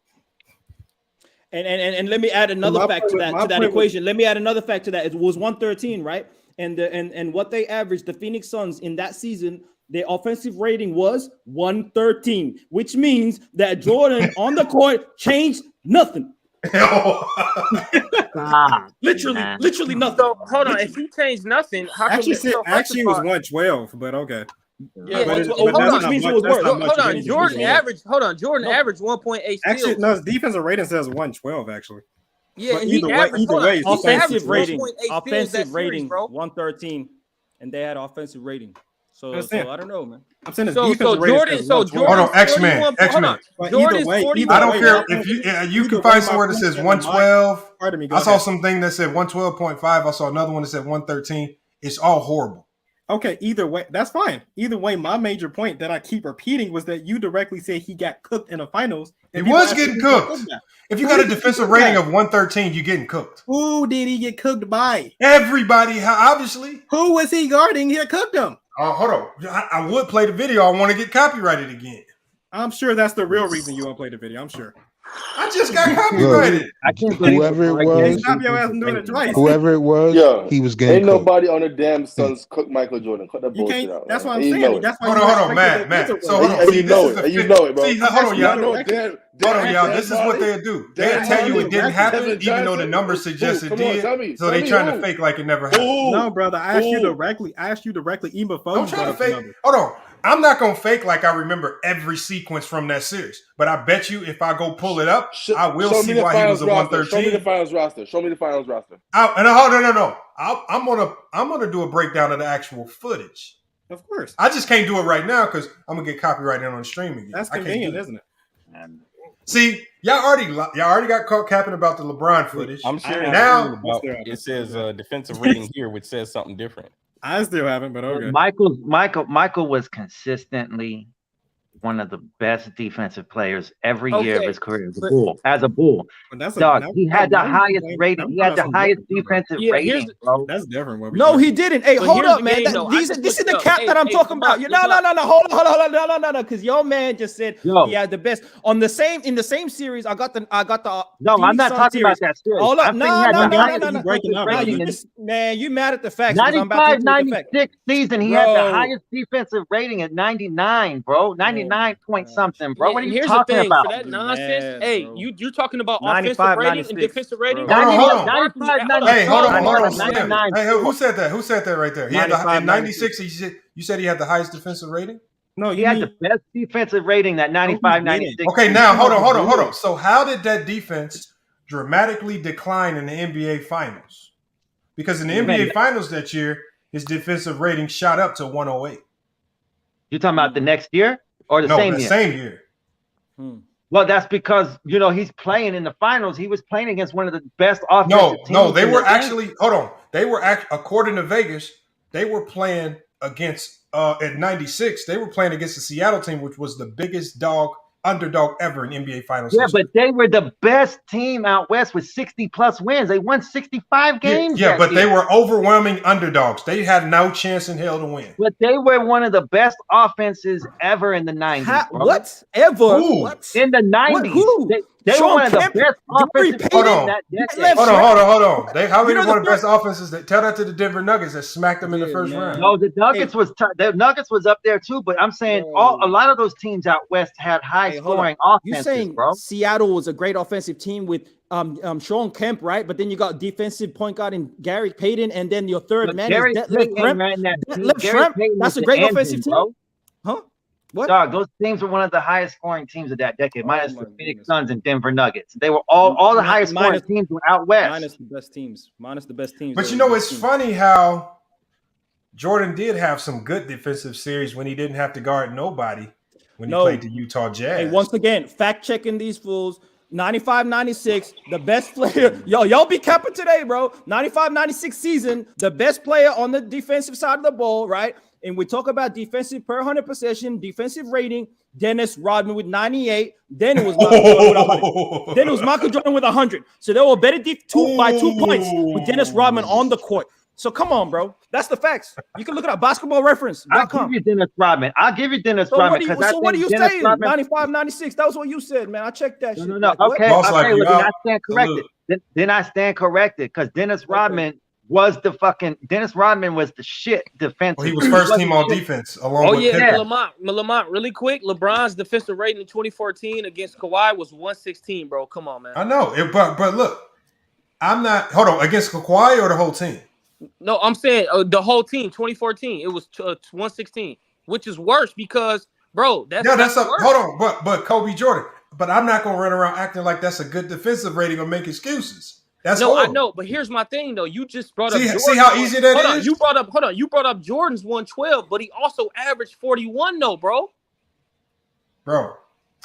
And let me add another fact to that equation. Let me add another fact to that. It was 113, right? And what they averaged, the Phoenix Suns in that season, their offensive rating was 113, which means that Jordan on the court changed nothing. Literally nothing. So hold on, if he changed nothing, how come actually it was 112? But okay. Yeah, hold on. Jordan averaged 1.8 steals. Actually, no, his defensive rating says 112. Actually, yeah, but and either way, offensive rating 113, and they had offensive rating. So I don't know, man. I'm saying his defensive rating. Hold on, X-Men. Either way, I don't care if you can find somewhere that says 112. I saw something that said 112.5. I saw another one that said 113. It's all horrible. Okay, either way, that's fine. Either way, my major point that I keep repeating was that you directly said he got cooked in the finals. He was getting cooked. If you got a defensive rating of 113, you're getting cooked. Who did he get cooked by? Everybody, obviously. Who was he guarding? He cooked him. Hold on. I would play the video. I want to get copyrighted again. I'm sure that's the real reason you won't play the video. I'm sure. I just got copyrighted. I can't whoever it was, he was getting Ain't nobody on the damn Suns cook Michael Jordan. Cut that bullshit out. That's what I'm saying. That's why hold on, Matt. So hold on. You know it, bro. See, hold on, y'all. Hold on, y'all. This is what they'll do. They'll tell you it didn't happen, even though the numbers suggest it did. So they trying to fake like it never happened. No, brother. I asked you directly. Even before I'm trying to fake. Hold on. I'm not going to fake like I remember every sequence from that series. But I bet you if I go pull it up, I will see why he was a 113. Show me the finals roster. No. I'm gonna do a breakdown of the actual footage. Of course. I just can't do it right now because I'm going to get copyrighted on the streaming. That's convenient, isn't it? See, y'all already got caught capping about the LeBron footage. I'm sure now it says defensive rating here, which says something different. I still haven't, but okay. Michael was consistently one of the best defensive players every year of his career as a Bull. He had the highest rating. He had the highest defensive rating, bro. That's different. No, he didn't. Hey, hold up, man. This is the cap that I'm talking about. No. Hold on. No. Because your man just said he had the best in the same series. I got the. No, I'm not talking about that series. Hold up, no. Man, you mad at the facts? 95-96 season. He had the highest defensive rating at 99, bro. 99 point something, bro. What are you talking about? For that nonsense, hey, you're talking about offensive rating and defensive rating. Hey, hold on. Hey, who said that? Who said that right there? He had in 96. You said he had the highest defensive rating? No, he had the best defensive rating that 95-96. Okay, now hold on. So how did that defense dramatically decline in the NBA Finals? Because in the NBA Finals that year, his defensive rating shot up to 108. You're talking about the next year? Or the same year. Well, that's because he's playing in the finals. He was playing against one of the best offensive teams. No, they were actually They were according to Vegas, they were playing against at 96. They were playing against the Seattle team, which was the biggest underdog ever in NBA Finals. Yeah, but they were the best team out west with 60+ wins. They won 65 games. Yeah, but they were overwhelming underdogs. They had no chance in hell to win. But they were one of the best offenses ever in the 90s. What? Ever? What? In the 90s. They were one of the best offenses in that decade. Hold on. How many were one of the best offenses? Tell that to the Denver Nuggets that smacked them in the first round. No, the Nuggets was up there too, but I'm saying a lot of those teams out west had high scoring offenses. You're saying Seattle was a great offensive team with Sean Kemp, right? But then you got defensive point guard in Gary Payton, and then your third man is Detlef Schrempf. That's a great offensive team, bro. Huh? What? Dog, those teams were one of the highest scoring teams of that decade, minus the Phoenix Suns and Denver Nuggets. They were all the highest scoring teams were out west. Minus the best teams. But it's funny how Jordan did have some good defensive series when he didn't have to guard nobody when he No. played the Utah Jazz. Hey, once again, fact checking these fools. 95-96, the best player. Y'all be capping today, bro. 95-96 season, the best player on the defensive side of the ball, right? And we talk about defensive per 100 possession, defensive rating. Dennis Rodman with 98. Then it was Michael Jordan with 100. Then it was Michael Jordan with 100. So they were better by 2 points with Dennis Rodman on the court. So come on, bro. That's the facts. You can look at Basketball Reference. I'll give you Dennis Rodman. I'll give you Dennis Rodman. So what are you saying? 95-96. That was what you said, man. I checked that shit. No. Like, okay. Like Then I stand corrected. Then I stand corrected because Dennis Rodman was the shit defensive. Well, he was first team on defense along with Pippen. Lamont, really quick. LeBron's defensive rating in 2014 against Kawhi was 116, bro. Come on, man. I know, but look, I'm not. Hold on, against Kawhi or the whole team? No, I'm saying the whole team. 2014, it was 116, which is worse because, bro, that's worse. Hold on, but Kobe Jordan. But I'm not gonna run around acting like that's a good defensive rating or make excuses. That's horrible. I know, but here's my thing though. You just brought up. See how easy that is. You brought up Jordan's 112, but he also averaged 41 though, bro. Bro,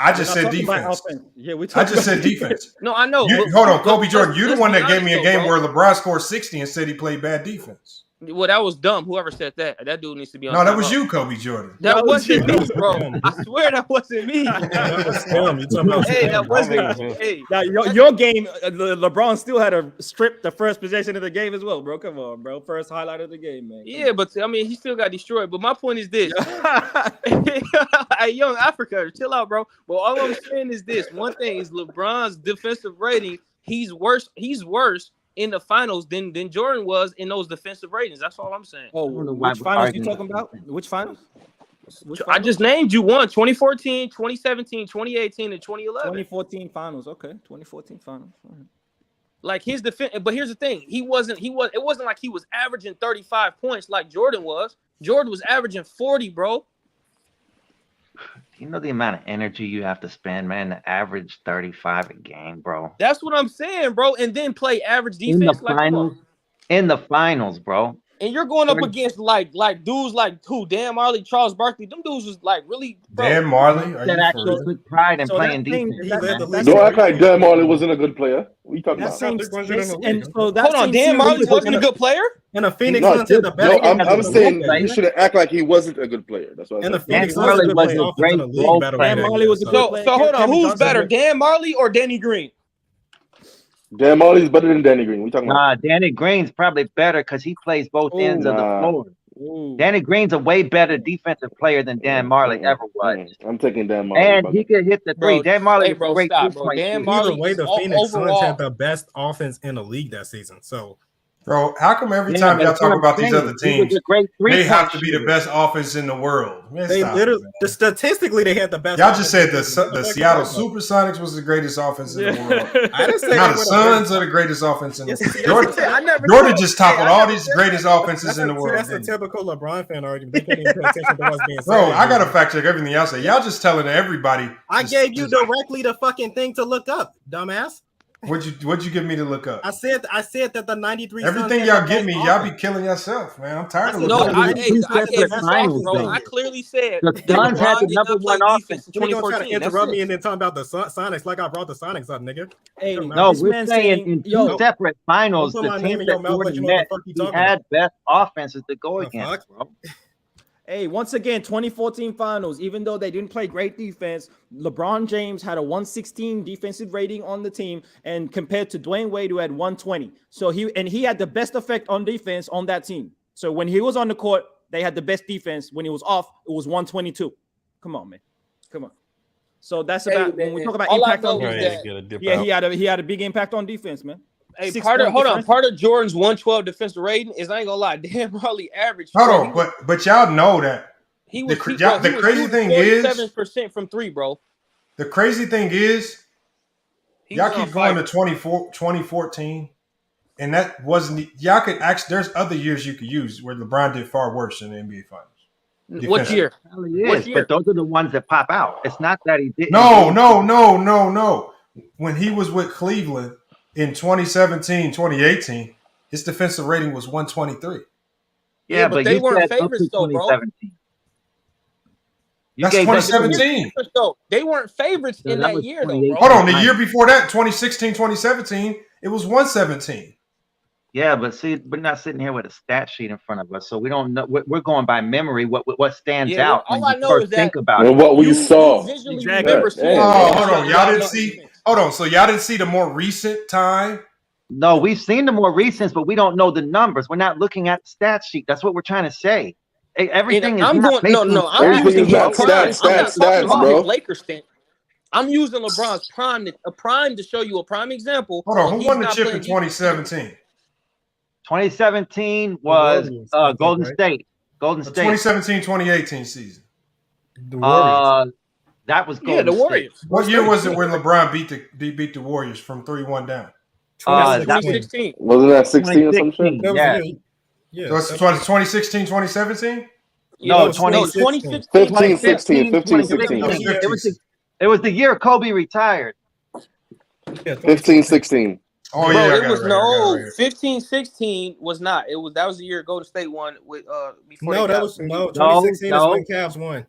I just said defense. Yeah, I just said defense. No, I know. Hold on, Kobe Jordan. You're the one that gave me a game where LeBron scored 60 and said he played bad defense. Well, that was dumb. Whoever said that. That dude needs to be on. No, that was you, Kobe Jordan. That wasn't me, bro. I swear that wasn't me. That was him. You talking about hey, that wasn't me. Hey. Now, your game, LeBron still had to strip the first possession of the game as well, bro. Come on, bro. First highlight of the game, man. Yeah, but I mean, he still got destroyed. But my point is this. Hey, young Africa, chill out, bro. But all I'm saying is this. One thing is LeBron's defensive rating, he's worse in the finals than Jordan was in those defensive ratings. That's all I'm saying. Oh, which finals you talking about? Which finals? I just named you one: 2014, 2017, 2018, and 2011. 2014 finals. Okay, 2014 finals. Like his defense, but here's the thing: it wasn't like he was averaging 35 points like Jordan was. Jordan was averaging 40, bro. You know the amount of energy you have to spend, man, to average 35 a game, bro. That's what I'm saying, bro. And then play average defense in the finals, bro. And you're going up against like dudes like who? Dan Marley, Charles Barkley. Them dudes was like really. Bro. Dan Marley, that actually took pride in playing defense. Don't act like Dan Marley wasn't a good player. What are you talking about? Hold on, Dan Marley wasn't a good player. And the Phoenix Suns had the best. I'm saying you shouldn't act like he wasn't a good player. That's what I'm saying. And the Phoenix Suns had the best offense in the league. Dan Marley was a good player. So hold on, who's better, Dan Marley or Danny Green? Dan Marley's better than Danny Green. We talking about? Danny Green's probably better because he plays both ends of the floor. Danny Green's a way better defensive player than Dan Marley ever was. I'm taking Dan Marley. And he could hit the three. Dan Marley was a great three-point shooter. Either way, the Phoenix Suns had the best offense in the league that season. So, bro, how come every time y'all talk about these other teams, they have to be the best offense in the world? Man, they literally, statistically, they had the best. Y'all just said the Seattle Supersonics was the greatest offense in the world. I didn't say now the Suns are the greatest offense in the world. Jordan just toppled all these greatest offenses in the world. That's a typical LeBron fan argument. They can't even pay attention to what's being said. Bro, I gotta fact check everything y'all say. Y'all just telling everybody. I gave you directly the fucking thing to look up, dumbass. What'd you give me to look up? I said that the 93. Everything y'all give me, y'all be killing yourself, man. I'm tired of looking up. I clearly said the Suns had the number one offense. You gonna try to interrupt me and then talk about the Sonics like I brought the Sonics up, nigga. Hey, no, we're saying in two separate finals, the team that Jordan met, he had best offenses to go against, bro. Hey, once again, 2014 finals, even though they didn't play great defense, LeBron James had a 116 defensive rating on the team, and compared to Dwayne Wade, who had 120. So he had the best effect on defense on that team. So when he was on the court, they had the best defense. When he was off, it was 122. Come on, man. Come on. So that's about when we talk about impact on defense. Yeah, he had a big impact on defense, man. Hey, part of Jordan's 112 defensive rating is, I ain't gonna lie, Dan Marley averaged. Hold on, but y'all know that the crazy thing is 47% from three, bro. The crazy thing is y'all keep going to 2014, and that wasn't. Y'all could actually. There's other years you could use where LeBron did far worse in the NBA Finals. What year? But those are the ones that pop out. It's not that he didn't. No. When he was with Cleveland in 2017, 2018, his defensive rating was 123. Yeah, but they weren't favorites though, bro. That's 2017. They weren't favorites in that year, though, bro. Hold on, the year before that, 2016, 2017, it was 117. Yeah, but see, we're not sitting here with a stat sheet in front of us, so we don't know. We're going by memory. What stands out? All I know is that think about it. What we saw. Exactly. Hold on, y'all didn't see. Hold on, so y'all didn't see the more recent time. No, we've seen the more recent, but we don't know the numbers. We're not looking at the stat sheet. That's what we're trying to say. Everything is. I'm using stats, bro. Lakers stand. I'm using LeBron's prime to show you a prime example. Hold on, who won the chip in 2017? 2017 was Golden State. Golden State. 2017-2018 season. The Warriors. That was Golden the Warriors. State. What year was it when LeBron beat the Warriors from 3-1 down? 2016. Wasn't that 16 or some shit? Yeah. So it's 2016, 2017? No, 2016. 15-16. It was the year Kobe retired. 15-16. Oh, bro, yeah. It was 15-16 was not. That was the year Golden State won with before. No, that was 2016 is when Cavs won.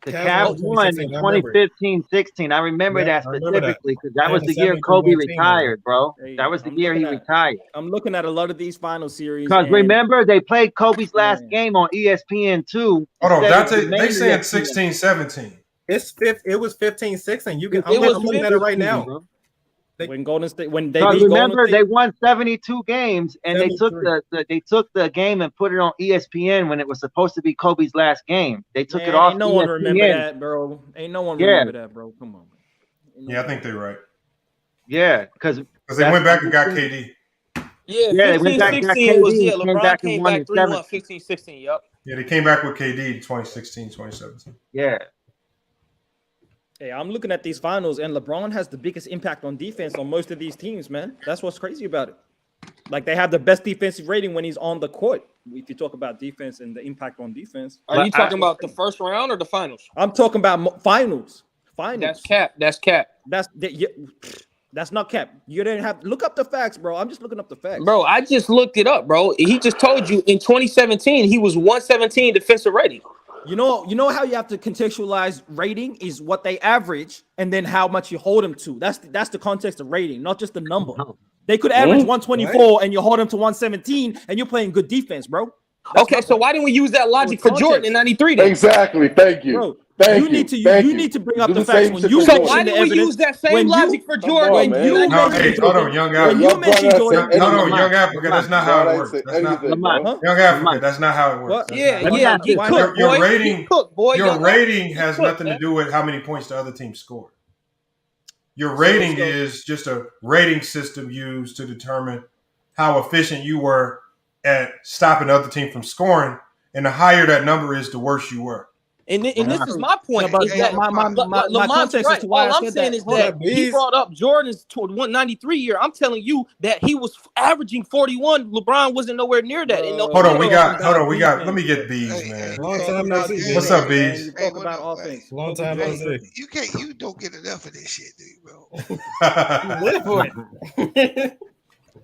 The Cavs won in 2015-16. I remember that specifically because that was the year Kobe retired, bro. That was the year he retired. I'm looking at a lot of these final series. Because remember, they played Kobe's last game on ESPN2. Hold on, they said 16-17. It was 15-16. I'm looking at it right now. Bro. When Golden State, when they remember they won 72 games and they took the game and put it on ESPN when it was supposed to be Kobe's last game. They took it off. Ain't no one remember that, bro. Ain't no one remember that, bro. Come on. Yeah, I think they're right. Yeah, because they went back and got KD. Yeah, 15-16 was LeBron came back 3-1, 15-16. Yep. Yeah, they came back with KD 2016, 2017. Yeah. Hey, I'm looking at these finals, and LeBron has the biggest impact on defense on most of these teams, man. That's what's crazy about it. Like, they have the best defensive rating when he's on the court. If you talk about defense and the impact on defense. Are you talking about the first round or the finals? I'm talking about finals. That's cap. That's not cap. You didn't have look up the facts, bro. I'm just looking up the facts. Bro, I just looked it up, bro. He just told you in 2017 he was 117 defensive rating. You know how you have to contextualize rating is what they average and then how much you hold them to. That's the context of rating, not just the number. They could average 124 and you hold them to 117 and you're playing good defense, bro. Okay, so why didn't we use that logic for Jordan in 93 then? Exactly. Thank you. Bro, you need to bring up the facts when you so why didn't we use that same logic for Jordan? Hold on, young Africa. Young Africa, that's not how it works. Young Africa, that's not how it works. Your rating has nothing to do with how many points the other team scored. Your rating is just a rating system used to determine how efficient you were at stopping the other team from scoring. And the higher that number is, the worse you were. And this is my point. But my context right. is to why all I'm saying is that he brought up Jordan's 193 year. I'm telling you that he was averaging 41. LeBron wasn't nowhere near that. Hold on, we got. Let me get Bees, man. Long time no see. What's up, Bees? Talk about offense. Long time no see. You don't get enough of this shit, do you, bro? Live for it.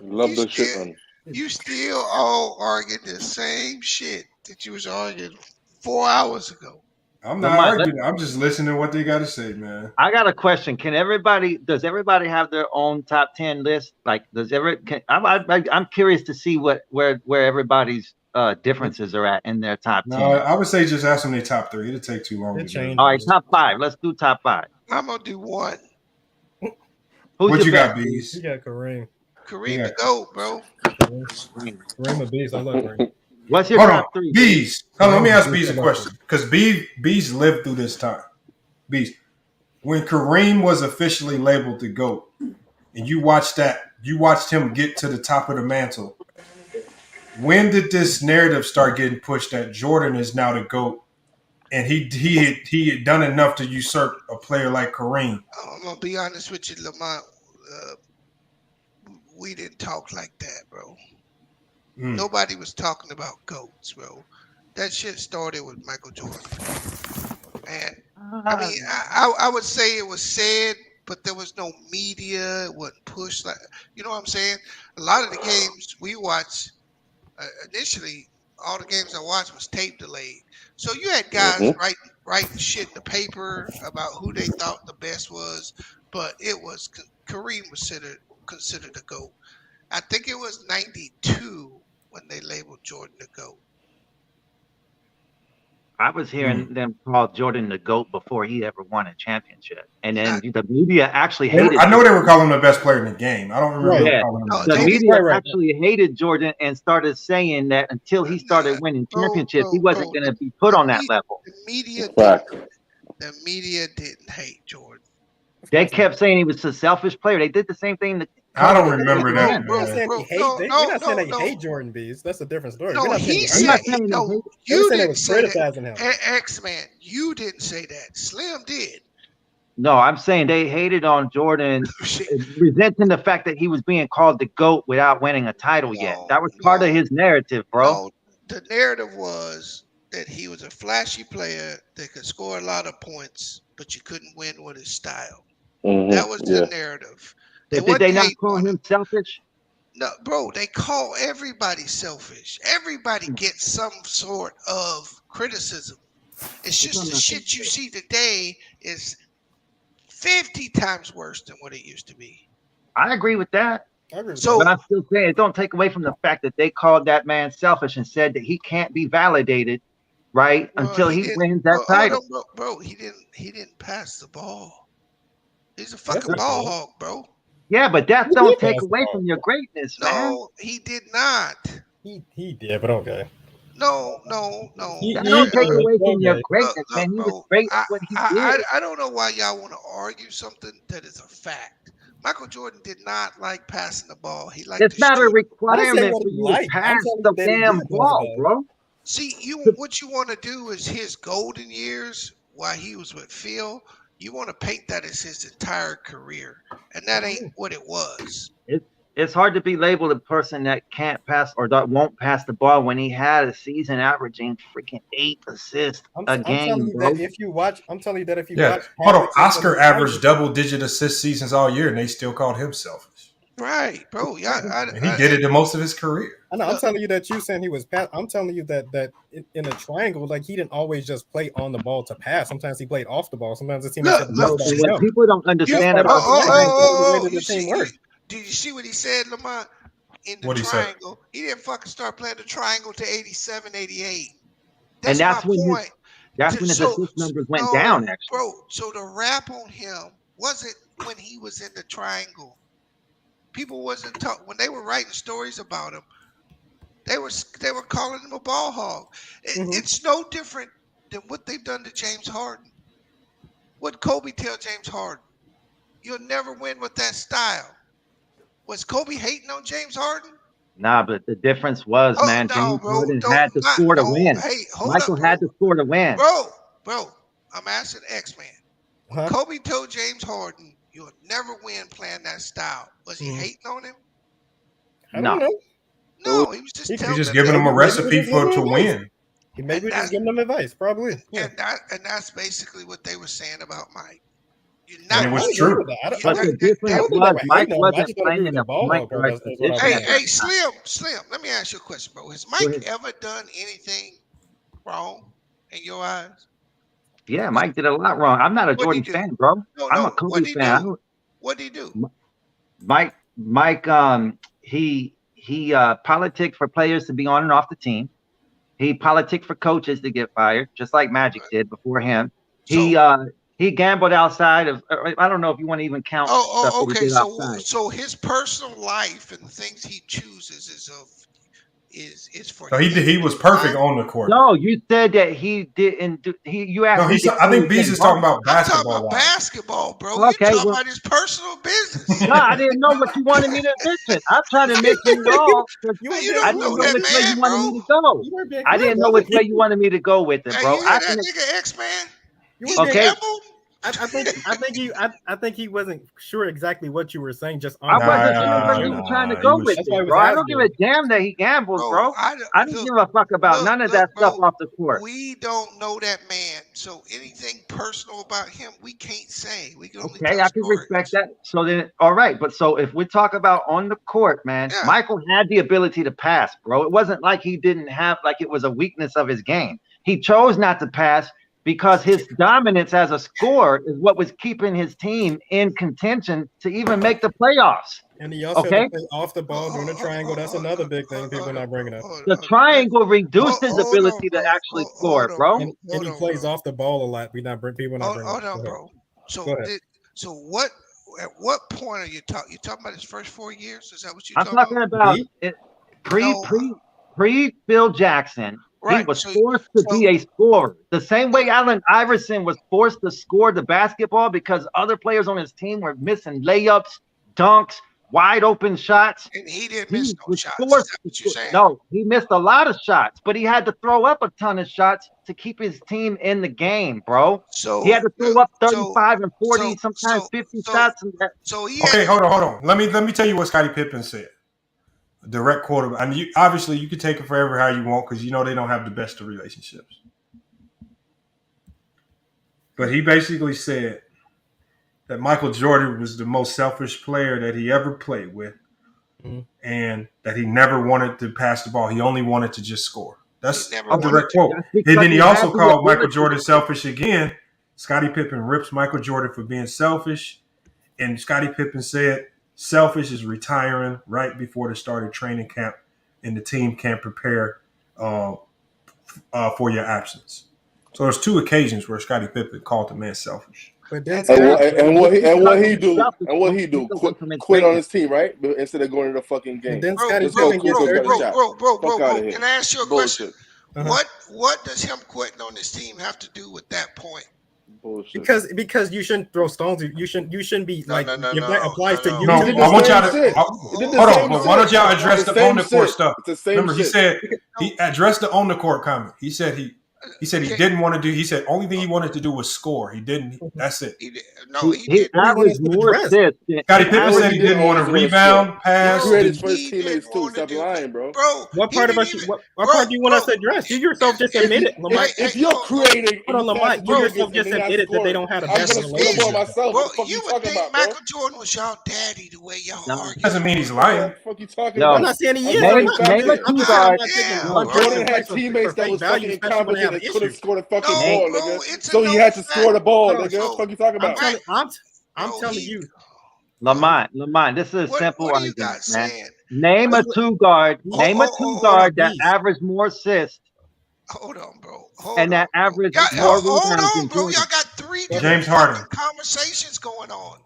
Love the shit on. You still all arguing the same shit that you was arguing 4 hours ago. I'm not arguing. I'm just listening to what they got to say, man. I got a question. Does everybody have their own top 10 list? Like, I'm curious to see where everybody's differences are at in their top 10. No, I would say just ask them their top 3. It'll take too long. All right, top 5. Let's do top 5. I'm gonna do one. What you got, Bees? You got Kareem. Kareem the GOAT, bro. Kareem a beast. I love Kareem. What's your top 3? Bees. Let me ask Bees a question. Because Bees lived through this time. Bees. When Kareem was officially labeled the GOAT, and you watched him get to the top of the mantle, when did this narrative start getting pushed that Jordan is now the GOAT, and he had done enough to usurp a player like Kareem? I'm gonna be honest with you, Lamont. We didn't talk like that, bro. Nobody was talking about GOATs, bro. That shit started with Michael Jordan. And I mean, I would say it was said, but there was no media. It wasn't pushed. Like, you know what I'm saying? A lot of the games we watched initially, all the games I watched was tape delayed. So you had guys writing shit in the paper about who they thought the best was, but it was Kareem was considered the GOAT. I think it was 92 when they labeled Jordan the GOAT. I was hearing them call Jordan the GOAT before he ever won a championship. And then the media actually hated I know they were calling him the best player in the game. I don't remember calling him the media actually hated Jordan and started saying that until he started winning championships, he wasn't going to be put on that level. The media didn't hate Jordan. They kept saying he was a selfish player. They did the same thing. I don't remember that. We're not saying they hate Jordan Bees. That's a different story. No, you didn't say criticizing that. him. X-Man, you didn't say that. Slim did. No, I'm saying they hated on Jordan, resenting the fact that he was being called the GOAT without winning a title yet. That was part of his narrative, bro. No, the narrative was that he was a flashy player that could score a lot of points, but you couldn't win with his style. That was the narrative. Did they not call him selfish? No, bro, they call everybody selfish. Everybody gets some sort of criticism. It's just the shit you see today is 50 times worse than what it used to be. I agree with that. But I'm still saying it don't take away from the fact that they called that man selfish and said that he can't be validated, right, until he wins that title. Bro, he didn't pass the ball. He's a fucking ball hog, bro. Yeah, but that don't take away from your greatness, man. No, he did not. He did, but okay. No. That don't take away from your greatness, man. He was great at what he did. I don't know why y'all want to argue something that is a fact. Michael Jordan did not like passing the ball. He liked it's not a requirement for you to pass the damn ball, bro. See, what you want to do is his golden years while he was with Phil. You want to paint that as his entire career, and that ain't what it was. It's hard to be labeled a person that can't pass or that won't pass the ball when he had a season averaging freaking 8 assists a game, bro. I'm telling you that if you Yeah, watch. hold on. Oscar averaged double-digit assist seasons all year, and they still called him selfish. Right, bro. Yeah, he did it the most of his career. I know. I'm telling you that you saying he was pass. I'm telling you that in a triangle, like he didn't always just play on the ball to pass. Sometimes he played off the ball. Sometimes the team. What people don't understand about the team works. Did you see what he said, Lamont? In the triangle, he didn't fucking start playing the triangle to 87, 88. And that's when his assist numbers went down, actually. Bro, so the rap on him wasn't when he was in the triangle. People wasn't when they were writing stories about him. They were calling him a ball hog. It's no different than what they've done to James Harden. What Kobe tell James Harden? You'll never win with that style. Was Kobe hating on James Harden? Nah, but the difference was, James Harden had to score to win. Michael had to score to win. Bro, I'm asking X-Man. Kobe told James Harden, you'll never win playing that style. Was he hating on him? I don't know. No, he was just giving him a recipe to win. He maybe just giving them advice, probably. Yeah. And that's basically what they were saying about Mike. And it was true. But the difference was Mike wasn't playing in a point guard position. Hey, Slim, let me ask you a question, bro. Has Mike ever done anything wrong in your eyes? Yeah, Mike did a lot wrong. I'm not a Jordan fan, bro. I'm a Kobe fan. What did he do? Mike, he politicked for players to be on and off the team. He politicked for coaches to get fired, just like Magic did before him. He gambled outside of. I don't know if you want to even count. Okay. So his personal life and the things he chooses is for. So he was perfect on the court. No, you said that he didn't. You asked. No, I think Bees is talking about basketball. I'm talking about basketball, bro. Okay, You're talking about his personal business. No, I didn't know what you wanted me to mention. I'm trying to mention it all. You don't know that which way man, you wanted me to go. I didn't know which way you wanted me to go with it, bro. Hey, you hear that nigga X-Man? Okay. I think he wasn't sure exactly what you were saying. Just I wasn't sure where you were trying to go with it, bro. I don't give a damn that he gambles, bro. I don't give a fuck about none of that stuff off the court. We don't know that man, so anything personal about him, we can't say. We can only Okay, I can respect that. So then, all right, but so if we talk about on the court, man, Michael had the ability to pass, bro. It wasn't like he didn't have, like it was a weakness of his game. He chose not to pass because his dominance as a scorer is what was keeping his team in contention to even make the playoffs. And he also had to play off the ball during the triangle. That's another big thing people are not bringing up. The triangle reduced his ability to actually score, bro. And he plays off the ball a lot. People not bringing up. Hold on, bro. So what? At what point are you talking? You talking about his first 4 years? Is that what you're talking about? Pre Phil Jackson. Right. He was forced to be a scorer. The same way Allen Iverson was forced to score the basketball because other players on his team were missing layups, dunks, wide open shots. And he didn't miss no shots. Is that what you're saying? No, he missed a lot of shots, but he had to throw up a ton of shots to keep his team in the game, bro. So he had to throw up 35 and 40, sometimes 50 shots. Okay, hold on. Let me tell you what Scottie Pippen said. Direct quote. I mean, obviously, you can take it forever how you want because you know they don't have the best of relationships. But he basically said that Michael Jordan was the most selfish player that he ever played with, and that he never wanted to pass the ball. He only wanted to just score. That's a direct quote. And then he also called Michael Jordan selfish again. Scottie Pippen rips Michael Jordan for being selfish, and Scottie Pippen said, selfish is retiring right before the start of training camp, and the team can't prepare for your absence. So there's 2 occasions where Scottie Pippen called the man selfish. And what he do? Quit on his team, right? Instead of going to the fucking game. Bro, can I ask you a question? What does him quitting on his team have to do with that point? Bullshit. Because you shouldn't throw stones. You shouldn't be like if that applies to you. No, I want y'all to hold on. But why don't y'all address the on the court stuff? Remember, he said he addressed the on the court comment. He said he didn't want to do. He said only thing he wanted to do was score. He didn't. That's it. He averaged more assists. Scottie Pippen said he didn't want to rebound, pass. He created for his teammates too. Stop lying, bro. What part do you want us to address? You yourself just admitted, Lamar. If you're creating, hold on, Lamar. You yourself just admitted that they don't have the best relationship. Well, you would think Michael Jordan was y'all daddy the way y'all argue. Doesn't mean he's lying. What the fuck you talking about? I'm not saying he is. Jordan had teammates that was fucking incompetent and couldn't score the fucking ball, nigga. So he had to score the ball, nigga. What the fuck you talking about? I'm telling you. Lamont, this is a simple argument, man. Name a two guard that averaged more assists. Hold on, bro. And that averaged more rebounds. Hold on, bro. Y'all got 3 James Harden conversations going on.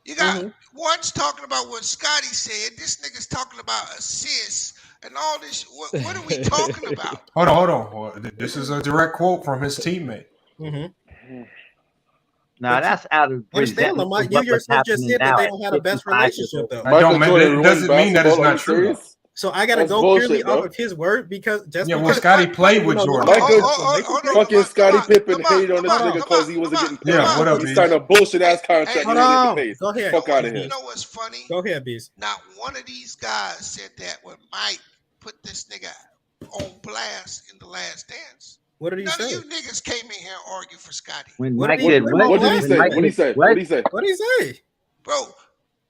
You got one's talking about what Scottie said. This nigga's talking about assists and all this. What are we talking about? Hold on. Well, this is a direct quote from his teammate. Now that's out of resentment. You yourself just said that they don't have the best relationship, though. It doesn't mean that it's not true. So I gotta go purely off of his word because Scottie played with Jordan. Fucking Scottie Pippen hated on this nigga because he wasn't getting paid. Yeah, what up, He signed a bullshit ass contract. Hold on. Go ahead. Fuck out of here. You know what's funny? Go ahead, Beast. Not one of these guys said that when Mike put this nigga on blast in The Last Dance. What did he say? None of you niggas came in here and argued for Scottie. What did he say? What did he say? What did he say? Bro,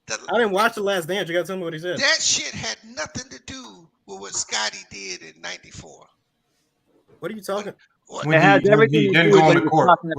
I didn't watch The Last Dance. You got to tell me what he said. That shit had nothing to do with what Scottie did in '94. What are you talking? It has everything to do with what he was talking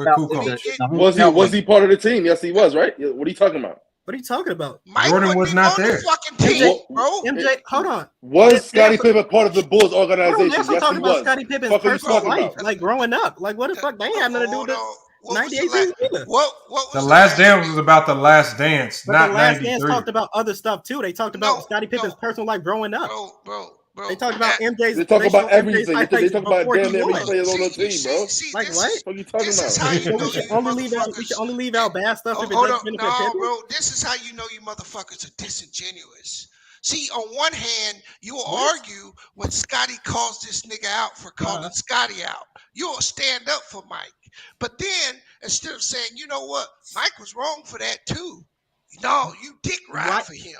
about. Was he part of the team? Yes, he was, right? What are you talking about? What are you talking about? Jordan was not there. MJ, hold on. Was Scottie Pippen part of the Bulls organization? Yes, he talking about Scottie Pippen's personal life, like growing up. Like what the fuck? They ain't have nothing to do with it. 98 either. The Last Dance was about The Last Dance, but not The Last 93. Dance talked about other stuff too. They talked about Scottie Pippen's personal life growing up. Bro. They talked about MJ's. They talk about everything. They talk about damn every player on the team, bro. Like what? What are you talking about? We should only leave out bad stuff if it doesn't benefit Pippen. Bro. This is how you know you motherfuckers are disingenuous. See, on one hand, you will argue when Scottie calls this nigga out for calling Scottie out. You'll stand up for Mike. But then instead of saying, you know what, Mike was wrong for that too. No, you dick ride for him.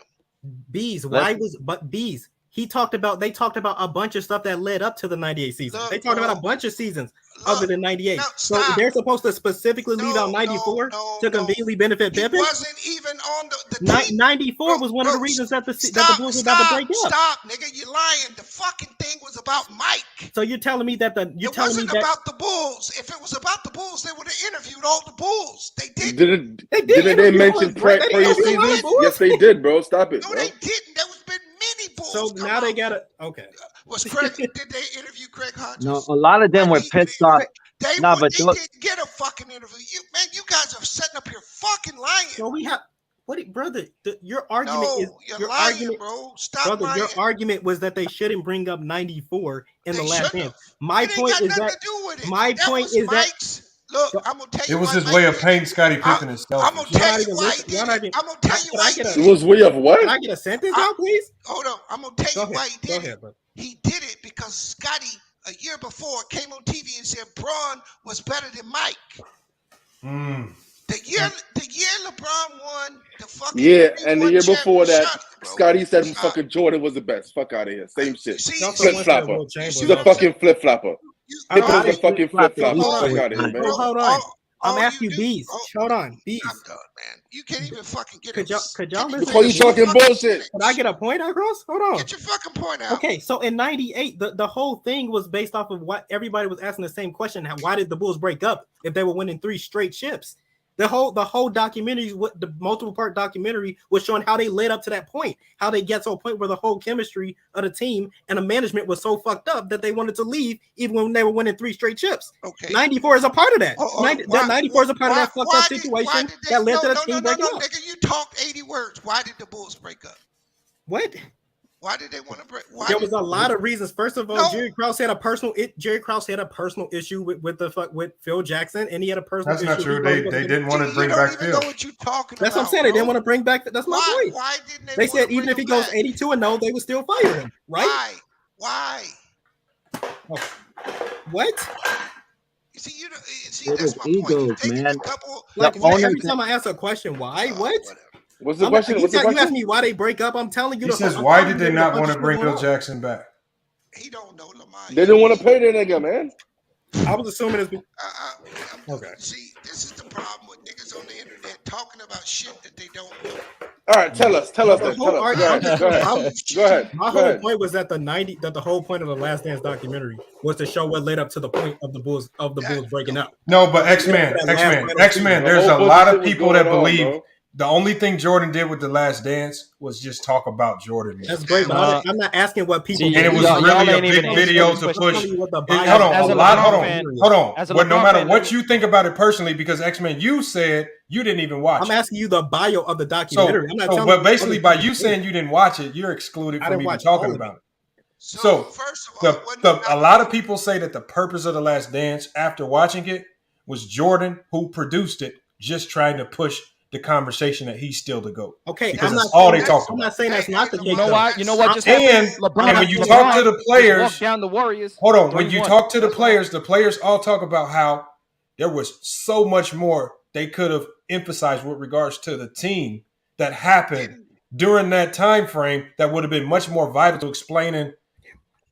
Bees, they talked about a bunch of stuff that led up to the 98 season. They talked about a bunch of seasons other than 98. So they're supposed to specifically leave out 94 to conveniently benefit Pippen. He wasn't even on the team. 94 was one of the reasons that the Bulls were about to break up. Stop, nigga, you're lying. The fucking thing was about Mike. So you're telling me that it wasn't about the Bulls. If it was about the Bulls, they would have interviewed all the Bulls. They didn't. Didn't they mention preseason? Yes, they did, bro. Stop it. No, they didn't. There was been many Bulls. So now they got it. Okay. Was Craig? Did they interview Craig Hodges? No, a lot of them were pissed off. They didn't get a fucking interview. You guys are setting up your fucking lying. So we have. Brother? Your argument is you're lying, argument, bro. Stop brother, lying. Your argument was that they shouldn't bring up 94 in the last dance. My point is that. My point is that. Look, I'm gonna tell you. It was his way of painting Scottie Pippen as selfish. I'm gonna tell you why he did it. I'm gonna tell you why he did it. It was way of what? Can I get a sentence out, please? Hold on. I'm gonna tell you why he did it. He did it because Scottie, a year before, came on TV and said Braun was better than Mike. The year LeBron won the fucking and the year before that, Scottie said fucking Jordan was the best. Fuck out of here. Same shit. Flip flopper. He's a fucking flip flopper. Pippen was a fucking flip flopper. Fuck out of here, man. Hold on. I'm asking you, Bees. Hold on, Bees. I'm done, man. You can't even fucking get it. Could y'all listen? Because you talking bullshit. Can I get a point across? Hold on. Get your fucking point out. Okay, so in 98, the whole thing was based off of what everybody was asking the same question. Why did the Bulls break up if they were winning 3 straight chips? The whole documentary, the multiple part documentary was showing how they led up to that point, how they get to a point where the whole chemistry of the team and the management was so fucked up that they wanted to leave even when they were winning 3 straight chips. Okay. 94 is a part of that. 94 is a part of that fucked up situation that led to the team breaking up. Nigga, you talked 80 words. Why did the Bulls break up? What? Why did they want to break? There was a lot of reasons. First of all, Jerry Krause had a personal issue with Phil Jackson, and he had a personal issue. That's not true. They didn't want to bring back Phil. That's what I'm saying. They didn't want to bring back. That's my point. Why didn't they said even if he goes 82-0, they would still fire him, right? Why? What? See, that's my point. Man. Like every time I ask a question, why? What? What's the question? You asked me why they break up. I'm telling you. He says, why did they not want to bring Phil Jackson back? He don't know Lamar. They didn't want to pay that nigga, man. I was assuming it's okay. See, this is the problem with niggas on the internet talking about shit that they don't know. All right, tell us. Go ahead. My whole point was that the whole point of the Last Dance documentary was to show what led up to the point of the Bulls breaking up. No, but X-Men. There's a lot of people that believe. The only thing Jordan did with The Last Dance was just talk about Jordan. Man. That's great, but I'm not asking what people. And it was really a big video to push. Hold on. But no matter what you think about it personally, because X-Men, you said you didn't even watch. I'm asking you the bio of the documentary. But basically, by you saying you didn't watch it, you're excluded from even talking about it. So first of all, a lot of people say that the purpose of The Last Dance, after watching it, was Jordan, who produced it, just trying to push the conversation that he's still the GOAT. Okay, because that's all they talk about. I'm not saying that's not the case. You know why? You know what just happened? LeBron, and when you talk to the players, down the Warriors. Hold on. When you talk to the players all talk about how there was so much more they could have emphasized with regards to the team that happened during that time frame that would have been much more vital to explaining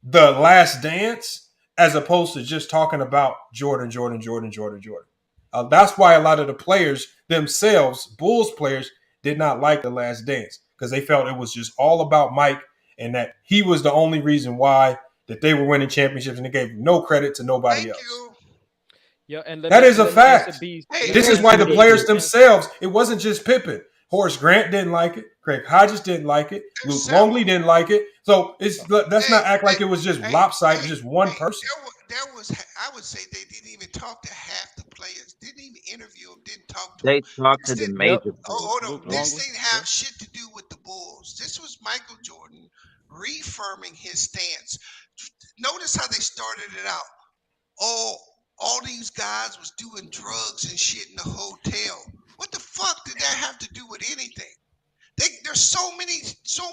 the Last Dance as opposed to just talking about Jordan. That's why a lot of the players themselves, Bulls players, did not like The Last Dance because they felt it was just all about Mike and that he was the only reason why that they were winning championships and they gave no credit to nobody else. Yeah, and that is a fact. This is why the players themselves, it wasn't just Pippen. Horace Grant didn't like it. Craig Hodges didn't like it. Luke Longley didn't like it. So let's not act like it was just lopsided, just one person. I would say they didn't even talk to half the players. Didn't even interview them. Didn't talk to them. They talked to the major. Hold on. This didn't have shit to do with the Bulls. This was Michael Jordan reaffirming his stance. Notice how they started it out. All these guys was doing drugs and shit in the hotel. What the fuck did that have to do with anything? There's so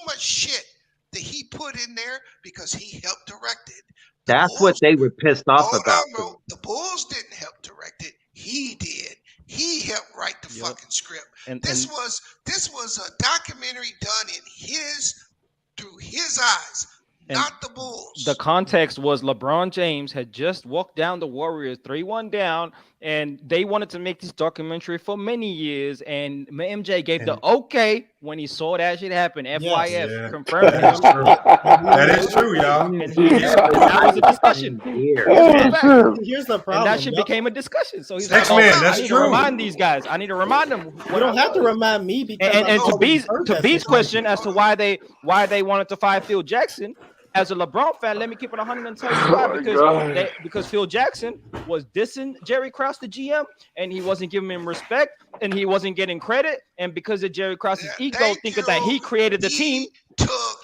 much shit that he put in there because he helped direct it. That's what they were pissed off about. The Bulls didn't help direct it. helped write the fucking script. This was a documentary done through his eyes, not the Bulls. The context was LeBron James had just walked down the Warriors 3-1 down, and they wanted to make this documentary for many years. And MJ gave the okay when he saw that shit happen. FYF confirmed. That is true, y'all. And that was a discussion. Here's the problem. And that shit became a discussion. So he's Next like, man, I that's need true. to remind these guys. I need to remind them. You don't have to remind me because And to B's question as to why they wanted to fire Phil Jackson. As a LeBron fan, let me keep it 100 and tell you why. Because Phil Jackson was dissing Jerry Krause, the GM, and he wasn't giving him respect, and he wasn't getting credit. And because of Jerry Krause's ego, thinking that he created the team,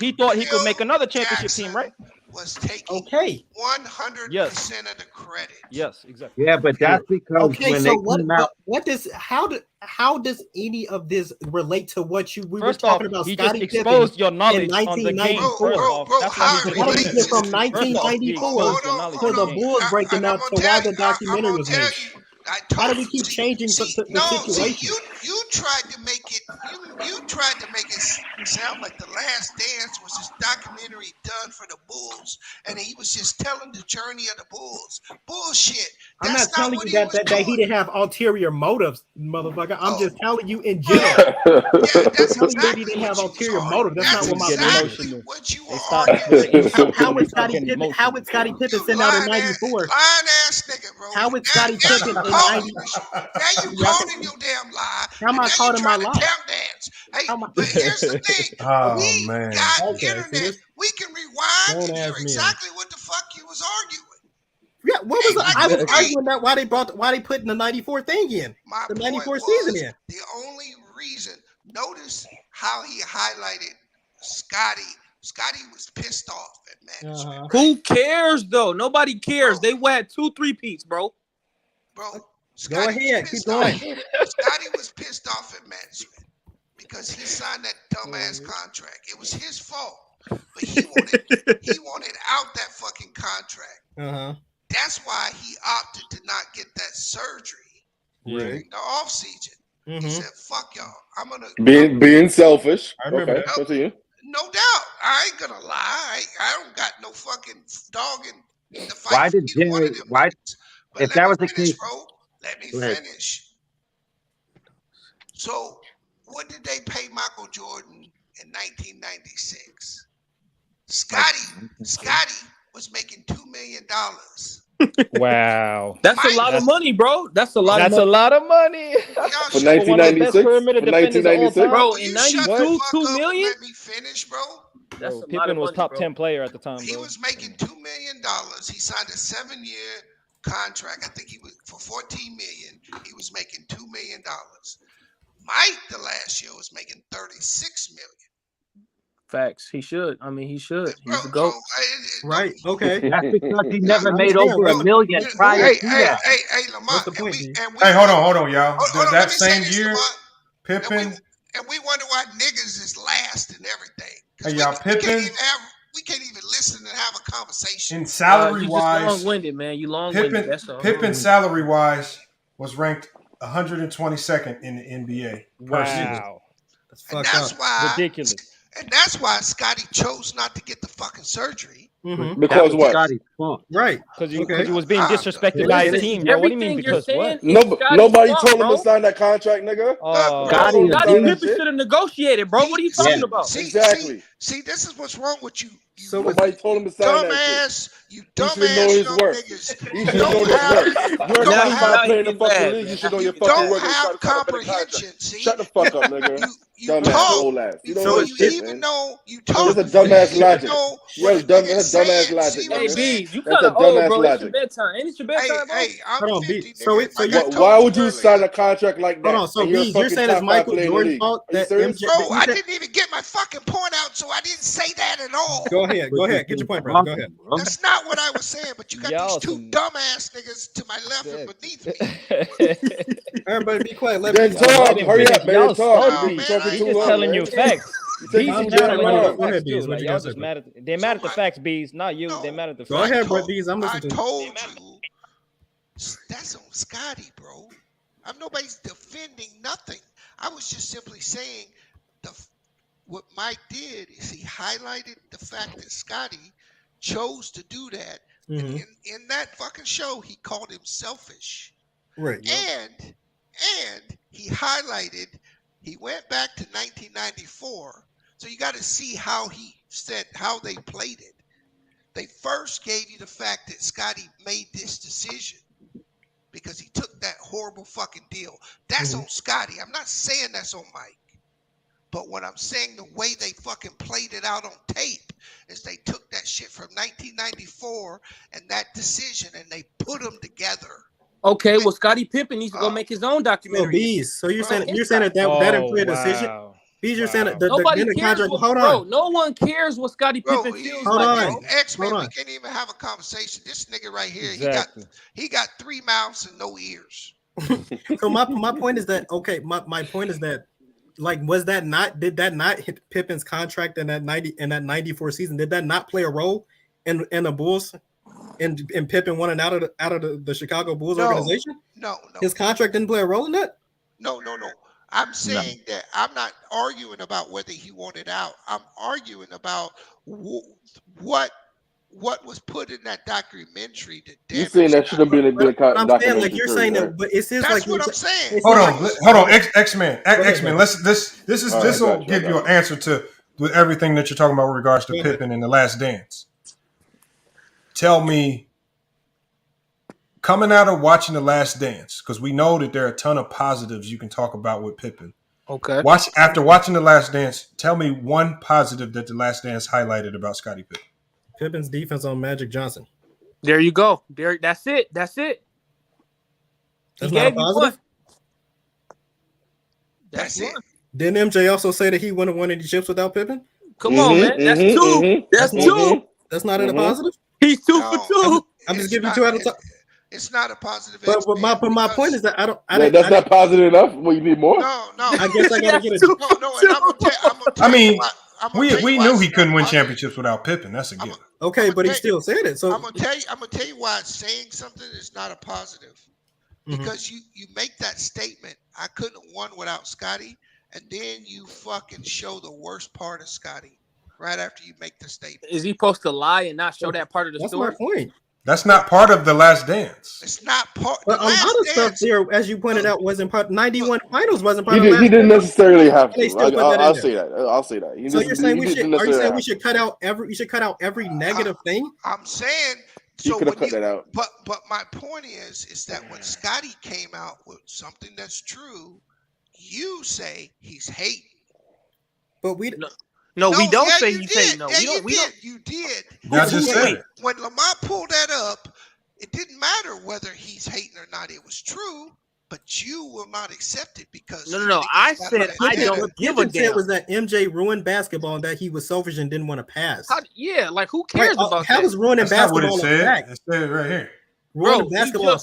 he thought he could make another championship team, right? Was taking 100% of the credit. Yes, exactly. Yeah, but that's because okay. when So how does any of this relate to what we were talking about? He Scottie just exposed your Pippen knowledge in on the game. 1994. How did we get from 1994 to the Bulls breaking out to why the documentary was made? How do we keep changing the situation? You tried to make it. You tried to make it sound like The Last Dance was this documentary done for the Bulls, and he was just telling the journey of the Bulls. Bullshit. I'm not telling you that he didn't have ulterior motives, motherfucker. I'm just telling you in general. That's exactly he didn't have ulterior motives. That's not what my point is. What you are How would Scottie Pippen send out in '94? Lying ass nigga, bro. How would Scottie Pippen in '94? Now you calling your damn lie. How am I calling my lie? Hey, but here's the thing. Oh man. Got internet. We can rewind and hear exactly what the fuck you was arguing. Yeah, what was I was arguing about why they put the '94 thing in, the '94 season in. The only reason. Notice how he highlighted Scottie. Scottie was pissed off at management. Who cares though? Nobody cares. They had 2-3 peats, bro. Go ahead, keep going. Scottie was pissed off at management because he signed that dumbass contract. It was his fault, but he wanted out that fucking contract. That's why he opted to not get that surgery during the off season. He said, "Fuck y'all, I'm gonna being selfish." I remember Okay, continue. No doubt, I ain't gonna lie. I don't got no fucking dog in the fight. Why did Jerry? Why? If that was the case, bro, let me finish. So, what did they pay Michael Jordan in 1996? Scottie was making $2 million. Wow, that's a lot of money, bro. That's a lot. That's a lot of money for 1996. For 1996, bro. In '92, $2 million. Let me finish, bro. That's a Pippen was money, top bro. 10 player at the time. He was making $2 million. He signed a 7-year contract. I think he was for $14 million. He was making $2 million. Mike, the last year, was making $36 million. Facts. He should. I mean, he should. He's the GOAT. Right. Okay. That's because he never made over $1 million prior to that. Hey, Lamont. Hey, hold on, y'all. That same year, Pippen. And we wonder why niggas is last and everything. Hey, y'all, Pippen. We can't even listen and have a conversation. In salary you wise, just long-winded, man. You long-winded. That's all. Pippen salary wise was ranked 122nd in the NBA. Wow. That's why ridiculous. And that's why Scottie chose not to get the fucking surgery. Because what? Right. Because he was being disrespected by his team. Bro. What do you mean? Because what? Nobody told him to sign that contract, nigga. Scottie Pippen should have negotiated, bro. What are you talking about? Exactly. See, this is what's wrong with you. So nobody told him to sign that shit. You dumbass young niggas. You should know his work. You're not playing the fucking league. You should know your fucking work. Don't have comprehension. Shut the fuck up, nigga. Dumbass old ass. You don't know shit, man. You talk. That's a dumbass logic. That's dumbass logic. Hey, B, you kind of old, bro. It's your bedtime. Ain't it your bedtime, bro? Hold on, B. Why would you sign a contract like that? Hold on. So, B, you're saying it's Michael Jordan's fault that MJ... Bro, I didn't even get my fucking point out, so I didn't say that at all. Go ahead. Get your point, bro. Go ahead. That's not what I was saying, but you got these two dumbass niggas to my left and beneath me. Everybody be quiet. Let me talk. Hurry up, man. Talk. He's just telling you facts. They're mad at the facts, Bees, not you. They're mad at the facts. Go ahead, bro, Bees. I'm listening to you. I told you. That's on Scottie, bro. Nobody's defending nothing. I was just simply saying what Mike did is he highlighted the fact that Scotty chose to do that. And in that fucking show, he called him selfish. Right. And he highlighted, he went back to 1994. So you got to see how they played it. They first gave you the fact that Scotty made this decision because he took that horrible fucking deal. That's on Scotty. I'm not saying that's on Mike. But what I'm saying, the way they fucking played it out on tape is they took that shit from 1994 and that decision and they put them together. Okay, well, Scottie Pippen needs to go make his own documentary. Bees. So you're saying that included a decision? Bees, you're saying that nobody cares. contract. Hold Bro, on. no one cares what Scottie Pippen feels hold like. on. X-Men, we can't even have a conversation. This nigga right here, he got 3 mouths and no ears. So my point is that my point is that, like, did that not hit Pippen's contract in that 94 season? Did that not play a role in the Bulls and Pippen wanting out of the Chicago Bulls organization? No. His contract didn't play a role in that? No. I'm saying that I'm not arguing about whether he wanted out. I'm arguing about what was put in that documentary. You saying that shouldn't be in a documentary? Like you're saying that, but it seems that's like what I'm saying. Hold on, X-Men. This will give you an answer to with everything that you're talking about with regards to Pippen and The Last Dance. Tell me, coming out of watching The Last Dance, because we know that there are a ton of positives you can talk about with Pippen. Okay. After watching The Last Dance, tell me one positive that The Last Dance highlighted about Scottie Pippen. Pippen's defense on Magic Johnson. There you go. That's it. That's not a positive? That's it. Didn't MJ also say that he wouldn't have won any chips without Pippen? Come on, man. That's two. That's two. That's not a positive? He's 2 for 2. I'm just giving you 2 out of time. It's not a positive. But my point is that that's not positive enough. Well, you need more. No. I guess I gotta get it. We knew he couldn't win championships without Pippen. That's a given. Okay, but he still said it. So I'm gonna tell you why saying something is not a positive. Because you make that statement, I couldn't have won without Scotty, and then you fucking show the worst part of Scotty right after you make the statement. Is he supposed to lie and not show that part of the story? That's my point. That's not part of The Last Dance. It's not part. But a lot of stuff there, as you pointed out, wasn't part. 91 finals wasn't part. He didn't necessarily have to. I'll say that. So you're saying we should? Are you saying we should cut out every? You should cut out every negative thing. I'm saying. So could have cut that out. But my point is that when Scotty came out with something that's true, you say he's hating. But we. No, we don't say he's hating. No, You did. I just said it. When Lamont pulled that up, it didn't matter whether he's hating or not. It was true, but you will not accept it because no. I said I don't give a damn. It was that MJ ruined basketball and that he was selfish and didn't want to pass. Like who cares about that? How was ruining basketball? It said it right here. Ruining basketball.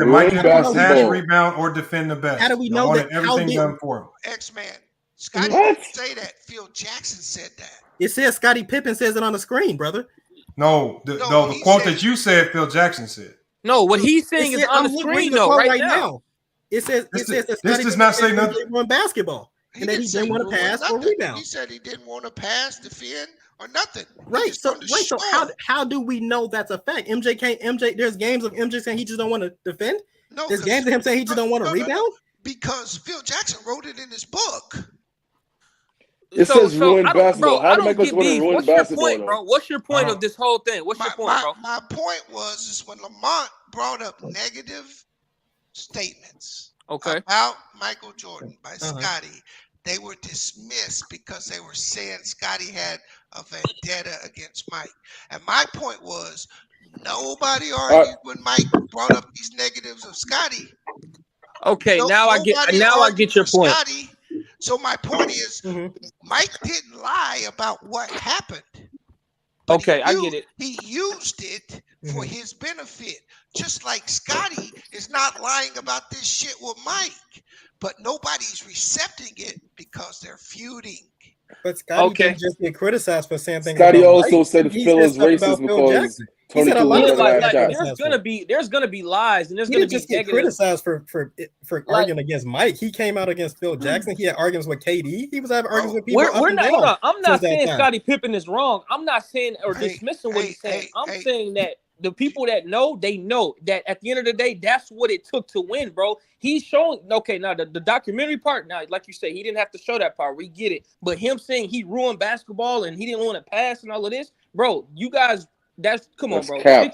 Mike had pass, rebound, or defend the best. How do we know that? Everything done for him. X-Man. Scotty didn't say that. Phil Jackson said that. It says Scottie Pippen says it on the screen, brother. No, the quote that you said, Phil Jackson said. No, what he's saying is on the screen though, right now. It says that this does not say nothing. Run basketball, and that he didn't want to pass or rebound. He said he didn't want to pass, defend, or nothing. Right. So how do we know that's a fact? MJ. There's games of MJ saying he just don't want to defend. No, there's games of him saying he just don't want to rebound. Because Phil Jackson wrote it in his book. It says ruined basketball. How do I go to ruined basketball? Bro? What's your point of this whole thing? What's your point, bro? My point was when Lamont brought up negative statements about Michael Jordan by Scotty, they were dismissed because they were saying Scotty had a vendetta against Mike. And my point was nobody argued when Mike brought up these negatives of Scotty. Okay, now I get your point. Scotty. So my point is, Mike didn't lie about what happened. I get it. He used it for his benefit, just like Scotty is not lying about this shit with Mike, but nobody's accepting it because they're feuding. But Scotty didn't just get criticized for saying things. Scotty about also Mike. said He Phil is stuff about racist Phil because Jackson. Tony said a Kukoc lot got of the last shot. there's gonna be lies, and there's He gonna didn't be just get negative. criticized for arguing against Mike. He came out against Phil Jackson. He had arguments with KD. He was having arguments with people. We're not. Hold on. I'm not since that saying time. Scottie Pippen is wrong. I'm not saying or dismissing what he's saying. I'm saying that the people that know, they know that at the end of the day, that's what it took to win, bro. He's showing. Okay, now the documentary part. Now, like you say, he didn't have to show that part. We get it. But him saying he ruined basketball and he didn't want to pass and all of this, bro. You guys, come on, bro. Cap.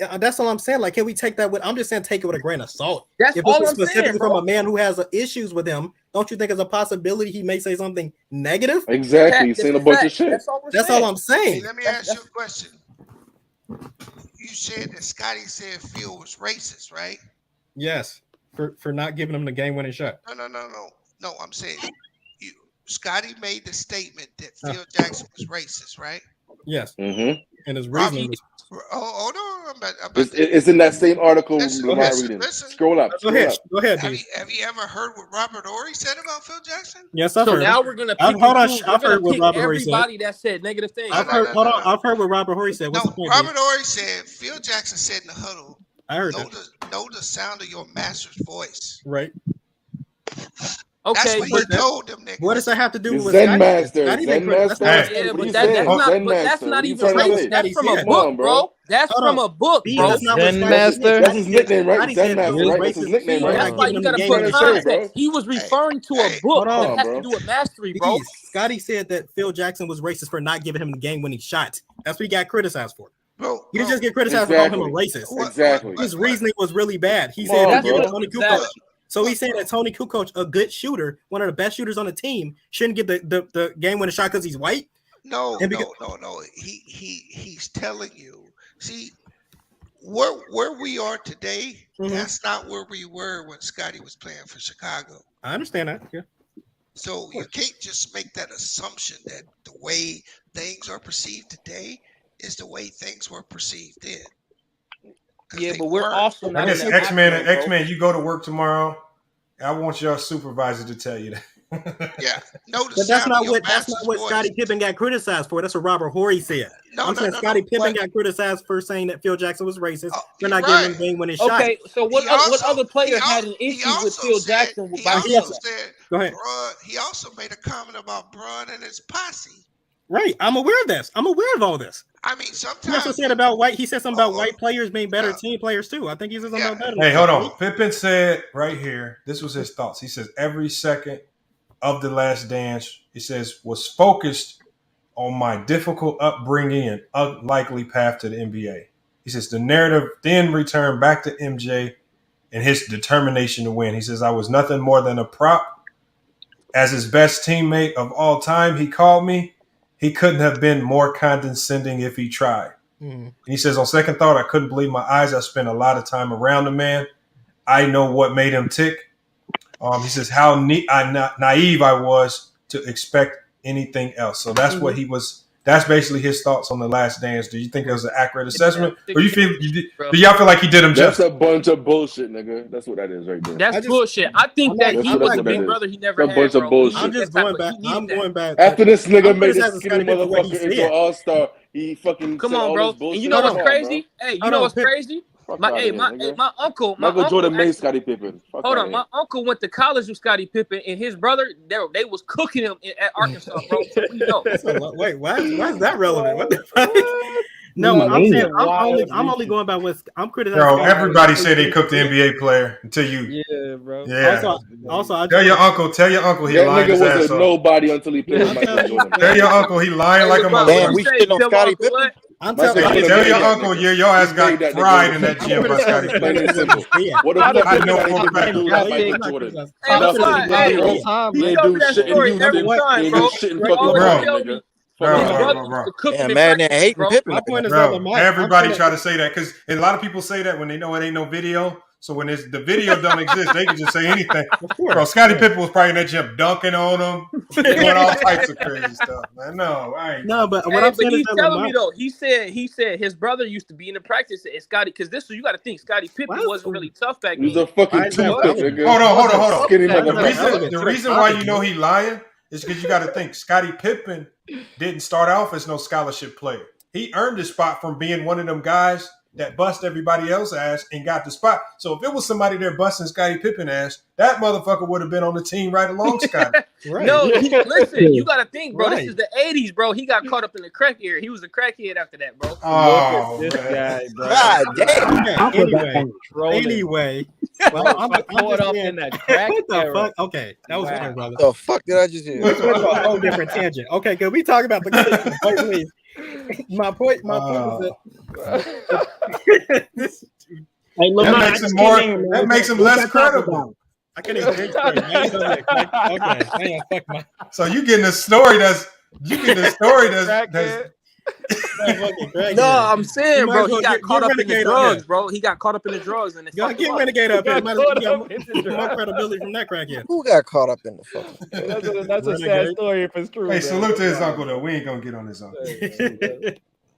Yeah, that's all I'm saying. Like, can we take that with? I'm just saying, take it with a grain of salt. That's if all it's I'm saying, specifically bro. from a man who has issues with him, don't you think there's a possibility he may say something negative? Exactly, he's saying a bunch of shit. That's all I'm saying. Let me ask you a question. You said that Scotty said Phil was racist, right? Yes, for not giving him the game-winning shot. No. I'm saying Scotty made the statement that Phil Jackson was racist, right? Yes. Mm-hmm. And his reasoning was. Hold on. It's in that same article. Reading. Scroll up. Go ahead. Have you ever heard what Robert Horry said about Phil Jackson? Yes, I've heard. Now we're gonna pick I've heard what Robert Horry said. Everybody that said negative things. I've heard what Robert Horry said. What's the point? Robert Horry said Phil Jackson said in the huddle. I heard know the sound of your master's voice. Right. Okay, that's what he told them, niggas. What does that have to do with Zen Master? That's not even racist. That's from a book, bro. That's from a book, bro. Zen Master. That's his nickname, right? Zen Master, right? That's his nickname, right? That's why you gotta put context. He was referring to a book that has to do with mastery, bro. Scotty said that Phil Jackson was racist for not giving him the game-winning shot. That's what he got criticized for. Bro, he didn't just get criticized for calling him a racist. Exactly. His reasoning was really bad. He said Tony Kukoc. So he said that Tony Kukoc, a good shooter, one of the best shooters on the team, shouldn't get the game-winning shot because he's white. No. He's telling you. See, where we are today, that's not where we were when Scotty was playing for Chicago. I understand that. Yeah. So you can't just make that assumption that the way things are perceived today is the way things were perceived then. Yeah, but we're also not. I guess X-Men, you go to work tomorrow. I want your supervisor to tell you that. Yeah, but that's not what Scottie Pippen got criticized for. That's what Robert Horry said. I'm saying Scottie Pippen got criticized for saying that Phil Jackson was racist for not giving him game-winning shot. Okay, so what other player had an issue with Phil Jackson? Go ahead. He also made a comment about Bron and his posse. Right, I'm aware of this. I'm aware of all this. I mean, sometimes he also said about white. He said something about white players being better team players too. I think he said something about better. Hey, hold on. Pippen said right here. This was his thoughts. He says every second of The Last Dance, he says, was focused on my difficult upbringing and unlikely path to the NBA. He says the narrative then returned back to MJ and his determination to win. He says I was nothing more than a prop. As his best teammate of all time, he called me. He couldn't have been more condescending if he tried. And he says, on second thought, I couldn't believe my eyes. I spent a lot of time around the man. I know what made him tick. He says how naive I was to expect anything else. So that's what he was. That's basically his thoughts on The Last Dance. Do you think it was an accurate assessment, or do y'all feel like he did him justice? That's a bunch of bullshit, nigga. That's what that is right there. That's bullshit. I think that he was a big brother he never had. A bunch of bullshit. I'm just going back. I'm going back. After this nigga made this skinny motherfucker into an all-star, he fucking come on, bro. And you know what's crazy? Hey, you know what's crazy? My uncle. Michael Jordan made Scottie Pippen. Hold on, my uncle went to college with Scottie Pippen, and his brother, they was cooking him at Arkansas, bro. Wait, why is that relevant? What the fuck? No, I'm saying I'm only going by what I'm criticizing. Bro, everybody said they cooked the NBA player until you. Yeah, bro. Yeah. Also, tell your uncle he lying his ass off. Nobody until he played with Michael Jordan. Tell your uncle he lying like a motherfucker. We shit on Scottie Pippen. Tell your uncle your ass got fried in that gym by Scottie Pippen. What I know for a fact. Michael Jordan. He do shit in fucking Jordan. Man, they hate Pippen. Bro, everybody try to say that because a lot of people say that when they know it ain't no video. So when the video don't exist, they can just say anything. Bro, Scottie Pippen was probably in that gym dunking on him, doing all types of crazy stuff, man. No, I ain't. No, but what I'm saying he's telling me though, he said his brother used to be in the practice at Scottie, because this you got to think Scottie Pippen wasn't really tough back then. He's a fucking toothpick, nigga. Hold on. The reason why you know he lying is because you got to think Scottie Pippen didn't start off as no scholarship player. He earned his spot from being one of them guys that bust everybody else's ass and got the spot. So if it was somebody there busting Scottie Pippen ass, that motherfucker would have been on the team right along Scottie. Right. No, listen, you got to think, bro. Right. This is the 80s, bro. He got caught up in the crack era. He was a crackhead after that, bro. Oh, this guy, bro. God damn. Anyway. Well, I'm caught up in that crack era. Fuck? Okay, that was fine, brother. The fuck did I just hear? Let's go to a whole different tangent. Okay, good. We talk about the My point is that that makes him less credible. I can't even think straight. Okay, fuck my. So you getting a story that's No, I'm saying, bro, he got caught up in the drugs, bro. He got caught up in the drugs, and y'all get renegade up here. Might as well get more credibility from that crackhead. Who got caught up in the fucking? That's a sad story if it's true. Hey, salute to his uncle though. We ain't gonna get on his uncle.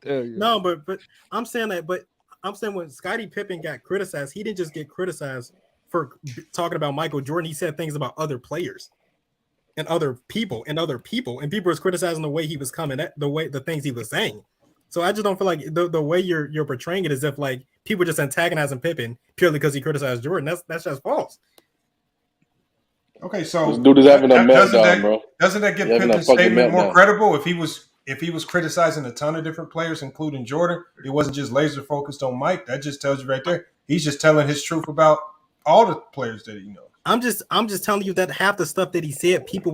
No, but I'm saying that. But I'm saying when Scottie Pippen got criticized, he didn't just get criticized for talking about Michael Jordan. He said things about other players and other people, and people was criticizing the way he was coming at the things he was saying. So I just don't feel like the way you're portraying it as if like people just antagonizing Pippen purely because he criticized Jordan. That's just false. Okay, so this dude is having a meltdown, bro. Doesn't that give Pippen's statement more credible if he was criticizing a ton of different players, including Jordan? It wasn't just laser focused on Mike. That just tells you right there. He's just telling his truth about all the players that he knows. I'm just telling you that half the stuff that he said, people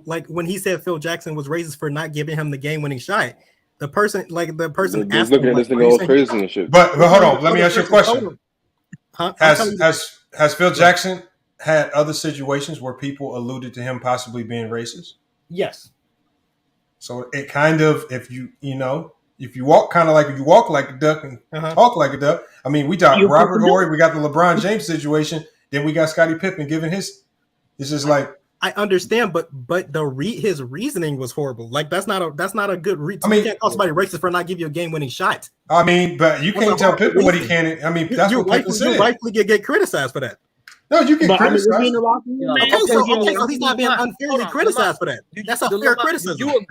like when he said Phil Jackson was racist for not giving him the game-winning shot. The person asked him, this thing all crazy and shit. But hold on, let me ask you a question. Has Phil Jackson had other situations where people alluded to him possibly being racist? Yes. So it kind of, if you walk kind of like you walk like a duck and talk like a duck. I mean, we got Robert Horry, we got the LeBron James situation, then we got Scottie Pippen giving his. It's just like, I understand, but his reasoning was horrible. Like that's not a good reason. I mean, you can't call somebody racist for not giving you a game-winning shot. I mean, but you can't tell Pippen what he can. I mean, that's what Pippen said. You rightfully get criticized for that. No, you get criticized. So he's not being unfairly criticized for that. That's a fair criticism. Do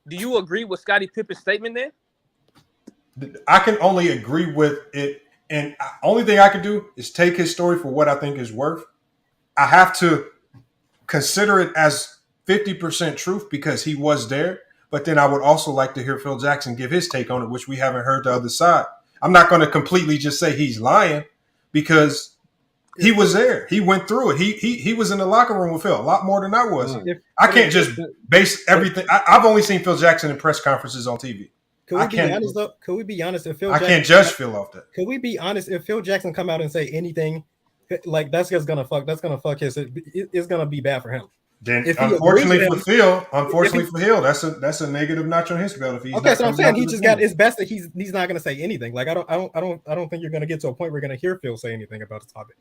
you agree with Scottie Pippen's statement there? I can only agree with it, and only thing I can do is take his story for what I think is worth. I have to consider it as 50% truth because he was there, but then I would also like to hear Phil Jackson give his take on it, which we haven't heard the other side. I'm not going to completely just say he's lying because he was there. He went through it. He was in the locker room with Phil a lot more than I was. I can't just base everything. I've only seen Phil Jackson in press conferences on TV. Could we be honest? If Phil I can't judge Phil off that. Could we be honest? If Phil Jackson come out and say anything, like that's gonna fuck his. It's gonna be bad for him. Then unfortunately for Phil, that's a negative notch on his belt. If he's okay, so I'm saying he just got his best that he's not gonna say anything. Like I don't think you're gonna get to a point where you're gonna hear Phil say anything about the topic.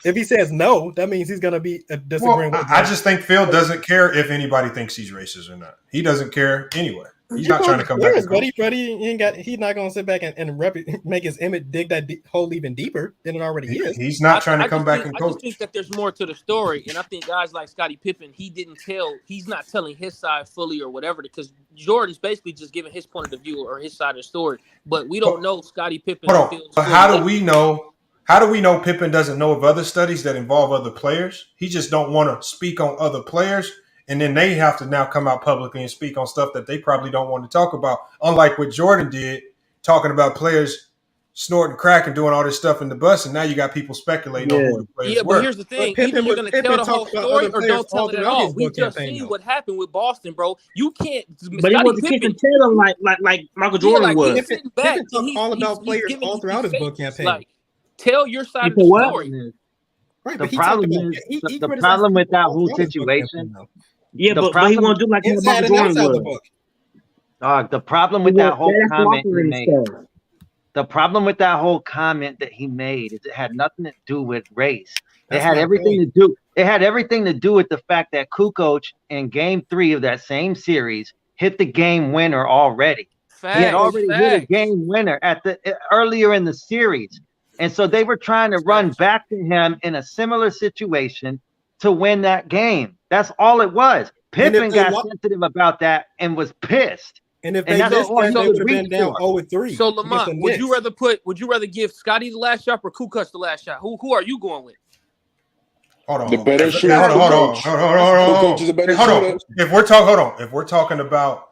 If he says no, that means he's gonna be disagreeing with. I just think Phil doesn't care if anybody thinks he's racist or not. He doesn't care anyway. He's not trying to come back. He's not going to sit back and make his image dig that hole even deeper than it already is. He's not trying to come back and coach. I just think that there's more to the story, and I think guys like Scottie Pippen, he's not telling his side fully or whatever, because Jordan's basically just giving his point of view or his side of the story. But we don't know Scottie Pippen. But how do we know? How do we know Pippen doesn't know of other studies that involve other players? He just don't want to speak on other players. And then they have to now come out publicly and speak on stuff that they probably don't want to talk about. Unlike what Jordan did, talking about players snorting crack and doing all this stuff in the bus. And now you got people speculating on who the players were. But here's the thing. Either you're going to tell the whole story or don't tell it at all. We just seen what happened with Boston, bro. You can't. But he wasn't kicking tail like Michael Jordan was. Pippen talked all about players all throughout his book campaign. Like, tell your side of the story. Right, the problem is the problem with that whole situation. Yeah, but he won't do like Michael Jordan was. Dog, the problem with that whole comment he made. The problem with that whole comment that he made is it had nothing to do with race. It had everything to do. It had everything to do with the fact that Kukoc in Game 3 of that same series hit the game winner already. He had already hit a game winner earlier in the series, and so they were trying to run back to him in a similar situation to win that game. That's all it was. Pippen got sensitive about that and was pissed. And if they missed that, they would have been down 0-3. So Lamont, would you rather give Scotty the last shot or Kukoc the last shot? Who are you going with? Hold on. The better shooter. Hold on. Kukoc is a better shooter. If we're talking about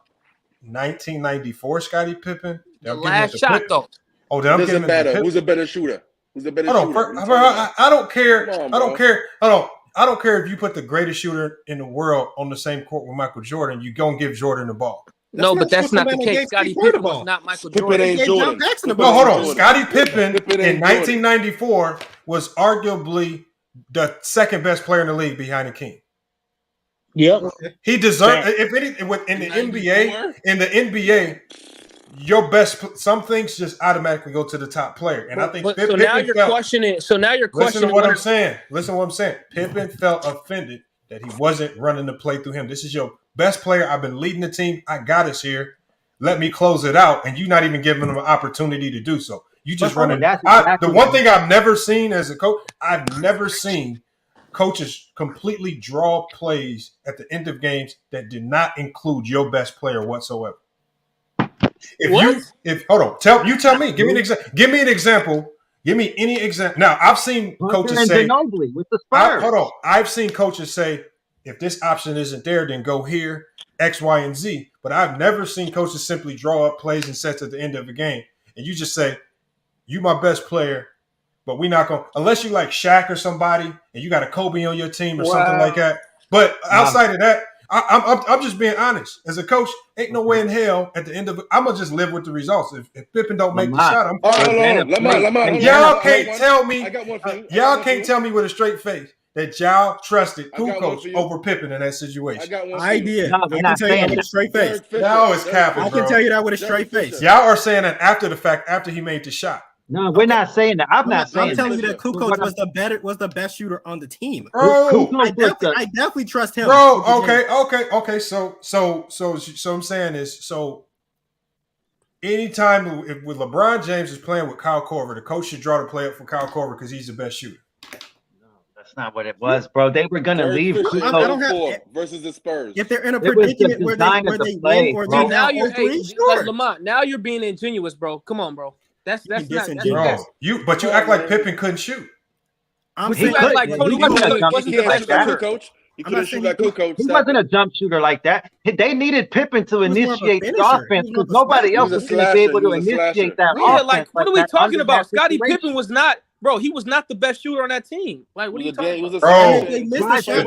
1994 Scottie Pippen, the last shot though. Oh, then I'm doesn't matter. Who's a better shooter? Who's a better shooter? I don't care. I don't care. I don't care if you put the greatest shooter in the world on the same court with Michael Jordan. You gonna give Jordan the ball. No, but that's not the case. Scottie Pippen was not Michael Jordan. Pippen ain't Jordan. No, hold on. Scottie Pippen in 1994 was arguably the second best player in the league behind the King. Yep. He deserved. If anything, in the NBA, your best. Some things just automatically go to the top player, and I think. So now you're questioning. Listen to what I'm saying. Pippen felt offended that he wasn't running the play through him. This is your best player. I've been leading the team. I got us here. Let me close it out, and you're not even giving him an opportunity to do so. You just running. The one thing I've never seen as a coach, I've never seen coaches completely draw plays at the end of games that did not include your best player whatsoever. Tell me. Give me an example. Give me any example. Now I've seen coaches say with the Spurs. I've seen coaches say if this option isn't there, then go here, X, Y, and Z. But I've never seen coaches simply draw up plays and sets at the end of a game, and you just say, "You my best player." But we're not going unless you like Shaq or somebody and you got a Kobe on your team or something like that. But outside of that, I'm just being honest. As a coach, ain't no way in hell at the end of it. I'm gonna just live with the results. If Pippen don't make the shot, I'm y'all can't tell me. Y'all can't tell me with a straight face that y'all trusted Kukoc over Pippen in that situation. I did. I can tell you that with a straight face. No, it's capping. I can tell you that with a straight face. Y'all are saying that after the fact, after he made the shot. No, we're not saying that. I'm not saying. I'm telling you that Kukoc was the best shooter on the team. Bro, I definitely trust him. Bro, okay. So I'm saying is anytime with LeBron James is playing with Kyle Korver, the coach should draw the play up for Kyle Korver because he's the best shooter. That's not what it was, bro. They were gonna leave Kukoc versus the Spurs. If they're in a predicament where they win or they now you're Lamont. Now you're being ingenuous, bro. Come on, bro. That's not bro. You act like Pippen couldn't shoot. He act like Tony wasn't the best shooter, coach. He couldn't shoot like Kukoc. He wasn't a jump shooter like that. They needed Pippen to initiate the offense because nobody else was going to be able to initiate that offense. Like, what are we talking about? Scottie Pippen was not. Bro, he was not the best shooter on that team. Like, what are you talking about?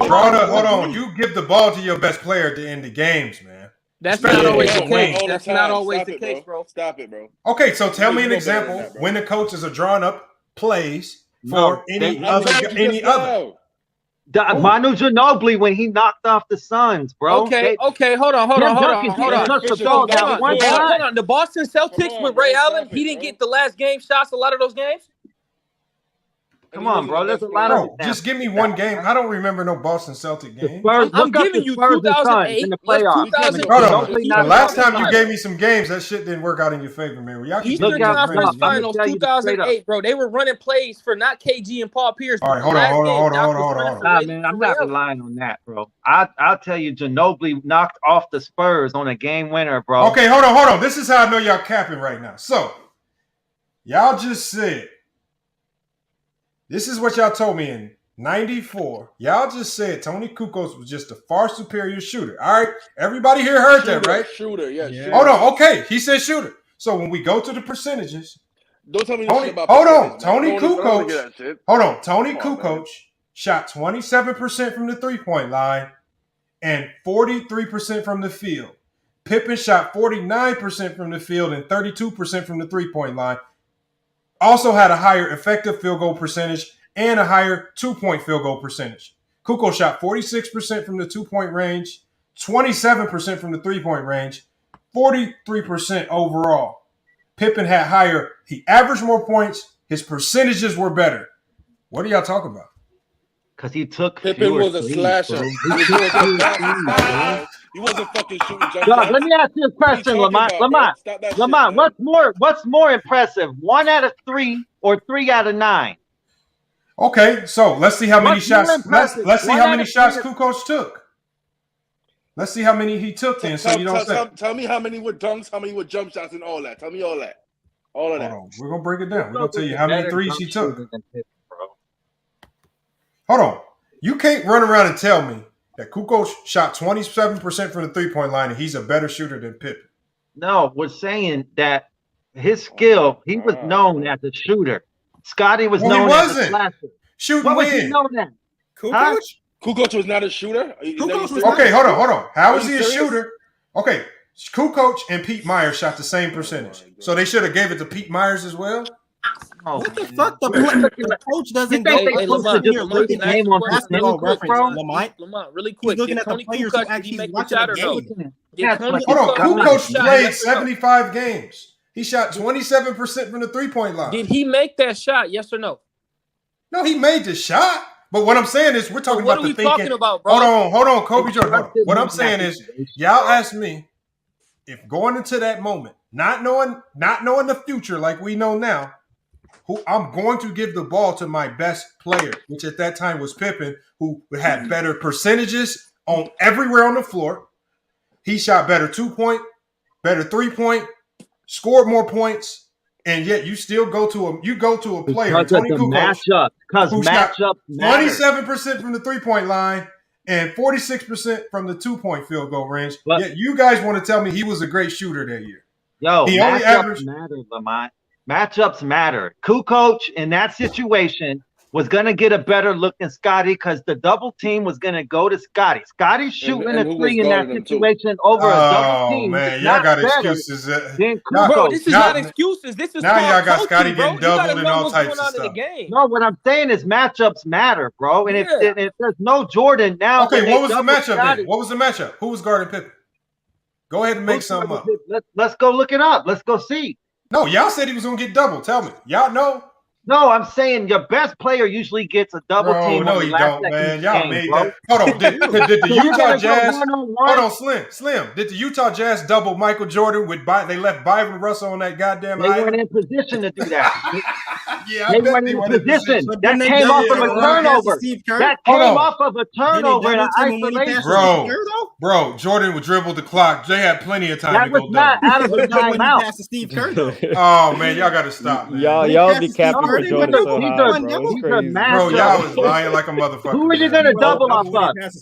Hold on. You give the ball to your best player at the end of games, man. That's not always the case. That's not always the case, bro. Stop it, bro. Okay, so tell me an example when the coaches are drawing up plays for any other. Manu Ginobili when he knocked off the Suns, bro. Okay, hold on. Hold on. The Boston Celtics with Ray Allen, he didn't get the last game shots a lot of those games. Come on, bro. There's a lot of just give me one game. I don't remember no Boston Celtic game. I'm giving you 2008 in the playoffs. The last time you gave me some games, that shit didn't work out in your favor, man. Eastern Conference Finals 2008, bro. They were running plays for not KG and Paul Pierce. All right, hold on. Nah, man, I'm not relying on that, bro. I'll tell you, Ginobili knocked off the Spurs on a game winner, bro. Okay, hold on. This is how I know y'all capping right now. So, y'all just said. This is what y'all told me in 94. Y'all just said Tony Kukoc was just a far superior shooter. All right. Everybody here heard that, right? Shooter. Hold on. Okay. He said shooter. So when we go to the percentages, don't tell me about Tony Kukoc shot 27% from the three-point line and 43% from the field. Pippen shot 49% from the field and 32% from the three-point line. Also had a higher effective field goal percentage and a higher two-point field goal percentage. Kukoc shot 46% from the two-point range, 27% from the three-point range, 43% overall. Pippen had higher. He averaged more points. His percentages were better. What are y'all talking about? Because he took Pippen was a slasher. He wasn't fucking shooting jump shots. Let me ask you a question, Lamont. What's more impressive? 1 out of 3 or 3 out of 9? Okay, so let's see how many shots. Let's see how many shots Kukoc took. Let's see how many he took then. So you don't say. Tell me how many were dunks, how many were jump shots, and all that. Tell me all that. All of that. Hold on. We're gonna break it down. We're gonna tell you how many threes he took. Hold on. You can't run around and tell me that Kukoc shot 27% from the 3-point line and he's a better shooter than Pippen. No, we're saying that his skill, he was known as a shooter. Scotty was known as a slasher. Shooting what was win. he known as? Kukoc? Kukoc was not a shooter? Okay, hold on. How is he a shooter? Okay, Kukoc and Pete Myers shot the same percentage. So they should have gave it to Pete Myers as well? What the fuck? The coach doesn't go looking at basketball reference. Lamont, really quick. He's looking at the players who actually watching the game. Hold on. Kukoc played 75 games. He shot 27% from the 3-point line. Did he make that shot? Yes or no? No, he made the shot. But what I'm saying is, we're talking about the thinking. What are we talking about, bro? Hold on, Kobe Jordan. Hold on. What I'm saying is, y'all asked me if going into that moment, not knowing the future like we know now, who I'm going to give the ball to my best player, which at that time was Pippen, who had better percentages on everywhere on the floor. He shot better 2-point, better 3-point, scored more points. And yet you still go to a player, Tony Kukoc, who shot 27% from the 3-point line and 46% from the 2-point field goal range. Yet you guys want to tell me he was a great shooter that year. Yo, matchups matter, Lamont. Matchups matter. Kukoc in that situation was going to get a better look than Scotty because the double team was going to go to Scotty. Scotty's shooting a 3 in that situation over a double team. Oh, man, y'all got excuses. Bro, this is not excuses. This is now y'all got coaching, Scotty getting doubled and all types of stuff. No, what I'm saying is matchups matter, bro. And if there's no Jordan now. Okay, what was the matchup then? What was the matchup? Who was guarding Pippen? Go ahead and make something up. Let's go look it up. Let's go see. No, y'all said he was going to get double. Tell me. Y'all know? No, I'm saying your best player usually gets a double team. No, you don't, man. Y'all made that. Hold on. Did the Utah Jazz? Hold on, Slim. Did the Utah Jazz double Michael Jordan with? They left Byron Russell on that goddamn. They weren't in position to do that. Yeah, they weren't in position. That came off of a turnover. That came off of a turnover in isolation. Bro, Jordan would dribble the clock. They had plenty of time that to go double. That was not out of the timeout. Oh man, y'all got to stop, man. Y'all be capping for Jordan so high, bro. Bro, y'all was lying like a motherfucker. Who are you going to double off of?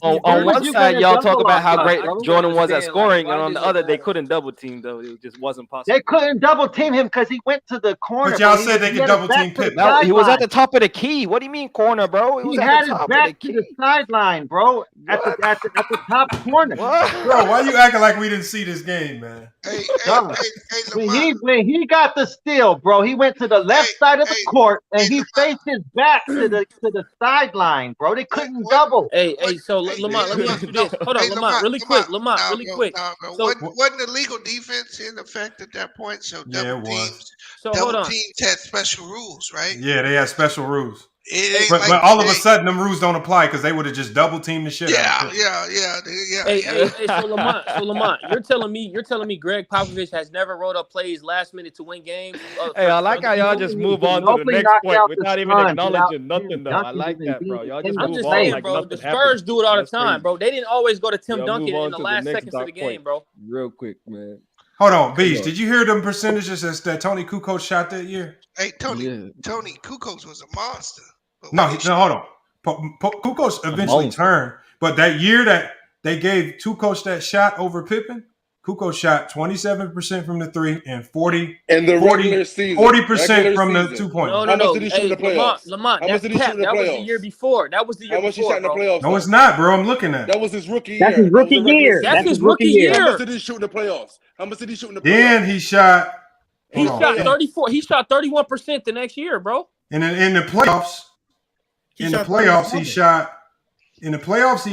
On one side, y'all talk about how great Jordan was at scoring, and on the other, they couldn't double team, though. It just wasn't possible. They couldn't double team him because he went to the corner. But y'all said they could double team Pippen. He was at the top of the key. What do you mean corner, bro? He had his back to the sideline, bro. At the top corner. Bro, why you acting like we didn't see this game, man? When he got the steal, bro, he went to the left side of the court and he faced his back to the sideline, bro. They couldn't double. Hey, so Lamont, let me ask you this. Hold on, Lamont, really quick. So wasn't illegal defense in effect at that point? So double teams had special rules, right? Yeah, they had special rules. But all of a sudden, them rules don't apply because they would have just double teamed the shit. Yeah. Hey, so Lamont, you're telling me Greg Popovich has never wrote up plays last minute to win games? Hey, I like how y'all just move on to the next point without even acknowledging nothing, though. I like that, bro. Y'all just move on like bro. nothing The Spurs do it all the time, crazy. bro. They didn't always go to Tim Duncan in the last seconds of the game, bro. Real quick, man. Hold on, Beach. Did you hear them percentages that Tony Kukoc shot that year? Hey, Tony Kukoc was a monster. No, hold on. Kukoc eventually turned, but that year that they gave Kukoc that shot over Pippen, Kukoc shot 27% from the 3 and 40% from the 2-point. No. How much did he shoot in the playoffs? Lamont, that was the year before. That was the year before. How much he shot in the playoffs? No, it's not, bro. I'm looking at it. That was his rookie year. That's his rookie year. That's his rookie year. How much did he shoot in the playoffs? Then he shot. He shot 34. He shot 31% the next year, bro. And in the playoffs. In the playoffs, he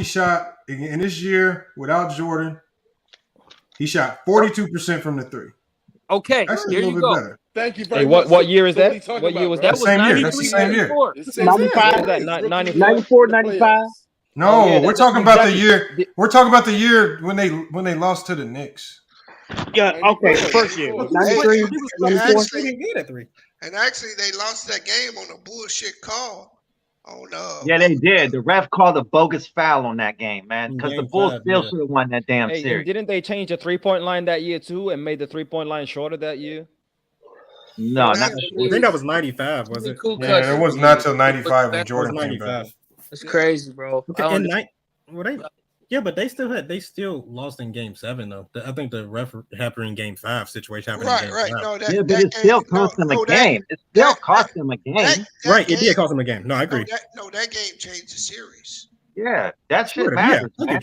shot in this year without Jordan. He shot 42% from the 3. Okay, here you go. Better. Thank you very much. What year is that? What year was that? Same year. That's the same year. 95, 94, 95. No, we're talking about the year. We're talking about the year when they lost to the Knicks. Yeah. Okay. First year. 93, 94. And actually, they lost that game on a bullshit call. Yeah, they did. The ref called a bogus foul on that game, man, because the Bulls still should have won that damn Hey, series. didn't they change the 3-point line that year too and made the 3-point line shorter that year? No, not I think that was 95, was it? Yeah, it was not till 95 when Jordan came back. That's crazy, bro. But they still lost in Game 7 though. I think the ref happened in Game 5 situation happened. Right, in Game right. 5. No, that, Yeah, but it still cost them a game. It still cost them a game. Right, it did cost them a game. No, I agree. That game changed the series. Yeah, that shit Sure, matters, yeah. man.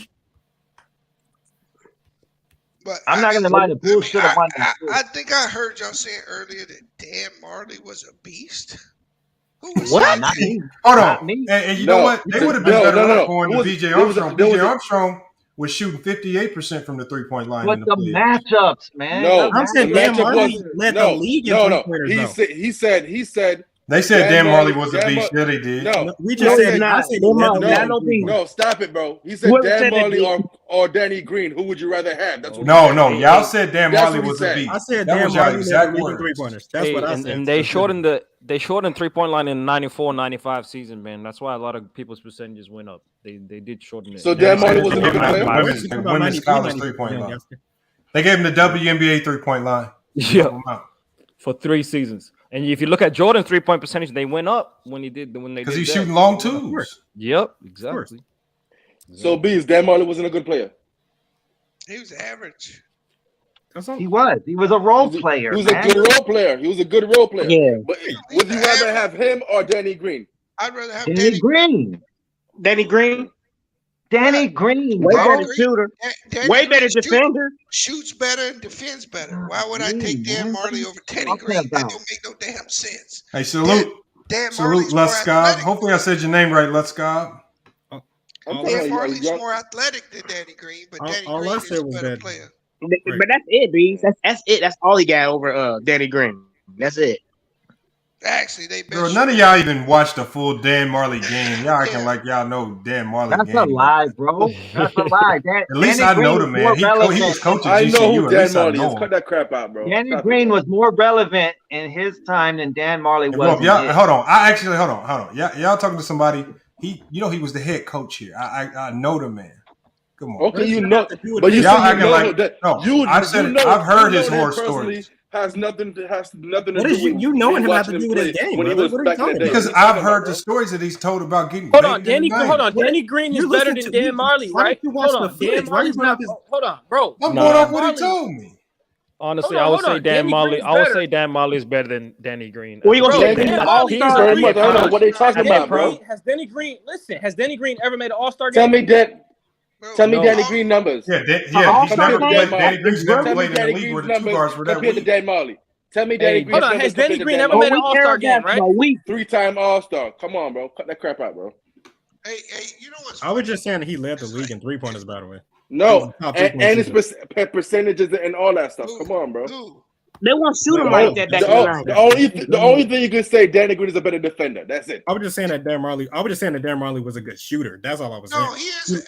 But I'm not gonna lie, the Bulls should have won that. I think I heard y'all saying earlier that Dan Marley was a beast. Who was What? that? Not me. Hold Not on. me. And you know what? They would have been better off going to BJ Armstrong. BJ Armstrong was shooting 58% from the 3-point line. But the matchups, man. No, I'm saying Dan Marley led the league in three-pointers. He said. They said Dan Marley was a beast. Yeah, they did. No, we just said no, stop it, bro. He said Dan Marley or Danny Green. Who would you rather have? That's what no. Y'all said Dan Marley was a beast. I said that Dan was y'all Marley exact led the league in words. three-pointers. That's what I said. And they shortened 3-point line in 94-95 season, man. That's why a lot of people's percentages went up. They did shorten it. So Dan Marley was a good player. Women's college 3-point line. They gave him the WNBA 3-point line. Yeah, for 3 seasons. And if you look at Jordan's 3-point percentage, they went up when they did because he's shooting long twos. Yep, exactly. So Dan Marley wasn't a good player. He was average. He was a role player. He was a good role player. Yeah. But would you rather have him or Danny Green? I'd rather have Danny Green. Danny Green. Danny Green. Way bro. better shooter. Danny Way better Green defender. Shoots better and defends better. Why would I take Dan Marley over Danny Green? That don't make no damn sense. Hey, salute. Salute, Les Scott. Hopefully I said your name right, Les Scott. Dan Marley's more athletic than Danny Green, but Danny Green is a better player. But that's it, Bees. That's it. That's all he got over Danny Green. That's it. Actually, they Bro, none of y'all even watched a full Dan Marley game. Y'all acting like y'all know Dan Marley. That's a lie, bro. That's a lie. At least I know the man. He was coaching I know GCU. who Dan Marley is. Cut that crap out, bro. Danny Green was more relevant in his time than Dan Marley was. Well, hold on. Hold on. Y'all talking to somebody. He was the head coach here. I know the man. Come on. Okay, you know, but you y'all said acting like that. No, you, I said you know, I've heard you his know horror that stories. Has nothing to What do is with you knowing him have to watching do with his game, when he brother? was What are you back in talking the day. Because I've heard the stories that he's told about getting. Hold on, Danny Green is better than Dan Marley, right? Hold on, Hold on, bro. I'm going off what he told me. Honestly, I would say Dan Marley. I would say Dan Marley is better than Danny Green. Well, you gonna say Dan Marley? Very much. I don't know what they talking about, bro. Has Danny Green ever made an All-Star Tell game? Tell me Danny Green numbers. Danny Green's never played in the league where the two guards were that compared to weak. Dan Marley. Tell me Danny Green. Hold on, has Danny Green ever made an All-Star game, right? 3-time All-Star. Come on, bro. Cut that crap out, bro. Hey, you know what's I was just saying he led the league in 3-pointers, by the way. No, and his percentages and all that stuff. Come on, bro. They won't shoot him like that. The only thing you can say, Danny Green is a better defender. That's it. I was just saying that Dan Marley was a good shooter. That's all I was saying. No, he is.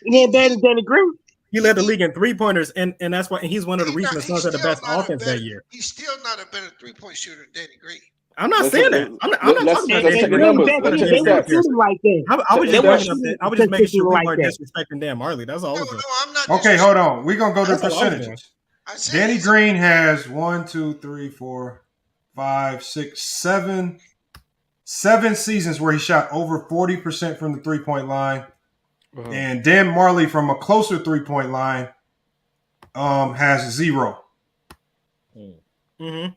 He ain't better than Danny Green. He led the league in 3-pointers, and that's why he's one of the reasons the Suns had the best offense that year. He's still not a better 3-point shooter than Danny Green. I'm not saying that. I'm not talking about that. I was just making sure we weren't disrespecting Dan Marley. That's all. I'm not. Okay, hold on. We're gonna go to percentages. Danny Green has 1, 2, 3, 4, 5, 6, 7 seasons where he shot over 40% from the 3-point line. And Dan Marley from a closer 3-point line has 0.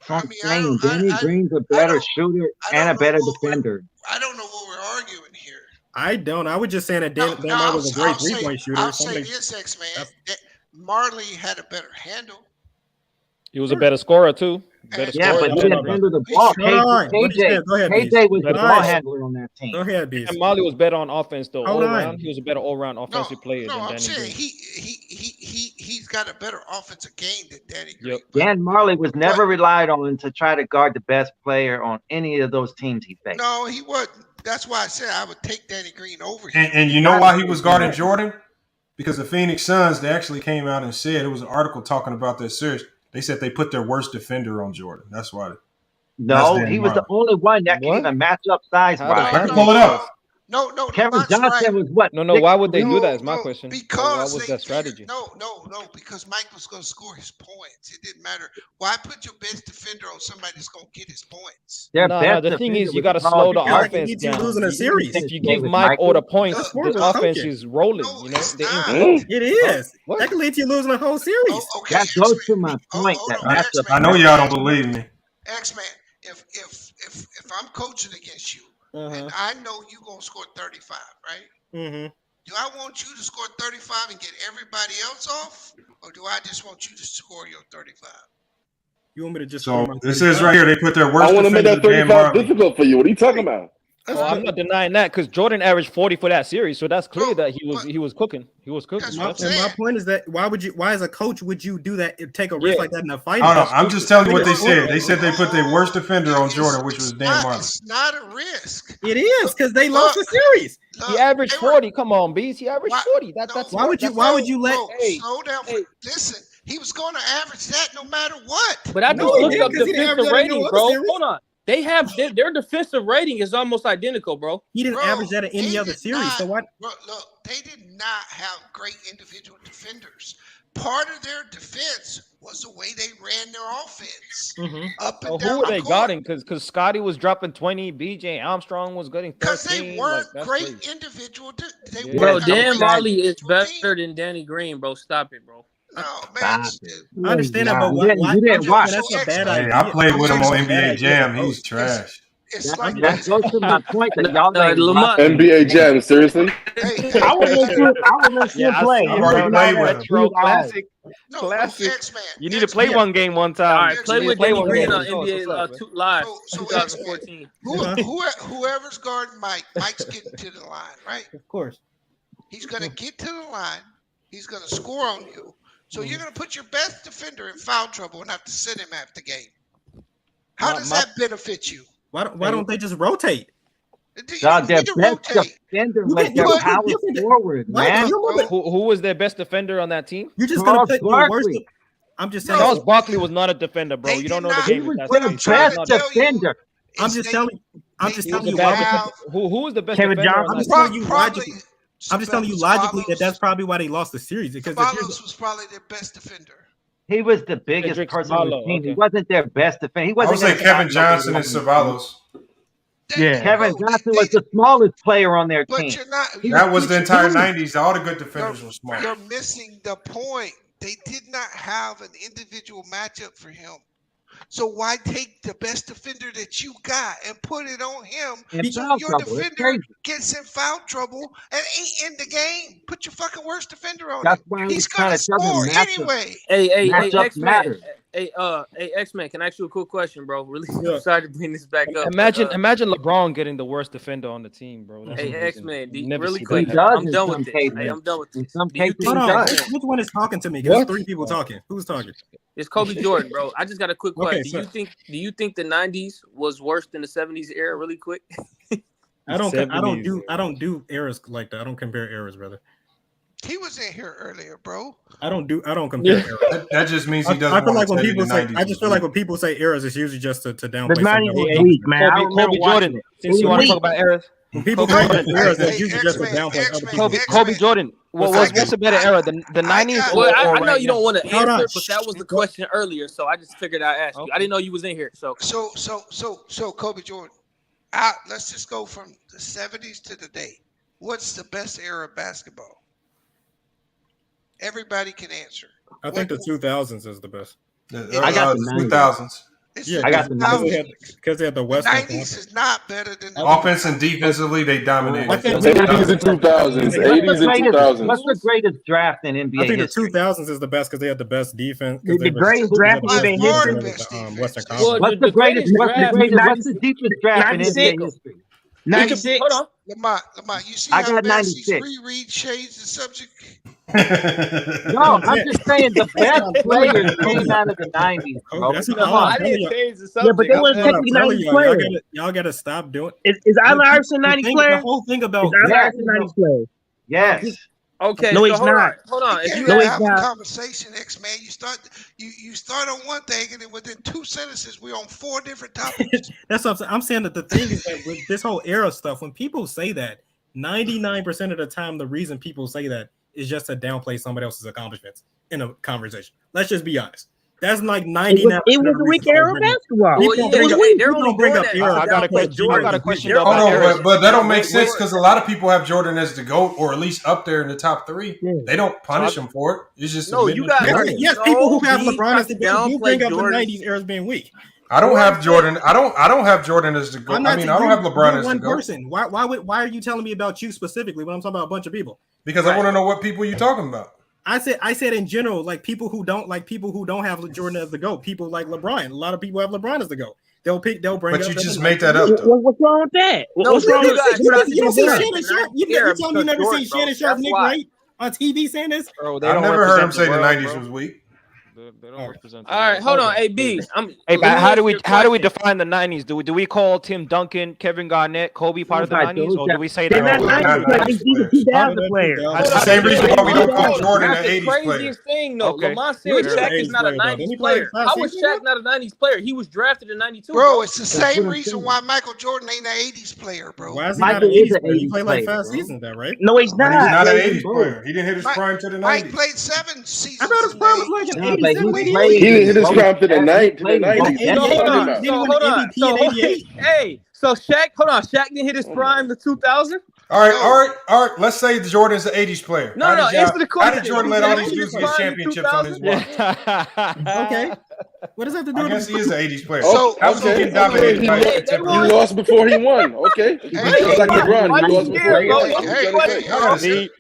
I'm saying Danny Green's a better shooter and a better defender. I don't know what we're arguing here. I don't. I was just saying that Dan Marley was a great 3-point shooter. I'll say this, X-Man. Marley had a better handle. He was a better scorer too. But he didn't handle the ball. KJ was the ball handler on that team. Go ahead, Beast. And Marley was better on offense though. All around, he was a better all-round offensive player than Danny Green. He's got a better offensive game than Danny Green. Dan Marley was never relied on to try to guard the best player on any of those teams he faced. No, he wasn't. That's why I said I would take Danny Green over him. And you know why he was guarding Jordan? Because the Phoenix Suns, they actually came out and said, it was an article talking about this series. They said they put their worst defender on Jordan. That's why. No, he was the only one that can even match up size. I can pull it up. No, Kevin Johnson was what? No, why would they do that? Is my question. Because why was that strategy? No, because Mike was going to score his points. It didn't matter. Why put your best defender on somebody that's going to get his points? No, the thing is, you got to slow the offense down. Losing a series. If you give Mike all the points, the offense is rolling. You know, it is. That can lead to you losing a whole series. Okay, that goes to my point. I know y'all don't believe me. X-Man, if I'm coaching against you, and I know you're going to score 35, right? Mm-hmm. Do I want you to score 35 and get everybody else off? Or do I just want you to score your 35? You want me to just... So this is right here. They put their worst... I want to make that 35 difficult for you. What are you talking about? Oh, I'm not denying that because Jordan averaged 40 for that series, so that's clear that he was cooking. He was cooking. My point is that why as a coach would you do that? Take a risk like that in a fight? Oh, no, I'm just telling you what they said. They said they put their worst defender on Jordan, which was Dan Marley. It's not a risk. It is because they lost the series. He averaged 40. Come on, Bees. He averaged 40. That's why would you let? Slow down. Listen, he was going to average that no matter what. But I just looked up defensive rating, bro. Hold on. They have their defensive rating is almost identical, bro. He didn't average that in any other series. So what? Look, they did not have great individual defenders. Part of their defense was the way they ran their offense. Up and down. Who were they guarding? Because Scotty was dropping 20, BJ Armstrong was getting 13. Because they weren't great individual. Bro, Dan Marley is better than Danny Green, bro. Stop it, bro. No, man. I understand that, but why? You didn't watch. That's a bad idea. I played with him on NBA Jam. He's trash. That goes to my point that y'all NBA Jam, seriously? I would let you play. Retro classic. You need to play one game one time. All right, play with Danny Green on NBA Live 2014. Whoever's guarding Mike's getting to the line, right? Of course. He's going to get to the line. He's going to score on you. So you're going to put your best defender in foul trouble and have to sit him after the game. How does that benefit you? Why don't they just rotate? God, their best defender was their power forward, man. Who was their best defender on that team? You're just going to pick your worst. I'm just saying. Charles Barkley was not a defender, bro. You don't know the game. He was their best defender. I'm just telling you. Who was the best Kevin defender? Johnson. I'm just telling you logically that's probably why they lost the series. Because Ceballos was probably their best defender. He was the biggest person on the team. He wasn't their best defender. He wasn't. I would say Kevin Johnson and Ceballos. Yeah, Kevin Johnson was the smallest player on their team. That was the entire 90s. All the good defenders were small. You're missing the point. They did not have an individual matchup for him. So why take the best defender that you got and put it on him? So your defender gets in foul trouble and ain't in the game. Put your fucking worst defender on him. He's gonna score anyway. Hey, X-Man. Hey, X-Man, can I ask you a quick question, bro? Really sorry to bring this back up. Imagine LeBron getting the worst defender on the team, bro. Hey, X-Man, really quick. I'm done with this. I'm done with this. Which one is talking to me? Because there's 3 people talking. Who's talking? It's Kobe Jordan, bro. I just got a quick question. Do you think the 90s was worse than the 70s era? Really quick. I don't do eras like that. I don't compare eras, brother. He was in here earlier, bro. I don't compare eras. That just means he doesn't. I feel like when people say, I just feel like when people say eras, it's usually just to downplay. The 90s weak, man. Kobe Jordan. Since you want to talk about eras, when people say eras, it's usually just to downplay other people. Kobe Jordan. What's a better era, the 90s? Well, I know you don't want to answer, but that was the question earlier, so I just figured I'd ask you. I didn't know you was in here, so Kobe Jordan. Let's just go from the 70s to today. What's the best era of basketball? Everybody can answer. I think the 2000s is the best. I got the 2000s. Yeah, I got the 90s. Because they had the West. 90s is not better than the offense and defensively. They dominated. 80s and 2000s. 80s and 2000s. What's the greatest draft in NBA? I think history? The 2000s is the best because they had the best defense. The greatest draft in NBA history. Western Conference. What's the greatest? What's the deepest draft in NBA history? 96. Hold on. Lamar, you see I how got fast 96. reread shades the subject? No, I'm just saying the best players came out of the 90s, bro. I didn't change the subject. Yeah, but they want to take the 90s player. Y'all got to stop doing Is Allen Iverson 90s player? The whole thing about Allen Iverson 90s player. Yes. Okay, no, so he's not. Hold on. You If you can't have have a conversation, X-Man. You start on one thing, and then within 2 sentences, we're on 4 different topics. That's what I'm saying. That the thing is that with this whole era stuff, when people say that, 99% of the time, the reason people say that is just to downplay somebody else's accomplishments in a conversation. Let's just be honest. That's like 99%. It was a weak era of basketball. I got a question. Hold on, but that don't make sense because a lot of people have Jordan as the GOAT or at least up there in the top 3. They don't punish him for it. It's just you got yes, people who have LeBron as the GOAT do bring up the 90s era as being weak. I don't have Jordan. I don't have Jordan as the GOAT. I don't have LeBron as the GOAT. Person. Why are you telling me about you specifically when I'm talking about a bunch of people? Because I want to know what people you're talking about. I said in general, like people who don't have Jordan as the GOAT. People like LeBron. A lot of people have LeBron as the GOAT. They'll bring but up. But you just made that up. What's wrong with that? What's wrong with that? You don't see Shannon Sharp. You tell me you never seen Shannon Sharp, Nick Wright on TV saying this? I've never heard him say the 90s was weak. They don't represent. All right, hold on, AB. But how do we define the 90s? Do we call Tim Duncan, Kevin Garnett, Kobe part of the 90s, or do we say that? It's the same reason why we don't call Jordan an 80s player. Craziest thing though, Lamont said Shaq is not a 90s player. How was Shaq not a 90s player? He was drafted in 92. Bro, it's the same reason why Michael Jordan ain't an 80s player, bro. Why is he not an 80s player? He played like 5 seasons, that right? No, he's not. He's not an 80s player. He didn't hit his prime to the 90s. Mike played 7 seasons. I thought his prime was like an 87. He didn't hit his prime to the 90s. So Shaq, hold on. Shaq didn't hit his prime to 2000. All right. Let's say Jordan's an 80s player. No, answer the question. How did Jordan let all these dudes get championships on his watch? Okay. What does that have to do with I guess he is an 80s player. So, how was he getting dominated by he lost before he won. Okay. Just like LeBron, he lost before he won.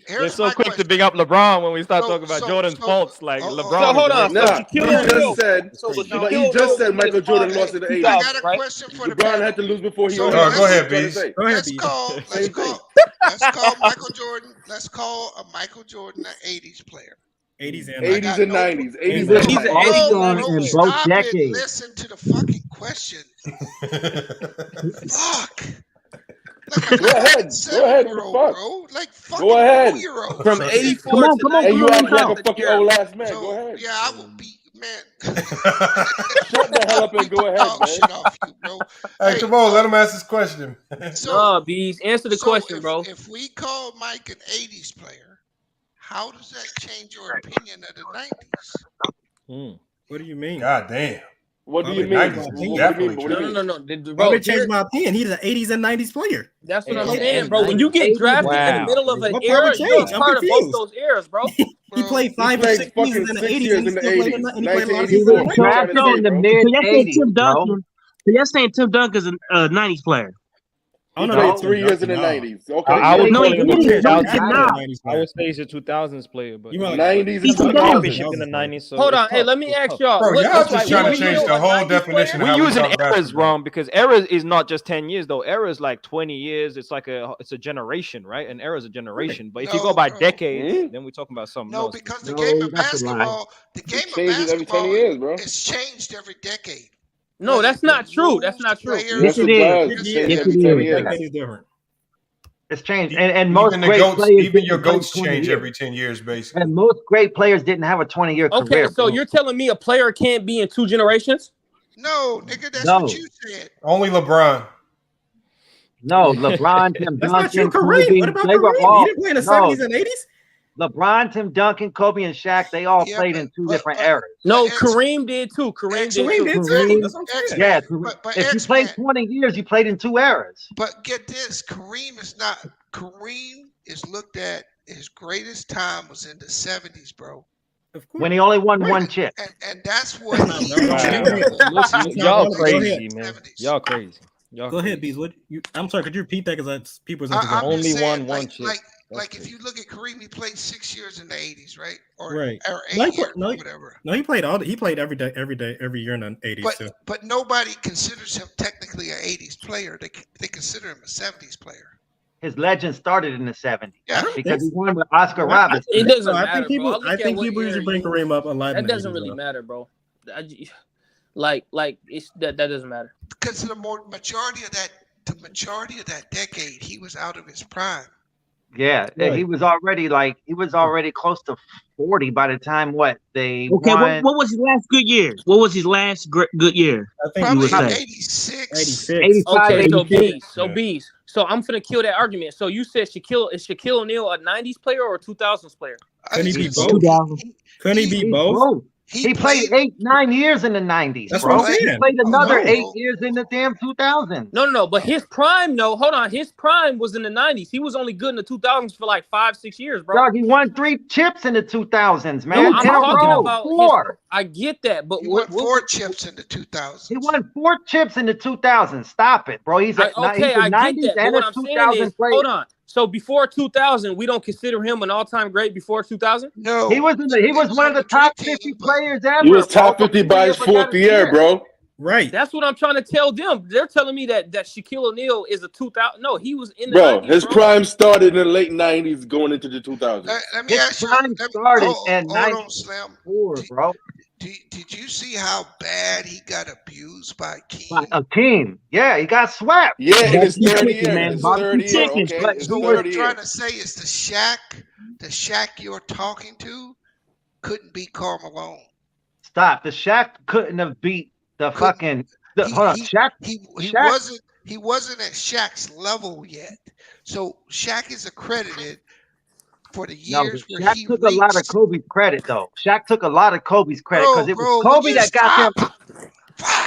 They're so quick to big up LeBron when we start talking about Jordan's faults. Like LeBron. So hold on. He just said Michael Jordan lost in the 80s. I got a question for the LeBron had to lose before he won. Go ahead, Bees. Let's call Michael Jordan. Let's call a Michael Jordan an 80s player. 80s and 90s. 80s and both decades. Listen to the fucking question. Fuck. Go ahead. Bro. Like fucking go ahead. 2-year-old. From 84 come on. And you act like a fucking old ass man. Go ahead. Yeah, I will beat man. Shut the hell up and go ahead, man. Shit off you, bro. Hey, come on, let him ask his question. Bees, answer the question, bro. If we call Mike an 80s player, how does that change your opinion of the 90s? What do you mean? God damn. What do you mean? No. Bro, they changed my opinion. He's an 80s and 90s player. That's what I'm saying, bro. When you get drafted in the middle of an era, you're a part of both those eras, bro. He played 5 or 6 seasons in the 80s. He was drafted in the mid-80s, bro. So you're saying Tim Duncan's a 90s player? He played 3 years in the 90s. Okay. I would say he's a 2000s player, but 90s he's a championship in the 90s. So hold on, hey, let me ask y'all. Bro, y'all just trying to change the whole definition. We're using eras wrong because era is not just 10 years though. Era is like 20 years. It's like it's a generation, right? An era is a generation. But if you go by decades, then we're talking about something else. No, because the game of basketball, every 10 years, bro. It's changed every decade. No, that's not true. That's not true. Yes, it is. It's changed, and most great players. Even your GOATs change every 10 years, basically. And most great players didn't have a 20-year career. Okay, so you're telling me a player can't be in 2 generations? No, nigga, that's what you said. Only LeBron. No, LeBron, Tim Duncan, Kobe. What about Kareem? He didn't play in the 70s and 80s? LeBron, Tim Duncan, Kobe, and Shaq, they all played in 2 different eras. No, Kareem did too. Kareem did too. Yeah, if you played 20 years, you played in 2 eras. But get this, Kareem is looked at, his greatest time was in the 70s, bro. When he only won 1 chip. And that's what y'all crazy, man. Y'all crazy. Go ahead, Bees. I'm sorry, could you repeat that? Because people's only won 1 chip. Like if you look at Kareem, he played 6 years in the 80s, right? Or 8 years, whatever. No, he played every year in the 80s too. But nobody considers him technically an 80s player. They consider him a 70s player. His legend started in the 70s because he won with Oscar Robertson. It doesn't matter. I think people usually bring Kareem up a lot. That doesn't really matter, bro. That doesn't matter. Because the majority of that decade, he was out of his prime. Yeah, Right. he was already close to 40 by the time they Okay, won. what was his last good year? What was his last good year? I think Probably you would say 86. 86. Okay, so 86. Bees. So I'm finna kill that argument. So you said is Shaquille O'Neal a 90s player or a 2000s player? Couldn't he be both? 2000. Couldn't he be both? He played 8-9 years in the 90s, That's bro. what I'm He saying. played another no. 8 years in the damn 2000s. No. But his prime, hold on. His prime was in the 90s. He was only good in the 2000s for like 5-6 years, bro. Dog, he won 3 chips in the 2000s, man. No, I'm in a talking row. about 4. I get that, but He won 4 chips in the 2000s. He won 4 chips in the 2000s. Stop it, bro. He's a I get 90s that. But and what a I'm saying 2000 is, player. hold on. So before 2000, we don't consider him an all-time great before 2000? No. He was one of the top 50 players ever. He was top bro. 50 by his 4th year, bro. Right. That's what I'm trying to tell them. They're telling me that Shaquille O'Neal is a 2000. No, he was in the 90s, His prime started in the late 90s going into the 2000s. Let me ask you. Hold on, Slim. Bro. Did you see how bad he got abused by King? By Akeem. Yeah, he got swept. Yeah, in his That's 3rd chicken, year. man. His 3rd year, Chicken. okay? His So what 3rd I'm year. trying to say is the Shaq you're talking to couldn't beat Karl Malone. Stop. The Shaq couldn't have beat the fucking. Hold on, Shaq. He Shaq, wasn't at Shaq's level yet. So Shaq is accredited for the years where Shaq he took a lot of Kobe's credit, though. Shaq took a lot of Kobe's credit because it was Kobe that got them.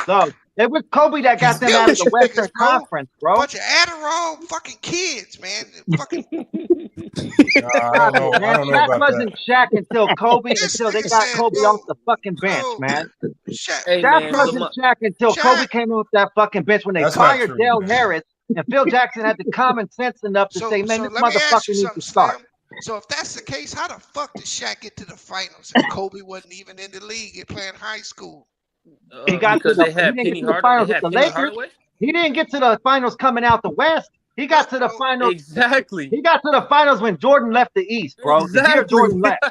So it was Kobe that got them out of the Western Conference, bro. Bunch of Adderall fucking kids, man. Fucking. I don't know Shaq about wasn't Shaq until they got Kobe off the fucking bench, man. Shaq wasn't Shaq until Kobe came off that fucking bench when they fired Dale Harris and Phil Jackson had the common sense enough to say, man, this motherfucker needs to start. So if that's the case, how the fuck did Shaq get to the finals if Kobe wasn't even in the league and playing high school? He got to the finals with the Lakers. Hardaway? He didn't get to the finals coming out the West. He got to the finals. Exactly. He got to the finals when Jordan left the East, bro. Exactly. The year Jordan left.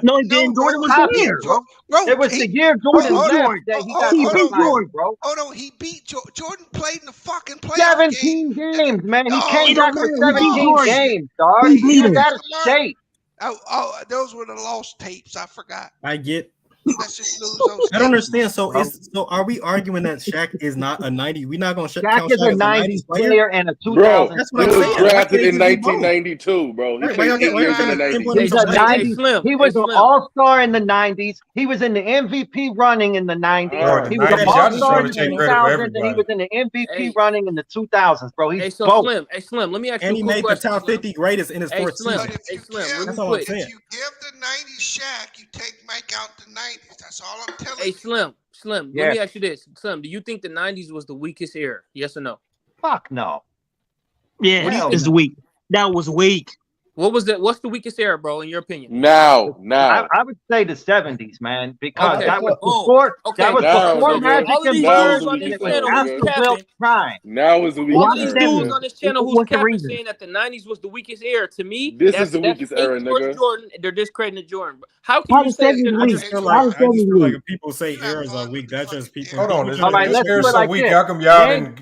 No, he didn't. Jordan was here, bro. It was the year Jordan left that he got to the finals, bro. Oh no, he beat Jordan. Played in the fucking playoff 17 games, man. He came back for 17 games, dog. He He was out of shape. Oh, those were the lost tapes. I forgot. I get. Let's just lose those. I don't understand. So are we arguing that Shaq is not a 90? We're not gonna Shaq is a 90s player and a 2000. Bro, that's what he I'm was saying. drafted in 1992, bro. He played 8 years in the 90s. He's a 90s. He was an all-star in the 90s. He was in the MVP running in the 90s. He was an all-star in the 2000s, and he was in the MVP running in the 2000s, bro. He's both. Slim, let me ask you and a he quick made question. the top 50 greatest in his fourth season. That's all I'm saying. If you give the 90s Shaq, you make out the 90s. That's all I'm telling you. Hey, Slim, let me ask you this. Slim, do you think the 90s was the weakest era? Yes or no? Fuck no. Yeah, it's weak. That was weak. What's the weakest era, bro, in your opinion? Now. I would say the 70s, man, because Okay. that was before Magic and Bird, and it was after Will's prime. Now is the All weakest these era. dudes on this channel who's capping saying that the 90s was the weakest era. To me, This is the weakest era, nigga. Jordan, they're discrediting Jordan. How can you say that? I just feel like if people say eras are weak, that's just people. Hold on, All right, this let's do era's it so like weak. this. How come y'all didn't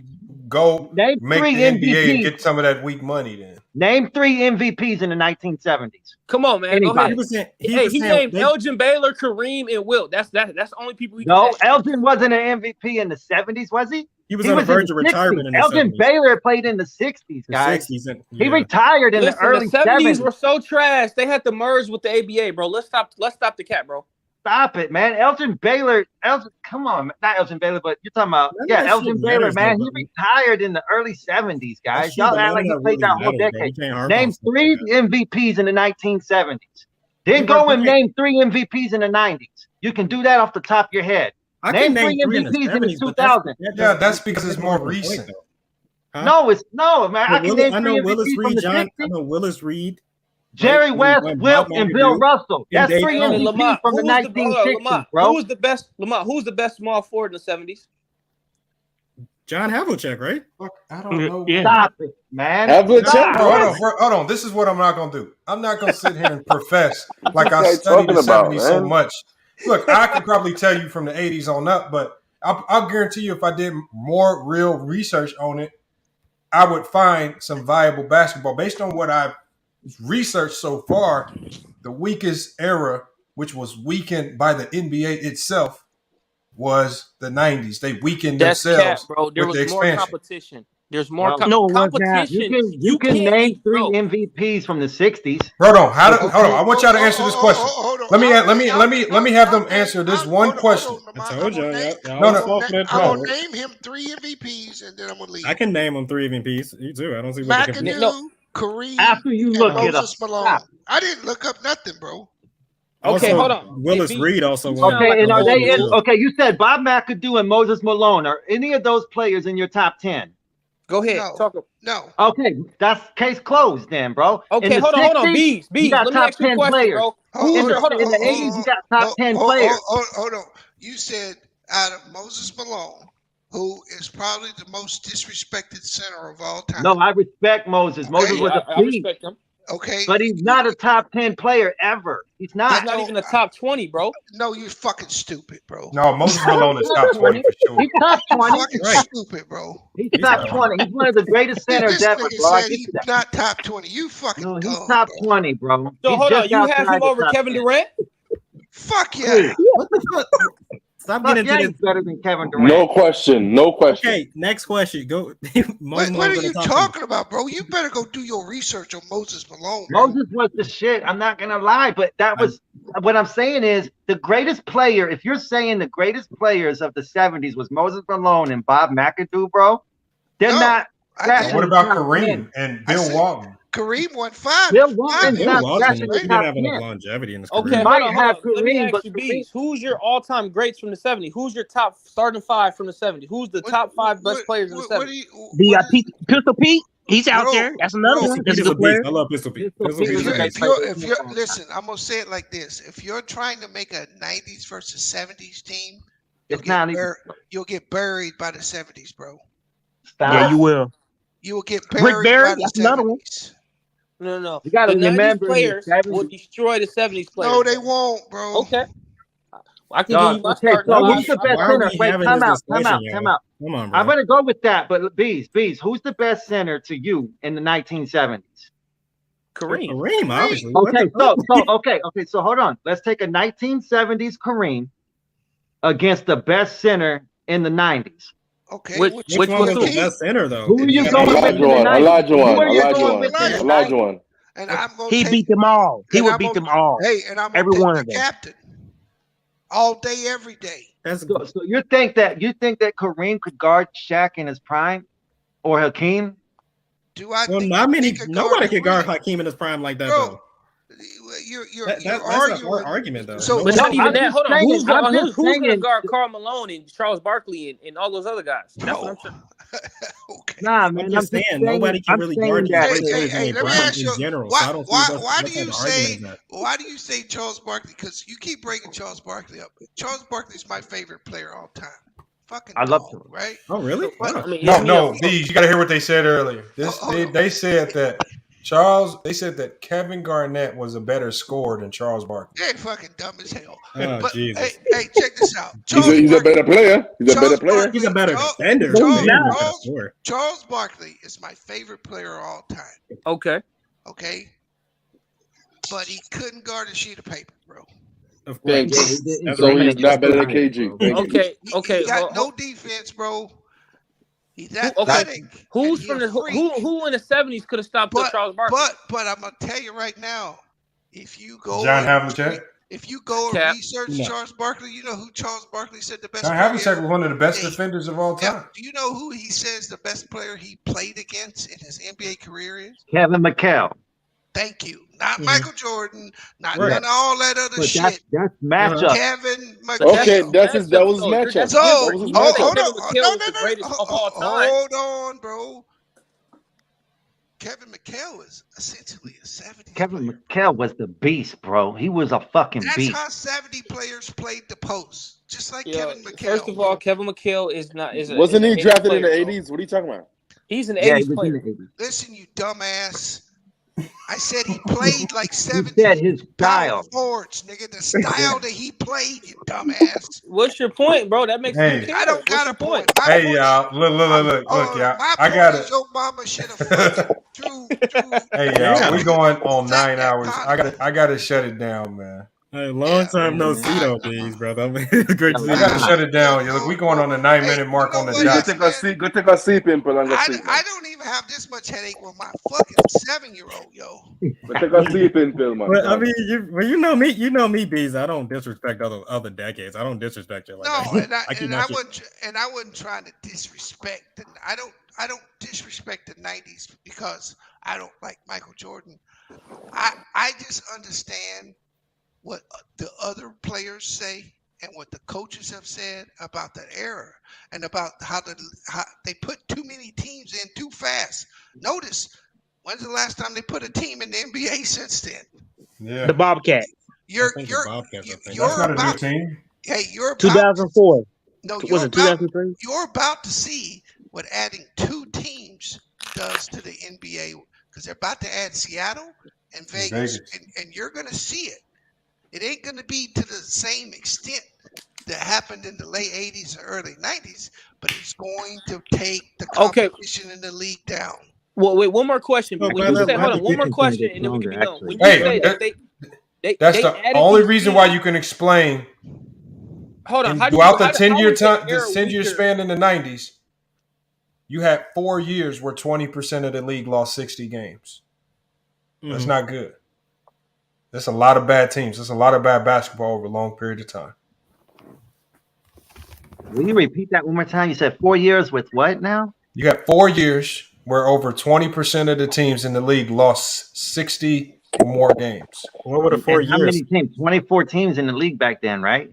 go name make three the NBA and MVPs. get some of that weak money then? Name 3 MVPs in the 1970s. Come on, man. Anybody. Go ahead. He named Elgin Baylor, Kareem, and Wilt. That's the only people he No, can Elgin wasn't an MVP in the 70s, was he? He was on the verge of retirement in the Elgin 70s. Baylor played in the 60s, guys. The 60s, He retired in the early 70s. were so trash. They had to merge with the ABA, bro. Let's stop the cap, bro. Stop it, man. Elgin Baylor, come on, not Elgin Baylor, but you're talking about, Elgin Baylor, man. He retired in the early 70s, guys. Y'all act like he played that whole decade. Name 3 MVPs in the 1970s. Then go and name 3 MVPs in the 90s. You can do that off the top of your head. Name 3 MVPs in the 2000s. Yeah, that's because it's more recent. No, man. I can name 3 MVPs from the 60s. I know Willis Reed. Jerry West, Wilt, and Bill Russell. That's 3 MVPs from the 1960s, bro. Who's the best small forward in the 70s? John Havlicek, right? I don't know. Stop it, man. Hold on. This is what I'm not going to do. I'm not going to sit here and profess like I studied the 70s so much. Look, I could probably tell you from the 80s on up, but I'll guarantee you if I did more real research on it, I would find some viable basketball based on what I've research so far, the weakest era, which was weakened by the NBA itself, was the 90s. They weakened themselves bro. There with was the more expansion. competition. There's more competition. You can name 3 MVPs from the 60s. Hold on. I want y'all to answer this question. Let me have them answer this one question. I told y'all. I'm gonna name him 3 MVPs, and then I'm gonna leave. I can name them 3 MVPs. You too. I don't see what they can McAdoo, Kareem, after you look it up. Malone. I didn't look up nothing, bro. Okay, Also, hold on. Willis Reed also won. Okay, and are they in? Okay, you said Bob McAdoo and Moses Malone. Are any of those players in your top 10? Go ahead. No. Okay, that's case closed then, bro. Okay, hold on. Bees. You got Let me top ask you a 10 question, players. bro. In the 80s, you got top 10 players. Hold on. You said out of Moses Malone, who is probably the most disrespected center of all time. No, I respect Moses. Moses was a I respect him. Okay. But he's not a top 10 player ever. He's not. He's not even a top 20, bro. No, you're fucking stupid, bro. No, Moses Malone is top 20 for sure. He's top 20. Fucking stupid, bro. He's top 20. He's one of the greatest centers ever, bro. Said he's not top 20. You fucking no, he's dumb, top bro. 20, bro. So He's hold on. You have outside him the over top Kevin 10. Durant? Fuck yeah. What the fuck? Stop getting into this. Better than Kevin Durant. No question. Okay, next question. Go. What are you talking about, bro? You better go do your research on Moses Malone. Moses was the shit. I'm not gonna lie, but that was what I'm saying is the greatest player. If you're saying the greatest players of the 70s was Moses Malone and Bob McAdoo, bro, they're not. What about Kareem and Bill Walton? Kareem won 5. Bill Walton's Bill not Walton scratching the didn't top have 10. enough longevity in his career. Okay, might hold have on. Let me Kareem, ask but you, Bees. Who's your all-time greats from the 70s? Who's your top starting 5 from the 70s? Who's the top 5 best players in the 70s? Pistol Pete. He's out there. That's another one. That's a good player. I love Pistol Pete. If you're listen, I'm gonna say it like this: if you're trying to make a 90s versus 70s team, you'll get buried by the 70s, bro. Yeah, you will. You will get buried by the 70s. No. You gotta the 90s remember players will destroy the 70s players. No, they won't, bro. Okay. I can give you my start. So who's the best center? Wait, time out. Come on, bro. I'm gonna go with that, but Bees, who's the best center to you in the 1970s? Kareem, obviously. Okay, so hold on. Let's take a 1970s Kareem against the best center in the 90s. Okay, which one was the best center though? Who are you going with? Elijah one. And I'm gonna beat them all. He would beat them all. Hey, and I'm every one of them. Captain. All day, every day. So you think that Kareem could guard Shaq in his prime, or Hakeem? Nobody could guard Hakeem in his prime like that, though. That's our argument, though. So, but not even that. Hold on. Who's going to guard Karl Malone and Charles Barkley and all those other guys? That's what I'm saying. Nah, man. I'm just saying nobody can really guard these in general. Why do you say Charles Barkley? Because you keep bringing Charles Barkley up. Charles Barkley is my favorite player all time. Fucking I love him. Right? Oh, really? No. You got to hear what they said earlier. They said that They said that Kevin Garnett was a better scorer than Charles Barkley. They're fucking dumb as hell. Oh, but Jesus. Hey, check this out. He's a better player. He's a better player. He's a better defender. Charles Barkley is my favorite player of all time. Okay. But he couldn't guard a sheet of paper, bro. So he's not better than KG. Okay. He got no defense, bro. He's athletic. Who in the 70s could have stopped Charles Barkley? But I'm gonna tell you right now, if you go John Havlicek. If you go and research Charles Barkley, you know who Charles Barkley said the best. John Havlicek was one of the best defenders of all time. Do you know who he says the best player he played against in his NBA career is? Kevin McHale. Thank you. Not Michael Jordan. Not none of all that other shit. That's matchup. Kevin McHale. Okay, that was his matchup. So hold on. No. Hold on, bro. Kevin McHale is essentially a 70s Kevin player. McHale was the beast, bro. He was a fucking beast. That's how 70 players played the post. Just like Kevin McHale. First of all, Kevin McHale is not. Wasn't he drafted in the 80s? What are you talking about? He's an 80s player. Listen, you dumbass. I said he played like 70 his power style. forwards, nigga. The style that he played, you dumbass. What's your point, bro? That makes me care. I don't got a point. My Hey, point y'all. Look, y'all. my I point got is it. your mama should have fucking threw. Hey, y'all. We going on 9 hours. I gotta shut it down, man. Hey, long time no see though, Bees, brother. Great to see I you. gotta shut it down. Look, we going on the 9-minute mark on the Go dot. take a seat, Pimple, and go sleep. I don't even have this much headache with my fucking 7-year-old, yo. Go take a sleeping pill, man. But I mean, you know me, Bees. I don't disrespect other decades. I don't disrespect you like that. I wasn't trying to disrespect. I don't disrespect the 90s because I don't like Michael Jordan. I just understand what the other players say and what the coaches have said about that era and about how they put too many teams in too fast. Notice, when's the last time they put a team in the NBA since then? Yeah, the Bobcats. You're not a new team. Hey, you're about 2004. No, was it 2003? You're about to see what adding 2 teams does to the NBA because they're about to add Seattle and Vegas. And you're going to see it. It ain't going to be to the same extent that happened in the late 80s or early 90s, but it's going to take the competition in the league down. Well, wait, one more question. When you say, hold on, one more question, and then we can be done. When you say that that's the only reason why you can explain. Hold on, throughout the 10-year span in the 90s, you had 4 years where 20% of the league lost 60 games. That's not good. There's a lot of bad teams. There's a lot of bad basketball over a long period of time. Will you repeat that one more time? You said 4 years with what now? You got 4 years where over 20% of the teams in the league lost 60 or more games. What were the 4 years? How many teams? 24 teams in the league back then, right?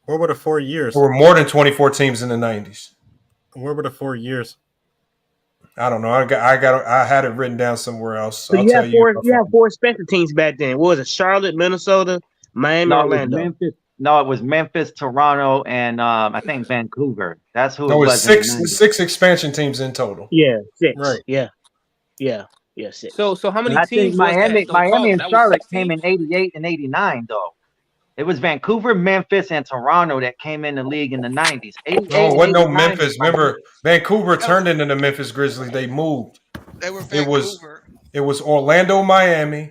What were the 4 years? There were more than 24 teams in the 90s. What were the 4 years? I don't know. I had it written down somewhere else. So you have four special teams back then. What was it? Charlotte, Minnesota, Miami, Orlando. It was Memphis, Toronto, and I think Vancouver. That's who. No, it was six expansion teams in total. Yeah, 6. Right. Yeah, 6. So how many I teams? think Miami and Charlotte came in 88 and 89, though. It was Vancouver, Memphis, and Toronto that came in the league in the 90s. No, it wasn't no Memphis. Remember, Vancouver turned into the Memphis Grizzlies. They moved. They were Vancouver. It was Orlando, Miami.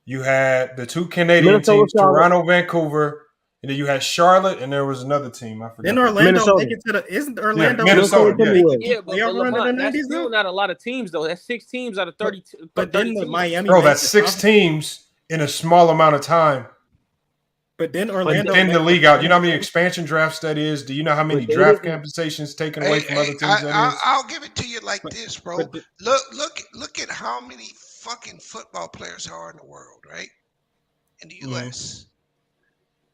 You had the 2 Canadian teams, Toronto, Vancouver, and then you had Charlotte, and there was another team. I forgot. Isn't Orlando make it to the? Isn't Orlando? Minnesota. Yeah, but that's still not a lot of teams, though. That's 6 teams out of 32. But then Miami. Bro, that's 6 teams in a small amount of time. But then Orlando in the league out. You know how many expansion drafts that is? Do you know how many draft compensations taken away from other teams that is? I'll give it to you like this, bro. Look at how many fucking football players are in the world, right? In the U.S.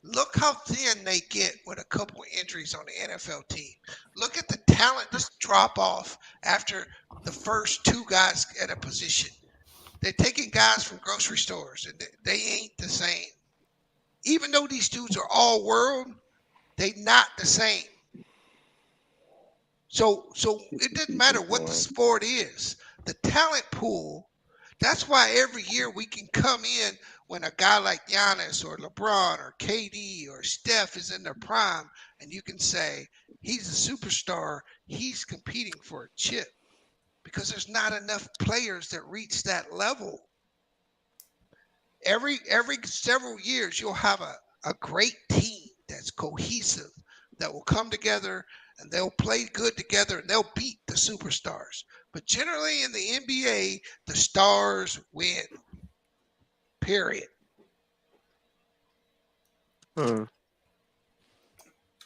Look how thin they get with a couple of injuries on the NFL team. Look at the talent just drop off after the first 2 guys at a position. They're taking guys from grocery stores, and they ain't the same. Even though these dudes are all world, they not the same. So it doesn't matter what the sport is. The talent pool, that's why every year we can come in when a guy like Giannis or LeBron or KD or Steph is in their prime, and you can say, he's a superstar, he's competing for a chip. Because there's not enough players that reach that level. Every several years, you'll have a great team that's cohesive, that will come together and they'll play good together and they'll beat the superstars. But generally in the NBA, the stars win. Period. The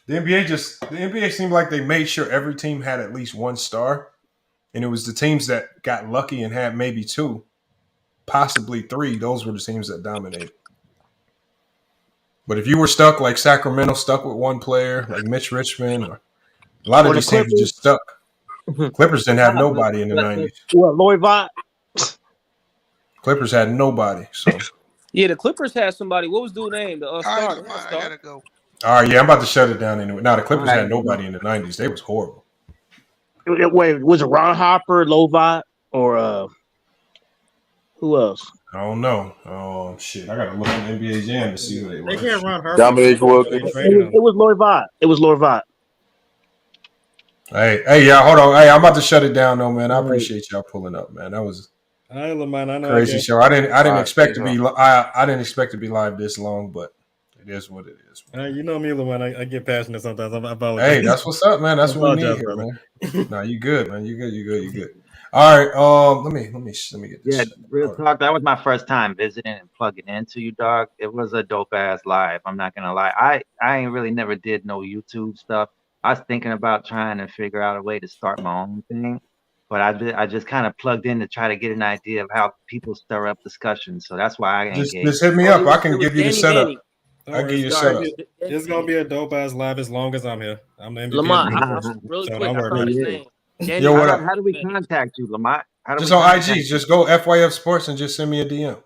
NBA seemed like they made sure every team had at least 1 star, and it was the teams that got lucky and had maybe 2. Possibly 3, those were the teams that dominated. But if you were stuck like Sacramento, stuck with 1 player, like Mitch Richmond, or a lot of these teams were just stuck. Clippers didn't have nobody in the 90s. What, Lloyd Vaught? Clippers had nobody. So yeah, the Clippers had somebody. What was dude's name? The starter. I gotta go. All right, yeah, I'm about to shut it down anyway. Now the Clippers had nobody in the 90s. They was horrible. Wait, was it Ron Harper, Lovott, or Who else? I don't know. Oh shit! I gotta look at NBA Jam to see who they were. They can't run Harvard. Dominique Wilkins. It was Lord Vaught. It was Lord Vaught. Hey, y'all, hold on. Hey, I'm about to shut it down, though, man. I appreciate y'all pulling up, man. That was I know crazy show. I didn't expect to be. I didn't expect to be live this long, but it is what it is. You know me, Lamar. I get passionate sometimes. I apologize. Hey, that's what's up, man. That's what we need here, man. No, you good, man. You good. All right. Let me get this. Yeah, real talk. That was my first time visiting and plugging into you, dog. It was a dope ass live. I'm not gonna lie. I ain't really never did no YouTube stuff. I was thinking about trying to figure out a way to start my own thing, but I just kind of plugged in to try to get an idea of how people stir up discussions. So that's why I engaged. Just hit me up. I can give you the setup. I'll give you the setup. It's gonna be a dope ass live as long as I'm here. I'm the MVP. Lamont, really quick, I found his name. Yo, what up? How do we contact you, Lamont? Just on IG. Just go FYF Sports and just send me a DM.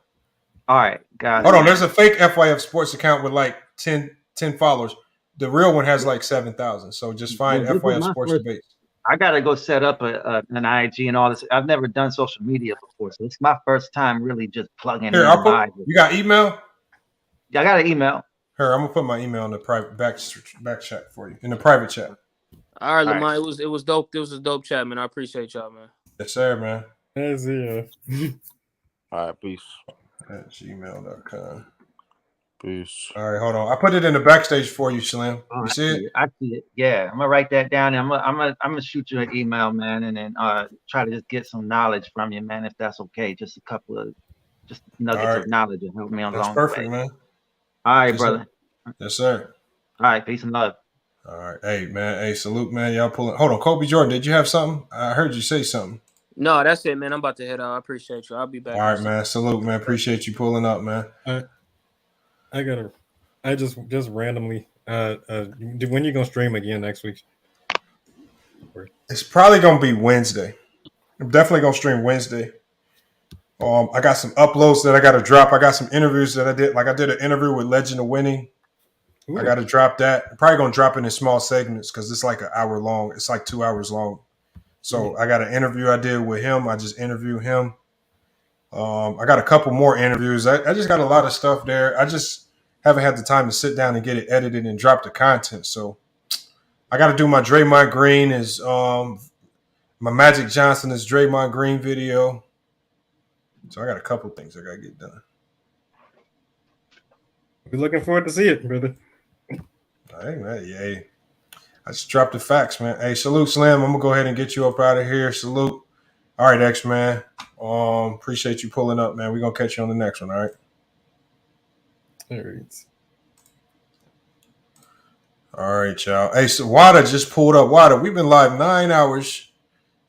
All right, guys. Hold on. There's a fake FYF Sports account with like 10 followers. The real one has like 7,000. So just find FYF Sports Debate. I gotta go set up an IG and all this. I've never done social media before, so it's my first time really just plugging in. You got email? Yeah, I got an email. Here, I'm gonna put my email in the private back chat for you in the private chat. All right, Lamont. It was dope. It was a dope chat, man. I appreciate y'all, man. Yes, sir, man. That's it. All right, peace. At gmail.com. Peace. All right, hold on. I put it in the backstage for you, Slim. You see it? I see it. Yeah, I'm gonna write that down. And I'm gonna shoot you an email, man, and then try to just get some knowledge from you, man, if that's okay. Just a couple of nuggets of knowledge to help me on the long way. That's perfect, man. All right, yes, brother. Sir. Yes, sir. All right, peace and love. All right, hey, man. Hey, salute, man. Y'all pulling. Hold on, Kobe Jordan. Did you have something? I heard you say something. No, that's it, man. I'm about to head out. I appreciate you. I'll be back. All right, man. Salute, man. Appreciate you pulling up, man. I just randomly. When you gonna stream again next week? It's probably gonna be Wednesday. I'm definitely gonna stream Wednesday. I got some uploads that I got to drop. I got some interviews that I did. Like I did an interview with Legend of Winning. Ooh. I got to drop that. I'm probably gonna drop it in small segments because it's like an hour long. It's like 2 hours long. So I got an interview I did with him. I just interviewed him. I got a couple more interviews. I just got a lot of stuff there. I just haven't had the time to sit down and get it edited and drop the content. So I got to do my Draymond Green my Magic Johnson is Draymond Green video. So I got a couple things I got to get done. We're looking forward to see it, brother. Hey, man, yeah. I just dropped the facts, man. Hey, salute, Slim. I'm gonna go ahead and get you up out of here. Salute. All right, X, man. Appreciate you pulling up, man. We're gonna catch you on the next one, all right? All right. All right, y'all. Hey, so Wada just pulled up. Wada, we've been live 9 hours,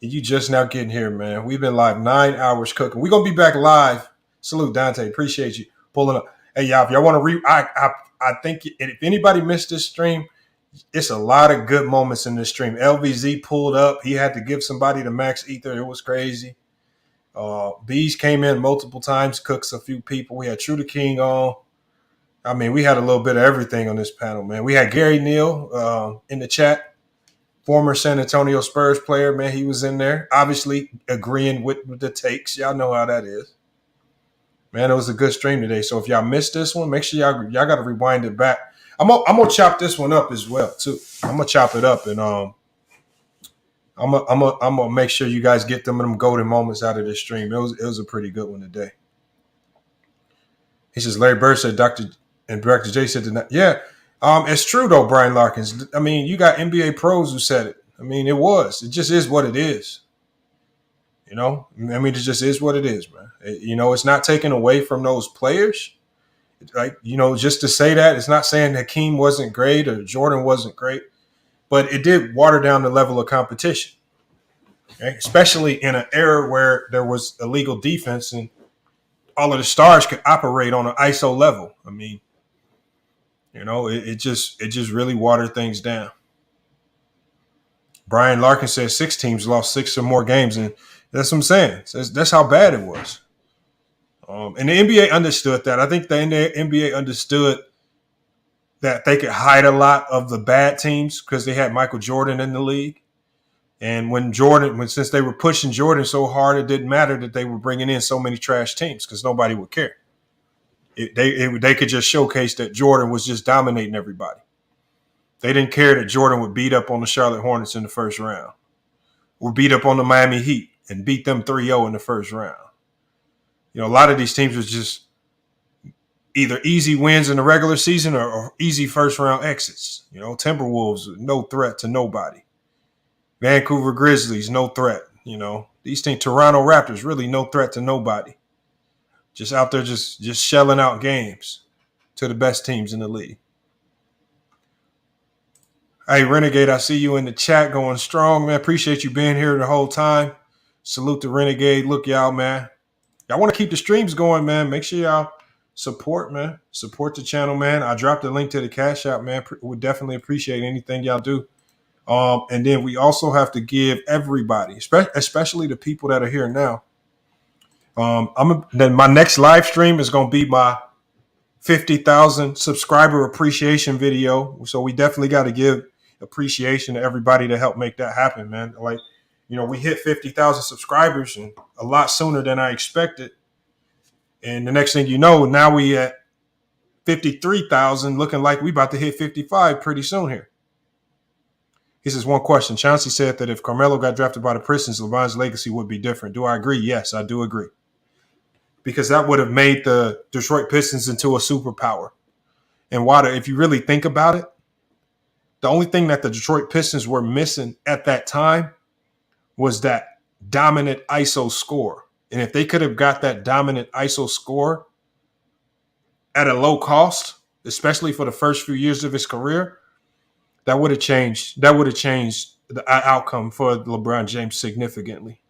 and you just now getting here, man. We've been live 9 hours cooking. We're gonna be back live. Salute, Dante. Appreciate you pulling up. Hey, y'all, if y'all want to I think if anybody missed this stream, it's a lot of good moments in this stream. LVZ pulled up. He had to give somebody the max ether. It was crazy. Bees came in multiple times, cooks a few people. We had Schroeder King on. I mean, we had a little bit of everything on this panel, man. We had Gary Neal in the chat, former San Antonio Spurs player, man. He was in there, obviously agreeing with the takes. Y'all know how that is. Man, it was a good stream today. So if y'all missed this one, make sure y'all got to rewind it back. I'm gonna chop this one up as well too. I'm gonna chop it up and I'm gonna make sure you guys get them golden moments out of this stream. It was a pretty good one today. He says Larry Bird said Dr. J said that. Yeah, it's true though, Brian Larkins. I mean, you got NBA pros who said it. I mean, it just is what it is. You know, I mean, it just is what it is, man. It's not taken away from those players. Like, just to say that, it's not saying Hakeem wasn't great or Jordan wasn't great, but it did water down the level of competition, okay? Especially in an era where there was illegal defense and all of the stars could operate on an ISO level. I mean, it just really watered things down. Brian Larkin says 6 teams lost 6 or more games, and that's what I'm saying. That's how bad it was. And the NBA understood that. I think the NBA understood that they could hide a lot of the bad teams because they had Michael Jordan in the league. And since they were pushing Jordan so hard, it didn't matter that they were bringing in so many trash teams because nobody would care. They could just showcase that Jordan was just dominating everybody. They didn't care that Jordan would beat up on the Charlotte Hornets in the first round or beat up on the Miami Heat and beat them 3-0 in the first round. You know, a lot of these teams was just either easy wins in the regular season or easy first-round exits. You know, Timberwolves, no threat to nobody. Vancouver Grizzlies, no threat. You know, these teams, Toronto Raptors, really no threat to nobody. Just out there just shelling out games to the best teams in the league. Hey, Renegade, I see you in the chat going strong, man. Appreciate you being here the whole time. Salute to Renegade. Look, y'all, man. Y'all want to keep the streams going, man. Make sure y'all support, man. Support the channel, man. I dropped the link to the Cash App, man. Would definitely appreciate anything y'all do. And then we also have to give everybody, especially the people that are here now. Then my next live stream is going to be my 50,000 subscriber appreciation video. So we definitely got to give appreciation to everybody to help make that happen, man. Like, you know, we hit 50,000 subscribers and a lot sooner than I expected. And the next thing you know, now we at 53,000, looking like we about to hit 55 pretty soon here. He says, one question. Chauncey said that if Carmelo got drafted by the Pistons, LeBron's legacy would be different. Do I agree? Yes, I do agree. Because that would have made the Detroit Pistons into a superpower. And Wada, if you really think about it, the only thing that the Detroit Pistons were missing at that time was that dominant ISO score. And if they could have got that dominant ISO score at a low cost, especially for the first few years of his career, that would have changed. That would have changed the outcome for LeBron James significantly.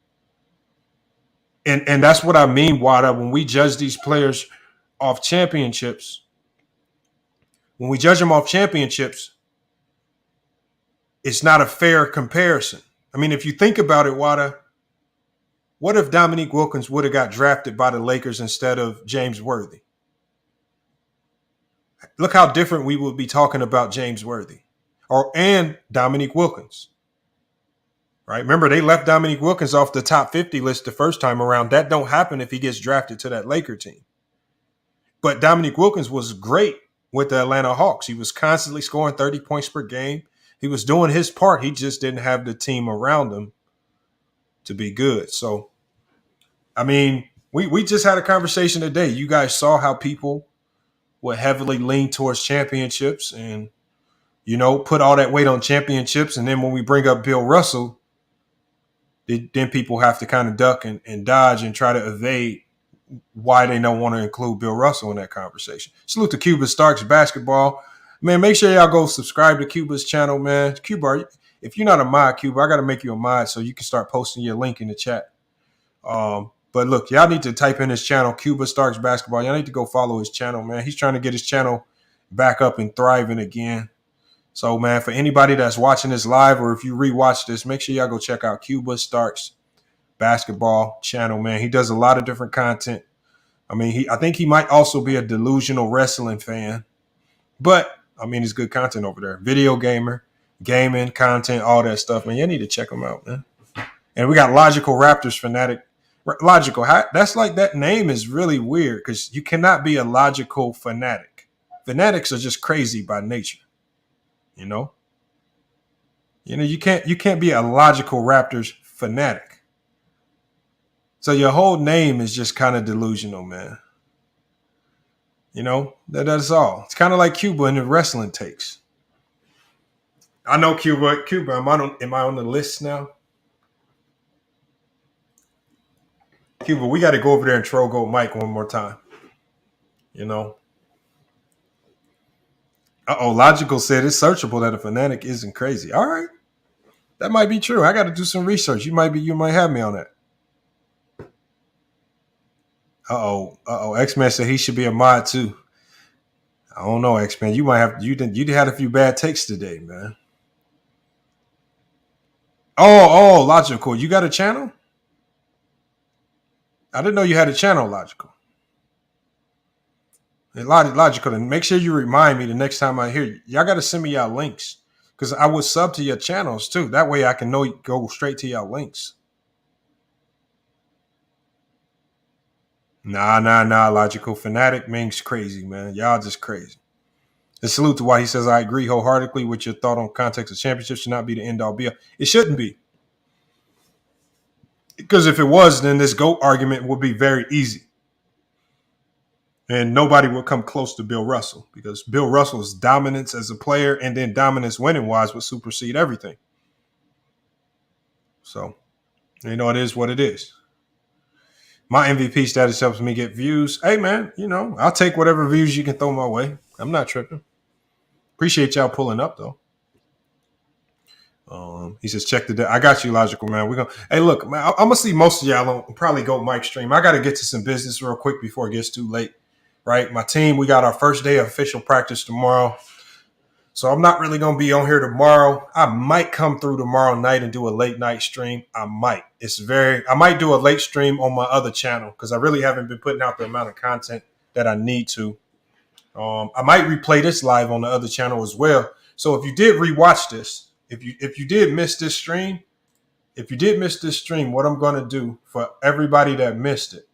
And that's what I mean, Wada, when we judge these players off championships. When we judge them off championships, it's not a fair comparison. I mean, if you think about it, Wada, what if Dominique Wilkins would have got drafted by the Lakers instead of James Worthy? Look how different we would be talking about James Worthy and Dominique Wilkins. Right? Remember, they left Dominique Wilkins off the top 50 list the first time around. That don't happen if he gets drafted to that Laker team. But Dominique Wilkins was great with the Atlanta Hawks. He was constantly scoring 30 points per game. He was doing his part. He just didn't have the team around him to be good. So, I mean, we just had a conversation today. You guys saw how people would heavily lean towards championships and, you know, put all that weight on championships. And then when we bring up Bill Russell, then people have to kind of duck and dodge and try to evade why they don't want to include Bill Russell in that conversation. Salute to Cuba Starks Basketball. Man, make sure y'all go subscribe to Cuba's channel, man. Cuba, if you're not a mod, Cuba, I got to make you a mod so you can start posting your link in the chat. But look, y'all need to type in his channel, Cuba Starks Basketball. Y'all need to go follow his channel, man. He's trying to get his channel back up and thriving again. So, man, for anybody that's watching this live or if you rewatch this, make sure y'all go check out Cuba Starks Basketball channel, man. He does a lot of different content. I mean, I think he might also be a delusional wrestling fan. But, I mean, it's good content over there. Video gamer, gaming, content, all that stuff, man. You need to check him out, man. And we got Logical Raptors Fanatic. Logical, that's like that name is really weird because you cannot be a logical fanatic. Fanatics are just crazy by nature. You know, you can't be a logical Raptors fanatic. So your whole name is just kind of delusional, man. You know, that's all. It's kind of like Cuba in the wrestling takes. I know Cuba, am I on the list now? Cuba, we got to go over there and troll Gold Mike one more time. You know. Logical said it's searchable that a fanatic isn't crazy. All right. That might be true. I got to do some research. You might have me on that. X-Man said he should be a mod too. I don't know, X-Man. You might have you had a few bad takes today, man. Logical. You got a channel? I didn't know you had a channel, Logical. Logical, and make sure you remind me the next time I hear you. Y'all got to send me y'all links Because I would sub to your channels too. That way I can go straight to your links. Nah. Logical fanatic means crazy, man. Y'all just crazy. And salute to why he says, I agree wholeheartedly with your thought on context of championships should not be the end all be all. It shouldn't be. Because if it was, then this GOAT argument would be very easy. And nobody would come close to Bill Russell because Bill Russell's dominance as a player and then dominance winning-wise would supersede everything. So, it is what it is. My MVP status helps me get views. Hey, man, I'll take whatever views you can throw my way. I'm not tripping. Appreciate y'all pulling up, though. He says, check the I got you, Logical, man. We're gonna. Hey, look, man, I'm gonna see most of y'all on probably go Mike stream. I got to get to some business real quick before it gets too late. Right, my team. We got our first day of official practice tomorrow, so I'm not really gonna be on here tomorrow. I might come through tomorrow night and do a late night stream. I might. I might do a late stream on my other channel because I really haven't been putting out the amount of content that I need to. I might replay this live on the other channel as well. So if you did rewatch this. If you did miss this stream, what I'm going to do for everybody that missed it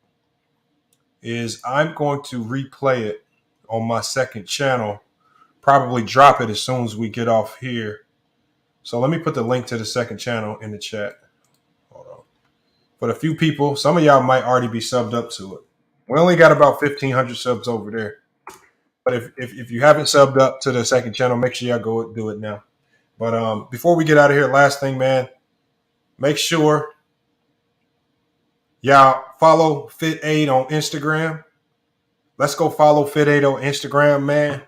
is I'm going to replay it on my second channel, probably drop it as soon as we get off here. So let me put the link to the second channel in the chat. Hold on. For a few people, some of y'all might already be subbed up to it. We only got about 1,500 subs over there. But if you haven't subbed up to the second channel, make sure y'all go do it now. But before we get out of here, last thing, man, make sure y'all follow Fit Aid on Instagram. Let's go follow Fit Aid on Instagram, man.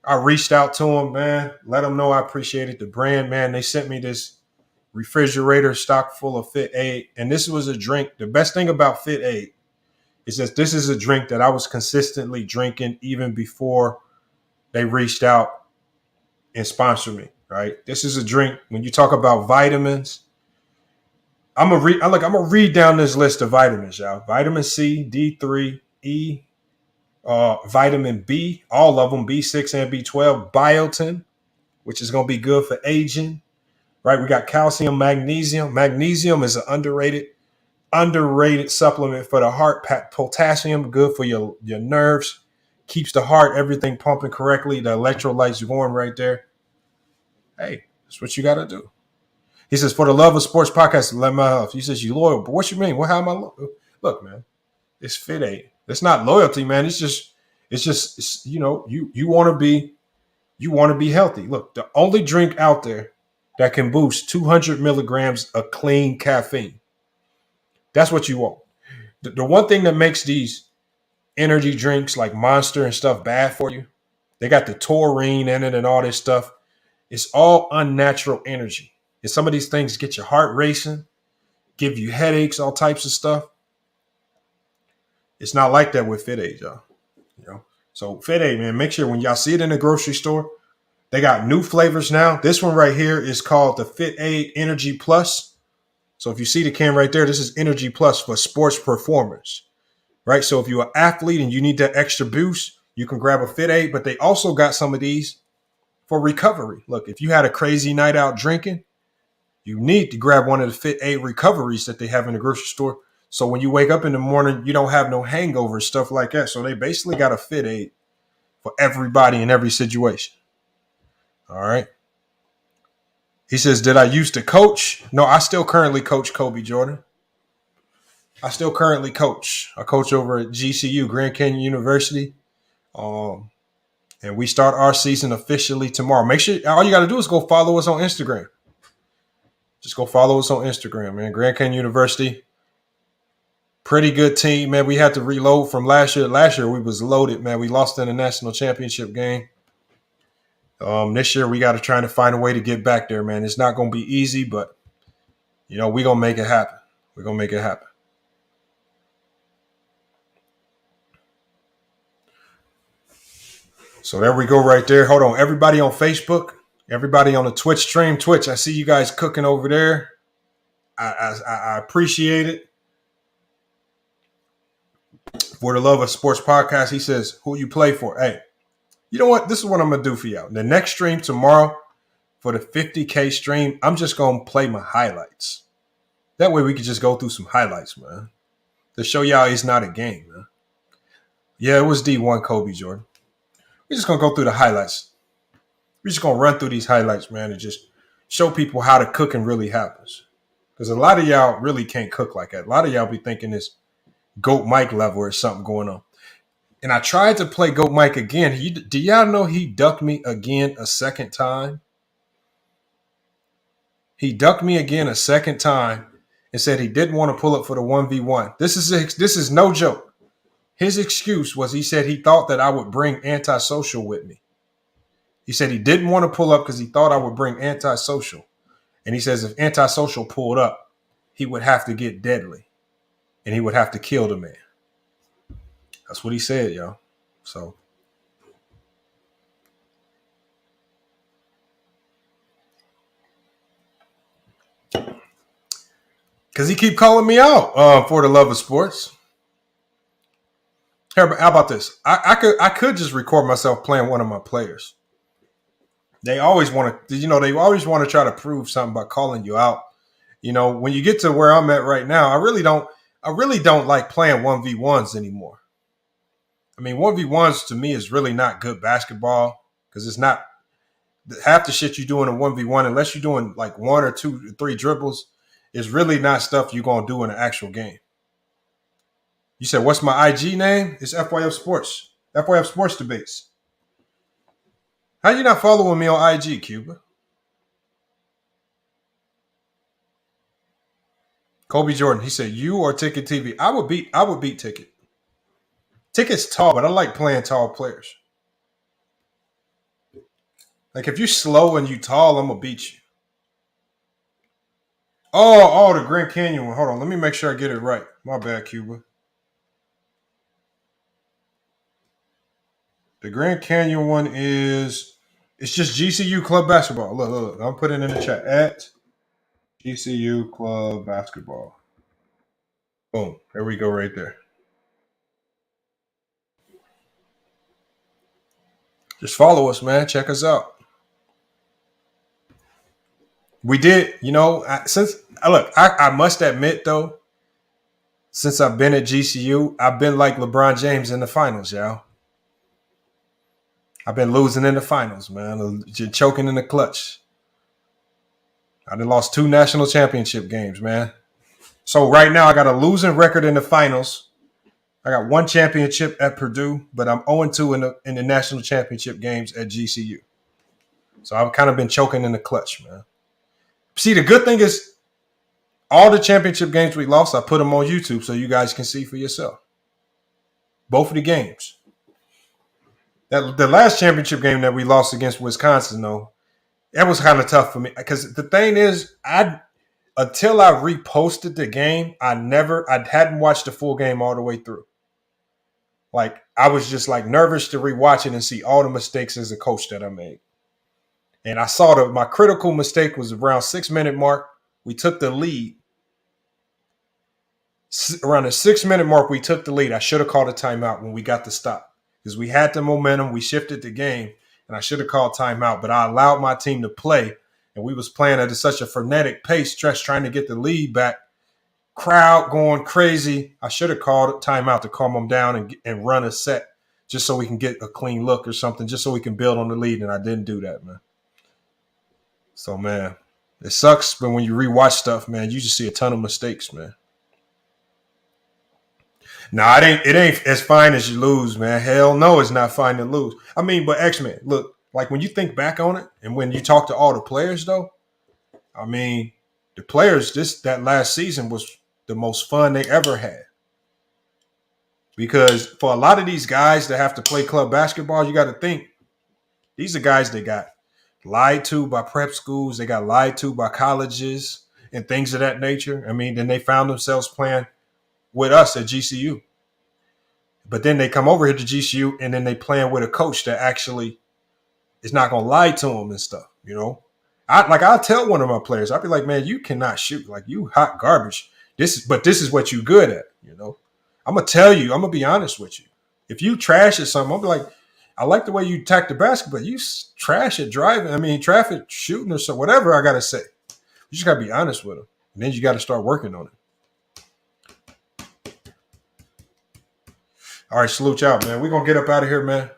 I reached out to him, man. Let them know I appreciated the brand, man. They sent me this refrigerator stock full of Fit Aid, and this was a drink. The best thing about Fit Aid is that this is a drink that I was consistently drinking even before they reached out and sponsored me. Right, this is a drink. When you talk about vitamins, I'm gonna read down this list of vitamins, y'all. Vitamin C, D3, E, vitamin B, all of them, B6 and B12, biotin, which is gonna be good for aging. Right, we got calcium, magnesium. Magnesium is an underrated supplement for the heart. Potassium, good for your nerves, keeps the heart, everything pumping correctly. The electrolytes going right there. Hey, that's what you got to do. He says, for the love of sports podcast, let my health. He says, you loyal. But what you mean? How am I loyal? Look, man, it's Fit Aid. It's not loyalty, man. It's just you want to be healthy. Look, the only drink out there that can boost 200 milligrams of clean caffeine. That's what you want. The one thing that makes these energy drinks like Monster and stuff bad for you, they got the taurine in it and all this stuff. It's all unnatural energy. And some of these things get your heart racing, give you headaches, all types of stuff. It's not like that with Fit Aid, y'all. So Fit Aid, man, make sure when y'all see it in the grocery store, they got new flavors now. This one right here is called the Fit Aid Energy Plus. So if you see the can right there, this is Energy Plus for sports performers, right? So if you're an athlete and you need that extra boost, you can grab a Fit Aid, but they also got some of these for recovery. Look, if you had a crazy night out drinking, you need to grab one of the Fit Aid recoveries that they have in the grocery store. So when you wake up in the morning, you don't have no hangover, stuff like that. So they basically got a Fit Aid for everybody in every situation. All right. He says, did I used to coach? No, I still currently coach Kobe Jordan. I still currently coach. I coach over at GCU, Grand Canyon University. And we start our season officially tomorrow. Make sure all you got to do is go follow us on Instagram. Just go follow us on Instagram, man. Grand Canyon University. Pretty good team, man. We had to reload from last year. Last year we was loaded, man. We lost in the national championship game. This year we got to try to find a way to get back there, man. It's not going to be easy, but, we're going to make it happen. We're going to make it happen. So there we go right there. Hold on. Everybody on Facebook, everybody on the Twitch stream. Twitch, I see you guys cooking over there. I appreciate it. For the love of sports podcast, he says, who you play for? Hey, you know what? This is what I'm going to do for y'all. The next stream tomorrow, for the 50K stream, I'm just going to play my highlights. That way we can just go through some highlights, man, to show y'all it's not a game, man. Yeah, it was D1 Kobe Jordan. We're just going to go through the highlights. We're just going to run through these highlights, man, and just show people how the cooking really happens. Because a lot of y'all really can't cook like that. A lot of y'all be thinking it's GOAT Mike level or something going on. And I tried to play GOAT Mike again. Do y'all know he ducked me again a second time? He ducked me again a second time and said he didn't want to pull up for the 1v1. This is no joke. His excuse was he said he thought that I would bring antisocial with me. He said he didn't want to pull up because he thought I would bring antisocial. And he says if antisocial pulled up, he would have to get deadly. And he would have to kill the man. That's what he said, y'all. So. Because he keep calling me out for the love of sports. How about this? I could just record myself playing one of my players. They always want to try to prove something by calling you out. You know, when you get to where I'm at right now, I really don't like playing 1v1s anymore. I mean, 1v1s to me is really not good basketball because it's not half the shit you do in a 1v1, unless you're doing like 1 or 2 or 3 dribbles, is really not stuff you're going to do in an actual game. You said, what's my IG name? It's FYF Sports. FYF Sports Debates. How you not following me on IG, Cuba? Kobe Jordan, he said, you or Ticket TV? I would beat Ticket. Ticket's tall, but I like playing tall players. Like if you're slow and you tall, I'm gonna beat you. Oh, the Grand Canyon one. Hold on, let me make sure I get it right. My bad, Cuba. The Grand Canyon one it's just GCU Club Basketball. Look. I'm putting it in the chat at GCU Club Basketball. Boom. There we go right there. Just follow us, man. Check us out. We did, I must admit, though, since I've been at GCU, I've been like LeBron James in the finals, y'all. I've been losing in the finals, man. Choking in the clutch. I done lost 2 national championship games, man. So right now I got a losing record in the finals. I got 1 championship at Purdue, but I'm 0-2 in the national championship games at GCU. So I've kind of been choking in the clutch, man. See, the good thing is all the championship games we lost, I put them on YouTube so you guys can see for yourself. Both of the games. The last championship game that we lost against Wisconsin, though, that was kind of tough for me because the thing is, until I reposted the game, I hadn't watched the full game all the way through. Like I was just like nervous to rewatch it and see all the mistakes as a coach that I made. And I saw my critical mistake was around 6-minute mark. We took the lead. Around the 6-minute mark, we took the lead. I should have called a timeout when we got the stop. Because we had the momentum, we shifted the game, and I should have called timeout. But I allowed my team to play, and we was playing at such a frenetic pace, just trying to get the lead back. Crowd going crazy. I should have called a timeout to calm them down and run a set just so we can get a clean look or something, just so we can build on the lead, and I didn't do that, man. So, man, it sucks, but when you rewatch stuff, man, you just see a ton of mistakes, man. Nah, it ain't as fine as you lose, man. Hell no, it's not fine to lose. I mean, but X-Men, look, like when you think back on it and when you talk to all the players, though, I mean, the players, that last season was the most fun they ever had. Because for a lot of these guys that have to play club basketball, you got to think, these are guys that got lied to by prep schools. They got lied to by colleges and things of that nature. I mean, then they found themselves playing with us at GCU. But then they come over here to GCU and then they playing with a coach that actually is not going to lie to them and stuff, you know? I'll tell one of my players, I'll be like, man, you cannot shoot. Like, you hot garbage. This is what you good at, you know? I'm going to tell you, I'm going to be honest with you. If you trash at something, I'll be like, I like the way you attack the basket, but you trash at driving. I mean, traffic shooting or so, whatever I got to say. You just got to be honest with them. And then you got to start working on it. All right, salute y'all, man. We're going to get up out of here, man.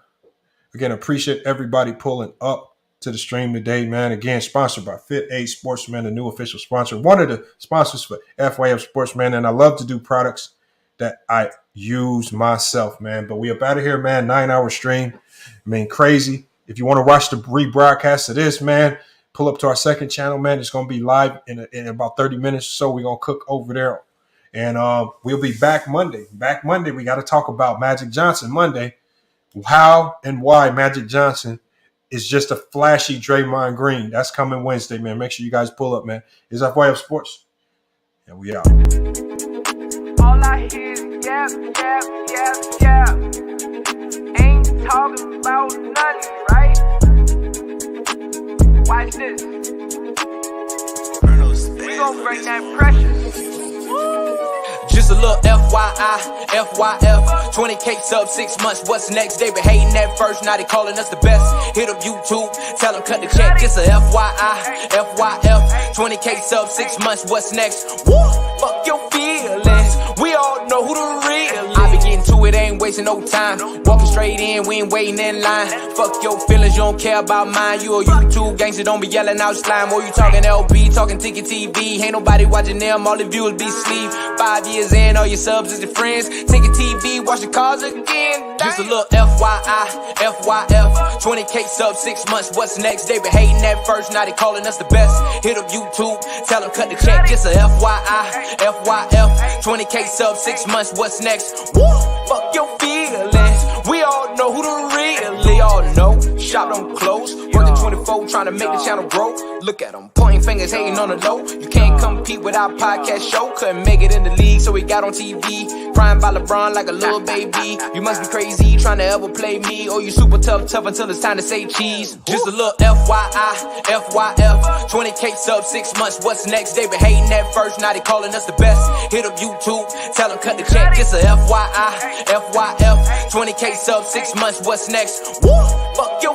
Again, appreciate everybody pulling up to the stream today, man. Again, sponsored by Fit Aid Sportsman, the new official sponsor. One of the sponsors for FYF Sportsman, and I love to do products that I use myself, man. But we up out of here, man. 9-hour stream. I mean, crazy. If you want to watch the rebroadcast of this, man, pull up to our second channel, man. It's going to be live in about 30 minutes or so. We're going to cook over there. And we'll be back Monday. Back Monday, we got to talk about Magic Johnson Monday. How and why Magic Johnson is just a flashy Draymond Green. That's coming Wednesday, man. Make sure you guys pull up, man. It's FYF Sports. And we out. All I hear is yap, yap, yap, yap. Ain't talking about nothing, right? Watch this. We gon' bring that pressure. Just a little FYI, FYF, 20K sub 6 months, what's next? They been hating at first, now they calling us the best. Hit up YouTube, tell them cut the check. Just a FYI, FYF, 20K sub 6 months, what's next? Woo, fuck your feelings, we all know who the real is. I be getting to it, ain't wasting no time. Walking straight in, we ain't waiting in line. Fuck your feelings, you don't care about mine. You a YouTube gangster, don't be yelling out slime. Or you talking LB, talking Ticket TV. Ain't nobody watching them, all the viewers be sleep. 5 years in, all your subs is your friends. Ticket TV, watch the cars again. Just a little FYI, FYF, 20K sub 6 months, what's next? They been hating at first, now they calling us the best. Hit up YouTube, tell them cut the check. Just a FYI, FYF, 20K sub 6 months, what's next? Woo, fuck your feelings, we all know who the real is. All know, shop don't close, working 24, trying to make the channel grow. Look at them, pointing fingers, hating on the low. You can't compete with our podcast show. Couldn't make it in the league, so we got on TV. Crying by LeBron like a little baby. You must be crazy, trying to ever play me. Or you super tough until it's time to say cheese. Just a little FYI, FYF, 20K sub 6 months, what's next? They been hating at first, now they calling us the best. Hit up YouTube, tell them cut the check. Just a FYI, FYF, 20K sub 6 months, what's next? Woo, fuck your